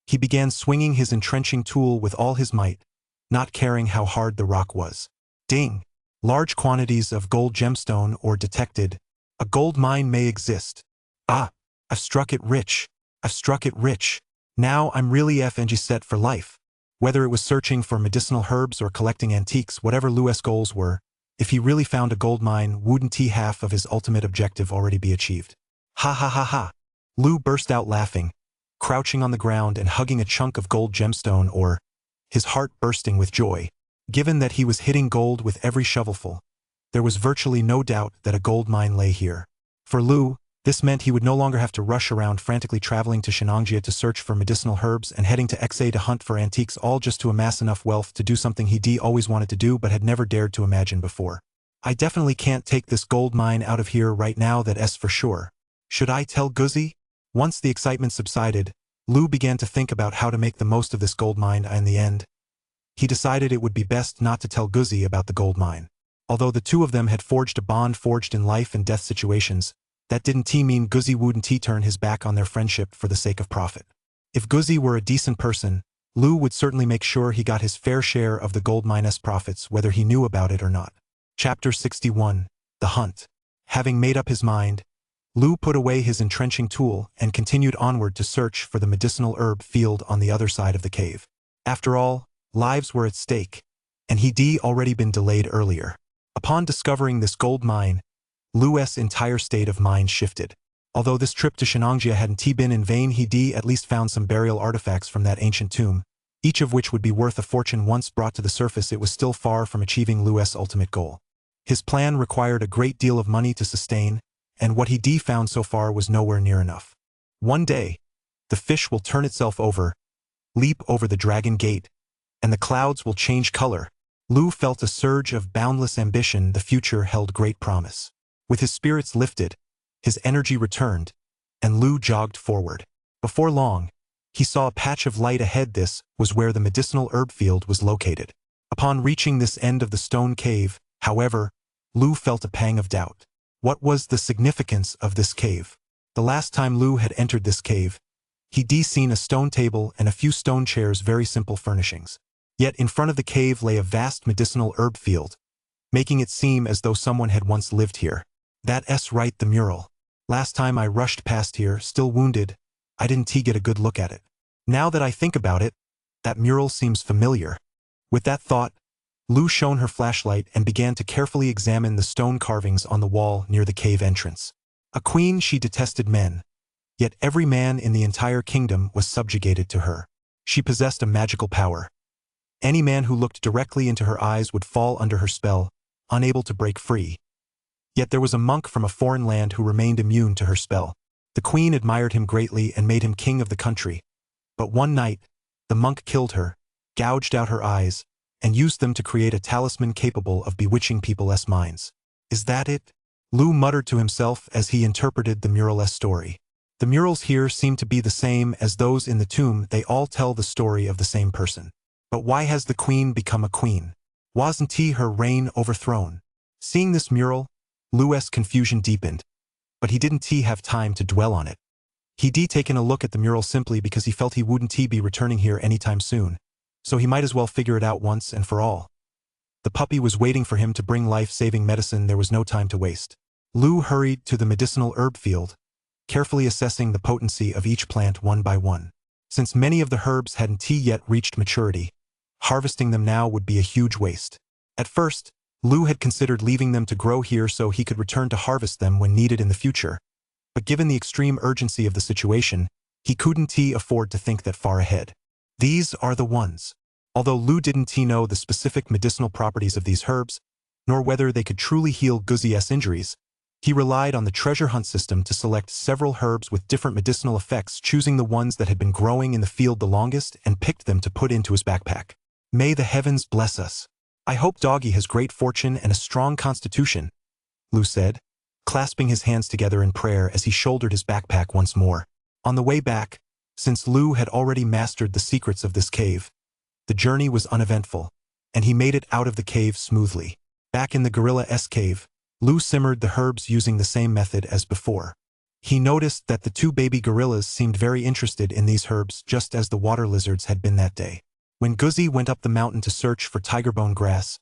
He began swinging his entrenching tool with all his might, not caring how hard the rock was. Ding! Large quantities of gold gemstone ore detected. A gold mine may exist. Ah! I've struck it rich. I've struck it rich. Now I'm really set for life. Whether it was searching for medicinal herbs or collecting antiques, whatever Lu's goals were, if he really found a gold mine, wouldn't half of his ultimate objective already be achieved? Ha ha ha ha! Lu burst out laughing, crouching on the ground and hugging a chunk of gold gemstone ore, his heart bursting with joy. Given that he was hitting gold with every shovelful, there was virtually no doubt that a gold mine lay here. For Lu, this meant he would no longer have to rush around frantically traveling to Shenangjia to search for medicinal herbs and heading to Xa to hunt for antiques, all just to amass enough wealth to do something he always wanted to do but had never dared to imagine before. I definitely can't take this gold mine out of here right now, that's for sure. Should I tell Guzzi? Once the excitement subsided, Lu began to think about how to make the most of this gold mine. In the end, he decided it would be best not to tell Guzzi about the gold mine. Although the two of them had forged a bond forged in life and death situations, That didn't mean Guzi wouldn't turn his back on their friendship for the sake of profit. If Guzi were a decent person, Lu would certainly make sure he got his fair share of the gold mine's profits whether he knew about it or not. Chapter 61. The Hunt. Having made up his mind, Lu put away his entrenching tool and continued onward to search for the medicinal herb field on the other side of the cave. After all, lives were at stake, and he'd already been delayed earlier. Upon discovering this gold mine, Lu's entire state of mind shifted. Although this trip to Shenangjia hadn't been in vain, he'd at least found some burial artifacts from that ancient tomb, each of which would be worth a fortune once brought to the surface. It was still far from achieving Lu's ultimate goal. His plan required a great deal of money to sustain, and what he'd found so far was nowhere near enough. One day, the fish will turn itself over, leap over the dragon gate, and the clouds will change color. Lu felt a surge of boundless ambition. The future held great promise. With his spirits lifted, his energy returned, and Lu jogged forward. Before long, he saw a patch of light ahead. This was where the medicinal herb field was located. Upon reaching this end of the stone cave, however, Lu felt a pang of doubt. What was the significance of this cave? The last time Lu had entered this cave, he'd seen a stone table and a few stone chairs, very simple furnishings. Yet in front of the cave lay a vast medicinal herb field, making it seem as though someone had once lived here. That's right, the mural. Last time I rushed past here, still wounded, I didn't get a good look at it. Now that I think about it, that mural seems familiar. With that thought, Lu shone her flashlight and began to carefully examine the stone carvings on the wall near the cave entrance. A queen, she detested men, yet every man in the entire kingdom was subjugated to her. She possessed a magical power. Any man who looked directly into her eyes would fall under her spell, unable to break free. Yet there was a monk from a foreign land who remained immune to her spell. The queen admired him greatly and made him king of the country. But one night, the monk killed her, gouged out her eyes, and used them to create a talisman capable of bewitching people's minds. Is that it? Lu muttered to himself as he interpreted the mural's story. The murals here seem to be the same as those in the tomb. They all tell the story of the same person. But why has the queen become a queen? Wasn't her reign overthrown? Seeing this mural, Lu's confusion deepened, but he didn't have time to dwell on it. He'd taken a look at the mural simply because he felt he wouldn't be returning here anytime soon, so he might as well figure it out once and for all. The puppy was waiting for him to bring life-saving medicine. There was no time to waste. Lu hurried to the medicinal herb field, carefully assessing the potency of each plant one by one. Since many of the herbs hadn't yet reached maturity, harvesting them now would be a huge waste. At first, Lu had considered leaving them to grow here so he could return to harvest them when needed in the future, but given the extreme urgency of the situation, he couldn't afford to think that far ahead. These are the ones. Although Lu didn't know the specific medicinal properties of these herbs, nor whether they could truly heal Guzi's injuries, he relied on the treasure hunt system to select several herbs with different medicinal effects, choosing the ones that had been growing in the field the longest and picked them to put into his backpack. May the heavens bless us. I hope Doggy has great fortune and a strong constitution, Lu said, clasping his hands together in prayer as he shouldered his backpack once more. On the way back, since Lu had already mastered the secrets of this cave, the journey was uneventful, and he made it out of the cave smoothly. Back in the gorilla's cave, Lu simmered the herbs using the same method as before. He noticed that the two baby gorillas seemed very interested in these herbs, just as the water lizards had been that day. When Guzi went up the mountain to search for tigerbone grass,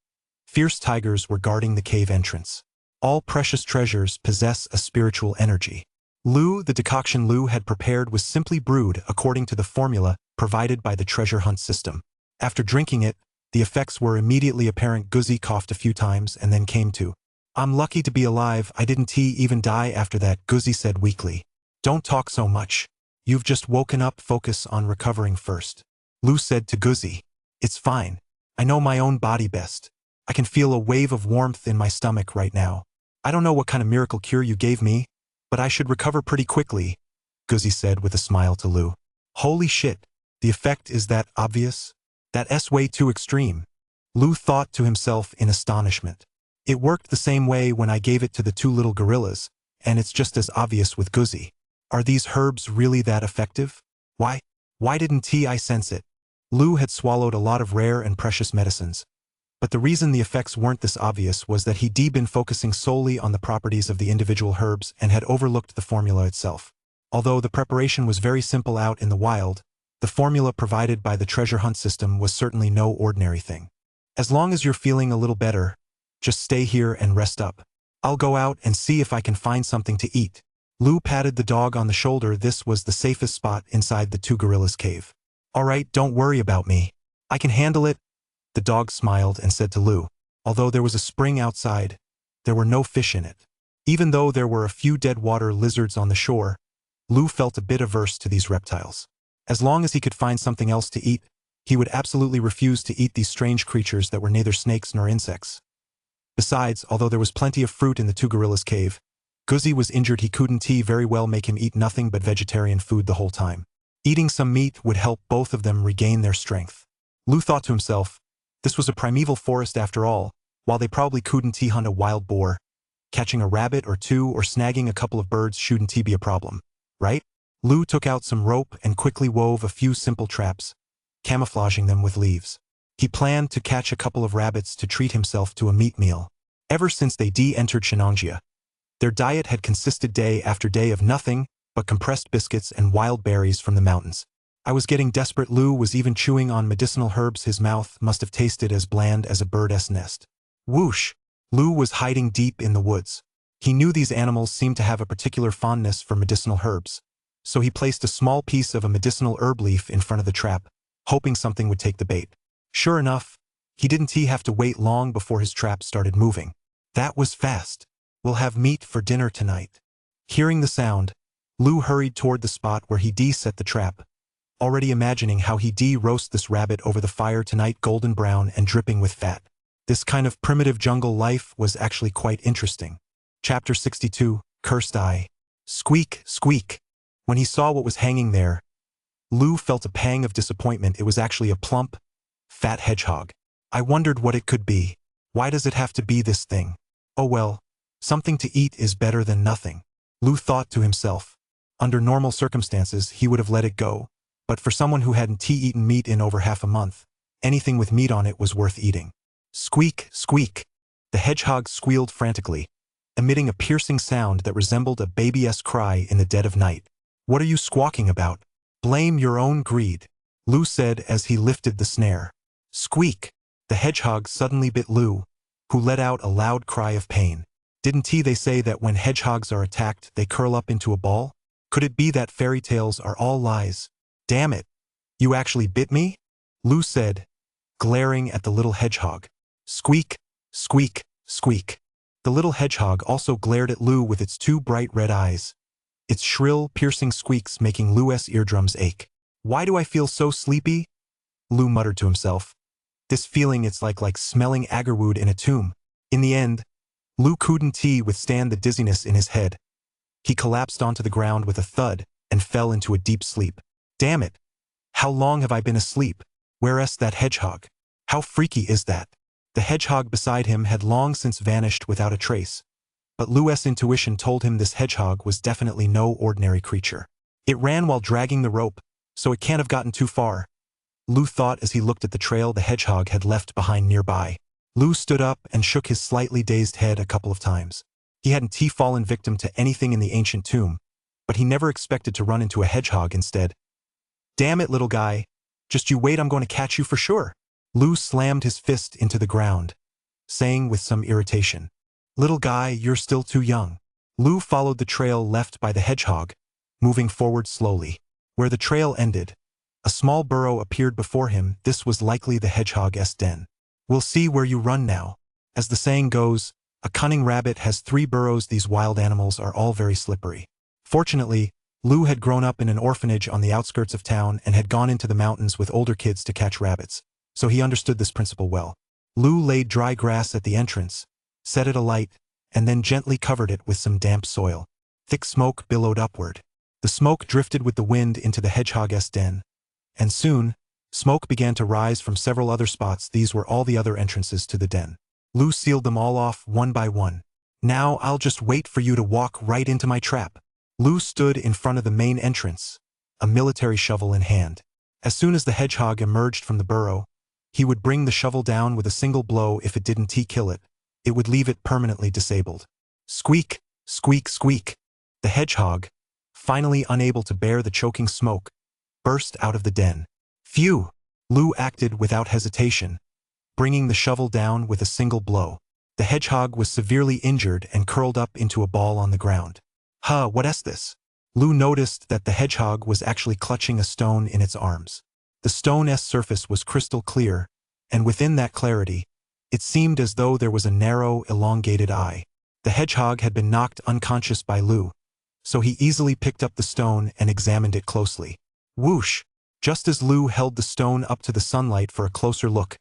fierce tigers were guarding the cave entrance. All precious treasures possess a spiritual energy. The decoction Lu had prepared was simply brewed according to the formula provided by the treasure hunt system. After drinking it, the effects were immediately apparent. Guzi coughed a few times and then came to. I'm lucky to be alive. I didn't even die after that, Guzi said weakly. Don't talk so much. You've just woken up. Focus on recovering first. Lu said to Guzi. It's fine. I know my own body best. I can feel a wave of warmth in my stomach right now. I don't know what kind of miracle cure you gave me, but I should recover pretty quickly, Guzi said with a smile to Lu. Holy shit, the effect is that obvious? That's way too extreme. Lu thought to himself in astonishment. It worked the same way when I gave it to the two little gorillas, and it's just as obvious with Guzi. Are these herbs really that effective? Why didn't I sense it? Lu had swallowed a lot of rare and precious medicines, But the reason the effects weren't this obvious was that he'd been focusing solely on the properties of the individual herbs and had overlooked the formula itself. Although the preparation was very simple out in the wild, the formula provided by the treasure hunt system was certainly no ordinary thing. As long as you're feeling a little better, just stay here and rest up. I'll go out and see if I can find something to eat. Lou patted the dog on the shoulder. This was the safest spot inside the two gorillas' cave. All right, don't worry about me. I can handle it. The dog smiled and said to Lou, although there was a spring outside, there were no fish in it. Even though there were a few dead water lizards on the shore, Lou felt a bit averse to these reptiles. As long as he could find something else to eat, he would absolutely refuse to eat these strange creatures that were neither snakes nor insects. Besides, although there was plenty of fruit in the two gorillas' cave, Guzzi was injured. He couldn't very well make him eat nothing but vegetarian food the whole time. Eating some meat would help both of them regain their strength. Lou thought to himself, this was a primeval forest after all. While they probably couldn't hunt a wild boar, catching a rabbit or two or snagging a couple of birds shouldn't be a problem, right? Lou took out some rope and quickly wove a few simple traps, camouflaging them with leaves. He planned to catch a couple of rabbits to treat himself to a meat meal. Ever since they entered Shenanjia, their diet had consisted day after day of nothing but compressed biscuits and wild berries from the mountains. I was getting desperate. Lou was even chewing on medicinal herbs. His mouth must have tasted as bland as a bird's nest. Whoosh! Lou was hiding deep in the woods. He knew these animals seemed to have a particular fondness for medicinal herbs, so he placed a small piece of a medicinal herb leaf in front of the trap, hoping something would take the bait. Sure enough, he didn't have to wait long before his trap started moving. That was fast. We'll have meat for dinner tonight. Hearing the sound, Lou hurried toward the spot where he set the trap, already imagining how he roast this rabbit over the fire tonight, golden brown and dripping with fat. This kind of primitive jungle life was actually quite interesting. Chapter 62, Cursed Eye. Squeak, squeak. When he saw what was hanging there, Lou felt a pang of disappointment. It was actually a plump, fat hedgehog. I wondered what it could be. Why does it have to be this thing? Oh well, something to eat is better than nothing, Lou thought to himself. Under normal circumstances, he would have let it go, but for someone who hadn't eaten meat in over half a month, anything with meat on it was worth eating. Squeak, squeak. The hedgehog squealed frantically, emitting a piercing sound that resembled a baby's cry in the dead of night. What are you squawking about? Blame your own greed, Lou said as he lifted the snare. Squeak! The hedgehog suddenly bit Lou, who let out a loud cry of pain. Didn't they say that when hedgehogs are attacked, they curl up into a ball? Could it be that fairy tales are all lies? Damn it! You actually bit me? Lou said, glaring at the little hedgehog. Squeak, squeak, squeak. The little hedgehog also glared at Lou with its two bright red eyes, its shrill, piercing squeaks making Lou's eardrums ache. Why do I feel so sleepy? Lou muttered to himself. This feeling, it's like smelling agarwood in a tomb. In the end, Lou couldn't withstand the dizziness in his head. He collapsed onto the ground with a thud and fell into a deep sleep. Damn it! How long have I been asleep? Where's that hedgehog? How freaky is that? The hedgehog beside him had long since vanished without a trace, but Lou's intuition told him this hedgehog was definitely no ordinary creature. It ran while dragging the rope, so it can't have gotten too far, Lou thought as he looked at the trail the hedgehog had left behind nearby. Lou stood up and shook his slightly dazed head a couple of times. He hadn't fallen victim to anything in the ancient tomb, but he never expected to run into a hedgehog instead. Damn it, little guy. Just you wait, I'm going to catch you for sure. Lou slammed his fist into the ground, saying with some irritation, Little guy, you're still too young. Lou followed the trail left by the hedgehog, moving forward slowly. Where the trail ended, a small burrow appeared before him. This was likely the hedgehog's den. We'll see where you run now. As the saying goes, a cunning rabbit has 3 burrows. These wild animals are all very slippery. Fortunately, Lou had grown up in an orphanage on the outskirts of town and had gone into the mountains with older kids to catch rabbits, so he understood this principle well. Lou laid dry grass at the entrance, set it alight, and then gently covered it with some damp soil. Thick smoke billowed upward. The smoke drifted with the wind into the hedgehog's den, and soon, smoke began to rise from several other spots. These were all the other entrances to the den. Lou sealed them all off one by one. Now I'll just wait for you to walk right into my trap. Lou stood in front of the main entrance, a military shovel in hand. As soon as the hedgehog emerged from the burrow, He would bring the shovel down with a single blow. If it didn't kill it, it would leave it permanently disabled. Squeak, squeak, squeak. The hedgehog, finally unable to bear the choking smoke, burst out of the den. Phew! Lou acted without hesitation, bringing the shovel down with a single blow. The hedgehog was severely injured and curled up into a ball on the ground. Huh, what's this? Lou noticed that the hedgehog was actually clutching a stone in its arms. The stone's surface was crystal clear, and within that clarity, it seemed as though there was a narrow, elongated eye. The hedgehog had been knocked unconscious by Lou, so he easily picked up the stone and examined it closely. Whoosh! Just as Lou held the stone up to the sunlight for a closer look,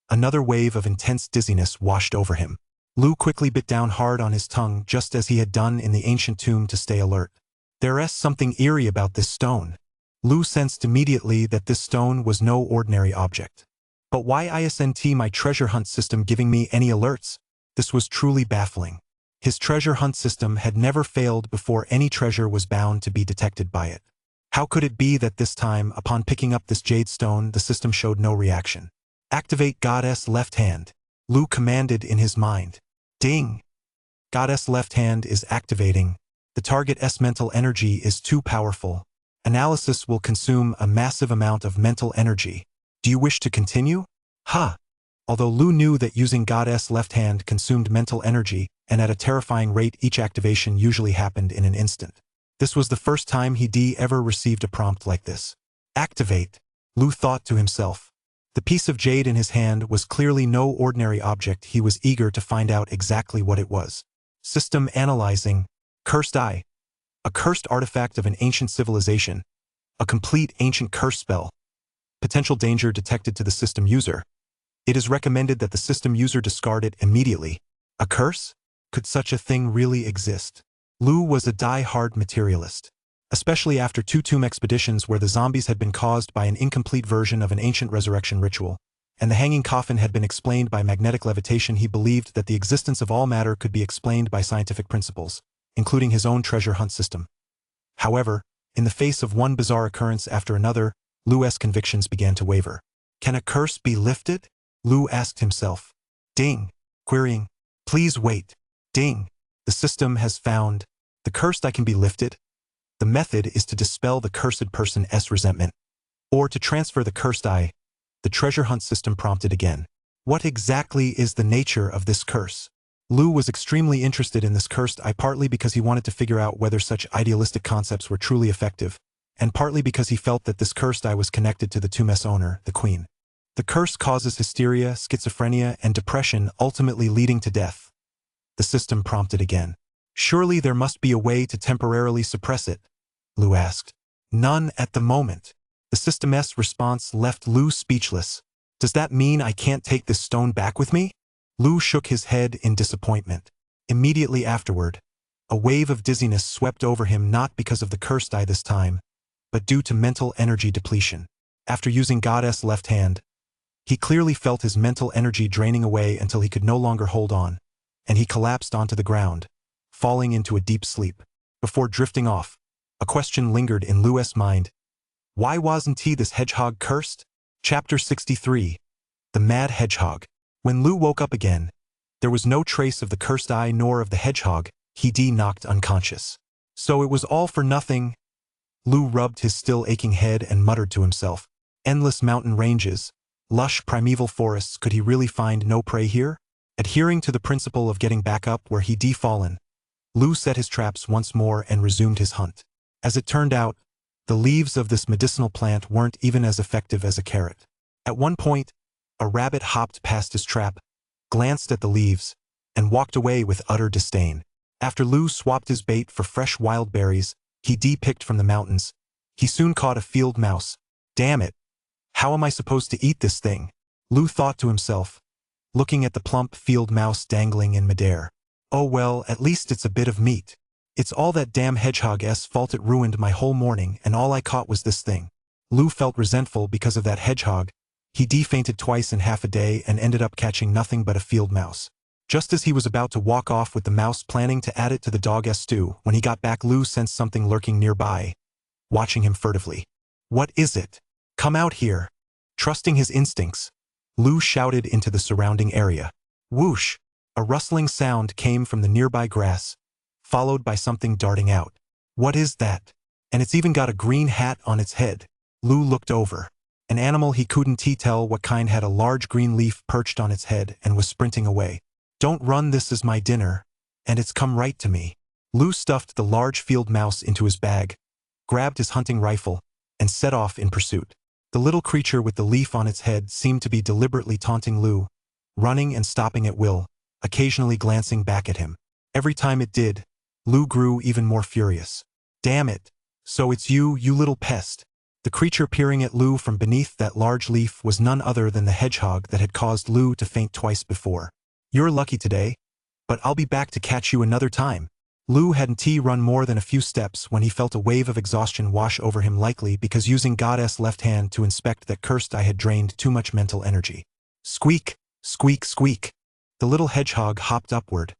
another wave of intense dizziness washed over him. Lou quickly bit down hard on his tongue just as he had done in the ancient tomb to stay alert. There's something eerie about this stone. Lou sensed immediately that this stone was no ordinary object. But why isn't my treasure hunt system giving me any alerts? This was truly baffling. His treasure hunt system had never failed before. Any treasure was bound to be detected by it. How could it be that this time, upon picking up this jade stone, the system showed no reaction? Activate Goddess Left Hand, Lou commanded in his mind. Ding! Goddess Left Hand is activating. The target's mental energy is too powerful. Analysis will consume a massive amount of mental energy. Do you wish to continue? Ha! Although Lou knew that using Goddess Left Hand consumed mental energy, and at a terrifying rate, each activation usually happened in an instant. This was the first time he'd ever received a prompt like this. Activate, Lou thought to himself. The piece of jade in his hand was clearly no ordinary object. He was eager to find out exactly what it was. System analyzing. Cursed Eye. A cursed artifact of an ancient civilization. A complete ancient curse spell. Potential danger detected to the system user. It is recommended that the system user discard it immediately. A curse? Could such a thing really exist? Lou was a die-hard materialist, especially after 2 tomb expeditions where the zombies had been caused by an incomplete version of an ancient resurrection ritual, and the hanging coffin had been explained by magnetic levitation. He believed that the existence of all matter could be explained by scientific principles, including his own treasure hunt system. However, in the face of one bizarre occurrence after another, Lou's convictions began to waver. Can a curse be lifted? Lou asked himself. Ding! Querying. Please wait. Ding! The system has found. The cursed eye can be lifted. The method is to dispel the cursed person's resentment, or to transfer the cursed eye. The treasure hunt system prompted again. What exactly is the nature of this curse? Lou was extremely interested in this cursed eye, partly because he wanted to figure out whether such idealistic concepts were truly effective, and partly because he felt that this cursed eye was connected to the tomb's owner, the queen. The curse causes hysteria, schizophrenia, and depression, ultimately leading to death. The system prompted again. Surely there must be a way to temporarily suppress it, Lou asked. None at the moment. The system's response left Lou speechless. Does that mean I can't take this stone back with me? Lou shook his head in disappointment. Immediately afterward, a wave of dizziness swept over him, not because of the cursed eye this time, but due to mental energy depletion. After using Goddess Left Hand, he clearly felt his mental energy draining away until he could no longer hold on, and he collapsed onto the ground, falling into a deep sleep. Before drifting off, a question lingered in Lou's mind. Why wasn't this hedgehog cursed? Chapter 63. The Mad Hedgehog. When Lou woke up again, there was no trace of the cursed eye nor of the hedgehog. He'd knocked unconscious. So it was all for nothing. Lou rubbed his still aching head and muttered to himself. Endless mountain ranges, lush primeval forests, could he really find no prey here? Adhering to the principle of getting back up where he'd fallen, Lou set his traps once more and resumed his hunt. As it turned out, the leaves of this medicinal plant weren't even as effective as a carrot. At one point, a rabbit hopped past his trap, glanced at the leaves, and walked away with utter disdain. After Lou swapped his bait for fresh wild berries he'd picked from the mountains, he soon caught a field mouse. Damn it! How am I supposed to eat this thing? Lou thought to himself, looking at the plump field mouse dangling in midair. Oh well, at least it's a bit of meat. It's all that damn hedgehog's fault. It ruined my whole morning, and all I caught was this thing. Lou felt resentful because of that hedgehog. He fainted twice in half a day and ended up catching nothing but a field mouse. Just as he was about to walk off with the mouse, planning to add it to the dog's stew, when he got back, Lou sensed something lurking nearby, watching him furtively. What is it? Come out here. Trusting his instincts, Lu shouted into the surrounding area. Whoosh! A rustling sound came from the nearby grass, followed by something darting out. What is that? And it's even got a green hat on its head. Lu looked over. An animal he couldn't tell what kind had a large green leaf perched on its head and was sprinting away. Don't run, this is my dinner, and it's come right to me. Lu stuffed the large field mouse into his bag, grabbed his hunting rifle, and set off in pursuit. The little creature with the leaf on its head seemed to be deliberately taunting Lu, running and stopping at will, occasionally glancing back at him. Every time it did, Lu grew even more furious. Damn it! So it's you, you little pest. The creature peering at Lu from beneath that large leaf was none other than the hedgehog that had caused Lu to faint twice before. You're lucky today, but I'll be back to catch you another time. Lu hadn't run more than a few steps when he felt a wave of exhaustion wash over him, likely because using Goddess' left hand to inspect that cursed eye had drained too much mental energy. Squeak, squeak, squeak. The little hedgehog hopped upward,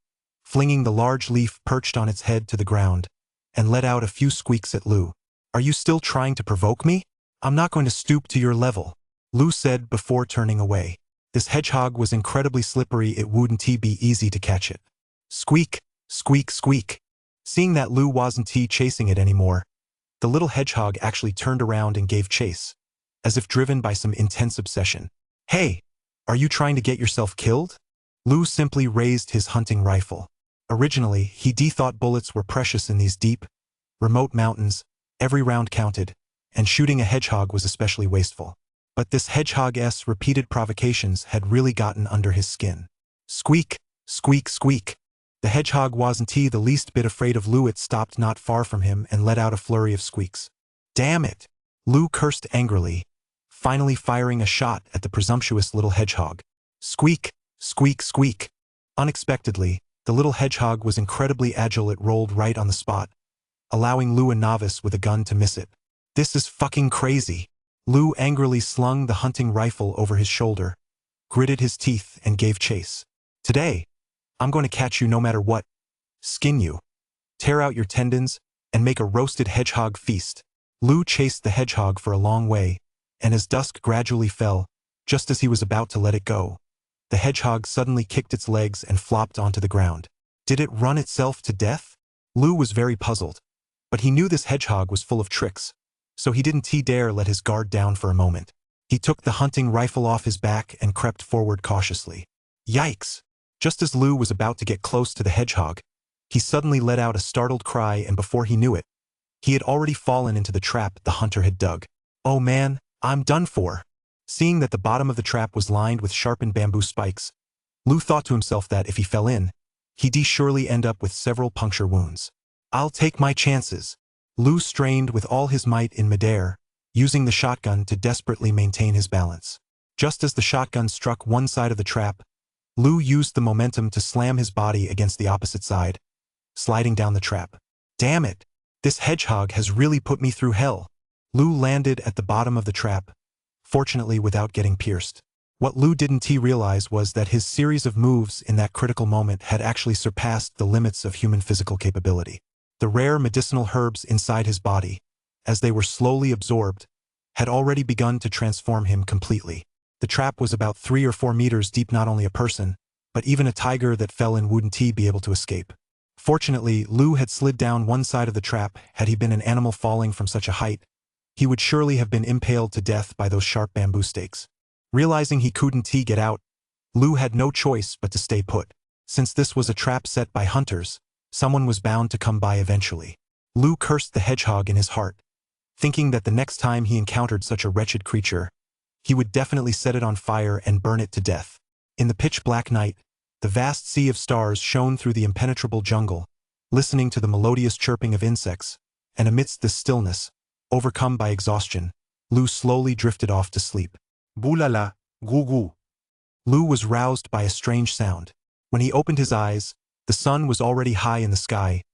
flinging the large leaf perched on its head to the ground, and let out a few squeaks at Lu. Are you still trying to provoke me? I'm not going to stoop to your level, Lu said before turning away. This hedgehog was incredibly slippery, it wouldn't be easy to catch it. Squeak, squeak, squeak. Seeing that Lu wasn't chasing it anymore, the little hedgehog actually turned around and gave chase, as if driven by some intense obsession. Hey, are you trying to get yourself killed? Lu simply raised his hunting rifle. Originally, he thought bullets were precious in these deep, remote mountains. Every round counted, and shooting a hedgehog was especially wasteful. But this hedgehog's repeated provocations had really gotten under his skin. Squeak, squeak, squeak. The hedgehog wasn't the least bit afraid of Lu. It stopped not far from him and let out a flurry of squeaks. Damn it! Lu cursed angrily, finally firing a shot at the presumptuous little hedgehog. Squeak, squeak, squeak. Unexpectedly, the little hedgehog was incredibly agile. It rolled right on the spot, allowing Lu, a novice with a gun, to miss it. This is fucking crazy. Lu angrily slung the hunting rifle over his shoulder, gritted his teeth, and gave chase. Today, I'm going to catch you no matter what. Skin you, tear out your tendons, and make a roasted hedgehog feast. Lu chased the hedgehog for a long way, and as dusk gradually fell, just as he was about to let it go, the hedgehog suddenly kicked its legs and flopped onto the ground. Did it run itself to death? Lu was very puzzled. But he knew this hedgehog was full of tricks, so he didn't dare let his guard down for a moment. He took the hunting rifle off his back and crept forward cautiously. Yikes! Just as Lu was about to get close to the hedgehog, he suddenly let out a startled cry, and before he knew it, he had already fallen into the trap the hunter had dug. Oh man, I'm done for! Seeing that the bottom of the trap was lined with sharpened bamboo spikes, Lu thought to himself that if he fell in, he'd surely end up with several puncture wounds. I'll take my chances. Lu strained with all his might in midair, using the shotgun to desperately maintain his balance. Just as the shotgun struck one side of the trap, Lu used the momentum to slam his body against the opposite side, sliding down the trap. Damn it! This hedgehog has really put me through hell. Lu landed at the bottom of the trap, fortunately without getting pierced. What Lu didn't realize was that his series of moves in that critical moment had actually surpassed the limits of human physical capability. The rare medicinal herbs inside his body, as they were slowly absorbed, had already begun to transform him completely. The trap was about 3 or 4 meters deep. Not only a person, but even a tiger that fell in wouldn't be able to escape. Fortunately, Lu had slid down one side of the trap. Had he been an animal falling from such a height, he would surely have been impaled to death by those sharp bamboo stakes. Realizing he couldn't get out, Lu had no choice but to stay put. Since this was a trap set by hunters, someone was bound to come by eventually. Lu cursed the hedgehog in his heart, thinking that the next time he encountered such a wretched creature, he would definitely set it on fire and burn it to death. In the pitch-black night, the vast sea of stars shone through the impenetrable jungle, listening to the melodious chirping of insects, and amidst this stillness, overcome by exhaustion, Lu slowly drifted off to sleep. Boulala, goo-goo. Lu was roused by a strange sound. When he opened his eyes, the sun was already high in the sky,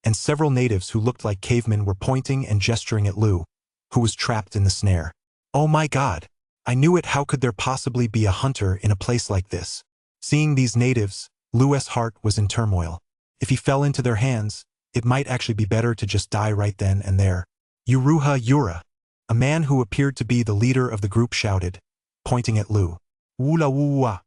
and several natives who looked like cavemen were pointing and gesturing at Lu, who was trapped in the snare. Oh my God! I knew it. How could there possibly be a hunter in a place like this? Seeing these natives, Lu's heart was in turmoil. If he fell into their hands, it might actually be better to just die right then and there. Yuruha Yura, a man who appeared to be the leader of the group, shouted, pointing at Lu. Ula wua.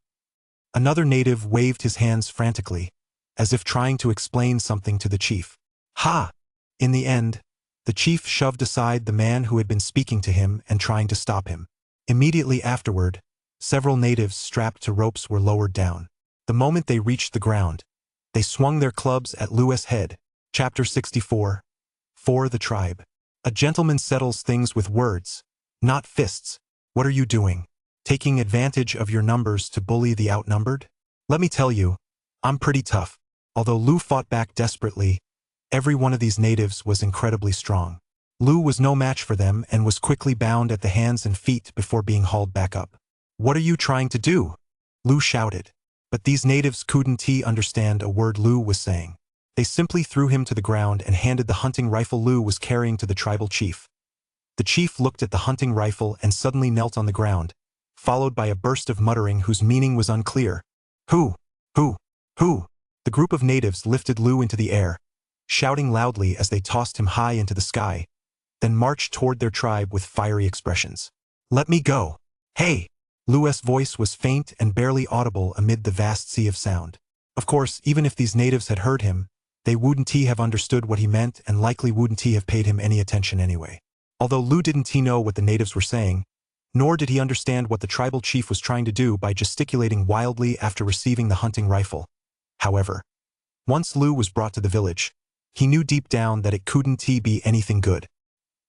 Another native waved his hands frantically, as if trying to explain something to the chief. Ha! In the end, the chief shoved aside the man who had been speaking to him and trying to stop him. Immediately afterward, several natives strapped to ropes were lowered down. The moment they reached the ground, they swung their clubs at Louis' head. Chapter 64. For the tribe. A gentleman settles things with words, not fists. What are you doing? Taking advantage of your numbers to bully the outnumbered? Let me tell you, I'm pretty tough. Although Lou fought back desperately, every one of these natives was incredibly strong. Lou was no match for them and was quickly bound at the hands and feet before being hauled back up. What are you trying to do? Lou shouted. But these natives couldn't understand a word Lou was saying. They simply threw him to the ground and handed the hunting rifle Lou was carrying to the tribal chief. The chief looked at the hunting rifle and suddenly knelt on the ground, followed by a burst of muttering whose meaning was unclear. Who? Who? Who? The group of natives lifted Lou into the air, shouting loudly as they tossed him high into the sky, then marched toward their tribe with fiery expressions. Let me go. Hey! Lou's voice was faint and barely audible amid the vast sea of sound. Of course, even if these natives had heard him, they wouldn't have understood what he meant and likely wouldn't have paid him any attention anyway. Although Lou didn't know what the natives were saying, nor did he understand what the tribal chief was trying to do by gesticulating wildly after receiving the hunting rifle. However, once Lou was brought to the village, he knew deep down that it couldn't be anything good.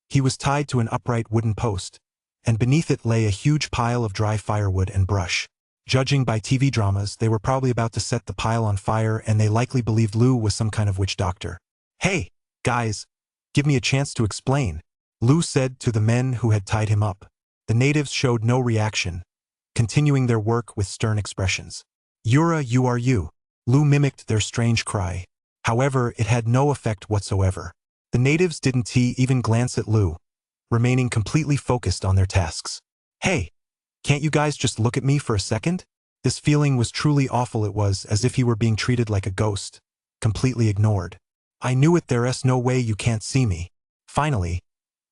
He was tied to an upright wooden post, and beneath it lay a huge pile of dry firewood and brush. Judging by TV dramas, they were probably about to set the pile on fire and they likely believed Lou was some kind of witch doctor. Hey, guys, give me a chance to explain, Lou said to the men who had tied him up. The natives showed no reaction, continuing their work with stern expressions. Yura, you are you. Lou mimicked their strange cry. However, it had no effect whatsoever. The natives didn't even glance at Lou, remaining completely focused on their tasks. Hey, can't you guys just look at me for a second? This feeling was truly awful. It was as if he were being treated like a ghost, completely ignored. I knew it, there's no way you can't see me. Finally,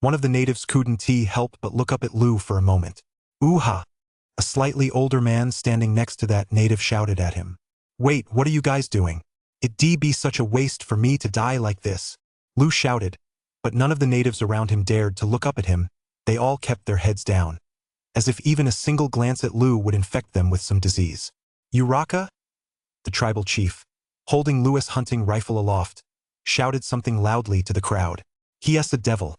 one of the natives couldn't help but look up at Lou for a moment. Ooh-ha! A slightly older man standing next to that native shouted at him. Wait, what are you guys doing? It'd be such a waste for me to die like this. Lou shouted, but none of the natives around him dared to look up at him. They all kept their heads down, as if even a single glance at Lou would infect them with some disease. Uraka? The tribal chief, holding Lou's hunting rifle aloft, shouted something loudly to the crowd. He is a devil.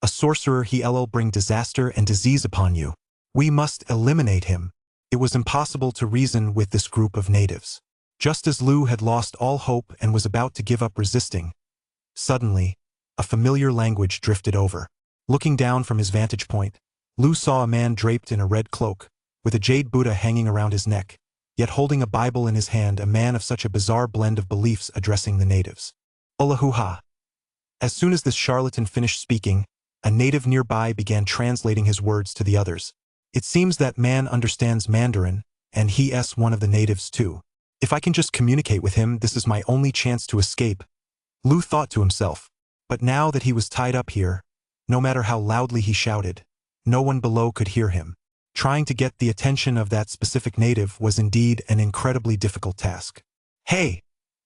A sorcerer, he'll bring disaster and disease upon you. We must eliminate him. It was impossible to reason with this group of natives. Just as Lou had lost all hope and was about to give up resisting, suddenly, a familiar language drifted over. Looking down from his vantage point, Lou saw a man draped in a red cloak, with a jade Buddha hanging around his neck, yet holding a Bible in his hand, a man of such a bizarre blend of beliefs addressing the natives. Olahuha. As soon as this charlatan finished speaking, a native nearby began translating his words to the others. It seems that man understands Mandarin, and he is one of the natives too. If I can just communicate with him, this is my only chance to escape, Lou thought to himself. But now that he was tied up here, no matter how loudly he shouted, no one below could hear him. Trying to get the attention of that specific native was indeed an incredibly difficult task. Hey,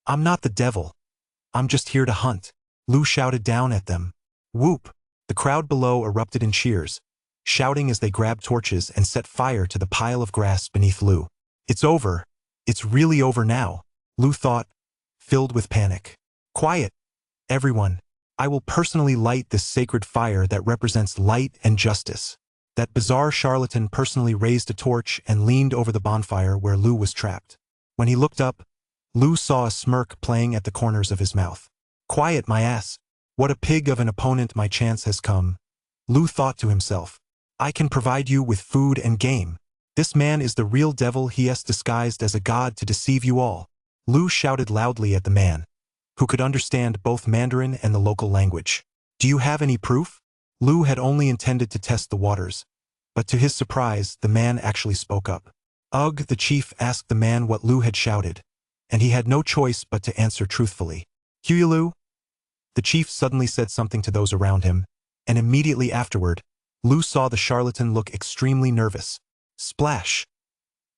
I'm not the devil. I'm just here to hunt, Lou shouted down at them. Whoop! The crowd below erupted in cheers, shouting as they grabbed torches and set fire to the pile of grass beneath Lou. It's over. It's really over now, Lou thought, filled with panic. Quiet, everyone. I will personally light this sacred fire that represents light and justice. That bizarre charlatan personally raised a torch and leaned over the bonfire where Lou was trapped. When he looked up, Lou saw a smirk playing at the corners of his mouth. Quiet, my ass. What a pig of an opponent my chance has come, Lou thought to himself. I can provide you with food and game. This man is the real devil, he is disguised as a god to deceive you all. Lou shouted loudly at the man, who could understand both Mandarin and the local language. Do you have any proof? Lou had only intended to test the waters, but to his surprise, the man actually spoke up. Ugh, the chief asked the man what Lou had shouted, and he had no choice but to answer truthfully. Lou? The chief suddenly said something to those around him, and immediately afterward, Lou saw the charlatan look extremely nervous. Splash!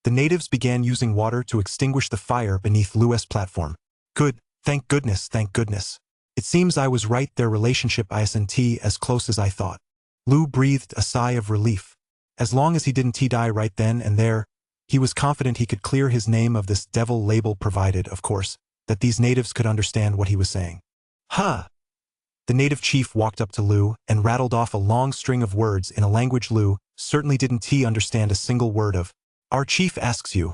The natives began using water to extinguish the fire beneath Lu's platform. Good, thank goodness, thank goodness. It seems I was right, their relationship isn't as close as I thought. Lu breathed a sigh of relief. As long as he didn't die right then and there, he was confident he could clear his name of this devil label, provided, of course, that these natives could understand what he was saying. Huh! The native chief walked up to Lu and rattled off a long string of words in a language Lu certainly didn't understand a single word of. Our chief asks you,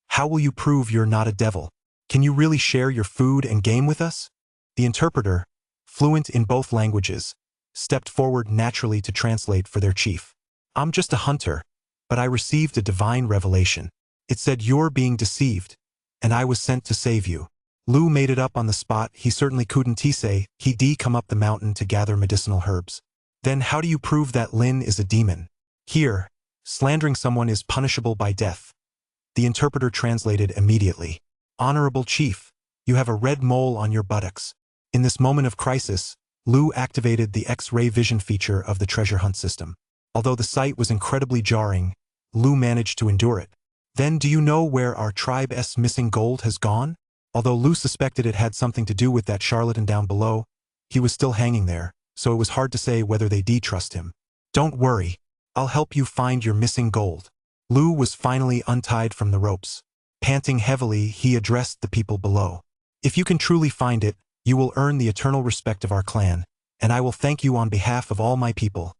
how will you prove you're not a devil? Can you really share your food and game with us? The interpreter, fluent in both languages, stepped forward naturally to translate for their chief. I'm just a hunter, but I received a divine revelation. It said you're being deceived, and I was sent to save you. Lu made it up on the spot. He certainly couldn't say he'd come up the mountain to gather medicinal herbs. Then how do you prove that Lin is a demon? Here, slandering someone is punishable by death. The interpreter translated immediately. Honorable chief, you have a red mole on your buttocks. In this moment of crisis, Lu activated the X-ray vision feature of the treasure hunt system. Although the sight was incredibly jarring, Lu managed to endure it. Then do you know where our tribe's missing gold has gone? Although Lu suspected it had something to do with that charlatan down below, he was still hanging there, so it was hard to say whether they'd trust him. Don't worry, I'll help you find your missing gold. Lu was finally untied from the ropes. Panting heavily, he addressed the people below. If you can truly find it, you will earn the eternal respect of our clan, and I will thank you on behalf of all my people,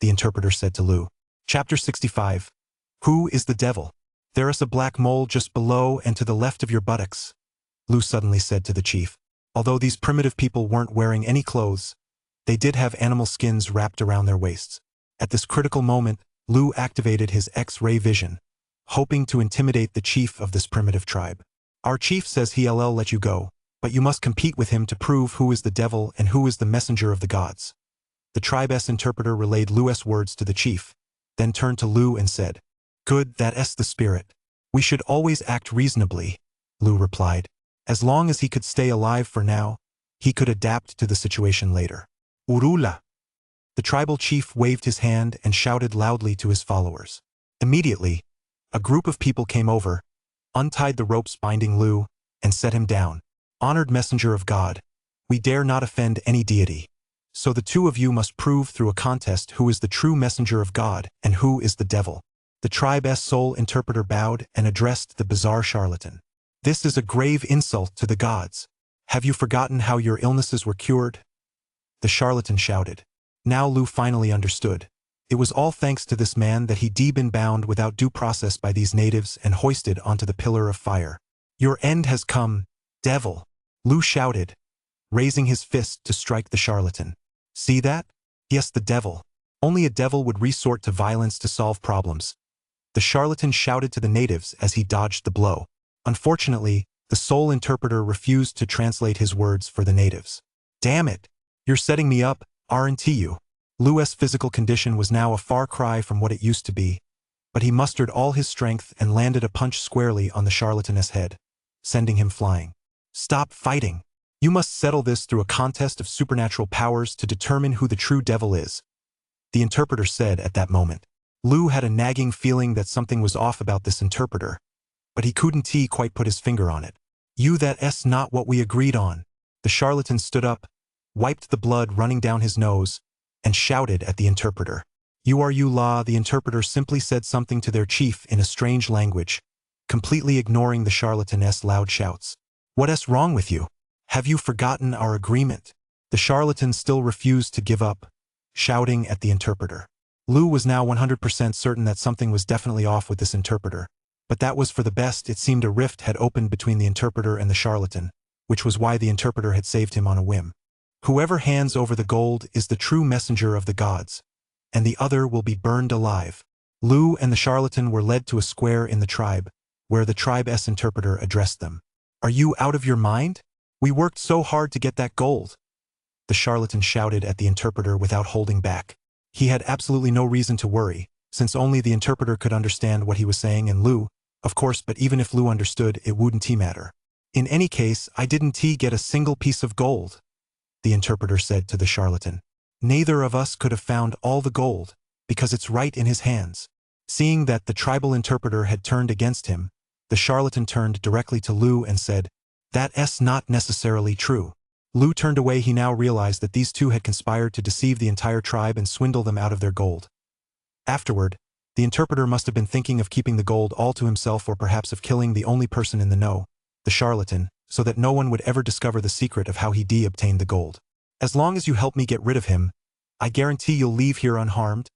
the interpreter said to Lu. Chapter 65. Who is the devil? There is a black mole just below and to the left of your buttocks, Lu suddenly said to the chief. Although these primitive people weren't wearing any clothes, they did have animal skins wrapped around their waists. At this critical moment, Lu activated his X-ray vision, hoping to intimidate the chief of this primitive tribe. Our chief says he'll let you go, but you must compete with him to prove who is the devil and who is the messenger of the gods. The tribe's interpreter relayed Lu's words to the chief, then turned to Lu and said, Good, that's the spirit. We should always act reasonably, Lu replied. As long as he could stay alive for now, he could adapt to the situation later. Urula! The tribal chief waved his hand and shouted loudly to his followers. Immediately, a group of people came over, untied the ropes binding Lu, and set him down. Honored messenger of God, we dare not offend any deity. So the two of you must prove through a contest who is the true messenger of God and who is the devil. The tribe's sole interpreter bowed and addressed the bizarre charlatan. This is a grave insult to the gods. Have you forgotten how your illnesses were cured? The charlatan shouted. Now Lu finally understood. It was all thanks to this man that he'd been bound without due process by these natives and hoisted onto the pillar of fire. Your end has come, devil, Lu shouted, raising his fist to strike the charlatan. See that? Yes, the devil. Only a devil would resort to violence to solve problems. The charlatan shouted to the natives as he dodged the blow. Unfortunately, the sole interpreter refused to translate his words for the natives. Damn it! You're setting me up, aren't you? Lu's physical condition was now a far cry from what it used to be, but he mustered all his strength and landed a punch squarely on the charlatan's head, sending him flying. Stop fighting! You must settle this through a contest of supernatural powers to determine who the true devil is, the interpreter said at that moment. Lu had a nagging feeling that something was off about this interpreter, but he couldn't quite put his finger on it. That's not what we agreed on. The charlatan stood up, wiped the blood running down his nose, and shouted at the interpreter. You la, the interpreter simply said something to their chief in a strange language, completely ignoring the charlatan's loud shouts. What's wrong with you? Have you forgotten our agreement? The charlatan still refused to give up, shouting at the interpreter. Lu was now 100% certain that something was definitely off with this interpreter, but that was for the best. It seemed a rift had opened between the interpreter and the charlatan, which was why the interpreter had saved him on a whim. Whoever hands over the gold is the true messenger of the gods, and the other will be burned alive. Lu and the charlatan were led to a square in the tribe, where the tribe's interpreter addressed them. Are you out of your mind? We worked so hard to get that gold. The charlatan shouted at the interpreter without holding back. He had absolutely no reason to worry, since only the interpreter could understand what he was saying, and Lu, of course, but even if Lu understood, it wouldn't matter. In any case, I didn't get a single piece of gold, the interpreter said to the charlatan. Neither of us could have found all the gold, because it's right in his hands. Seeing that the tribal interpreter had turned against him, the charlatan turned directly to Lu and said, "That's not necessarily true." Lu turned away. He now realized that these two had conspired to deceive the entire tribe and swindle them out of their gold. Afterward, the interpreter must have been thinking of keeping the gold all to himself, or perhaps of killing the only person in the know, the charlatan, so that no one would ever discover the secret of how he obtained the gold. "As long as you help me get rid of him, I guarantee you'll leave here unharmed,"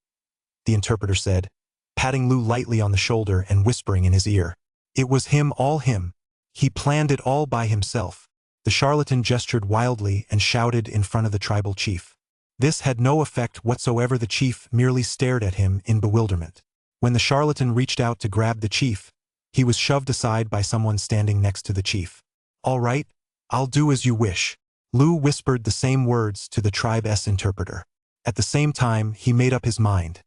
the interpreter said, patting Lu lightly on the shoulder and whispering in his ear. "It was him, all him. He planned it all by himself." The charlatan gestured wildly and shouted in front of the tribal chief. This had no effect whatsoever. The chief merely stared at him in bewilderment. When the charlatan reached out to grab the chief, he was shoved aside by someone standing next to the chief. "All right, I'll do as you wish." Lu whispered the same words to the tribe's interpreter. At the same time, he made up his mind.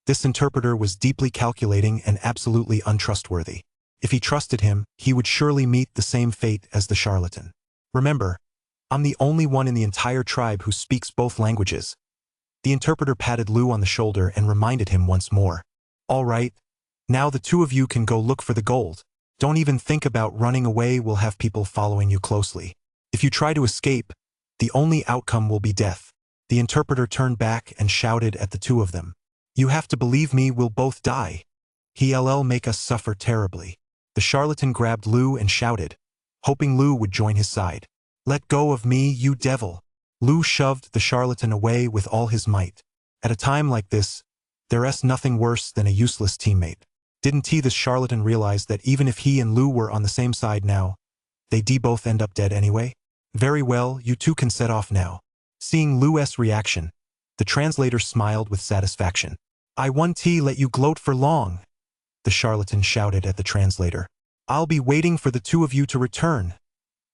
This interpreter was deeply calculating and absolutely untrustworthy. If he trusted him, he would surely meet the same fate as the charlatan. "Remember, I'm the only one in the entire tribe who speaks both languages." The interpreter patted Lu on the shoulder and reminded him once more. "All right, now the two of you can go look for the gold. Don't even think about running away. We'll have people following you closely. If you try to escape, the only outcome will be death." The interpreter turned back and shouted at the two of them. "You have to believe me, we'll both die. He'll make us suffer terribly." The charlatan grabbed Lu and shouted, hoping Lu would join his side. "Let go of me, you devil." Lu shoved the charlatan away with all his might. At a time like this, there's nothing worse than a useless teammate. Didn't he? The charlatan realized that even if he and Lu were on the same side now, they'd both end up dead anyway. "Very well, you two can set off now." Seeing Lu's reaction, the translator smiled with satisfaction. "I won't let you gloat for long," the charlatan shouted at the translator. "I'll be waiting for the two of you to return."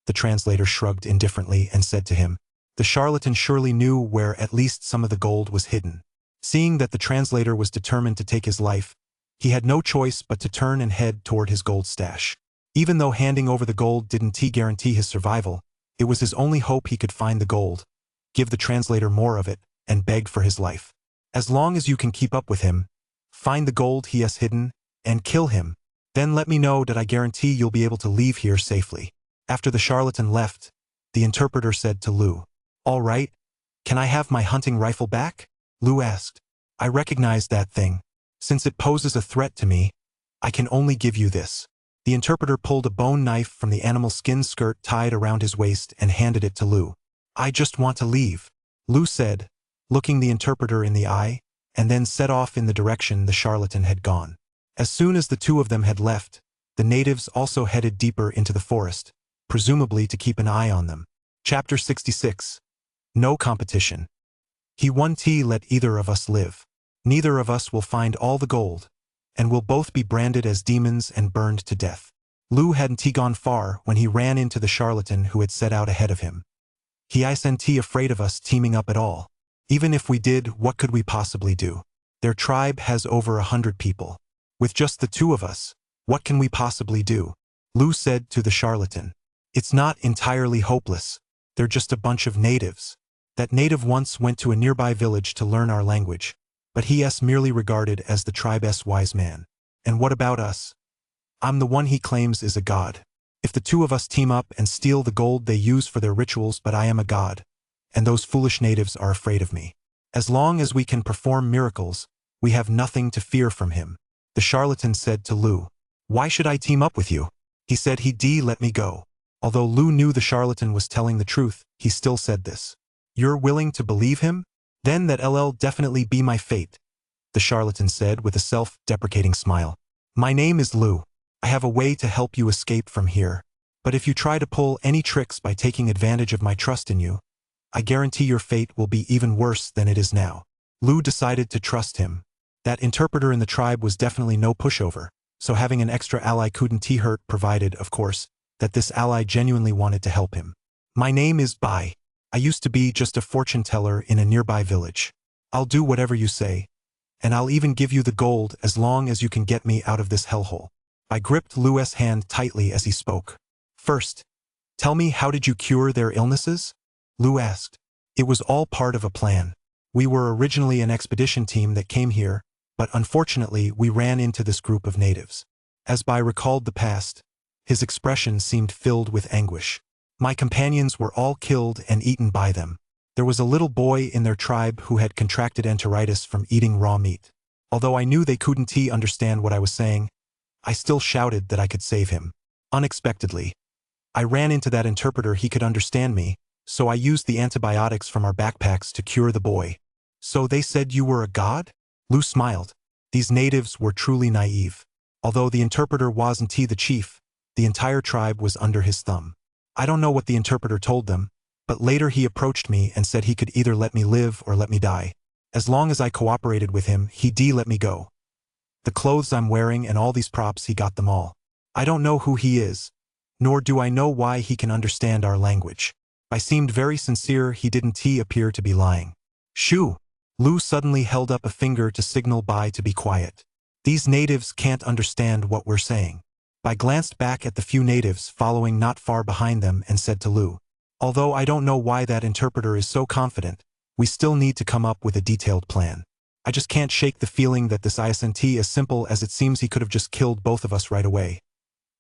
The translator shrugged indifferently and said to him, "The charlatan surely knew where at least some of the gold was hidden." Seeing that the translator was determined to take his life, he had no choice but to turn and head toward his gold stash. Even though handing over the gold didn't guarantee his survival, it was his only hope. He could find the gold, give the translator more of it, and beg for his life. "As long as you can keep up with him, find the gold he has hidden, and kill him. Then let me know that I guarantee you'll be able to leave here safely." After the charlatan left, the interpreter said to Lu, "All right, can I have my hunting rifle back?" Lu asked. "I recognize that thing. Since it poses a threat to me, I can only give you this." The interpreter pulled a bone knife from the animal skin skirt tied around his waist and handed it to Lu. "I just want to leave," Lu said, looking the interpreter in the eye, and then set off in the direction the charlatan had gone. As soon as the two of them had left, the natives also headed deeper into the forest, presumably to keep an eye on them. Chapter 66. No competition. "He won't let either of us live. Neither of us will find all the gold, and we'll both be branded as demons and burned to death." Lu hadn't gone far when he ran into the charlatan who had set out ahead of him. "He isn't afraid of us teaming up at all. Even if we did, what could we possibly do? Their tribe has over 100 people. With just the two of us, what can we possibly do?" Lu said to the charlatan. "It's not entirely hopeless. They're just a bunch of natives. That native once went to a nearby village to learn our language, but he's merely regarded as the tribe's wise man. And what about us? I'm the one he claims is a god. If the two of us team up and steal the gold they use for their rituals, but I am a god, and those foolish natives are afraid of me. As long as we can perform miracles, we have nothing to fear from him." The charlatan said to Lu, "Why should I team up with you? He said he'd let me go." Although Lu knew the charlatan was telling the truth, he still said this. "You're willing to believe him? Then that'll definitely be my fate," the charlatan said with a self-deprecating smile. "My name is Lu. I have a way to help you escape from here. But if you try to pull any tricks by taking advantage of my trust in you, I guarantee your fate will be even worse than it is now." Lu decided to trust him. That interpreter in the tribe was definitely no pushover, so having an extra ally couldn't hurt, provided, of course, that this ally genuinely wanted to help him. "My name is Bai. I used to be just a fortune teller in a nearby village. I'll do whatever you say, and I'll even give you the gold as long as you can get me out of this hellhole." I gripped Lu's hand tightly as he spoke. "First, tell me, how did you cure their illnesses?" Lu asked. "It was all part of a plan. We were originally an expedition team that came here, but unfortunately we ran into this group of natives. As Bai recalled the past, his expression seemed filled with anguish. My companions were all killed and eaten by them. There was a little boy in their tribe who had contracted enteritis from eating raw meat. Although I knew they couldn't understand what I was saying, I still shouted that I could save him. Unexpectedly, I ran into that interpreter. He could understand me, so I used the antibiotics from our backpacks to cure the boy. So they said you were a god? Lu smiled. These natives were truly naive. Although the interpreter wasn't the chief, the entire tribe was under his thumb. I don't know what the interpreter told them, but later he approached me and said he could either let me live or let me die. As long as I cooperated with him, he'd let me go. The clothes I'm wearing and all these props, he got them all. I don't know who he is, nor do I know why he can understand our language. I seemed very sincere. He didn't appear to be lying. Shoo! Lu suddenly held up a finger to signal Bai to be quiet. These natives can't understand what we're saying. Bai glanced back at the few natives following not far behind them and said to Lu, although I don't know why that interpreter is so confident, we still need to come up with a detailed plan. I just can't shake the feeling that this isn't as simple as it seems. He could have just killed both of us right away.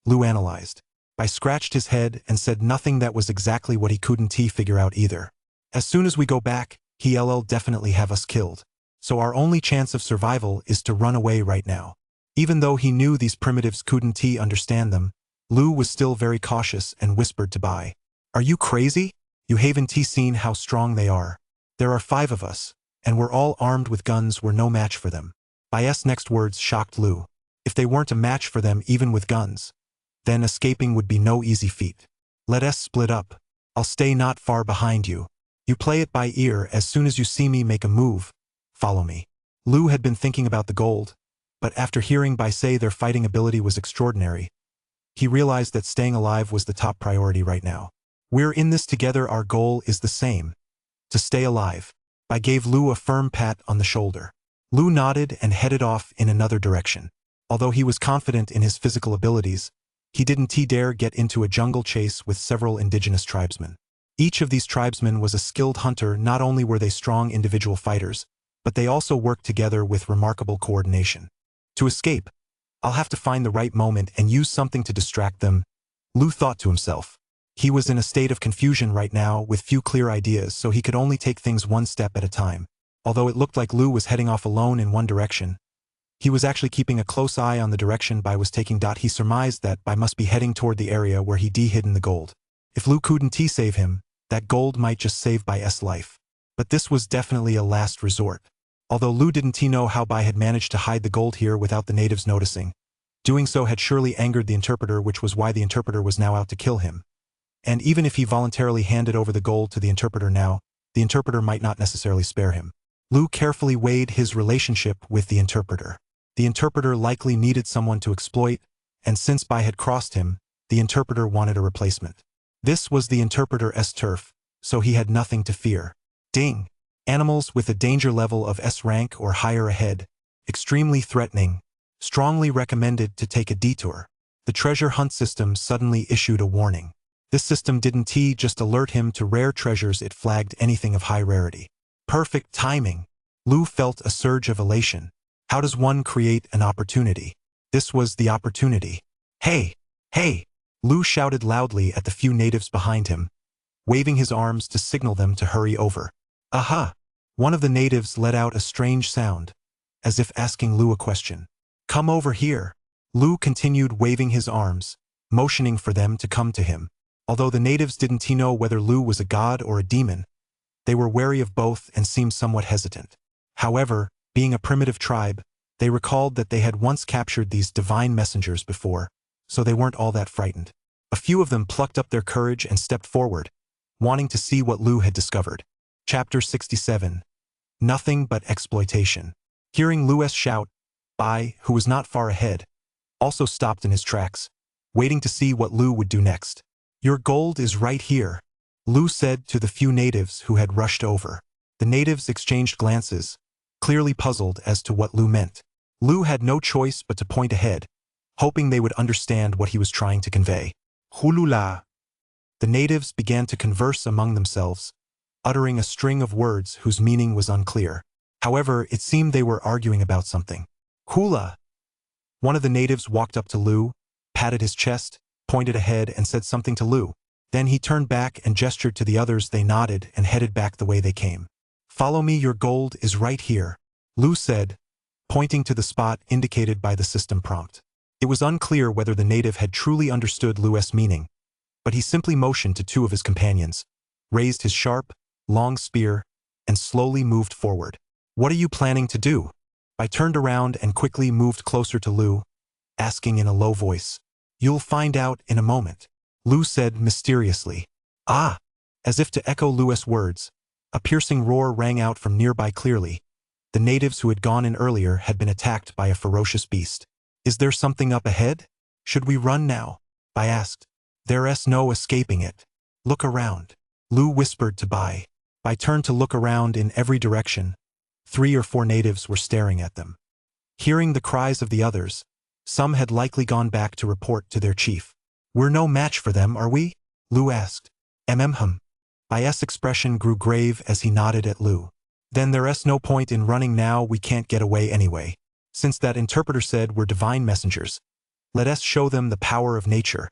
Lu analyzed. Bai scratched his head and said nothing. That was exactly what he couldn't figure out either. As soon as we go back, he'll definitely have us killed. So our only chance of survival is to run away right now. Even though he knew these primitives couldn't understand them, Lu was still very cautious and whispered to Bai, "Are you crazy? You haven't seen how strong they are. There are 5 of us, and we're all armed with guns. We're no match for them." Bai's next words shocked Lu. If they weren't a match for them even with guns, then escaping would be no easy feat. "Let us split up. I'll stay not far behind you. You play it by ear. As soon as you see me make a move, follow me." Lu had been thinking about the gold, but after hearing Bai say their fighting ability was extraordinary, he realized that staying alive was the top priority right now. "We're in this together. Our goal is the same. To stay alive." Bai gave Lu a firm pat on the shoulder. Lu nodded and headed off in another direction. Although he was confident in his physical abilities, he didn't dare get into a jungle chase with several indigenous tribesmen. Each of these tribesmen was a skilled hunter. Not only were they strong individual fighters, but they also worked together with remarkable coordination. To escape, I'll have to find the right moment and use something to distract them, Lu thought to himself. He was in a state of confusion right now with few clear ideas, so he could only take things one step at a time. Although it looked like Lu was heading off alone in one direction, he was actually keeping a close eye on the direction Bai was taking. He surmised that Bai must be heading toward the area where he'd hidden the gold. If Lu couldn't save him, that gold might just save Bai's life. But this was definitely a last resort. Although Lu didn't know how Bai had managed to hide the gold here without the natives noticing, doing so had surely angered the interpreter, which was why the interpreter was now out to kill him. And even if he voluntarily handed over the gold to the interpreter now, the interpreter might not necessarily spare him. Lu carefully weighed his relationship with the interpreter. The interpreter likely needed someone to exploit, and since Bai had crossed him, the interpreter wanted a replacement. This was the interpreter's turf, so he had nothing to fear. Ding! Animals with a danger level of S rank or higher ahead. Extremely threatening. Strongly recommended to take a detour. The treasure hunt system suddenly issued a warning. This system didn't just alert him to rare treasures, it flagged anything of high rarity. Perfect timing. Lu felt a surge of elation. How does one create an opportunity? This was the opportunity. "Hey! Hey!" Lu shouted loudly at the few natives behind him, waving his arms to signal them to hurry over. "Aha!" One of the natives let out a strange sound, as if asking Lu a question. "Come over here." Lu continued waving his arms, motioning for them to come to him. Although the natives didn't know whether Lu was a god or a demon, they were wary of both and seemed somewhat hesitant. However, being a primitive tribe, they recalled that they had once captured these divine messengers before, so they weren't all that frightened. A few of them plucked up their courage and stepped forward, wanting to see what Lu had discovered. Chapter 67. Nothing but exploitation. Hearing Lu's shout, Bai, who was not far ahead, also stopped in his tracks, waiting to see what Lu would do next. "Your gold is right here," Lu said to the few natives who had rushed over. The natives exchanged glances, clearly puzzled as to what Lu meant. Lu had no choice but to point ahead, hoping they would understand what he was trying to convey. "Hulula." The natives began to converse among themselves, uttering a string of words whose meaning was unclear. However, it seemed they were arguing about something. Hula! One of the natives walked up to Lu, patted his chest, pointed ahead and said something to Lu. Then he turned back and gestured to the others. They nodded and headed back the way they came. Follow me, your gold is right here, Lu said, pointing to the spot indicated by the system prompt. It was unclear whether the native had truly understood Lu's meaning, but he simply motioned to two of his companions, raised his sharp, long spear, and slowly moved forward. What are you planning to do? I turned around and quickly moved closer to Lu, asking in a low voice. You'll find out in a moment, Lu said mysteriously. Ah! As if to echo Lu's words, a piercing roar rang out from nearby clearly. The natives who had gone in earlier had been attacked by a ferocious beast. Is there something up ahead? Should we run now? I asked. There's no escaping it. Look around, Lu whispered to Bai. Bai turned to look around in every direction. 3 or 4 natives were staring at them. Hearing the cries of the others, some had likely gone back to report to their chief. We're no match for them, are we? Lu asked. Bai's expression grew grave as he nodded at Lu. Then there's no point in running now, we can't get away anyway. Since that interpreter said we're divine messengers, let us show them the power of nature,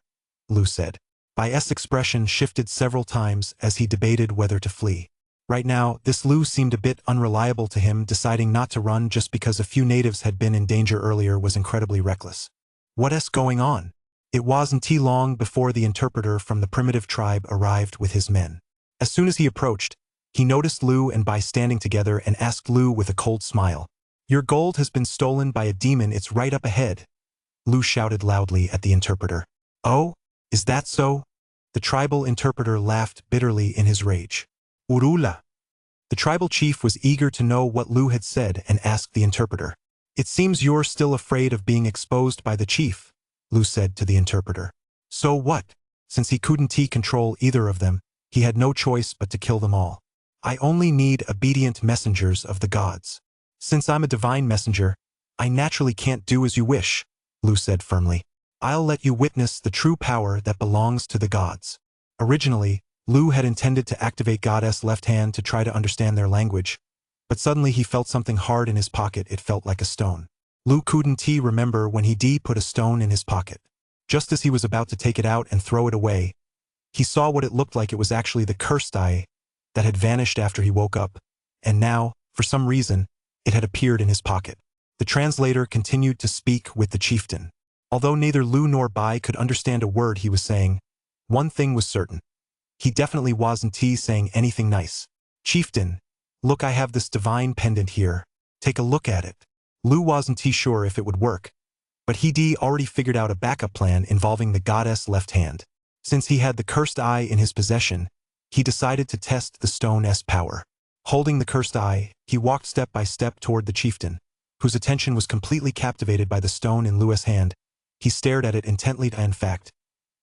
Lu said. Bai's expression shifted several times as he debated whether to flee. Right now, this Lu seemed a bit unreliable to him. Deciding not to run just because a few natives had been in danger earlier was incredibly reckless. What's going on? It wasn't too long before the interpreter from the primitive tribe arrived with his men. As soon as he approached, he noticed Lu and Bai standing together and asked Lu with a cold smile. Your gold has been stolen by a demon, it's right up ahead. Lu shouted loudly at the interpreter. Oh, is that so? The tribal interpreter laughed bitterly in his rage. Urula. The tribal chief was eager to know what Lu had said and asked the interpreter. It seems you're still afraid of being exposed by the chief, Lu said to the interpreter. So what? Since he couldn't control either of them, he had no choice but to kill them all. I only need obedient messengers of the gods. Since I'm a divine messenger, I naturally can't do as you wish, Lu said firmly. I'll let you witness the true power that belongs to the gods. Originally, Lu had intended to activate Goddess' left hand to try to understand their language, but suddenly he felt something hard in his pocket. It felt like a stone. Lu couldn't remember when he put a stone in his pocket. Just as he was about to take it out and throw it away, he saw what it looked like. It was actually the cursed eye that had vanished after he woke up, and now, for some reason, it had appeared in his pocket. The translator continued to speak with the chieftain. Although neither Lu nor Bai could understand a word he was saying, one thing was certain. He definitely wasn't saying anything nice. Chieftain, look, I have this divine pendant here. Take a look at it. Lu wasn't sure if it would work, but he already figured out a backup plan involving the goddess' left hand. Since he had the cursed eye in his possession, he decided to test the stone's power. Holding the cursed eye, he walked step by step toward the chieftain, whose attention was completely captivated by the stone in Lu's hand. He stared at it intently. In fact,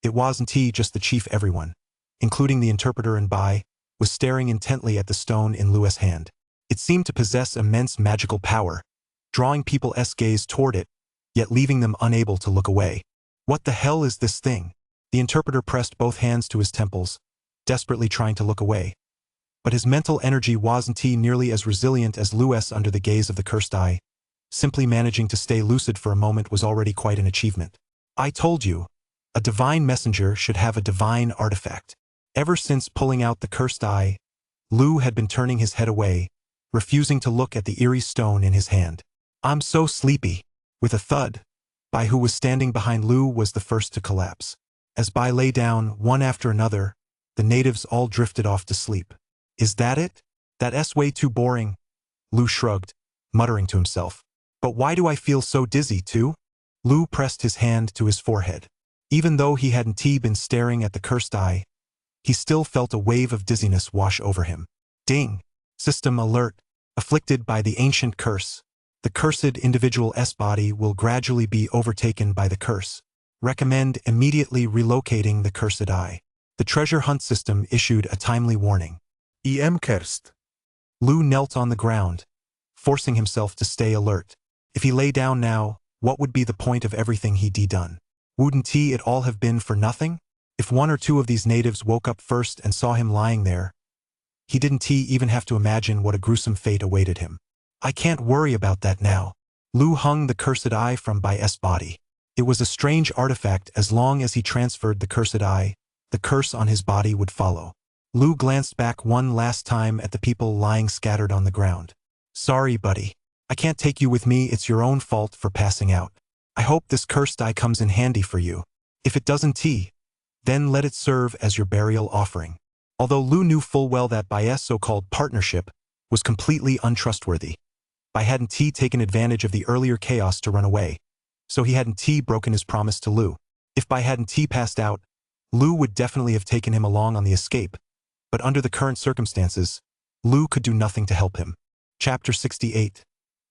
it wasn't just the chief. Everyone, including the interpreter and Bai, was staring intently at the stone in Lu's hand. It seemed to possess immense magical power, drawing people's gaze toward it, yet leaving them unable to look away. What the hell is this thing? The interpreter pressed both hands to his temples, desperately trying to look away. But his mental energy wasn't nearly as resilient as Lu's under the gaze of the cursed eye. Simply managing to stay lucid for a moment was already quite an achievement. I told you, a divine messenger should have a divine artifact. Ever since pulling out the cursed eye, Lu had been turning his head away, refusing to look at the eerie stone in his hand. I'm so sleepy. With a thud, Bai, who was standing behind Lu, was the first to collapse. As Bai lay down, one after another, the natives all drifted off to sleep. Is that it? That's way too boring. Lu shrugged, muttering to himself. But why do I feel so dizzy too? Lu pressed his hand to his forehead. Even though he hadn't been staring at the cursed eye, he still felt a wave of dizziness wash over him. Ding! System alert. Afflicted by the ancient curse. The cursed individual's body will gradually be overtaken by the curse. Recommend immediately relocating the cursed eye. The treasure hunt system issued a timely warning. cursed. Lu knelt on the ground, forcing himself to stay alert. If he lay down now, what would be the point of everything he'd done? Wouldn't it all have been for nothing? If 1 or 2 of these natives woke up first and saw him lying there, he didn't even have to imagine what a gruesome fate awaited him. I can't worry about that now. Lu hung the cursed eye from Bai's body. It was a strange artifact. As long as he transferred the cursed eye, the curse on his body would follow. Lu glanced back one last time at the people lying scattered on the ground. Sorry, buddy. I can't take you with me. It's your own fault for passing out. I hope this cursed eye comes in handy for you. If it doesn't, then let it serve as your burial offering. Although Lu knew full well that Bai's so-called partnership was completely untrustworthy. Bai hadn't taken advantage of the earlier chaos to run away, so he hadn't broken his promise to Lu. If Bai hadn't passed out, Lu would definitely have taken him along on the escape, but under the current circumstances, Lu could do nothing to help him. Chapter 68.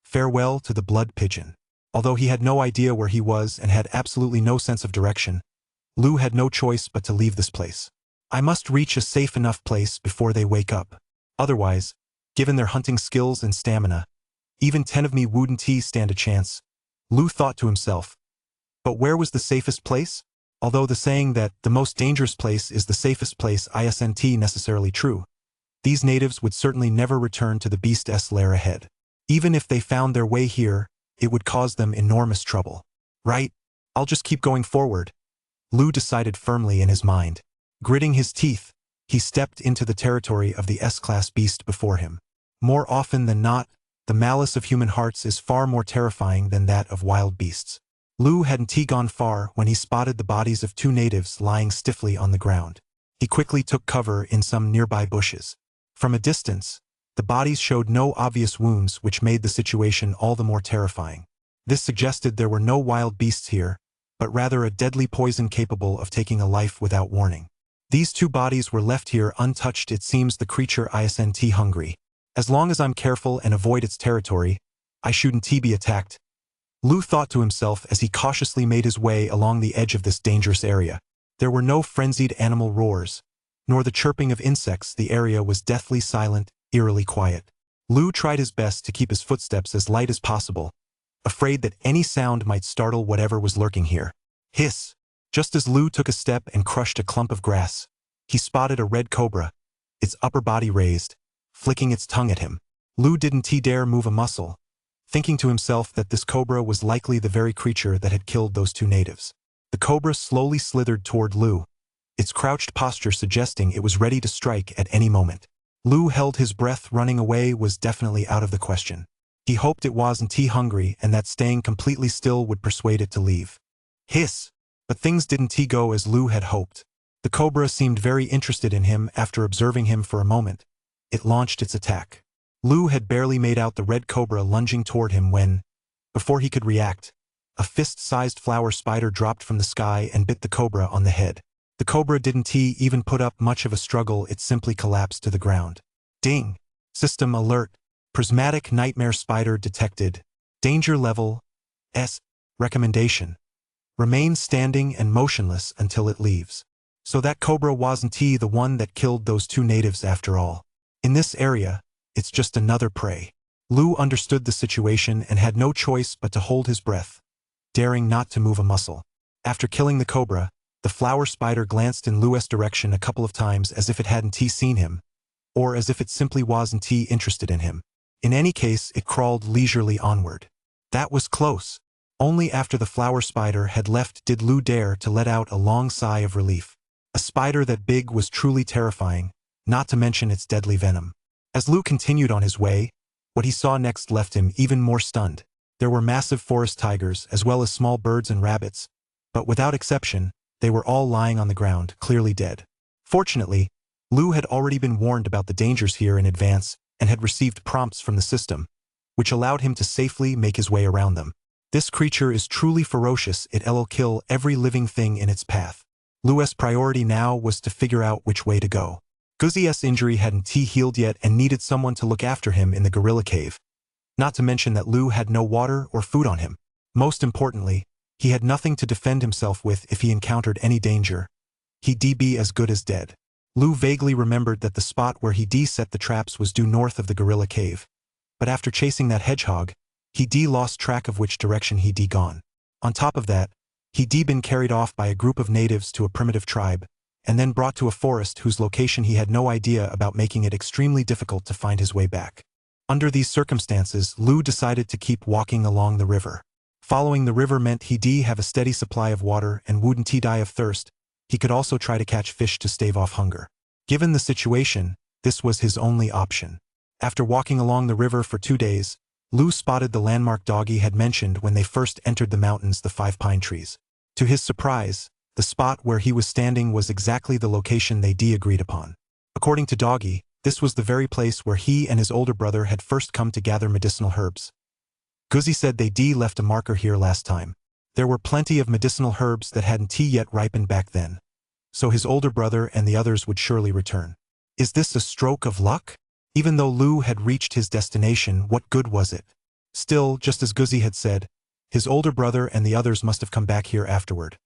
Farewell to the Blood Pigeon. Although he had no idea where he was and had absolutely no sense of direction, Lu had no choice but to leave this place. I must reach a safe enough place before they wake up. Otherwise, given their hunting skills and stamina, even 10 of me wouldn't stand a chance, Lu thought to himself. But where was the safest place? Although the saying that the most dangerous place is the safest place isn't necessarily true, these natives would certainly never return to the beast's lair ahead. Even if they found their way here, it would cause them enormous trouble. Right? I'll just keep going forward, Lu decided firmly in his mind. Gritting his teeth, he stepped into the territory of the S-class beast before him. More often than not, the malice of human hearts is far more terrifying than that of wild beasts. Lu hadn't gone far when he spotted the bodies of 2 natives lying stiffly on the ground. He quickly took cover in some nearby bushes. From a distance, the bodies showed no obvious wounds, which made the situation all the more terrifying. This suggested there were no wild beasts here, but rather a deadly poison capable of taking a life without warning. These 2 bodies were left here untouched. It seems the creature isn't hungry. As long as I'm careful and avoid its territory, I shouldn't be attacked, Lu thought to himself as he cautiously made his way along the edge of this dangerous area. There were no frenzied animal roars, nor the chirping of insects. The area was deathly silent, eerily quiet. Lu tried his best to keep his footsteps as light as possible, afraid that any sound might startle whatever was lurking here. Hiss! Just as Lu took a step and crushed a clump of grass, he spotted a red cobra, its upper body raised, flicking its tongue at him. Lu didn't dare move a muscle, thinking to himself that this cobra was likely the very creature that had killed those 2 natives. The cobra slowly slithered toward Lu, its crouched posture suggesting it was ready to strike at any moment. Lu held his breath. Running away was definitely out of the question. He hoped it wasn't hungry and that staying completely still would persuade it to leave. Hiss! But things didn't go as Lu had hoped. The cobra seemed very interested in him. After observing him for a moment, it launched its attack. Lu had barely made out the red cobra lunging toward him when, before he could react, a fist-sized flower spider dropped from the sky and bit the cobra on the head. The cobra didn't even put up much of a struggle. It simply collapsed to the ground. Ding! System alert. Prismatic nightmare spider detected. Danger level S. Recommendation: remain standing and motionless until it leaves. So that cobra wasn't the one that killed those 2 natives after all. In this area, it's just another prey. Lu understood the situation and had no choice but to hold his breath, daring not to move a muscle. After killing the cobra, the flower spider glanced in Lu's direction a couple of times as if it hadn't seen him, or as if it simply wasn't interested in him. In any case, it crawled leisurely onward. That was close. Only after the flower spider had left did Lu dare to let out a long sigh of relief. A spider that big was truly terrifying, not to mention its deadly venom. As Lu continued on his way, what he saw next left him even more stunned. There were massive forest tigers as well as small birds and rabbits, but without exception, they were all lying on the ground, clearly dead. Fortunately, Lu had already been warned about the dangers here in advance and had received prompts from the system, which allowed him to safely make his way around them. This creature is truly ferocious. It'll kill every living thing in its path. Lu's priority now was to figure out which way to go. Guzzi's injury hadn't healed yet and needed someone to look after him in the gorilla cave. Not to mention that Lu had no water or food on him. Most importantly, he had nothing to defend himself with if he encountered any danger. He'd be as good as dead. Lu vaguely remembered that the spot where he'd set the traps was due north of the gorilla cave. But after chasing that hedgehog, he'd lost track of which direction he'd gone. On top of that, he'd been carried off by a group of natives to a primitive tribe, and then brought to a forest whose location he had no idea about, making it extremely difficult to find his way back. Under these circumstances, Lu decided to keep walking along the river. Following the river meant he'd have a steady supply of water and wouldn't he die of thirst. He could also try to catch fish to stave off hunger. Given the situation, this was his only option. After walking along the river for 2 days, Lu spotted the landmark doggy had mentioned when they first entered the mountains, the 5 pine trees. To his surprise, the spot where he was standing was exactly the location they agreed upon. According to Doggy, this was the very place where he and his older brother had first come to gather medicinal herbs. Guzzy said they left a marker here last time. There were plenty of medicinal herbs that hadn't yet ripened back then. So his older brother and the others would surely return. Is this a stroke of luck? Even though Lu had reached his destination, what good was it? Still, just as Guzzy had said, his older brother and the others must have come back here afterward.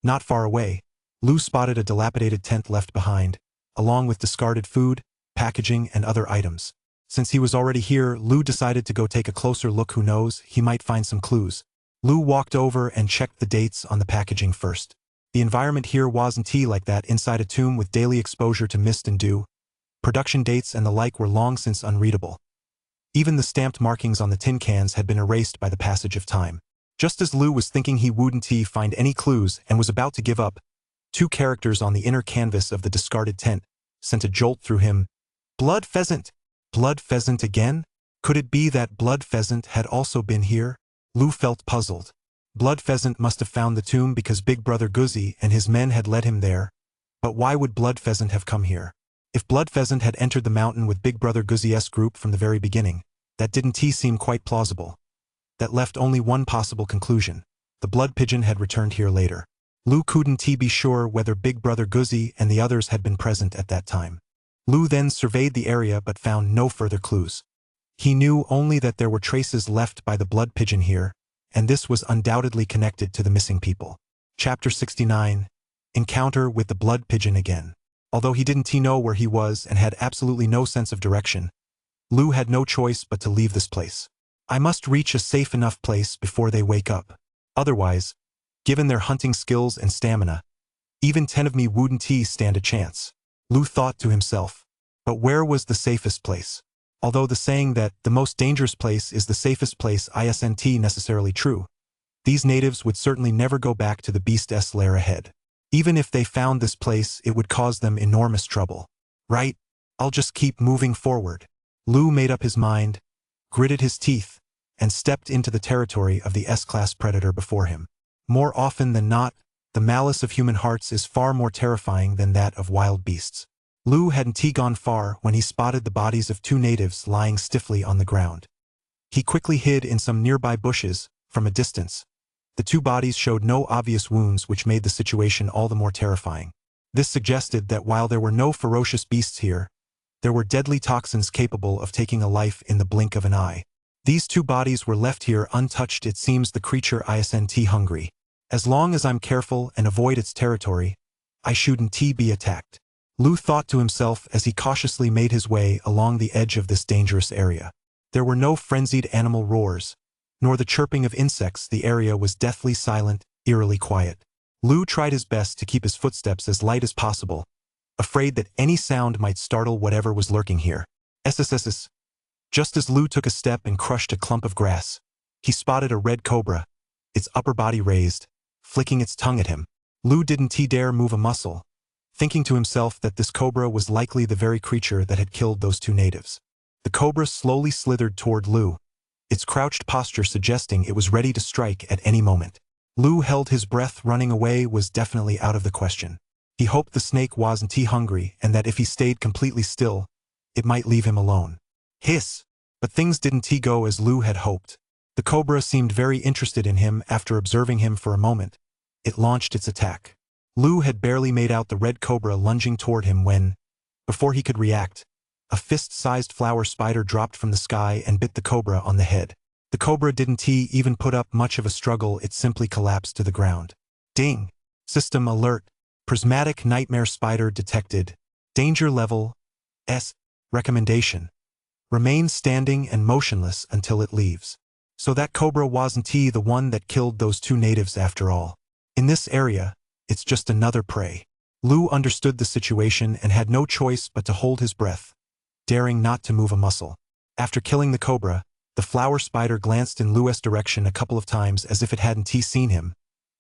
Not far away, Lu spotted a dilapidated tent left behind, along with discarded food, packaging, and other items. Since he was already here, Lu decided to go take a closer look. Who knows, he might find some clues. Lu walked over and checked the dates on the packaging first. The environment here wasn't like that inside a tomb with daily exposure to mist and dew. Production dates and the like were long since unreadable. Even the stamped markings on the tin cans had been erased by the passage of time. Just as Lu was thinking he wouldn't find any clues and was about to give up, 2 characters on the inner canvas of the discarded tent sent a jolt through him. Blood pheasant! Blood pheasant again? Could it be that blood pheasant had also been here? Lu felt puzzled. Blood pheasant must have found the tomb because Big Brother Guzzy and his men had led him there. But why would blood pheasant have come here? If blood pheasant had entered the mountain with Big Brother Guzzy's group from the very beginning, that didn't seem quite plausible. That left only one possible conclusion. The blood pigeon had returned here later. Lu couldn't be sure whether Big Brother Guzzy and the others had been present at that time. Lu then surveyed the area but found no further clues. He knew only that there were traces left by the blood pigeon here, and this was undoubtedly connected to the missing people. Chapter 69. Encounter with the blood pigeon again. Although he didn't know where he was and had absolutely no sense of direction, Lu had no choice but to leave this place. I must reach a safe enough place before they wake up. Otherwise, given their hunting skills and stamina, even 10 of me wouldn't stand a chance. Lu thought to himself. But where was the safest place? Although the saying that the most dangerous place is the safest place isn't necessarily true, these natives would certainly never go back to the beast's lair ahead. Even if they found this place, it would cause them enormous trouble. Right? I'll just keep moving forward. Lu made up his mind, gritted his teeth, and stepped into the territory of the S-class predator before him. More often than not, the malice of human hearts is far more terrifying than that of wild beasts. Lu hadn't gone far when he spotted the bodies of 2 natives lying stiffly on the ground. He quickly hid in some nearby bushes, from a distance. The 2 bodies showed no obvious wounds, which made the situation all the more terrifying. This suggested that while there were no ferocious beasts here, there were deadly toxins capable of taking a life in the blink of an eye. These 2 bodies were left here untouched. It seems the creature isn't hungry. As long as I'm careful and avoid its territory, I shouldn't be attacked. Lu thought to himself as he cautiously made his way along the edge of this dangerous area. There were no frenzied animal roars, nor the chirping of insects. The area was deathly silent, eerily quiet. Lu tried his best to keep his footsteps as light as possible, afraid that any sound might startle whatever was lurking here. SSSS. Just as Lu took a step and crushed a clump of grass, he spotted a red cobra, its upper body raised, flicking its tongue at him. Lu didn't dare move a muscle, thinking to himself that this cobra was likely the very creature that had killed those 2 natives. The cobra slowly slithered toward Lu, its crouched posture suggesting it was ready to strike at any moment. Lu held his breath. Running away was definitely out of the question. He hoped the snake wasn't hungry and that if he stayed completely still, it might leave him alone. Hiss! But things didn't go as Lu had hoped. The cobra seemed very interested in him. After observing him for a moment, it launched its attack. Lu had barely made out the red cobra lunging toward him when, before he could react, a fist-sized flower spider dropped from the sky and bit the cobra on the head. The cobra didn't even put up much of a struggle. It simply collapsed to the ground. Ding! System alert. Prismatic nightmare spider detected. Danger level S. Recommendation: remain standing and motionless until it leaves. So that cobra wasn't the one that killed those 2 natives after all. In this area, it's just another prey. Lu understood the situation and had no choice but to hold his breath, daring not to move a muscle. After killing the cobra, the flower spider glanced in Lu's direction a couple of times as if it hadn't seen him,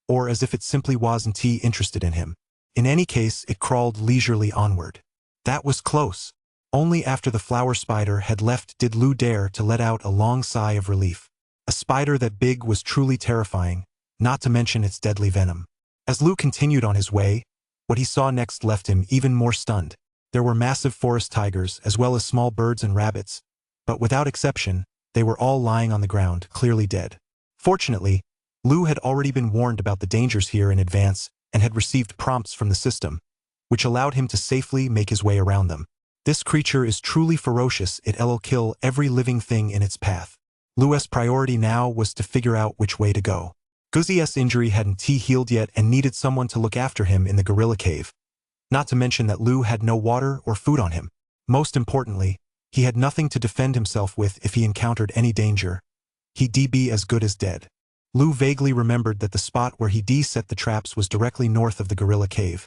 or as if it simply wasn't interested in him. In any case, it crawled leisurely onward. That was close. Only after the flower spider had left did Lu dare to let out a long sigh of relief. A spider that big was truly terrifying, not to mention its deadly venom. As Lu continued on his way, what he saw next left him even more stunned. There were massive forest tigers as well as small birds and rabbits, but without exception, they were all lying on the ground, clearly dead. Fortunately, Lu had already been warned about the dangers here in advance and had received prompts from the system, which allowed him to safely make his way around them. This creature is truly ferocious, it'll kill every living thing in its path. Lu's priority now was to figure out which way to go. Guzi's injury hadn't healed yet and needed someone to look after him in the gorilla cave. Not to mention that Lu had no water or food on him. Most importantly, he had nothing to defend himself with if he encountered any danger. He'd be as good as dead. Lu vaguely remembered that the spot where he'd set the traps was directly north of the gorilla cave.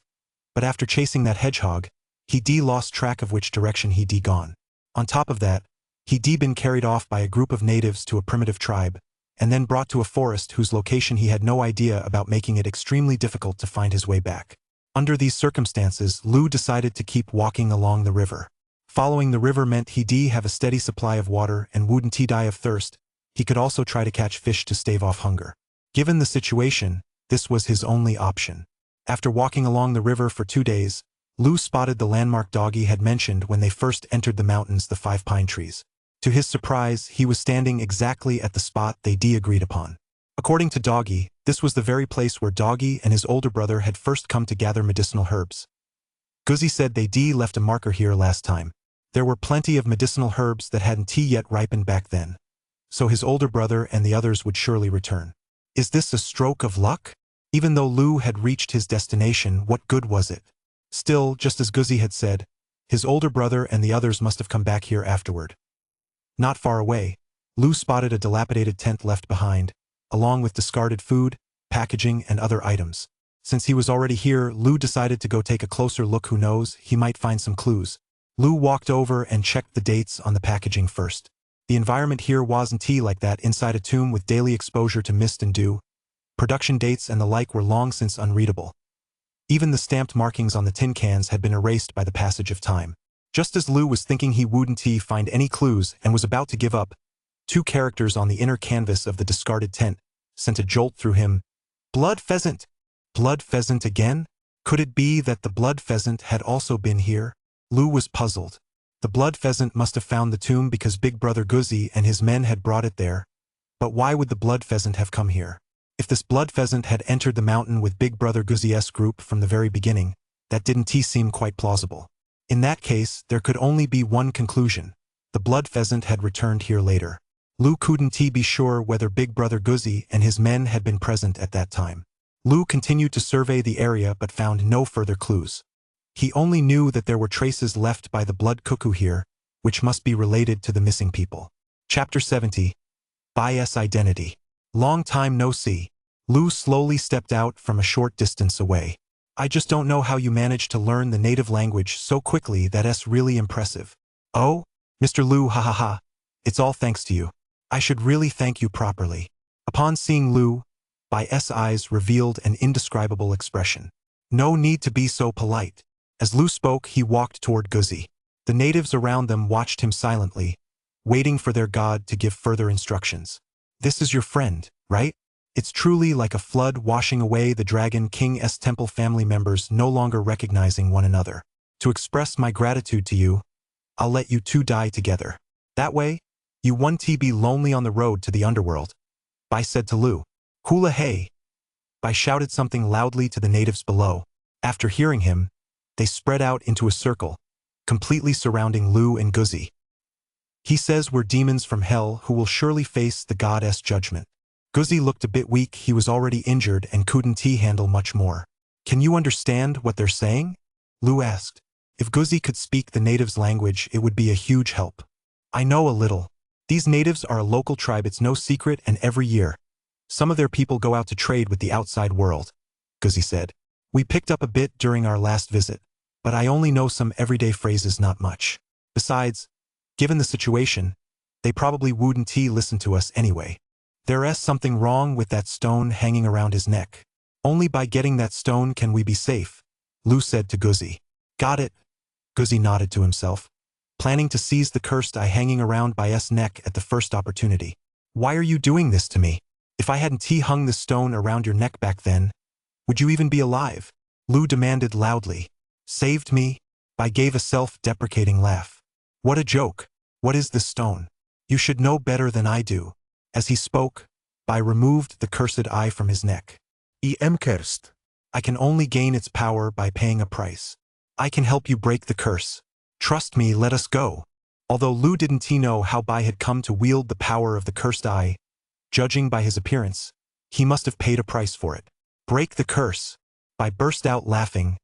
But after chasing that hedgehog, he'd lost track of which direction he'd gone. On top of that, he'd been carried off by a group of natives to a primitive tribe, and then brought to a forest whose location he had no idea about, making it extremely difficult to find his way back. Under these circumstances, Lu decided to keep walking along the river. Following the river meant he'd have a steady supply of water and wouldn't die of thirst. He could also try to catch fish to stave off hunger. Given the situation, this was his only option. After walking along the river for 2 days, Lu spotted the landmark Doggy had mentioned when they first entered the mountains, the 5 pine trees. To his surprise, he was standing exactly at the spot they'd agreed upon. According to Doggy, this was the very place where Doggy and his older brother had first come to gather medicinal herbs. Guzi said they'd left a marker here last time. There were plenty of medicinal herbs that hadn't yet ripened back then, so his older brother and the others would surely return. Is this a stroke of luck? Even though Lu had reached his destination, what good was it? Still, just as Guzi had said, his older brother and the others must have come back here afterward. Not far away, Lu spotted a dilapidated tent left behind, along with discarded food, packaging, and other items. Since he was already here, Lu decided to go take a closer look. Who knows, he might find some clues. Lu walked over and checked the dates on the packaging first. The environment here wasn't like that inside a tomb with daily exposure to mist and dew. Production dates and the like were long since unreadable. Even the stamped markings on the tin cans had been erased by the passage of time. Just as Lu was thinking he wouldn't find any clues and was about to give up, 2 characters on the inner canvas of the discarded tent sent a jolt through him. Blood pheasant! Blood pheasant again? Could it be that the blood pheasant had also been here? Lu was puzzled. The blood pheasant must have found the tomb because Big Brother Guzi and his men had brought it there. But why would the blood pheasant have come here? If this blood pheasant had entered the mountain with Big Brother Guzi's group from the very beginning, that didn't seem quite plausible. In that case, there could only be one conclusion. The blood pheasant had returned here later. Lu couldn't be sure whether Big Brother Guzi and his men had been present at that time. Lu continued to survey the area but found no further clues. He only knew that there were traces left by the blood cuckoo here, which must be related to the missing people. Chapter 70. Bias Identity. Long time no see. Lu slowly stepped out from a short distance away. I just don't know how you managed to learn the native language so quickly. That's really impressive. Oh? Mr. Lu, ha ha ha. It's all thanks to you. I should really thank you properly. Upon seeing Lu, Bi's eyes revealed an indescribable expression. No need to be so polite. As Lu spoke, he walked toward Guzi. The natives around them watched him silently, waiting for their god to give further instructions. This is your friend, right? It's truly like a flood washing away the Dragon King's temple, family members no longer recognizing one another. To express my gratitude to you, I'll let you 2 die together. That way, you won't be lonely on the road to the underworld. Bai said to Lu. Hula hey! Bai shouted something loudly to the natives below. After hearing him, they spread out into a circle, completely surrounding Lu and Guzi. He says we're demons from hell who will surely face the god's judgment. Guzi looked a bit weak. He was already injured and couldn't handle much more. Can you understand what they're saying? Lu asked. If Guzi could speak the natives' language, it would be a huge help. I know a little. These natives are a local tribe, it's no secret, and every year, some of their people go out to trade with the outside world, Guzi said. We picked up a bit during our last visit, but I only know some everyday phrases, not much. Besides, given the situation, They probably wouldn't listen to us anyway. There's something wrong with that stone hanging around his neck. Only by getting that stone can we be safe, Lu said to Guzzi. Got it. Guzzi nodded to himself, planning to seize the cursed eye hanging around by S neck at the first opportunity. Why are you doing this to me? If I hadn't hung the stone around your neck back then, would you even be alive? Lu demanded loudly. Saved me? Bai gave a self-deprecating laugh. What a joke. What is this stone? You should know better than I do. As he spoke, Bai removed the cursed eye from his neck. I am cursed. I can only gain its power by paying a price. I can help you break the curse. Trust me, let us go. Although Lu didn't know how Bai had come to wield the power of the cursed eye, judging by his appearance, he must have paid a price for it. Break the curse. Bai burst out laughing,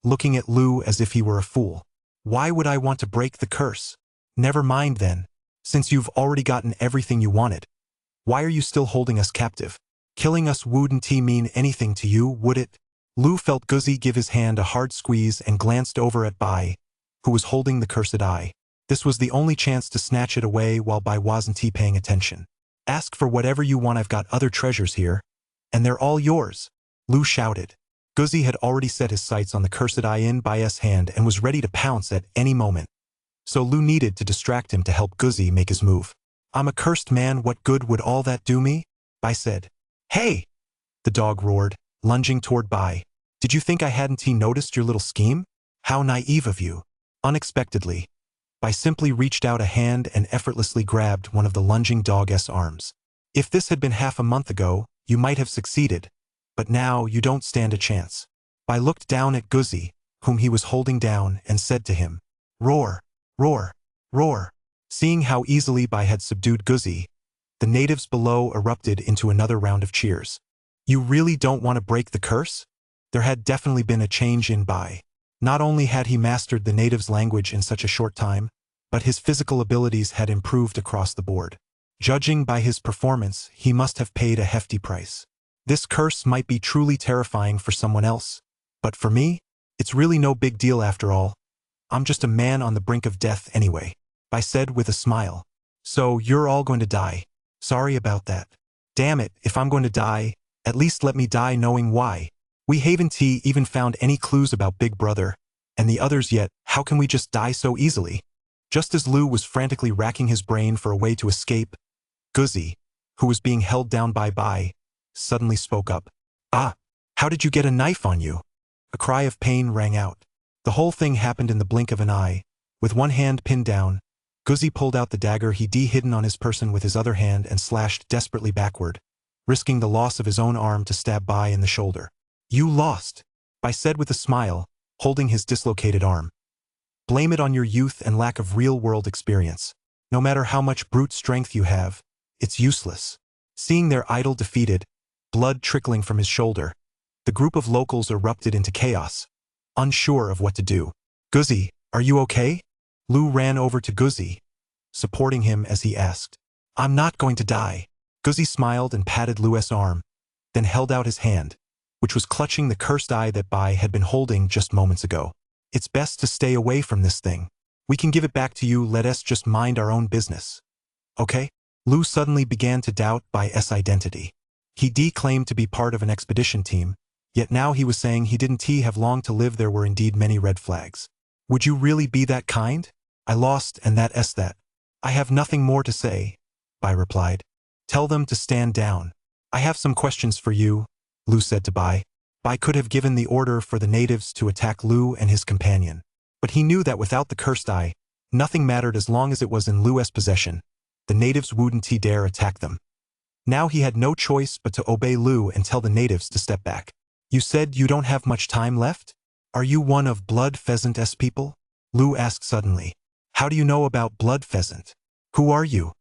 looking at Lu as if he were a fool. Why would I want to break the curse? Never mind then, since you've already gotten everything you wanted. Why are you still holding us captive? Killing us wouldn't mean anything to you, would it? Lu felt Guzzi give his hand a hard squeeze and glanced over at Bai, who was holding the cursed eye. This was the only chance to snatch it away while Bai wasn't paying attention. Ask for whatever you want, I've got other treasures here, and they're all yours, Lu shouted. Guzzi had already set his sights on the cursed eye in Bai's hand and was ready to pounce at any moment. So Lu needed to distract him to help Guzzi make his move. I'm a cursed man, what good would all that do me? Bai said. Hey! The dog roared, lunging toward Bai. Did you think I hadn't noticed your little scheme? How naive of you. Unexpectedly, Bai simply reached out a hand and effortlessly grabbed one of the lunging dog's arms. If this had been half a month ago, you might have succeeded, but now you don't stand a chance. Bai looked down at Guzzi, whom he was holding down, and said to him, Roar, roar, roar. Seeing how easily Bai had subdued Guzzi, the natives below erupted into another round of cheers. You really don't want to break the curse? There had definitely been a change in Bai. Not only had he mastered the natives' language in such a short time, but his physical abilities had improved across the board. Judging by his performance, he must have paid a hefty price. This curse might be truly terrifying for someone else, but for me, it's really no big deal after all. I'm just a man on the brink of death anyway, Bai said with a smile. So you're all going to die. Sorry about that. Damn it, if I'm going to die, at least let me die knowing why. We haven't even found any clues about Big Brother and the others yet. How can we just die so easily? Just as Lu was frantically racking his brain for a way to escape, Guzzi, who was being held down by Bai, suddenly spoke up. Ah, how did you get a knife on you? A cry of pain rang out. The whole thing happened in the blink of an eye. With one hand pinned down, Guzzi pulled out the dagger he'd hidden on his person with his other hand and slashed desperately backward, risking the loss of his own arm to stab Bai in the shoulder. You lost, Bai said with a smile, holding his dislocated arm. Blame it on your youth and lack of real-world experience. No matter how much brute strength you have, it's useless. Seeing their idol defeated, blood trickling from his shoulder, the group of locals erupted into chaos, unsure of what to do. Guzzi, are you okay? Lu ran over to Guzzi, supporting him as he asked. I'm not going to die. Guzzi smiled and patted Lu's arm, then held out his hand, which was clutching the cursed eye that Bai had been holding just moments ago. It's best to stay away from this thing. We can give it back to you, let us just mind our own business. Okay? Lu suddenly began to doubt Bai's identity. He claimed to be part of an expedition team, yet now he was saying he didn't have long to live. There were indeed many red flags. Would you really be that kind? I lost and that's that. I have nothing more to say, Bai replied. Tell them to stand down. I have some questions for you, Lu said to Bai. Bai could have given the order for the natives to attack Lu and his companion, but he knew that without the cursed eye, nothing mattered as long as it was in Lu's possession. The natives wouldn't dare attack them. Now he had no choice but to obey Lu and tell the natives to step back. You said you don't have much time left? Are you one of Blood Pheasant's people? Lu asked suddenly. How do you know about Blood Pheasant? Who are you?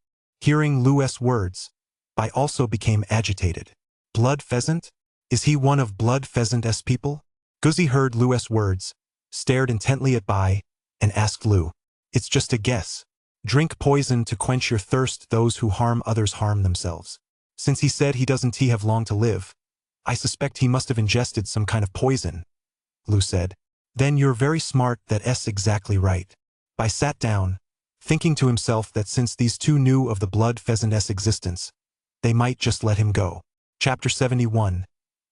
Hearing Lu's words, Bai also became agitated. Blood Pheasant? Is he one of Blood Pheasant's people? Guzzi heard Lu's words, stared intently at Bai, and asked Lu. It's just a guess. Drink poison to quench your thirst. Those who harm others harm themselves. Since he said he doesn't have long to live, I suspect he must have ingested some kind of poison, Lu said. Then you're very smart. That's exactly right. Bai sat down, thinking to himself that since these two knew of the blood pheasant's existence, they might just let him go. Chapter 71.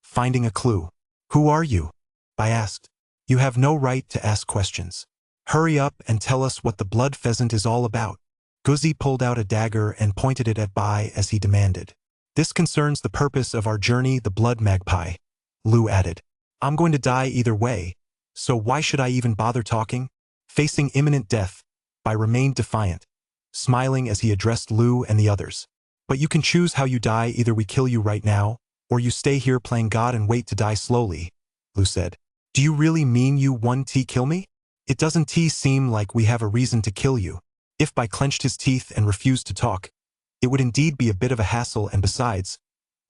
Finding a clue. Who are you? I asked. You have no right to ask questions. Hurry up and tell us what the blood pheasant is all about. Guzzi pulled out a dagger and pointed it at Bai as he demanded. This concerns the purpose of our journey, the blood magpie, Lu added. I'm going to die either way, so why should I even bother talking? Facing imminent death, Bai remained defiant, smiling as he addressed Lu and the others. But you can choose how you die, either we kill you right now, or you stay here playing God and wait to die slowly, Lu said. Do you really mean you want to kill me? It doesn't seem like we have a reason to kill you. If Bai clenched his teeth and refused to talk, it would indeed be a bit of a hassle, and besides,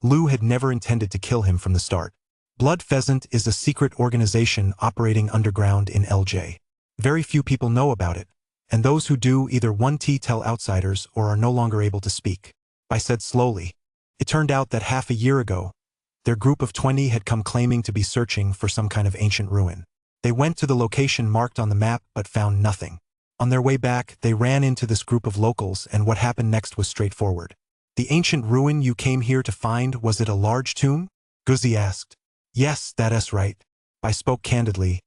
Lu had never intended to kill him from the start. Blood Pheasant is a secret organization operating underground in LJ. Very few people know about it, and those who do either want to tell outsiders or are no longer able to speak. Bai said slowly. It turned out that half a year ago, their group of 20 had come claiming to be searching for some kind of ancient ruin. They went to the location marked on the map but found nothing. On their way back, they ran into this group of locals, and what happened next was straightforward. The ancient ruin you came here to find, was it a large tomb? Guzzi asked. Yes, that's right. I spoke candidly.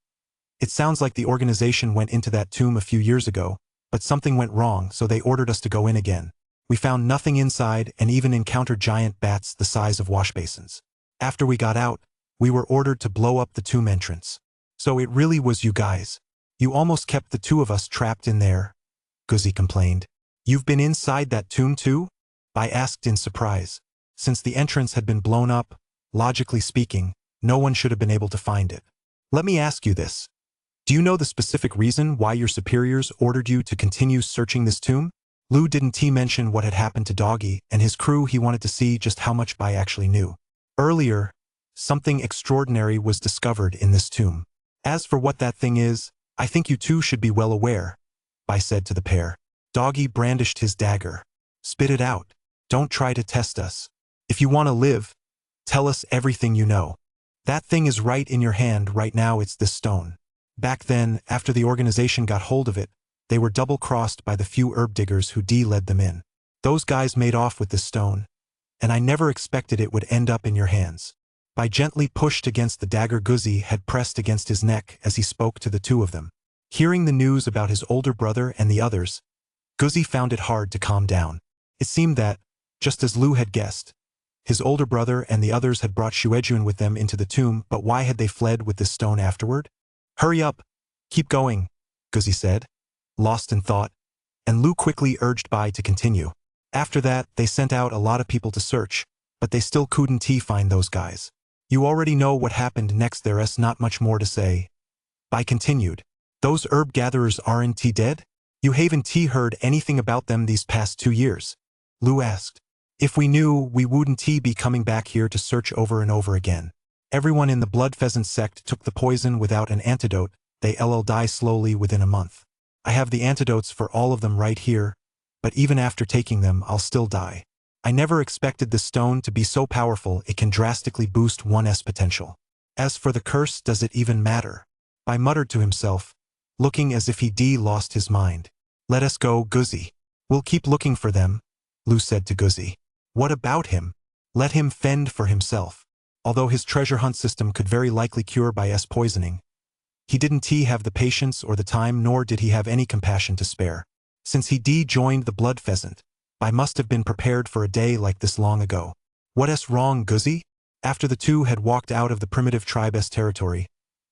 It sounds like the organization went into that tomb a few years ago, but something went wrong, so they ordered us to go in again. We found nothing inside and even encountered giant bats the size of wash basins. After we got out, we were ordered to blow up the tomb entrance. So it really was you guys. You almost kept the two of us trapped in there, Guzzi complained. You've been inside that tomb too? I asked in surprise. Since the entrance had been blown up, logically speaking, no one should have been able to find it. Let me ask you this. Do you know the specific reason why your superiors ordered you to continue searching this tomb? Lu didn't mention what had happened to Doggy and his crew. He wanted to see just how much Bai actually knew. Earlier, something extraordinary was discovered in this tomb. As for what that thing is, I think you two should be well aware, Bai said to the pair. Doggy brandished his dagger. Spit it out. Don't try to test us. If you want to live, tell us everything you know. That thing is right in your hand right now. It's this stone. Back then, after the organization got hold of it, they were double-crossed by the few herb diggers who led them in. Those guys made off with this stone, and I never expected it would end up in your hands. Bai gently pushed against the dagger Guzzi had pressed against his neck as he spoke to the two of them. Hearing the news about his older brother and the others, Guzzi found it hard to calm down. It seemed that, just as Lu had guessed, his older brother and the others had brought Shuejun with them into the tomb, but why had they fled with this stone afterward? Hurry up! Keep going, Guzzi said, lost in thought, and Lu quickly urged Bai to continue. After that, they sent out a lot of people to search, but they still couldn't find those guys. You already know what happened next. There's not much more to say. Bai continued. Those herb gatherers aren't dead? You haven't heard anything about them these past 2 years? Lu asked. If we knew, we wouldn't be coming back here to search over and over again. Everyone in the blood pheasant sect took the poison without an antidote. They die slowly within a month. I have the antidotes for all of them right here, but even after taking them, I'll still die. I never expected this stone to be so powerful. It can drastically boost one's potential. As for the curse, does it even matter? Bai muttered to himself, looking as if he'd lost his mind. Let us go, Guzzi. We'll keep looking for them, Lu said to Guzzi. What about him? Let him fend for himself. Although his treasure hunt system could very likely cure Bai's poisoning, he didn't have the patience or the time, nor did he have any compassion to spare. Since he joined the blood pheasant, Bai must have been prepared for a day like this long ago. What's wrong, Guzzi? After the two had walked out of the primitive tribe's territory,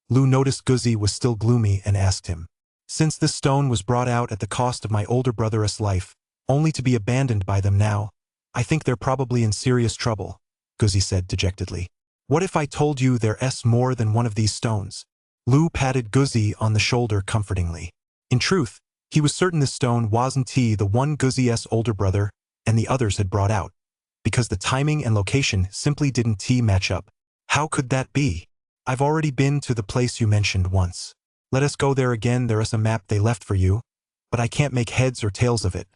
Lu noticed Guzzi was still gloomy and asked him. Since this stone was brought out at the cost of my older brother's life, only to be abandoned by them now, I think they're probably in serious trouble, Guzzi said dejectedly. What if I told you there's more than one of these stones? Lu patted Guzzi on the shoulder comfortingly. In truth, he was certain this stone wasn't the one Guzzi's older brother and the others had brought out, because the timing and location simply didn't match up. How could that be? I've already been to the place you mentioned once. Let us go there again. There is a map they left for you, but I can't make heads or tails of it,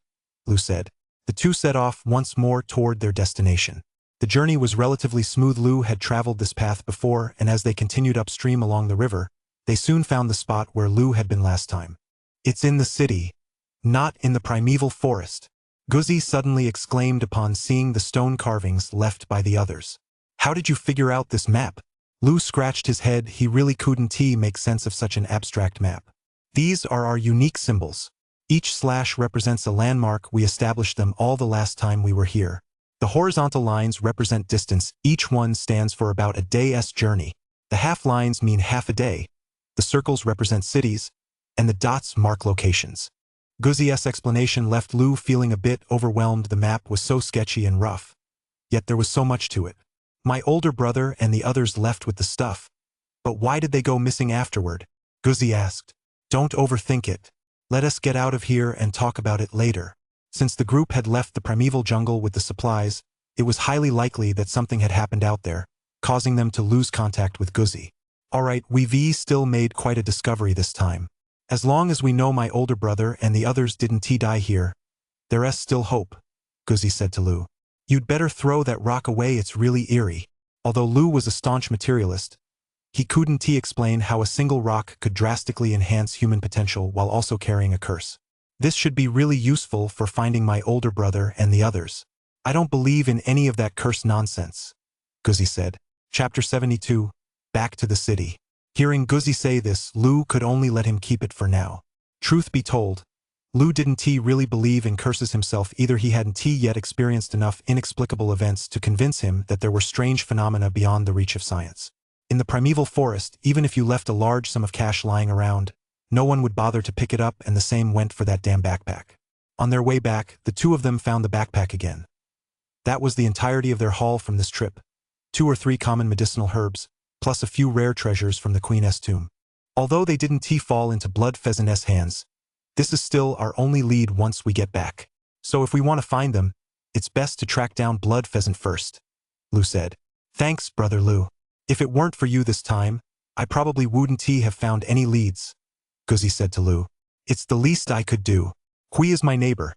Lu said. The two set off once more toward their destination. The journey was relatively smooth. Lu had traveled this path before, and as they continued upstream along the river, they soon found the spot where Lu had been last time. It's in the city, Not in the primeval forest, Guzzi suddenly exclaimed upon seeing the stone carvings left by the others. How did you figure out this map? Lu scratched his head. He really couldn't make sense of such an abstract map. These are our unique symbols. Each slash represents a landmark. We established them all the last time we were here. The horizontal lines represent distance. Each one stands for about a day's journey. The half lines mean half a day. The circles represent cities, and the dots mark locations. Guzzi's explanation left Lu feeling a bit overwhelmed. The map was so sketchy and rough. Yet there was so much to it. My older brother and the others left with the stuff. But why did they go missing afterward? Guzzi asked. Don't overthink it. Let us get out of here and talk about it later. Since the group had left the primeval jungle with the supplies, it was highly likely that something had happened out there, causing them to lose contact with Guzzi. Alright, we've still made quite a discovery this time. As long as we know my older brother and the others didn't die here, there's still hope, Guzzi said to Lu. You'd better throw that rock away, it's really eerie. Although Lu was a staunch materialist, he couldn't explain how a single rock could drastically enhance human potential while also carrying a curse. This should be really useful for finding my older brother and the others. I don't believe in any of that curse nonsense, Guzzi said. Chapter 72, Back to the City. Hearing Guzzi say this, Lu could only let him keep it for now. Truth be told, Lu didn't really believe in curses himself either. He hadn't yet experienced enough inexplicable events to convince him that there were strange phenomena beyond the reach of science. In the primeval forest, even if you left a large sum of cash lying around, no one would bother to pick it up, and the same went for that damn backpack. On their way back, the two of them found the backpack again. That was the entirety of their haul from this trip. 2 or 3 common medicinal herbs, plus a few rare treasures from the Queen's tomb. Although they didn't fall into Blood Pheasant's hands, this is still our only lead once we get back. So if we want to find them, it's best to track down Blood Pheasant first, Lu said. Thanks, Brother Lu. If it weren't for you this time, I probably wouldn't have found any leads, Guzzi said to Lu. It's the least I could do. Hui is my neighbor,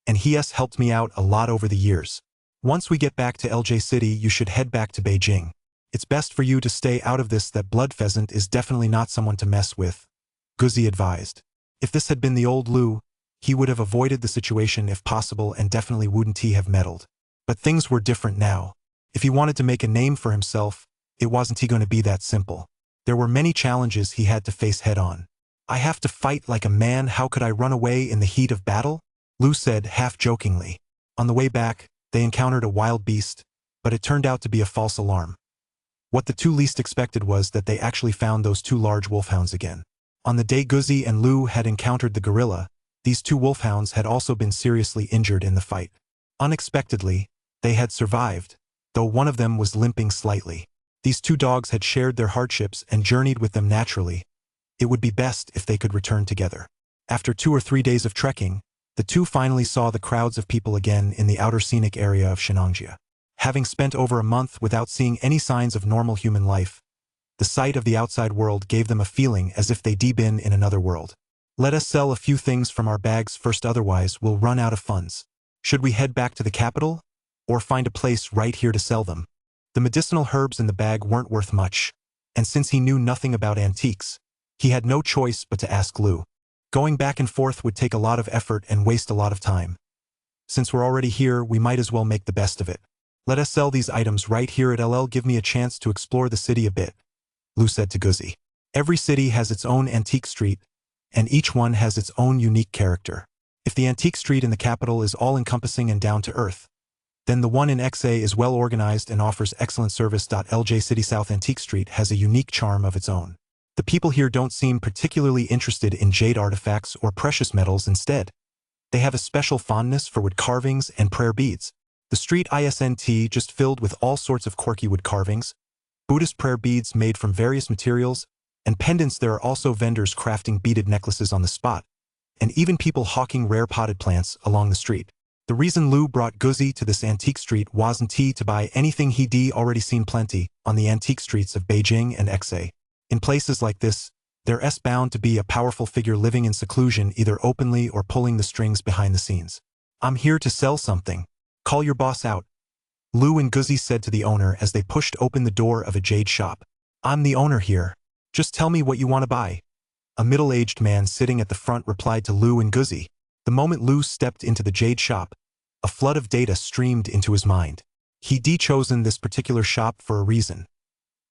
and he has helped me out a lot over the years. Once we get back to LJ City, you should head back to Beijing. It's best for you to stay out of this. That Blood Pheasant is definitely not someone to mess with, Guzzi advised. If this had been the old Lu, he would have avoided the situation if possible and definitely wouldn't have meddled. But things were different now. If he wanted to make a name for himself, it wasn't going to be that simple. There were many challenges he had to face head-on. I have to fight like a man. How could I run away in the heat of battle? Lu said half-jokingly. On the way back, they encountered a wild beast, but it turned out to be a false alarm. What the two least expected was that they actually found those 2 large wolfhounds again. On the day Guzzi and Lu had encountered the gorilla, these 2 wolfhounds had also been seriously injured in the fight. Unexpectedly, they had survived, though one of them was limping slightly. These 2 dogs had shared their hardships and journeyed with them naturally. It would be best if they could return together. After 2 or 3 days of trekking, the 2 finally saw the crowds of people again in the outer scenic area of Shenangjia. Having spent over a month without seeing any signs of normal human life, the sight of the outside world gave them a feeling as if they'd been in another world. Let us sell a few things from our bags first, otherwise we'll run out of funds. Should we head back to the capital, or find a place right here to sell them? The medicinal herbs in the bag weren't worth much, and since he knew nothing about antiques, he had no choice but to ask Lu. Going back and forth would take a lot of effort and waste a lot of time. Since we're already here, we might as well make the best of it. Let us sell these items right here at LL. Give me a chance to explore the city a bit, Lu said to Guzzi. Every city has its own antique street, and each one has its own unique character. If the antique street in the capital is all-encompassing and down-to-earth, then the one in XA is well-organized and offers excellent service. LJ City South Antique Street has a unique charm of its own. The people here don't seem particularly interested in jade artifacts or precious metals. Instead, they have a special fondness for wood carvings and prayer beads. The street isn't just filled with all sorts of quirky wood carvings, Buddhist prayer beads made from various materials, and pendants. There are also vendors crafting beaded necklaces on the spot, and even people hawking rare potted plants along the street. The reason Lu brought Guzzi to this antique street wasn't to buy anything. He'd already seen plenty on the antique streets of Beijing and XA. In places like this, there's bound to be a powerful figure living in seclusion, either openly or pulling the strings behind the scenes. I'm here to sell something. Call your boss out, Lu and Guzzi said to the owner as they pushed open the door of a jade shop. I'm the owner here. Just tell me what you want to buy. A middle-aged man sitting at the front replied to Lu and Guzzi. The moment Lu stepped into the jade shop, a flood of data streamed into his mind. He'd chosen this particular shop for a reason.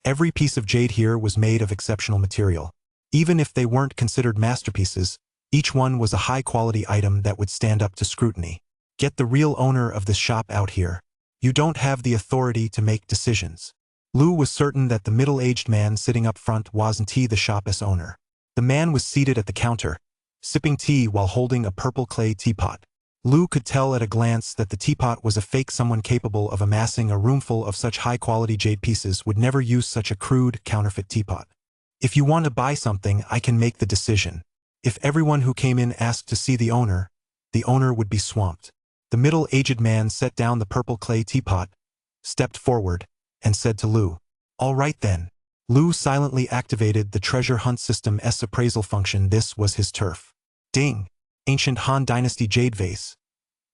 Every piece of jade here was made of exceptional material. Even if they weren't considered masterpieces, each one was a high-quality item that would stand up to scrutiny. Get the real owner of this shop out here. You don't have the authority to make decisions. Lu was certain that the middle-aged man sitting up front wasn't the shop's owner. The man was seated at the counter, sipping tea while holding a purple clay teapot. Lu could tell at a glance that the teapot was a fake. Someone capable of amassing a roomful of such high-quality jade pieces would never use such a crude, counterfeit teapot. If you want to buy something, I can make the decision. If everyone who came in asked to see the owner would be swamped. The middle-aged man set down the purple clay teapot, stepped forward, and said to Lu, "All right then." Lu silently activated the treasure hunt system's appraisal function. This was his turf. Ding! Ancient Han Dynasty jade vase.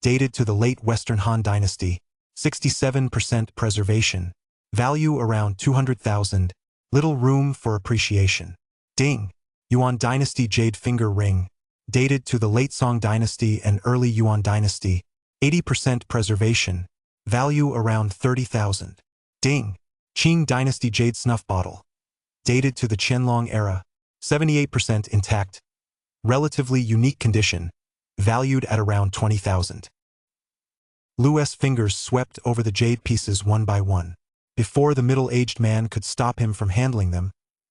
Dated to the late Western Han Dynasty. 67% preservation. Value around 200,000. Little room for appreciation. Ding! Yuan Dynasty jade finger ring. Dated to the late Song Dynasty and early Yuan Dynasty. 80% preservation. Value around 30,000. Ding! Qing Dynasty jade snuff bottle. Dated to the Qianlong era. 78% intact. Relatively unique condition, valued at around 20,000. Lu's fingers swept over the jade pieces one by one. Before the middle-aged man could stop him from handling them,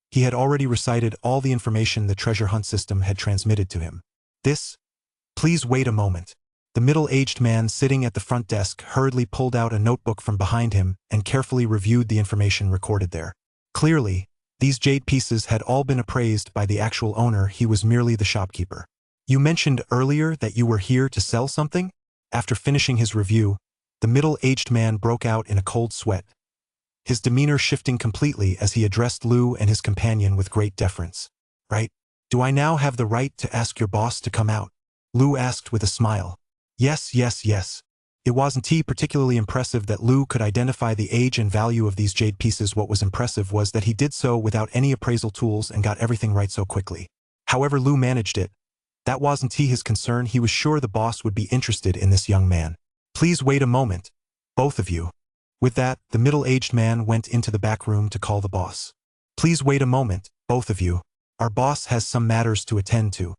he had already recited all the information the treasure hunt system had transmitted to him. Please wait a moment. The middle-aged man sitting at the front desk hurriedly pulled out a notebook from behind him and carefully reviewed the information recorded there. Clearly, these jade pieces had all been appraised by the actual owner. He was merely the shopkeeper. You mentioned earlier that you were here to sell something? After finishing his review, the middle-aged man broke out in a cold sweat, his demeanor shifting completely as he addressed Lu and his companion with great deference. Right? Do I now have the right to ask your boss to come out? Lu asked with a smile. Yes. It wasn't particularly impressive that Lu could identify the age and value of these jade pieces. What was impressive was that he did so without any appraisal tools and got everything right so quickly. However, Lu managed it. That wasn't his concern. He was sure the boss would be interested in this young man. Please wait a moment, both of you. With that, the middle-aged man went into the back room to call the boss. Please wait a moment, both of you. Our boss has some matters to attend to.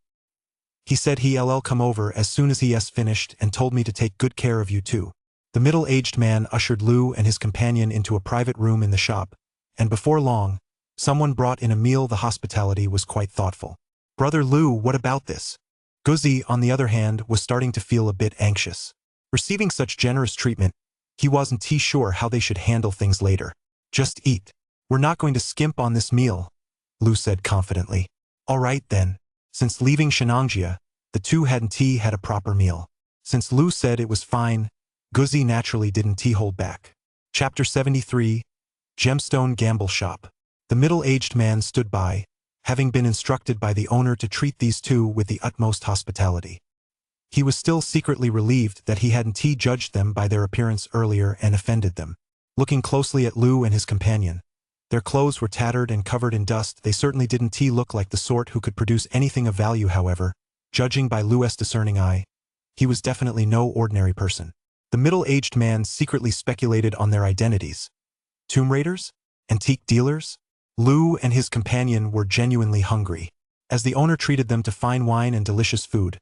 He said he'll come over as soon as he's finished and told me to take good care of you too. The middle-aged man ushered Lu and his companion into a private room in the shop, and before long, someone brought in a meal. The hospitality was quite thoughtful. Brother Lu, what about this? Guzi, on the other hand, was starting to feel a bit anxious. Receiving such generous treatment, he wasn't sure how they should handle things later. Just eat. We're not going to skimp on this meal, Lu said confidently. All right then. Since leaving Shenangjia, the two hadn't had a proper meal. Since Lu said it was fine, Guzi naturally didn't hold back. Chapter 73, Gemstone Gamble Shop. The middle-aged man stood by, having been instructed by the owner to treat these two with the utmost hospitality. He was still secretly relieved that he hadn't judged them by their appearance earlier and offended them. Looking closely at Lu and his companion, their clothes were tattered and covered in dust. They certainly didn't look like the sort who could produce anything of value. However, judging by Lu's discerning eye, he was definitely no ordinary person. The middle-aged man secretly speculated on their identities. Tomb raiders? Antique dealers? Lu and his companion were genuinely hungry. As the owner treated them to fine wine and delicious food,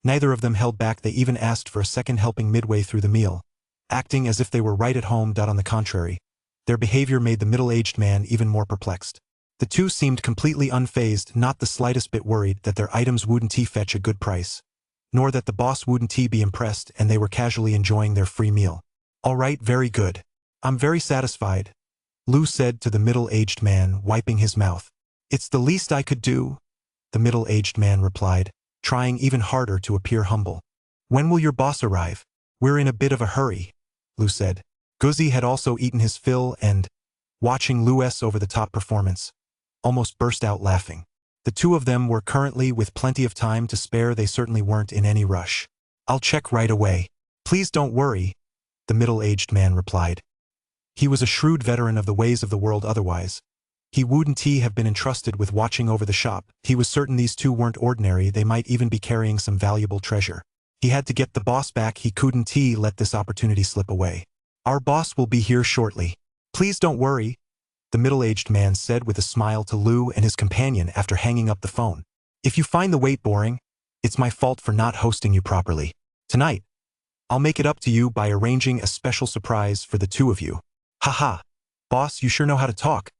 neither of them held back. They even asked for a second helping midway through the meal, acting as if they were right at home. On the contrary, their behavior made the middle-aged man even more perplexed. The two seemed completely unfazed, not the slightest bit worried that their items wouldn't fetch a good price, nor that the boss wouldn't be impressed, and they were casually enjoying their free meal. All right, very good. I'm very satisfied, Lu said to the middle-aged man, wiping his mouth. It's the least I could do, the middle-aged man replied, trying even harder to appear humble. When will your boss arrive? We're in a bit of a hurry, Lu said. Guzi had also eaten his fill and, watching Lu's over-the-top performance, almost burst out laughing. The two of them were currently with plenty of time to spare. They certainly weren't in any rush. I'll check right away. Please don't worry, the middle-aged man replied. He was a shrewd veteran of the ways of the world. Otherwise, he wouldn't have been entrusted with watching over the shop. He was certain these two weren't ordinary. They might even be carrying some valuable treasure. He had to get the boss back. He couldn't let this opportunity slip away. Our boss will be here shortly. Please don't worry, the middle-aged man said with a smile to Lu and his companion after hanging up the phone. If you find the wait boring, it's my fault for not hosting you properly. Tonight, I'll make it up to you by arranging a special surprise for the two of you. Haha, boss, you sure know how to talk,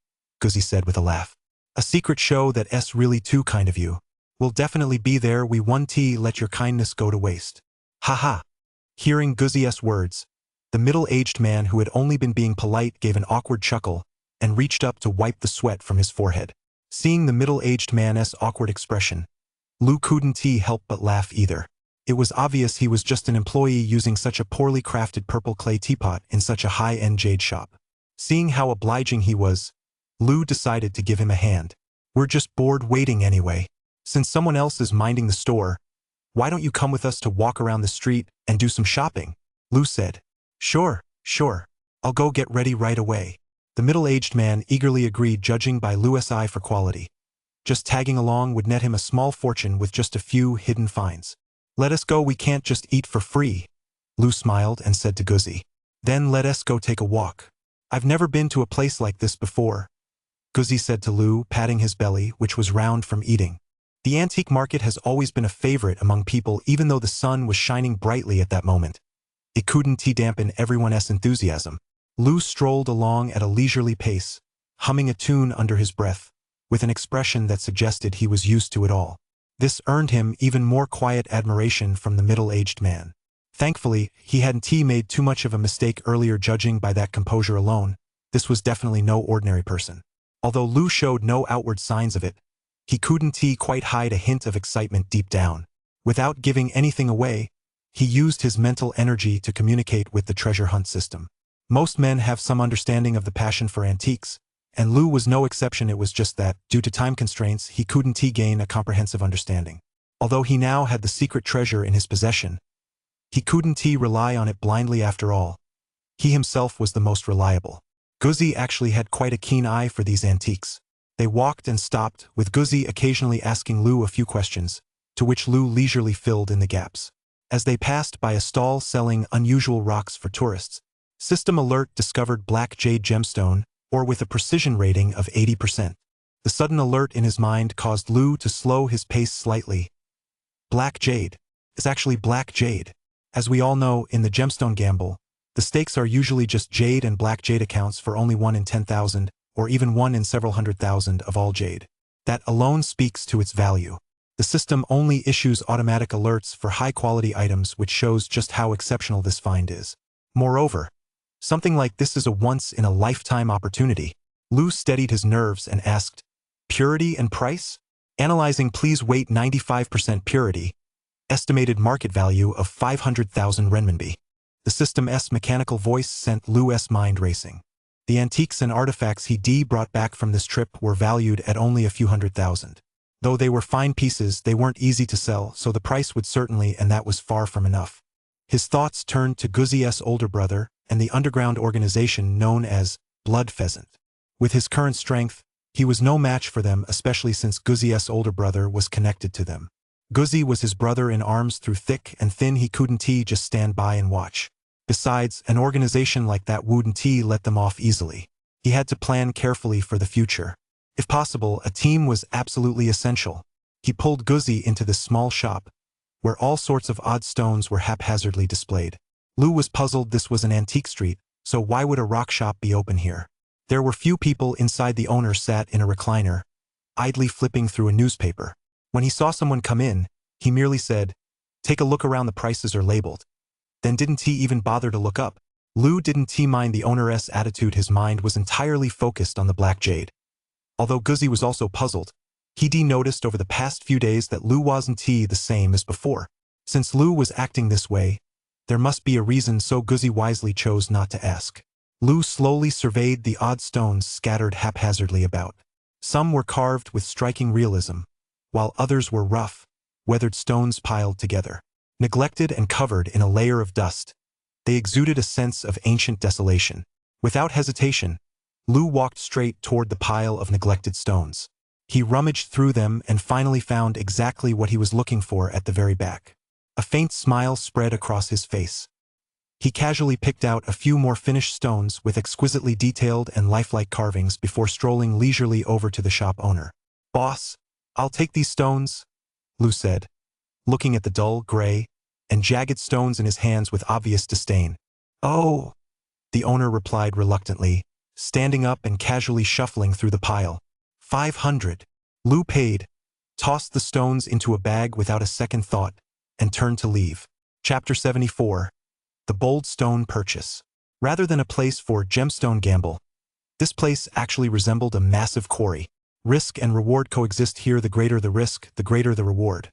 Guzzi said with a laugh. A secret show that's really too kind of you. We'll definitely be there. We won't let your kindness go to waste. Haha. Hearing Guzzi's words, the middle-aged man who had only been being polite gave an awkward chuckle and reached up to wipe the sweat from his forehead. Seeing the middle-aged man's awkward expression, Lu couldn't help but laugh either. It was obvious he was just an employee using such a poorly crafted purple clay teapot in such a high-end jade shop. Seeing how obliging he was, Lu decided to give him a hand. We're just bored waiting anyway. Since someone else is minding the store, why don't you come with us to walk around the street and do some shopping? Lu said. Sure. I'll go get ready right away. The middle-aged man eagerly agreed, judging by Lu's eye for quality. Just tagging along would net him a small fortune with just a few hidden finds. Let us go, we can't just eat for free, Lu smiled and said to Guzzi. Then let us go take a walk. I've never been to a place like this before, Guzzi said to Lu, patting his belly, which was round from eating. The antique market has always been a favorite among people, even though the sun was shining brightly at that moment. It couldn't dampen everyone's enthusiasm. Lu strolled along at a leisurely pace, humming a tune under his breath, with an expression that suggested he was used to it all. This earned him even more quiet admiration from the middle-aged man. Thankfully, he hadn't made too much of a mistake earlier. Judging by that composure alone, this was definitely no ordinary person. Although Lu showed no outward signs of it, he couldn't quite hide a hint of excitement deep down. Without giving anything away, he used his mental energy to communicate with the treasure hunt system. Most men have some understanding of the passion for antiques, and Lu was no exception. It was just that, due to time constraints, he couldn't gain a comprehensive understanding. Although he now had the secret treasure in his possession, he couldn't rely on it blindly. After all, he himself was the most reliable. Guzzi actually had quite a keen eye for these antiques. They walked and stopped, with Guzzi occasionally asking Lu a few questions, to which Lu leisurely filled in the gaps. As they passed by a stall selling unusual rocks for tourists, System Alert discovered black jade gemstone, or with a precision rating of 80%. The sudden alert in his mind caused Lu to slow his pace slightly. Black jade is actually black jade. As we all know, in the gemstone gamble, the stakes are usually just jade, and black jade accounts for only 1 in 10,000, or even 1 in several hundred thousand of all jade. That alone speaks to its value. The system only issues automatic alerts for high-quality items, which shows just how exceptional this find is. Moreover, something like this is a once-in-a-lifetime opportunity. Lu steadied his nerves and asked, Purity and price? Analyzing, please. Weight 95% purity. Estimated market value of 500,000 renminbi. The system's mechanical voice sent Lu's mind racing. The antiques and artifacts he brought back from this trip were valued at only a few $100,000. Though they were fine pieces, they weren't easy to sell, so the price would certainly, and that was far from enough. His thoughts turned to Guzzi's older brother and the underground organization known as Blood Pheasant. With his current strength, he was no match for them, especially since Guzzi's older brother was connected to them. Guzzi was his brother in arms through thick and thin. He couldn't just stand by and watch. Besides, an organization like that wouldn't let them off easily. He had to plan carefully for the future. If possible, a team was absolutely essential. He pulled Guzzi into this small shop, where all sorts of odd stones were haphazardly displayed. Lu was puzzled. This was an antique street, so why would a rock shop be open here? There were few people inside. The owner sat in a recliner, idly flipping through a newspaper. When he saw someone come in, he merely said, "Take a look around, the prices are labeled." Then didn't he even bother to look up. Lu didn't mind the owner's attitude. His mind was entirely focused on the black jade. Although Guzzi was also puzzled, he noticed over the past few days that Lu wasn't the same as before. Since Lu was acting this way, there must be a reason, so Guzzi wisely chose not to ask. Lu slowly surveyed the odd stones scattered haphazardly about. Some were carved with striking realism, while others were rough, weathered stones piled together. Neglected and covered in a layer of dust, they exuded a sense of ancient desolation. Without hesitation, Lu walked straight toward the pile of neglected stones. He rummaged through them and finally found exactly what he was looking for at the very back. A faint smile spread across his face. He casually picked out a few more finished stones with exquisitely detailed and lifelike carvings before strolling leisurely over to the shop owner. "Boss, I'll take these stones," Lou said, looking at the dull, gray, and jagged stones in his hands with obvious disdain. "Oh," the owner replied reluctantly, standing up and casually shuffling through the pile. 500. Lou paid, tossed the stones into a bag without a second thought, and turned to leave. Chapter 74. The Bold Stone Purchase. Rather than a place for gemstone gamble, this place actually resembled a massive quarry. Risk and reward coexist here. The greater the risk, the greater the reward.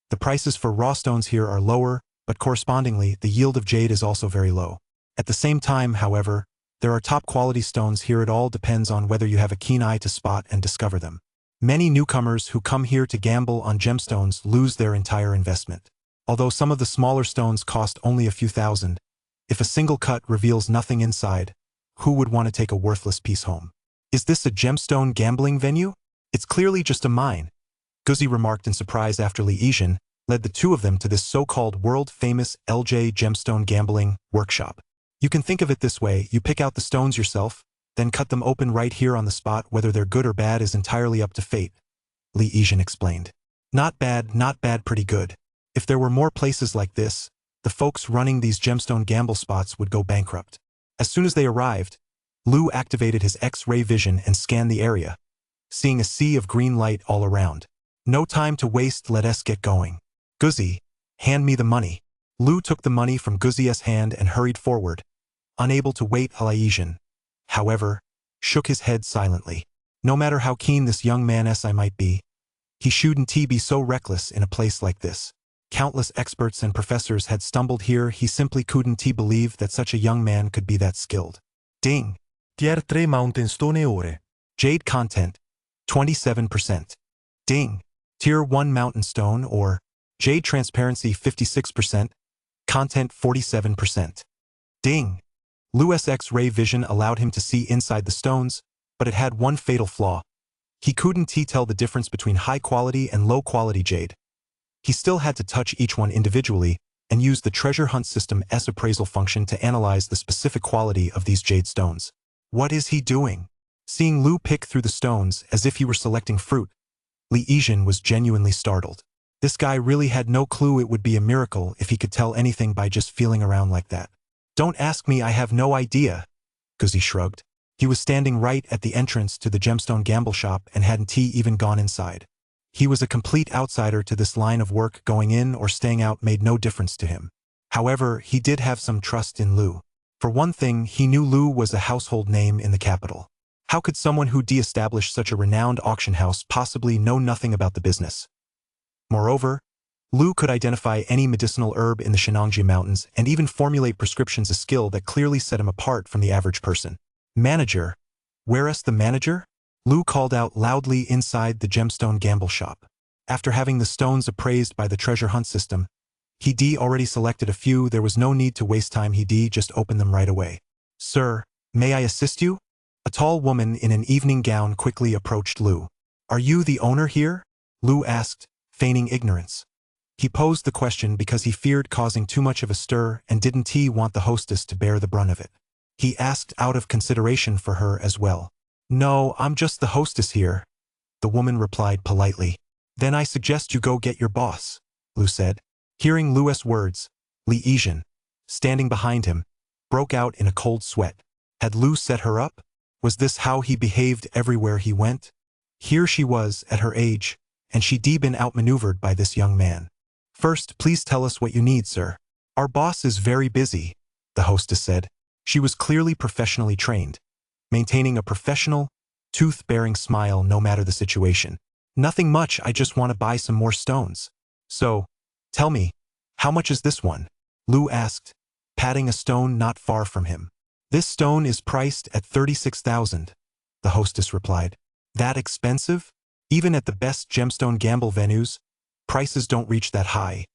The prices for raw stones here are lower, but correspondingly, the yield of jade is also very low. At the same time, however, there are top-quality stones here. It all depends on whether you have a keen eye to spot and discover them. Many newcomers who come here to gamble on gemstones lose their entire investment. Although some of the smaller stones cost only a few thousand, if a single cut reveals nothing inside, who would want to take a worthless piece home? "Is this a gemstone gambling venue? It's clearly just a mine," Guzzi remarked in surprise after Li Yizhen led the two of them to this so-called world-famous LJ gemstone gambling workshop. "You can think of it this way: you pick out the stones yourself, then cut them open right here on the spot. Whether they're good or bad is entirely up to fate," Li Yizhen explained. Not bad, pretty good. If there were more places like this, the folks running these gemstone gamble spots would go bankrupt. As soon as they arrived, Lou activated his X-ray vision and scanned the area, seeing a sea of green light all around. "No time to waste, let us get going. Guzzi, hand me the money." Lou took the money from Guzzi's hand and hurried forward, unable to wait. Li Yizhen, however, shook his head silently. No matter how keen this young man's eye might be, he shouldn't be so reckless in a place like this. Countless experts and professors had stumbled here. He simply couldn't believe that such a young man could be that skilled. Ding. Tier 3 Mountain Stone ore. Jade content, 27%. Ding. Tier 1 Mountain Stone or Jade transparency, 56%. Content, 47%. Ding. Lou's X-ray vision allowed him to see inside the stones, but it had one fatal flaw. He couldn't tell the difference between high-quality and low-quality jade. He still had to touch each one individually and use the treasure hunt system's appraisal function to analyze the specific quality of these jade stones. What is he doing? Seeing Lou pick through the stones as if he were selecting fruit, Li Yizhen was genuinely startled. This guy really had no clue. It would be a miracle if he could tell anything by just feeling around like that. "Don't ask me, I have no idea," Guzzi shrugged. He was standing right at the entrance to the gemstone gamble shop and hadn't even gone inside. He was a complete outsider to this line of work. Going in or staying out made no difference to him. However, he did have some trust in Lou. For one thing, he knew Lou was a household name in the capital. How could someone who de-established such a renowned auction house possibly know nothing about the business? Moreover, Lou could identify any medicinal herb in the Shenangji Mountains and even formulate prescriptions, a skill that clearly set him apart from the average person. "Manager? Where's the manager?" Lou called out loudly inside the gemstone gamble shop. After having the stones appraised by the treasure hunt system, he'd already selected a few. There was no need to waste time. He'd just open them right away. "Sir, may I assist you?" A tall woman in an evening gown quickly approached Lou. "Are you the owner here?" Lou asked, feigning ignorance. He posed the question because he feared causing too much of a stir and didn't want the hostess to bear the brunt of it. He asked out of consideration for her as well. "No, I'm just the hostess here," the woman replied politely. "Then I suggest you go get your boss," Lou said. Hearing Lou's words, Li Yizhen, standing behind him, broke out in a cold sweat. Had Lou set her up? Was this how he behaved everywhere he went? Here she was, at her age, and she'd been outmaneuvered by this young man. "First, please tell us what you need, sir." "Our boss is very busy," the hostess said. She was clearly professionally trained, maintaining a professional, tooth-bearing smile no matter the situation. "Nothing much, I just want to buy some more stones." "So, tell me, how much is this one?" Lou asked, patting a stone not far from him. "This stone is priced at 36,000, the hostess replied. "That expensive? Even at the best gemstone gamble venues, prices don't reach that high,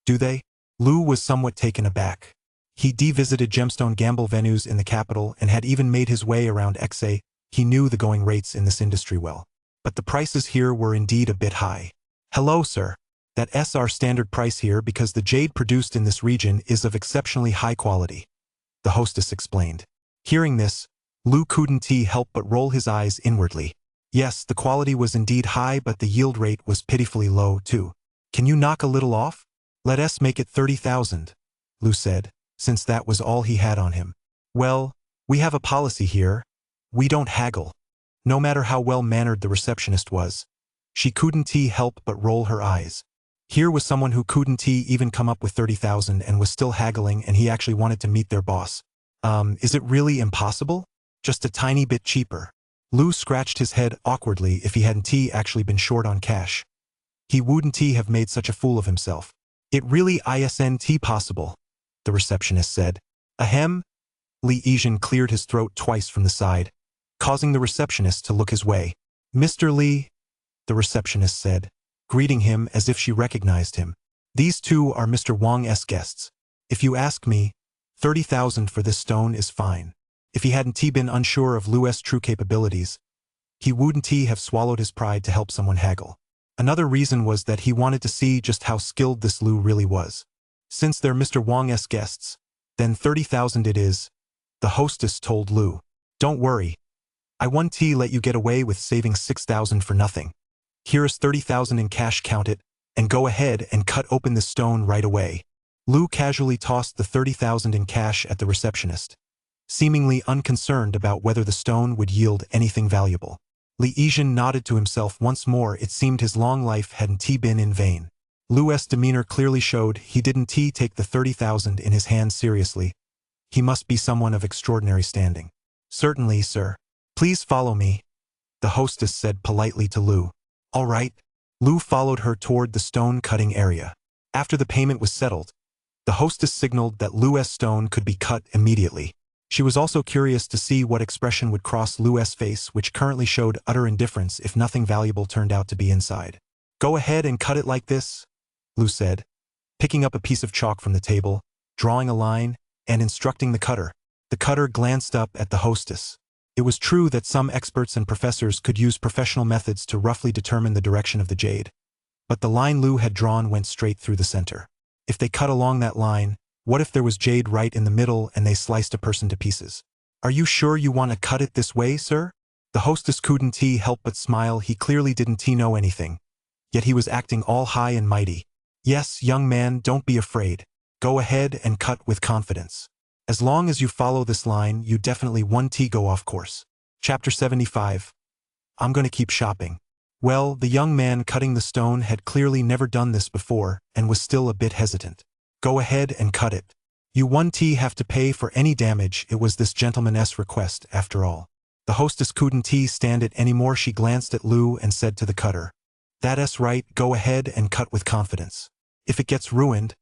do they?" Lou was somewhat taken aback. He visited gemstone gamble venues in the capital and had even made his way around XA. He knew the going rates in this industry well. But the prices here were indeed a bit high. "Hello, sir." That's our standard price here because the jade produced in this region is of exceptionally high quality, the hostess explained. Hearing this, Lu couldn't help but roll his eyes inwardly. Yes, the quality was indeed high, but the yield rate was pitifully low, too. Can you knock a little off? Let us make it 30,000, Lu said, since that was all he had on him. Well, we have a policy here. We don't haggle. No matter how well-mannered the receptionist was, she couldn't help but roll her eyes. Here was someone who couldn't even come up with 30,000 and was still haggling, and he actually wanted to meet their boss. Is it really impossible? Just a tiny bit cheaper. Lu scratched his head awkwardly. If he hadn't actually been short on cash, he wouldn't have made such a fool of himself. It really isn't possible, the receptionist said. Ahem. Li Yizhen cleared his throat twice from the side, causing the receptionist to look his way. Mr. Li, the receptionist said, greeting him as if she recognized him. These two are Mr. Wang's guests. If you ask me, 30,000 for this stone is fine. If he hadn't been unsure of Lu's true capabilities, he wouldn't have swallowed his pride to help someone haggle. Another reason was that he wanted to see just how skilled this Lu really was. Since they're Mr. Wang's guests, then 30,000 it is, the hostess told Lu. Don't worry. I won't let you get away with saving 6,000 for nothing. Here is 30,000 in cash, count it, and go ahead and cut open the stone right away. Lu casually tossed the 30,000 in cash at the receptionist, seemingly unconcerned about whether the stone would yield anything valuable. Li Yizhen nodded to himself once more. It seemed his long life hadn't been in vain. Lu's demeanor clearly showed he didn't take the 30,000 in his hand seriously. He must be someone of extraordinary standing. Certainly, sir. Please follow me, the hostess said politely to Lu. All right. Lu followed her toward the stone-cutting area. After the payment was settled, the hostess signaled that Lu's stone could be cut immediately. She was also curious to see what expression would cross Lu's face, which currently showed utter indifference if nothing valuable turned out to be inside. Go ahead and cut it like this, Lu said, picking up a piece of chalk from the table, drawing a line, and instructing the cutter. The cutter glanced up at the hostess. It was true that some experts and professors could use professional methods to roughly determine the direction of the jade, but the line Lu had drawn went straight through the center. If they cut along that line, what if there was jade right in the middle and they sliced a person to pieces? Are you sure you want to cut it this way, sir? The hostess couldn't help but smile. He clearly didn't know anything, yet he was acting all high and mighty. Yes, young man, don't be afraid. Go ahead and cut with confidence. As long as you follow this line, you definitely won't go off course. Chapter 75. I'm gonna keep shopping. Well, the young man cutting the stone had clearly never done this before and was still a bit hesitant. Go ahead and cut it. You won't have to pay for any damage. It was this gentleman's request, after all. The hostess couldn't stand it anymore. She glanced at Lu and said to the cutter, That's right, go ahead and cut with confidence. If it gets ruined,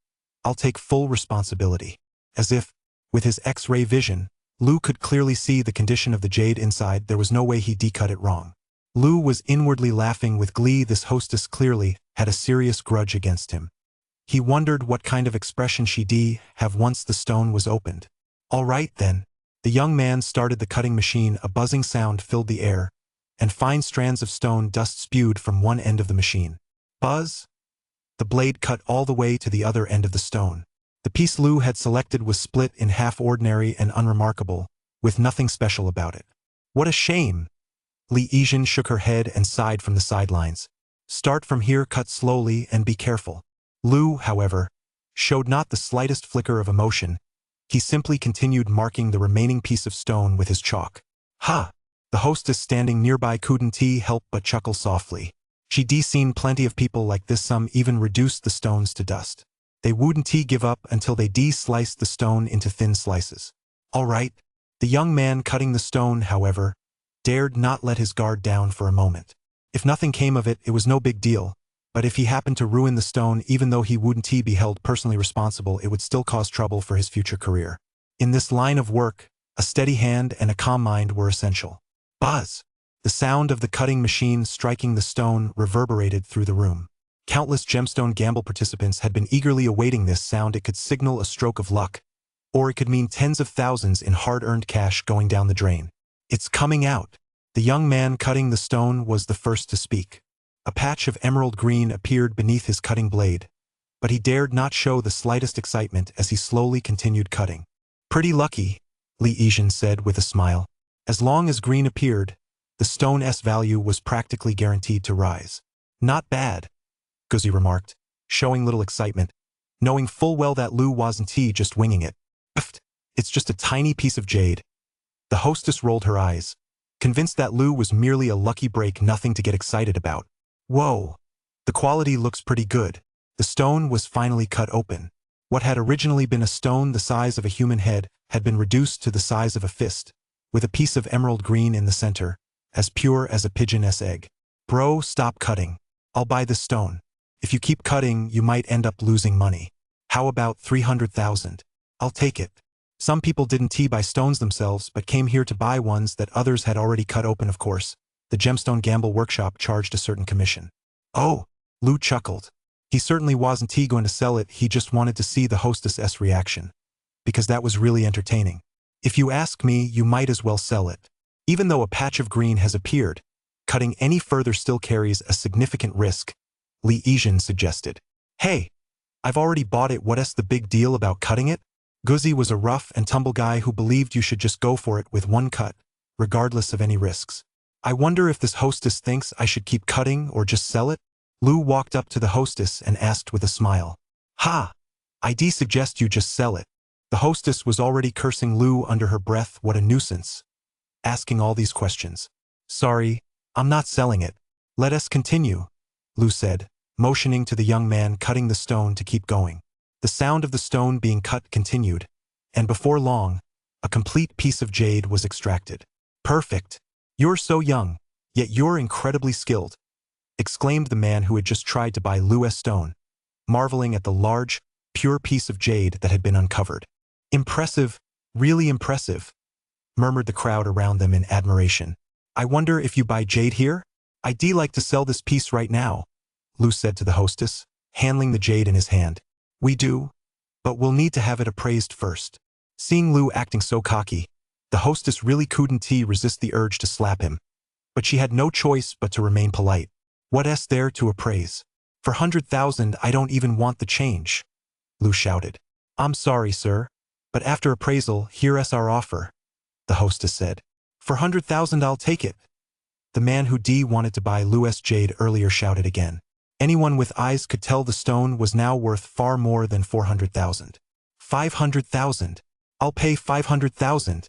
I'll take full responsibility. As if, with his X-ray vision, Lu could clearly see the condition of the jade inside. There was no way he'd cut it wrong. Lu was inwardly laughing with glee. This hostess clearly had a serious grudge against him. He wondered what kind of expression she'd have once the stone was opened. All right then. The young man started the cutting machine. A buzzing sound filled the air, and fine strands of stone dust spewed from one end of the machine. Buzz! The blade cut all the way to the other end of the stone. The piece Lu had selected was split in half, ordinary and unremarkable, with nothing special about it. What a shame! Li Yizhen shook her head and sighed from the sidelines. Start from here, cut slowly, and be careful. Lu, however, showed not the slightest flicker of emotion. He simply continued marking the remaining piece of stone with his chalk. Ha! The hostess standing nearby couldn't help but chuckle softly. She'd seen plenty of people like this. Some even reduced the stones to dust. They wouldn't give up until they sliced the stone into thin slices. All right. The young man cutting the stone, however, dared not let his guard down for a moment. If nothing came of it, it was no big deal. But if he happened to ruin the stone, even though he wouldn't be held personally responsible, it would still cause trouble for his future career. In this line of work, a steady hand and a calm mind were essential. Buzz! The sound of the cutting machine striking the stone reverberated through the room. Countless gemstone gamble participants had been eagerly awaiting this sound. It could signal a stroke of luck, or it could mean tens of thousands in hard-earned cash going down the drain. It's coming out. The young man cutting the stone was the first to speak. A patch of emerald green appeared beneath his cutting blade, but he dared not show the slightest excitement as he slowly continued cutting. Pretty lucky, Li Yizhen said with a smile. As long as green appeared, the stone's value was practically guaranteed to rise. Not bad, Guzi remarked, showing little excitement, knowing full well that Lu wasn't just winging it. Pfft, it's just a tiny piece of jade. The hostess rolled her eyes, convinced that Lu was merely a lucky break, nothing to get excited about. Whoa, the quality looks pretty good. The stone was finally cut open. What had originally been a stone the size of a human head had been reduced to the size of a fist, with a piece of emerald green in the center, as pure as a pigeon's egg. Bro, stop cutting. I'll buy this stone. If you keep cutting, you might end up losing money. How about 300,000? I'll take it. Some people didn't buy stones themselves but came here to buy ones that others had already cut open, of course. The gemstone gamble workshop charged a certain commission. Oh, Lu chuckled. He certainly wasn't going to sell it, he just wanted to see the hostess's reaction. Because that was really entertaining. If you ask me, you might as well sell it. Even though a patch of green has appeared, cutting any further still carries a significant risk, Li Yizhen suggested. Hey, I've already bought it, what's the big deal about cutting it? Guzi was a rough and tumble guy who believed you should just go for it with one cut, regardless of any risks. I wonder if this hostess thinks I should keep cutting or just sell it? Lu walked up to the hostess and asked with a smile. Ha! I'd suggest you just sell it. The hostess was already cursing Lu under her breath, what a nuisance. Asking all these questions. Sorry, I'm not selling it. Let us continue, Lu said, motioning to the young man cutting the stone to keep going. The sound of the stone being cut continued, and before long, a complete piece of jade was extracted. Perfect. You're so young, yet you're incredibly skilled, exclaimed the man who had just tried to buy Lu's stone, marveling at the large, pure piece of jade that had been uncovered. Impressive, really impressive, murmured the crowd around them in admiration. I wonder if you buy jade here? I'd like to sell this piece right now, Lu said to the hostess, handling the jade in his hand. We do, but we'll need to have it appraised first. Seeing Lu acting so cocky, the hostess really couldn't resist the urge to slap him, but she had no choice but to remain polite. What's there to appraise? For 100,000 I don't even want the change, Lu shouted. I'm sorry, sir, but after appraisal, here's our offer, the hostess said. For 100,000 I'll take it. The man who wanted to buy Lu's jade earlier shouted again. Anyone with eyes could tell the stone was now worth far more than 400,000. 500,000. I'll pay 500,000.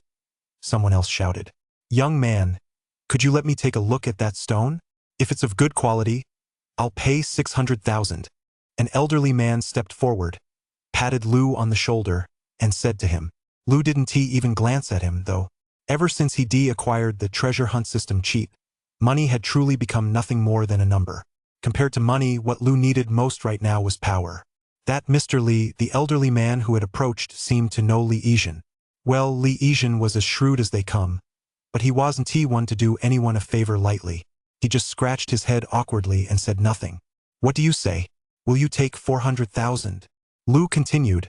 Someone else shouted. Young man, could you let me take a look at that stone? If it's of good quality, I'll pay 600,000. An elderly man stepped forward, patted Lu on the shoulder, and said to him. Lu didn't even glance at him, though. Ever since he acquired the treasure hunt system cheat, money had truly become nothing more than a number. Compared to money, what Lu needed most right now was power. That Mr. Li, the elderly man who had approached, seemed to know Li Yizhen. Well, Li Yizhen was as shrewd as they come, but he wasn't one to do anyone a favor lightly. He just scratched his head awkwardly and said nothing. What do you say? Will you take 400,000? Lu continued,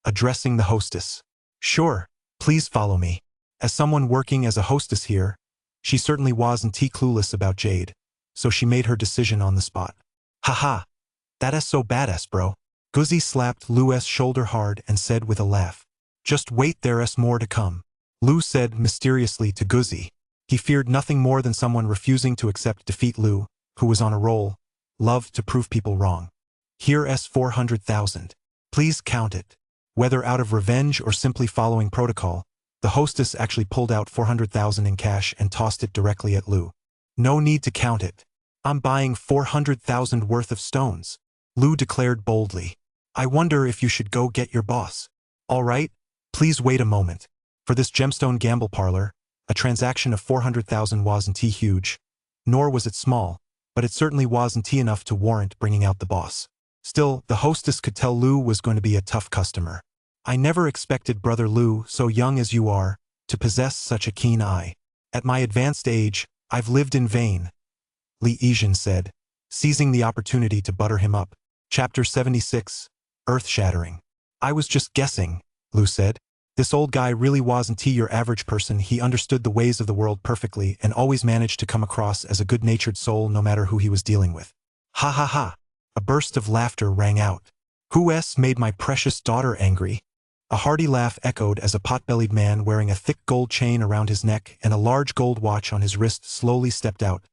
addressing the hostess. Sure, please follow me. As someone working as a hostess here, she certainly wasn't clueless about jade, so she made her decision on the spot. Haha, that's so badass, bro. Guzi slapped Lu's shoulder hard and said with a laugh. Just wait, there's more to come. Lu said mysteriously to Guzi. He feared nothing more than someone refusing to accept defeat. Lu, who was on a roll, loved to prove people wrong. Here's 400,000. Please count it. Whether out of revenge or simply following protocol, the hostess actually pulled out 400,000 in cash and tossed it directly at Lu. No need to count it. I'm buying 400,000 worth of stones, Lu declared boldly. I wonder if you should go get your boss. All right, please wait a moment. For this gemstone gamble parlor, a transaction of 400,000 wasn't huge, nor was it small, but it certainly wasn't enough to warrant bringing out the boss. Still, the hostess could tell Lu was going to be a tough customer. I never expected brother Lu, so young as you are, to possess such a keen eye. At my advanced age, I've lived in vain, Li Yizhen said, seizing the opportunity to butter him up. Chapter 76, Earth-Shattering. I was just guessing, Lu said. This old guy really wasn't your average person. He understood the ways of the world perfectly and always managed to come across as a good-natured soul no matter who he was dealing with. Ha ha ha. A burst of laughter rang out. Who made my precious daughter angry? A hearty laugh echoed as a pot-bellied man wearing a thick gold chain around his neck and a large gold watch on his wrist slowly stepped out,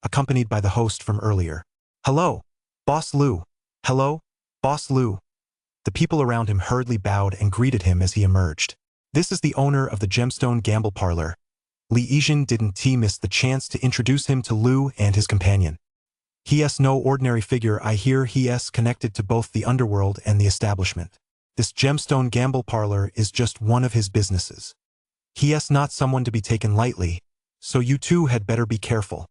accompanied by the host from earlier. Hello, Boss Lou. Hello, Boss Lou. The people around him hurriedly bowed and greeted him as he emerged. This is the owner of the Gemstone Gamble Parlor. Li Yijin didn't miss the chance to introduce him to Lou and his companion. He's no ordinary figure. I hear he's connected to both the underworld and the establishment. This Gemstone Gamble Parlor is just one of his businesses. He's not someone to be taken lightly, so you two had better be careful.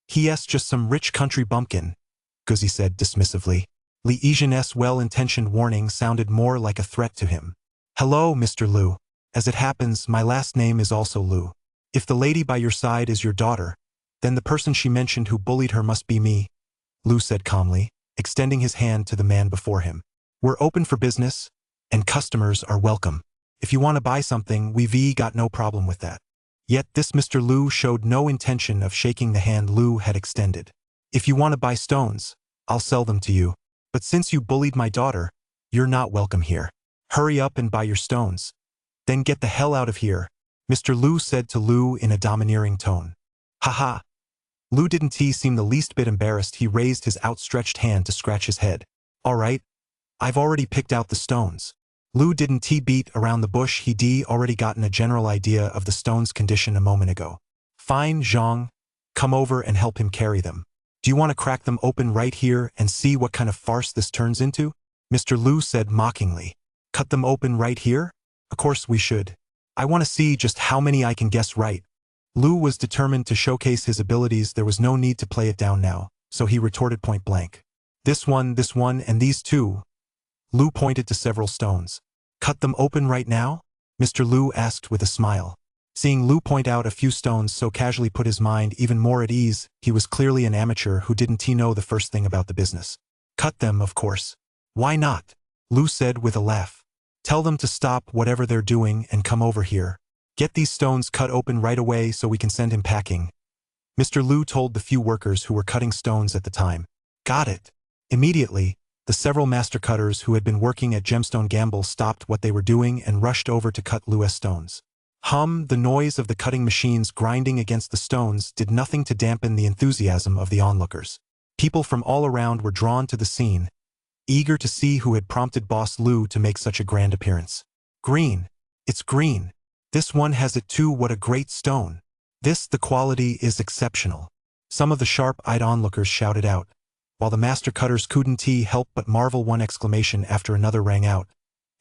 He's just some rich country bumpkin, Guzzi said dismissively. Li Yijin's well-intentioned warning sounded more like a threat to him. Hello, Mr. Liu. As it happens, my last name is also Liu. If the lady by your side is your daughter, then the person she mentioned who bullied her must be me, Liu said calmly, extending his hand to the man before him. We're open for business, and customers are welcome. If you want to buy something, we've got no problem with that. Yet this Mr. Liu showed no intention of shaking the hand Liu had extended. If you want to buy stones, I'll sell them to you. But since you bullied my daughter, you're not welcome here. Hurry up and buy your stones. Then get the hell out of here, Mr. Liu said to Liu in a domineering tone. Haha. Liu didn't seem the least bit embarrassed. He raised his outstretched hand to scratch his head. All right. I've already picked out the stones. Liu didn't beat around the bush. He'd already gotten a general idea of the stones' condition a moment ago. Fine, Zhang. Come over and help him carry them. Do you want to crack them open right here and see what kind of farce this turns into? Mr. Liu said mockingly. Cut them open right here? Of course we should. I want to see just how many I can guess right. Liu was determined to showcase his abilities. There was no need to play it down now, so he retorted point blank. This one, and these two. Liu pointed to several stones. Cut them open right now? Mr. Liu asked with a smile. Seeing Liu point out a few stones so casually put his mind even more at ease. He was clearly an amateur who didn't know the first thing about the business. Cut them, of course. Why not? Liu said with a laugh. Tell them to stop whatever they're doing and come over here. Get these stones cut open right away so we can send him packing. Mr. Liu told the few workers who were cutting stones at the time. Got it. Immediately, the several master cutters who had been working at Gemstone Gamble stopped what they were doing and rushed over to cut Liu's stones. The noise of the cutting machines grinding against the stones did nothing to dampen the enthusiasm of the onlookers. People from all around were drawn to the scene, eager to see who had prompted Boss Liu to make such a grand appearance. Green. It's green. This one has it too. What a great stone. The quality is exceptional. Some of the sharp-eyed onlookers shouted out, while the master cutters couldn't help but marvel. One exclamation after another rang out,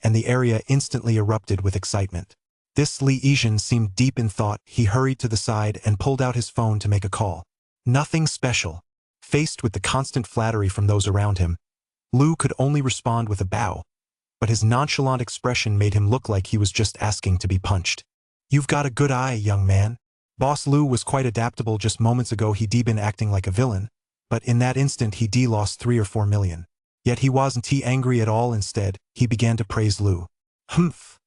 and the area instantly erupted with excitement. This Li Yijin seemed deep in thought. He hurried to the side and pulled out his phone to make a call. Nothing special. Faced with the constant flattery from those around him, Liu could only respond with a bow, but his nonchalant expression made him look like he was just asking to be punched. You've got a good eye, young man. Boss Liu was quite adaptable. Just moments ago he'd been acting like a villain, but in that instant he'd lost 3 or 4 million. Yet he wasn't angry at all. Instead, he began to praise Liu. Humph.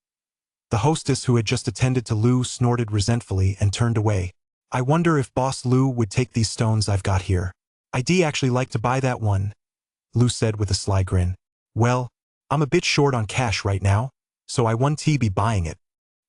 The hostess who had just attended to Liu snorted resentfully and turned away. I wonder if Boss Liu would take these stones I've got here. I'd actually like to buy that one, Liu said with a sly grin. Well, I'm a bit short on cash right now, so I won't be buying it,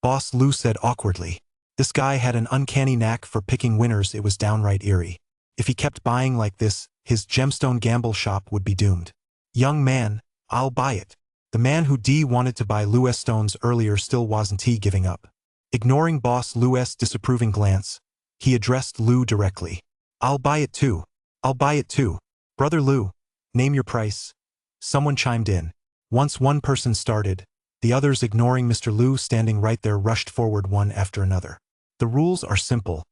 Boss Liu said awkwardly. This guy had an uncanny knack for picking winners. It was downright eerie. If he kept buying like this, his Gemstone Gamble shop would be doomed. Young man, I'll buy it. The man who wanted to buy Liu's stones earlier still wasn't giving up. Ignoring Boss Liu's disapproving glance, he addressed Liu directly. I'll buy it too. I'll buy it too. Brother Liu, name your price. Someone chimed in. Once one person started, the others, ignoring Mr. Liu standing right there, rushed forward one after another. The rules are simple.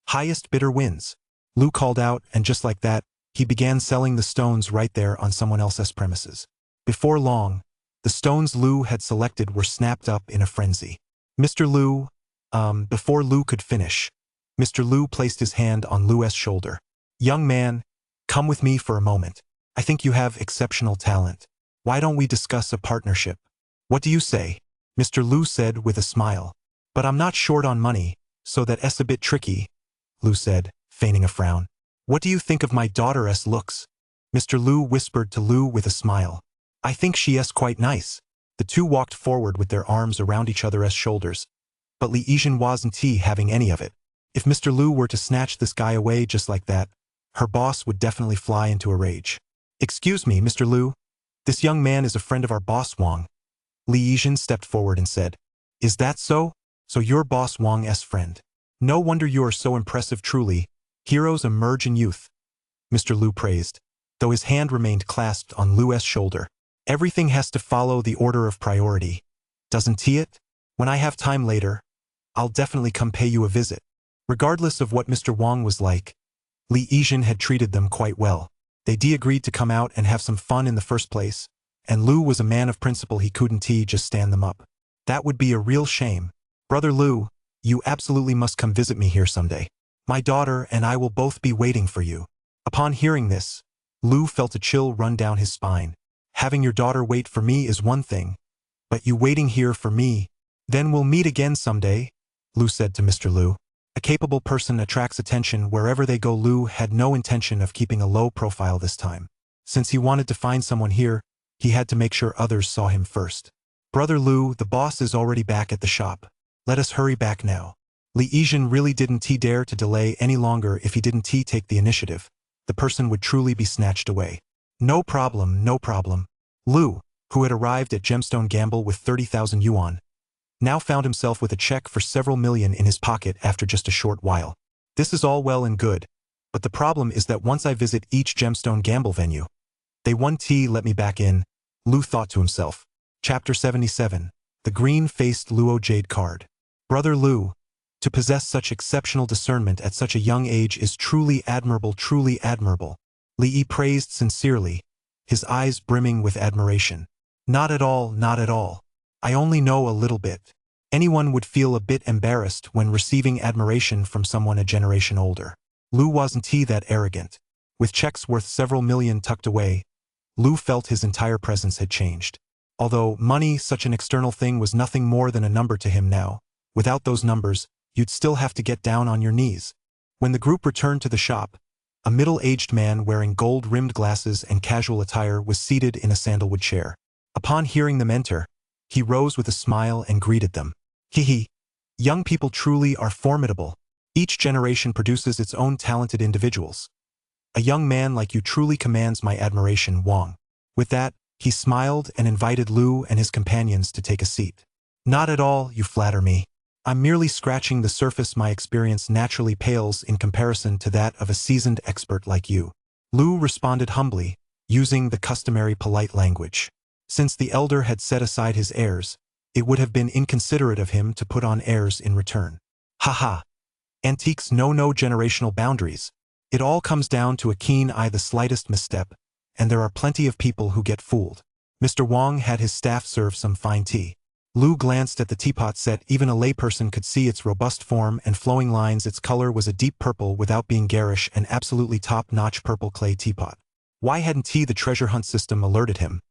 Highest bidder wins, Liu called out, and just like that, he began selling the stones right there on someone else's premises. Before long, the stones Liu had selected were snapped up in a frenzy. Mr. Liu, before Liu could finish, Mr. Liu placed his hand on Liu's shoulder. Young man, come with me for a moment. I think you have exceptional talent. Why don't we discuss a partnership? What do you say? Mr. Liu said with a smile. But I'm not short on money, so that's a bit tricky, Liu said, feigning a frown. What do you think of my daughter's looks? Mr. Lu whispered to Lu with a smile. I think she is quite nice. The two walked forward with their arms around each other's shoulders, but Li Yizhen wasn't having any of it. If Mr. Lu were to snatch this guy away just like that, her boss would definitely fly into a rage. Excuse me, Mr. Lu. This young man is a friend of our boss Wang. Li Yizhen stepped forward and said, Is that so? So you're boss Wang's friend. No wonder you are so impressive truly. Heroes emerge in youth. Mr. Lu praised, though his hand remained clasped on Lu's shoulder. Everything has to follow the order of priority. Doesn't it? When I have time later, I'll definitely come pay you a visit. Regardless of what Mr. Wang was like, Li Yizhen had treated them quite well. They agreed to come out and have some fun in the first place, and Lu was a man of principle. He couldn't just stand them up. That would be a real shame. Brother Lu, you absolutely must come visit me here someday. My daughter and I will both be waiting for you. Upon hearing this, Lu felt a chill run down his spine. Having your daughter wait for me is one thing, but you waiting here for me, then we'll meet again someday, Lu said to Mr. Lu. A capable person attracts attention wherever they go. Lu had no intention of keeping a low profile this time. Since he wanted to find someone here, he had to make sure others saw him first. Brother Lu, the boss is already back at the shop. Let us hurry back now. Li Yizhen really didn't dare to delay any longer. If he didn't take the initiative, the person would truly be snatched away. No problem, no problem. Lu, who had arrived at Gemstone Gamble with 30,000 yuan, now found himself with a check for several million in his pocket after just a short while. This is all well and good, but the problem is that once I visit each Gemstone Gamble venue, they won't let me back in, Lu thought to himself. Chapter 77. The Green-Faced Luo Jade Card. Brother Lu, to possess such exceptional discernment at such a young age is truly admirable, truly admirable. Li Yi praised sincerely, his eyes brimming with admiration. Not at all, not at all. I only know a little bit. Anyone would feel a bit embarrassed when receiving admiration from someone a generation older. Lu wasn't that arrogant. With checks worth several million tucked away, Lu felt his entire presence had changed. Although money, such an external thing, was nothing more than a number to him now, without those numbers, you'd still have to get down on your knees. When the group returned to the shop, a middle-aged man wearing gold-rimmed glasses and casual attire was seated in a sandalwood chair. Upon hearing them enter, he rose with a smile and greeted them. Hee. Young people truly are formidable. Each generation produces its own talented individuals. A young man like you truly commands my admiration, Wang. With that, he smiled and invited Lu and his companions to take a seat. Not at all, you flatter me. I'm merely scratching the surface. My experience naturally pales in comparison to that of a seasoned expert like you. Lu responded humbly, using the customary polite language. Since the elder had set aside his heirs, it would have been inconsiderate of him to put on heirs in return. Haha. Antiques know no generational boundaries. It all comes down to a keen eye, the slightest misstep, and there are plenty of people who get fooled. Mr. Wang had his staff serve some fine tea. Lu glanced at the teapot set. Even a layperson could see its robust form and flowing lines. Its color was a deep purple without being garish, an absolutely top-notch purple clay teapot. Why hadn't the treasure hunt system alerted him?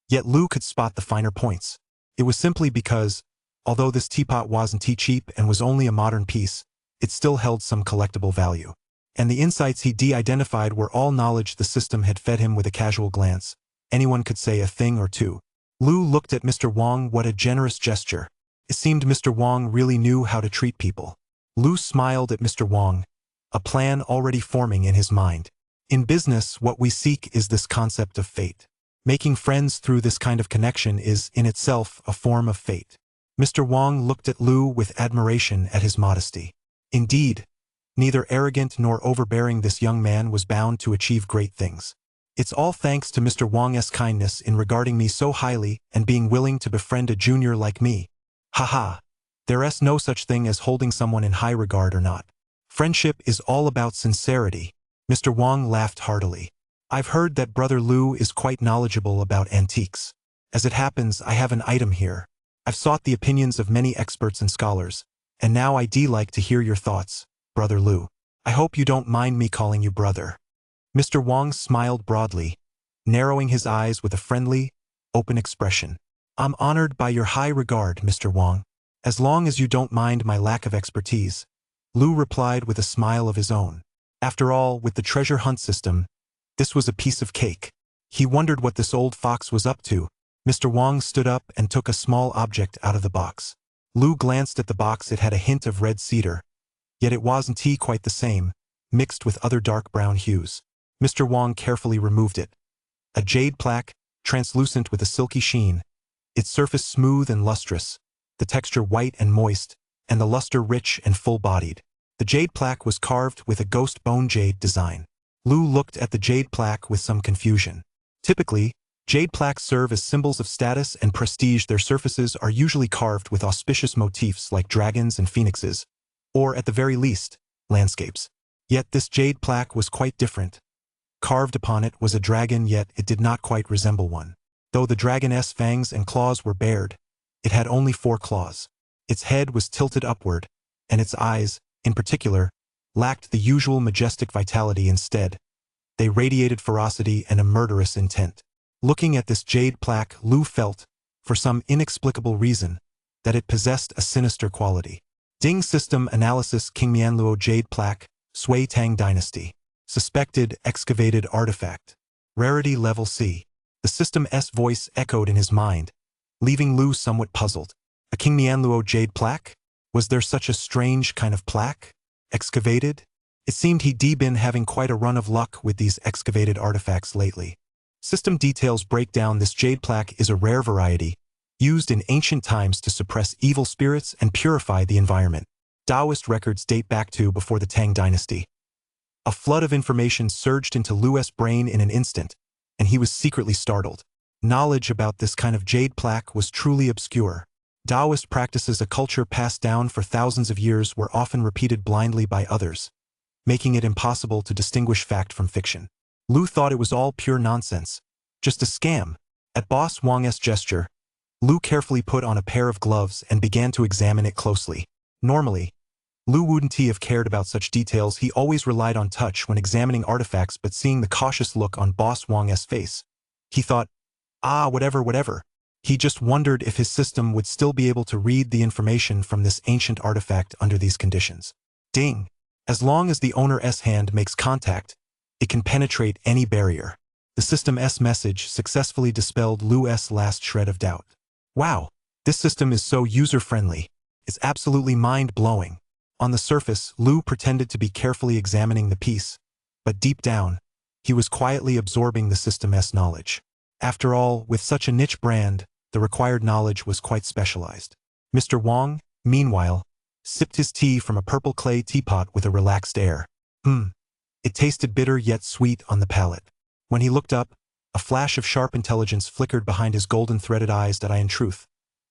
Yet Lu could spot the finer points. It was simply because, although this teapot wasn't cheap and was only a modern piece, it still held some collectible value. And the insights he identified were all knowledge the system had fed him. With a casual glance, anyone could say a thing or two. Lu looked at Mr. Wang. What a generous gesture. It seemed Mr. Wang really knew how to treat people. Lu smiled at Mr. Wang, a plan already forming in his mind. In business, what we seek is this concept of fate. Making friends through this kind of connection is, in itself, a form of fate. Mr. Wang looked at Lu with admiration at his modesty. Indeed, neither arrogant nor overbearing, this young man was bound to achieve great things. It's all thanks to Mr. Wang's kindness in regarding me so highly and being willing to befriend a junior like me. Haha. There's no such thing as holding someone in high regard or not. Friendship is all about sincerity. Mr. Wang laughed heartily. I've heard that Brother Lu is quite knowledgeable about antiques. As it happens, I have an item here. I've sought the opinions of many experts and scholars, and now I'd like to hear your thoughts, Brother Lu. I hope you don't mind me calling you brother. Mr. Wang smiled broadly, narrowing his eyes with a friendly, open expression. I'm honored by your high regard, Mr. Wang. As long as you don't mind my lack of expertise, Lu replied with a smile of his own. After all, with the treasure hunt system, this was a piece of cake. He wondered what this old fox was up to. Mr. Wong stood up and took a small object out of the box. Lu glanced at the box. It had a hint of red cedar, yet it wasn't quite the same, mixed with other dark brown hues. Mr. Wong carefully removed it. A jade plaque, translucent with a silky sheen, its surface smooth and lustrous, the texture white and moist, and the luster rich and full-bodied. The jade plaque was carved with a ghost bone jade design. Lu looked at the jade plaque with some confusion. Typically, jade plaques serve as symbols of status and prestige. Their surfaces are usually carved with auspicious motifs like dragons and phoenixes, or at the very least, landscapes. Yet this jade plaque was quite different. Carved upon it was a dragon, yet it did not quite resemble one. Though the dragon's fangs and claws were bared, it had only 4 claws. Its head was tilted upward, and its eyes, in particular, lacked the usual majestic vitality. Instead, they radiated ferocity and a murderous intent. Looking at this jade plaque, Lu felt, for some inexplicable reason, that it possessed a sinister quality. Ding System Analysis: King Mianluo Jade Plaque, Sui Tang Dynasty. Suspected excavated artifact. Rarity level C. The system's voice echoed in his mind, leaving Lu somewhat puzzled. A King Mianluo jade plaque? Was there such a strange kind of plaque? Excavated? It seemed he'd been having quite a run of luck with these excavated artifacts lately. System details break down: this jade plaque is a rare variety, used in ancient times to suppress evil spirits and purify the environment. Taoist records date back to before the Tang Dynasty. A flood of information surged into Lu's brain in an instant, and he was secretly startled. Knowledge about this kind of jade plaque was truly obscure. Taoist practices, a culture passed down for thousands of years, were often repeated blindly by others, making it impossible to distinguish fact from fiction. Lu thought it was all pure nonsense, just a scam. At Boss Wang's gesture, Lu carefully put on a pair of gloves and began to examine it closely. Normally, Lu wouldn't have cared about such details. He always relied on touch when examining artifacts, but seeing the cautious look on Boss Wang's face, he thought, whatever. He just wondered if his system would still be able to read the information from this ancient artifact under these conditions. Ding! As long as the owner's hand makes contact, it can penetrate any barrier. The system's message successfully dispelled Lu's last shred of doubt. Wow! This system is so user-friendly. It's absolutely mind-blowing. On the surface, Lu pretended to be carefully examining the piece, but deep down, he was quietly absorbing the system's knowledge. After all, with such a niche brand, the required knowledge was quite specialized. Mr. Wong, meanwhile, sipped his tea from a purple clay teapot with a relaxed air. It tasted bitter yet sweet on the palate. When he looked up, a flash of sharp intelligence flickered behind his golden-threaded eyes. That in truth,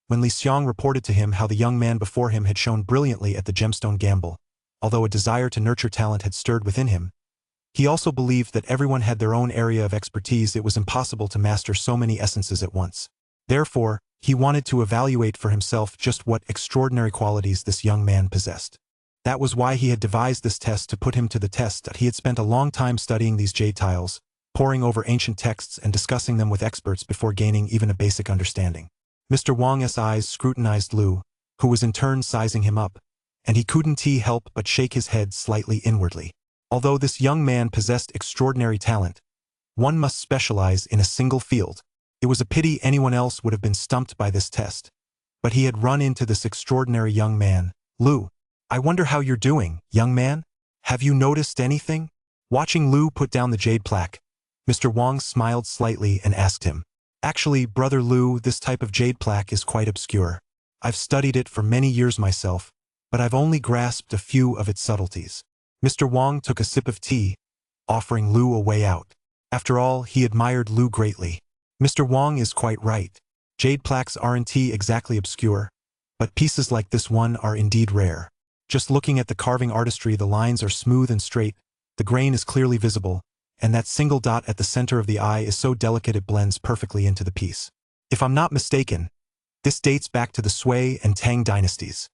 when Li Xiang reported to him how the young man before him had shown brilliantly at the gemstone gamble, although a desire to nurture talent had stirred within him, he also believed that everyone had their own area of expertise. It was impossible to master so many essences at once. Therefore, he wanted to evaluate for himself just what extraordinary qualities this young man possessed. That was why he had devised this test, to put him to the test. He had spent a long time studying these jade tiles, poring over ancient texts and discussing them with experts before gaining even a basic understanding. Mr. Wang's eyes scrutinized Lu, who was in turn sizing him up, and he couldn't help but shake his head slightly inwardly. Although this young man possessed extraordinary talent, one must specialize in a single field. It was a pity anyone else would have been stumped by this test. But he had run into this extraordinary young man. Lu, I wonder how you're doing, young man? Have you noticed anything? Watching Lu put down the jade plaque, Mr. Wang smiled slightly and asked him, Actually, Brother Lu, this type of jade plaque is quite obscure. I've studied it for many years myself, but I've only grasped a few of its subtleties. Mr. Wang took a sip of tea, offering Lu a way out. After all, he admired Lu greatly. Mr. Wang is quite right. Jade plaques aren't exactly obscure, but pieces like this one are indeed rare. Just looking at the carving artistry, the lines are smooth and straight, the grain is clearly visible, and that single dot at the center of the eye is so delicate it blends perfectly into the piece. If I'm not mistaken, this dates back to the Sui and Tang dynasties.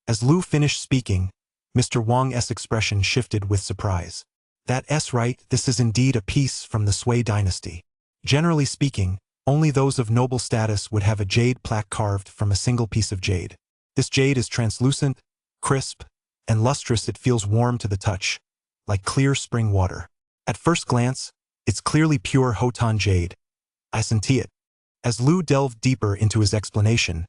As Lu finished speaking, Mr. Wang's expression shifted with surprise. That's right, this is indeed a piece from the Sui dynasty. Generally speaking, only those of noble status would have a jade plaque carved from a single piece of jade. This jade is translucent, crisp, and lustrous. It feels warm to the touch, like clear spring water. At first glance, it's clearly pure Hotan jade. I senti it. As Lu delved deeper into his explanation,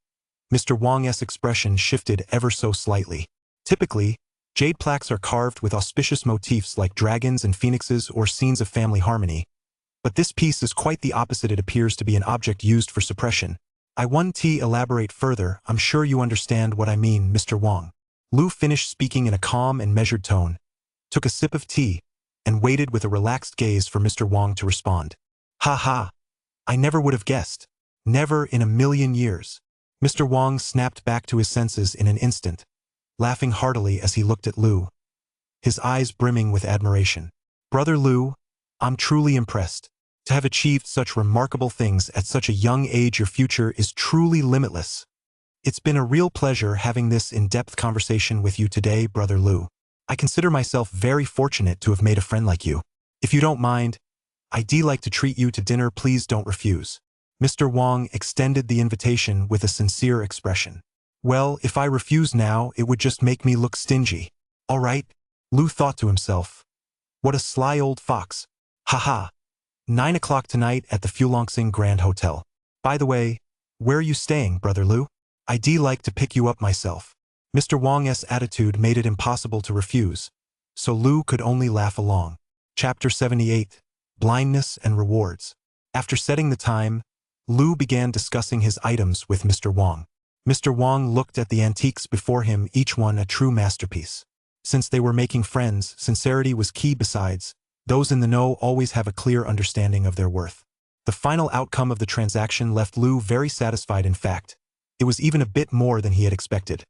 Mr. Wang's expression shifted ever so slightly. Typically, jade plaques are carved with auspicious motifs like dragons and phoenixes or scenes of family harmony. But this piece is quite the opposite. It appears to be an object used for suppression. I want to elaborate further. I'm sure you understand what I mean, Mr. Wang. Lu finished speaking in a calm and measured tone, took a sip of tea, and waited with a relaxed gaze for Mr. Wang to respond. Ha ha! I never would have guessed. Never in a million years. Mr. Wang snapped back to his senses in an instant, laughing heartily as he looked at Lu, his eyes brimming with admiration. Brother Lu, I'm truly impressed. To have achieved such remarkable things at such a young age, your future is truly limitless. It's been a real pleasure having this in-depth conversation with you today, Brother Lu. I consider myself very fortunate to have made a friend like you. If you don't mind, I'd like to treat you to dinner. Please don't refuse. Mr. Wang extended the invitation with a sincere expression. Well, if I refuse now, it would just make me look stingy. All right, Lu thought to himself. What a sly old fox. Haha. 9 o'clock tonight at the Fulongsing Grand Hotel. By the way, where are you staying, Brother Lu? I'd like to pick you up myself. Mr. Wang's attitude made it impossible to refuse, so Lu could only laugh along. Chapter 78. Blindness and Rewards. After setting the time, Lu began discussing his items with Mr. Wang. Mr. Wang looked at the antiques before him, each one a true masterpiece. Since they were making friends, sincerity was key. Besides, those in the know always have a clear understanding of their worth. The final outcome of the transaction left Lu very satisfied. In fact, it was even a bit more than he had expected.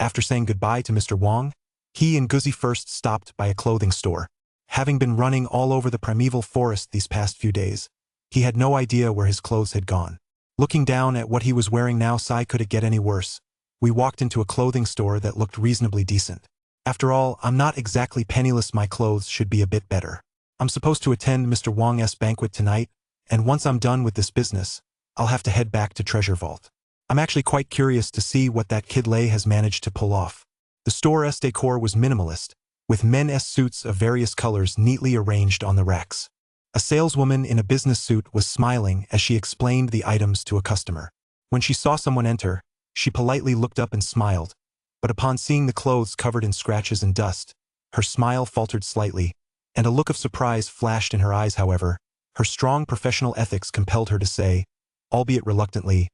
After saying goodbye to Mr. Wang, he and Guzi first stopped by a clothing store. Having been running all over the primeval forest these past few days, he had no idea where his clothes had gone. Looking down at what he was wearing now, could it get any worse? We walked into a clothing store that looked reasonably decent. After all, I'm not exactly penniless. My clothes should be a bit better. I'm supposed to attend Mr. Wang's banquet tonight, and once I'm done with this business, I'll have to head back to Treasure Vault. I'm actually quite curious to see what that kid Lei has managed to pull off. The store's decor was minimalist, with men's suits of various colors neatly arranged on the racks. A saleswoman in a business suit was smiling as she explained the items to a customer. When she saw someone enter, she politely looked up and smiled, but upon seeing the clothes covered in scratches and dust, her smile faltered slightly, and a look of surprise flashed in her eyes. However, her strong professional ethics compelled her to say, albeit reluctantly,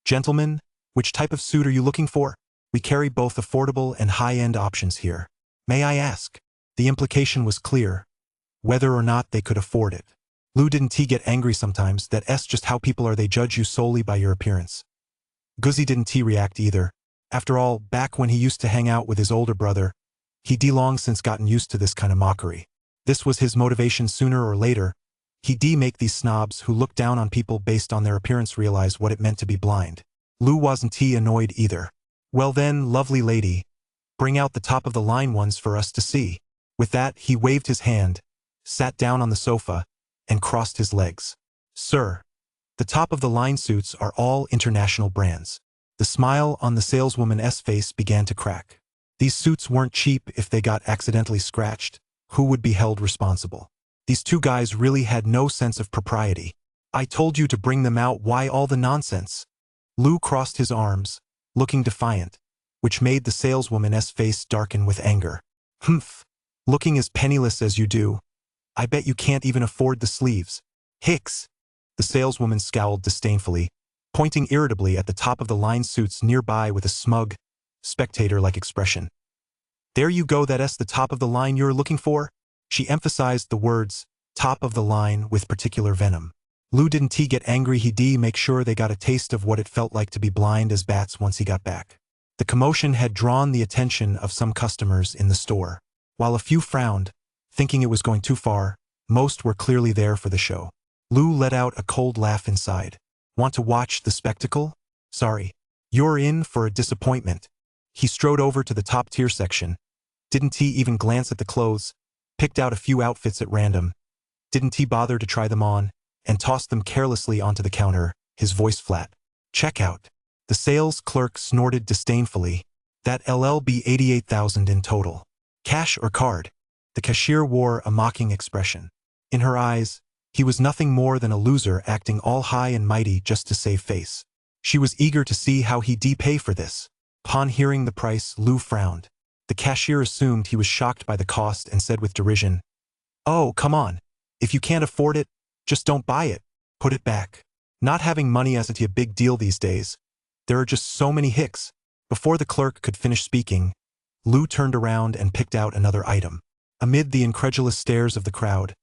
"Gentlemen, which type of suit are you looking for? We carry both affordable and high-end options here. May I ask?" The implication was clear, whether or not they could afford it. Lu didn't get angry sometimes. That's just how people are. They judge you solely by your appearance. Guzi didn't react either. After all, back when he used to hang out with his older brother, he'd long since gotten used to this kind of mockery. This was his motivation. Sooner or later, he'd make these snobs who look down on people based on their appearance realize what it meant to be blind. Lu wasn't annoyed either. Well then, lovely lady, bring out the top-of-the-line ones for us to see. With that, he waved his hand, sat down on the sofa, and crossed his legs. Sir, the top-of-the-line suits are all international brands. The smile on the saleswoman's face began to crack. These suits weren't cheap. If they got accidentally scratched, who would be held responsible? These two guys really had no sense of propriety. I told you to bring them out. Why all the nonsense? Lu crossed his arms, looking defiant, which made the saleswoman's face darken with anger. Humph! Looking as penniless as you do, I bet you can't even afford the sleeves. Hicks! The saleswoman scowled disdainfully, pointing irritably at the top-of-the-line suits nearby with a smug, spectator-like expression. There you go, that's the top of the line you're looking for? She emphasized the words, top of the line, with particular venom. Lu didn't get angry. He'd make sure they got a taste of what it felt like to be blind as bats once he got back. The commotion had drawn the attention of some customers in the store. While a few frowned, thinking it was going too far, most were clearly there for the show. Lu let out a cold laugh inside. Want to watch the spectacle? Sorry. You're in for a disappointment. He strode over to the top-tier section. Didn't even glance at the clothes, picked out a few outfits at random. Didn't bother to try them on, and tossed them carelessly onto the counter, his voice flat. Checkout. The sales clerk snorted disdainfully. That LLB 88,000 in total. Cash or card? The cashier wore a mocking expression. In her eyes, he was nothing more than a loser acting all high and mighty just to save face. She was eager to see how he'd pay for this. Upon hearing the price, Lou frowned. The cashier assumed he was shocked by the cost and said with derision, "Oh, come on. If you can't afford it, just don't buy it. Put it back." Not having money isn't a big deal these days. There are just so many hicks. Before the clerk could finish speaking, Lou turned around and picked out another item. Amid the incredulous stares of the crowd,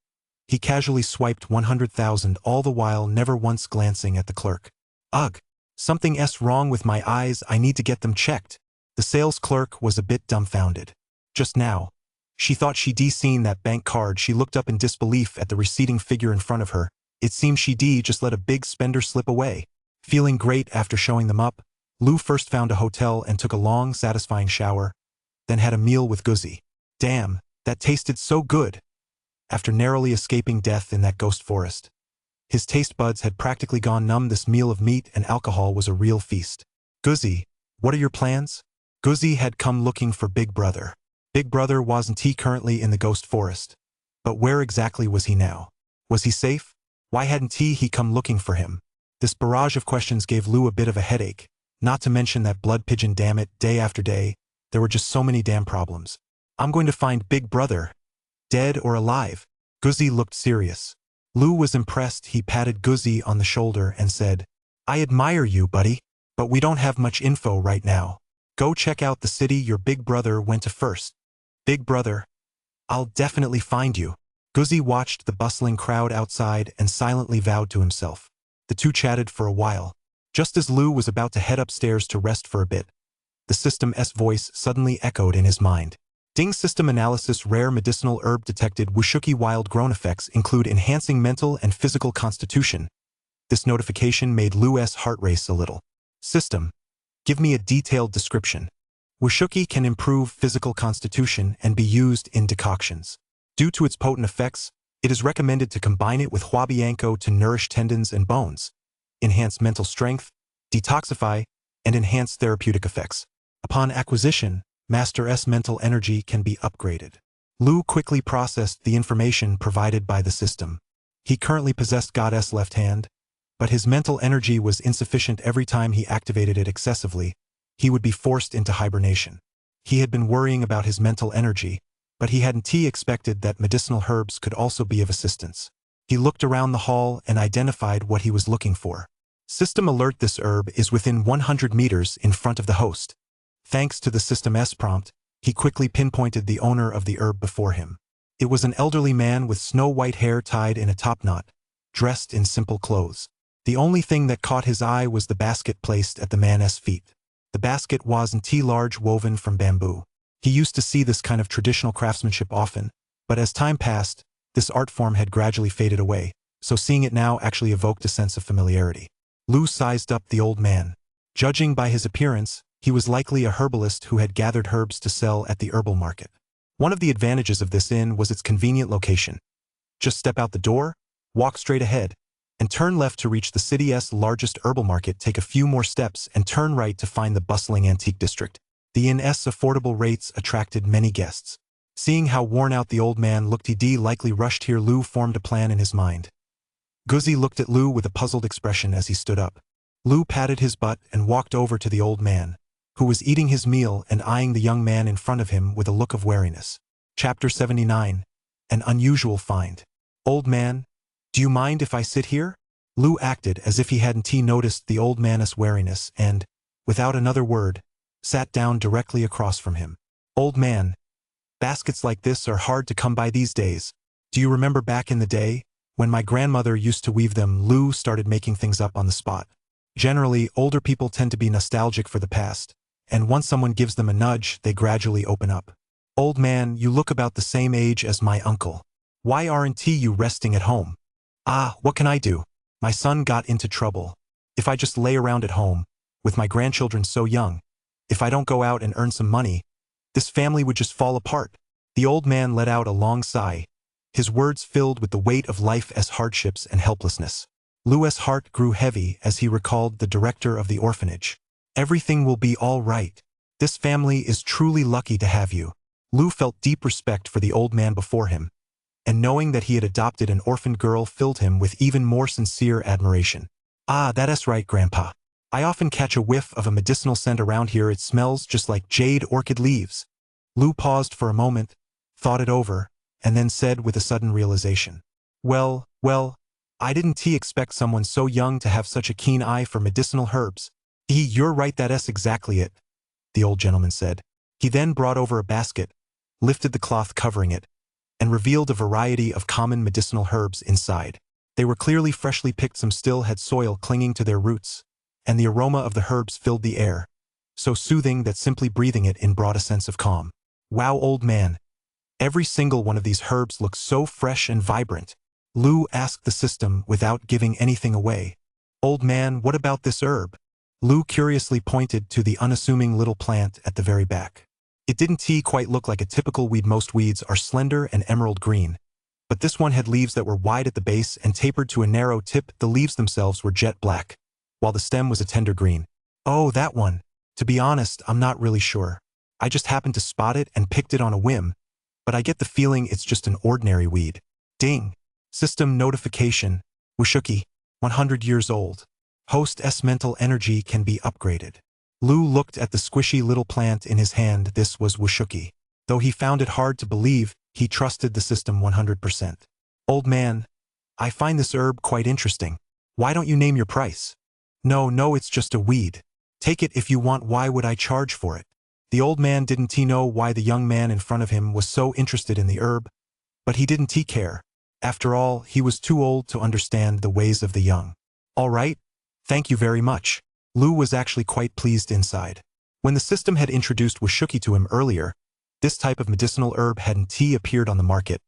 he casually swiped 100,000, all the while never once glancing at the clerk. "Ugh, something's wrong with my eyes, I need to get them checked." The sales clerk was a bit dumbfounded. Just now, she thought she'd seen that bank card. She looked up in disbelief at the receding figure in front of her. It seemed she'd just let a big spender slip away. Feeling great after showing them up, Lou first found a hotel and took a long, satisfying shower, then had a meal with Guzzi. Damn, that tasted so good! After narrowly escaping death in that ghost forest, his taste buds had practically gone numb. This meal of meat and alcohol was a real feast. "Guzzi, what are your plans?" Guzzi had come looking for Big Brother. Big Brother wasn't currently in the ghost forest. But where exactly was he now? Was he safe? Why hadn't he come looking for him? This barrage of questions gave Lou a bit of a headache, not to mention that blood pigeon. Damn it, day after day, there were just so many damn problems. "I'm going to find Big Brother. Dead or alive." Guzzi looked serious. Lou was impressed. He patted Guzzi on the shoulder and said, "I admire you, buddy, but we don't have much info right now. Go check out the city your Big Brother went to first." "Big Brother? I'll definitely find you." Guzzi watched the bustling crowd outside and silently vowed to himself. The two chatted for a while. Just as Lou was about to head upstairs to rest for a bit, the system's voice suddenly echoed in his mind. "Ding, system analysis, rare medicinal herb detected. Wushuki wild grown effects include enhancing mental and physical constitution." This notification made Lou's heart race a little. "System, give me a detailed description." "Wushuki can improve physical constitution and be used in decoctions. Due to its potent effects, it is recommended to combine it with huabianco to nourish tendons and bones, enhance mental strength, detoxify, and enhance therapeutic effects. Upon acquisition, Master's mental energy can be upgraded." Lou quickly processed the information provided by the system. He currently possessed God's left hand, but his mental energy was insufficient. Every time he activated it excessively, he would be forced into hibernation. He had been worrying about his mental energy, but he hadn't expected that medicinal herbs could also be of assistance. He looked around the hall and identified what he was looking for. "System alert, this herb is within 100 meters in front of the host." Thanks to the system's prompt, he quickly pinpointed the owner of the herb before him. It was an elderly man with snow-white hair tied in a topknot, dressed in simple clothes. The only thing that caught his eye was the basket placed at the man's feet. The basket wasn't large, woven from bamboo. He used to see this kind of traditional craftsmanship often, but as time passed, this art form had gradually faded away, so seeing it now actually evoked a sense of familiarity. Lou sized up the old man. Judging by his appearance, he was likely a herbalist who had gathered herbs to sell at the herbal market. One of the advantages of this inn was its convenient location. Just step out the door, walk straight ahead, and turn left to reach the city's largest herbal market. Take a few more steps and turn right to find the bustling antique district. The inn's affordable rates attracted many guests. Seeing how worn out the old man looked, he'd likely rushed here. Lou formed a plan in his mind. Guzzi looked at Lou with a puzzled expression as he stood up. Lou patted his butt and walked over to the old man, who was eating his meal and eyeing the young man in front of him with a look of wariness. Chapter 79. An unusual find. "Old man, do you mind if I sit here?" Lou acted as if he hadn't noticed the old man's wariness and, without another word, sat down directly across from him. "Old man, baskets like this are hard to come by these days. Do you remember back in the day, when my grandmother used to weave them?" Lou started making things up on the spot. Generally, older people tend to be nostalgic for the past, and once someone gives them a nudge, they gradually open up. "Old man, you look about the same age as my uncle. Why aren't you resting at home?" "Ah, what can I do? My son got into trouble. If I just lay around at home, with my grandchildren so young, if I don't go out and earn some money, this family would just fall apart." The old man let out a long sigh, his words filled with the weight of life's hardships and helplessness. Lou's heart grew heavy as he recalled the director of the orphanage. "Everything will be all right. This family is truly lucky to have you." Lu felt deep respect for the old man before him, and knowing that he had adopted an orphaned girl filled him with even more sincere admiration. Ah, that's right, Grandpa. I often catch a whiff of a medicinal scent around here. It smells just like jade orchid leaves. Lu paused for a moment, thought it over, and then said with a sudden realization. Well, I didn't expect someone so young to have such a keen eye for medicinal herbs. You're right, that's exactly it, the old gentleman said. He then brought over a basket, lifted the cloth covering it, and revealed a variety of common medicinal herbs inside. They were clearly freshly picked, some still had soil clinging to their roots, and the aroma of the herbs filled the air, so soothing that simply breathing it in brought a sense of calm. Wow, old man. Every single one of these herbs looks so fresh and vibrant. Lu asked the system without giving anything away. Old man, what about this herb? Lu curiously pointed to the unassuming little plant at the very back. It didn't quite look like a typical weed. Most weeds are slender and emerald green, but this one had leaves that were wide at the base and tapered to a narrow tip. The leaves themselves were jet black, while the stem was a tender green. Oh, that one. To be honest, I'm not really sure. I just happened to spot it and picked it on a whim, but I get the feeling it's just an ordinary weed. Ding. System notification. Wushuki, 100 years old. Host's mental energy can be upgraded. Lu looked at the squishy little plant in his hand. This was Wushuki. Though he found it hard to believe, he trusted the system 100%. Old man, I find this herb quite interesting. Why don't you name your price? No, it's just a weed. Take it if you want. Why would I charge for it? The old man didn't know why the young man in front of him was so interested in the herb, but he didn't care. After all, he was too old to understand the ways of the young. All right, thank you very much. Lu was actually quite pleased inside. When the system had introduced Wushuki to him earlier, this type of medicinal herb hadn't appeared on the market,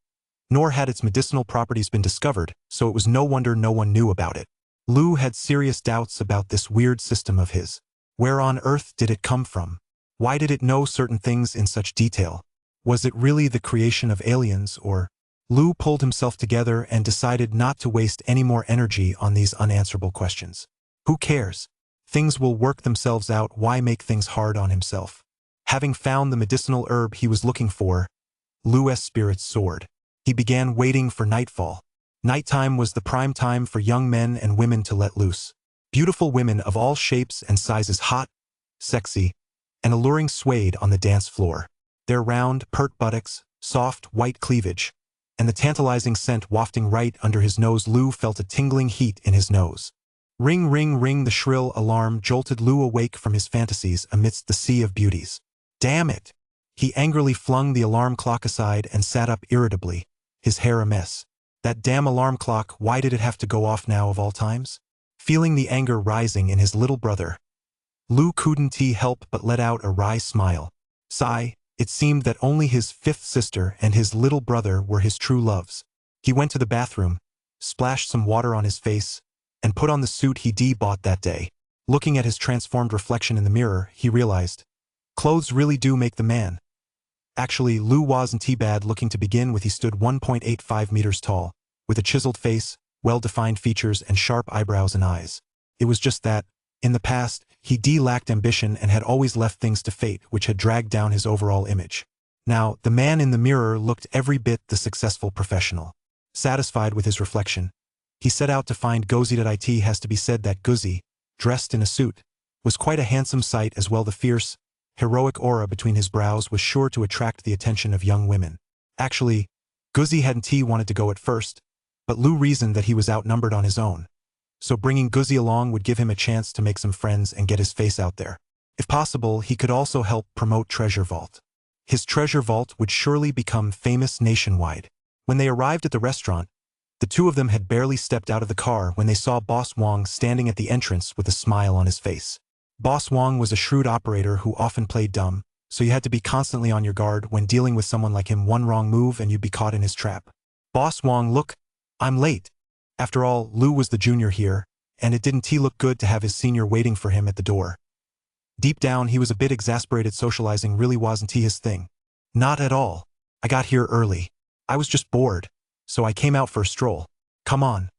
nor had its medicinal properties been discovered, so it was no wonder no one knew about it. Lu had serious doubts about this weird system of his. Where on earth did it come from? Why did it know certain things in such detail? Was it really the creation of aliens, or? Lu pulled himself together and decided not to waste any more energy on these unanswerable questions. Who cares? Things will work themselves out. Why make things hard on himself? Having found the medicinal herb he was looking for, Lu's spirits soared. He began waiting for nightfall. Nighttime was the prime time for young men and women to let loose. Beautiful women of all shapes and sizes, hot, sexy, and alluring, swayed on the dance floor. Their round, pert buttocks, soft, white cleavage, and the tantalizing scent wafting right under his nose. Lu felt a tingling heat in his nose. Ring, ring, ring. The shrill alarm jolted Lu awake from his fantasies amidst the sea of beauties. Damn it! He angrily flung the alarm clock aside and sat up irritably, his hair a mess. That damn alarm clock, why did it have to go off now of all times? Feeling the anger rising in his little brother, Lu couldn't help but let out a wry smile. Sigh, it seemed that only his fifth sister and his little brother were his true loves. He went to the bathroom, splashed some water on his face, and put on the suit he bought that day. Looking at his transformed reflection in the mirror, he realized, clothes really do make the man. Actually, Lu wasn't bad looking to begin with. He stood 1.85 meters tall, with a chiseled face, well-defined features, and sharp eyebrows and eyes. It was just that, in the past, he lacked ambition and had always left things to fate, which had dragged down his overall image. Now, the man in the mirror looked every bit the successful professional. Satisfied with his reflection, he set out to find Gozi. It has to be said that Gozi, dressed in a suit, was quite a handsome sight as well. The fierce, heroic aura between his brows was sure to attract the attention of young women. Actually, Gozi hadn't wanted to go at first, but Lu reasoned that he was outnumbered on his own, so bringing Gozi along would give him a chance to make some friends and get his face out there. If possible, he could also help promote Treasure Vault. His treasure vault would surely become famous nationwide. When they arrived at the restaurant, the two of them had barely stepped out of the car when they saw Boss Wong standing at the entrance with a smile on his face. Boss Wong was a shrewd operator who often played dumb, so you had to be constantly on your guard when dealing with someone like him. One wrong move and you'd be caught in his trap. Boss Wong, look, I'm late. After all, Lu was the junior here, and it didn't look good to have his senior waiting for him at the door. Deep down, he was a bit exasperated. Socializing really wasn't his thing. Not at all. I got here early. I was just bored, so I came out for a stroll. Come on.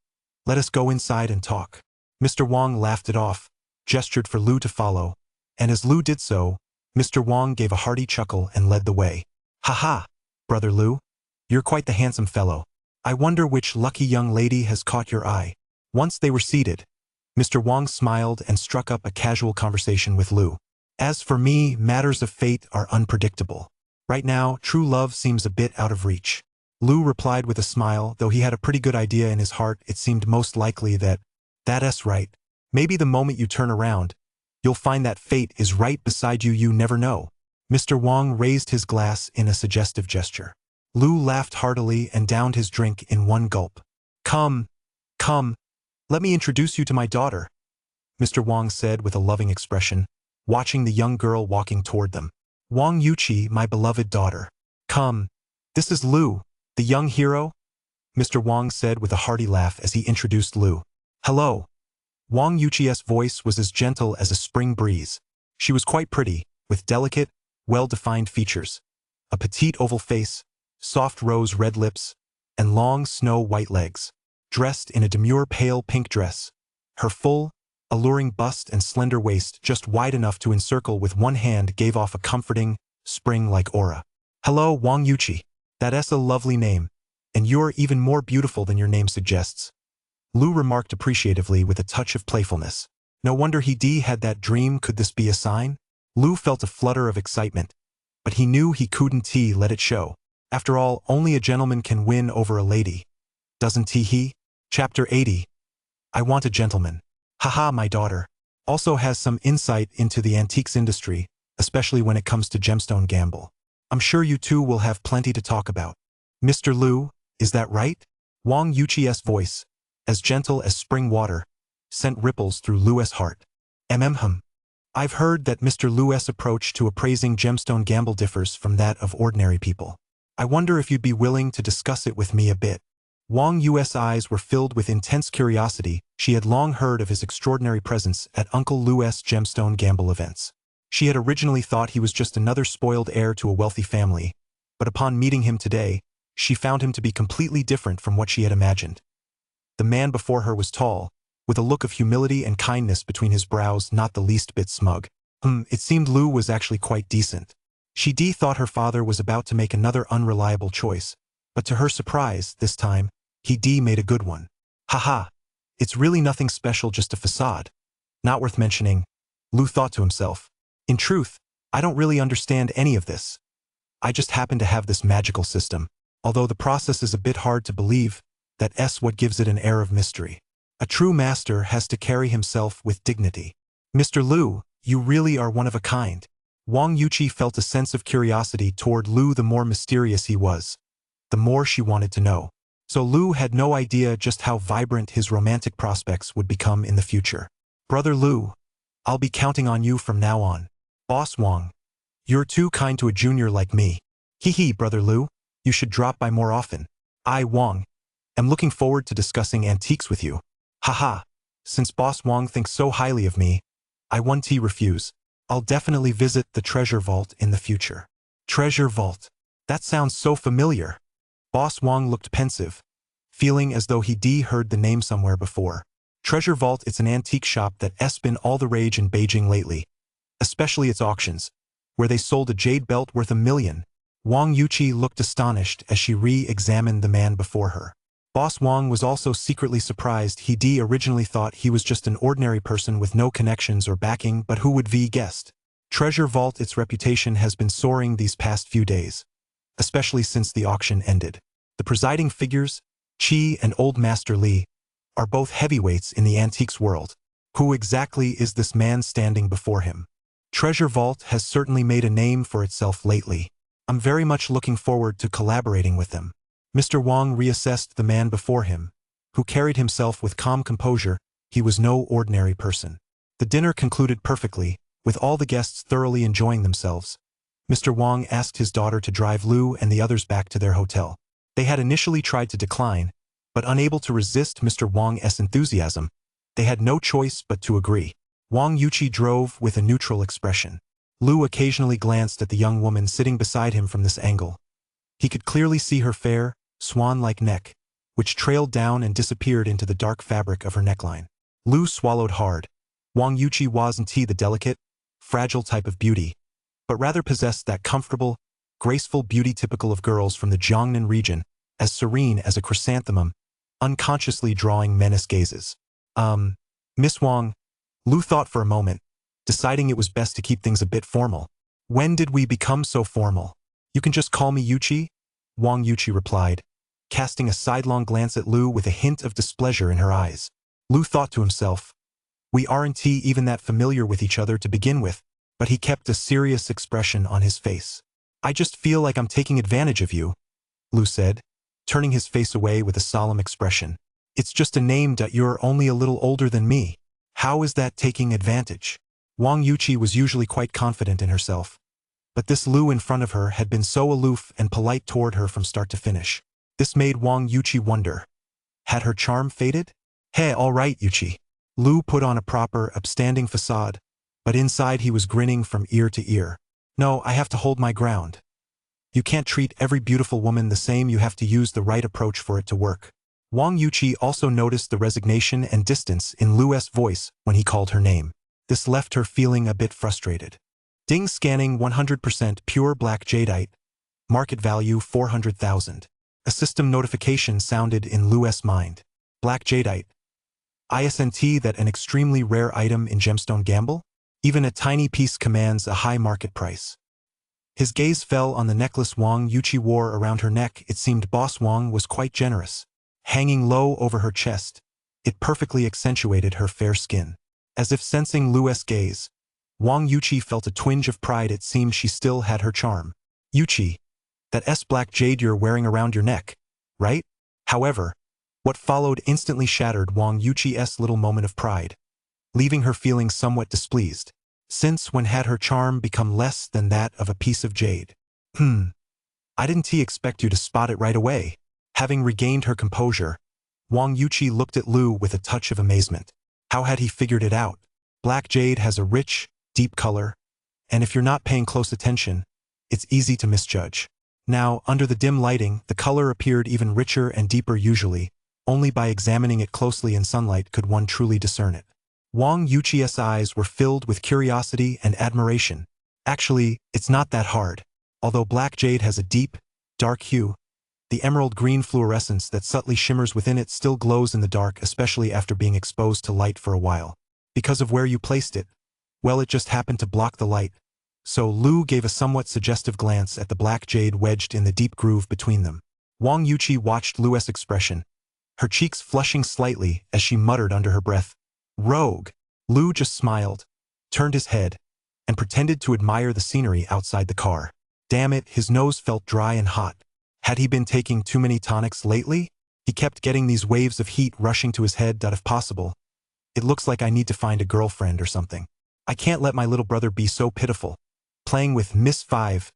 Let us go inside and talk. Mr. Wong laughed it off, gestured for Lu to follow, and as Lu did so, Mr. Wong gave a hearty chuckle and led the way. "Ha, Brother Lu. You're quite the handsome fellow. I wonder which lucky young lady has caught your eye." Once they were seated, Mr. Wang smiled and struck up a casual conversation with Lu. "As for me, matters of fate are unpredictable. Right now, true love seems a bit out of reach." Lu replied with a smile, though he had a pretty good idea in his heart. It seemed most likely that's right. Maybe the moment you turn around, you'll find that fate is right beside you. You never know. Mr. Wang raised his glass in a suggestive gesture. Lu laughed heartily and downed his drink in one gulp. Come, let me introduce you to my daughter," Mr. Wang said with a loving expression, watching the young girl walking toward them. "Wang Yuqi, my beloved daughter. Come, this is Lu, the young hero," Mr. Wang said with a hearty laugh as he introduced Lu. "Hello." Wang Yuqi's voice was as gentle as a spring breeze. She was quite pretty, with delicate, well-defined features, a petite oval face, soft rose-red lips, and long snow-white legs. Dressed in a demure pale pink dress, her full, alluring bust and slender waist just wide enough to encircle with one hand gave off a comforting, spring-like aura. "Hello, Wang Yuqi. That's a lovely name, and you're even more beautiful than your name suggests," Lu remarked appreciatively with a touch of playfulness. No wonder he had that dream. Could this be a sign? Lu felt a flutter of excitement, but he knew he couldn't let it show. After all, only a gentleman can win over a lady. Doesn't he? Chapter 80. I want a gentleman. Haha, my daughter also has some insight into the antiques industry, especially when it comes to gemstone gamble. I'm sure you two will have plenty to talk about. Mr. Lu, is that right? Wang Yuqi's voice, as gentle as spring water, sent ripples through Lu's heart. I've heard that Mr. Lu's approach to appraising gemstone gamble differs from that of ordinary people. I wonder if you'd be willing to discuss it with me a bit. Wang Yu's eyes were filled with intense curiosity. She had long heard of his extraordinary presence at Uncle Lu's gemstone gamble events. She had originally thought he was just another spoiled heir to a wealthy family, but upon meeting him today, she found him to be completely different from what she had imagined. The man before her was tall, with a look of humility and kindness between his brows, not the least bit smug. It seemed Lu was actually quite decent. She thought her father was about to make another unreliable choice, but to her surprise, this time, he made a good one. Haha, it's really nothing special, just a facade. Not worth mentioning, Lu thought to himself. In truth, I don't really understand any of this. I just happen to have this magical system, although the process is a bit hard to believe. That's what gives it an air of mystery. A true master has to carry himself with dignity. Mr. Lu, you really are one of a kind. Wang Yuqi felt a sense of curiosity toward Lu. The more mysterious he was, the more she wanted to know. So Lu had no idea just how vibrant his romantic prospects would become in the future. Brother Lu, I'll be counting on you from now on. Boss Wang, you're too kind to a junior like me. Brother Lu, you should drop by more often. I, Wang, am looking forward to discussing antiques with you. Haha, since Boss Wang thinks so highly of me, I won't refuse. I'll definitely visit the treasure vault in the future. Treasure vault. That sounds so familiar. Boss Wang looked pensive, feeling as though he heard the name somewhere before. Treasure Vault, it's an antique shop that's been all the rage in Beijing lately, especially its auctions, where they sold a jade belt worth $1 million. Wang Yuqi looked astonished as she re-examined the man before her. Boss Wang was also secretly surprised. He originally thought he was just an ordinary person with no connections or backing, but who would guessed? Treasure Vault, its reputation has been soaring these past few days, especially since the auction ended. The presiding figures, Qi and Old Master Li, are both heavyweights in the antiques world. Who exactly is this man standing before him? Treasure Vault has certainly made a name for itself lately. I'm very much looking forward to collaborating with them. Mr. Wang reassessed the man before him, who carried himself with calm composure. He was no ordinary person. The dinner concluded perfectly, with all the guests thoroughly enjoying themselves. Mr. Wang asked his daughter to drive Lu and the others back to their hotel. They had initially tried to decline, but unable to resist Mr. Wang's enthusiasm, they had no choice but to agree. Wang Yuqi drove with a neutral expression. Lu occasionally glanced at the young woman sitting beside him from this angle. He could clearly see her fair, swan-like neck, which trailed down and disappeared into the dark fabric of her neckline. Lu swallowed hard. Wang Yuqi wasn't the delicate, fragile type of beauty, but rather possessed that comfortable, graceful beauty typical of girls from the Jiangnan region, as serene as a chrysanthemum, unconsciously drawing menace gazes. Miss Wang, Lu thought for a moment, deciding it was best to keep things a bit formal. When did we become so formal? You can just call me Yuchi, Wang Yuchi replied, casting a sidelong glance at Lu with a hint of displeasure in her eyes. Lu thought to himself, we aren't even that familiar with each other to begin with, but he kept a serious expression on his face. I just feel like I'm taking advantage of you, Lu said, turning his face away with a solemn expression. It's just a name that you're only a little older than me. How is that taking advantage? Wang Yuchi was usually quite confident in herself, but this Lu in front of her had been so aloof and polite toward her from start to finish. This made Wang Yuchi wonder. Had her charm faded? Hey, all right, Yuchi. Lu put on a proper, upstanding facade, but inside he was grinning from ear to ear. No, I have to hold my ground. You can't treat every beautiful woman the same, you have to use the right approach for it to work. Wang Yuchi also noticed the resignation and distance in Lu's voice when he called her name. This left her feeling a bit frustrated. Ding, scanning 100% pure black jadeite. Market value 400,000. A system notification sounded in Lu's mind. Black jadeite. Isn't that an extremely rare item in gemstone gamble? Even a tiny piece commands a high market price. His gaze fell on the necklace Wang Yuchi wore around her neck. It seemed Boss Wang was quite generous. Hanging low over her chest, it perfectly accentuated her fair skin. As if sensing Lu's gaze, Wang Yuchi felt a twinge of pride. It seemed she still had her charm. Yuchi, that black jade you're wearing around your neck, right? However, what followed instantly shattered Wang Yuchi's little moment of pride, leaving her feeling somewhat displeased. Since when had her charm become less than that of a piece of jade? I didn't expect you to spot it right away. Having regained her composure, Wang Yuchi looked at Lu with a touch of amazement. How had he figured it out? Black jade has a rich, deep color, and if you're not paying close attention, it's easy to misjudge. Now, under the dim lighting, the color appeared even richer and deeper. Usually, only by examining it closely in sunlight could one truly discern it. Wang Yuchi's eyes were filled with curiosity and admiration. Actually, it's not that hard. Although black jade has a deep, dark hue, the emerald green fluorescence that subtly shimmers within it still glows in the dark, especially after being exposed to light for a while. Because of where you placed it, well, it just happened to block the light. So Lu gave a somewhat suggestive glance at the black jade wedged in the deep groove between them. Wang Yuchi watched Lu's expression, her cheeks flushing slightly as she muttered under her breath, "Rogue." Lu just smiled, turned his head, and pretended to admire the scenery outside the car. Damn it, his nose felt dry and hot. Had he been taking too many tonics lately? He kept getting these waves of heat rushing to his head that if possible, it looks like I need to find a girlfriend or something. I can't let my little brother be so pitiful. Playing with Miss Five.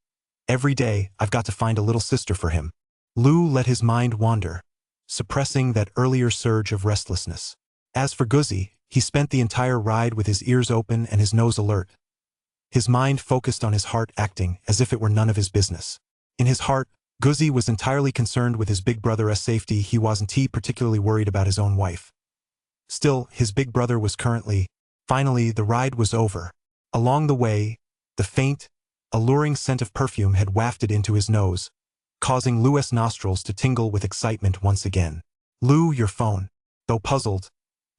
Every day, I've got to find a little sister for him. Lu let his mind wander, suppressing that earlier surge of restlessness. As for Guzzi, he spent the entire ride with his ears open and his nose alert. His mind focused on his heart, acting as if it were none of his business. In his heart, Guzzi was entirely concerned with his big brother's safety. He wasn't particularly worried about his own wife. Still, his big brother was currently. Finally, the ride was over. Along the way, the faint, alluring scent of perfume had wafted into his nose, causing Lu's nostrils to tingle with excitement once again. "Lu, your phone." Though puzzled,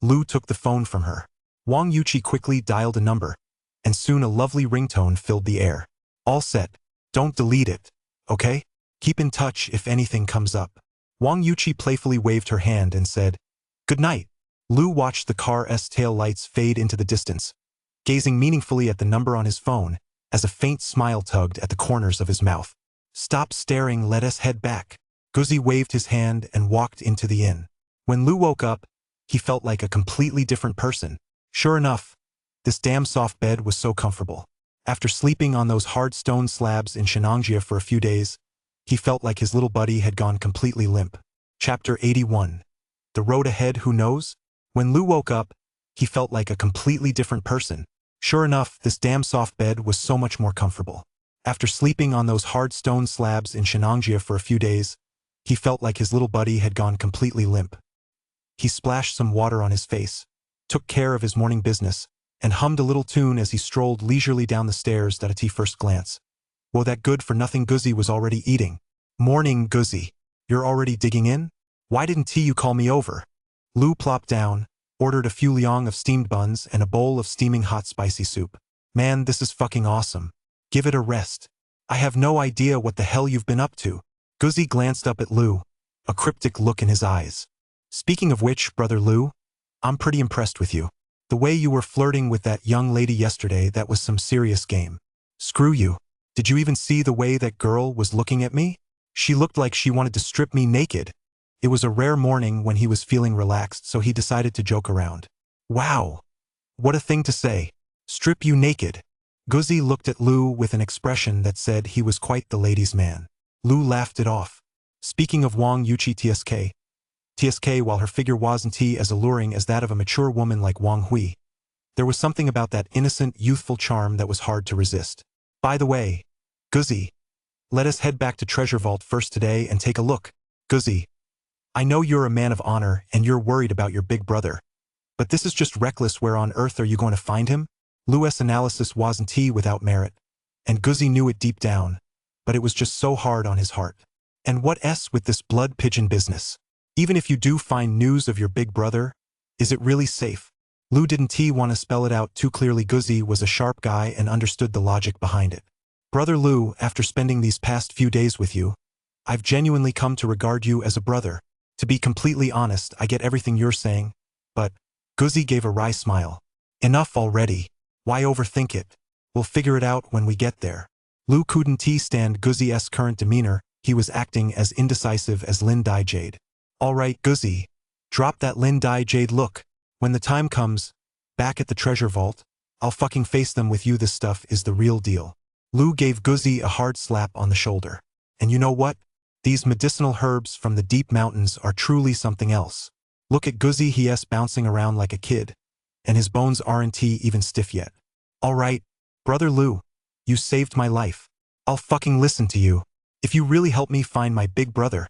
Lu took the phone from her. Wang Yuchi quickly dialed a number, and soon a lovely ringtone filled the air. "All set. Don't delete it, okay? Keep in touch if anything comes up." Wang Yuchi playfully waved her hand and said, "Good night." Lu watched the car's tail lights fade into the distance, gazing meaningfully at the number on his phone as a faint smile tugged at the corners of his mouth. "Stop staring, let us head back." Guzzi waved his hand and walked into the inn. When Lu woke up, he felt like a completely different person. Sure enough, this damn soft bed was so comfortable. After sleeping on those hard stone slabs in Shenangjia for a few days, he felt like his little buddy had gone completely limp. Chapter 81. The road ahead, who knows? When Lu woke up, he felt like a completely different person. Sure enough, this damn soft bed was so much more comfortable. After sleeping on those hard stone slabs in Shenangjia for a few days, he felt like his little buddy had gone completely limp. He splashed some water on his face, took care of his morning business, and hummed a little tune as he strolled leisurely down the stairs. At a first glance, Well, that good-for-nothing Guzzi was already eating. Morning, Guzzi. You're already digging in? Why didn't you call me over? Lu plopped down, ordered a few liang of steamed buns and a bowl of steaming hot spicy soup. Man, this is fucking awesome. Give it a rest. I have no idea what the hell you've been up to. Guzzi glanced up at Lu, a cryptic look in his eyes. Speaking of which, brother Lu, I'm pretty impressed with you. The way you were flirting with that young lady yesterday, that was some serious game. Screw you. Did you even see the way that girl was looking at me? She looked like she wanted to strip me naked. It was a rare morning when he was feeling relaxed, so he decided to joke around. Wow. What a thing to say. Strip you naked. Guzzi looked at Lu with an expression that said he was quite the ladies' man. Lu laughed it off. Speaking of Wang Yuqi TSK, while her figure wasn't as alluring as that of a mature woman like Wang Hui, there was something about that innocent, youthful charm that was hard to resist. By the way, Guzzi, let us head back to Treasure Vault first today and take a look. Guzzi, I know you're a man of honor and you're worried about your big brother, but this is just reckless. Where on earth are you going to find him? Lu's analysis wasn't without merit, and Guzzi knew it deep down, but it was just so hard on his heart. And what with this blood pigeon business? Even if you do find news of your big brother, is it really safe? Lu didn't want to spell it out too clearly. Guzzi was a sharp guy and understood the logic behind it. Brother Lu, after spending these past few days with you, I've genuinely come to regard you as a brother. To be completely honest, I get everything you're saying, but Guzzi gave a wry smile. Enough already. Why overthink it? We'll figure it out when we get there. Lu couldn't stand Guzzi's current demeanor. He was acting as indecisive as Lin Dai Jade. All right, Guzzi, drop that Lin Dai Jade look. When the time comes, back at the treasure vault, I'll fucking face them with you. This stuff is the real deal. Lu gave Guzzi a hard slap on the shoulder. And you know what? These medicinal herbs from the deep mountains are truly something else. Look at Guzzi, he's bouncing around like a kid, and his bones aren't even stiff yet. All right, brother Lu, you saved my life. I'll fucking listen to you. If you really help me find my big brother,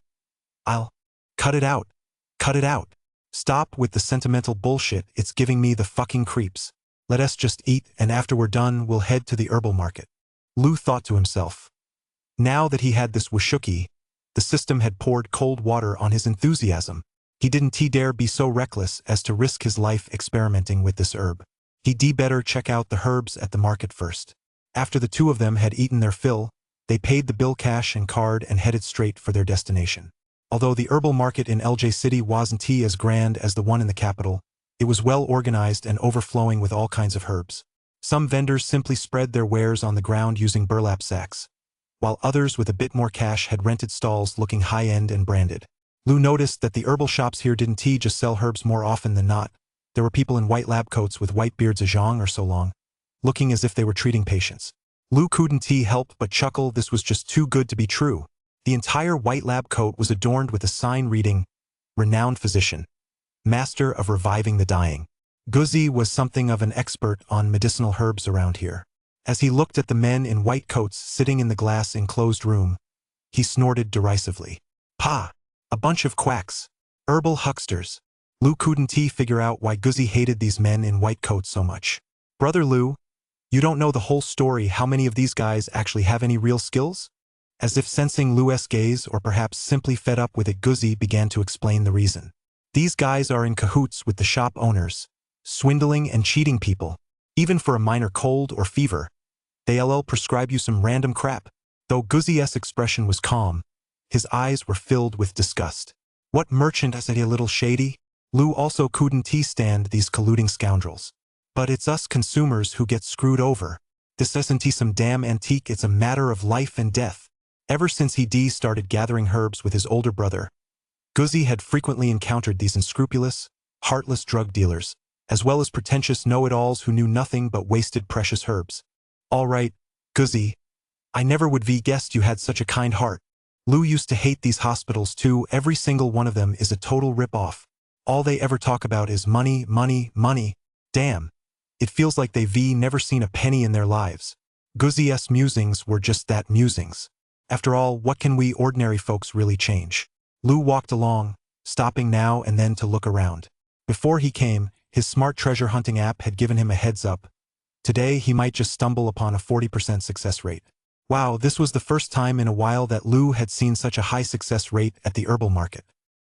I'll... Cut it out. Cut it out. Stop with the sentimental bullshit, it's giving me the fucking creeps. Let us just eat, and after we're done, we'll head to the herbal market. Lu thought to himself. Now that he had this Washuki, the system had poured cold water on his enthusiasm. He didn't dare be so reckless as to risk his life experimenting with this herb. He'd better check out the herbs at the market first. After the two of them had eaten their fill, they paid the bill cash and card and headed straight for their destination. Although the herbal market in LJ City wasn't as grand as the one in the capital, it was well organized and overflowing with all kinds of herbs. Some vendors simply spread their wares on the ground using burlap sacks, while others with a bit more cash had rented stalls looking high-end and branded. Lu noticed that the herbal shops here didn't just sell herbs. More often than not, there were people in white lab coats with white beards a zhang or so long, looking as if they were treating patients. Lu couldn't help but chuckle. This was just too good to be true. The entire white lab coat was adorned with a sign reading, "Renowned Physician, Master of Reviving the Dying." Guzzi was something of an expert on medicinal herbs around here. As he looked at the men in white coats sitting in the glass-enclosed room, he snorted derisively. "Pah! A bunch of quacks. Herbal hucksters." Lu couldn't figure out why Guzzi hated these men in white coats so much. "Brother Lu, you don't know the whole story. How many of these guys actually have any real skills?" As if sensing Lu's gaze or perhaps simply fed up with it, Guzzi began to explain the reason. "These guys are in cahoots with the shop owners, swindling and cheating people. Even for a minor cold or fever, they'll prescribe you some random crap." Though Guzzi's expression was calm, his eyes were filled with disgust. What merchant is a little shady? Lu also couldn't stand these colluding scoundrels. "But it's us consumers who get screwed over. This isn't some damn antique, it's a matter of life and death." Ever since he started gathering herbs with his older brother, Guzzi had frequently encountered these unscrupulous, heartless drug dealers, as well as pretentious know-it-alls who knew nothing but wasted precious herbs. "All right, Guzzi, I never would guessed you had such a kind heart." Lu used to hate these hospitals too. Every single one of them is a total rip-off. All they ever talk about is money, money, money. Damn, it feels like they've never seen a penny in their lives. Guzzi's musings were just that, musings. After all, what can we ordinary folks really change? Lu walked along, stopping now and then to look around. Before he came, his smart treasure hunting app had given him a heads up. Today he might just stumble upon a 40% success rate. Wow, this was the first time in a while that Lu had seen such a high success rate at the herbal market.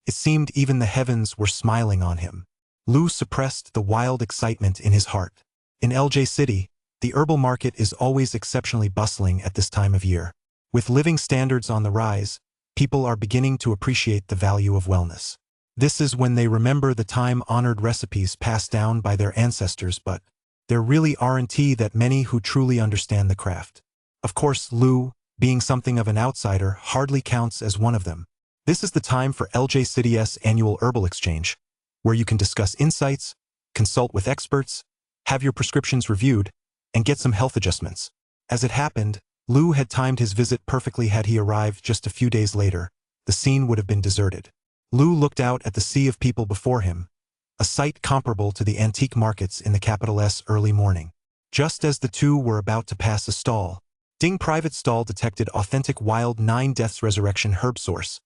It seemed even the heavens were smiling on him. Lu suppressed the wild excitement in his heart. In LJ City, the herbal market is always exceptionally bustling at this time of year. With living standards on the rise, people are beginning to appreciate the value of wellness. This is when they remember the time-honored recipes passed down by their ancestors, but there really aren't that many who truly understand the craft. Of course, Lu, being something of an outsider, hardly counts as one of them. This is the time for LJ City's annual herbal exchange, where you can discuss insights, consult with experts, have your prescriptions reviewed, and get some health adjustments. As it happened, Lu had timed his visit perfectly. Had he arrived just a few days later, the scene would have been deserted. Lu looked out at the sea of people before him, a sight comparable to the antique markets in the capital's early morning. Just as the two were about to pass a stall, Ding private stall detected authentic wild 9 Deaths resurrection herb source.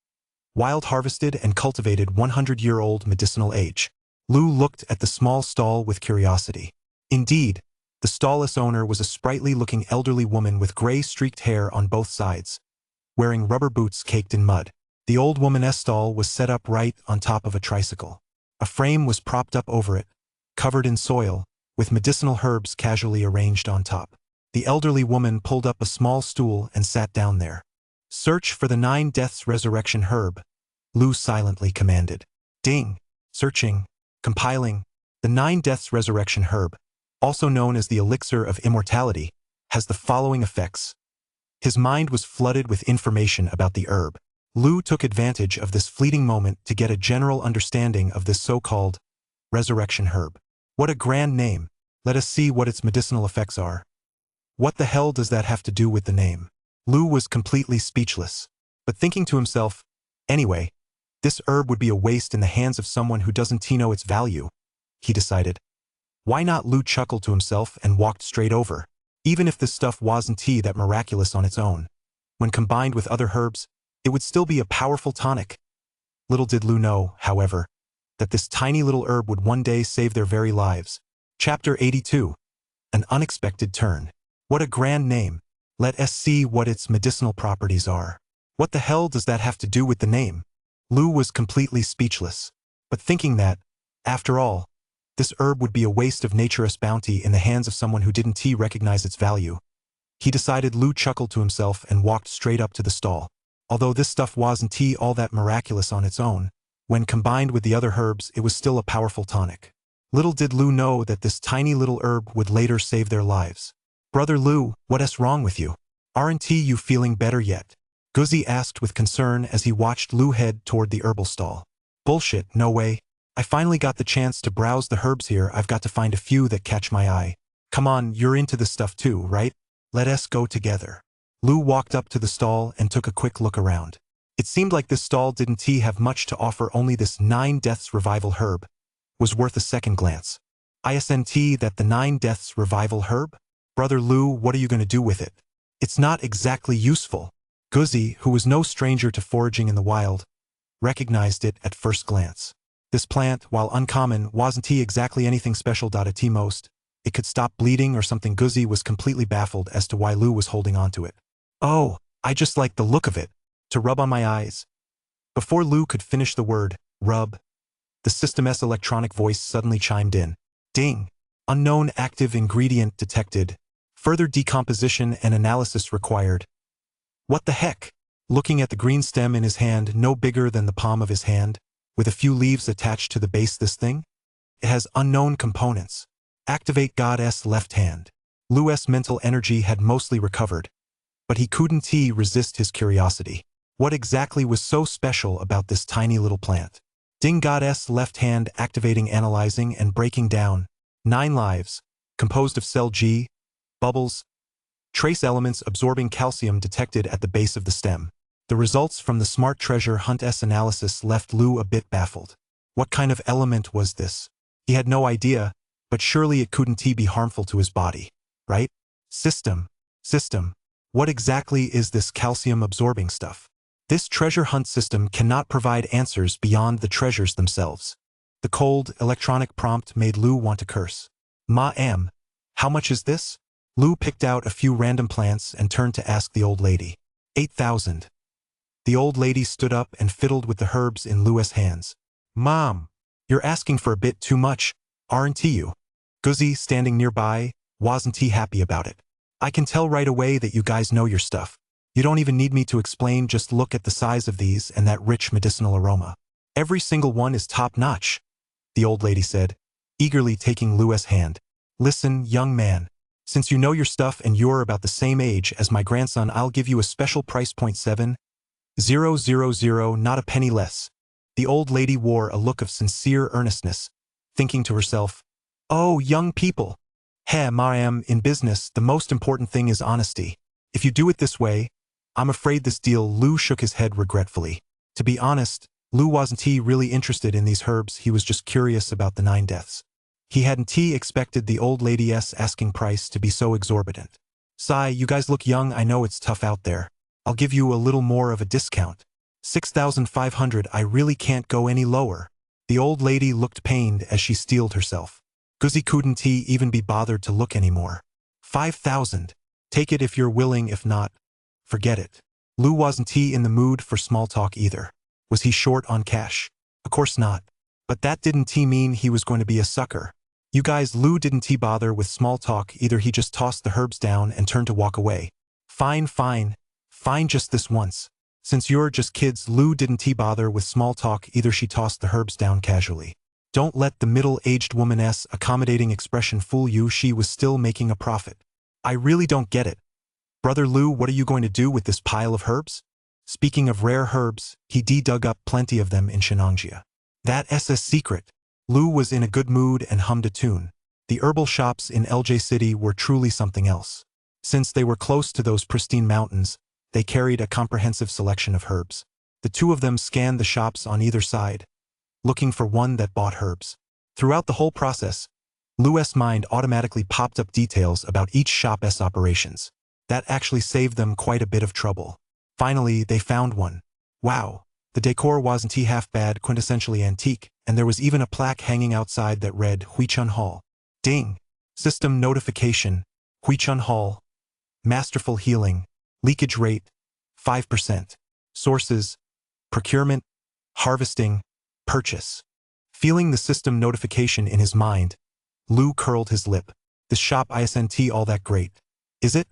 Wild harvested and cultivated 100-year-old medicinal age. Lu looked at the small stall with curiosity. Indeed, the stall's owner was a sprightly-looking elderly woman with gray streaked hair on both sides, wearing rubber boots caked in mud. The old woman's stall was set up right on top of a tricycle. A frame was propped up over it, covered in soil, with medicinal herbs casually arranged on top. The elderly woman pulled up a small stool and sat down there. "Search for the 9 Deaths resurrection herb," Lu silently commanded. Ding. Searching. Compiling. The 9 Deaths resurrection herb, also known as the elixir of immortality, has the following effects. His mind was flooded with information about the herb. Lu took advantage of this fleeting moment to get a general understanding of this so-called resurrection herb. What a grand name. Let us see what its medicinal effects are. What the hell does that have to do with the name? Lu was completely speechless, but thinking to himself, anyway, this herb would be a waste in the hands of someone who doesn't know its value, he decided. Why not? Lu chuckled to himself and walked straight over. Even if this stuff wasn't that miraculous on its own, when combined with other herbs, it would still be a powerful tonic. Little did Lu know, however, that this tiny little herb would one day save their very lives. Chapter 82. An unexpected turn. What a grand name. Let us see what its medicinal properties are. What the hell does that have to do with the name? Lu was completely speechless, but thinking that, after all, this herb would be a waste of nature's bounty in the hands of someone who didn't recognize its value, he decided. Lu chuckled to himself and walked straight up to the stall. Although this stuff wasn't all that miraculous on its own, when combined with the other herbs it was still a powerful tonic. Little did Lu know that this tiny little herb would later save their lives. "Brother Lu, what's wrong with you? Aren't you feeling better yet?" Guzzi asked with concern as he watched Lu head toward the herbal stall. "Bullshit, no way. I finally got the chance to browse the herbs here. I've got to find a few that catch my eye. Come on, you're into this stuff too, right? Let us go together." Lu walked up to the stall and took a quick look around. It seemed like this stall didn't have much to offer. Only this 9 Deaths revival herb was worth a second glance. Isn't that the 9 Deaths revival herb? Brother Lu, what are you going to do with it? It's not exactly useful. Guzzi, who was no stranger to foraging in the wild, recognized it at first glance. This plant, while uncommon, wasn't exactly anything special. At most, it could stop bleeding or something. Guzzi was completely baffled as to why Lu was holding on to it. "Oh, I just like the look of it. To rub on my eyes." Before Lu could finish the word, rub, the system's electronic voice suddenly chimed in. Ding. Unknown active ingredient detected. Further decomposition and analysis required. What the heck? Looking at the green stem in his hand, no bigger than the palm of his hand, with a few leaves attached to the base, this thing? It has unknown components. Activate God's left hand. Lu's mental energy had mostly recovered, but he couldn't resist his curiosity. What exactly was so special about this tiny little plant? Ding. God's left hand activating, analyzing, and breaking down. 9 lives, composed of cell G, bubbles, trace elements absorbing calcium detected at the base of the stem. The results from the smart treasure hunt's analysis left Lu a bit baffled. What kind of element was this? He had no idea, but surely it couldn't be harmful to his body, right? System. What exactly is this calcium-absorbing stuff? This treasure hunt system cannot provide answers beyond the treasures themselves. The cold, electronic prompt made Lu want to curse. "Ma'am, how much is this?" Lu picked out a few random plants and turned to ask the old lady. 8,000. The old lady stood up and fiddled with the herbs in Lu's hands. Mom, you're asking for a bit too much, aren't you? Guzzi, standing nearby, wasn't he happy about it. I can tell right away that you guys know your stuff. You don't even need me to explain, just look at the size of these and that rich medicinal aroma. Every single one is top-notch, the old lady said, eagerly taking Lu's hand. Listen, young man. Since you know your stuff and you're about the same age as my grandson, I'll give you a special price point 7,000, not a penny less. The old lady wore a look of sincere earnestness, thinking to herself, oh, young people. Mariam, in business, the most important thing is honesty. If you do it this way, I'm afraid this deal. Lu shook his head regretfully. To be honest, Lu wasn't really interested in these herbs, he was just curious about the 9 deaths. He hadn't expected the old lady's asking price to be so exorbitant. Sigh, you guys look young, I know it's tough out there. I'll give you a little more of a discount. 6,500, I really can't go any lower. The old lady looked pained as she steeled herself. Guzzi couldn't even be bothered to look anymore. 5,000. Take it if you're willing, if not, forget it. Lu wasn't in the mood for small talk either. Was he short on cash? Of course not. But that didn't mean he was going to be a sucker. You guys, Lu didn't bother with small talk either, he just tossed the herbs down and turned to walk away. Fine, just this once. Since you're just kids, Lu didn't bother with small talk either, she tossed the herbs down casually. Don't let the middle-aged woman's accommodating expression fool you, she was still making a profit. I really don't get it. Brother Lu, what are you going to do with this pile of herbs? Speaking of rare herbs, he dug up plenty of them in Shenangjia. That's a secret. Lu was in a good mood and hummed a tune. The herbal shops in LJ City were truly something else. Since they were close to those pristine mountains, they carried a comprehensive selection of herbs. The two of them scanned the shops on either side, looking for one that bought herbs. Throughout the whole process, Lu's mind automatically popped up details about each shop's operations. That actually saved them quite a bit of trouble. Finally, they found one. Wow, the decor wasn't half bad, quintessentially antique, and there was even a plaque hanging outside that read Huichun Hall. Ding! System notification. Huichun Hall. Masterful healing. Leakage rate, 5%. Sources, procurement, harvesting, purchase. Feeling the system notification in his mind, Lu curled his lip. This shop isn't all that great, is it?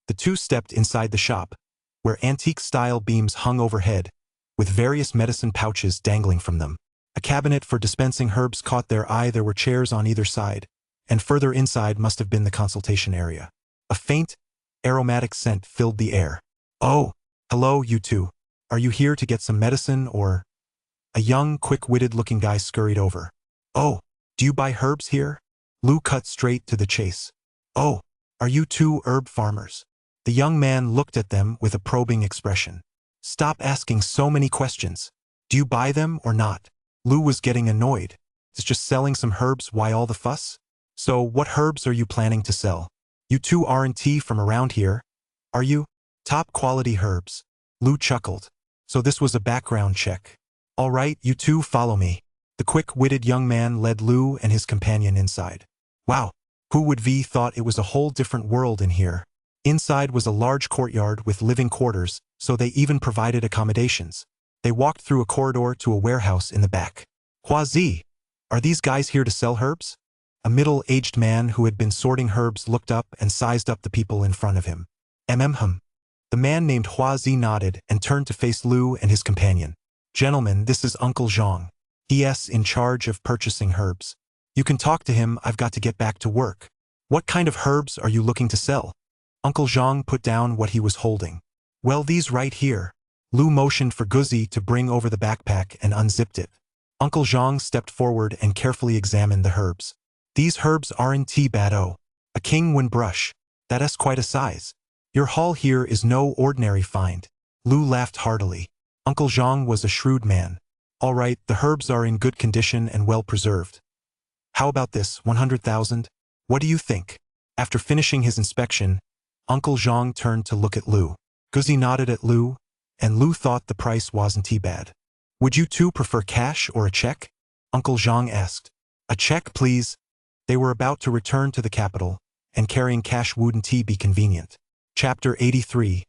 The two stepped inside the shop, where antique-style beams hung overhead, with various medicine pouches dangling from them. A cabinet for dispensing herbs caught their eye. There were chairs on either side, and further inside must have been the consultation area. A faint, aromatic scent filled the air. Oh, hello, you two. Are you here to get some medicine or? A young, quick-witted-looking guy scurried over. Oh, do you buy herbs here? Lu cut straight to the chase. Oh, are you two herb farmers? The young man looked at them with a probing expression. Stop asking so many questions. Do you buy them or not? Lu was getting annoyed. It's just selling some herbs, why all the fuss? So what herbs are you planning to sell? You two aren't from around here, are you? Top quality herbs. Lu chuckled. So this was a background check. All right, you two follow me. The quick-witted young man led Lu and his companion inside. Wow, who would have thought it was a whole different world in here? Inside was a large courtyard with living quarters, so they even provided accommodations. They walked through a corridor to a warehouse in the back. Huazi, are these guys here to sell herbs? A middle-aged man who had been sorting herbs looked up and sized up the people in front of him. The man named Huazi nodded and turned to face Lu and his companion. Gentlemen, this is Uncle Zhang. He's in charge of purchasing herbs. You can talk to him, I've got to get back to work. What kind of herbs are you looking to sell? Uncle Zhang put down what he was holding. Well, these right here. Lu motioned for Guzzi to bring over the backpack and unzipped it. Uncle Zhang stepped forward and carefully examined the herbs. These herbs aren't bad. Oh, a kingwin brush. That's quite a size. Your haul here is no ordinary find. Lu laughed heartily. Uncle Zhang was a shrewd man. All right, the herbs are in good condition and well preserved. How about this, 100,000? What do you think? After finishing his inspection, Uncle Zhang turned to look at Lu. Guzzi nodded at Lu, and Lu thought the price wasn't bad. Would you two prefer cash or a check? Uncle Zhang asked. A check, please. They were about to return to the capital, and carrying cash wouldn't be convenient. Chapter 83.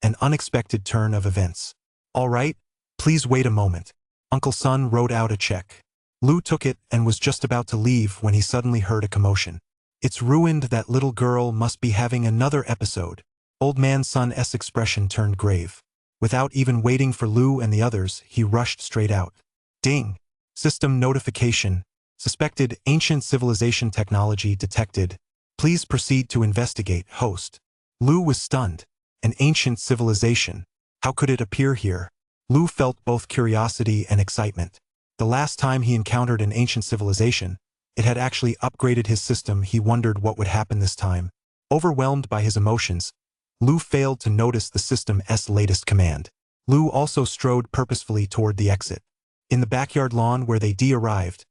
An unexpected turn of events. All right, please wait a moment. Uncle Sun wrote out a check. Lu took it and was just about to leave when he suddenly heard a commotion. It's ruined, that little girl must be having another episode. Old man Sun's expression turned grave. Without even waiting for Lu and the others, he rushed straight out. Ding! System notification. Suspected ancient civilization technology detected. Please proceed to investigate, host. Lu was stunned. An ancient civilization. How could it appear here? Lu felt both curiosity and excitement. The last time he encountered an ancient civilization, it had actually upgraded his system. He wondered what would happen this time. Overwhelmed by his emotions, Lu failed to notice the system's latest command. Lu also strode purposefully toward the exit. In the backyard lawn where they arrived,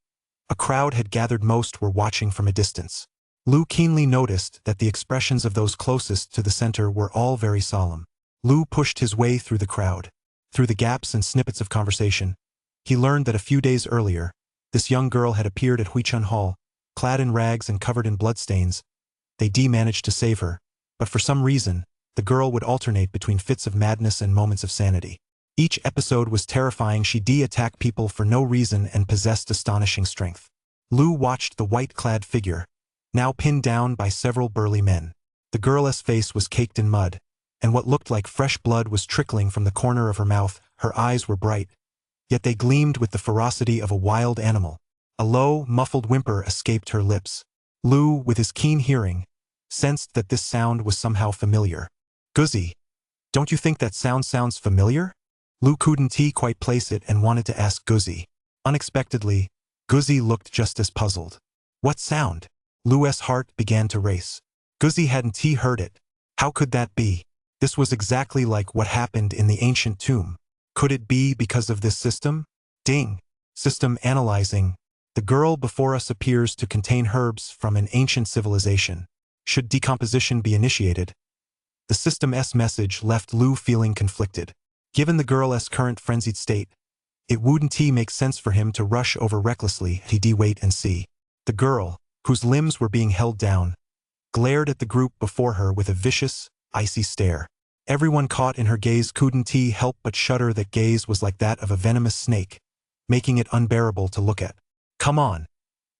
a crowd had gathered. Most were watching from a distance. Lu keenly noticed that the expressions of those closest to the center were all very solemn. Lu pushed his way through the crowd. Through the gaps and snippets of conversation, he learned that a few days earlier, this young girl had appeared at Huichun Hall, clad in rags and covered in bloodstains. They managed to save her, but for some reason, the girl would alternate between fits of madness and moments of sanity. Each episode was terrifying. She attacked people for no reason and possessed astonishing strength. Lu watched the white-clad figure, now pinned down by several burly men. The girl's face was caked in mud, and what looked like fresh blood was trickling from the corner of her mouth. Her eyes were bright, yet they gleamed with the ferocity of a wild animal. A low, muffled whimper escaped her lips. Lu, with his keen hearing, sensed that this sound was somehow familiar. Guzzi, don't you think that sound sounds familiar? Lu couldn't quite place it and wanted to ask Guzzi. Unexpectedly, Guzzi looked just as puzzled. What sound? Lu's heart began to race. Guzzi hadn't heard it. How could that be? This was exactly like what happened in the ancient tomb. Could it be because of this system? Ding! System analyzing. The girl before us appears to contain herbs from an ancient civilization. Should decomposition be initiated? The system's message left Lu feeling conflicted. Given the girl's current frenzied state, it wouldn't make sense for him to rush over recklessly. He'd wait and see. The girl, whose limbs were being held down, glared at the group before her with a vicious, icy stare. Everyone caught in her gaze couldn't help but shudder. That gaze was like that of a venomous snake, making it unbearable to look at. Come on!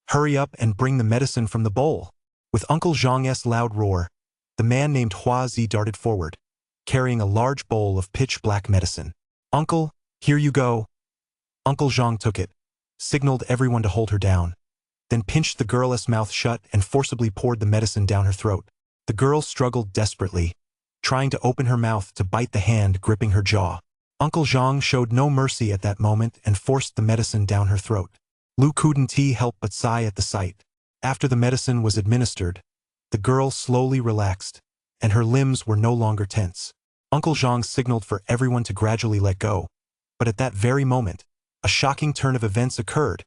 Hurry up and bring the medicine from the bowl! With Uncle Zhang's loud roar, the man named Hua Zi darted forward, carrying a large bowl of pitch-black medicine. Uncle, here you go. Uncle Zhang took it, signaled everyone to hold her down, then pinched the girl's mouth shut and forcibly poured the medicine down her throat. The girl struggled desperately, trying to open her mouth to bite the hand gripping her jaw. Uncle Zhang showed no mercy at that moment and forced the medicine down her throat. Lu couldn't help but sigh at the sight. After the medicine was administered, the girl slowly relaxed, and her limbs were no longer tense. Uncle Zhang signaled for everyone to gradually let go, but at that very moment, a shocking turn of events occurred.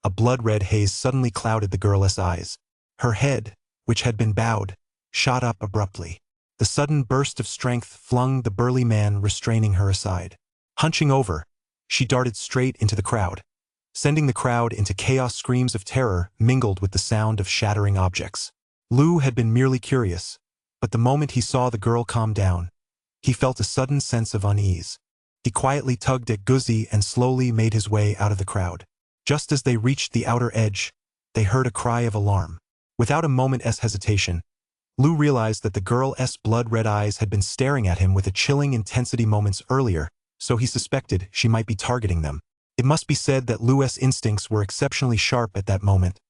A blood-red haze suddenly clouded the girl's eyes. Her head, which had been bowed, shot up abruptly. The sudden burst of strength flung the burly man restraining her aside. Hunching over, she darted straight into the crowd, sending the crowd into chaos. Screams of terror mingled with the sound of shattering objects. Lu had been merely curious, but the moment he saw the girl calm down, he felt a sudden sense of unease. He quietly tugged at Guzzi and slowly made his way out of the crowd. Just as they reached the outer edge, they heard a cry of alarm. Without a moment's hesitation, Lu realized that the girl's blood-red eyes had been staring at him with a chilling intensity moments earlier, so he suspected she might be targeting them. It must be said that Lu's instincts were exceptionally sharp at that moment,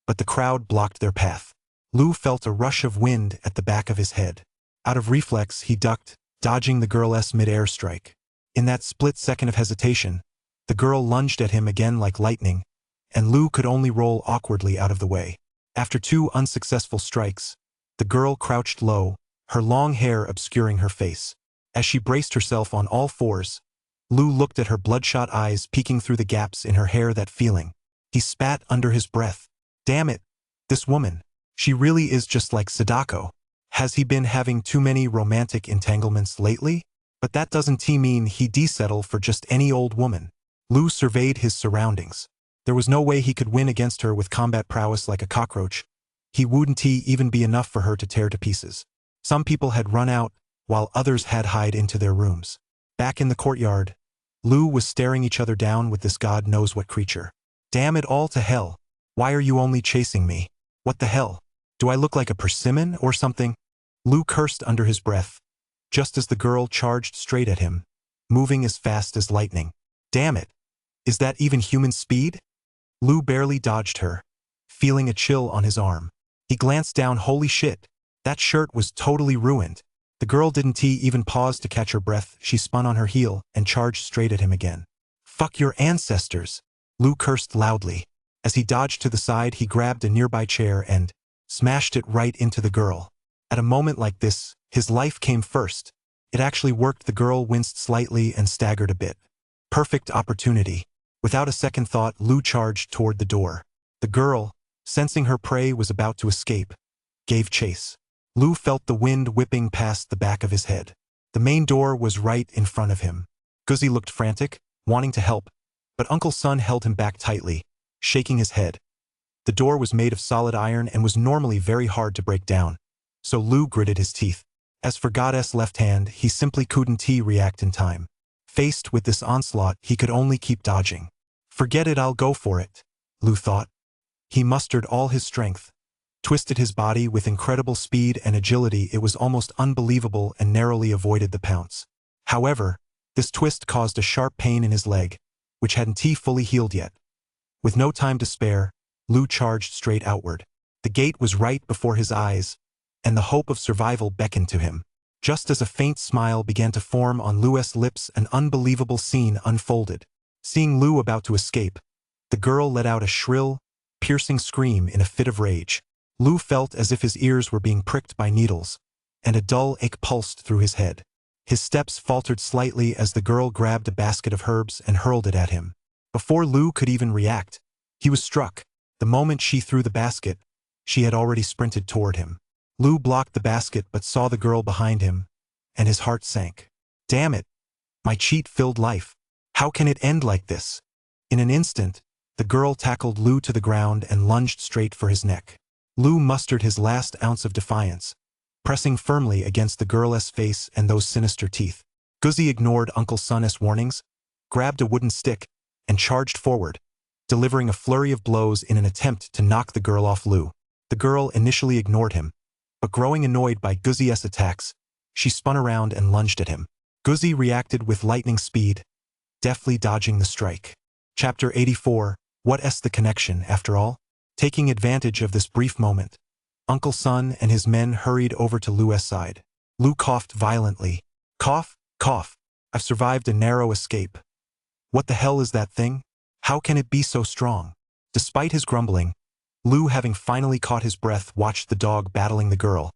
but the crowd blocked their path. Lu felt a rush of wind at the back of his head. Out of reflex, he ducked, dodging the girl's mid-air strike. In that split second of hesitation, the girl lunged at him again like lightning, and Lu could only roll awkwardly out of the way. After 2 unsuccessful strikes, the girl crouched low, her long hair obscuring her face. As she braced herself on all fours, Lu looked at her bloodshot eyes peeking through the gaps in her hair. That feeling. He spat under his breath. Damn it, this woman. She really is just like Sadako. Has he been having too many romantic entanglements lately? But that doesn't mean he'd settle for just any old woman. Lu surveyed his surroundings. There was no way he could win against her with combat prowess like a cockroach, He wouldn't even be enough for her to tear to pieces. Some people had run out, while others had hide into their rooms. Back in the courtyard, Lu was staring each other down with this god knows what creature. Damn it all to hell. Why are you only chasing me? What the hell? Do I look like a persimmon or something? Lu cursed under his breath, just as the girl charged straight at him, moving as fast as lightning. Damn it. Is that even human speed? Lu barely dodged her, feeling a chill on his arm. He glanced down. Holy shit. That shirt was totally ruined. The girl didn't even pause to catch her breath. She spun on her heel and charged straight at him again. Fuck your ancestors. Lu cursed loudly. As he dodged to the side, he grabbed a nearby chair and smashed it right into the girl. At a moment like this, his life came first. It actually worked. The girl winced slightly and staggered a bit. Perfect opportunity. Without a second thought, Lu charged toward the door. The girl, sensing her prey was about to escape, gave chase. Lu felt the wind whipping past the back of his head. The main door was right in front of him. Guzzi looked frantic, wanting to help, but Uncle Sun held him back tightly, shaking his head. The door was made of solid iron and was normally very hard to break down, so Lu gritted his teeth. As for Goddess' left hand, he simply couldn't react in time. Faced with this onslaught, he could only keep dodging. Forget it, I'll go for it, Lu thought. He mustered all his strength, twisted his body with incredible speed and agility. It was almost unbelievable and narrowly avoided the pounce. However, this twist caused a sharp pain in his leg, which hadn't fully healed yet. With no time to spare, Lu charged straight outward. The gate was right before his eyes, and the hope of survival beckoned to him. Just as a faint smile began to form on Lu's lips, an unbelievable scene unfolded. Seeing Lu about to escape, the girl let out a shrill, piercing scream in a fit of rage. Lu felt as if his ears were being pricked by needles, and a dull ache pulsed through his head. His steps faltered slightly as the girl grabbed a basket of herbs and hurled it at him. Before Lu could even react, he was struck. The moment she threw the basket, she had already sprinted toward him. Lu blocked the basket but saw the girl behind him, and his heart sank. Damn it! My cheat-filled life. How can it end like this? In an instant, the girl tackled Lu to the ground and lunged straight for his neck. Lu mustered his last ounce of defiance, pressing firmly against the girl's face and those sinister teeth. Guzzi ignored Uncle Sun's warnings, grabbed a wooden stick, and charged forward, delivering a flurry of blows in an attempt to knock the girl off Lu. The girl initially ignored him, but growing annoyed by Guzzi's attacks, she spun around and lunged at him. Guzzi reacted with lightning speed, deftly dodging the strike. Chapter 84, What's the connection, after all? Taking advantage of this brief moment, Uncle Sun and his men hurried over to Lu's side. Lu coughed violently. Cough, cough. I've survived a narrow escape. What the hell is that thing? How can it be so strong? Despite his grumbling, Lu, having finally caught his breath, watched the dog battling the girl,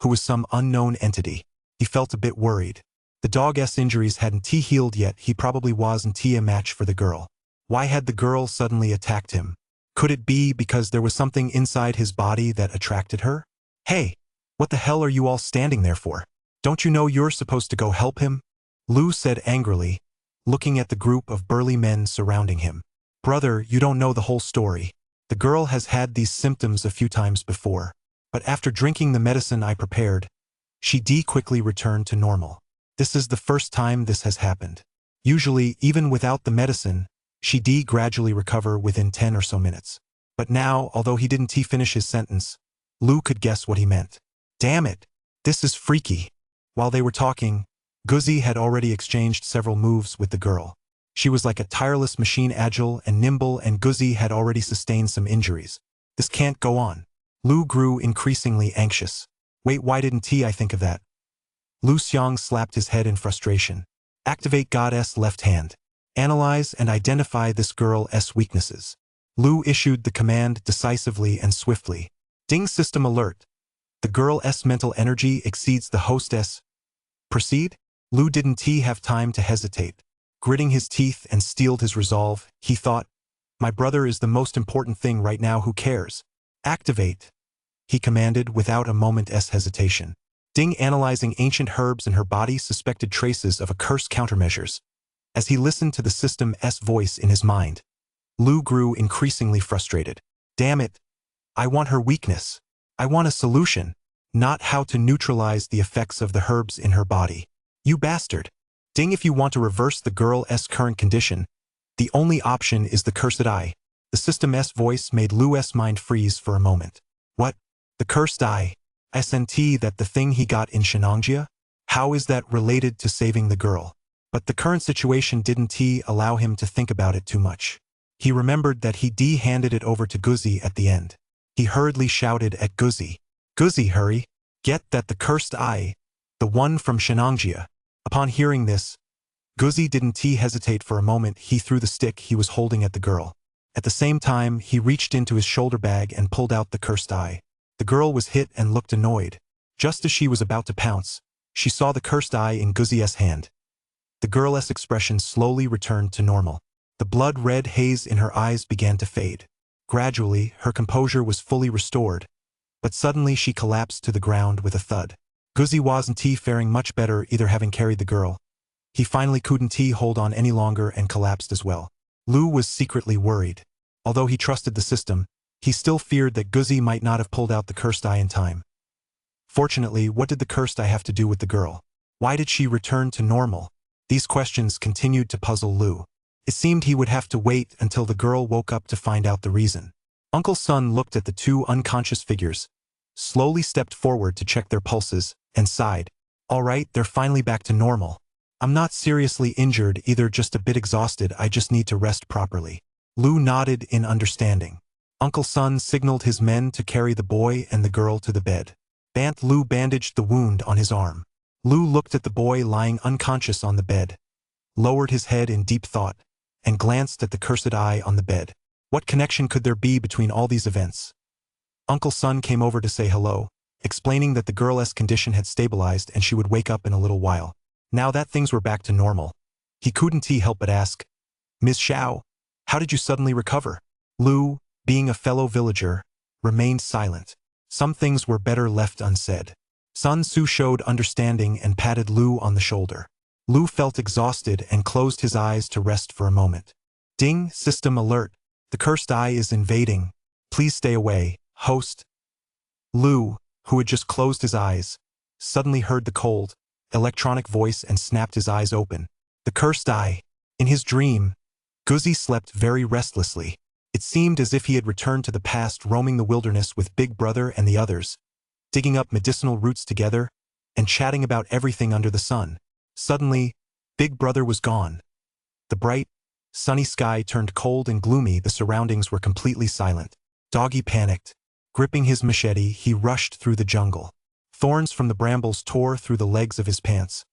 who was some unknown entity. He felt a bit worried. The dog's injuries hadn't healed yet. He probably wasn't a match for the girl. Why had the girl suddenly attacked him? Could it be because there was something inside his body that attracted her? Hey, what the hell are you all standing there for? Don't you know you're supposed to go help him? Lu said angrily, looking at the group of burly men surrounding him. Brother, you don't know the whole story. The girl has had these symptoms a few times before, but after drinking the medicine I prepared, she quickly returned to normal. This is the first time this has happened. Usually, even without the medicine, she gradually recover within 10 or so minutes. But now, although he didn't finish his sentence, Lu could guess what he meant. Damn it! This is freaky. While they were talking, Guzzi had already exchanged several moves with the girl. She was like a tireless machine, agile and nimble, and Guzzi had already sustained some injuries. This can't go on. Lu grew increasingly anxious. Wait, why didn't I think of that? Lu Xiang slapped his head in frustration. Activate Goddess left hand. Analyze and identify this girl's weaknesses. Lu issued the command decisively and swiftly. Ding system alert. The girl's mental energy exceeds the hostess. Proceed? Lu didn't have time to hesitate. Gritting his teeth and steeled his resolve, he thought, my brother is the most important thing right now, who cares? Activate, he commanded without a moment's hesitation. Ding, analyzing ancient herbs in her body, suspected traces of a curse countermeasures. As he listened to the system's voice in his mind, Lu grew increasingly frustrated. Damn it! I want her weakness. I want a solution, not how to neutralize the effects of the herbs in her body. You bastard. Ding, if you want to reverse the girl's current condition, the only option is the cursed eye. The system's voice made Lou's mind freeze for a moment. What? The cursed eye? Isn't that the thing he got in Shenangjia? How is that related to saving the girl? But the current situation didn't allow him to think about it too much. He remembered that he handed it over to Guzzi at the end. He hurriedly shouted at Guzzi. Guzzi, hurry! Get that the cursed eye, the one from Shenangjia. Upon hearing this, Guzzi didn't hesitate for a moment. He threw the stick he was holding at the girl. At the same time, he reached into his shoulder bag and pulled out the cursed eye. The girl was hit and looked annoyed. Just as she was about to pounce, she saw the cursed eye in Guzzi's hand. The girl's expression slowly returned to normal. The blood-red haze in her eyes began to fade. Gradually, her composure was fully restored, but suddenly she collapsed to the ground with a thud. Guzzi wasn't faring much better, either having carried the girl. He finally couldn't hold on any longer and collapsed as well. Lou was secretly worried. Although he trusted the system, he still feared that Guzzi might not have pulled out the cursed eye in time. Fortunately, what did the cursed eye have to do with the girl? Why did she return to normal? These questions continued to puzzle Lou. It seemed he would have to wait until the girl woke up to find out the reason. Uncle Sun looked at the two unconscious figures, slowly stepped forward to check their pulses, and sighed. All right, they're finally back to normal. I'm not seriously injured, either just a bit exhausted. I just need to rest properly. Lou nodded in understanding. Uncle Sun signaled his men to carry the boy and the girl to the bed. Lou bandaged the wound on his arm. Lou looked at the boy lying unconscious on the bed, lowered his head in deep thought, and glanced at the cursed eye on the bed. What connection could there be between all these events? Uncle Sun came over to say hello, explaining that the girl's condition had stabilized and she would wake up in a little while. Now that things were back to normal, he couldn't help but ask, Ms. Xiao, how did you suddenly recover? Lou, being a fellow villager, remained silent. Some things were better left unsaid. Sun Tzu showed understanding and patted Lou on the shoulder. Lou felt exhausted and closed his eyes to rest for a moment. Ding, system alert. The cursed eye is invading. Please stay away, host. Lou, who had just closed his eyes, suddenly heard the cold, electronic voice and snapped his eyes open. The cursed eye. In his dream, Guzzi slept very restlessly. It seemed as if he had returned to the past, roaming the wilderness with Big Brother and the others, digging up medicinal roots together, and chatting about everything under the sun. Suddenly, Big Brother was gone. The bright, sunny sky turned cold and gloomy. The surroundings were completely silent. Doggy panicked. Gripping his machete, he rushed through the jungle. Thorns from the brambles tore through the legs of his pants,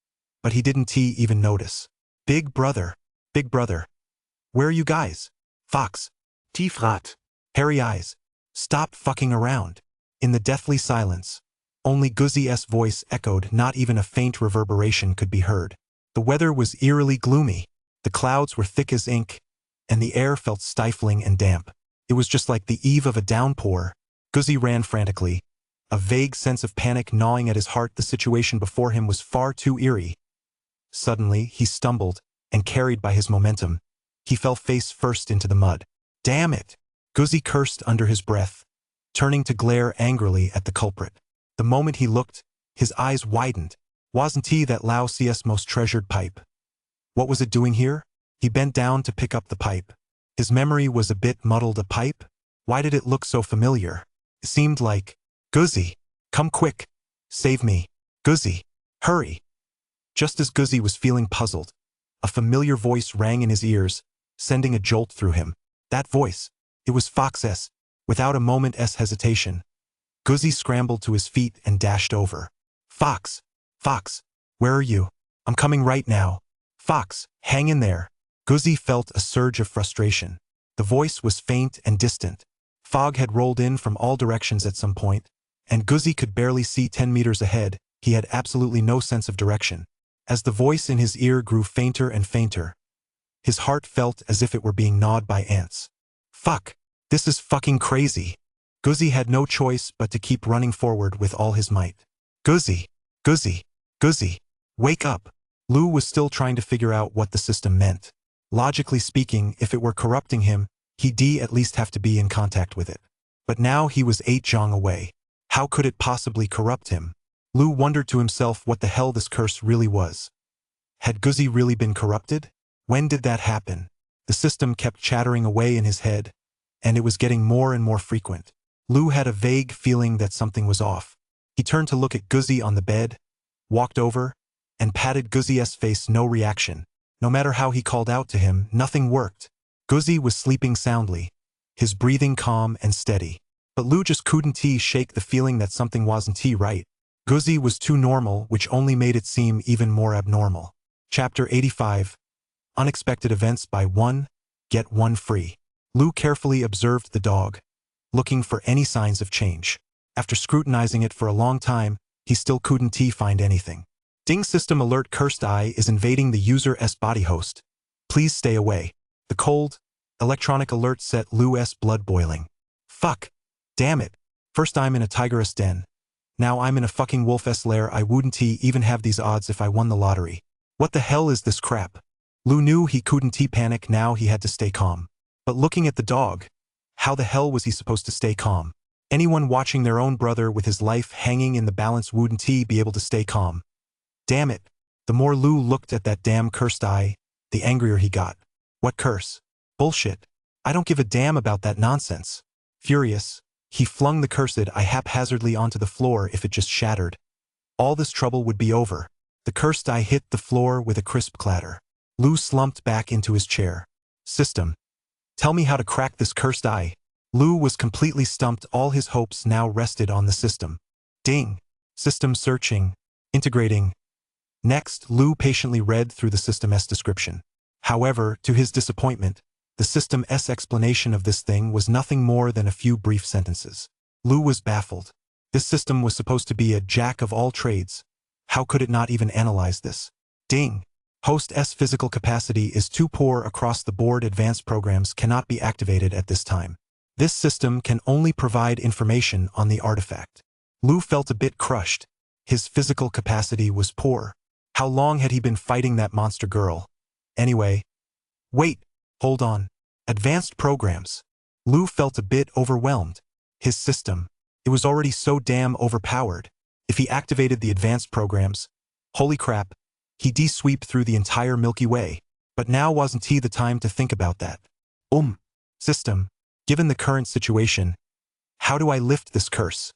but he didn't even notice. Big Brother, where are you guys? Fox, Tiefrat. hairy eyes, stop fucking around. In the deathly silence, only Guzzi's voice echoed. Not even a faint reverberation could be heard. The weather was eerily gloomy. The clouds were thick as ink, and the air felt stifling and damp. It was just like the eve of a downpour. Guzzi ran frantically, a vague sense of panic gnawing at his heart. The situation before him was far too eerie. Suddenly, he stumbled, and carried by his momentum, he fell face first into the mud. Damn it! Guzzi cursed under his breath, turning to glare angrily at the culprit. The moment he looked, his eyes widened. Wasn't he that Lao C's most treasured pipe? What was it doing here? He bent down to pick up the pipe. His memory was a bit muddled. A pipe? Why did it look so familiar? It seemed like, Guzzi, come quick. Save me. Guzzi, hurry. Just as Guzzi was feeling puzzled, a familiar voice rang in his ears, sending a jolt through him. That voice, it was Fox's. Without a moment's hesitation, Guzzi scrambled to his feet and dashed over. Fox, where are you? I'm coming right now. Fox, hang in there. Guzzi felt a surge of frustration. The voice was faint and distant. Fog had rolled in from all directions at some point, and Guzzi could barely see 10 meters ahead. He had absolutely no sense of direction. As the voice in his ear grew fainter and fainter, his heart felt as if it were being gnawed by ants. Fuck, this is fucking crazy. Guzzi had no choice but to keep running forward with all his might. Guzzi, wake up. Lou was still trying to figure out what the system meant. Logically speaking, if it were corrupting him, he'd at least have to be in contact with it. But now he was 8 zhang away. How could it possibly corrupt him? Lou wondered to himself what the hell this curse really was. Had Guzzi really been corrupted? When did that happen? The system kept chattering away in his head, and it was getting more and more frequent. Lou had a vague feeling that something was off. He turned to look at Guzzi on the bed, walked over, and patted Guzzi's face. No reaction. No matter how he called out to him, nothing worked. Guzzi was sleeping soundly, his breathing calm and steady. But Lou just couldn't shake the feeling that something wasn't right. Guzzi was too normal, which only made it seem even more abnormal. Chapter 85. Unexpected Events. Buy one, get one free. Lou carefully observed the dog, looking for any signs of change. After scrutinizing it for a long time, he still couldn't find anything. Ding system alert, cursed eye is invading the user's body host. Please stay away. The cold, electronic alert set Lou's blood boiling. Fuck. Damn it. First I'm in a tiger's den. Now I'm in a fucking wolf's lair. I wouldn't even have these odds if I won the lottery. What the hell is this crap? Lou knew he couldn't panic. Now he had to stay calm. But looking at the dog, how the hell was he supposed to stay calm? Anyone watching their own brother with his life hanging in the balance wouldn't be able to stay calm. Damn it. The more Lou looked at that damn cursed eye, the angrier he got. What curse? Bullshit. I don't give a damn about that nonsense. Furious, he flung the cursed eye haphazardly onto the floor. If it just shattered, all this trouble would be over. The cursed eye hit the floor with a crisp clatter. Lou slumped back into his chair. System. Tell me how to crack this cursed eye. Lou was completely stumped. All his hopes now rested on the system. Ding. System searching. Integrating. Next, Lou patiently read through the system's description. However, to his disappointment, the system's explanation of this thing was nothing more than a few brief sentences. Lou was baffled. This system was supposed to be a jack of all trades. How could it not even analyze this? Ding. Host's physical capacity is too poor across the board. Advanced programs cannot be activated at this time. This system can only provide information on the artifact. Lou felt a bit crushed. His physical capacity was poor. How long had he been fighting that monster girl? Anyway. Wait, hold on. Advanced programs. Lou felt a bit overwhelmed. His system. It was already so damn overpowered. If he activated the advanced programs, holy crap, he'd sweep through the entire Milky Way. But now wasn't the time to think about that. System. Given the current situation, how do I lift this curse?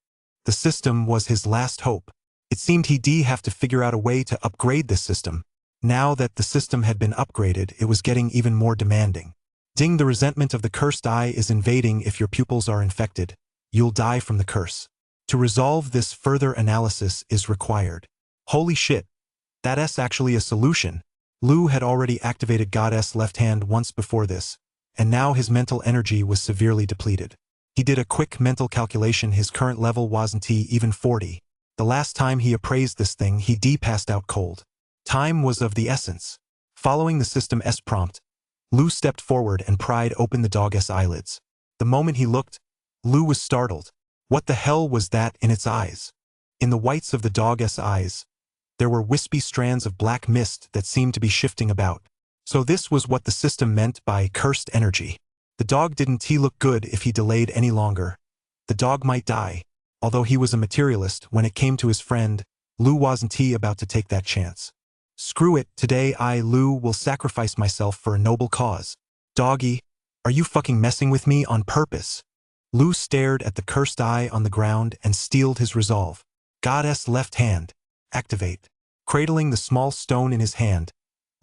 The system was his last hope. It seemed he'd have to figure out a way to upgrade this system. Now that the system had been upgraded, it was getting even more demanding. Ding. The resentment of the cursed eye is invading. If your pupils are infected, you'll die from the curse. To resolve this, further analysis is required. Holy shit. That's actually a solution. Lou had already activated God's left hand once before this, and now his mental energy was severely depleted. He did a quick mental calculation. His current level wasn't even 40. The last time he appraised this thing, he passed out cold. Time was of the essence. Following the system's prompt, Lou stepped forward and pried open the dog's eyelids. The moment he looked, Lou was startled. What the hell was that in its eyes? In the whites of the dog's eyes, there were wispy strands of black mist that seemed to be shifting about. So this was what the system meant by cursed energy. The dog didn't look good. If he delayed any longer, the dog might die. Although he was a materialist, when it came to his friend, Lou wasn't about to take that chance. Screw it, today Lou, will sacrifice myself for a noble cause. Doggy, are you fucking messing with me on purpose? Lou stared at the cursed eye on the ground and steeled his resolve. God's left hand. Activate. Cradling the small stone in his hand,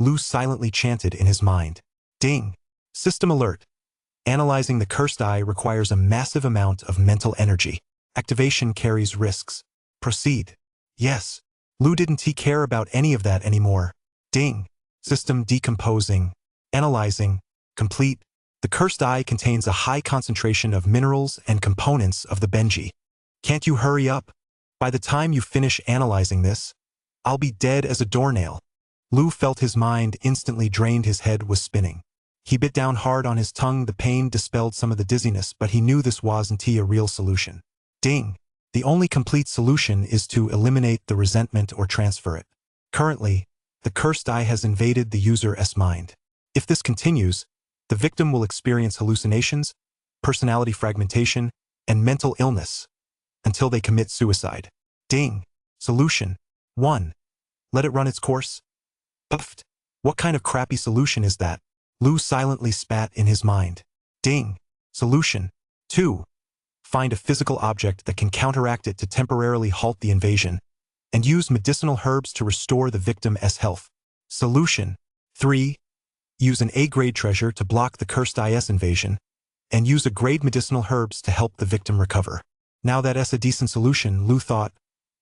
Lou silently chanted in his mind. Ding. System alert. Analyzing the cursed eye requires a massive amount of mental energy. Activation carries risks. Proceed. Yes. Lou didn't care about any of that anymore. Ding. System decomposing. Analyzing. Complete. The cursed eye contains a high concentration of minerals and components of the Benji. Can't you hurry up? By the time you finish analyzing this, I'll be dead as a doornail. Lou felt his mind instantly drained. His head was spinning. He bit down hard on his tongue. The pain dispelled some of the dizziness, but he knew this wasn't a real solution. Ding. The only complete solution is to eliminate the resentment or transfer it. Currently, the cursed eye has invaded the user's mind. If this continues, the victim will experience hallucinations, personality fragmentation, and mental illness. until they commit suicide. Ding. Solution. 1. Let it run its course. Puffed. What kind of crappy solution is that? Lou silently spat in his mind. Ding. Solution. 2. Find a physical object that can counteract it to temporarily halt the invasion, and use medicinal herbs to restore the victim's health. Solution. 3. Use an A-grade treasure to block the cursed IS invasion, and use a grade medicinal herbs to help the victim recover. Now that's a decent solution, Lou thought,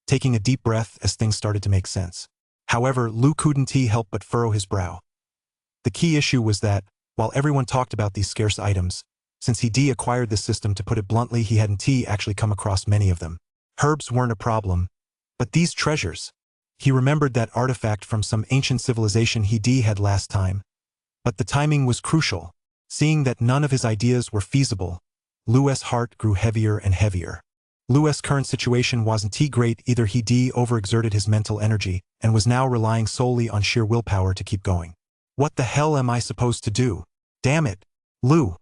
taking a deep breath as things started to make sense. However, Lou couldn't help but furrow his brow. The key issue was that, while everyone talked about these scarce items, since he acquired this system, to put it bluntly, he hadn't actually come across many of them. Herbs weren't a problem, but these treasures. He remembered that artifact from some ancient civilization he had last time. But the timing was crucial. Seeing that none of his ideas were feasible, Lou's heart grew heavier and heavier. Lou's current situation wasn't great either. He overexerted his mental energy and was now relying solely on sheer willpower to keep going. What the hell am I supposed to do? Damn it. Lou.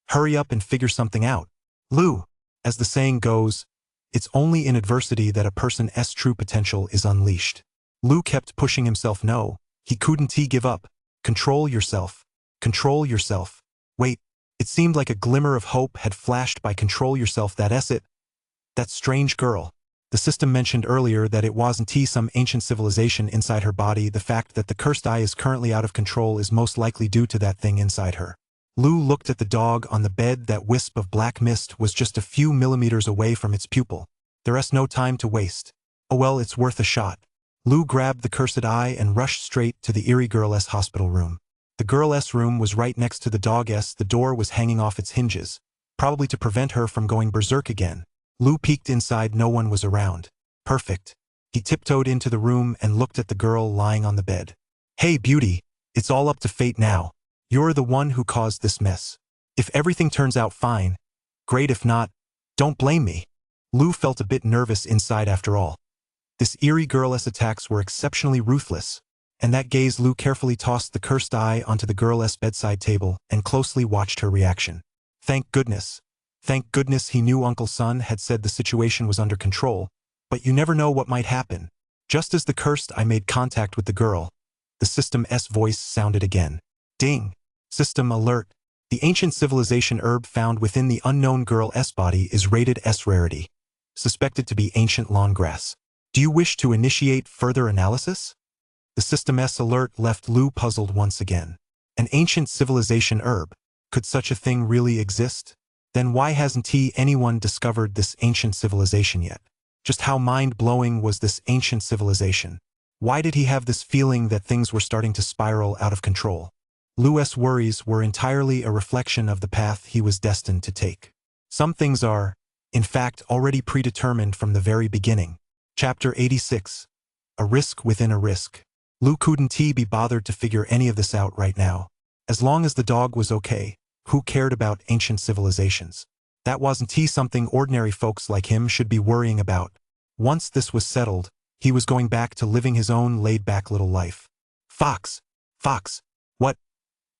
Hurry up and figure something out. Lou. As the saying goes, it's only in adversity that a person's true potential is unleashed. Lou kept pushing himself. No, he couldn't give up. Control yourself. Control yourself. Wait, it seemed like a glimmer of hope had flashed by. Control yourself, that's it. That strange girl. The system mentioned earlier that it wasn't some ancient civilization inside her body. The fact that the cursed eye is currently out of control is most likely due to that thing inside her. Lou looked at the dog on the bed. That wisp of black mist was just a few millimeters away from its pupil. There's no time to waste. Oh well, it's worth a shot. Lou grabbed the cursed eye and rushed straight to the eerie girl's hospital room. The girl's room was right next to the dog's. The door was hanging off its hinges, probably to prevent her from going berserk again. Lou peeked inside. No one was around. Perfect. He tiptoed into the room and looked at the girl lying on the bed. Hey beauty, it's all up to fate now. You're the one who caused this mess. If everything turns out fine, great. If not, don't blame me. Lou felt a bit nervous inside. After all, this eerie girl's attacks were exceptionally ruthless, and that gaze. Lou carefully tossed the cursed eye onto the girl's bedside table and closely watched her reaction. Thank goodness. Thank goodness. He knew Uncle Son had said the situation was under control, but you never know what might happen. Just as the cursed eye made contact with the girl, the system's voice sounded again. Ding. System alert. The ancient civilization herb found within the unknown girl's body is rated S rarity. Suspected to be ancient lawn grass. Do you wish to initiate further analysis? The system's alert left Lou puzzled once again. An ancient civilization herb. Could such a thing really exist? Then why hasn't anyone discovered this ancient civilization yet? Just how mind-blowing was this ancient civilization? Why did he have this feeling that things were starting to spiral out of control? Lou's worries were entirely a reflection of the path he was destined to take. Some things are, in fact, already predetermined from the very beginning. Chapter 86. A risk within a risk. Lou couldn't be bothered to figure any of this out right now. As long as the dog was okay, who cared about ancient civilizations? That wasn't something ordinary folks like him should be worrying about. Once this was settled, he was going back to living his own laid-back little life. Fox. Fox.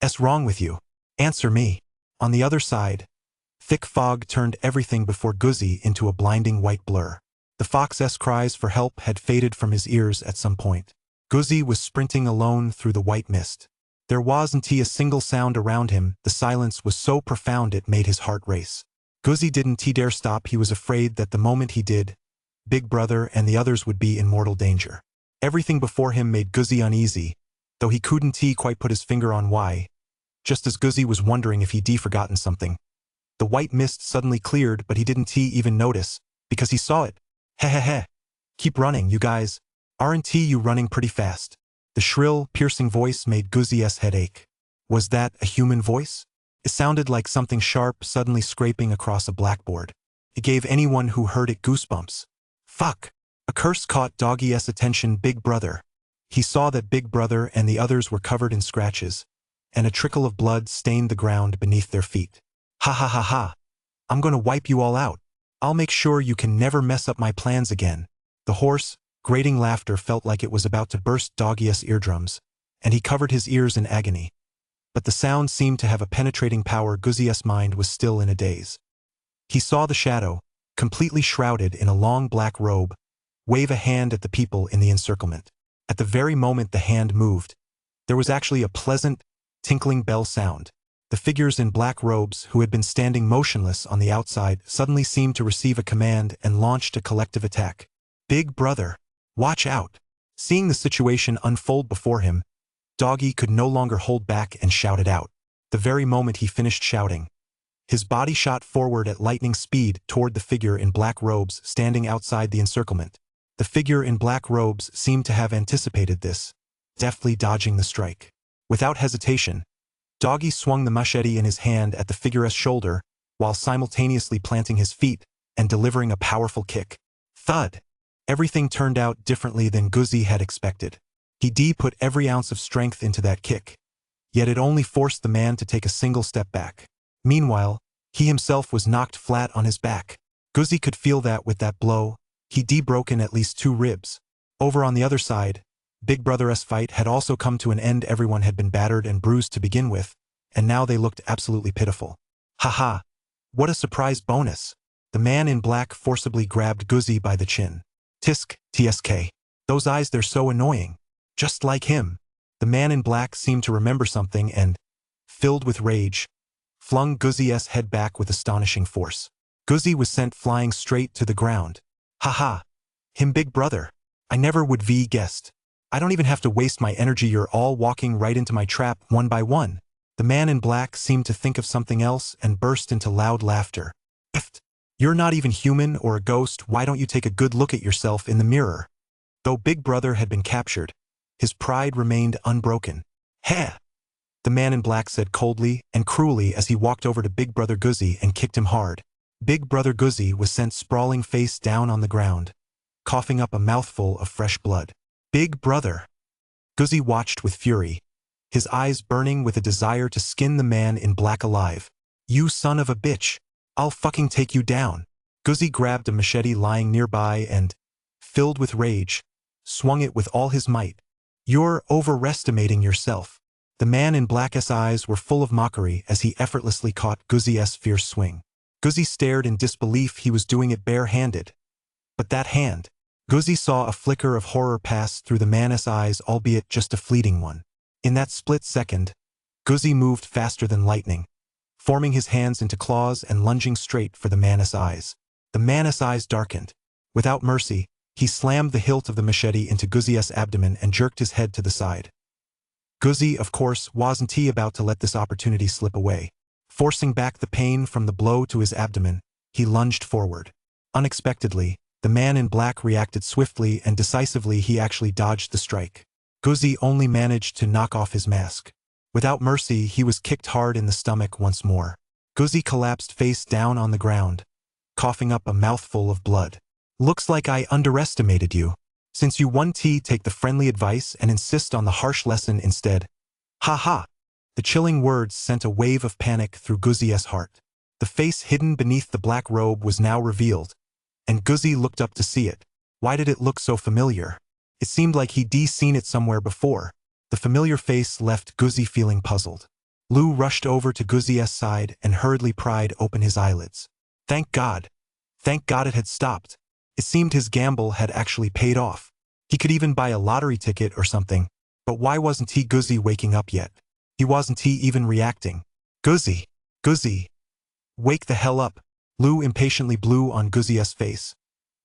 What's wrong with you? Answer me. On the other side, thick fog turned everything before Guzzy into a blinding white blur. The fox's cries for help had faded from his ears at some point. Guzzy was sprinting alone through the white mist. There wasn't a single sound around him. The silence was so profound it made his heart race. Guzzy didn't dare stop. He was afraid that the moment he did, Big Brother and the others would be in mortal danger. Everything before him made Guzzy uneasy, though he couldn't quite put his finger on why. Just as Guzzy was wondering if he'd forgotten something, the white mist suddenly cleared, but he didn't even notice, because he saw it. Heh. Keep running, you guys. Aren't you running pretty fast? The shrill, piercing voice made Guzzy's head ache. Was that a human voice? It sounded like something sharp suddenly scraping across a blackboard. It gave anyone who heard it goosebumps. Fuck! A curse caught Doggy's attention. Big Brother. He saw that Big Brother and the others were covered in scratches, and a trickle of blood stained the ground beneath their feet. Ha. I'm gonna wipe you all out. I'll make sure you can never mess up my plans again. The hoarse, grating laughter felt like it was about to burst Doggy's eardrums, and he covered his ears in agony. But the sound seemed to have a penetrating power. Guzzy's mind was still in a daze. He saw the shadow, completely shrouded in a long black robe, wave a hand at the people in the encirclement. At the very moment the hand moved, there was actually a pleasant, tinkling bell sound. The figures in black robes who had been standing motionless on the outside suddenly seemed to receive a command and launched a collective attack. Big brother, watch out! Seeing the situation unfold before him, Doggy could no longer hold back and shouted out. The very moment he finished shouting, his body shot forward at lightning speed toward the figure in black robes standing outside the encirclement. The figure in black robes seemed to have anticipated this, deftly dodging the strike. Without hesitation, Doggy swung the machete in his hand at the figure's shoulder while simultaneously planting his feet and delivering a powerful kick. Thud! Everything turned out differently than Guzzi had expected. He put every ounce of strength into that kick, yet it only forced the man to take a single step back. Meanwhile, he himself was knocked flat on his back. Guzzi could feel that with that blow, he'd broken at least 2 ribs. Over on the other side, Big Brother's fight had also come to an end. Everyone had been battered and bruised to begin with, and now they looked absolutely pitiful. Haha! What a surprise bonus! The man in black forcibly grabbed Guzzi by the chin. Tsk. Those eyes, they're so annoying. Just like him. The man in black seemed to remember something and, filled with rage, flung Guzzi's head back with astonishing force. Guzzi was sent flying straight to the ground. Haha! Him Big Brother. I never would have guessed. I don't even have to waste my energy, you're all walking right into my trap one by one. The man in black seemed to think of something else and burst into loud laughter. Pfft! You're not even human or a ghost, why don't you take a good look at yourself in the mirror? Though Big Brother had been captured, his pride remained unbroken. Heh! The man in black said coldly and cruelly as he walked over to Big Brother Guzzi and kicked him hard. Big Brother Guzzi was sent sprawling face down on the ground, coughing up a mouthful of fresh blood. Big Brother! Guzzi watched with fury, his eyes burning with a desire to skin the man in black alive. You son of a bitch! I'll fucking take you down! Guzzi grabbed a machete lying nearby and, filled with rage, swung it with all his might. You're overestimating yourself. The man in black's eyes were full of mockery as he effortlessly caught Guzzi's fierce swing. Guzzi stared in disbelief. He was doing it bare-handed. But that hand, Guzzi saw a flicker of horror pass through the man's eyes, albeit just a fleeting one. In that split second, Guzzi moved faster than lightning, forming his hands into claws and lunging straight for the man's eyes. The man's eyes darkened. Without mercy, he slammed the hilt of the machete into Guzzi's abdomen and jerked his head to the side. Guzzi, of course, wasn't about to let this opportunity slip away. Forcing back the pain from the blow to his abdomen, he lunged forward. Unexpectedly, the man in black reacted swiftly and decisively. He actually dodged the strike. Guzzi only managed to knock off his mask. Without mercy, he was kicked hard in the stomach once more. Guzzi collapsed face down on the ground, coughing up a mouthful of blood. Looks like I underestimated you. Since you won, take the friendly advice and insist on the harsh lesson instead. Ha ha! The chilling words sent a wave of panic through Guzzi's heart. The face hidden beneath the black robe was now revealed, and Guzzi looked up to see it. Why did it look so familiar? It seemed like he'd seen it somewhere before. The familiar face left Guzzi feeling puzzled. Lou rushed over to Guzzi's side and hurriedly pried open his eyelids. Thank God. Thank God it had stopped. It seemed his gamble had actually paid off. He could even buy a lottery ticket or something. But why wasn't Guzzi waking up yet? He wasn't even reacting. Guzzi! Guzzi! Wake the hell up! Lou impatiently blew on Guzzi's face.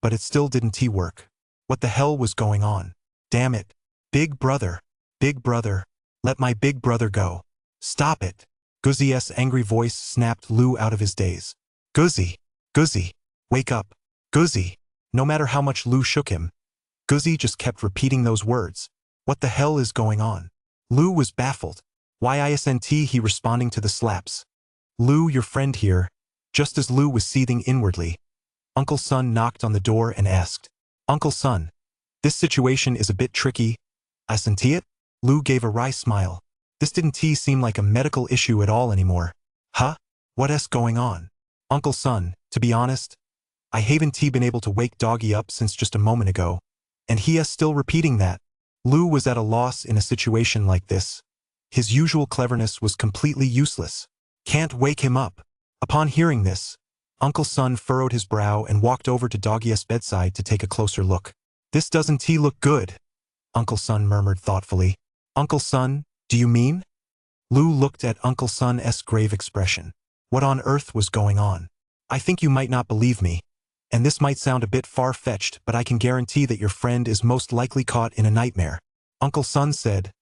But it still didn't work. What the hell was going on? Damn it! Big Brother! Big Brother! Let my Big Brother go! Stop it! Guzzi's angry voice snapped Lou out of his daze. Guzzi! Guzzi! Wake up! Guzzi! No matter how much Lou shook him, Guzzi just kept repeating those words. What the hell is going on? Lou was baffled. Why isn't he responding to the slaps? Lou, your friend here. Just as Lou was seething inwardly, Uncle Son knocked on the door and asked, Uncle Son, this situation is a bit tricky. Isn't it? Lou gave a wry smile. This didn't seem like a medical issue at all anymore. Huh? What's going on? Uncle Son, to be honest, I haven't been able to wake Doggy up since just a moment ago, and he is still repeating that. Lou was at a loss in a situation like this. His usual cleverness was completely useless. Can't wake him up. Upon hearing this, Uncle Sun furrowed his brow and walked over to Doggy's bedside to take a closer look. This doesn't look good, Uncle Sun murmured thoughtfully. Uncle Sun, do you mean? Lu looked at Uncle Sun's grave expression. What on earth was going on? I think you might not believe me, and this might sound a bit far-fetched, but I can guarantee that your friend is most likely caught in a nightmare, Uncle Sun said,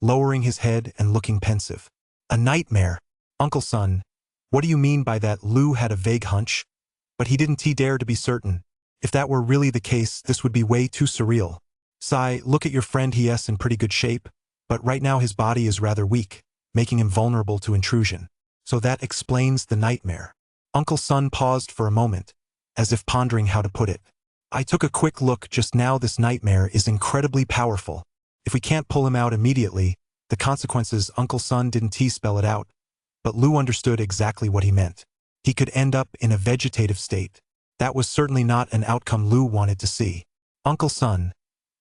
lowering his head and looking pensive. A nightmare? Uncle Sun, what do you mean by that? Lu had a vague hunch, but he didn't dare to be certain. If that were really the case, this would be way too surreal. Sai, look at your friend, he's in pretty good shape, but right now his body is rather weak, making him vulnerable to intrusion. So that explains the nightmare. Uncle Sun paused for a moment, as if pondering how to put it. I took a quick look just now. This nightmare is incredibly powerful. If we can't pull him out immediately, the consequences. Uncle Sun didn't spell it out, but Lu understood exactly what he meant. He could end up in a vegetative state. That was certainly not an outcome Lu wanted to see. Uncle Sun,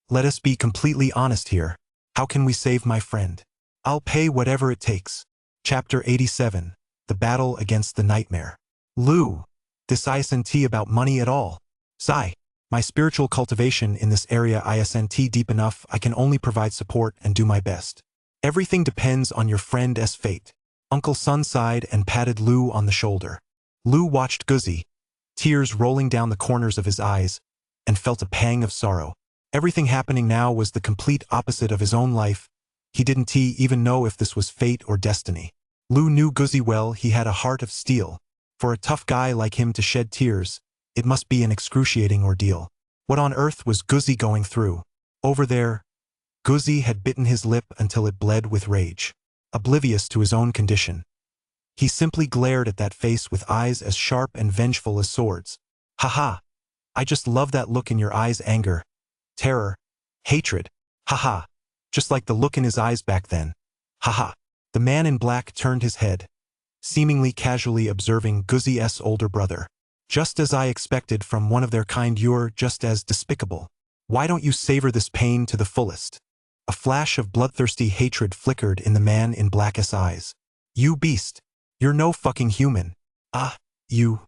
let us be completely honest here. How can we save my friend? I'll pay whatever it takes. Chapter 87. The Battle Against the Nightmare. Lu, this isn't about money at all. Sai, my spiritual cultivation in this area isn't deep enough. I can only provide support and do my best. Everything depends on your friend's fate. Uncle Sun sighed and patted Lu on the shoulder. Lu watched Guzzi, tears rolling down the corners of his eyes, and felt a pang of sorrow. Everything happening now was the complete opposite of his own life. He didn't even know if this was fate or destiny. Lu knew Guzzi well. He had a heart of steel. For a tough guy like him to shed tears, it must be an excruciating ordeal. What on earth was Guzzi going through? Over there, Guzzi had bitten his lip until it bled with rage. Oblivious to his own condition, he simply glared at that face with eyes as sharp and vengeful as swords. Haha, I just love that look in your eyes. Anger, terror, hatred. Haha, just like the look in his eyes back then. Haha. The man in black turned his head, seemingly casually observing Guzzi's older brother. Just as I expected from one of their kind, you're just as despicable. Why don't you savor this pain to the fullest? A flash of bloodthirsty hatred flickered in the man in black's eyes. You beast. You're no fucking human. You'll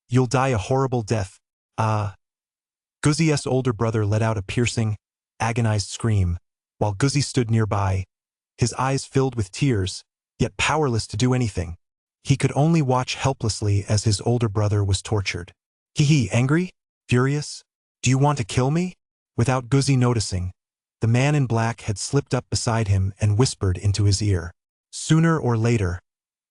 die a horrible death. Guzzi's older brother let out a piercing, agonized scream, while Guzzi stood nearby, his eyes filled with tears, yet powerless to do anything. He could only watch helplessly as his older brother was tortured. Angry? Furious? Do you want to kill me? Without Guzzi noticing, the man in black had slipped up beside him and whispered into his ear. Sooner or later,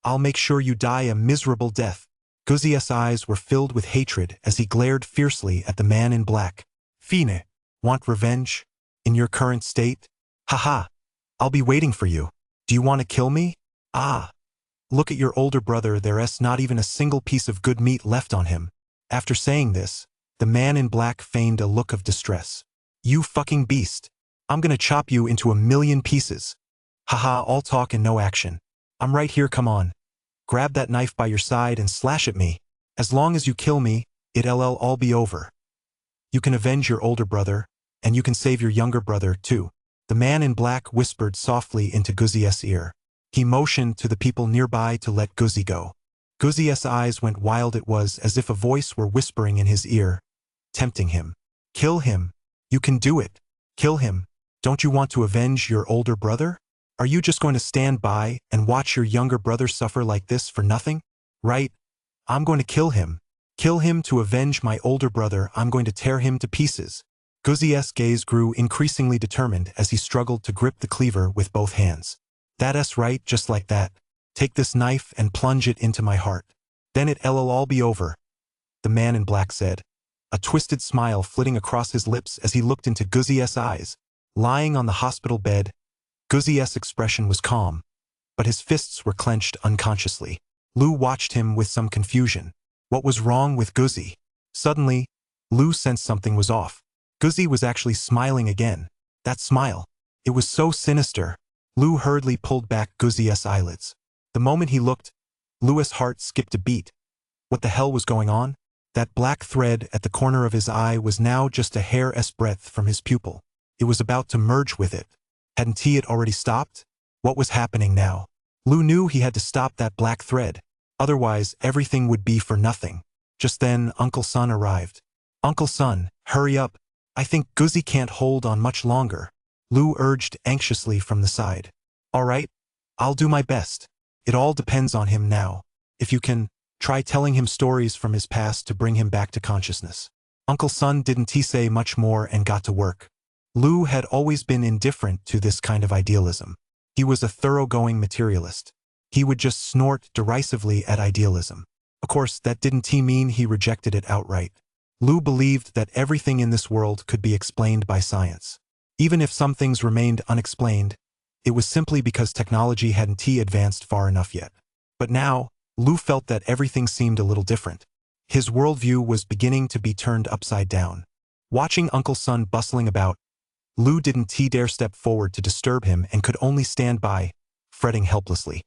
I'll make sure you die a miserable death. Guzzi's eyes were filled with hatred as he glared fiercely at the man in black. Fine. Want revenge? In your current state? Haha. I'll be waiting for you. Do you want to kill me? Look at your older brother. There's not even a single piece of good meat left on him. After saying this, the man in black feigned a look of distress. You fucking beast. I'm gonna chop you into a million pieces. Haha, all talk and no action. I'm right here, come on. Grab that knife by your side and slash at me. As long as you kill me, it'll all be over. You can avenge your older brother, and you can save your younger brother too. The man in black whispered softly into Guzzi's ear. He motioned to the people nearby to let Guzzi go. Guzzi's eyes went wild. It was as if a voice were whispering in his ear, tempting him. Kill him. You can do it. Kill him. Don't you want to avenge your older brother? Are you just going to stand by and watch your younger brother suffer like this for nothing? Right? I'm going to kill him. Kill him to avenge my older brother. I'm going to tear him to pieces. Guzzi's gaze grew increasingly determined as he struggled to grip the cleaver with both hands. That's right, just like that. Take this knife and plunge it into my heart. Then it'll all be over, the man in black said, a twisted smile flitting across his lips as he looked into Guzzi's eyes. Lying on the hospital bed, Guzzi's expression was calm, but his fists were clenched unconsciously. Lu watched him with some confusion. What was wrong with Guzzi? Suddenly, Lu sensed something was off. Guzzi was actually smiling again. That smile. It was so sinister. Lu hurriedly pulled back Guzzi's eyelids. The moment he looked, Lu's heart skipped a beat. What the hell was going on? That black thread at the corner of his eye was now just a hair's breadth from his pupil. It was about to merge with it. Hadn't it already stopped? What was happening now? Lu knew he had to stop that black thread. Otherwise, everything would be for nothing. Just then, Uncle Sun arrived. Uncle Sun, hurry up. I think Guzzy can't hold on much longer, Lu urged anxiously from the side. All right, I'll do my best. It all depends on him now. If you can, try telling him stories from his past to bring him back to consciousness. Uncle Sun didn't say much more and got to work. Lu had always been indifferent to this kind of idealism. He was a thoroughgoing materialist. He would just snort derisively at idealism. Of course, that didn't mean he rejected it outright. Lu believed that everything in this world could be explained by science. Even if some things remained unexplained, it was simply because technology hadn't advanced far enough yet. But now, Lu felt that everything seemed a little different. His worldview was beginning to be turned upside down. Watching Uncle Sun bustling about, Lu didn't dare step forward to disturb him and could only stand by, fretting helplessly.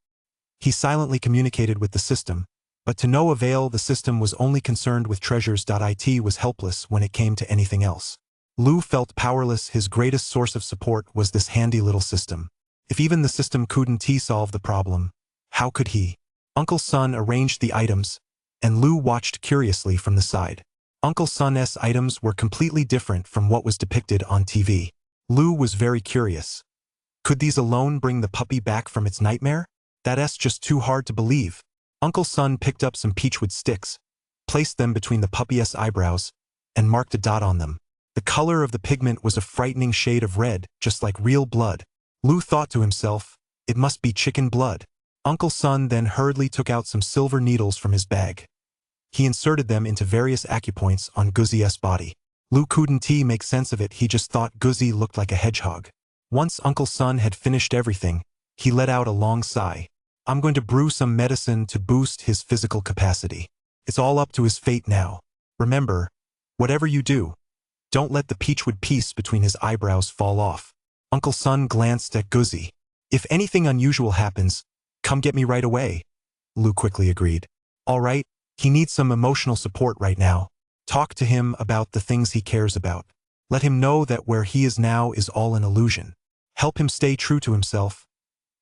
He silently communicated with the system, but to no avail. The system was only concerned with treasures. It was helpless when it came to anything else. Lu felt powerless. His greatest source of support was this handy little system. If even the system couldn't solve the problem, how could he? Uncle Sun arranged the items, and Lu watched curiously from the side. Uncle Sun's items were completely different from what was depicted on TV. Lu was very curious. Could these alone bring the puppy back from its nightmare? That's just too hard to believe. Uncle Sun picked up some peachwood sticks, placed them between the puppy's eyebrows, and marked a dot on them. The color of the pigment was a frightening shade of red, just like real blood. Lu thought to himself, it must be chicken blood. Uncle Sun then hurriedly took out some silver needles from his bag. He inserted them into various acupoints on Guzzy's body. Lu couldn't make sense of it. He just thought Guzzy looked like a hedgehog. Once Uncle Sun had finished everything, he let out a long sigh. I'm going to brew some medicine to boost his physical capacity. It's all up to his fate now. Remember, whatever you do, don't let the peachwood piece between his eyebrows fall off. Uncle Sun glanced at Guzzy. If anything unusual happens, come get me right away, Lu quickly agreed. All right, he needs some emotional support right now. Talk to him about the things he cares about. Let him know that where he is now is all an illusion. Help him stay true to himself,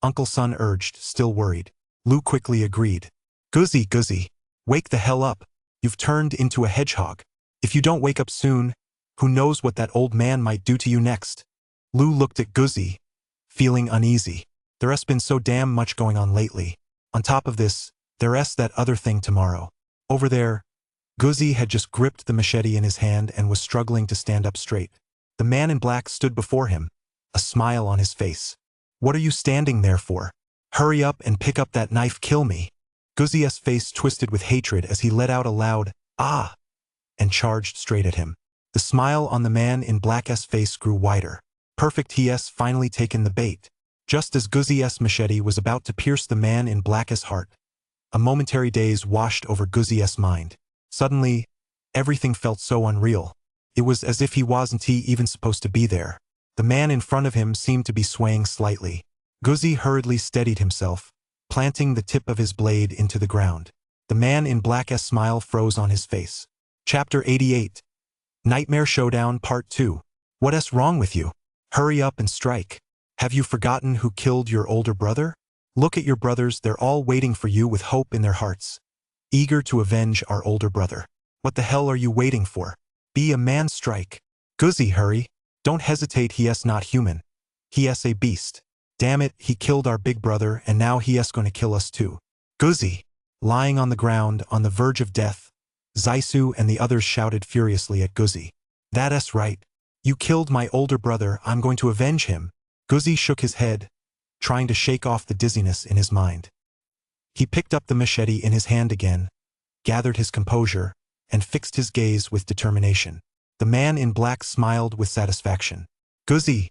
Uncle Sun urged, still worried. Lu quickly agreed. Guzzy, wake the hell up. You've turned into a hedgehog. If you don't wake up soon, who knows what that old man might do to you next? Lu looked at Guzzy, feeling uneasy. There's been so damn much going on lately. On top of this, there's that other thing tomorrow. Over there, Guzzy had just gripped the machete in his hand and was struggling to stand up straight. The man in black stood before him, a smile on his face. What are you standing there for? Hurry up and pick up that knife. Kill me. Guzzy's face twisted with hatred as he let out a loud, ah, and charged straight at him. The smile on the man in black's face grew wider. Perfect, he's finally taken the bait. Just as Guzzy's machete was about to pierce the man in black's heart, a momentary daze washed over Guzzy's mind. Suddenly, everything felt so unreal. It was as if he wasn't even supposed to be there. The man in front of him seemed to be swaying slightly. Guzzy hurriedly steadied himself, planting the tip of his blade into the ground. The man in black's smile froze on his face. Chapter 88. Nightmare Showdown Part 2. What's wrong with you? Hurry up and strike. Have you forgotten who killed your older brother? Look at your brothers, they're all waiting for you with hope in their hearts, eager to avenge our older brother. What the hell are you waiting for? Be a man, strike. Guzzy, hurry. Don't hesitate, he's not human. He's a beast. Damn it, he killed our big brother and now he's gonna kill us too. Guzzy. Lying on the ground, on the verge of death, Zaisu and the others shouted furiously at Guzzy. That's right. You killed my older brother, I'm going to avenge him. Guzzy shook his head, trying to shake off the dizziness in his mind. He picked up the machete in his hand again, gathered his composure, and fixed his gaze with determination. The man in black smiled with satisfaction. Guzzy,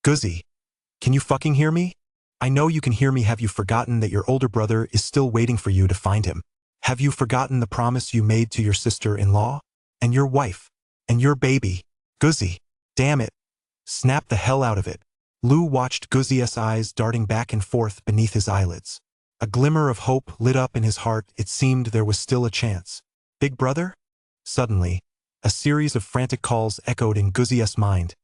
can you fucking hear me? I know you can hear me. Have you forgotten that your older brother is still waiting for you to find him? Have you forgotten the promise you made to your sister-in-law? And your wife? And your baby? Guzzy, damn it. Snap the hell out of it. Lu watched Guzzy's eyes darting back and forth beneath his eyelids. A glimmer of hope lit up in his heart. It seemed there was still a chance. Big brother? Suddenly, a series of frantic calls echoed in Guzzy's mind,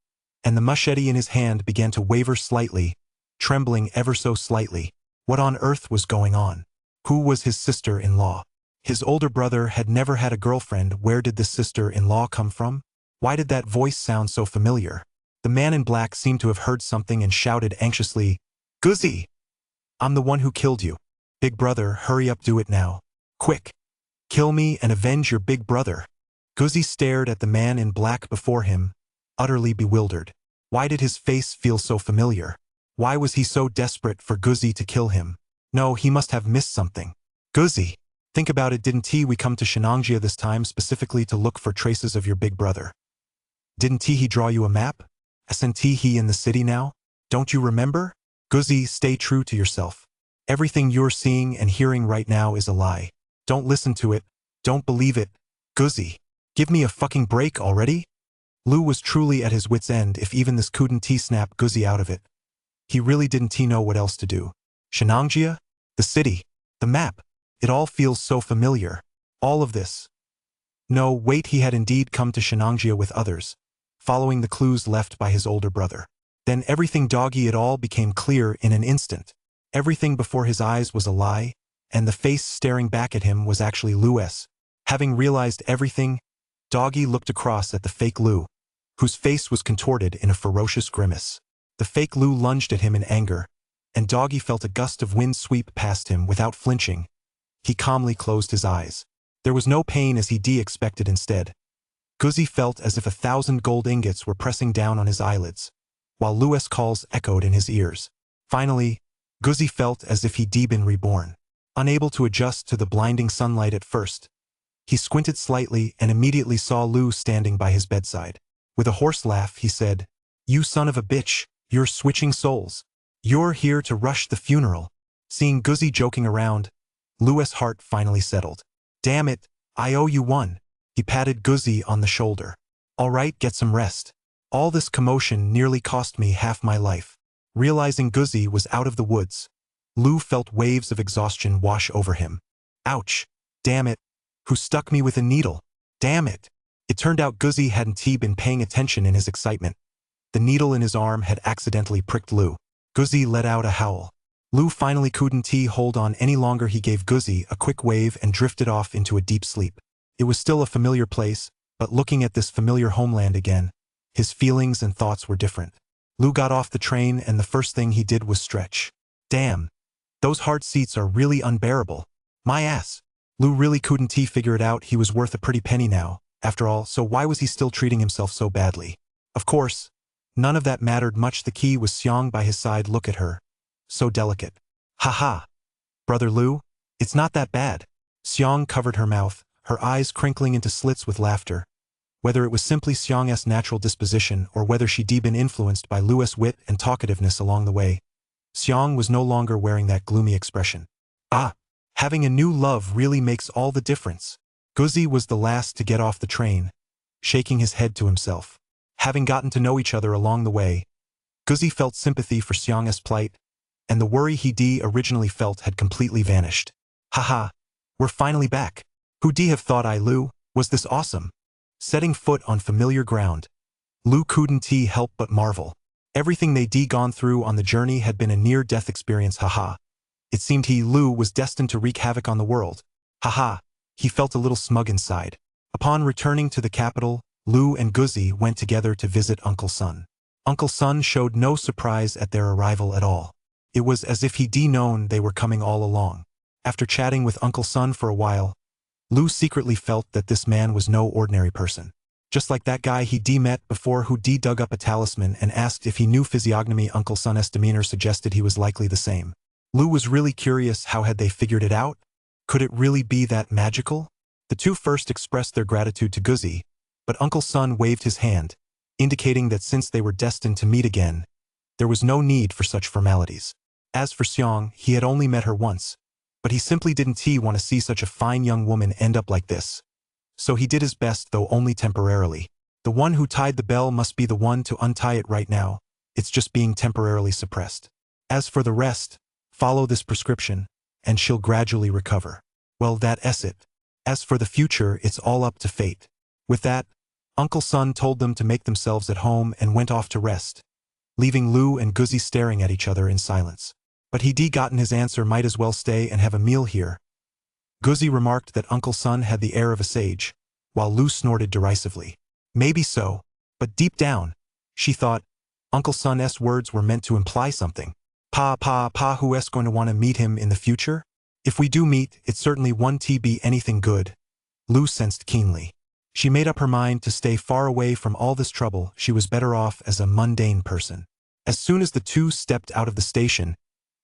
and the machete in his hand began to waver slightly, trembling ever so slightly. What on earth was going on? Who was his sister-in-law? His older brother had never had a girlfriend. Where did this sister-in-law come from? Why did that voice sound so familiar? The man in black seemed to have heard something and shouted anxiously, "Guzzi! I'm the one who killed you. Big brother, hurry up, do it now. Quick! Kill me and avenge your big brother." Guzzi stared at the man in black before him, utterly bewildered. Why did his face feel so familiar? Why was he so desperate for Guzzi to kill him? No, he must have missed something. Guzzi! Think about it, didn't we come to Shenangjia this time specifically to look for traces of your big brother? Didn't he draw you a map? Isn't he in the city now? Don't you remember? Guzzi, stay true to yourself. Everything you're seeing and hearing right now is a lie. Don't listen to it. Don't believe it. Guzzi, give me a fucking break already? Lu was truly at his wit's end if even this couldn't snap Guzzi out of it. He really didn't know what else to do. Shenangjia? The city? The map? It all feels so familiar. All of this. No, wait, he had indeed come to Shenangjia with others, following the clues left by his older brother. Then everything doggy, it all became clear in an instant. Everything before his eyes was a lie, and the face staring back at him was actually Lu's. Having realized everything, Doggy looked across at the fake Lu, whose face was contorted in a ferocious grimace. The fake Lu lunged at him in anger, and Doggy felt a gust of wind sweep past him without flinching. He calmly closed his eyes. There was no pain as he expected instead. Guzzi felt as if 1,000 gold ingots were pressing down on his eyelids, while Lu's calls echoed in his ears. Finally, Guzzi felt as if he'd been reborn. Unable to adjust to the blinding sunlight at first, he squinted slightly and immediately saw Lu standing by his bedside. With a hoarse laugh, he said, "You son of a bitch, you're switching souls. You're here to rush the funeral." Seeing Guzzi joking around, Lu's heart finally settled. "Damn it, I owe you one." He patted Guzzi on the shoulder. "All right, get some rest. All this commotion nearly cost me half my life." Realizing Guzzi was out of the woods, Lu felt waves of exhaustion wash over him. "Ouch! Damn it! Who stuck me with a needle? Damn it!" It turned out Guzzi hadn't been paying attention in his excitement. The needle in his arm had accidentally pricked Lu. Guzzi let out a howl. Lu finally couldn't hold on any longer. He gave Guzzi a quick wave and drifted off into a deep sleep. It was still a familiar place, but looking at this familiar homeland again, his feelings and thoughts were different. Lu got off the train and the first thing he did was stretch. Damn, those hard seats are really unbearable. My ass. Lu really couldn't figure it out. He was worth a pretty penny now, after all, so why was he still treating himself so badly? Of course, none of that mattered much. The key was Xiong by his side. Look at her. So delicate. Haha. Brother Lu, it's not that bad. Xiong covered her mouth, her eyes crinkling into slits with laughter. Whether it was simply Xiong's natural disposition or whether she'd been influenced by Lu's wit and talkativeness along the way, Xiong was no longer wearing that gloomy expression. Ah, having a new love really makes all the difference. Guzzi was the last to get off the train, shaking his head to himself. Having gotten to know each other along the way, Guzzi felt sympathy for Xiong's plight, and the worry he originally felt had completely vanished. Haha, we're finally back. Who'd have thought Lu was this awesome? Setting foot on familiar ground, Lu couldn't help but marvel. Everything they'd gone through on the journey had been a near-death experience. Haha. It seemed Lu was destined to wreak havoc on the world. Haha. He felt a little smug inside. Upon returning to the capital, Lu and Guzzi went together to visit Uncle Sun. Uncle Sun showed no surprise at their arrival at all. It was as if he'd known they were coming all along. After chatting with Uncle Sun for a while, Lu secretly felt that this man was no ordinary person. Just like that guy he'd met before who dug up a talisman and asked if he knew physiognomy. Uncle Sun's demeanor suggested he was likely the same. Lu was really curious, how had they figured it out? Could it really be that magical? The two first expressed their gratitude to Guzzi, but Uncle Sun waved his hand, indicating that since they were destined to meet again, there was no need for such formalities. As for Xiong, he had only met her once, but he simply didn't want to see such a fine young woman end up like this. So he did his best, though only temporarily. The one who tied the bell must be the one to untie it right now. It's just being temporarily suppressed. As for the rest, follow this prescription, and she'll gradually recover. Well, that's it. As for the future, it's all up to fate. With that, Uncle Sun told them to make themselves at home and went off to rest, leaving Lu and Guzzi staring at each other in silence. But he'd gotten his answer, might as well stay and have a meal here. Guzzi remarked that Uncle Sun had the air of a sage, while Lu snorted derisively. Maybe so, but deep down, she thought, Uncle Sun's words were meant to imply something. Pa who's going to want to meet him in the future? If we do meet, it certainly won't be anything good, Lu sensed keenly. She made up her mind to stay far away from all this trouble. She was better off as a mundane person. As soon as the two stepped out of the station,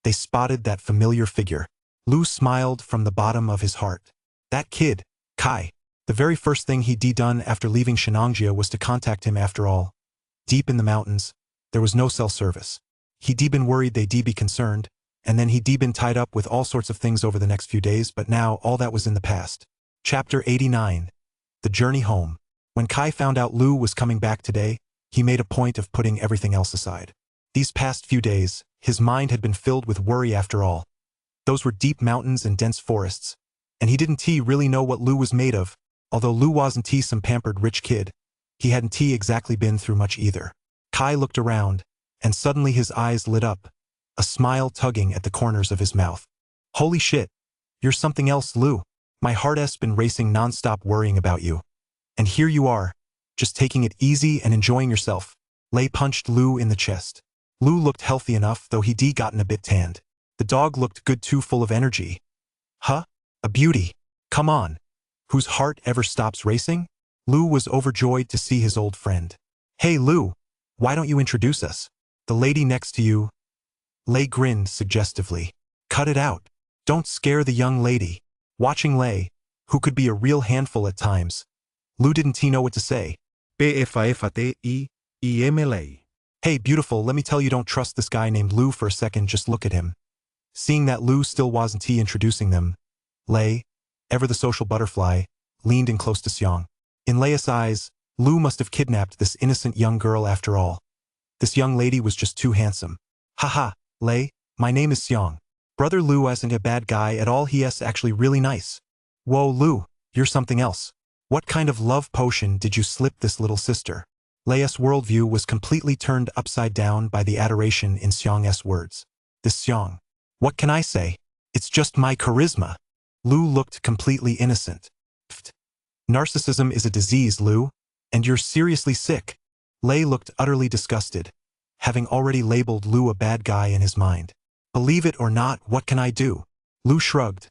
they spotted that familiar figure. Lu smiled from the bottom of his heart. That kid, Kai. The very first thing he'd done after leaving Shenangjia was to contact him after all. Deep in the mountains, there was no cell service. He'd been worried they'd be concerned, and then he'd been tied up with all sorts of things over the next few days, but now all that was in the past. Chapter 89. The Journey Home. When Kai found out Lu was coming back today, he made a point of putting everything else aside. These past few days, his mind had been filled with worry after all. Those were deep mountains and dense forests, and he didn't really know what Lu was made of. Although Lu wasn't some pampered rich kid, he hadn't exactly been through much either. Kai looked around, and suddenly his eyes lit up, a smile tugging at the corners of his mouth. Holy shit, you're something else, Lu. My heart's been racing nonstop worrying about you. And here you are, just taking it easy and enjoying yourself. Lei punched Lu in the chest. Lu looked healthy enough, though he'd gotten a bit tanned. The dog looked good too, full of energy. Huh? A beauty. Come on. Whose heart ever stops racing? Lu was overjoyed to see his old friend. Hey Lu, why don't you introduce us? The lady next to you. Lei grinned suggestively. Cut it out. Don't scare the young lady. Watching Lei, who could be a real handful at times, Lu didn't know what to say. PFAFTIIMLA. Hey beautiful, let me tell you, don't trust this guy named Lu for a second, just look at him. Seeing that Lu still wasn't introducing them, Lei, ever the social butterfly, leaned in close to Xiang. In Lei's eyes, Lu must have kidnapped this innocent young girl after all. This young lady was just too handsome. Haha, Lei, my name is Xiang. Brother Lu isn't a bad guy at all, he's actually really nice. Whoa Lu, you're something else. What kind of love potion did you slip this little sister? Lei's worldview was completely turned upside down by the adoration in Xiang's words. This Xiang. What can I say? It's just my charisma. Lu looked completely innocent. Pfft. Narcissism is a disease, Lu, and you're seriously sick. Lei looked utterly disgusted, having already labeled Lu a bad guy in his mind. Believe it or not, what can I do? Lu shrugged,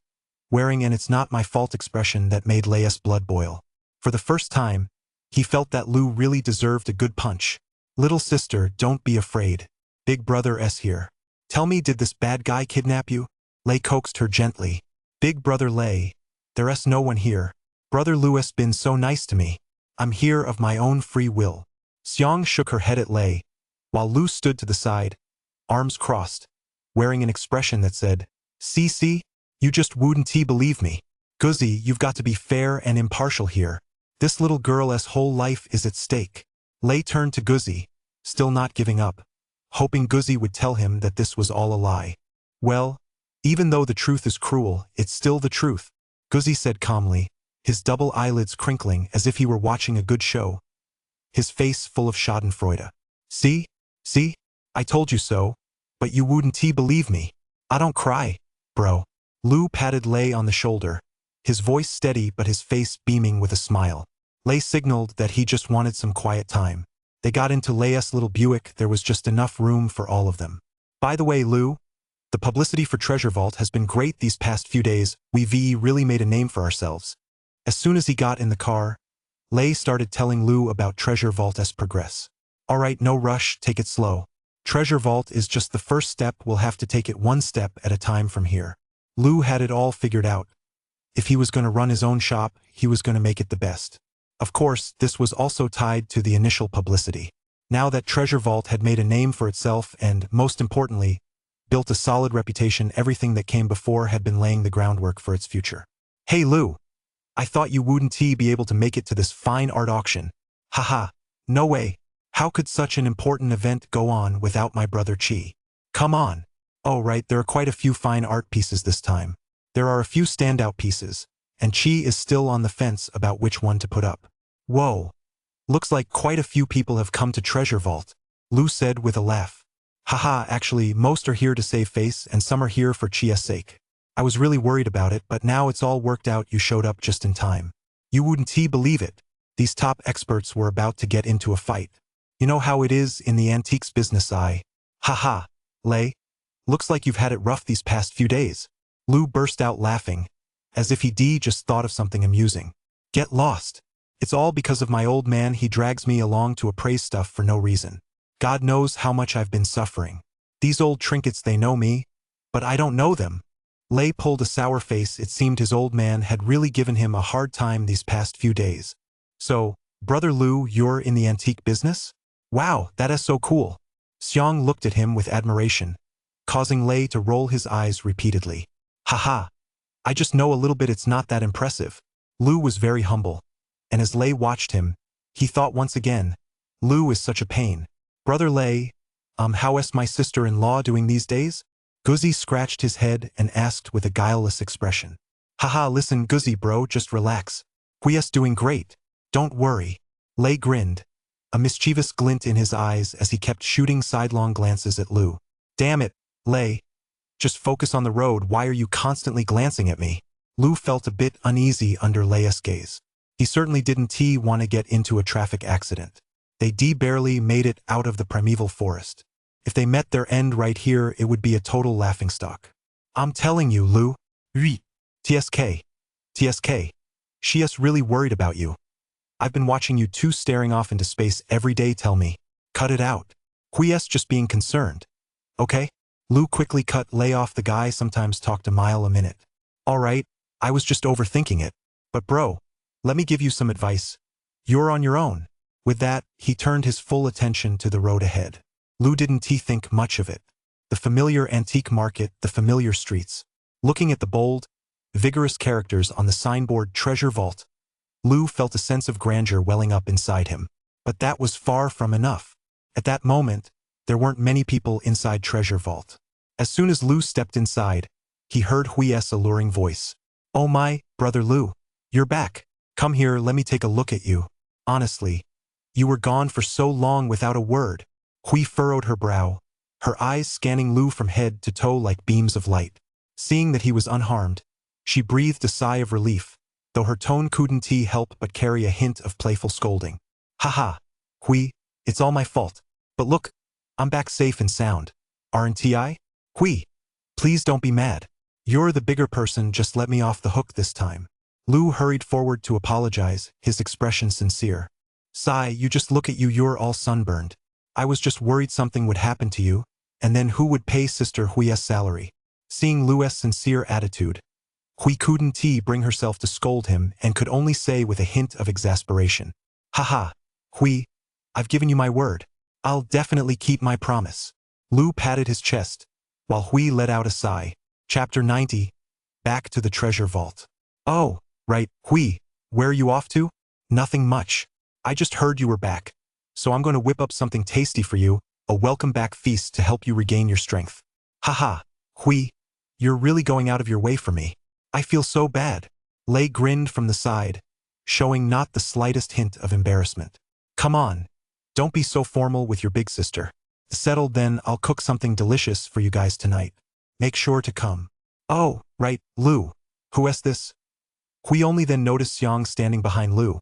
wearing an "it's not my fault" expression that made Lei's blood boil. For the first time, he felt that Lu really deserved a good punch. Little sister, don't be afraid. Big brother's here. Tell me, did this bad guy kidnap you? Lei coaxed her gently. Big brother Lei, there's no one here. Brother Lu's been so nice to me. I'm here of my own free will. Xiang shook her head at Lei, while Lu stood to the side, arms crossed, wearing an expression that said, see, you just wouldn't believe me. Guzzi, you've got to be fair and impartial here. This little girl's whole life is at stake. Lei turned to Guzzi, still not giving up, hoping Guzzi would tell him that this was all a lie. Well, even though the truth is cruel, it's still the truth, Guzzi said calmly, his double eyelids crinkling as if he were watching a good show, his face full of schadenfreude. See, I told you so, but you wouldn't believe me. I don't cry, bro. Lu patted Lei on the shoulder, his voice steady but his face beaming with a smile. Lei signaled that he just wanted some quiet time. They got into Lei's little Buick. There was just enough room for all of them. By the way, Lu, the publicity for Treasure Vault has been great these past few days. We've really made a name for ourselves. As soon as he got in the car, Lei started telling Lu about Treasure Vault's progress. All right, no rush, take it slow. Treasure Vault is just the first step. We'll have to take it one step at a time from here. Lu had it all figured out. If he was going to run his own shop, he was going to make it the best. Of course, this was also tied to the initial publicity. Now that Treasure Vault had made a name for itself and, most importantly, built a solid reputation, everything that came before had been laying the groundwork for its future. Hey Lu, I thought you wouldn't be able to make it to this fine art auction. Haha, no way. How could such an important event go on without my brother Chi? Come on. Oh right, there are quite a few fine art pieces this time. There are a few standout pieces, and Chi is still on the fence about which one to put up. Whoa. Looks like quite a few people have come to Treasure Vault, Lu said with a laugh. Haha, actually, most are here to save face and some are here for Chia's sake. I was really worried about it, but now it's all worked out. You showed up just in time. You wouldn't believe it. These top experts were about to get into a fight. You know how it is in the antiques business. Haha, Lei. Looks like you've had it rough these past few days. Lu burst out laughing, as if he'd just thought of something amusing. Get lost. It's all because of my old man. He drags me along to appraise stuff for no reason. God knows how much I've been suffering. These old trinkets, they know me, but I don't know them. Lei pulled a sour face. It seemed his old man had really given him a hard time these past few days. So, Brother Lu, you're in the antique business? Wow, that is so cool. Xiang looked at him with admiration, causing Lei to roll his eyes repeatedly. Haha, I just know a little bit. It's not that impressive. Lu was very humble, and as Lei watched him, he thought once again, Lu is such a pain. Brother Lei, how is my sister-in-law doing these days? Guzzi scratched his head and asked with a guileless expression. Haha, listen Guzzi bro, just relax. Hui's doing great. Don't worry. Lei grinned, a mischievous glint in his eyes as he kept shooting sidelong glances at Lu. Damn it, Lei. Just focus on the road. Why are you constantly glancing at me? Lu felt a bit uneasy under Lei's gaze. He certainly didn't want to get into a traffic accident. They barely made it out of the primeval forest. If they met their end right here, it would be a total laughingstock. I'm telling you, Lu. Oui. TSK. She's really worried about you. I've been watching you two staring off into space every day. Tell me. Cut it out. Hui's just being concerned. Okay? Lu quickly cut Lei off. The guy sometimes talked a mile a minute. Alright, I was just overthinking it. But bro, let me give you some advice. You're on your own. With that, he turned his full attention to the road ahead. Lu didn't think much of it. The familiar antique market, the familiar streets. Looking at the bold, vigorous characters on the signboard Treasure Vault, Lu felt a sense of grandeur welling up inside him. But that was far from enough. At that moment, there weren't many people inside Treasure Vault. As soon as Lu stepped inside, he heard Hui's alluring voice. Oh my, Brother Lu. You're back. Come here, let me take a look at you. Honestly, you were gone for so long without a word. Hui furrowed her brow, her eyes scanning Lu from head to toe like beams of light. Seeing that he was unharmed, she breathed a sigh of relief, though her tone couldn't help but carry a hint of playful scolding. Haha, Hui, it's all my fault. But look, I'm back safe and sound. Aren't I? Hui, please don't be mad. You're the bigger person, just let me off the hook this time. Lu hurried forward to apologize, his expression sincere. Sigh, you just look at you, you're all sunburned. I was just worried something would happen to you, and then who would pay Sister Hui's salary? Seeing Lu's sincere attitude, Hui couldn't bring herself to scold him and could only say with a hint of exasperation. Haha, Hui, I've given you my word. I'll definitely keep my promise. Lu patted his chest, while Hui let out a sigh. Chapter 90. Back to the Treasure Vault. Oh, right, Hui, where are you off to? Nothing much. I just heard you were back. So I'm going to whip up something tasty for you, a welcome back feast to help you regain your strength. Haha, Hui, you're really going out of your way for me. I feel so bad. Lei grinned from the side, showing not the slightest hint of embarrassment. Come on, don't be so formal with your big sister. Settled then, I'll cook something delicious for you guys tonight. Make sure to come. Oh, right, Lu. Who is this? Hui only then noticed Xiang standing behind Lu,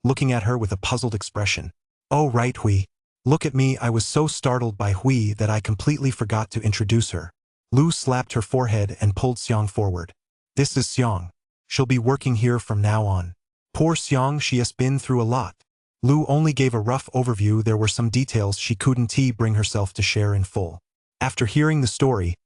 looking at her with a puzzled expression. Oh right, Hui. Look at me, I was so startled by Hui that I completely forgot to introduce her. Lu slapped her forehead and pulled Xiang forward. This is Xiang. She'll be working here from now on. Poor Xiang, she has been through a lot. Lu only gave a rough overview. There were some details she couldn't bring herself to share in full. After hearing the story,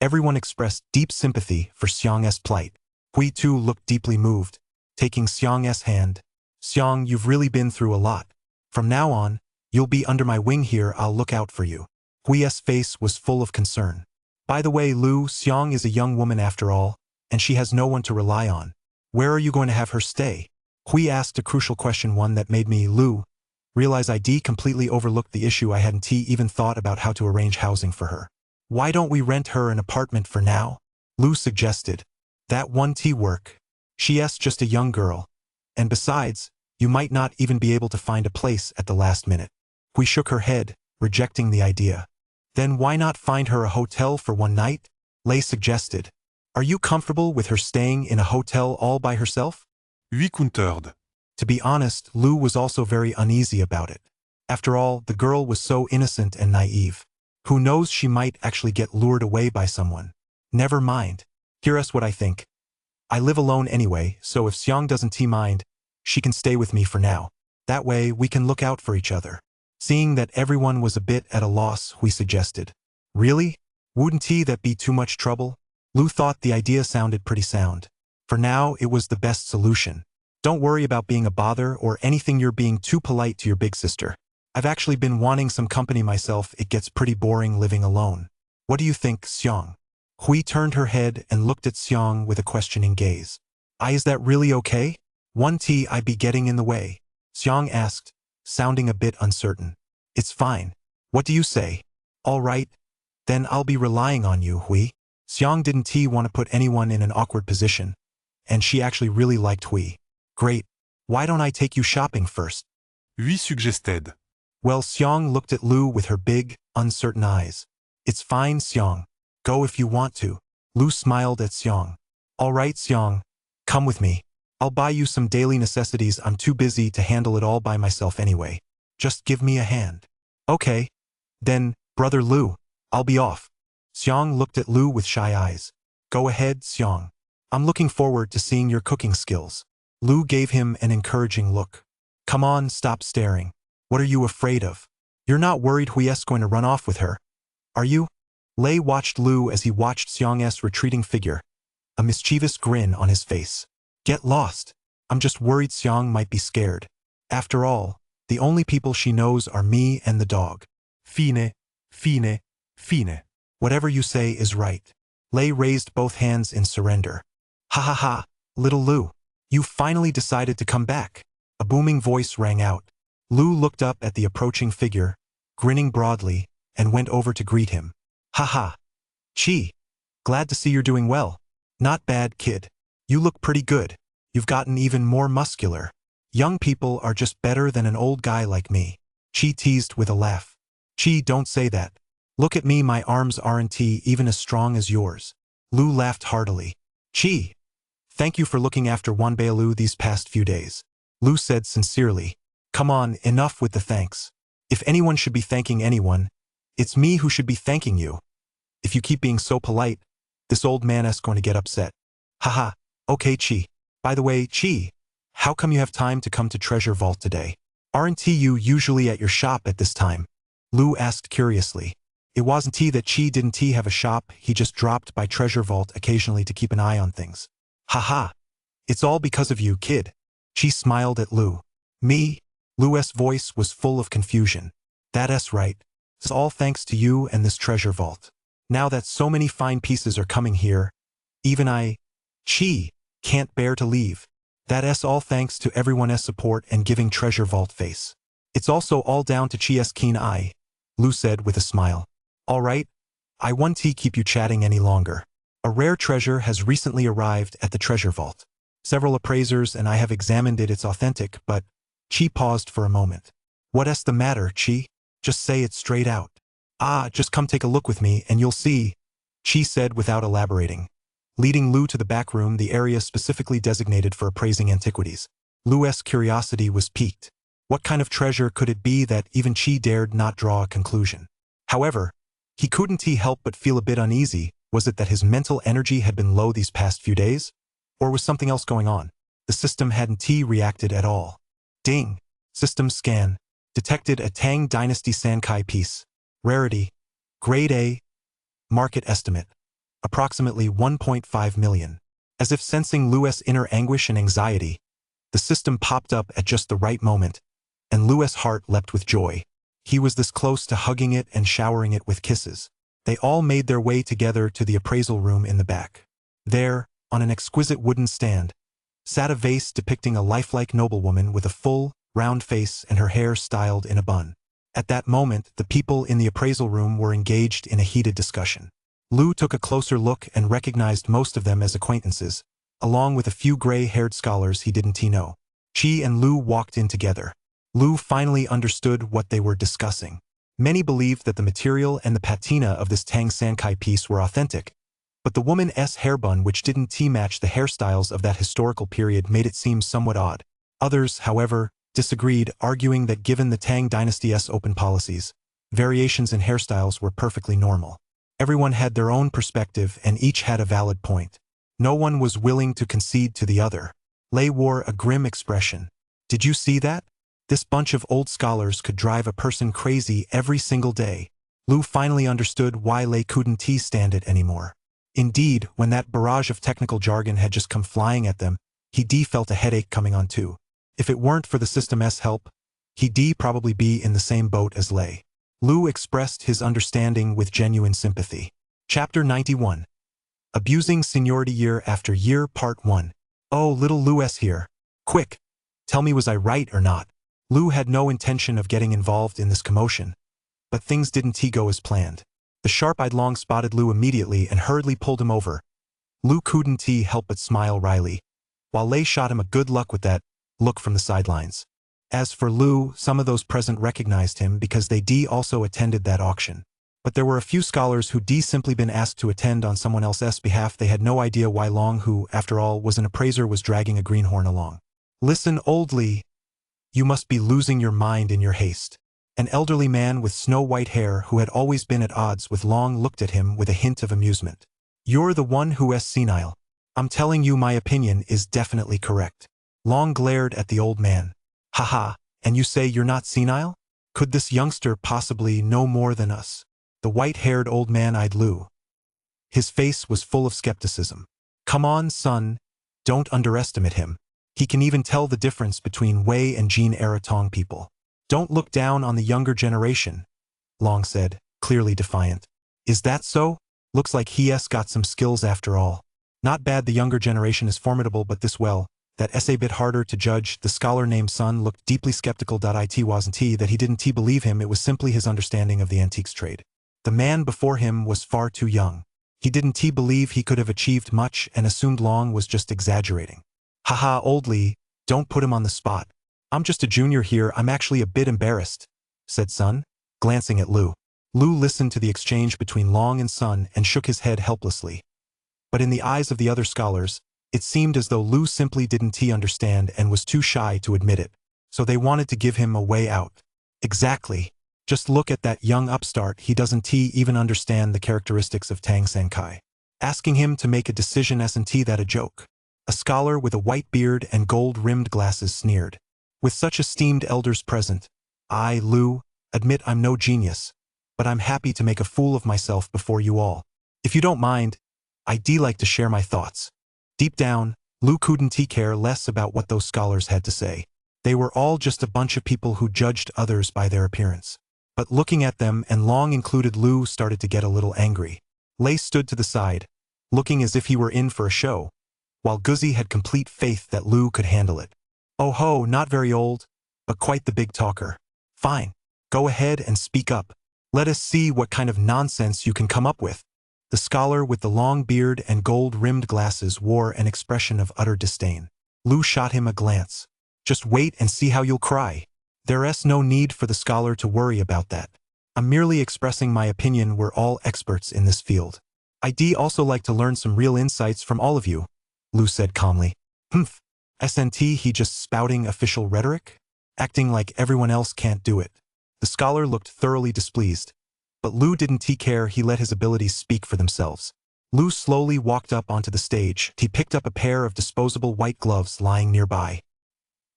everyone expressed deep sympathy for Xiang's plight. Hui too looked deeply moved, taking Xiang's hand. Xiang, you've really been through a lot. From now on, you'll be under my wing here. I'll look out for you. Hui's face was full of concern. By the way, Lu, Xiang is a young woman after all, and she has no one to rely on. Where are you going to have her stay? Hui asked a crucial question, one that made me, Lu, realize I'd completely overlooked the issue. I hadn't even thought about how to arrange housing for her. Why don't we rent her an apartment for now? Lu suggested. That won't work. She's just a young girl. And besides, you might not even be able to find a place at the last minute. Hui shook her head, rejecting the idea. Then why not find her a hotel for one night? Lei suggested. Are you comfortable with her staying in a hotel all by herself? 800. To be honest, Lou was also very uneasy about it. After all, the girl was so innocent and naive. Who knows, she might actually get lured away by someone. Never mind. Here's what I think. I live alone anyway, so if Xiang doesn't mind, she can stay with me for now. That way, we can look out for each other. Seeing that everyone was a bit at a loss, Hui suggested. Really? Wouldn't that be too much trouble? Lou thought the idea sounded pretty sound. For now, it was the best solution. Don't worry about being a bother or anything, you're being too polite to your big sister. I've actually been wanting some company myself, it gets pretty boring living alone. What do you think, Xiang? Hui turned her head and looked at Xiang with a questioning gaze. Is that really okay? I'd be getting in the way? Xiang asked, sounding a bit uncertain. It's fine. What do you say? All right. Then I'll be relying on you, Hui. Xiang didn't want to put anyone in an awkward position, and she actually really liked Hui. Great. Why don't I take you shopping first? 8 suggested. Well, Xiang looked at Lu with her big, uncertain eyes. It's fine, Xiang. Go if you want to. Lu smiled at Xiang. All right, Xiang. Come with me. I'll buy you some daily necessities, I'm too busy to handle it all by myself anyway. Just give me a hand. Okay. Then, brother Lu, I'll be off. Xiang looked at Lu with shy eyes. Go ahead, Xiang. I'm looking forward to seeing your cooking skills. Lu gave him an encouraging look. Come on, stop staring. What are you afraid of? You're not worried Hui's going to run off with her, are you? Lei watched Lu as he watched Xiang's retreating figure, a mischievous grin on his face. Get lost. I'm just worried Xiang might be scared. After all, the only people she knows are me and the dog. Fine, fine, fine. Whatever you say is right. Lei raised both hands in surrender. Ha ha ha, little Lu. You finally decided to come back. A booming voice rang out. Lu looked up at the approaching figure, grinning broadly, and went over to greet him. Ha ha. Chi. Glad to see you're doing well. Not bad, kid. You look pretty good. You've gotten even more muscular. Young people are just better than an old guy like me. Chi teased with a laugh. Chi, don't say that. Look at me, my arms aren't even as strong as yours. Lu laughed heartily. Chi. Thank you for looking after Wanbeilu these past few days. Lu said sincerely. Come on, enough with the thanks. If anyone should be thanking anyone, it's me who should be thanking you. If you keep being so polite, this old man is going to get upset. Haha, okay Chi. By the way, Chi, how come you have time to come to Treasure Vault today? Aren't you usually at your shop at this time? Lu asked curiously. It wasn't that Chi didn't have a shop, he just dropped by Treasure Vault occasionally to keep an eye on things. Haha. It's all because of you, kid. Chi smiled at Lu. Me? Lu's voice was full of confusion. That's right. It's all thanks to you and this treasure vault. Now that so many fine pieces are coming here, even Chi, can't bear to leave. That's all thanks to everyone's support and giving treasure vault face. It's also all down to Chi's keen eye, Lu said with a smile. All right, I won't keep you chatting any longer. A rare treasure has recently arrived at the treasure vault. Several appraisers and I have examined it, it's authentic, but Chi paused for a moment. What's the matter, Chi? Just say it straight out. Just come take a look with me and you'll see, Chi said without elaborating. Leading Lu to the back room, the area specifically designated for appraising antiquities. Lu's curiosity was piqued. What kind of treasure could it be that even Chi dared not draw a conclusion? However, he couldn't help but feel a bit uneasy. Was it that his mental energy had been low these past few days? Or was something else going on? The system hadn't reacted at all. Ding! System scan. Detected a Tang Dynasty Sankai piece. Rarity. Grade A. Market estimate. Approximately 1.5 million. As if sensing Lu's inner anguish and anxiety, the system popped up at just the right moment, and Lu's heart leapt with joy. He was this close to hugging it and showering it with kisses. They all made their way together to the appraisal room in the back. There, on an exquisite wooden stand, sat a vase depicting a lifelike noblewoman with a full, round face and her hair styled in a bun. At that moment, the people in the appraisal room were engaged in a heated discussion. Lu took a closer look and recognized most of them as acquaintances, along with a few gray-haired scholars he didn't know. Chi and Lu walked in together. Lu finally understood what they were discussing. Many believed that the material and the patina of this Tang Sankai piece were authentic, But the woman's hairbun which didn't match the hairstyles of that historical period made it seem somewhat odd. Others, however, disagreed, arguing that given the Tang dynasty's open policies, variations in hairstyles were perfectly normal. Everyone had their own perspective and each had a valid point. No one was willing to concede to the other. Lei wore a grim expression. Did you see that? This bunch of old scholars could drive a person crazy every single day. Lu finally understood why Lei couldn't stand it anymore. Indeed, when that barrage of technical jargon had just come flying at them, he felt a headache coming on too. If it weren't for the system's help, he'd probably be in the same boat as Lei. Lu expressed his understanding with genuine sympathy. Chapter 91. Abusing Seniority Year After Year Part 1. Oh, little Lu's here. Quick! Tell me, was I right or not? Lu had no intention of getting involved in this commotion, but things didn't go as planned. The sharp-eyed Long spotted Lu immediately and hurriedly pulled him over. Lu couldn't help but smile wryly, while Lei shot him a good luck with that look from the sidelines. As for Lu, some of those present recognized him because they also attended that auction. But there were a few scholars who simply been asked to attend on someone else's behalf. They had no idea why Long, who, after all, was an appraiser, was dragging a greenhorn along. Listen, old Li. You must be losing your mind in your haste. An elderly man with snow-white hair who had always been at odds with Long looked at him with a hint of amusement. You're the one who's senile. I'm telling you, my opinion is definitely correct. Long glared at the old man. Haha, and you say you're not senile? Could this youngster possibly know more than us? The white-haired old man eyed Lu. His face was full of skepticism. Come on, son. Don't underestimate him. He can even tell the difference between Wei and Jin-era Tong people. Don't look down on the younger generation, Long said, clearly defiant. Is that so? Looks like he's got some skills after all. Not bad, the younger generation is formidable, but that's a bit harder to judge. The scholar named Sun looked deeply skeptical. It wasn't that he didn't believe him, it was simply his understanding of the antiques trade. The man before him was far too young. He didn't believe he could have achieved much and assumed Long was just exaggerating. Haha, old Li, don't put him on the spot. I'm just a junior here, I'm actually a bit embarrassed, said Sun, glancing at Lu. Lu listened to the exchange between Long and Sun and shook his head helplessly. But in the eyes of the other scholars, it seemed as though Lu simply didn't understand and was too shy to admit it. So they wanted to give him a way out. Exactly. Just look at that young upstart, he doesn't even understand the characteristics of Tang Sankai. Asking him to make a decision isn't that a joke? A scholar with a white beard and gold-rimmed glasses sneered. With such esteemed elders present, I, Lu, admit I'm no genius, but I'm happy to make a fool of myself before you all. If you don't mind, I'd like to share my thoughts. Deep down, Lu couldn't care less about what those scholars had to say. They were all just a bunch of people who judged others by their appearance. But looking at them, and Long included, Lu started to get a little angry. Lei stood to the side, looking as if he were in for a show, while Guzzi had complete faith that Lu could handle it. Oh ho, not very old, but quite the big talker. Fine. Go ahead and speak up. Let us see what kind of nonsense you can come up with. The scholar with the long beard and gold-rimmed glasses wore an expression of utter disdain. Lu shot him a glance. Just wait and see how you'll cry. There's no need for the scholar to worry about that. I'm merely expressing my opinion, we're all experts in this field. I'd also like to learn some real insights from all of you, Lu said calmly. Humph. SNT, he just spouting official rhetoric? Acting like everyone else can't do it. The scholar looked thoroughly displeased. But Lu didn't care, he let his abilities speak for themselves. Lu slowly walked up onto the stage. He picked up a pair of disposable white gloves lying nearby.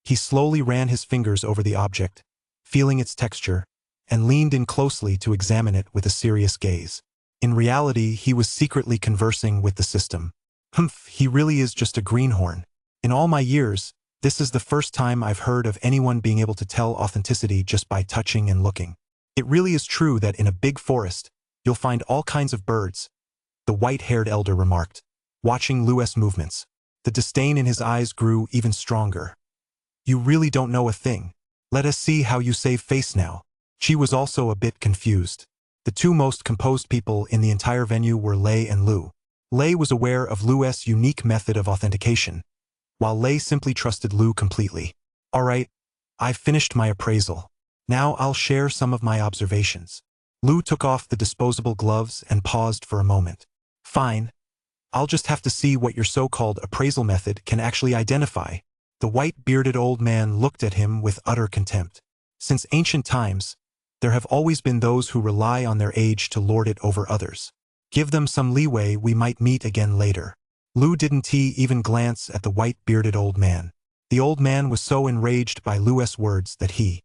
He slowly ran his fingers over the object, feeling its texture, and leaned in closely to examine it with a serious gaze. In reality, he was secretly conversing with the system. Humph, he really is just a greenhorn. In all my years, this is the first time I've heard of anyone being able to tell authenticity just by touching and looking. It really is true that in a big forest, you'll find all kinds of birds, the white-haired elder remarked, watching Lu's movements. The disdain in his eyes grew even stronger. You really don't know a thing. Let us see how you save face now. She was also a bit confused. The two most composed people in the entire venue were Lei and Lu. Lei was aware of Lu's unique method of authentication, while Lei simply trusted Lu completely. Alright, I've finished my appraisal. Now I'll share some of my observations. Lu took off the disposable gloves and paused for a moment. Fine, I'll just have to see what your so-called appraisal method can actually identify. The white-bearded old man looked at him with utter contempt. Since ancient times, there have always been those who rely on their age to lord it over others. Give them some leeway, we might meet again later. Lu didn't even glance at the white-bearded old man. The old man was so enraged by Lu's words that he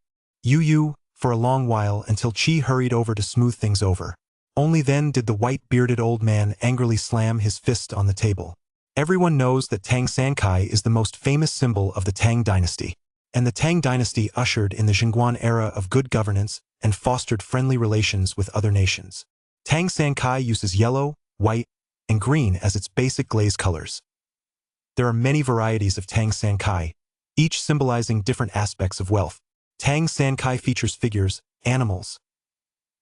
for a long while until Chi hurried over to smooth things over. Only then did the white-bearded old man angrily slam his fist on the table. Everyone knows that Tang Sankai is the most famous symbol of the Tang dynasty, and the Tang dynasty ushered in the Jingguan era of good governance and fostered friendly relations with other nations. Tang Sankai uses yellow, white, and green as its basic glaze colors. There are many varieties of Tang Sankai, each symbolizing different aspects of wealth. Tang Sankai features figures, animals,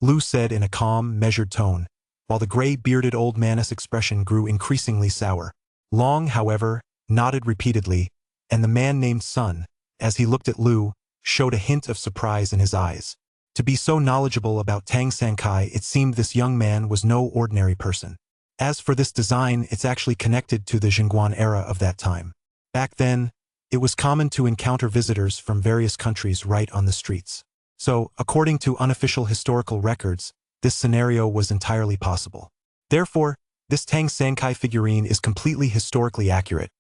Lu said in a calm, measured tone, while the gray-bearded old man's expression grew increasingly sour. Long, however, nodded repeatedly, and the man named Sun, as he looked at Lu, showed a hint of surprise in his eyes. To be so knowledgeable about Tang Sankai, it seemed this young man was no ordinary person. As for this design, it's actually connected to the Jingguan era of that time. Back then, it was common to encounter visitors from various countries right on the streets. So, according to unofficial historical records, this scenario was entirely possible. Therefore, this Tang Sankai figurine is completely historically accurate,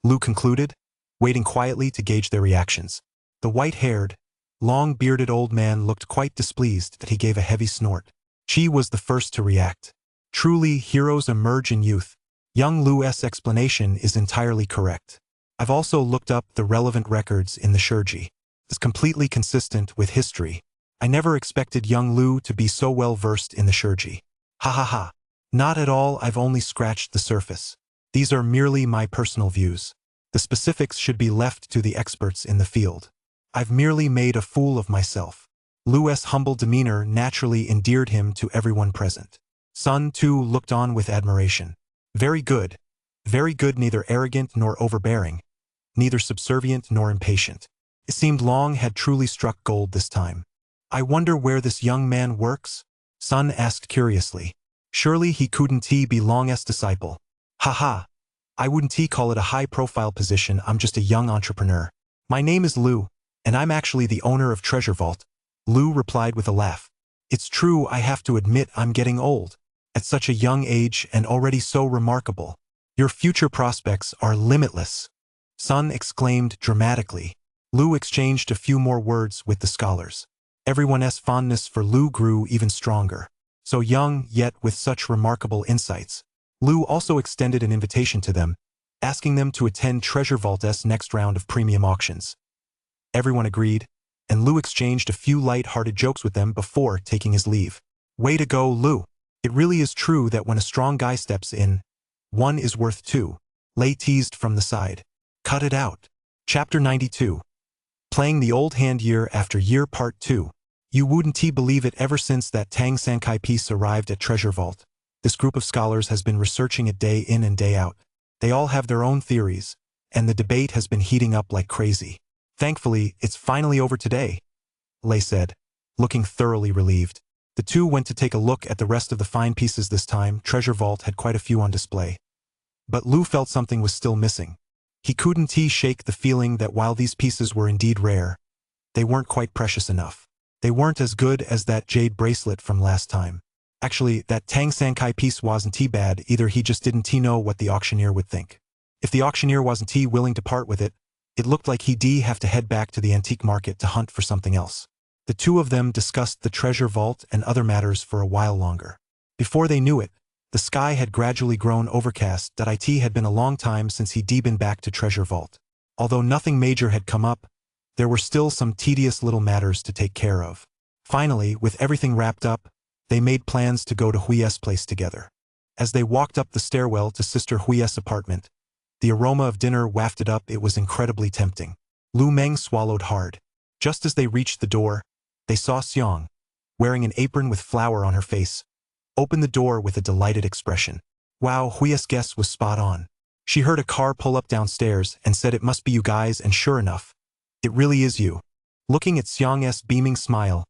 Lu concluded, waiting quietly to gauge their reactions. The white-haired, long-bearded old man looked quite displeased that he gave a heavy snort. Chi was the first to react. Truly, heroes emerge in youth. Young Lu's explanation is entirely correct. I've also looked up the relevant records in the Shurji. It's completely consistent with history. I never expected young Lu to be so well versed in the Shurji. Ha ha ha. Not at all, I've only scratched the surface. These are merely my personal views. The specifics should be left to the experts in the field. I've merely made a fool of myself. Lu's humble demeanor naturally endeared him to everyone present. Sun, too, looked on with admiration. Very good, neither arrogant nor overbearing, neither subservient nor impatient. It seemed Long had truly struck gold this time. I wonder where this young man works? Sun asked curiously. Surely he couldn't be Long's disciple. Haha. I wouldn't call it a high-profile position, I'm just a young entrepreneur. My name is Lu, and I'm actually the owner of Treasure Vault. Lu replied with a laugh. It's true, I have to admit I'm getting old. At such a young age and already so remarkable. Your future prospects are limitless. Sun exclaimed dramatically. Lu exchanged a few more words with the scholars. Everyone's fondness for Lu grew even stronger. So young, yet with such remarkable insights. Lu also extended an invitation to them, asking them to attend Treasure Vault's next round of premium auctions. Everyone agreed, and Lu exchanged a few light-hearted jokes with them before taking his leave. Way to go, Lu. It really is true that when a strong guy steps in, one is worth two. Lei teased from the side. Cut it out. Chapter 92. Playing the old hand year after year Part 2. You wouldn't believe it, ever since that Tang Sankai piece arrived at Treasure Vault. This group of scholars has been researching it day in and day out. They all have their own theories, and the debate has been heating up like crazy. Thankfully, it's finally over today, Lei said, looking thoroughly relieved. The two went to take a look at the rest of the fine pieces this time. Treasure Vault had quite a few on display. But Lu felt something was still missing. He couldn't shake the feeling that while these pieces were indeed rare, they weren't quite precious enough. They weren't as good as that jade bracelet from last time. Actually, that Tang Sankai piece wasn't bad either, he just didn't know what the auctioneer would think. If the auctioneer wasn't willing to part with it, it looked like he'd have to head back to the antique market to hunt for something else. The two of them discussed the treasure vault and other matters for a while longer. Before they knew it, the sky had gradually grown overcast. It had been a long time since he'd been back to Treasure Vault. Although nothing major had come up, there were still some tedious little matters to take care of. Finally, with everything wrapped up, they made plans to go to Hui's place together. As they walked up the stairwell to Sister Hui's apartment, the aroma of dinner wafted up. It was incredibly tempting. Lu Meng swallowed hard. Just as they reached the door, they saw Xiang, wearing an apron with flour on her face, open the door with a delighted expression. Wow, Hui's guess was spot on. She heard a car pull up downstairs and said, "It must be you guys," and sure enough, it really is you. Looking at Xiang's beaming smile,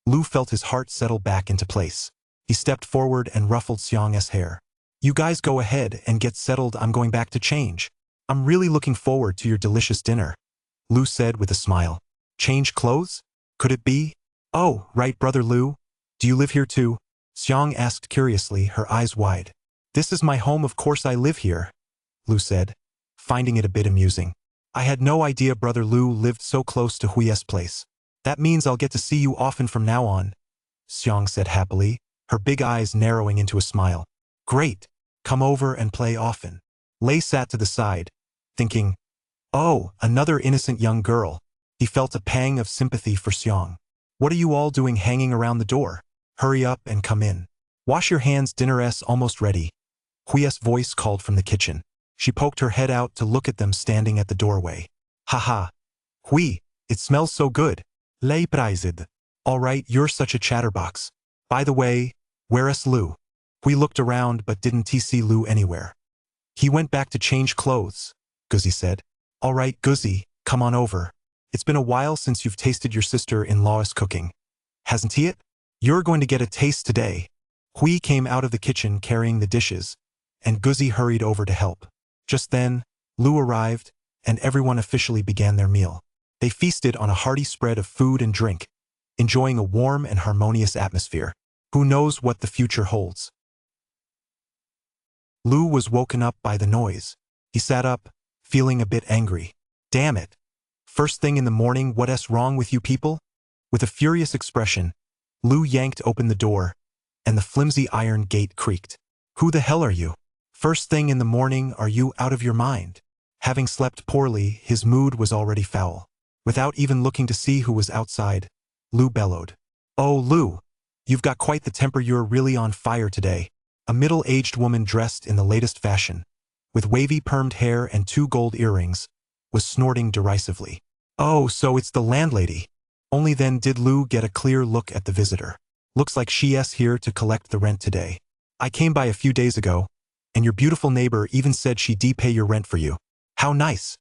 Lu felt his heart settle back into place. He stepped forward and ruffled Xiang's hair. You guys go ahead and get settled, I'm going back to change. I'm really looking forward to your delicious dinner, Lu said with a smile. Change clothes? Could it be? Oh, right, brother Lu. Do you live here too? Xiang asked curiously, her eyes wide. This is my home, of course I live here, Lu said, finding it a bit amusing. I had no idea brother Lu lived so close to Hui's place. That means I'll get to see you often from now on, Xiang said happily, her big eyes narrowing into a smile. Great. Come over and play often. Lei sat to the side, thinking, oh, another innocent young girl. He felt a pang of sympathy for Xiang. What are you all doing hanging around the door? Hurry up and come in. Wash your hands, dinner's almost ready. Hui's voice called from the kitchen. She poked her head out to look at them standing at the doorway. Haha. Hui, it smells so good. Lei praised. All right, you're such a chatterbox. By the way, where's Lu? Hui looked around but didn't see Lu anywhere. He went back to change clothes, Guzzi said. All right, Guzzi, come on over. It's been a while since you've tasted your sister-in-law's cooking. Hasn't he it? You're going to get a taste today. Hui came out of the kitchen carrying the dishes, and Guzzi hurried over to help. Just then, Lu arrived, and everyone officially began their meal. They feasted on a hearty spread of food and drink, enjoying a warm and harmonious atmosphere. Who knows what the future holds? Lu was woken up by the noise. He sat up, feeling a bit angry. Damn it. First thing in the morning, what's wrong with you people? With a furious expression, Lu yanked open the door, and the flimsy iron gate creaked. Who the hell are you? First thing in the morning, are you out of your mind? Having slept poorly, his mood was already foul. Without even looking to see who was outside, Lu bellowed. Oh, Lu, you've got quite the temper, you're really on fire today. A middle-aged woman dressed in the latest fashion, with wavy permed hair and 2 gold earrings, was snorting derisively. Oh, so it's the landlady. Only then did Lu get a clear look at the visitor. Looks like she's here to collect the rent today. I came by a few days ago, and your beautiful neighbor even said she'd pay your rent for you. How nice.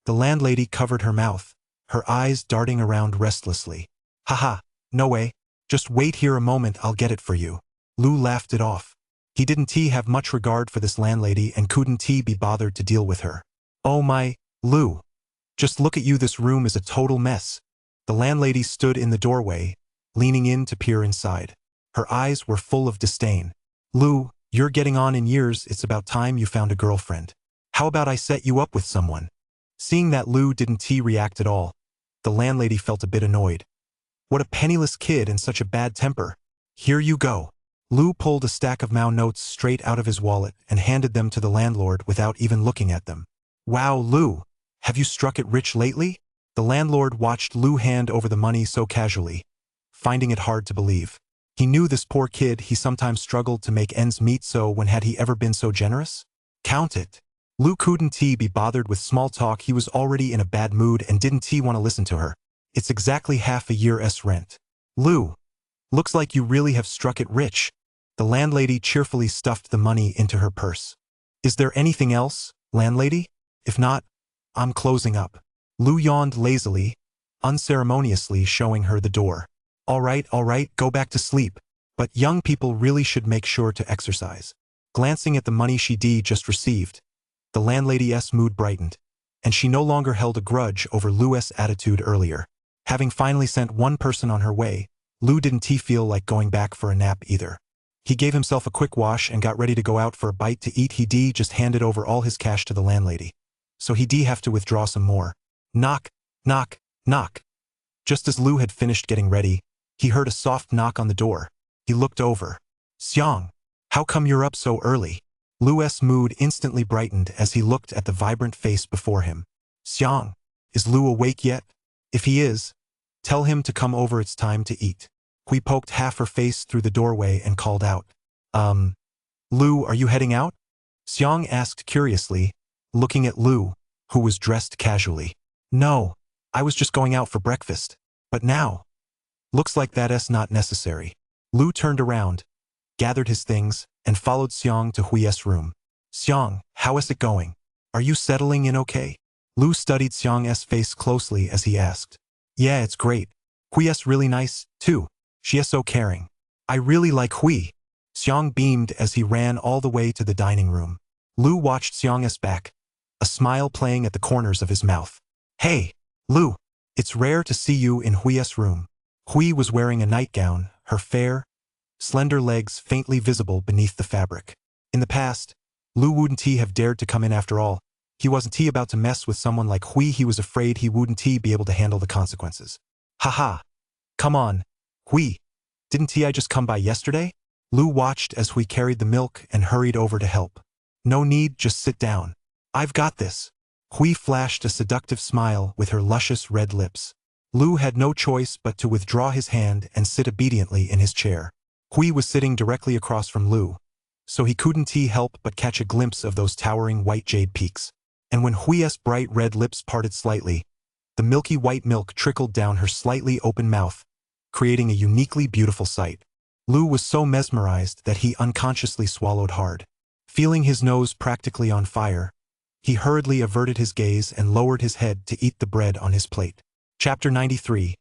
The landlady covered her mouth, her eyes darting around restlessly. Haha, no way. Just wait here a moment, I'll get it for you. Lu laughed it off. He didn't have much regard for this landlady and couldn't be bothered to deal with her. Oh my, Lu. Just look at you, this room is a total mess. The landlady stood in the doorway, leaning in to peer inside. Her eyes were full of disdain. Lu, you're getting on in years, it's about time you found a girlfriend. How about I set you up with someone? Seeing that Lu didn't react at all, the landlady felt a bit annoyed. What a penniless kid and such a bad temper. Here you go. Lu pulled a stack of Mao notes straight out of his wallet and handed them to the landlord without even looking at them. Wow, Lu, have you struck it rich lately? The landlord watched Lu hand over the money so casually, finding it hard to believe. He knew this poor kid, he sometimes struggled to make ends meet, so when had he ever been so generous? Count it. Lu couldn't be bothered with small talk, he was already in a bad mood and didn't want to listen to her. It's exactly half a year's rent. Lu, looks like you really have struck it rich. The landlady cheerfully stuffed the money into her purse. Is there anything else, landlady? If not, I'm closing up. Lu yawned lazily, unceremoniously showing her the door. All right, go back to sleep. But young people really should make sure to exercise. Glancing at the money she just received, the landlady's mood brightened, and she no longer held a grudge over Lu's attitude earlier. Having finally sent one person on her way, Lu didn't feel like going back for a nap either. He gave himself a quick wash and got ready to go out for a bite to eat. He just handed over all his cash to the landlady. So he have to withdraw some more. Knock, knock, knock. Just as Lu had finished getting ready, he heard a soft knock on the door. He looked over. Xiang, how come you're up so early? Lu's mood instantly brightened as he looked at the vibrant face before him. Xiang, is Lu awake yet? If he is, tell him to come over, it's time to eat. Hui poked half her face through the doorway and called out. Lu, are you heading out? Xiang asked curiously, looking at Lu, who was dressed casually. No, I was just going out for breakfast. But now, looks like that's not necessary. Lu turned around, gathered his things, and followed Xiang to Hui's room. Xiang, how is it going? Are you settling in okay? Lu studied Xiang's face closely as he asked. Yeah, it's great. Hui's really nice, too. She is so caring. I really like Hui. Xiang beamed as he ran all the way to the dining room. Lu watched Xiang's back, a smile playing at the corners of his mouth. Hey, Lu, it's rare to see you in Hui's room. Hui was wearing a nightgown, her fair, slender legs faintly visible beneath the fabric. In the past, Lu wouldn't have dared to come in after all. He wasn't about to mess with someone like Hui. He was afraid he wouldn't be able to handle the consequences. Haha. Come on, Hui. Didn't I just come by yesterday? Lu watched as Hui carried the milk and hurried over to help. No need, just sit down. I've got this. Hui flashed a seductive smile with her luscious red lips. Lu had no choice but to withdraw his hand and sit obediently in his chair. Hui was sitting directly across from Lu, so he couldn't help but catch a glimpse of those towering white jade peaks. And when Hui's bright red lips parted slightly, the milky white milk trickled down her slightly open mouth, creating a uniquely beautiful sight. Lu was so mesmerized that he unconsciously swallowed hard. Feeling his nose practically on fire, he hurriedly averted his gaze and lowered his head to eat the bread on his plate. Chapter 93.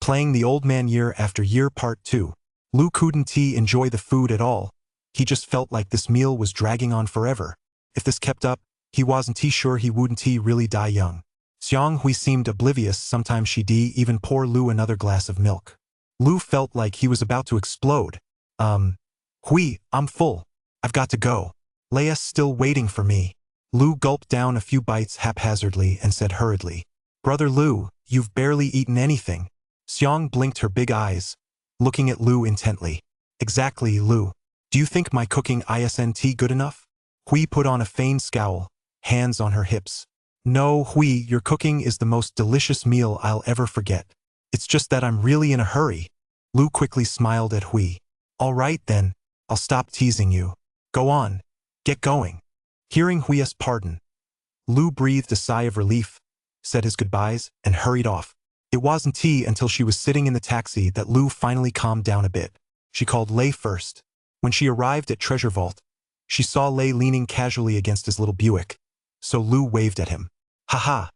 Playing the Old Man Year After Year Part 2. Lu couldn't enjoy the food at all. He just felt like this meal was dragging on forever. If this kept up, he wasn't sure he wouldn't really die young. Xiang Hui seemed oblivious. Sometimes she'd even pour Lu another glass of milk. Lu felt like he was about to explode. Hui, I'm full. I've got to go. Leia's still waiting for me. Lu gulped down a few bites haphazardly and said hurriedly, Brother Lu, you've barely eaten anything. Xiang blinked her big eyes, looking at Lu intently. Exactly, Lu. Do you think my cooking isn't good enough? Hui put on a feigned scowl, hands on her hips. No, Hui, your cooking is the most delicious meal I'll ever forget. It's just that I'm really in a hurry. Lu quickly smiled at Hui. All right then, I'll stop teasing you. Go on. Get going. Hearing Hui's pardon, Lu breathed a sigh of relief, said his goodbyes, and hurried off. It wasn't until she was sitting in the taxi that Lu finally calmed down a bit. She called Lei first. When she arrived at Treasure Vault, she saw Lei leaning casually against his little Buick, so Lu waved at him. Haha.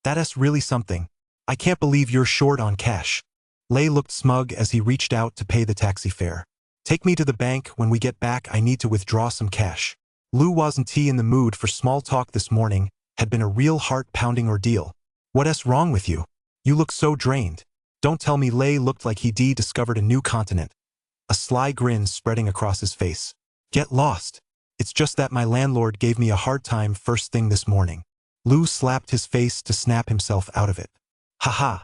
That's really something. I can't believe you're short on cash. Lei looked smug as he reached out to pay the taxi fare. Take me to the bank. When we get back, I need to withdraw some cash. Lu wasn't in the mood for small talk this morning. Had been a real heart-pounding ordeal. What's wrong with you? You look so drained. Don't tell me. Lei looked like he'd discovered a new continent, a sly grin spreading across his face. Get lost. It's just that my landlord gave me a hard time first thing this morning. Lu slapped his face to snap himself out of it. Haha.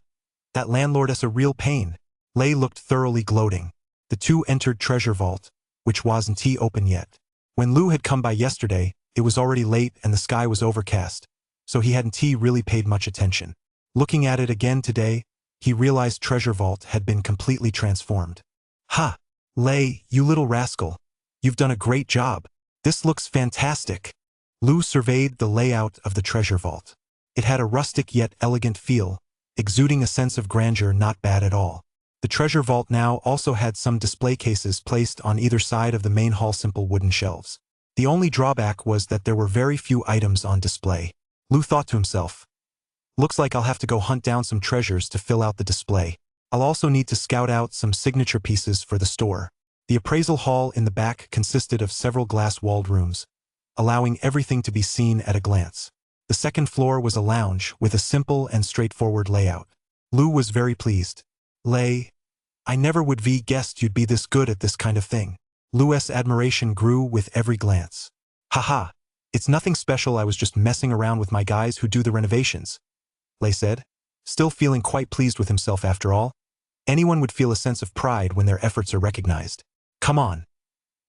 That landlord's a real pain. Lei looked thoroughly gloating. The two entered Treasure Vault, which wasn't open yet. When Lu had come by yesterday, it was already late and the sky was overcast, so he hadn't really paid much attention. Looking at it again today, he realized Treasure Vault had been completely transformed. Ha! Lei, you little rascal. You've done a great job. This looks fantastic. Lu surveyed the layout of the Treasure Vault. It had a rustic yet elegant feel, exuding a sense of grandeur. Not bad at all. The Treasure Vault now also had some display cases placed on either side of the main hall, simple wooden shelves. The only drawback was that there were very few items on display. Lu thought to himself, looks like I'll have to go hunt down some treasures to fill out the display. I'll also need to scout out some signature pieces for the store. The appraisal hall in the back consisted of several glass-walled rooms, allowing everything to be seen at a glance. The second floor was a lounge with a simple and straightforward layout. Lu was very pleased. Lei, I never would have guessed you'd be this good at this kind of thing. Lu's admiration grew with every glance. Haha, it's nothing special. I was just messing around with my guys who do the renovations, Lei said, still feeling quite pleased with himself after all. Anyone would feel a sense of pride when their efforts are recognized. Come on.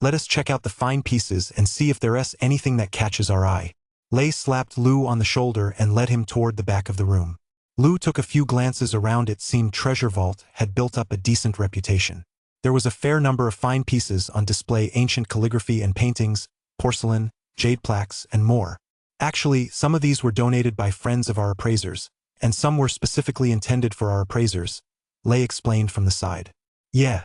Let us check out the fine pieces and see if there's anything that catches our eye. Lei slapped Lu on the shoulder and led him toward the back of the room. Lu took a few glances around. It seemed Treasure Vault had built up a decent reputation. There was a fair number of fine pieces on display, ancient calligraphy and paintings, porcelain, jade plaques, and more. Actually, some of these were donated by friends of our appraisers, and some were specifically intended for our appraisers, Lei explained from the side. Yeah.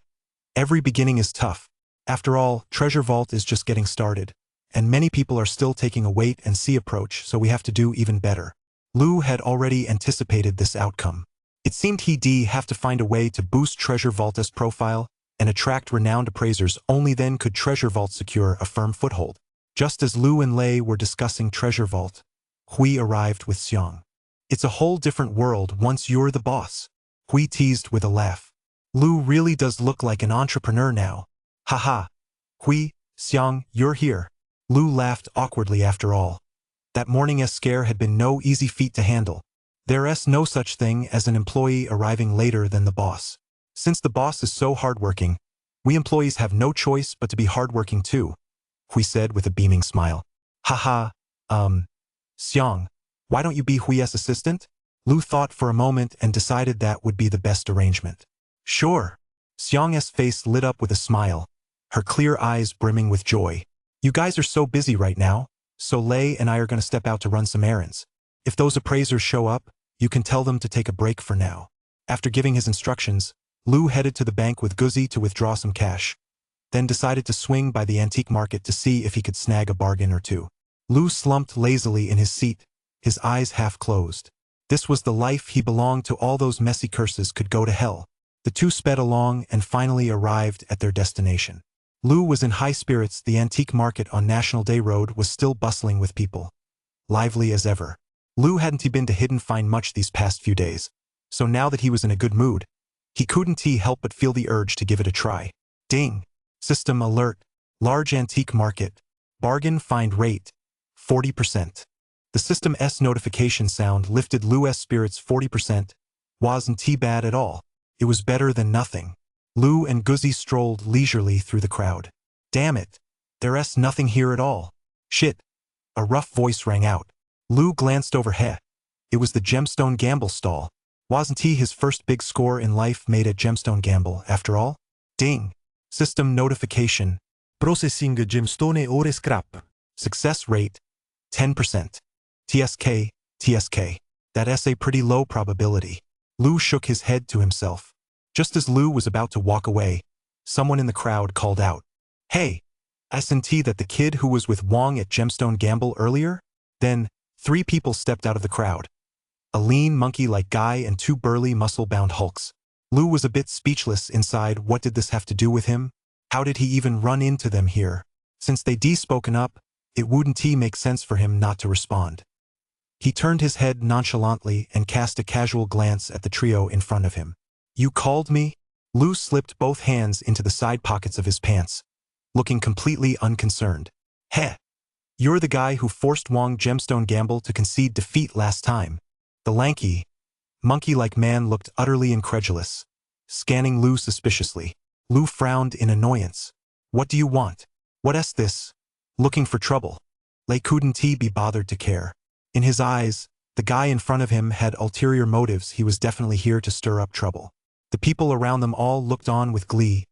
Every beginning is tough. After all, Treasure Vault is just getting started, and many people are still taking a wait-and-see approach, so we have to do even better. Lu had already anticipated this outcome. It seemed he'd have to find a way to boost Treasure Vault's profile, and attract renowned appraisers. Only then could Treasure Vault secure a firm foothold. Just as Lu and Lei were discussing Treasure Vault, Hui arrived with Xiang. It's a whole different world once you're the boss, Hui teased with a laugh. Lu really does look like an entrepreneur now. Haha. Hui, Xiang, you're here. Lu laughed awkwardly after all. That morning's scare had been no easy feat to handle. There's no such thing as an employee arriving later than the boss. Since the boss is so hardworking, we employees have no choice but to be hardworking too, Hui said with a beaming smile. Haha, Xiang, why don't you be Hui's assistant? Lu thought for a moment and decided that would be the best arrangement. Sure. Xiang's face lit up with a smile, her clear eyes brimming with joy. You guys are so busy right now, so Lei and I are going to step out to run some errands. If those appraisers show up, you can tell them to take a break for now. After giving his instructions, Lu headed to the bank with Guzi to withdraw some cash, then decided to swing by the antique market to see if he could snag a bargain or two. Lu slumped lazily in his seat, his eyes half closed. This was the life he belonged to. All those messy curses could go to hell. The two sped along and finally arrived at their destination. Lu was in high spirits. The antique market on National Day Road was still bustling with people, lively as ever. Lu hadn't been to Hidden Find much these past few days, so now that he was in a good mood, he couldn't help but feel the urge to give it a try. Ding! System alert. Large antique market. Bargain find rate. 40%. The system's notification sound lifted Lu's spirits. 40%. Wasn't bad at all. It was better than nothing. Lu and Guzi strolled leisurely through the crowd. Damn it. There's nothing here at all. Shit. A rough voice rang out. Lu glanced overhead. It was the Gemstone Gamble stall. Wasn't his first big score in life made at Gemstone Gamble, after all? Ding. System notification. Processing gemstone ore scrap. Success rate. 10%. TSK. That's a pretty low probability. Lu shook his head to himself. Just as Lu was about to walk away, someone in the crowd called out, Hey, isn't that the kid who was with Wong at Gemstone Gamble earlier? Then, 3 people stepped out of the crowd. A lean monkey-like guy and 2 burly muscle-bound hulks. Lu was a bit speechless inside. What did this have to do with him? How did he even run into them here? Since they'd spoken up, it wouldn't make sense for him not to respond. He turned his head nonchalantly and cast a casual glance at the trio in front of him. You called me? Lu slipped both hands into the side pockets of his pants, looking completely unconcerned. Heh! You're the guy who forced Wong Gemstone Gamble to concede defeat last time. The lanky, monkey-like man looked utterly incredulous, scanning Lu suspiciously. Lu frowned in annoyance. What do you want? What's this? Looking for trouble? Lei couldn't be bothered to care. In his eyes, the guy in front of him had ulterior motives. He was definitely here to stir up trouble. The people around them all looked on with glee,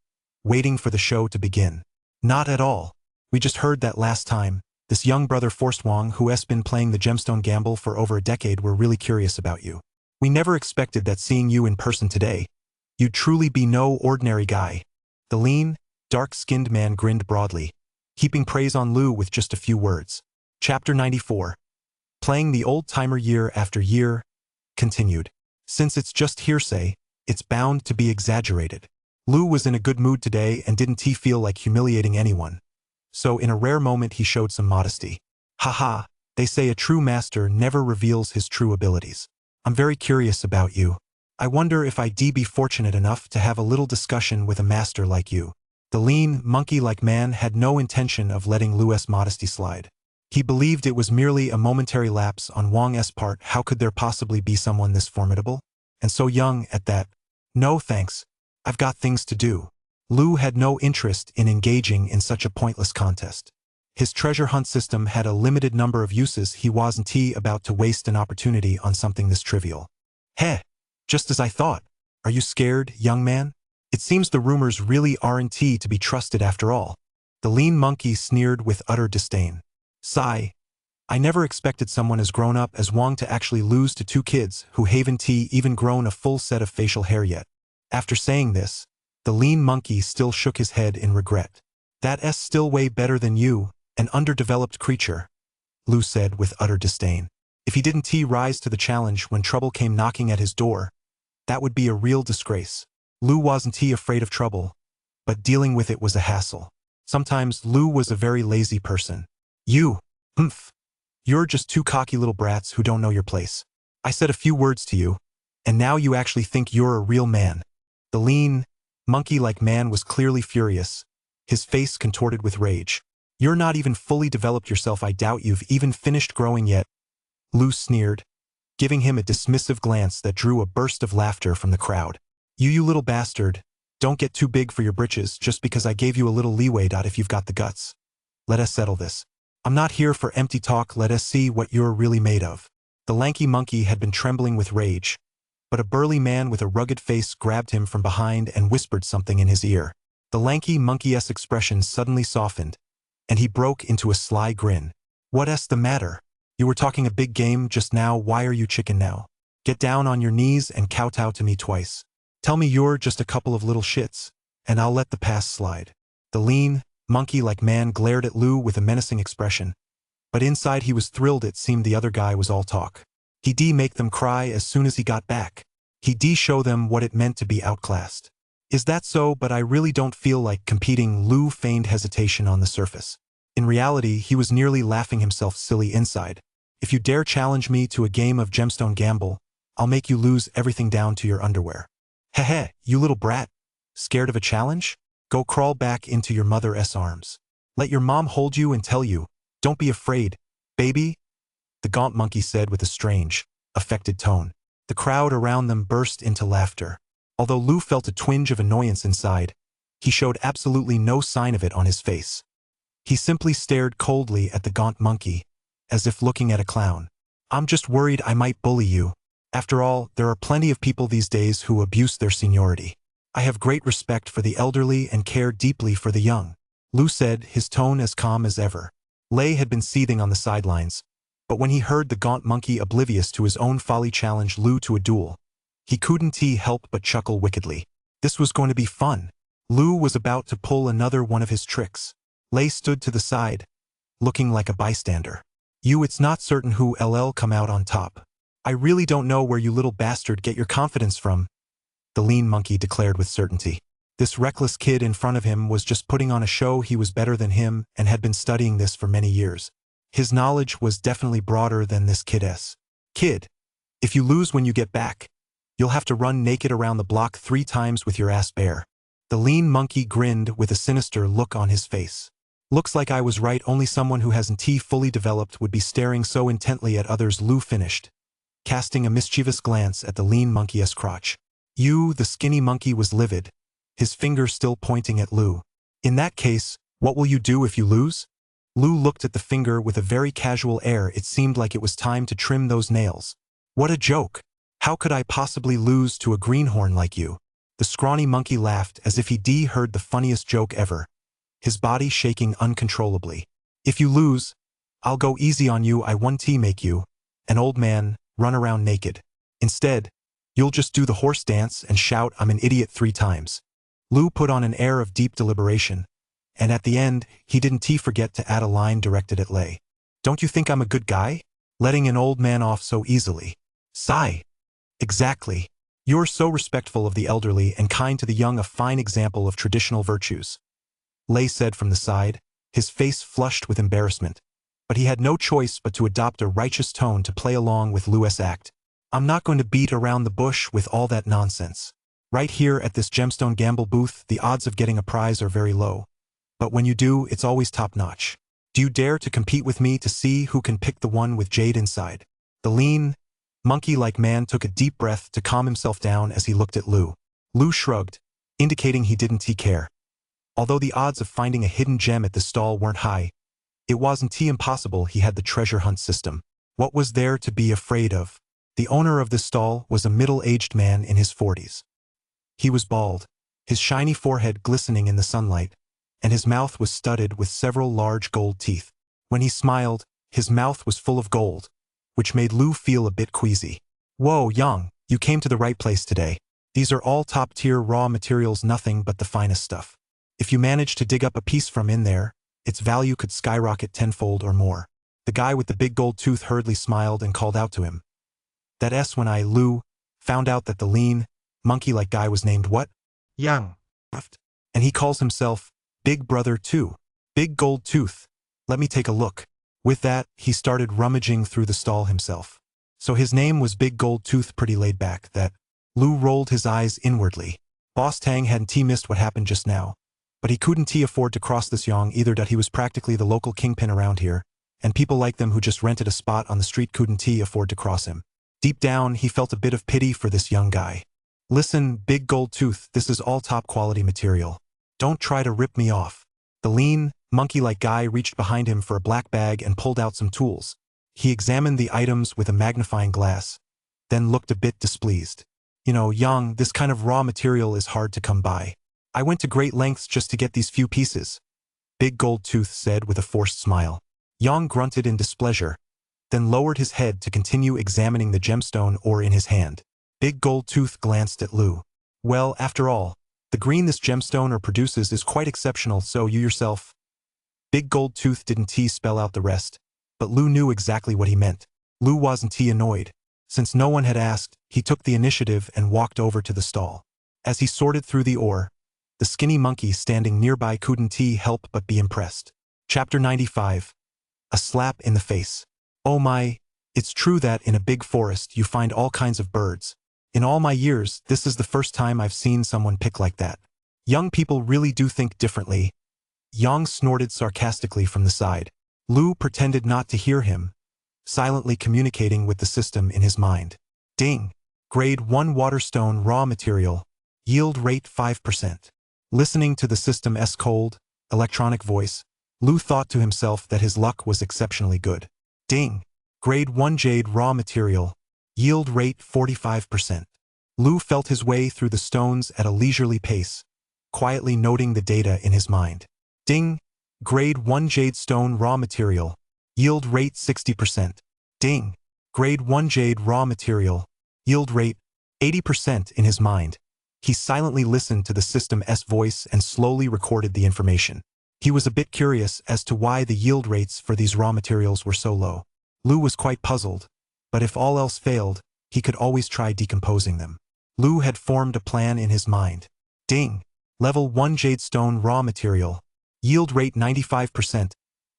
waiting for the show to begin. Not at all. We just heard that last time, this young brother forced Wong, who has been playing the Gemstone Gamble for over a decade. We're really curious about you. We never expected that seeing you in person today. You'd truly be no ordinary guy. The lean, dark-skinned man grinned broadly, heaping praise on Lu with just a few words. Chapter 94. Playing the old-timer year after year, continued. Since it's just hearsay, it's bound to be exaggerated. Lu was in a good mood today and didn't feel like humiliating anyone. So in a rare moment he showed some modesty. Haha, they say a true master never reveals his true abilities. I'm very curious about you. I wonder if I'd be fortunate enough to have a little discussion with a master like you. The lean, monkey-like man had no intention of letting Lu's modesty slide. He believed it was merely a momentary lapse on Wong's part. How could there possibly be someone this formidable? And so young at that. No thanks. I've got things to do. Lu had no interest in engaging in such a pointless contest. His treasure hunt system had a limited number of uses. He wasn't about to waste an opportunity on something this trivial. Heh, just as I thought. Are you scared, young man? It seems the rumors really aren't to be trusted after all. The lean monkey sneered with utter disdain. Sigh. I never expected someone as grown up as Wong to actually lose to 2 kids who haven't even grown a full set of facial hair yet. After saying this, the lean monkey still shook his head in regret. That's still way better than you, an underdeveloped creature, Lu said with utter disdain. If he didn't rise to the challenge when trouble came knocking at his door, that would be a real disgrace. Lu wasn't afraid of trouble. but dealing with it was a hassle. Sometimes Lou was a very lazy person. Humph. You're just two cocky little brats who don't know your place. I said a few words to you, and now you actually think you're a real man. The lean, monkey-like man was clearly furious, his face contorted with rage. You're not even fully developed yourself. I doubt you've even finished growing yet. Lou sneered, giving him a dismissive glance that drew a burst of laughter from the crowd. You little bastard, don't get too big for your britches just because I gave you a little leeway. If you've got the guts. Let us settle this. I'm not here for empty talk. Let us see what you're really made of. The lanky monkey had been trembling with rage, but a burly man with a rugged face grabbed him from behind and whispered something in his ear. The lanky monkey's expression suddenly softened, and he broke into a sly grin. What's the matter? You were talking a big game just now. Why are you chicken now? Get down on your knees and kowtow to me twice. Tell me you're just a couple of little shits, and I'll let the past slide. The lean, monkey-like man glared at Lou with a menacing expression, but inside he was thrilled. It seemed the other guy was all talk. He'd make them cry as soon as he got back. He'd show them what it meant to be outclassed. Is that so? But I really don't feel like competing. Lou feigned hesitation on the surface. In reality, he was nearly laughing himself silly inside. If you dare challenge me to a game of gemstone gamble, I'll make you lose everything down to your underwear. Heh, you little brat. Scared of a challenge? Go crawl back into your mother's arms. Let your mom hold you and tell you, don't be afraid, baby, the gaunt monkey said with a strange, affected tone. The crowd around them burst into laughter. Although Lou felt a twinge of annoyance inside, he showed absolutely no sign of it on his face. He simply stared coldly at the gaunt monkey, as if looking at a clown. I'm just worried I might bully you. After all, there are plenty of people these days who abuse their seniority. I have great respect for the elderly and care deeply for the young, Lou said, his tone as calm as ever. Lei had been seething on the sidelines, but when he heard the gaunt monkey oblivious to his own folly challenge Lou to a duel, he couldn't help but chuckle wickedly. This was going to be fun. Lou was about to pull another one of his tricks. Lei stood to the side, looking like a bystander. It's not certain who'll come out on top. I really don't know where you little bastard get your confidence from, the lean monkey declared with certainty. This reckless kid in front of him was just putting on a show. He was better than him and had been studying this for many years. His knowledge was definitely broader than this kid's. Kid, if you lose when you get back, you'll have to run naked around the block 3 times with your ass bare. The lean monkey grinned with a sinister look on his face. Looks like I was right. Only someone who hasn't fully developed would be staring so intently at others. Lou finished, casting a mischievous glance at the lean monkey's crotch. The skinny monkey was livid, his finger still pointing at Lou. In that case, what will you do if you lose? Lou looked at the finger with a very casual air. It seemed like it was time to trim those nails. What a joke! How could I possibly lose to a greenhorn like you? The scrawny monkey laughed as if he'd heard the funniest joke ever, his body shaking uncontrollably. If you lose, I'll go easy on you. I won't make you, an old man, run around naked. Instead, you'll just do the horse dance and shout I'm an idiot 3 times. Lou put on an air of deep deliberation, and at the end, he didn't forget to add a line directed at Lei. Don't you think I'm a good guy? Letting an old man off so easily. Sigh. Exactly. You're so respectful of the elderly and kind to the young, a fine example of traditional virtues, Lei said from the side, his face flushed with embarrassment. But he had no choice but to adopt a righteous tone to play along with Lou's act. I'm not going to beat around the bush with all that nonsense. Right here at this gemstone gamble booth, the odds of getting a prize are very low. But when you do, it's always top-notch. Do you dare to compete with me to see who can pick the one with jade inside? The lean, monkey-like man took a deep breath to calm himself down as he looked at Lou. Lou shrugged, indicating he didn't care. Although the odds of finding a hidden gem at the stall weren't high, it wasn't impossible. He had the treasure hunt system. What was there to be afraid of? The owner of this stall was a middle-aged man in his 40s. He was bald, his shiny forehead glistening in the sunlight, and his mouth was studded with several large gold teeth. When he smiled, his mouth was full of gold, which made Lou feel a bit queasy. Whoa, young, you came to the right place today. These are all top-tier raw materials, nothing but the finest stuff. If you manage to dig up a piece from in there, its value could skyrocket tenfold or more. The guy with the big gold tooth hurriedly smiled and called out to him. That's when Lou, found out that the lean, monkey-like guy was named what? Yang. And he calls himself Big Brother too. Big Gold Tooth. Let me take a look. With that, he started rummaging through the stall himself. So his name was Big Gold Tooth. Pretty laid back, that. Lou rolled his eyes inwardly. Boss Tang hadn't missed what happened just now. But he couldn't afford to cross this Yong either. That he was practically the local kingpin around here, and people like them who just rented a spot on the street couldn't afford to cross him. Deep down, he felt a bit of pity for this young guy. Listen, Big Gold Tooth, this is all top quality material. Don't try to rip me off. The lean, monkey-like guy reached behind him for a black bag and pulled out some tools. He examined the items with a magnifying glass, then looked a bit displeased. You know, Yang, this kind of raw material is hard to come by. I went to great lengths just to get these few pieces, Big Gold Tooth said with a forced smile. Yang grunted in displeasure, then lowered his head to continue examining the gemstone ore in his hand. Big Gold Tooth glanced at Lou. Well, after all, the green this gemstone ore produces is quite exceptional, so you yourself. Big Gold Tooth didn't spell out the rest, but Lou knew exactly what he meant. Lou wasn't annoyed. Since no one had asked, he took the initiative and walked over to the stall. As he sorted through the ore, the skinny monkey standing nearby couldn't help but be impressed. Chapter 95. A slap in the face. Oh my, it's true that in a big forest you find all kinds of birds. In all my years, this is the first time I've seen someone pick like that. Young people really do think differently. Yang snorted sarcastically from the side. Lou pretended not to hear him, silently communicating with the system in his mind. Ding. Grade 1 waterstone raw material. Yield rate 5%. Listening to the system's cold, electronic voice, Lou thought to himself that his luck was exceptionally good. Ding. Grade 1 jade raw material. Yield rate 45%. Lou felt his way through the stones at a leisurely pace, quietly noting the data in his mind. Ding. Grade 1 jade stone raw material. Yield rate 60%. Ding. Grade 1 jade raw material. Yield rate 80% in his mind. He silently listened to the system's voice and slowly recorded the information. He was a bit curious as to why the yield rates for these raw materials were so low. Lou was quite puzzled, but if all else failed, he could always try decomposing them. Lou had formed a plan in his mind. Ding. Level 1 jade stone raw material. Yield rate 95%.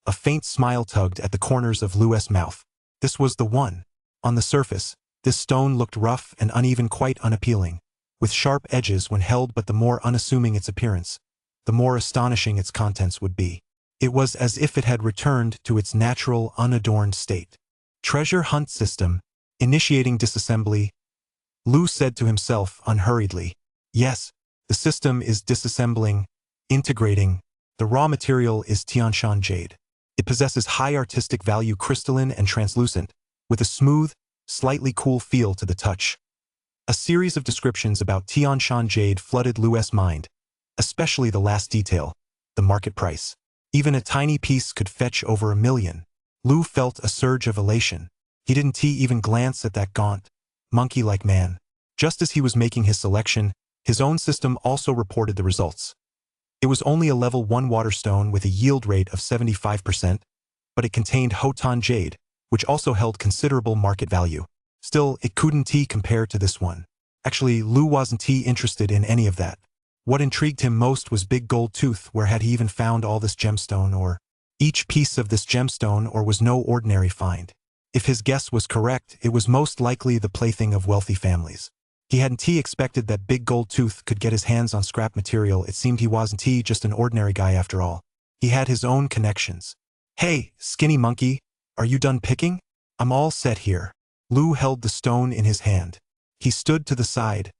A faint smile tugged at the corners of Lou's mouth. This was the one. On the surface, this stone looked rough and uneven, quite unappealing, with sharp edges when held, but the more unassuming its appearance, the more astonishing its contents would be. It was as if it had returned to its natural, unadorned state. Treasure hunt system. Initiating disassembly. Lou said to himself unhurriedly. Yes, the system is disassembling, integrating. The raw material is Tianshan jade. It possesses high artistic value, crystalline and translucent, with a smooth, slightly cool feel to the touch. A series of descriptions about Tianshan jade flooded Lou's mind, especially the last detail, the market price. Even a tiny piece could fetch over $1 million. Lou felt a surge of elation. He didn't even glance at that gaunt, monkey-like man. Just as he was making his selection, his own system also reported the results. It was only a level 1 waterstone with a yield rate of 75%, but it contained Hotan jade, which also held considerable market value. Still, it couldn't compare to this one. Actually, Lou wasn't interested in any of that. What intrigued him most was Big Gold Tooth. Where had he even found all this gemstone ore? Each piece of this gemstone ore was no ordinary find. If his guess was correct, it was most likely the plaything of wealthy families. He hadn't expected that Big Gold Tooth could get his hands on scrap material. It seemed he wasn't just an ordinary guy after all. He had his own connections. Hey, skinny monkey, are you done picking? I'm all set here. Lou held the stone in his hand. He stood to the side,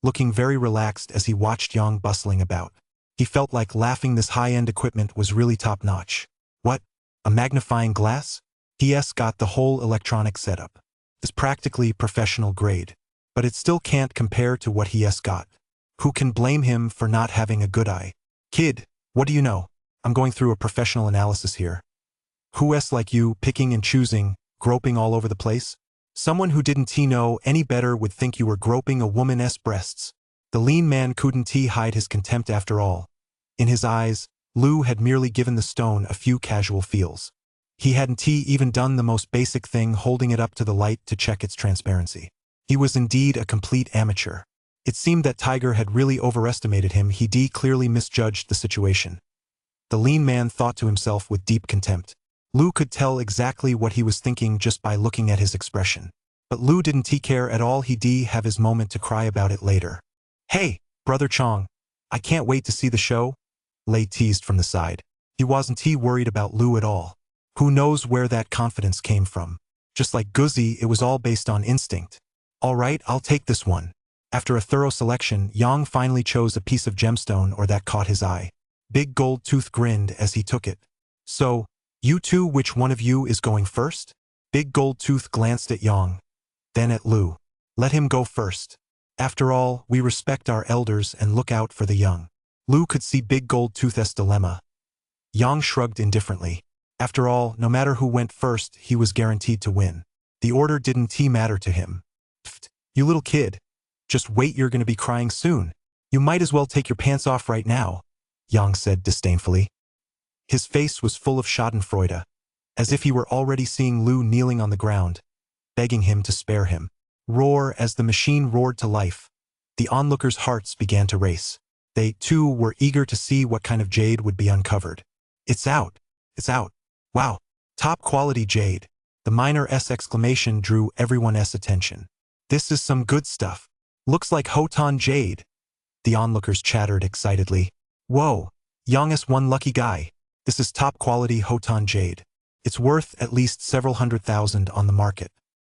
looking very relaxed as he watched Yang bustling about. He felt like laughing. This high-end equipment was really top-notch. What? A magnifying glass? He's got the whole electronic setup. It's practically professional grade. But it still can't compare to what he's got. Who can blame him for not having a good eye? Kid, what do you know? I'm going through a professional analysis here. Who's like you, picking and choosing, groping all over the place? Someone who didn't know any better would think you were groping a woman's breasts. The lean man couldn't hide his contempt after all. In his eyes, Lou had merely given the stone a few casual feels. He hadn't even done the most basic thing, holding it up to the light to check its transparency. He was indeed a complete amateur. It seemed that Tiger had really overestimated him. He clearly misjudged the situation. The lean man thought to himself with deep contempt. Lu could tell exactly what he was thinking just by looking at his expression. But Lu didn't care at all. He'd have his moment to cry about it later. "Hey, Brother Chong, I can't wait to see the show," Lei teased from the side. He wasn't worried about Lu at all. Who knows where that confidence came from? Just like Guzzi, it was all based on instinct. "All right, I'll take this one." After a thorough selection, Yang finally chose a piece of gemstone that caught his eye. Big Gold Tooth grinned as he took it. "So, you two, which one of you is going first?" Big Gold Tooth glanced at Yang, then at Lu. "Let him go first. After all, we respect our elders and look out for the young." Lu could see Big Gold Tooth's dilemma. Yang shrugged indifferently. After all, no matter who went first, he was guaranteed to win. The order didn't matter to him. "Pfft, you little kid. Just wait, you're gonna be crying soon. You might as well take your pants off right now," Yang said disdainfully. His face was full of schadenfreude, as if he were already seeing Lu kneeling on the ground, begging him to spare him. Roar. As the machine roared to life, the onlookers' hearts began to race. They, too, were eager to see what kind of jade would be uncovered. "It's out! It's out! Wow! Top-quality jade!" The minor's exclamation drew everyone's attention. "This is some good stuff. Looks like Hotan jade," the onlookers chattered excitedly. "Whoa! Yang's one lucky guy. This is top-quality Hotan jade. It's worth at least several $100,000 on the market.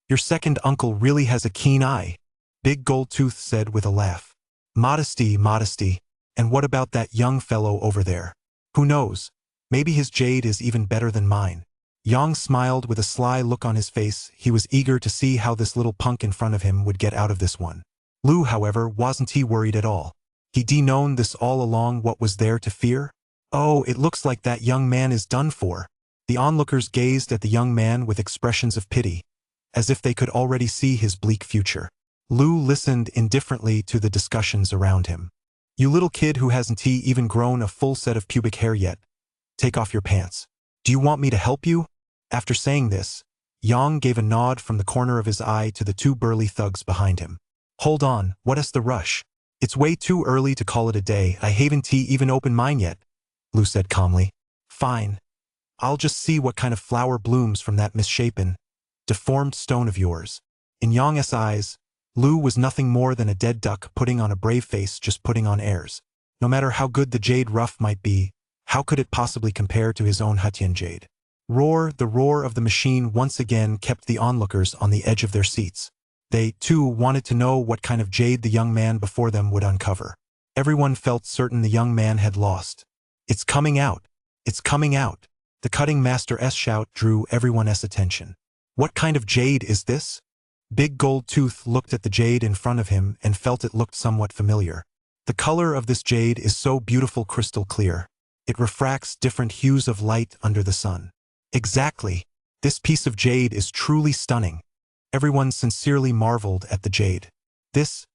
Your second uncle really has a keen eye," Big Gold Tooth said with a laugh. "Modesty, modesty. And what about that young fellow over there? Who knows? Maybe his jade is even better than mine." Yang smiled with a sly look on his face. He was eager to see how this little punk in front of him would get out of this one. Lu, however, wasn't worried at all. He'd known this all along. What was there to fear? "Oh, it looks like that young man is done for." The onlookers gazed at the young man with expressions of pity, as if they could already see his bleak future. Lu listened indifferently to the discussions around him. "You little kid who hasn't even grown a full set of pubic hair yet. Take off your pants. Do you want me to help you?" After saying this, Yang gave a nod from the corner of his eye to the two burly thugs behind him. "Hold on, what's the rush? It's way too early to call it a day. I haven't even opened mine yet," Lu said calmly. "Fine. I'll just see what kind of flower blooms from that misshapen, deformed stone of yours." In Yang's eyes, Lu was nothing more than a dead duck putting on a brave face, just putting on airs. No matter how good the jade rough might be, how could it possibly compare to his own Hutian jade? Roar. The roar of the machine once again kept the onlookers on the edge of their seats. They, too, wanted to know what kind of jade the young man before them would uncover. Everyone felt certain the young man had lost. "It's coming out! It's coming out!" The cutting master's shout drew everyone's attention. "What kind of jade is this?" Big Gold Tooth looked at the jade in front of him and felt it looked somewhat familiar. "The color of this jade is so beautiful, crystal clear. It refracts different hues of light under the sun." "Exactly. This piece of jade is truly stunning." Everyone sincerely marveled at the jade. This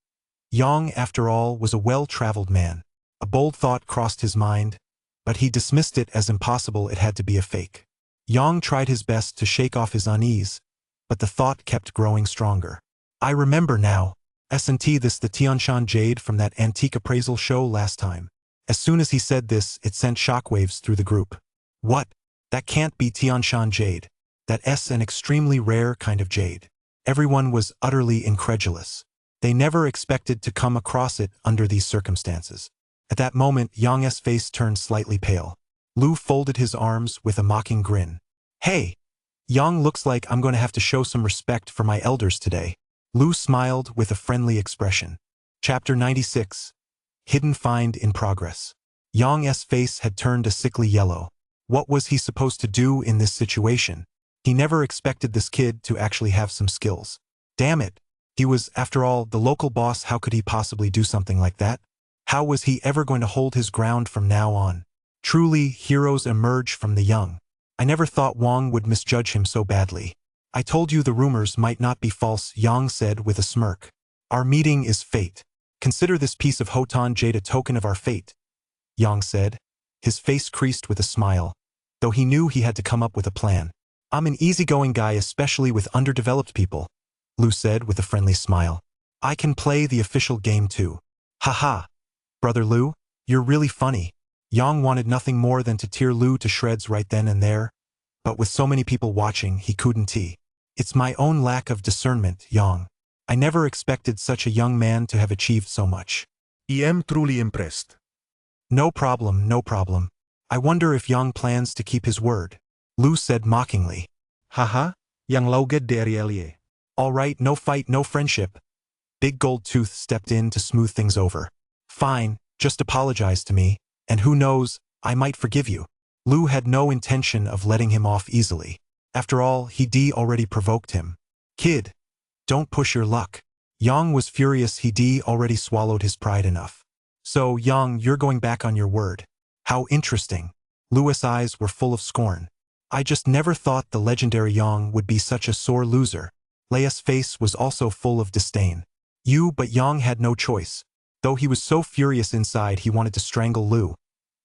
Yang, after all, was a well-traveled man. A bold thought crossed his mind, but he dismissed it as impossible. It had to be a fake. Yang tried his best to shake off his unease, but the thought kept growing stronger. "I remember now. S&T, this the Tianshan jade from that antique appraisal show last time." As soon as he said this, it sent shockwaves through the group. "What? That can't be Tianshan jade. That's an extremely rare kind of jade." Everyone was utterly incredulous. They never expected to come across it under these circumstances. At that moment, Yang's face turned slightly pale. Lu folded his arms with a mocking grin. "Hey, Yang, looks like I'm going to have to show some respect for my elders today." Lu smiled with a friendly expression. Chapter 96. Hidden Find in Progress. Yang's face had turned a sickly yellow. What was he supposed to do in this situation? He never expected this kid to actually have some skills. Damn it! He was, after all, the local boss. How could he possibly do something like that? How was he ever going to hold his ground from now on? Truly, heroes emerge from the young. I never thought Wang would misjudge him so badly. "I told you the rumors might not be false," Yang said with a smirk. "Our meeting is fate. Consider this piece of Hotan jade a token of our fate," Yang said. His face creased with a smile, though he knew he had to come up with a plan. "I'm an easygoing guy, especially with underdeveloped people," Lu said with a friendly smile. I can play the official game too. Haha. Brother Lu, you're really funny. Yang wanted nothing more than to tear Lu to shreds right then and there, but with so many people watching, he couldn't. It's my own lack of discernment, Yang. I never expected such a young man to have achieved so much. I am truly impressed. No problem, no problem. I wonder if Yang plans to keep his word. Lu said mockingly. Haha, yang lauged dari Elie. All right, no fight, no friendship. Big Gold Tooth stepped in to smooth things over. Fine, just apologize to me, and who knows, I might forgive you. Lu had no intention of letting him off easily. After all, he'd already provoked him. Kid, don't push your luck. Yang was furious he'd already swallowed his pride enough. So, Yang, you're going back on your word. How interesting. Lu's eyes were full of scorn. I just never thought the legendary Yang would be such a sore loser. Leia's face was also full of disdain. But Yang had no choice. Though he was so furious inside he wanted to strangle Lu.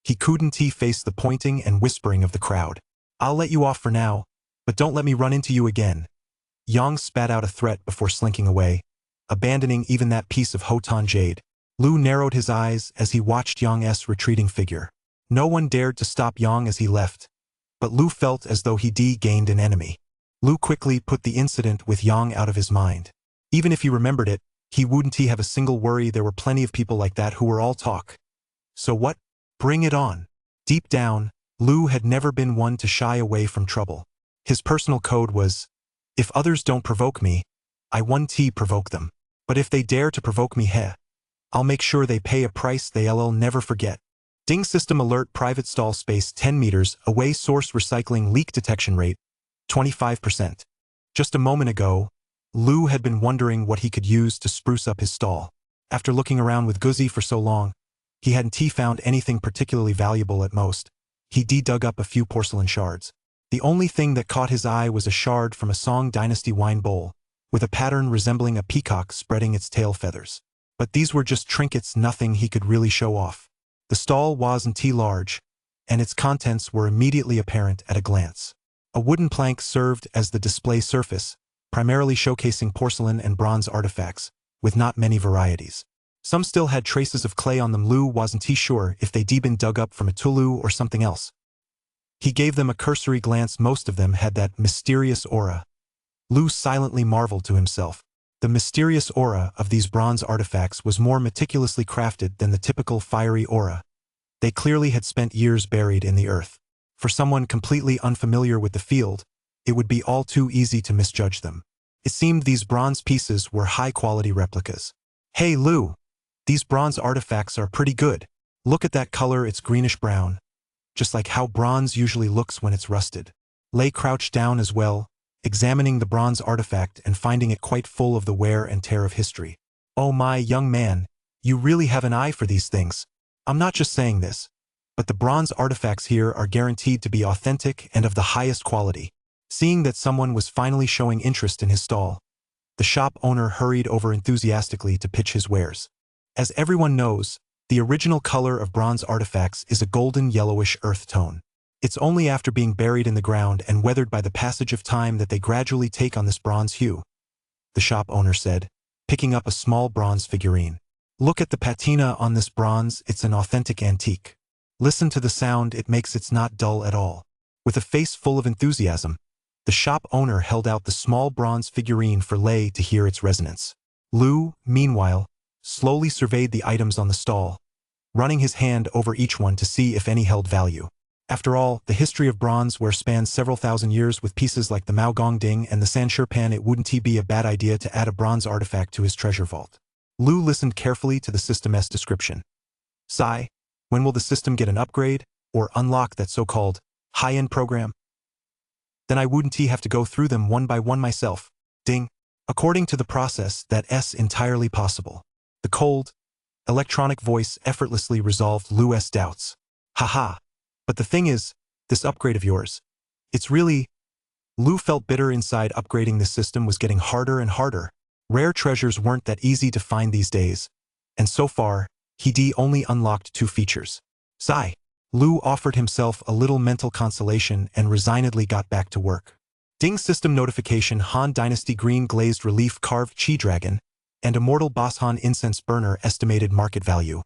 He couldn't face the pointing and whispering of the crowd. I'll let you off for now, but don't let me run into you again. Yang spat out a threat before slinking away, abandoning even that piece of Hotan jade. Lu narrowed his eyes as he watched Yang's retreating figure. No one dared to stop Yang as he left, but Lu felt as though he'd gained an enemy. Lu quickly put the incident with Yang out of his mind. Even if he remembered it, he wouldn't have a single worry. There were plenty of people like that who were all talk. So what? Bring it on. Deep down, Lu had never been one to shy away from trouble. His personal code was, if others don't provoke me, I won't provoke them. But if they dare to provoke me, I'll make sure they pay a price they'll never forget. Ding system alert, private stall space 10 meters away, source recycling leak detection rate 25%. Just a moment ago, Lu had been wondering what he could use to spruce up his stall. After looking around with Guzzi for so long, he hadn't found anything particularly valuable at most. He dug up a few porcelain shards. The only thing that caught his eye was a shard from a Song Dynasty wine bowl, with a pattern resembling a peacock spreading its tail feathers. But these were just trinkets, nothing he could really show off. The stall wasn't large, and its contents were immediately apparent at a glance. A wooden plank served as the display surface, primarily showcasing porcelain and bronze artifacts, with not many varieties. Some still had traces of clay on them. Lu wasn't sure if they'd been dug up from a Tulu or something else. He gave them a cursory glance. Most of them had that mysterious aura. Lu silently marveled to himself. The mysterious aura of these bronze artifacts was more meticulously crafted than the typical fiery aura. They clearly had spent years buried in the earth. For someone completely unfamiliar with the field, it would be all too easy to misjudge them. It seemed these bronze pieces were high-quality replicas. Hey Lu, these bronze artifacts are pretty good. Look at that color, it's greenish-brown, just like how bronze usually looks when it's rusted. Lei crouched down as well, examining the bronze artifact and finding it quite full of the wear and tear of history. Oh my young man, you really have an eye for these things. I'm not just saying this, but the bronze artifacts here are guaranteed to be authentic and of the highest quality. Seeing that someone was finally showing interest in his stall, the shop owner hurried over enthusiastically to pitch his wares. As everyone knows, the original color of bronze artifacts is a golden yellowish earth tone. It's only after being buried in the ground and weathered by the passage of time that they gradually take on this bronze hue, the shop owner said, picking up a small bronze figurine. Look at the patina on this bronze, it's an authentic antique. Listen to the sound it makes, it's not dull at all. With a face full of enthusiasm, the shop owner held out the small bronze figurine for Lei to hear its resonance. Lu, meanwhile, slowly surveyed the items on the stall, running his hand over each one to see if any held value. After all, the history of bronzeware spans several thousand years. With pieces like the Mao Gong Ding and the Sanshir Pan, it wouldn't be a bad idea to add a bronze artifact to his treasure vault. Lu listened carefully to the system's description. Sigh, when will the system get an upgrade, or unlock that so-called high-end program? Then I wouldn't have to go through them one by one myself. Ding. According to the process, that's entirely possible. The cold, electronic voice effortlessly resolved Lu's doubts. Haha. But the thing is, this upgrade of yours, it's really... Lu felt bitter inside. Upgrading this system was getting harder and harder. Rare treasures weren't that easy to find these days, and so far, he'd only unlocked 2 features. Sigh. Lu offered himself a little mental consolation and resignedly got back to work. Ding system notification, Han Dynasty green glazed relief carved chi dragon, And immortal Bashan incense burner estimated market value.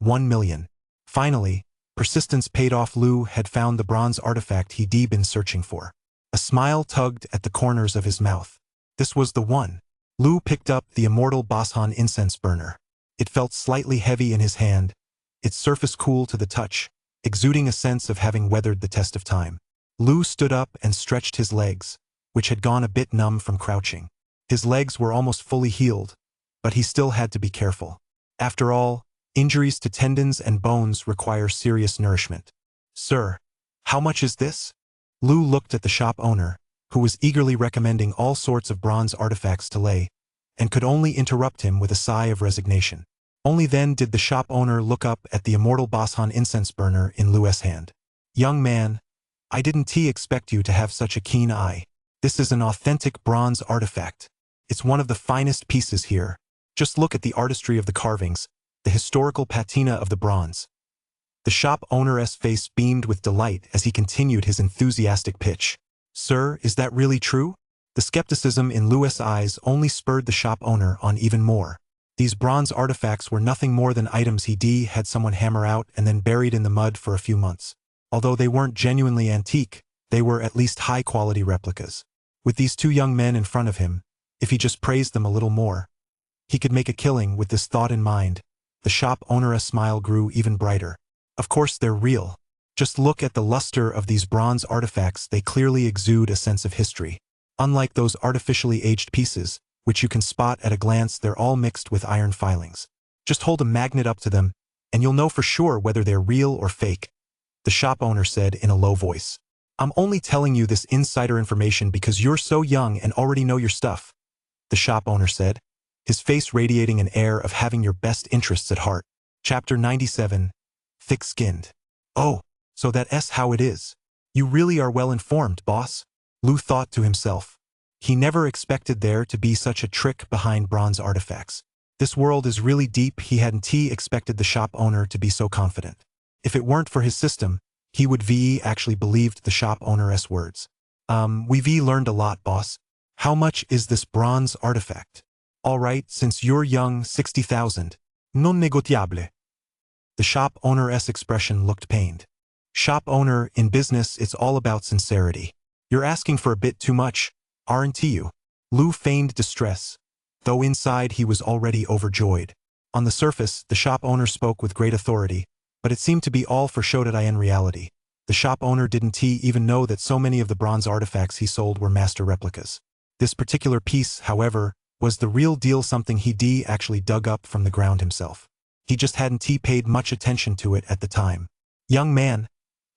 1 million. Finally, persistence paid off. Lu had found the bronze artifact he'd been searching for. A smile tugged at the corners of his mouth. This was the one. Lu picked up the immortal Bashan incense burner. It felt slightly heavy in his hand, its surface cool to the touch, exuding a sense of having weathered the test of time. Lu stood up and stretched his legs, which had gone a bit numb from crouching. His legs were almost fully healed, but he still had to be careful. After all, injuries to tendons and bones require serious nourishment. Sir, how much is this? Lu looked at the shop owner, who was eagerly recommending all sorts of bronze artifacts to Lei, and could only interrupt him with a sigh of resignation. Only then did the shop owner look up at the immortal Bashan incense burner in Lu's hand. Young man, I didn't expect you to have such a keen eye. This is an authentic bronze artifact. It's one of the finest pieces here. Just look at the artistry of the carvings, the historical patina of the bronze. The shop owner's face beamed with delight as he continued his enthusiastic pitch. Sir, is that really true? The skepticism in Lu's eyes only spurred the shop owner on even more. These bronze artifacts were nothing more than items he'd had someone hammer out and then buried in the mud for a few months. Although they weren't genuinely antique, they were at least high-quality replicas. With these two young men in front of him, if he just praised them a little more, he could make a killing. With this thought in mind, the shop owner's smile grew even brighter. Of course they're real. Just look at the luster of these bronze artifacts. They clearly exude a sense of history. Unlike those artificially aged pieces, which you can spot at a glance, they're all mixed with iron filings. Just hold a magnet up to them, and you'll know for sure whether they're real or fake, the shop owner said in a low voice. I'm only telling you this insider information because you're so young and already know your stuff, the shop owner said, his face radiating an air of having your best interests at heart. Chapter 97. Thick-skinned. Oh, so that's how it is. You really are well informed, boss, Lu thought to himself. He never expected there to be such a trick behind bronze artifacts. This world is really deep. He hadn't expected the shop owner to be so confident. If it weren't for his system, he would actually believed the shop owner's words. We've learned a lot, boss. How much is this bronze artifact? All right, since you're young, 60,000. Non negotiable. The shop owner's expression looked pained. Shop owner, in business it's all about sincerity. You're asking for a bit too much, aren't you? Lu feigned distress, though inside he was already overjoyed. On the surface, the shop owner spoke with great authority, but it seemed to be all for show. In reality, the shop owner didn't even know that so many of the bronze artifacts he sold were master replicas. This particular piece, however, was the real deal, something he actually dug up from the ground himself. He just hadn't paid much attention to it at the time. Young man,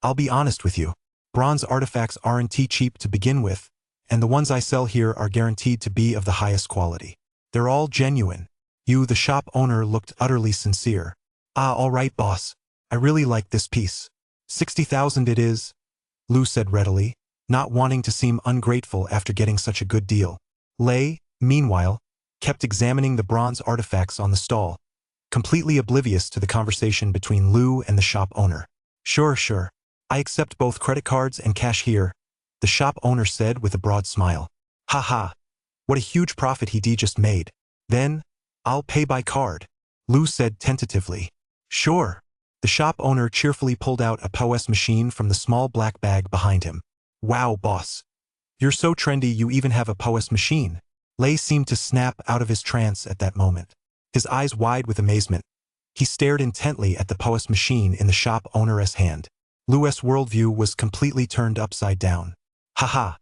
I'll be honest with you. Bronze artifacts aren't cheap to begin with, and the ones I sell here are guaranteed to be of the highest quality. They're all genuine. The shop owner looked utterly sincere. All right, boss. I really like this piece. 60,000 it is, Lu said readily, not wanting to seem ungrateful after getting such a good deal. Lei, meanwhile, kept examining the bronze artifacts on the stall, completely oblivious to the conversation between Lu and the shop owner. Sure. I accept both credit cards and cash here, the shop owner said with a broad smile. Ha. What a huge profit he just made. Then, I'll pay by card, Lu said tentatively. Sure. The shop owner cheerfully pulled out a POS machine from the small black bag behind him. Wow, boss. You're so trendy you even have a POS machine. Lei seemed to snap out of his trance at that moment. His eyes wide with amazement, he stared intently at the POS machine in the shop owner's hand. Lu's worldview was completely turned upside down. Haha.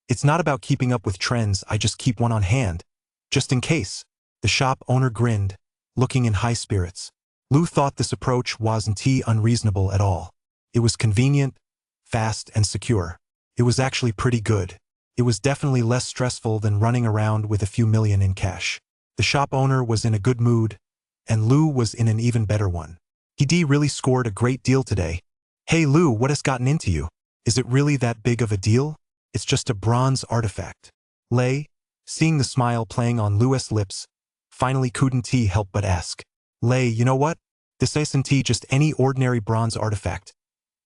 It's not about keeping up with trends, I just keep one on hand, just in case. The shop owner grinned, looking in high spirits. Lu thought this approach wasn't unreasonable at all. It was convenient, fast, and secure. It was actually pretty good. It was definitely less stressful than running around with a few million in cash. The shop owner was in a good mood, and Lu was in an even better one. He really scored a great deal today. Hey Lu, what has gotten into you? Is it really that big of a deal? It's just a bronze artifact. Lei, seeing the smile playing on Lu's lips, finally couldn't help but ask. Lei, you know what? This isn't just any ordinary bronze artifact,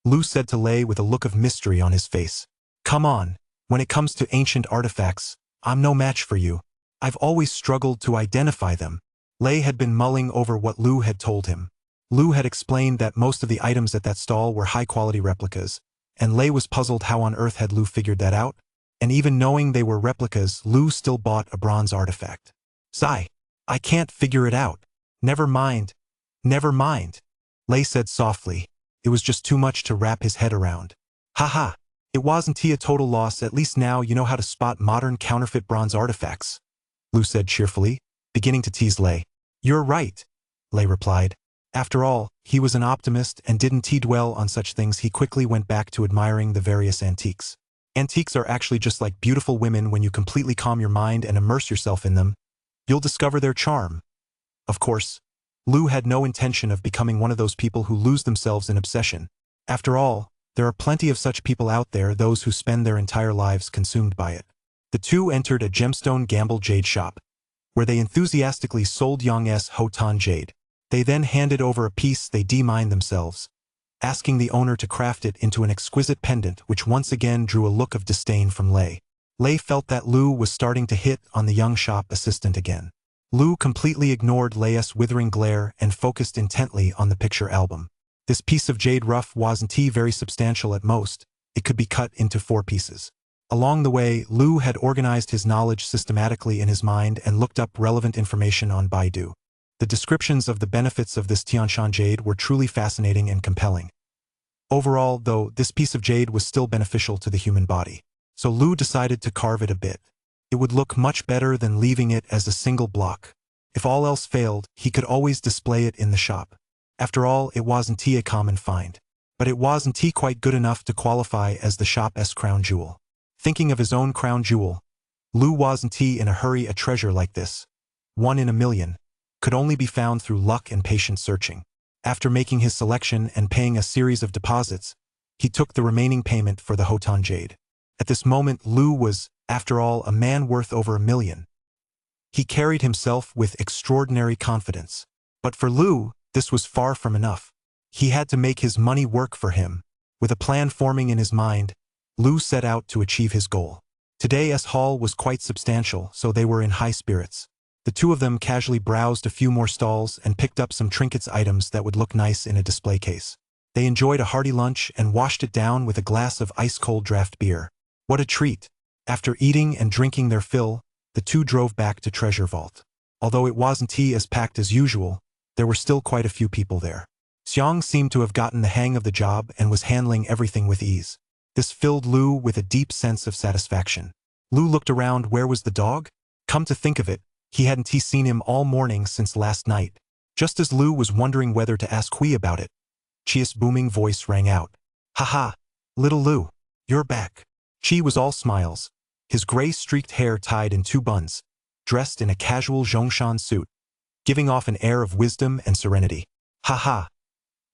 Lu said to Lei with a look of mystery on his face. Come on, when it comes to ancient artifacts, I'm no match for you. I've always struggled to identify them. Lei had been mulling over what Lu had told him. Lu had explained that most of the items at that stall were high-quality replicas, and Lei was puzzled how on earth had Lu figured that out, and even knowing they were replicas, Lu still bought a bronze artifact. Sigh. I can't figure it out. Never mind. Never mind. Lei said softly. It was just too much to wrap his head around. Haha. It wasn't a total loss, at least now you know how to spot modern counterfeit bronze artifacts. Lu said cheerfully, beginning to tease Lei. You're right, Lei replied. After all, he was an optimist and didn't dwell on such things. He quickly went back to admiring the various antiques. Antiques are actually just like beautiful women. When you completely calm your mind and immerse yourself in them, you'll discover their charm. Of course, Lu had no intention of becoming one of those people who lose themselves in obsession. After all, there are plenty of such people out there, those who spend their entire lives consumed by it. The two entered a gemstone gamble jade shop, where they enthusiastically sold Yang's Hotan jade. They then handed over a piece they demined themselves, asking the owner to craft it into an exquisite pendant, which once again drew a look of disdain from Lei. Lei felt that Lu was starting to hit on the young shop assistant again. Lu completely ignored Lei's withering glare and focused intently on the picture album. This piece of jade rough wasn't very substantial at most. It could be cut into 4 pieces. Along the way, Lu had organized his knowledge systematically in his mind and looked up relevant information on Baidu. The descriptions of the benefits of this Tianshan jade were truly fascinating and compelling. Overall, though, this piece of jade was still beneficial to the human body. So Lu decided to carve it a bit. It would look much better than leaving it as a single block. If all else failed, he could always display it in the shop. After all, it wasn't a common find. But it wasn't quite good enough to qualify as the shop's crown jewel. Thinking of his own crown jewel, Lu wasn't in a hurry. A treasure like this, 1 in a million, could only be found through luck and patient searching. After making his selection and paying a series of deposits, he took the remaining payment for the Hotan jade. At this moment, Lu was, after all, a man worth over 1 million. He carried himself with extraordinary confidence. But for Lu, this was far from enough. He had to make his money work for him. With a plan forming in his mind, Lu set out to achieve his goal. Today's haul was quite substantial, so they were in high spirits. The two of them casually browsed a few more stalls and picked up some trinkets, items that would look nice in a display case. They enjoyed a hearty lunch and washed it down with a glass of ice-cold draft beer. What a treat! After eating and drinking their fill, the two drove back to Treasure Vault. Although it wasn't as packed as usual, there were still quite a few people there. Xiang seemed to have gotten the hang of the job and was handling everything with ease. This filled Lu with a deep sense of satisfaction. Lu looked around. Where was the dog? Come to think of it, he hadn't seen him all morning since last night. Just as Lu was wondering whether to ask Hui about it, Chi's booming voice rang out. Haha, little Lu, you're back. Chi was all smiles, his gray-streaked hair tied in 2 buns, dressed in a casual Zhongshan suit, giving off an air of wisdom and serenity. Haha.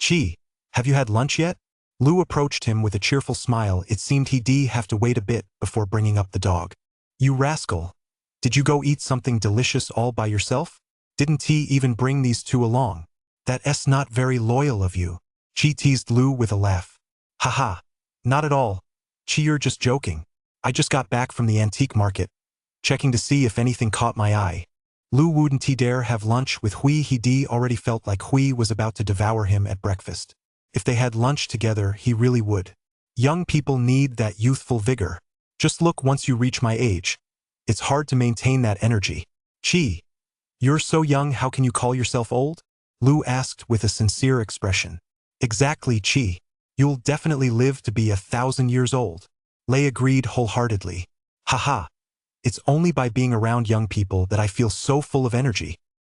Chi, have you had lunch yet? Lu approached him with a cheerful smile. It seemed he'd have to wait a bit before bringing up the dog. You rascal. Did you go eat something delicious all by yourself? Didn't he even bring these 2 along? That's not very loyal of you. Chi teased Lu with a laugh. Haha. Not at all. Chi, you're just joking. I just got back from the antique market, checking to see if anything caught my eye. Lu wouldn't dare have lunch with Hui. He already felt like Hui was about to devour him at breakfast. If they had lunch together, he really would. Young people need that youthful vigor. Just look, once you reach my age, it's hard to maintain that energy. Chi, you're so young, how can you call yourself old? Lu asked with a sincere expression. Exactly, Chi. You'll definitely live to be 1,000 years old. Lei agreed wholeheartedly. Haha. It's only by being around young people that I feel so full of energy.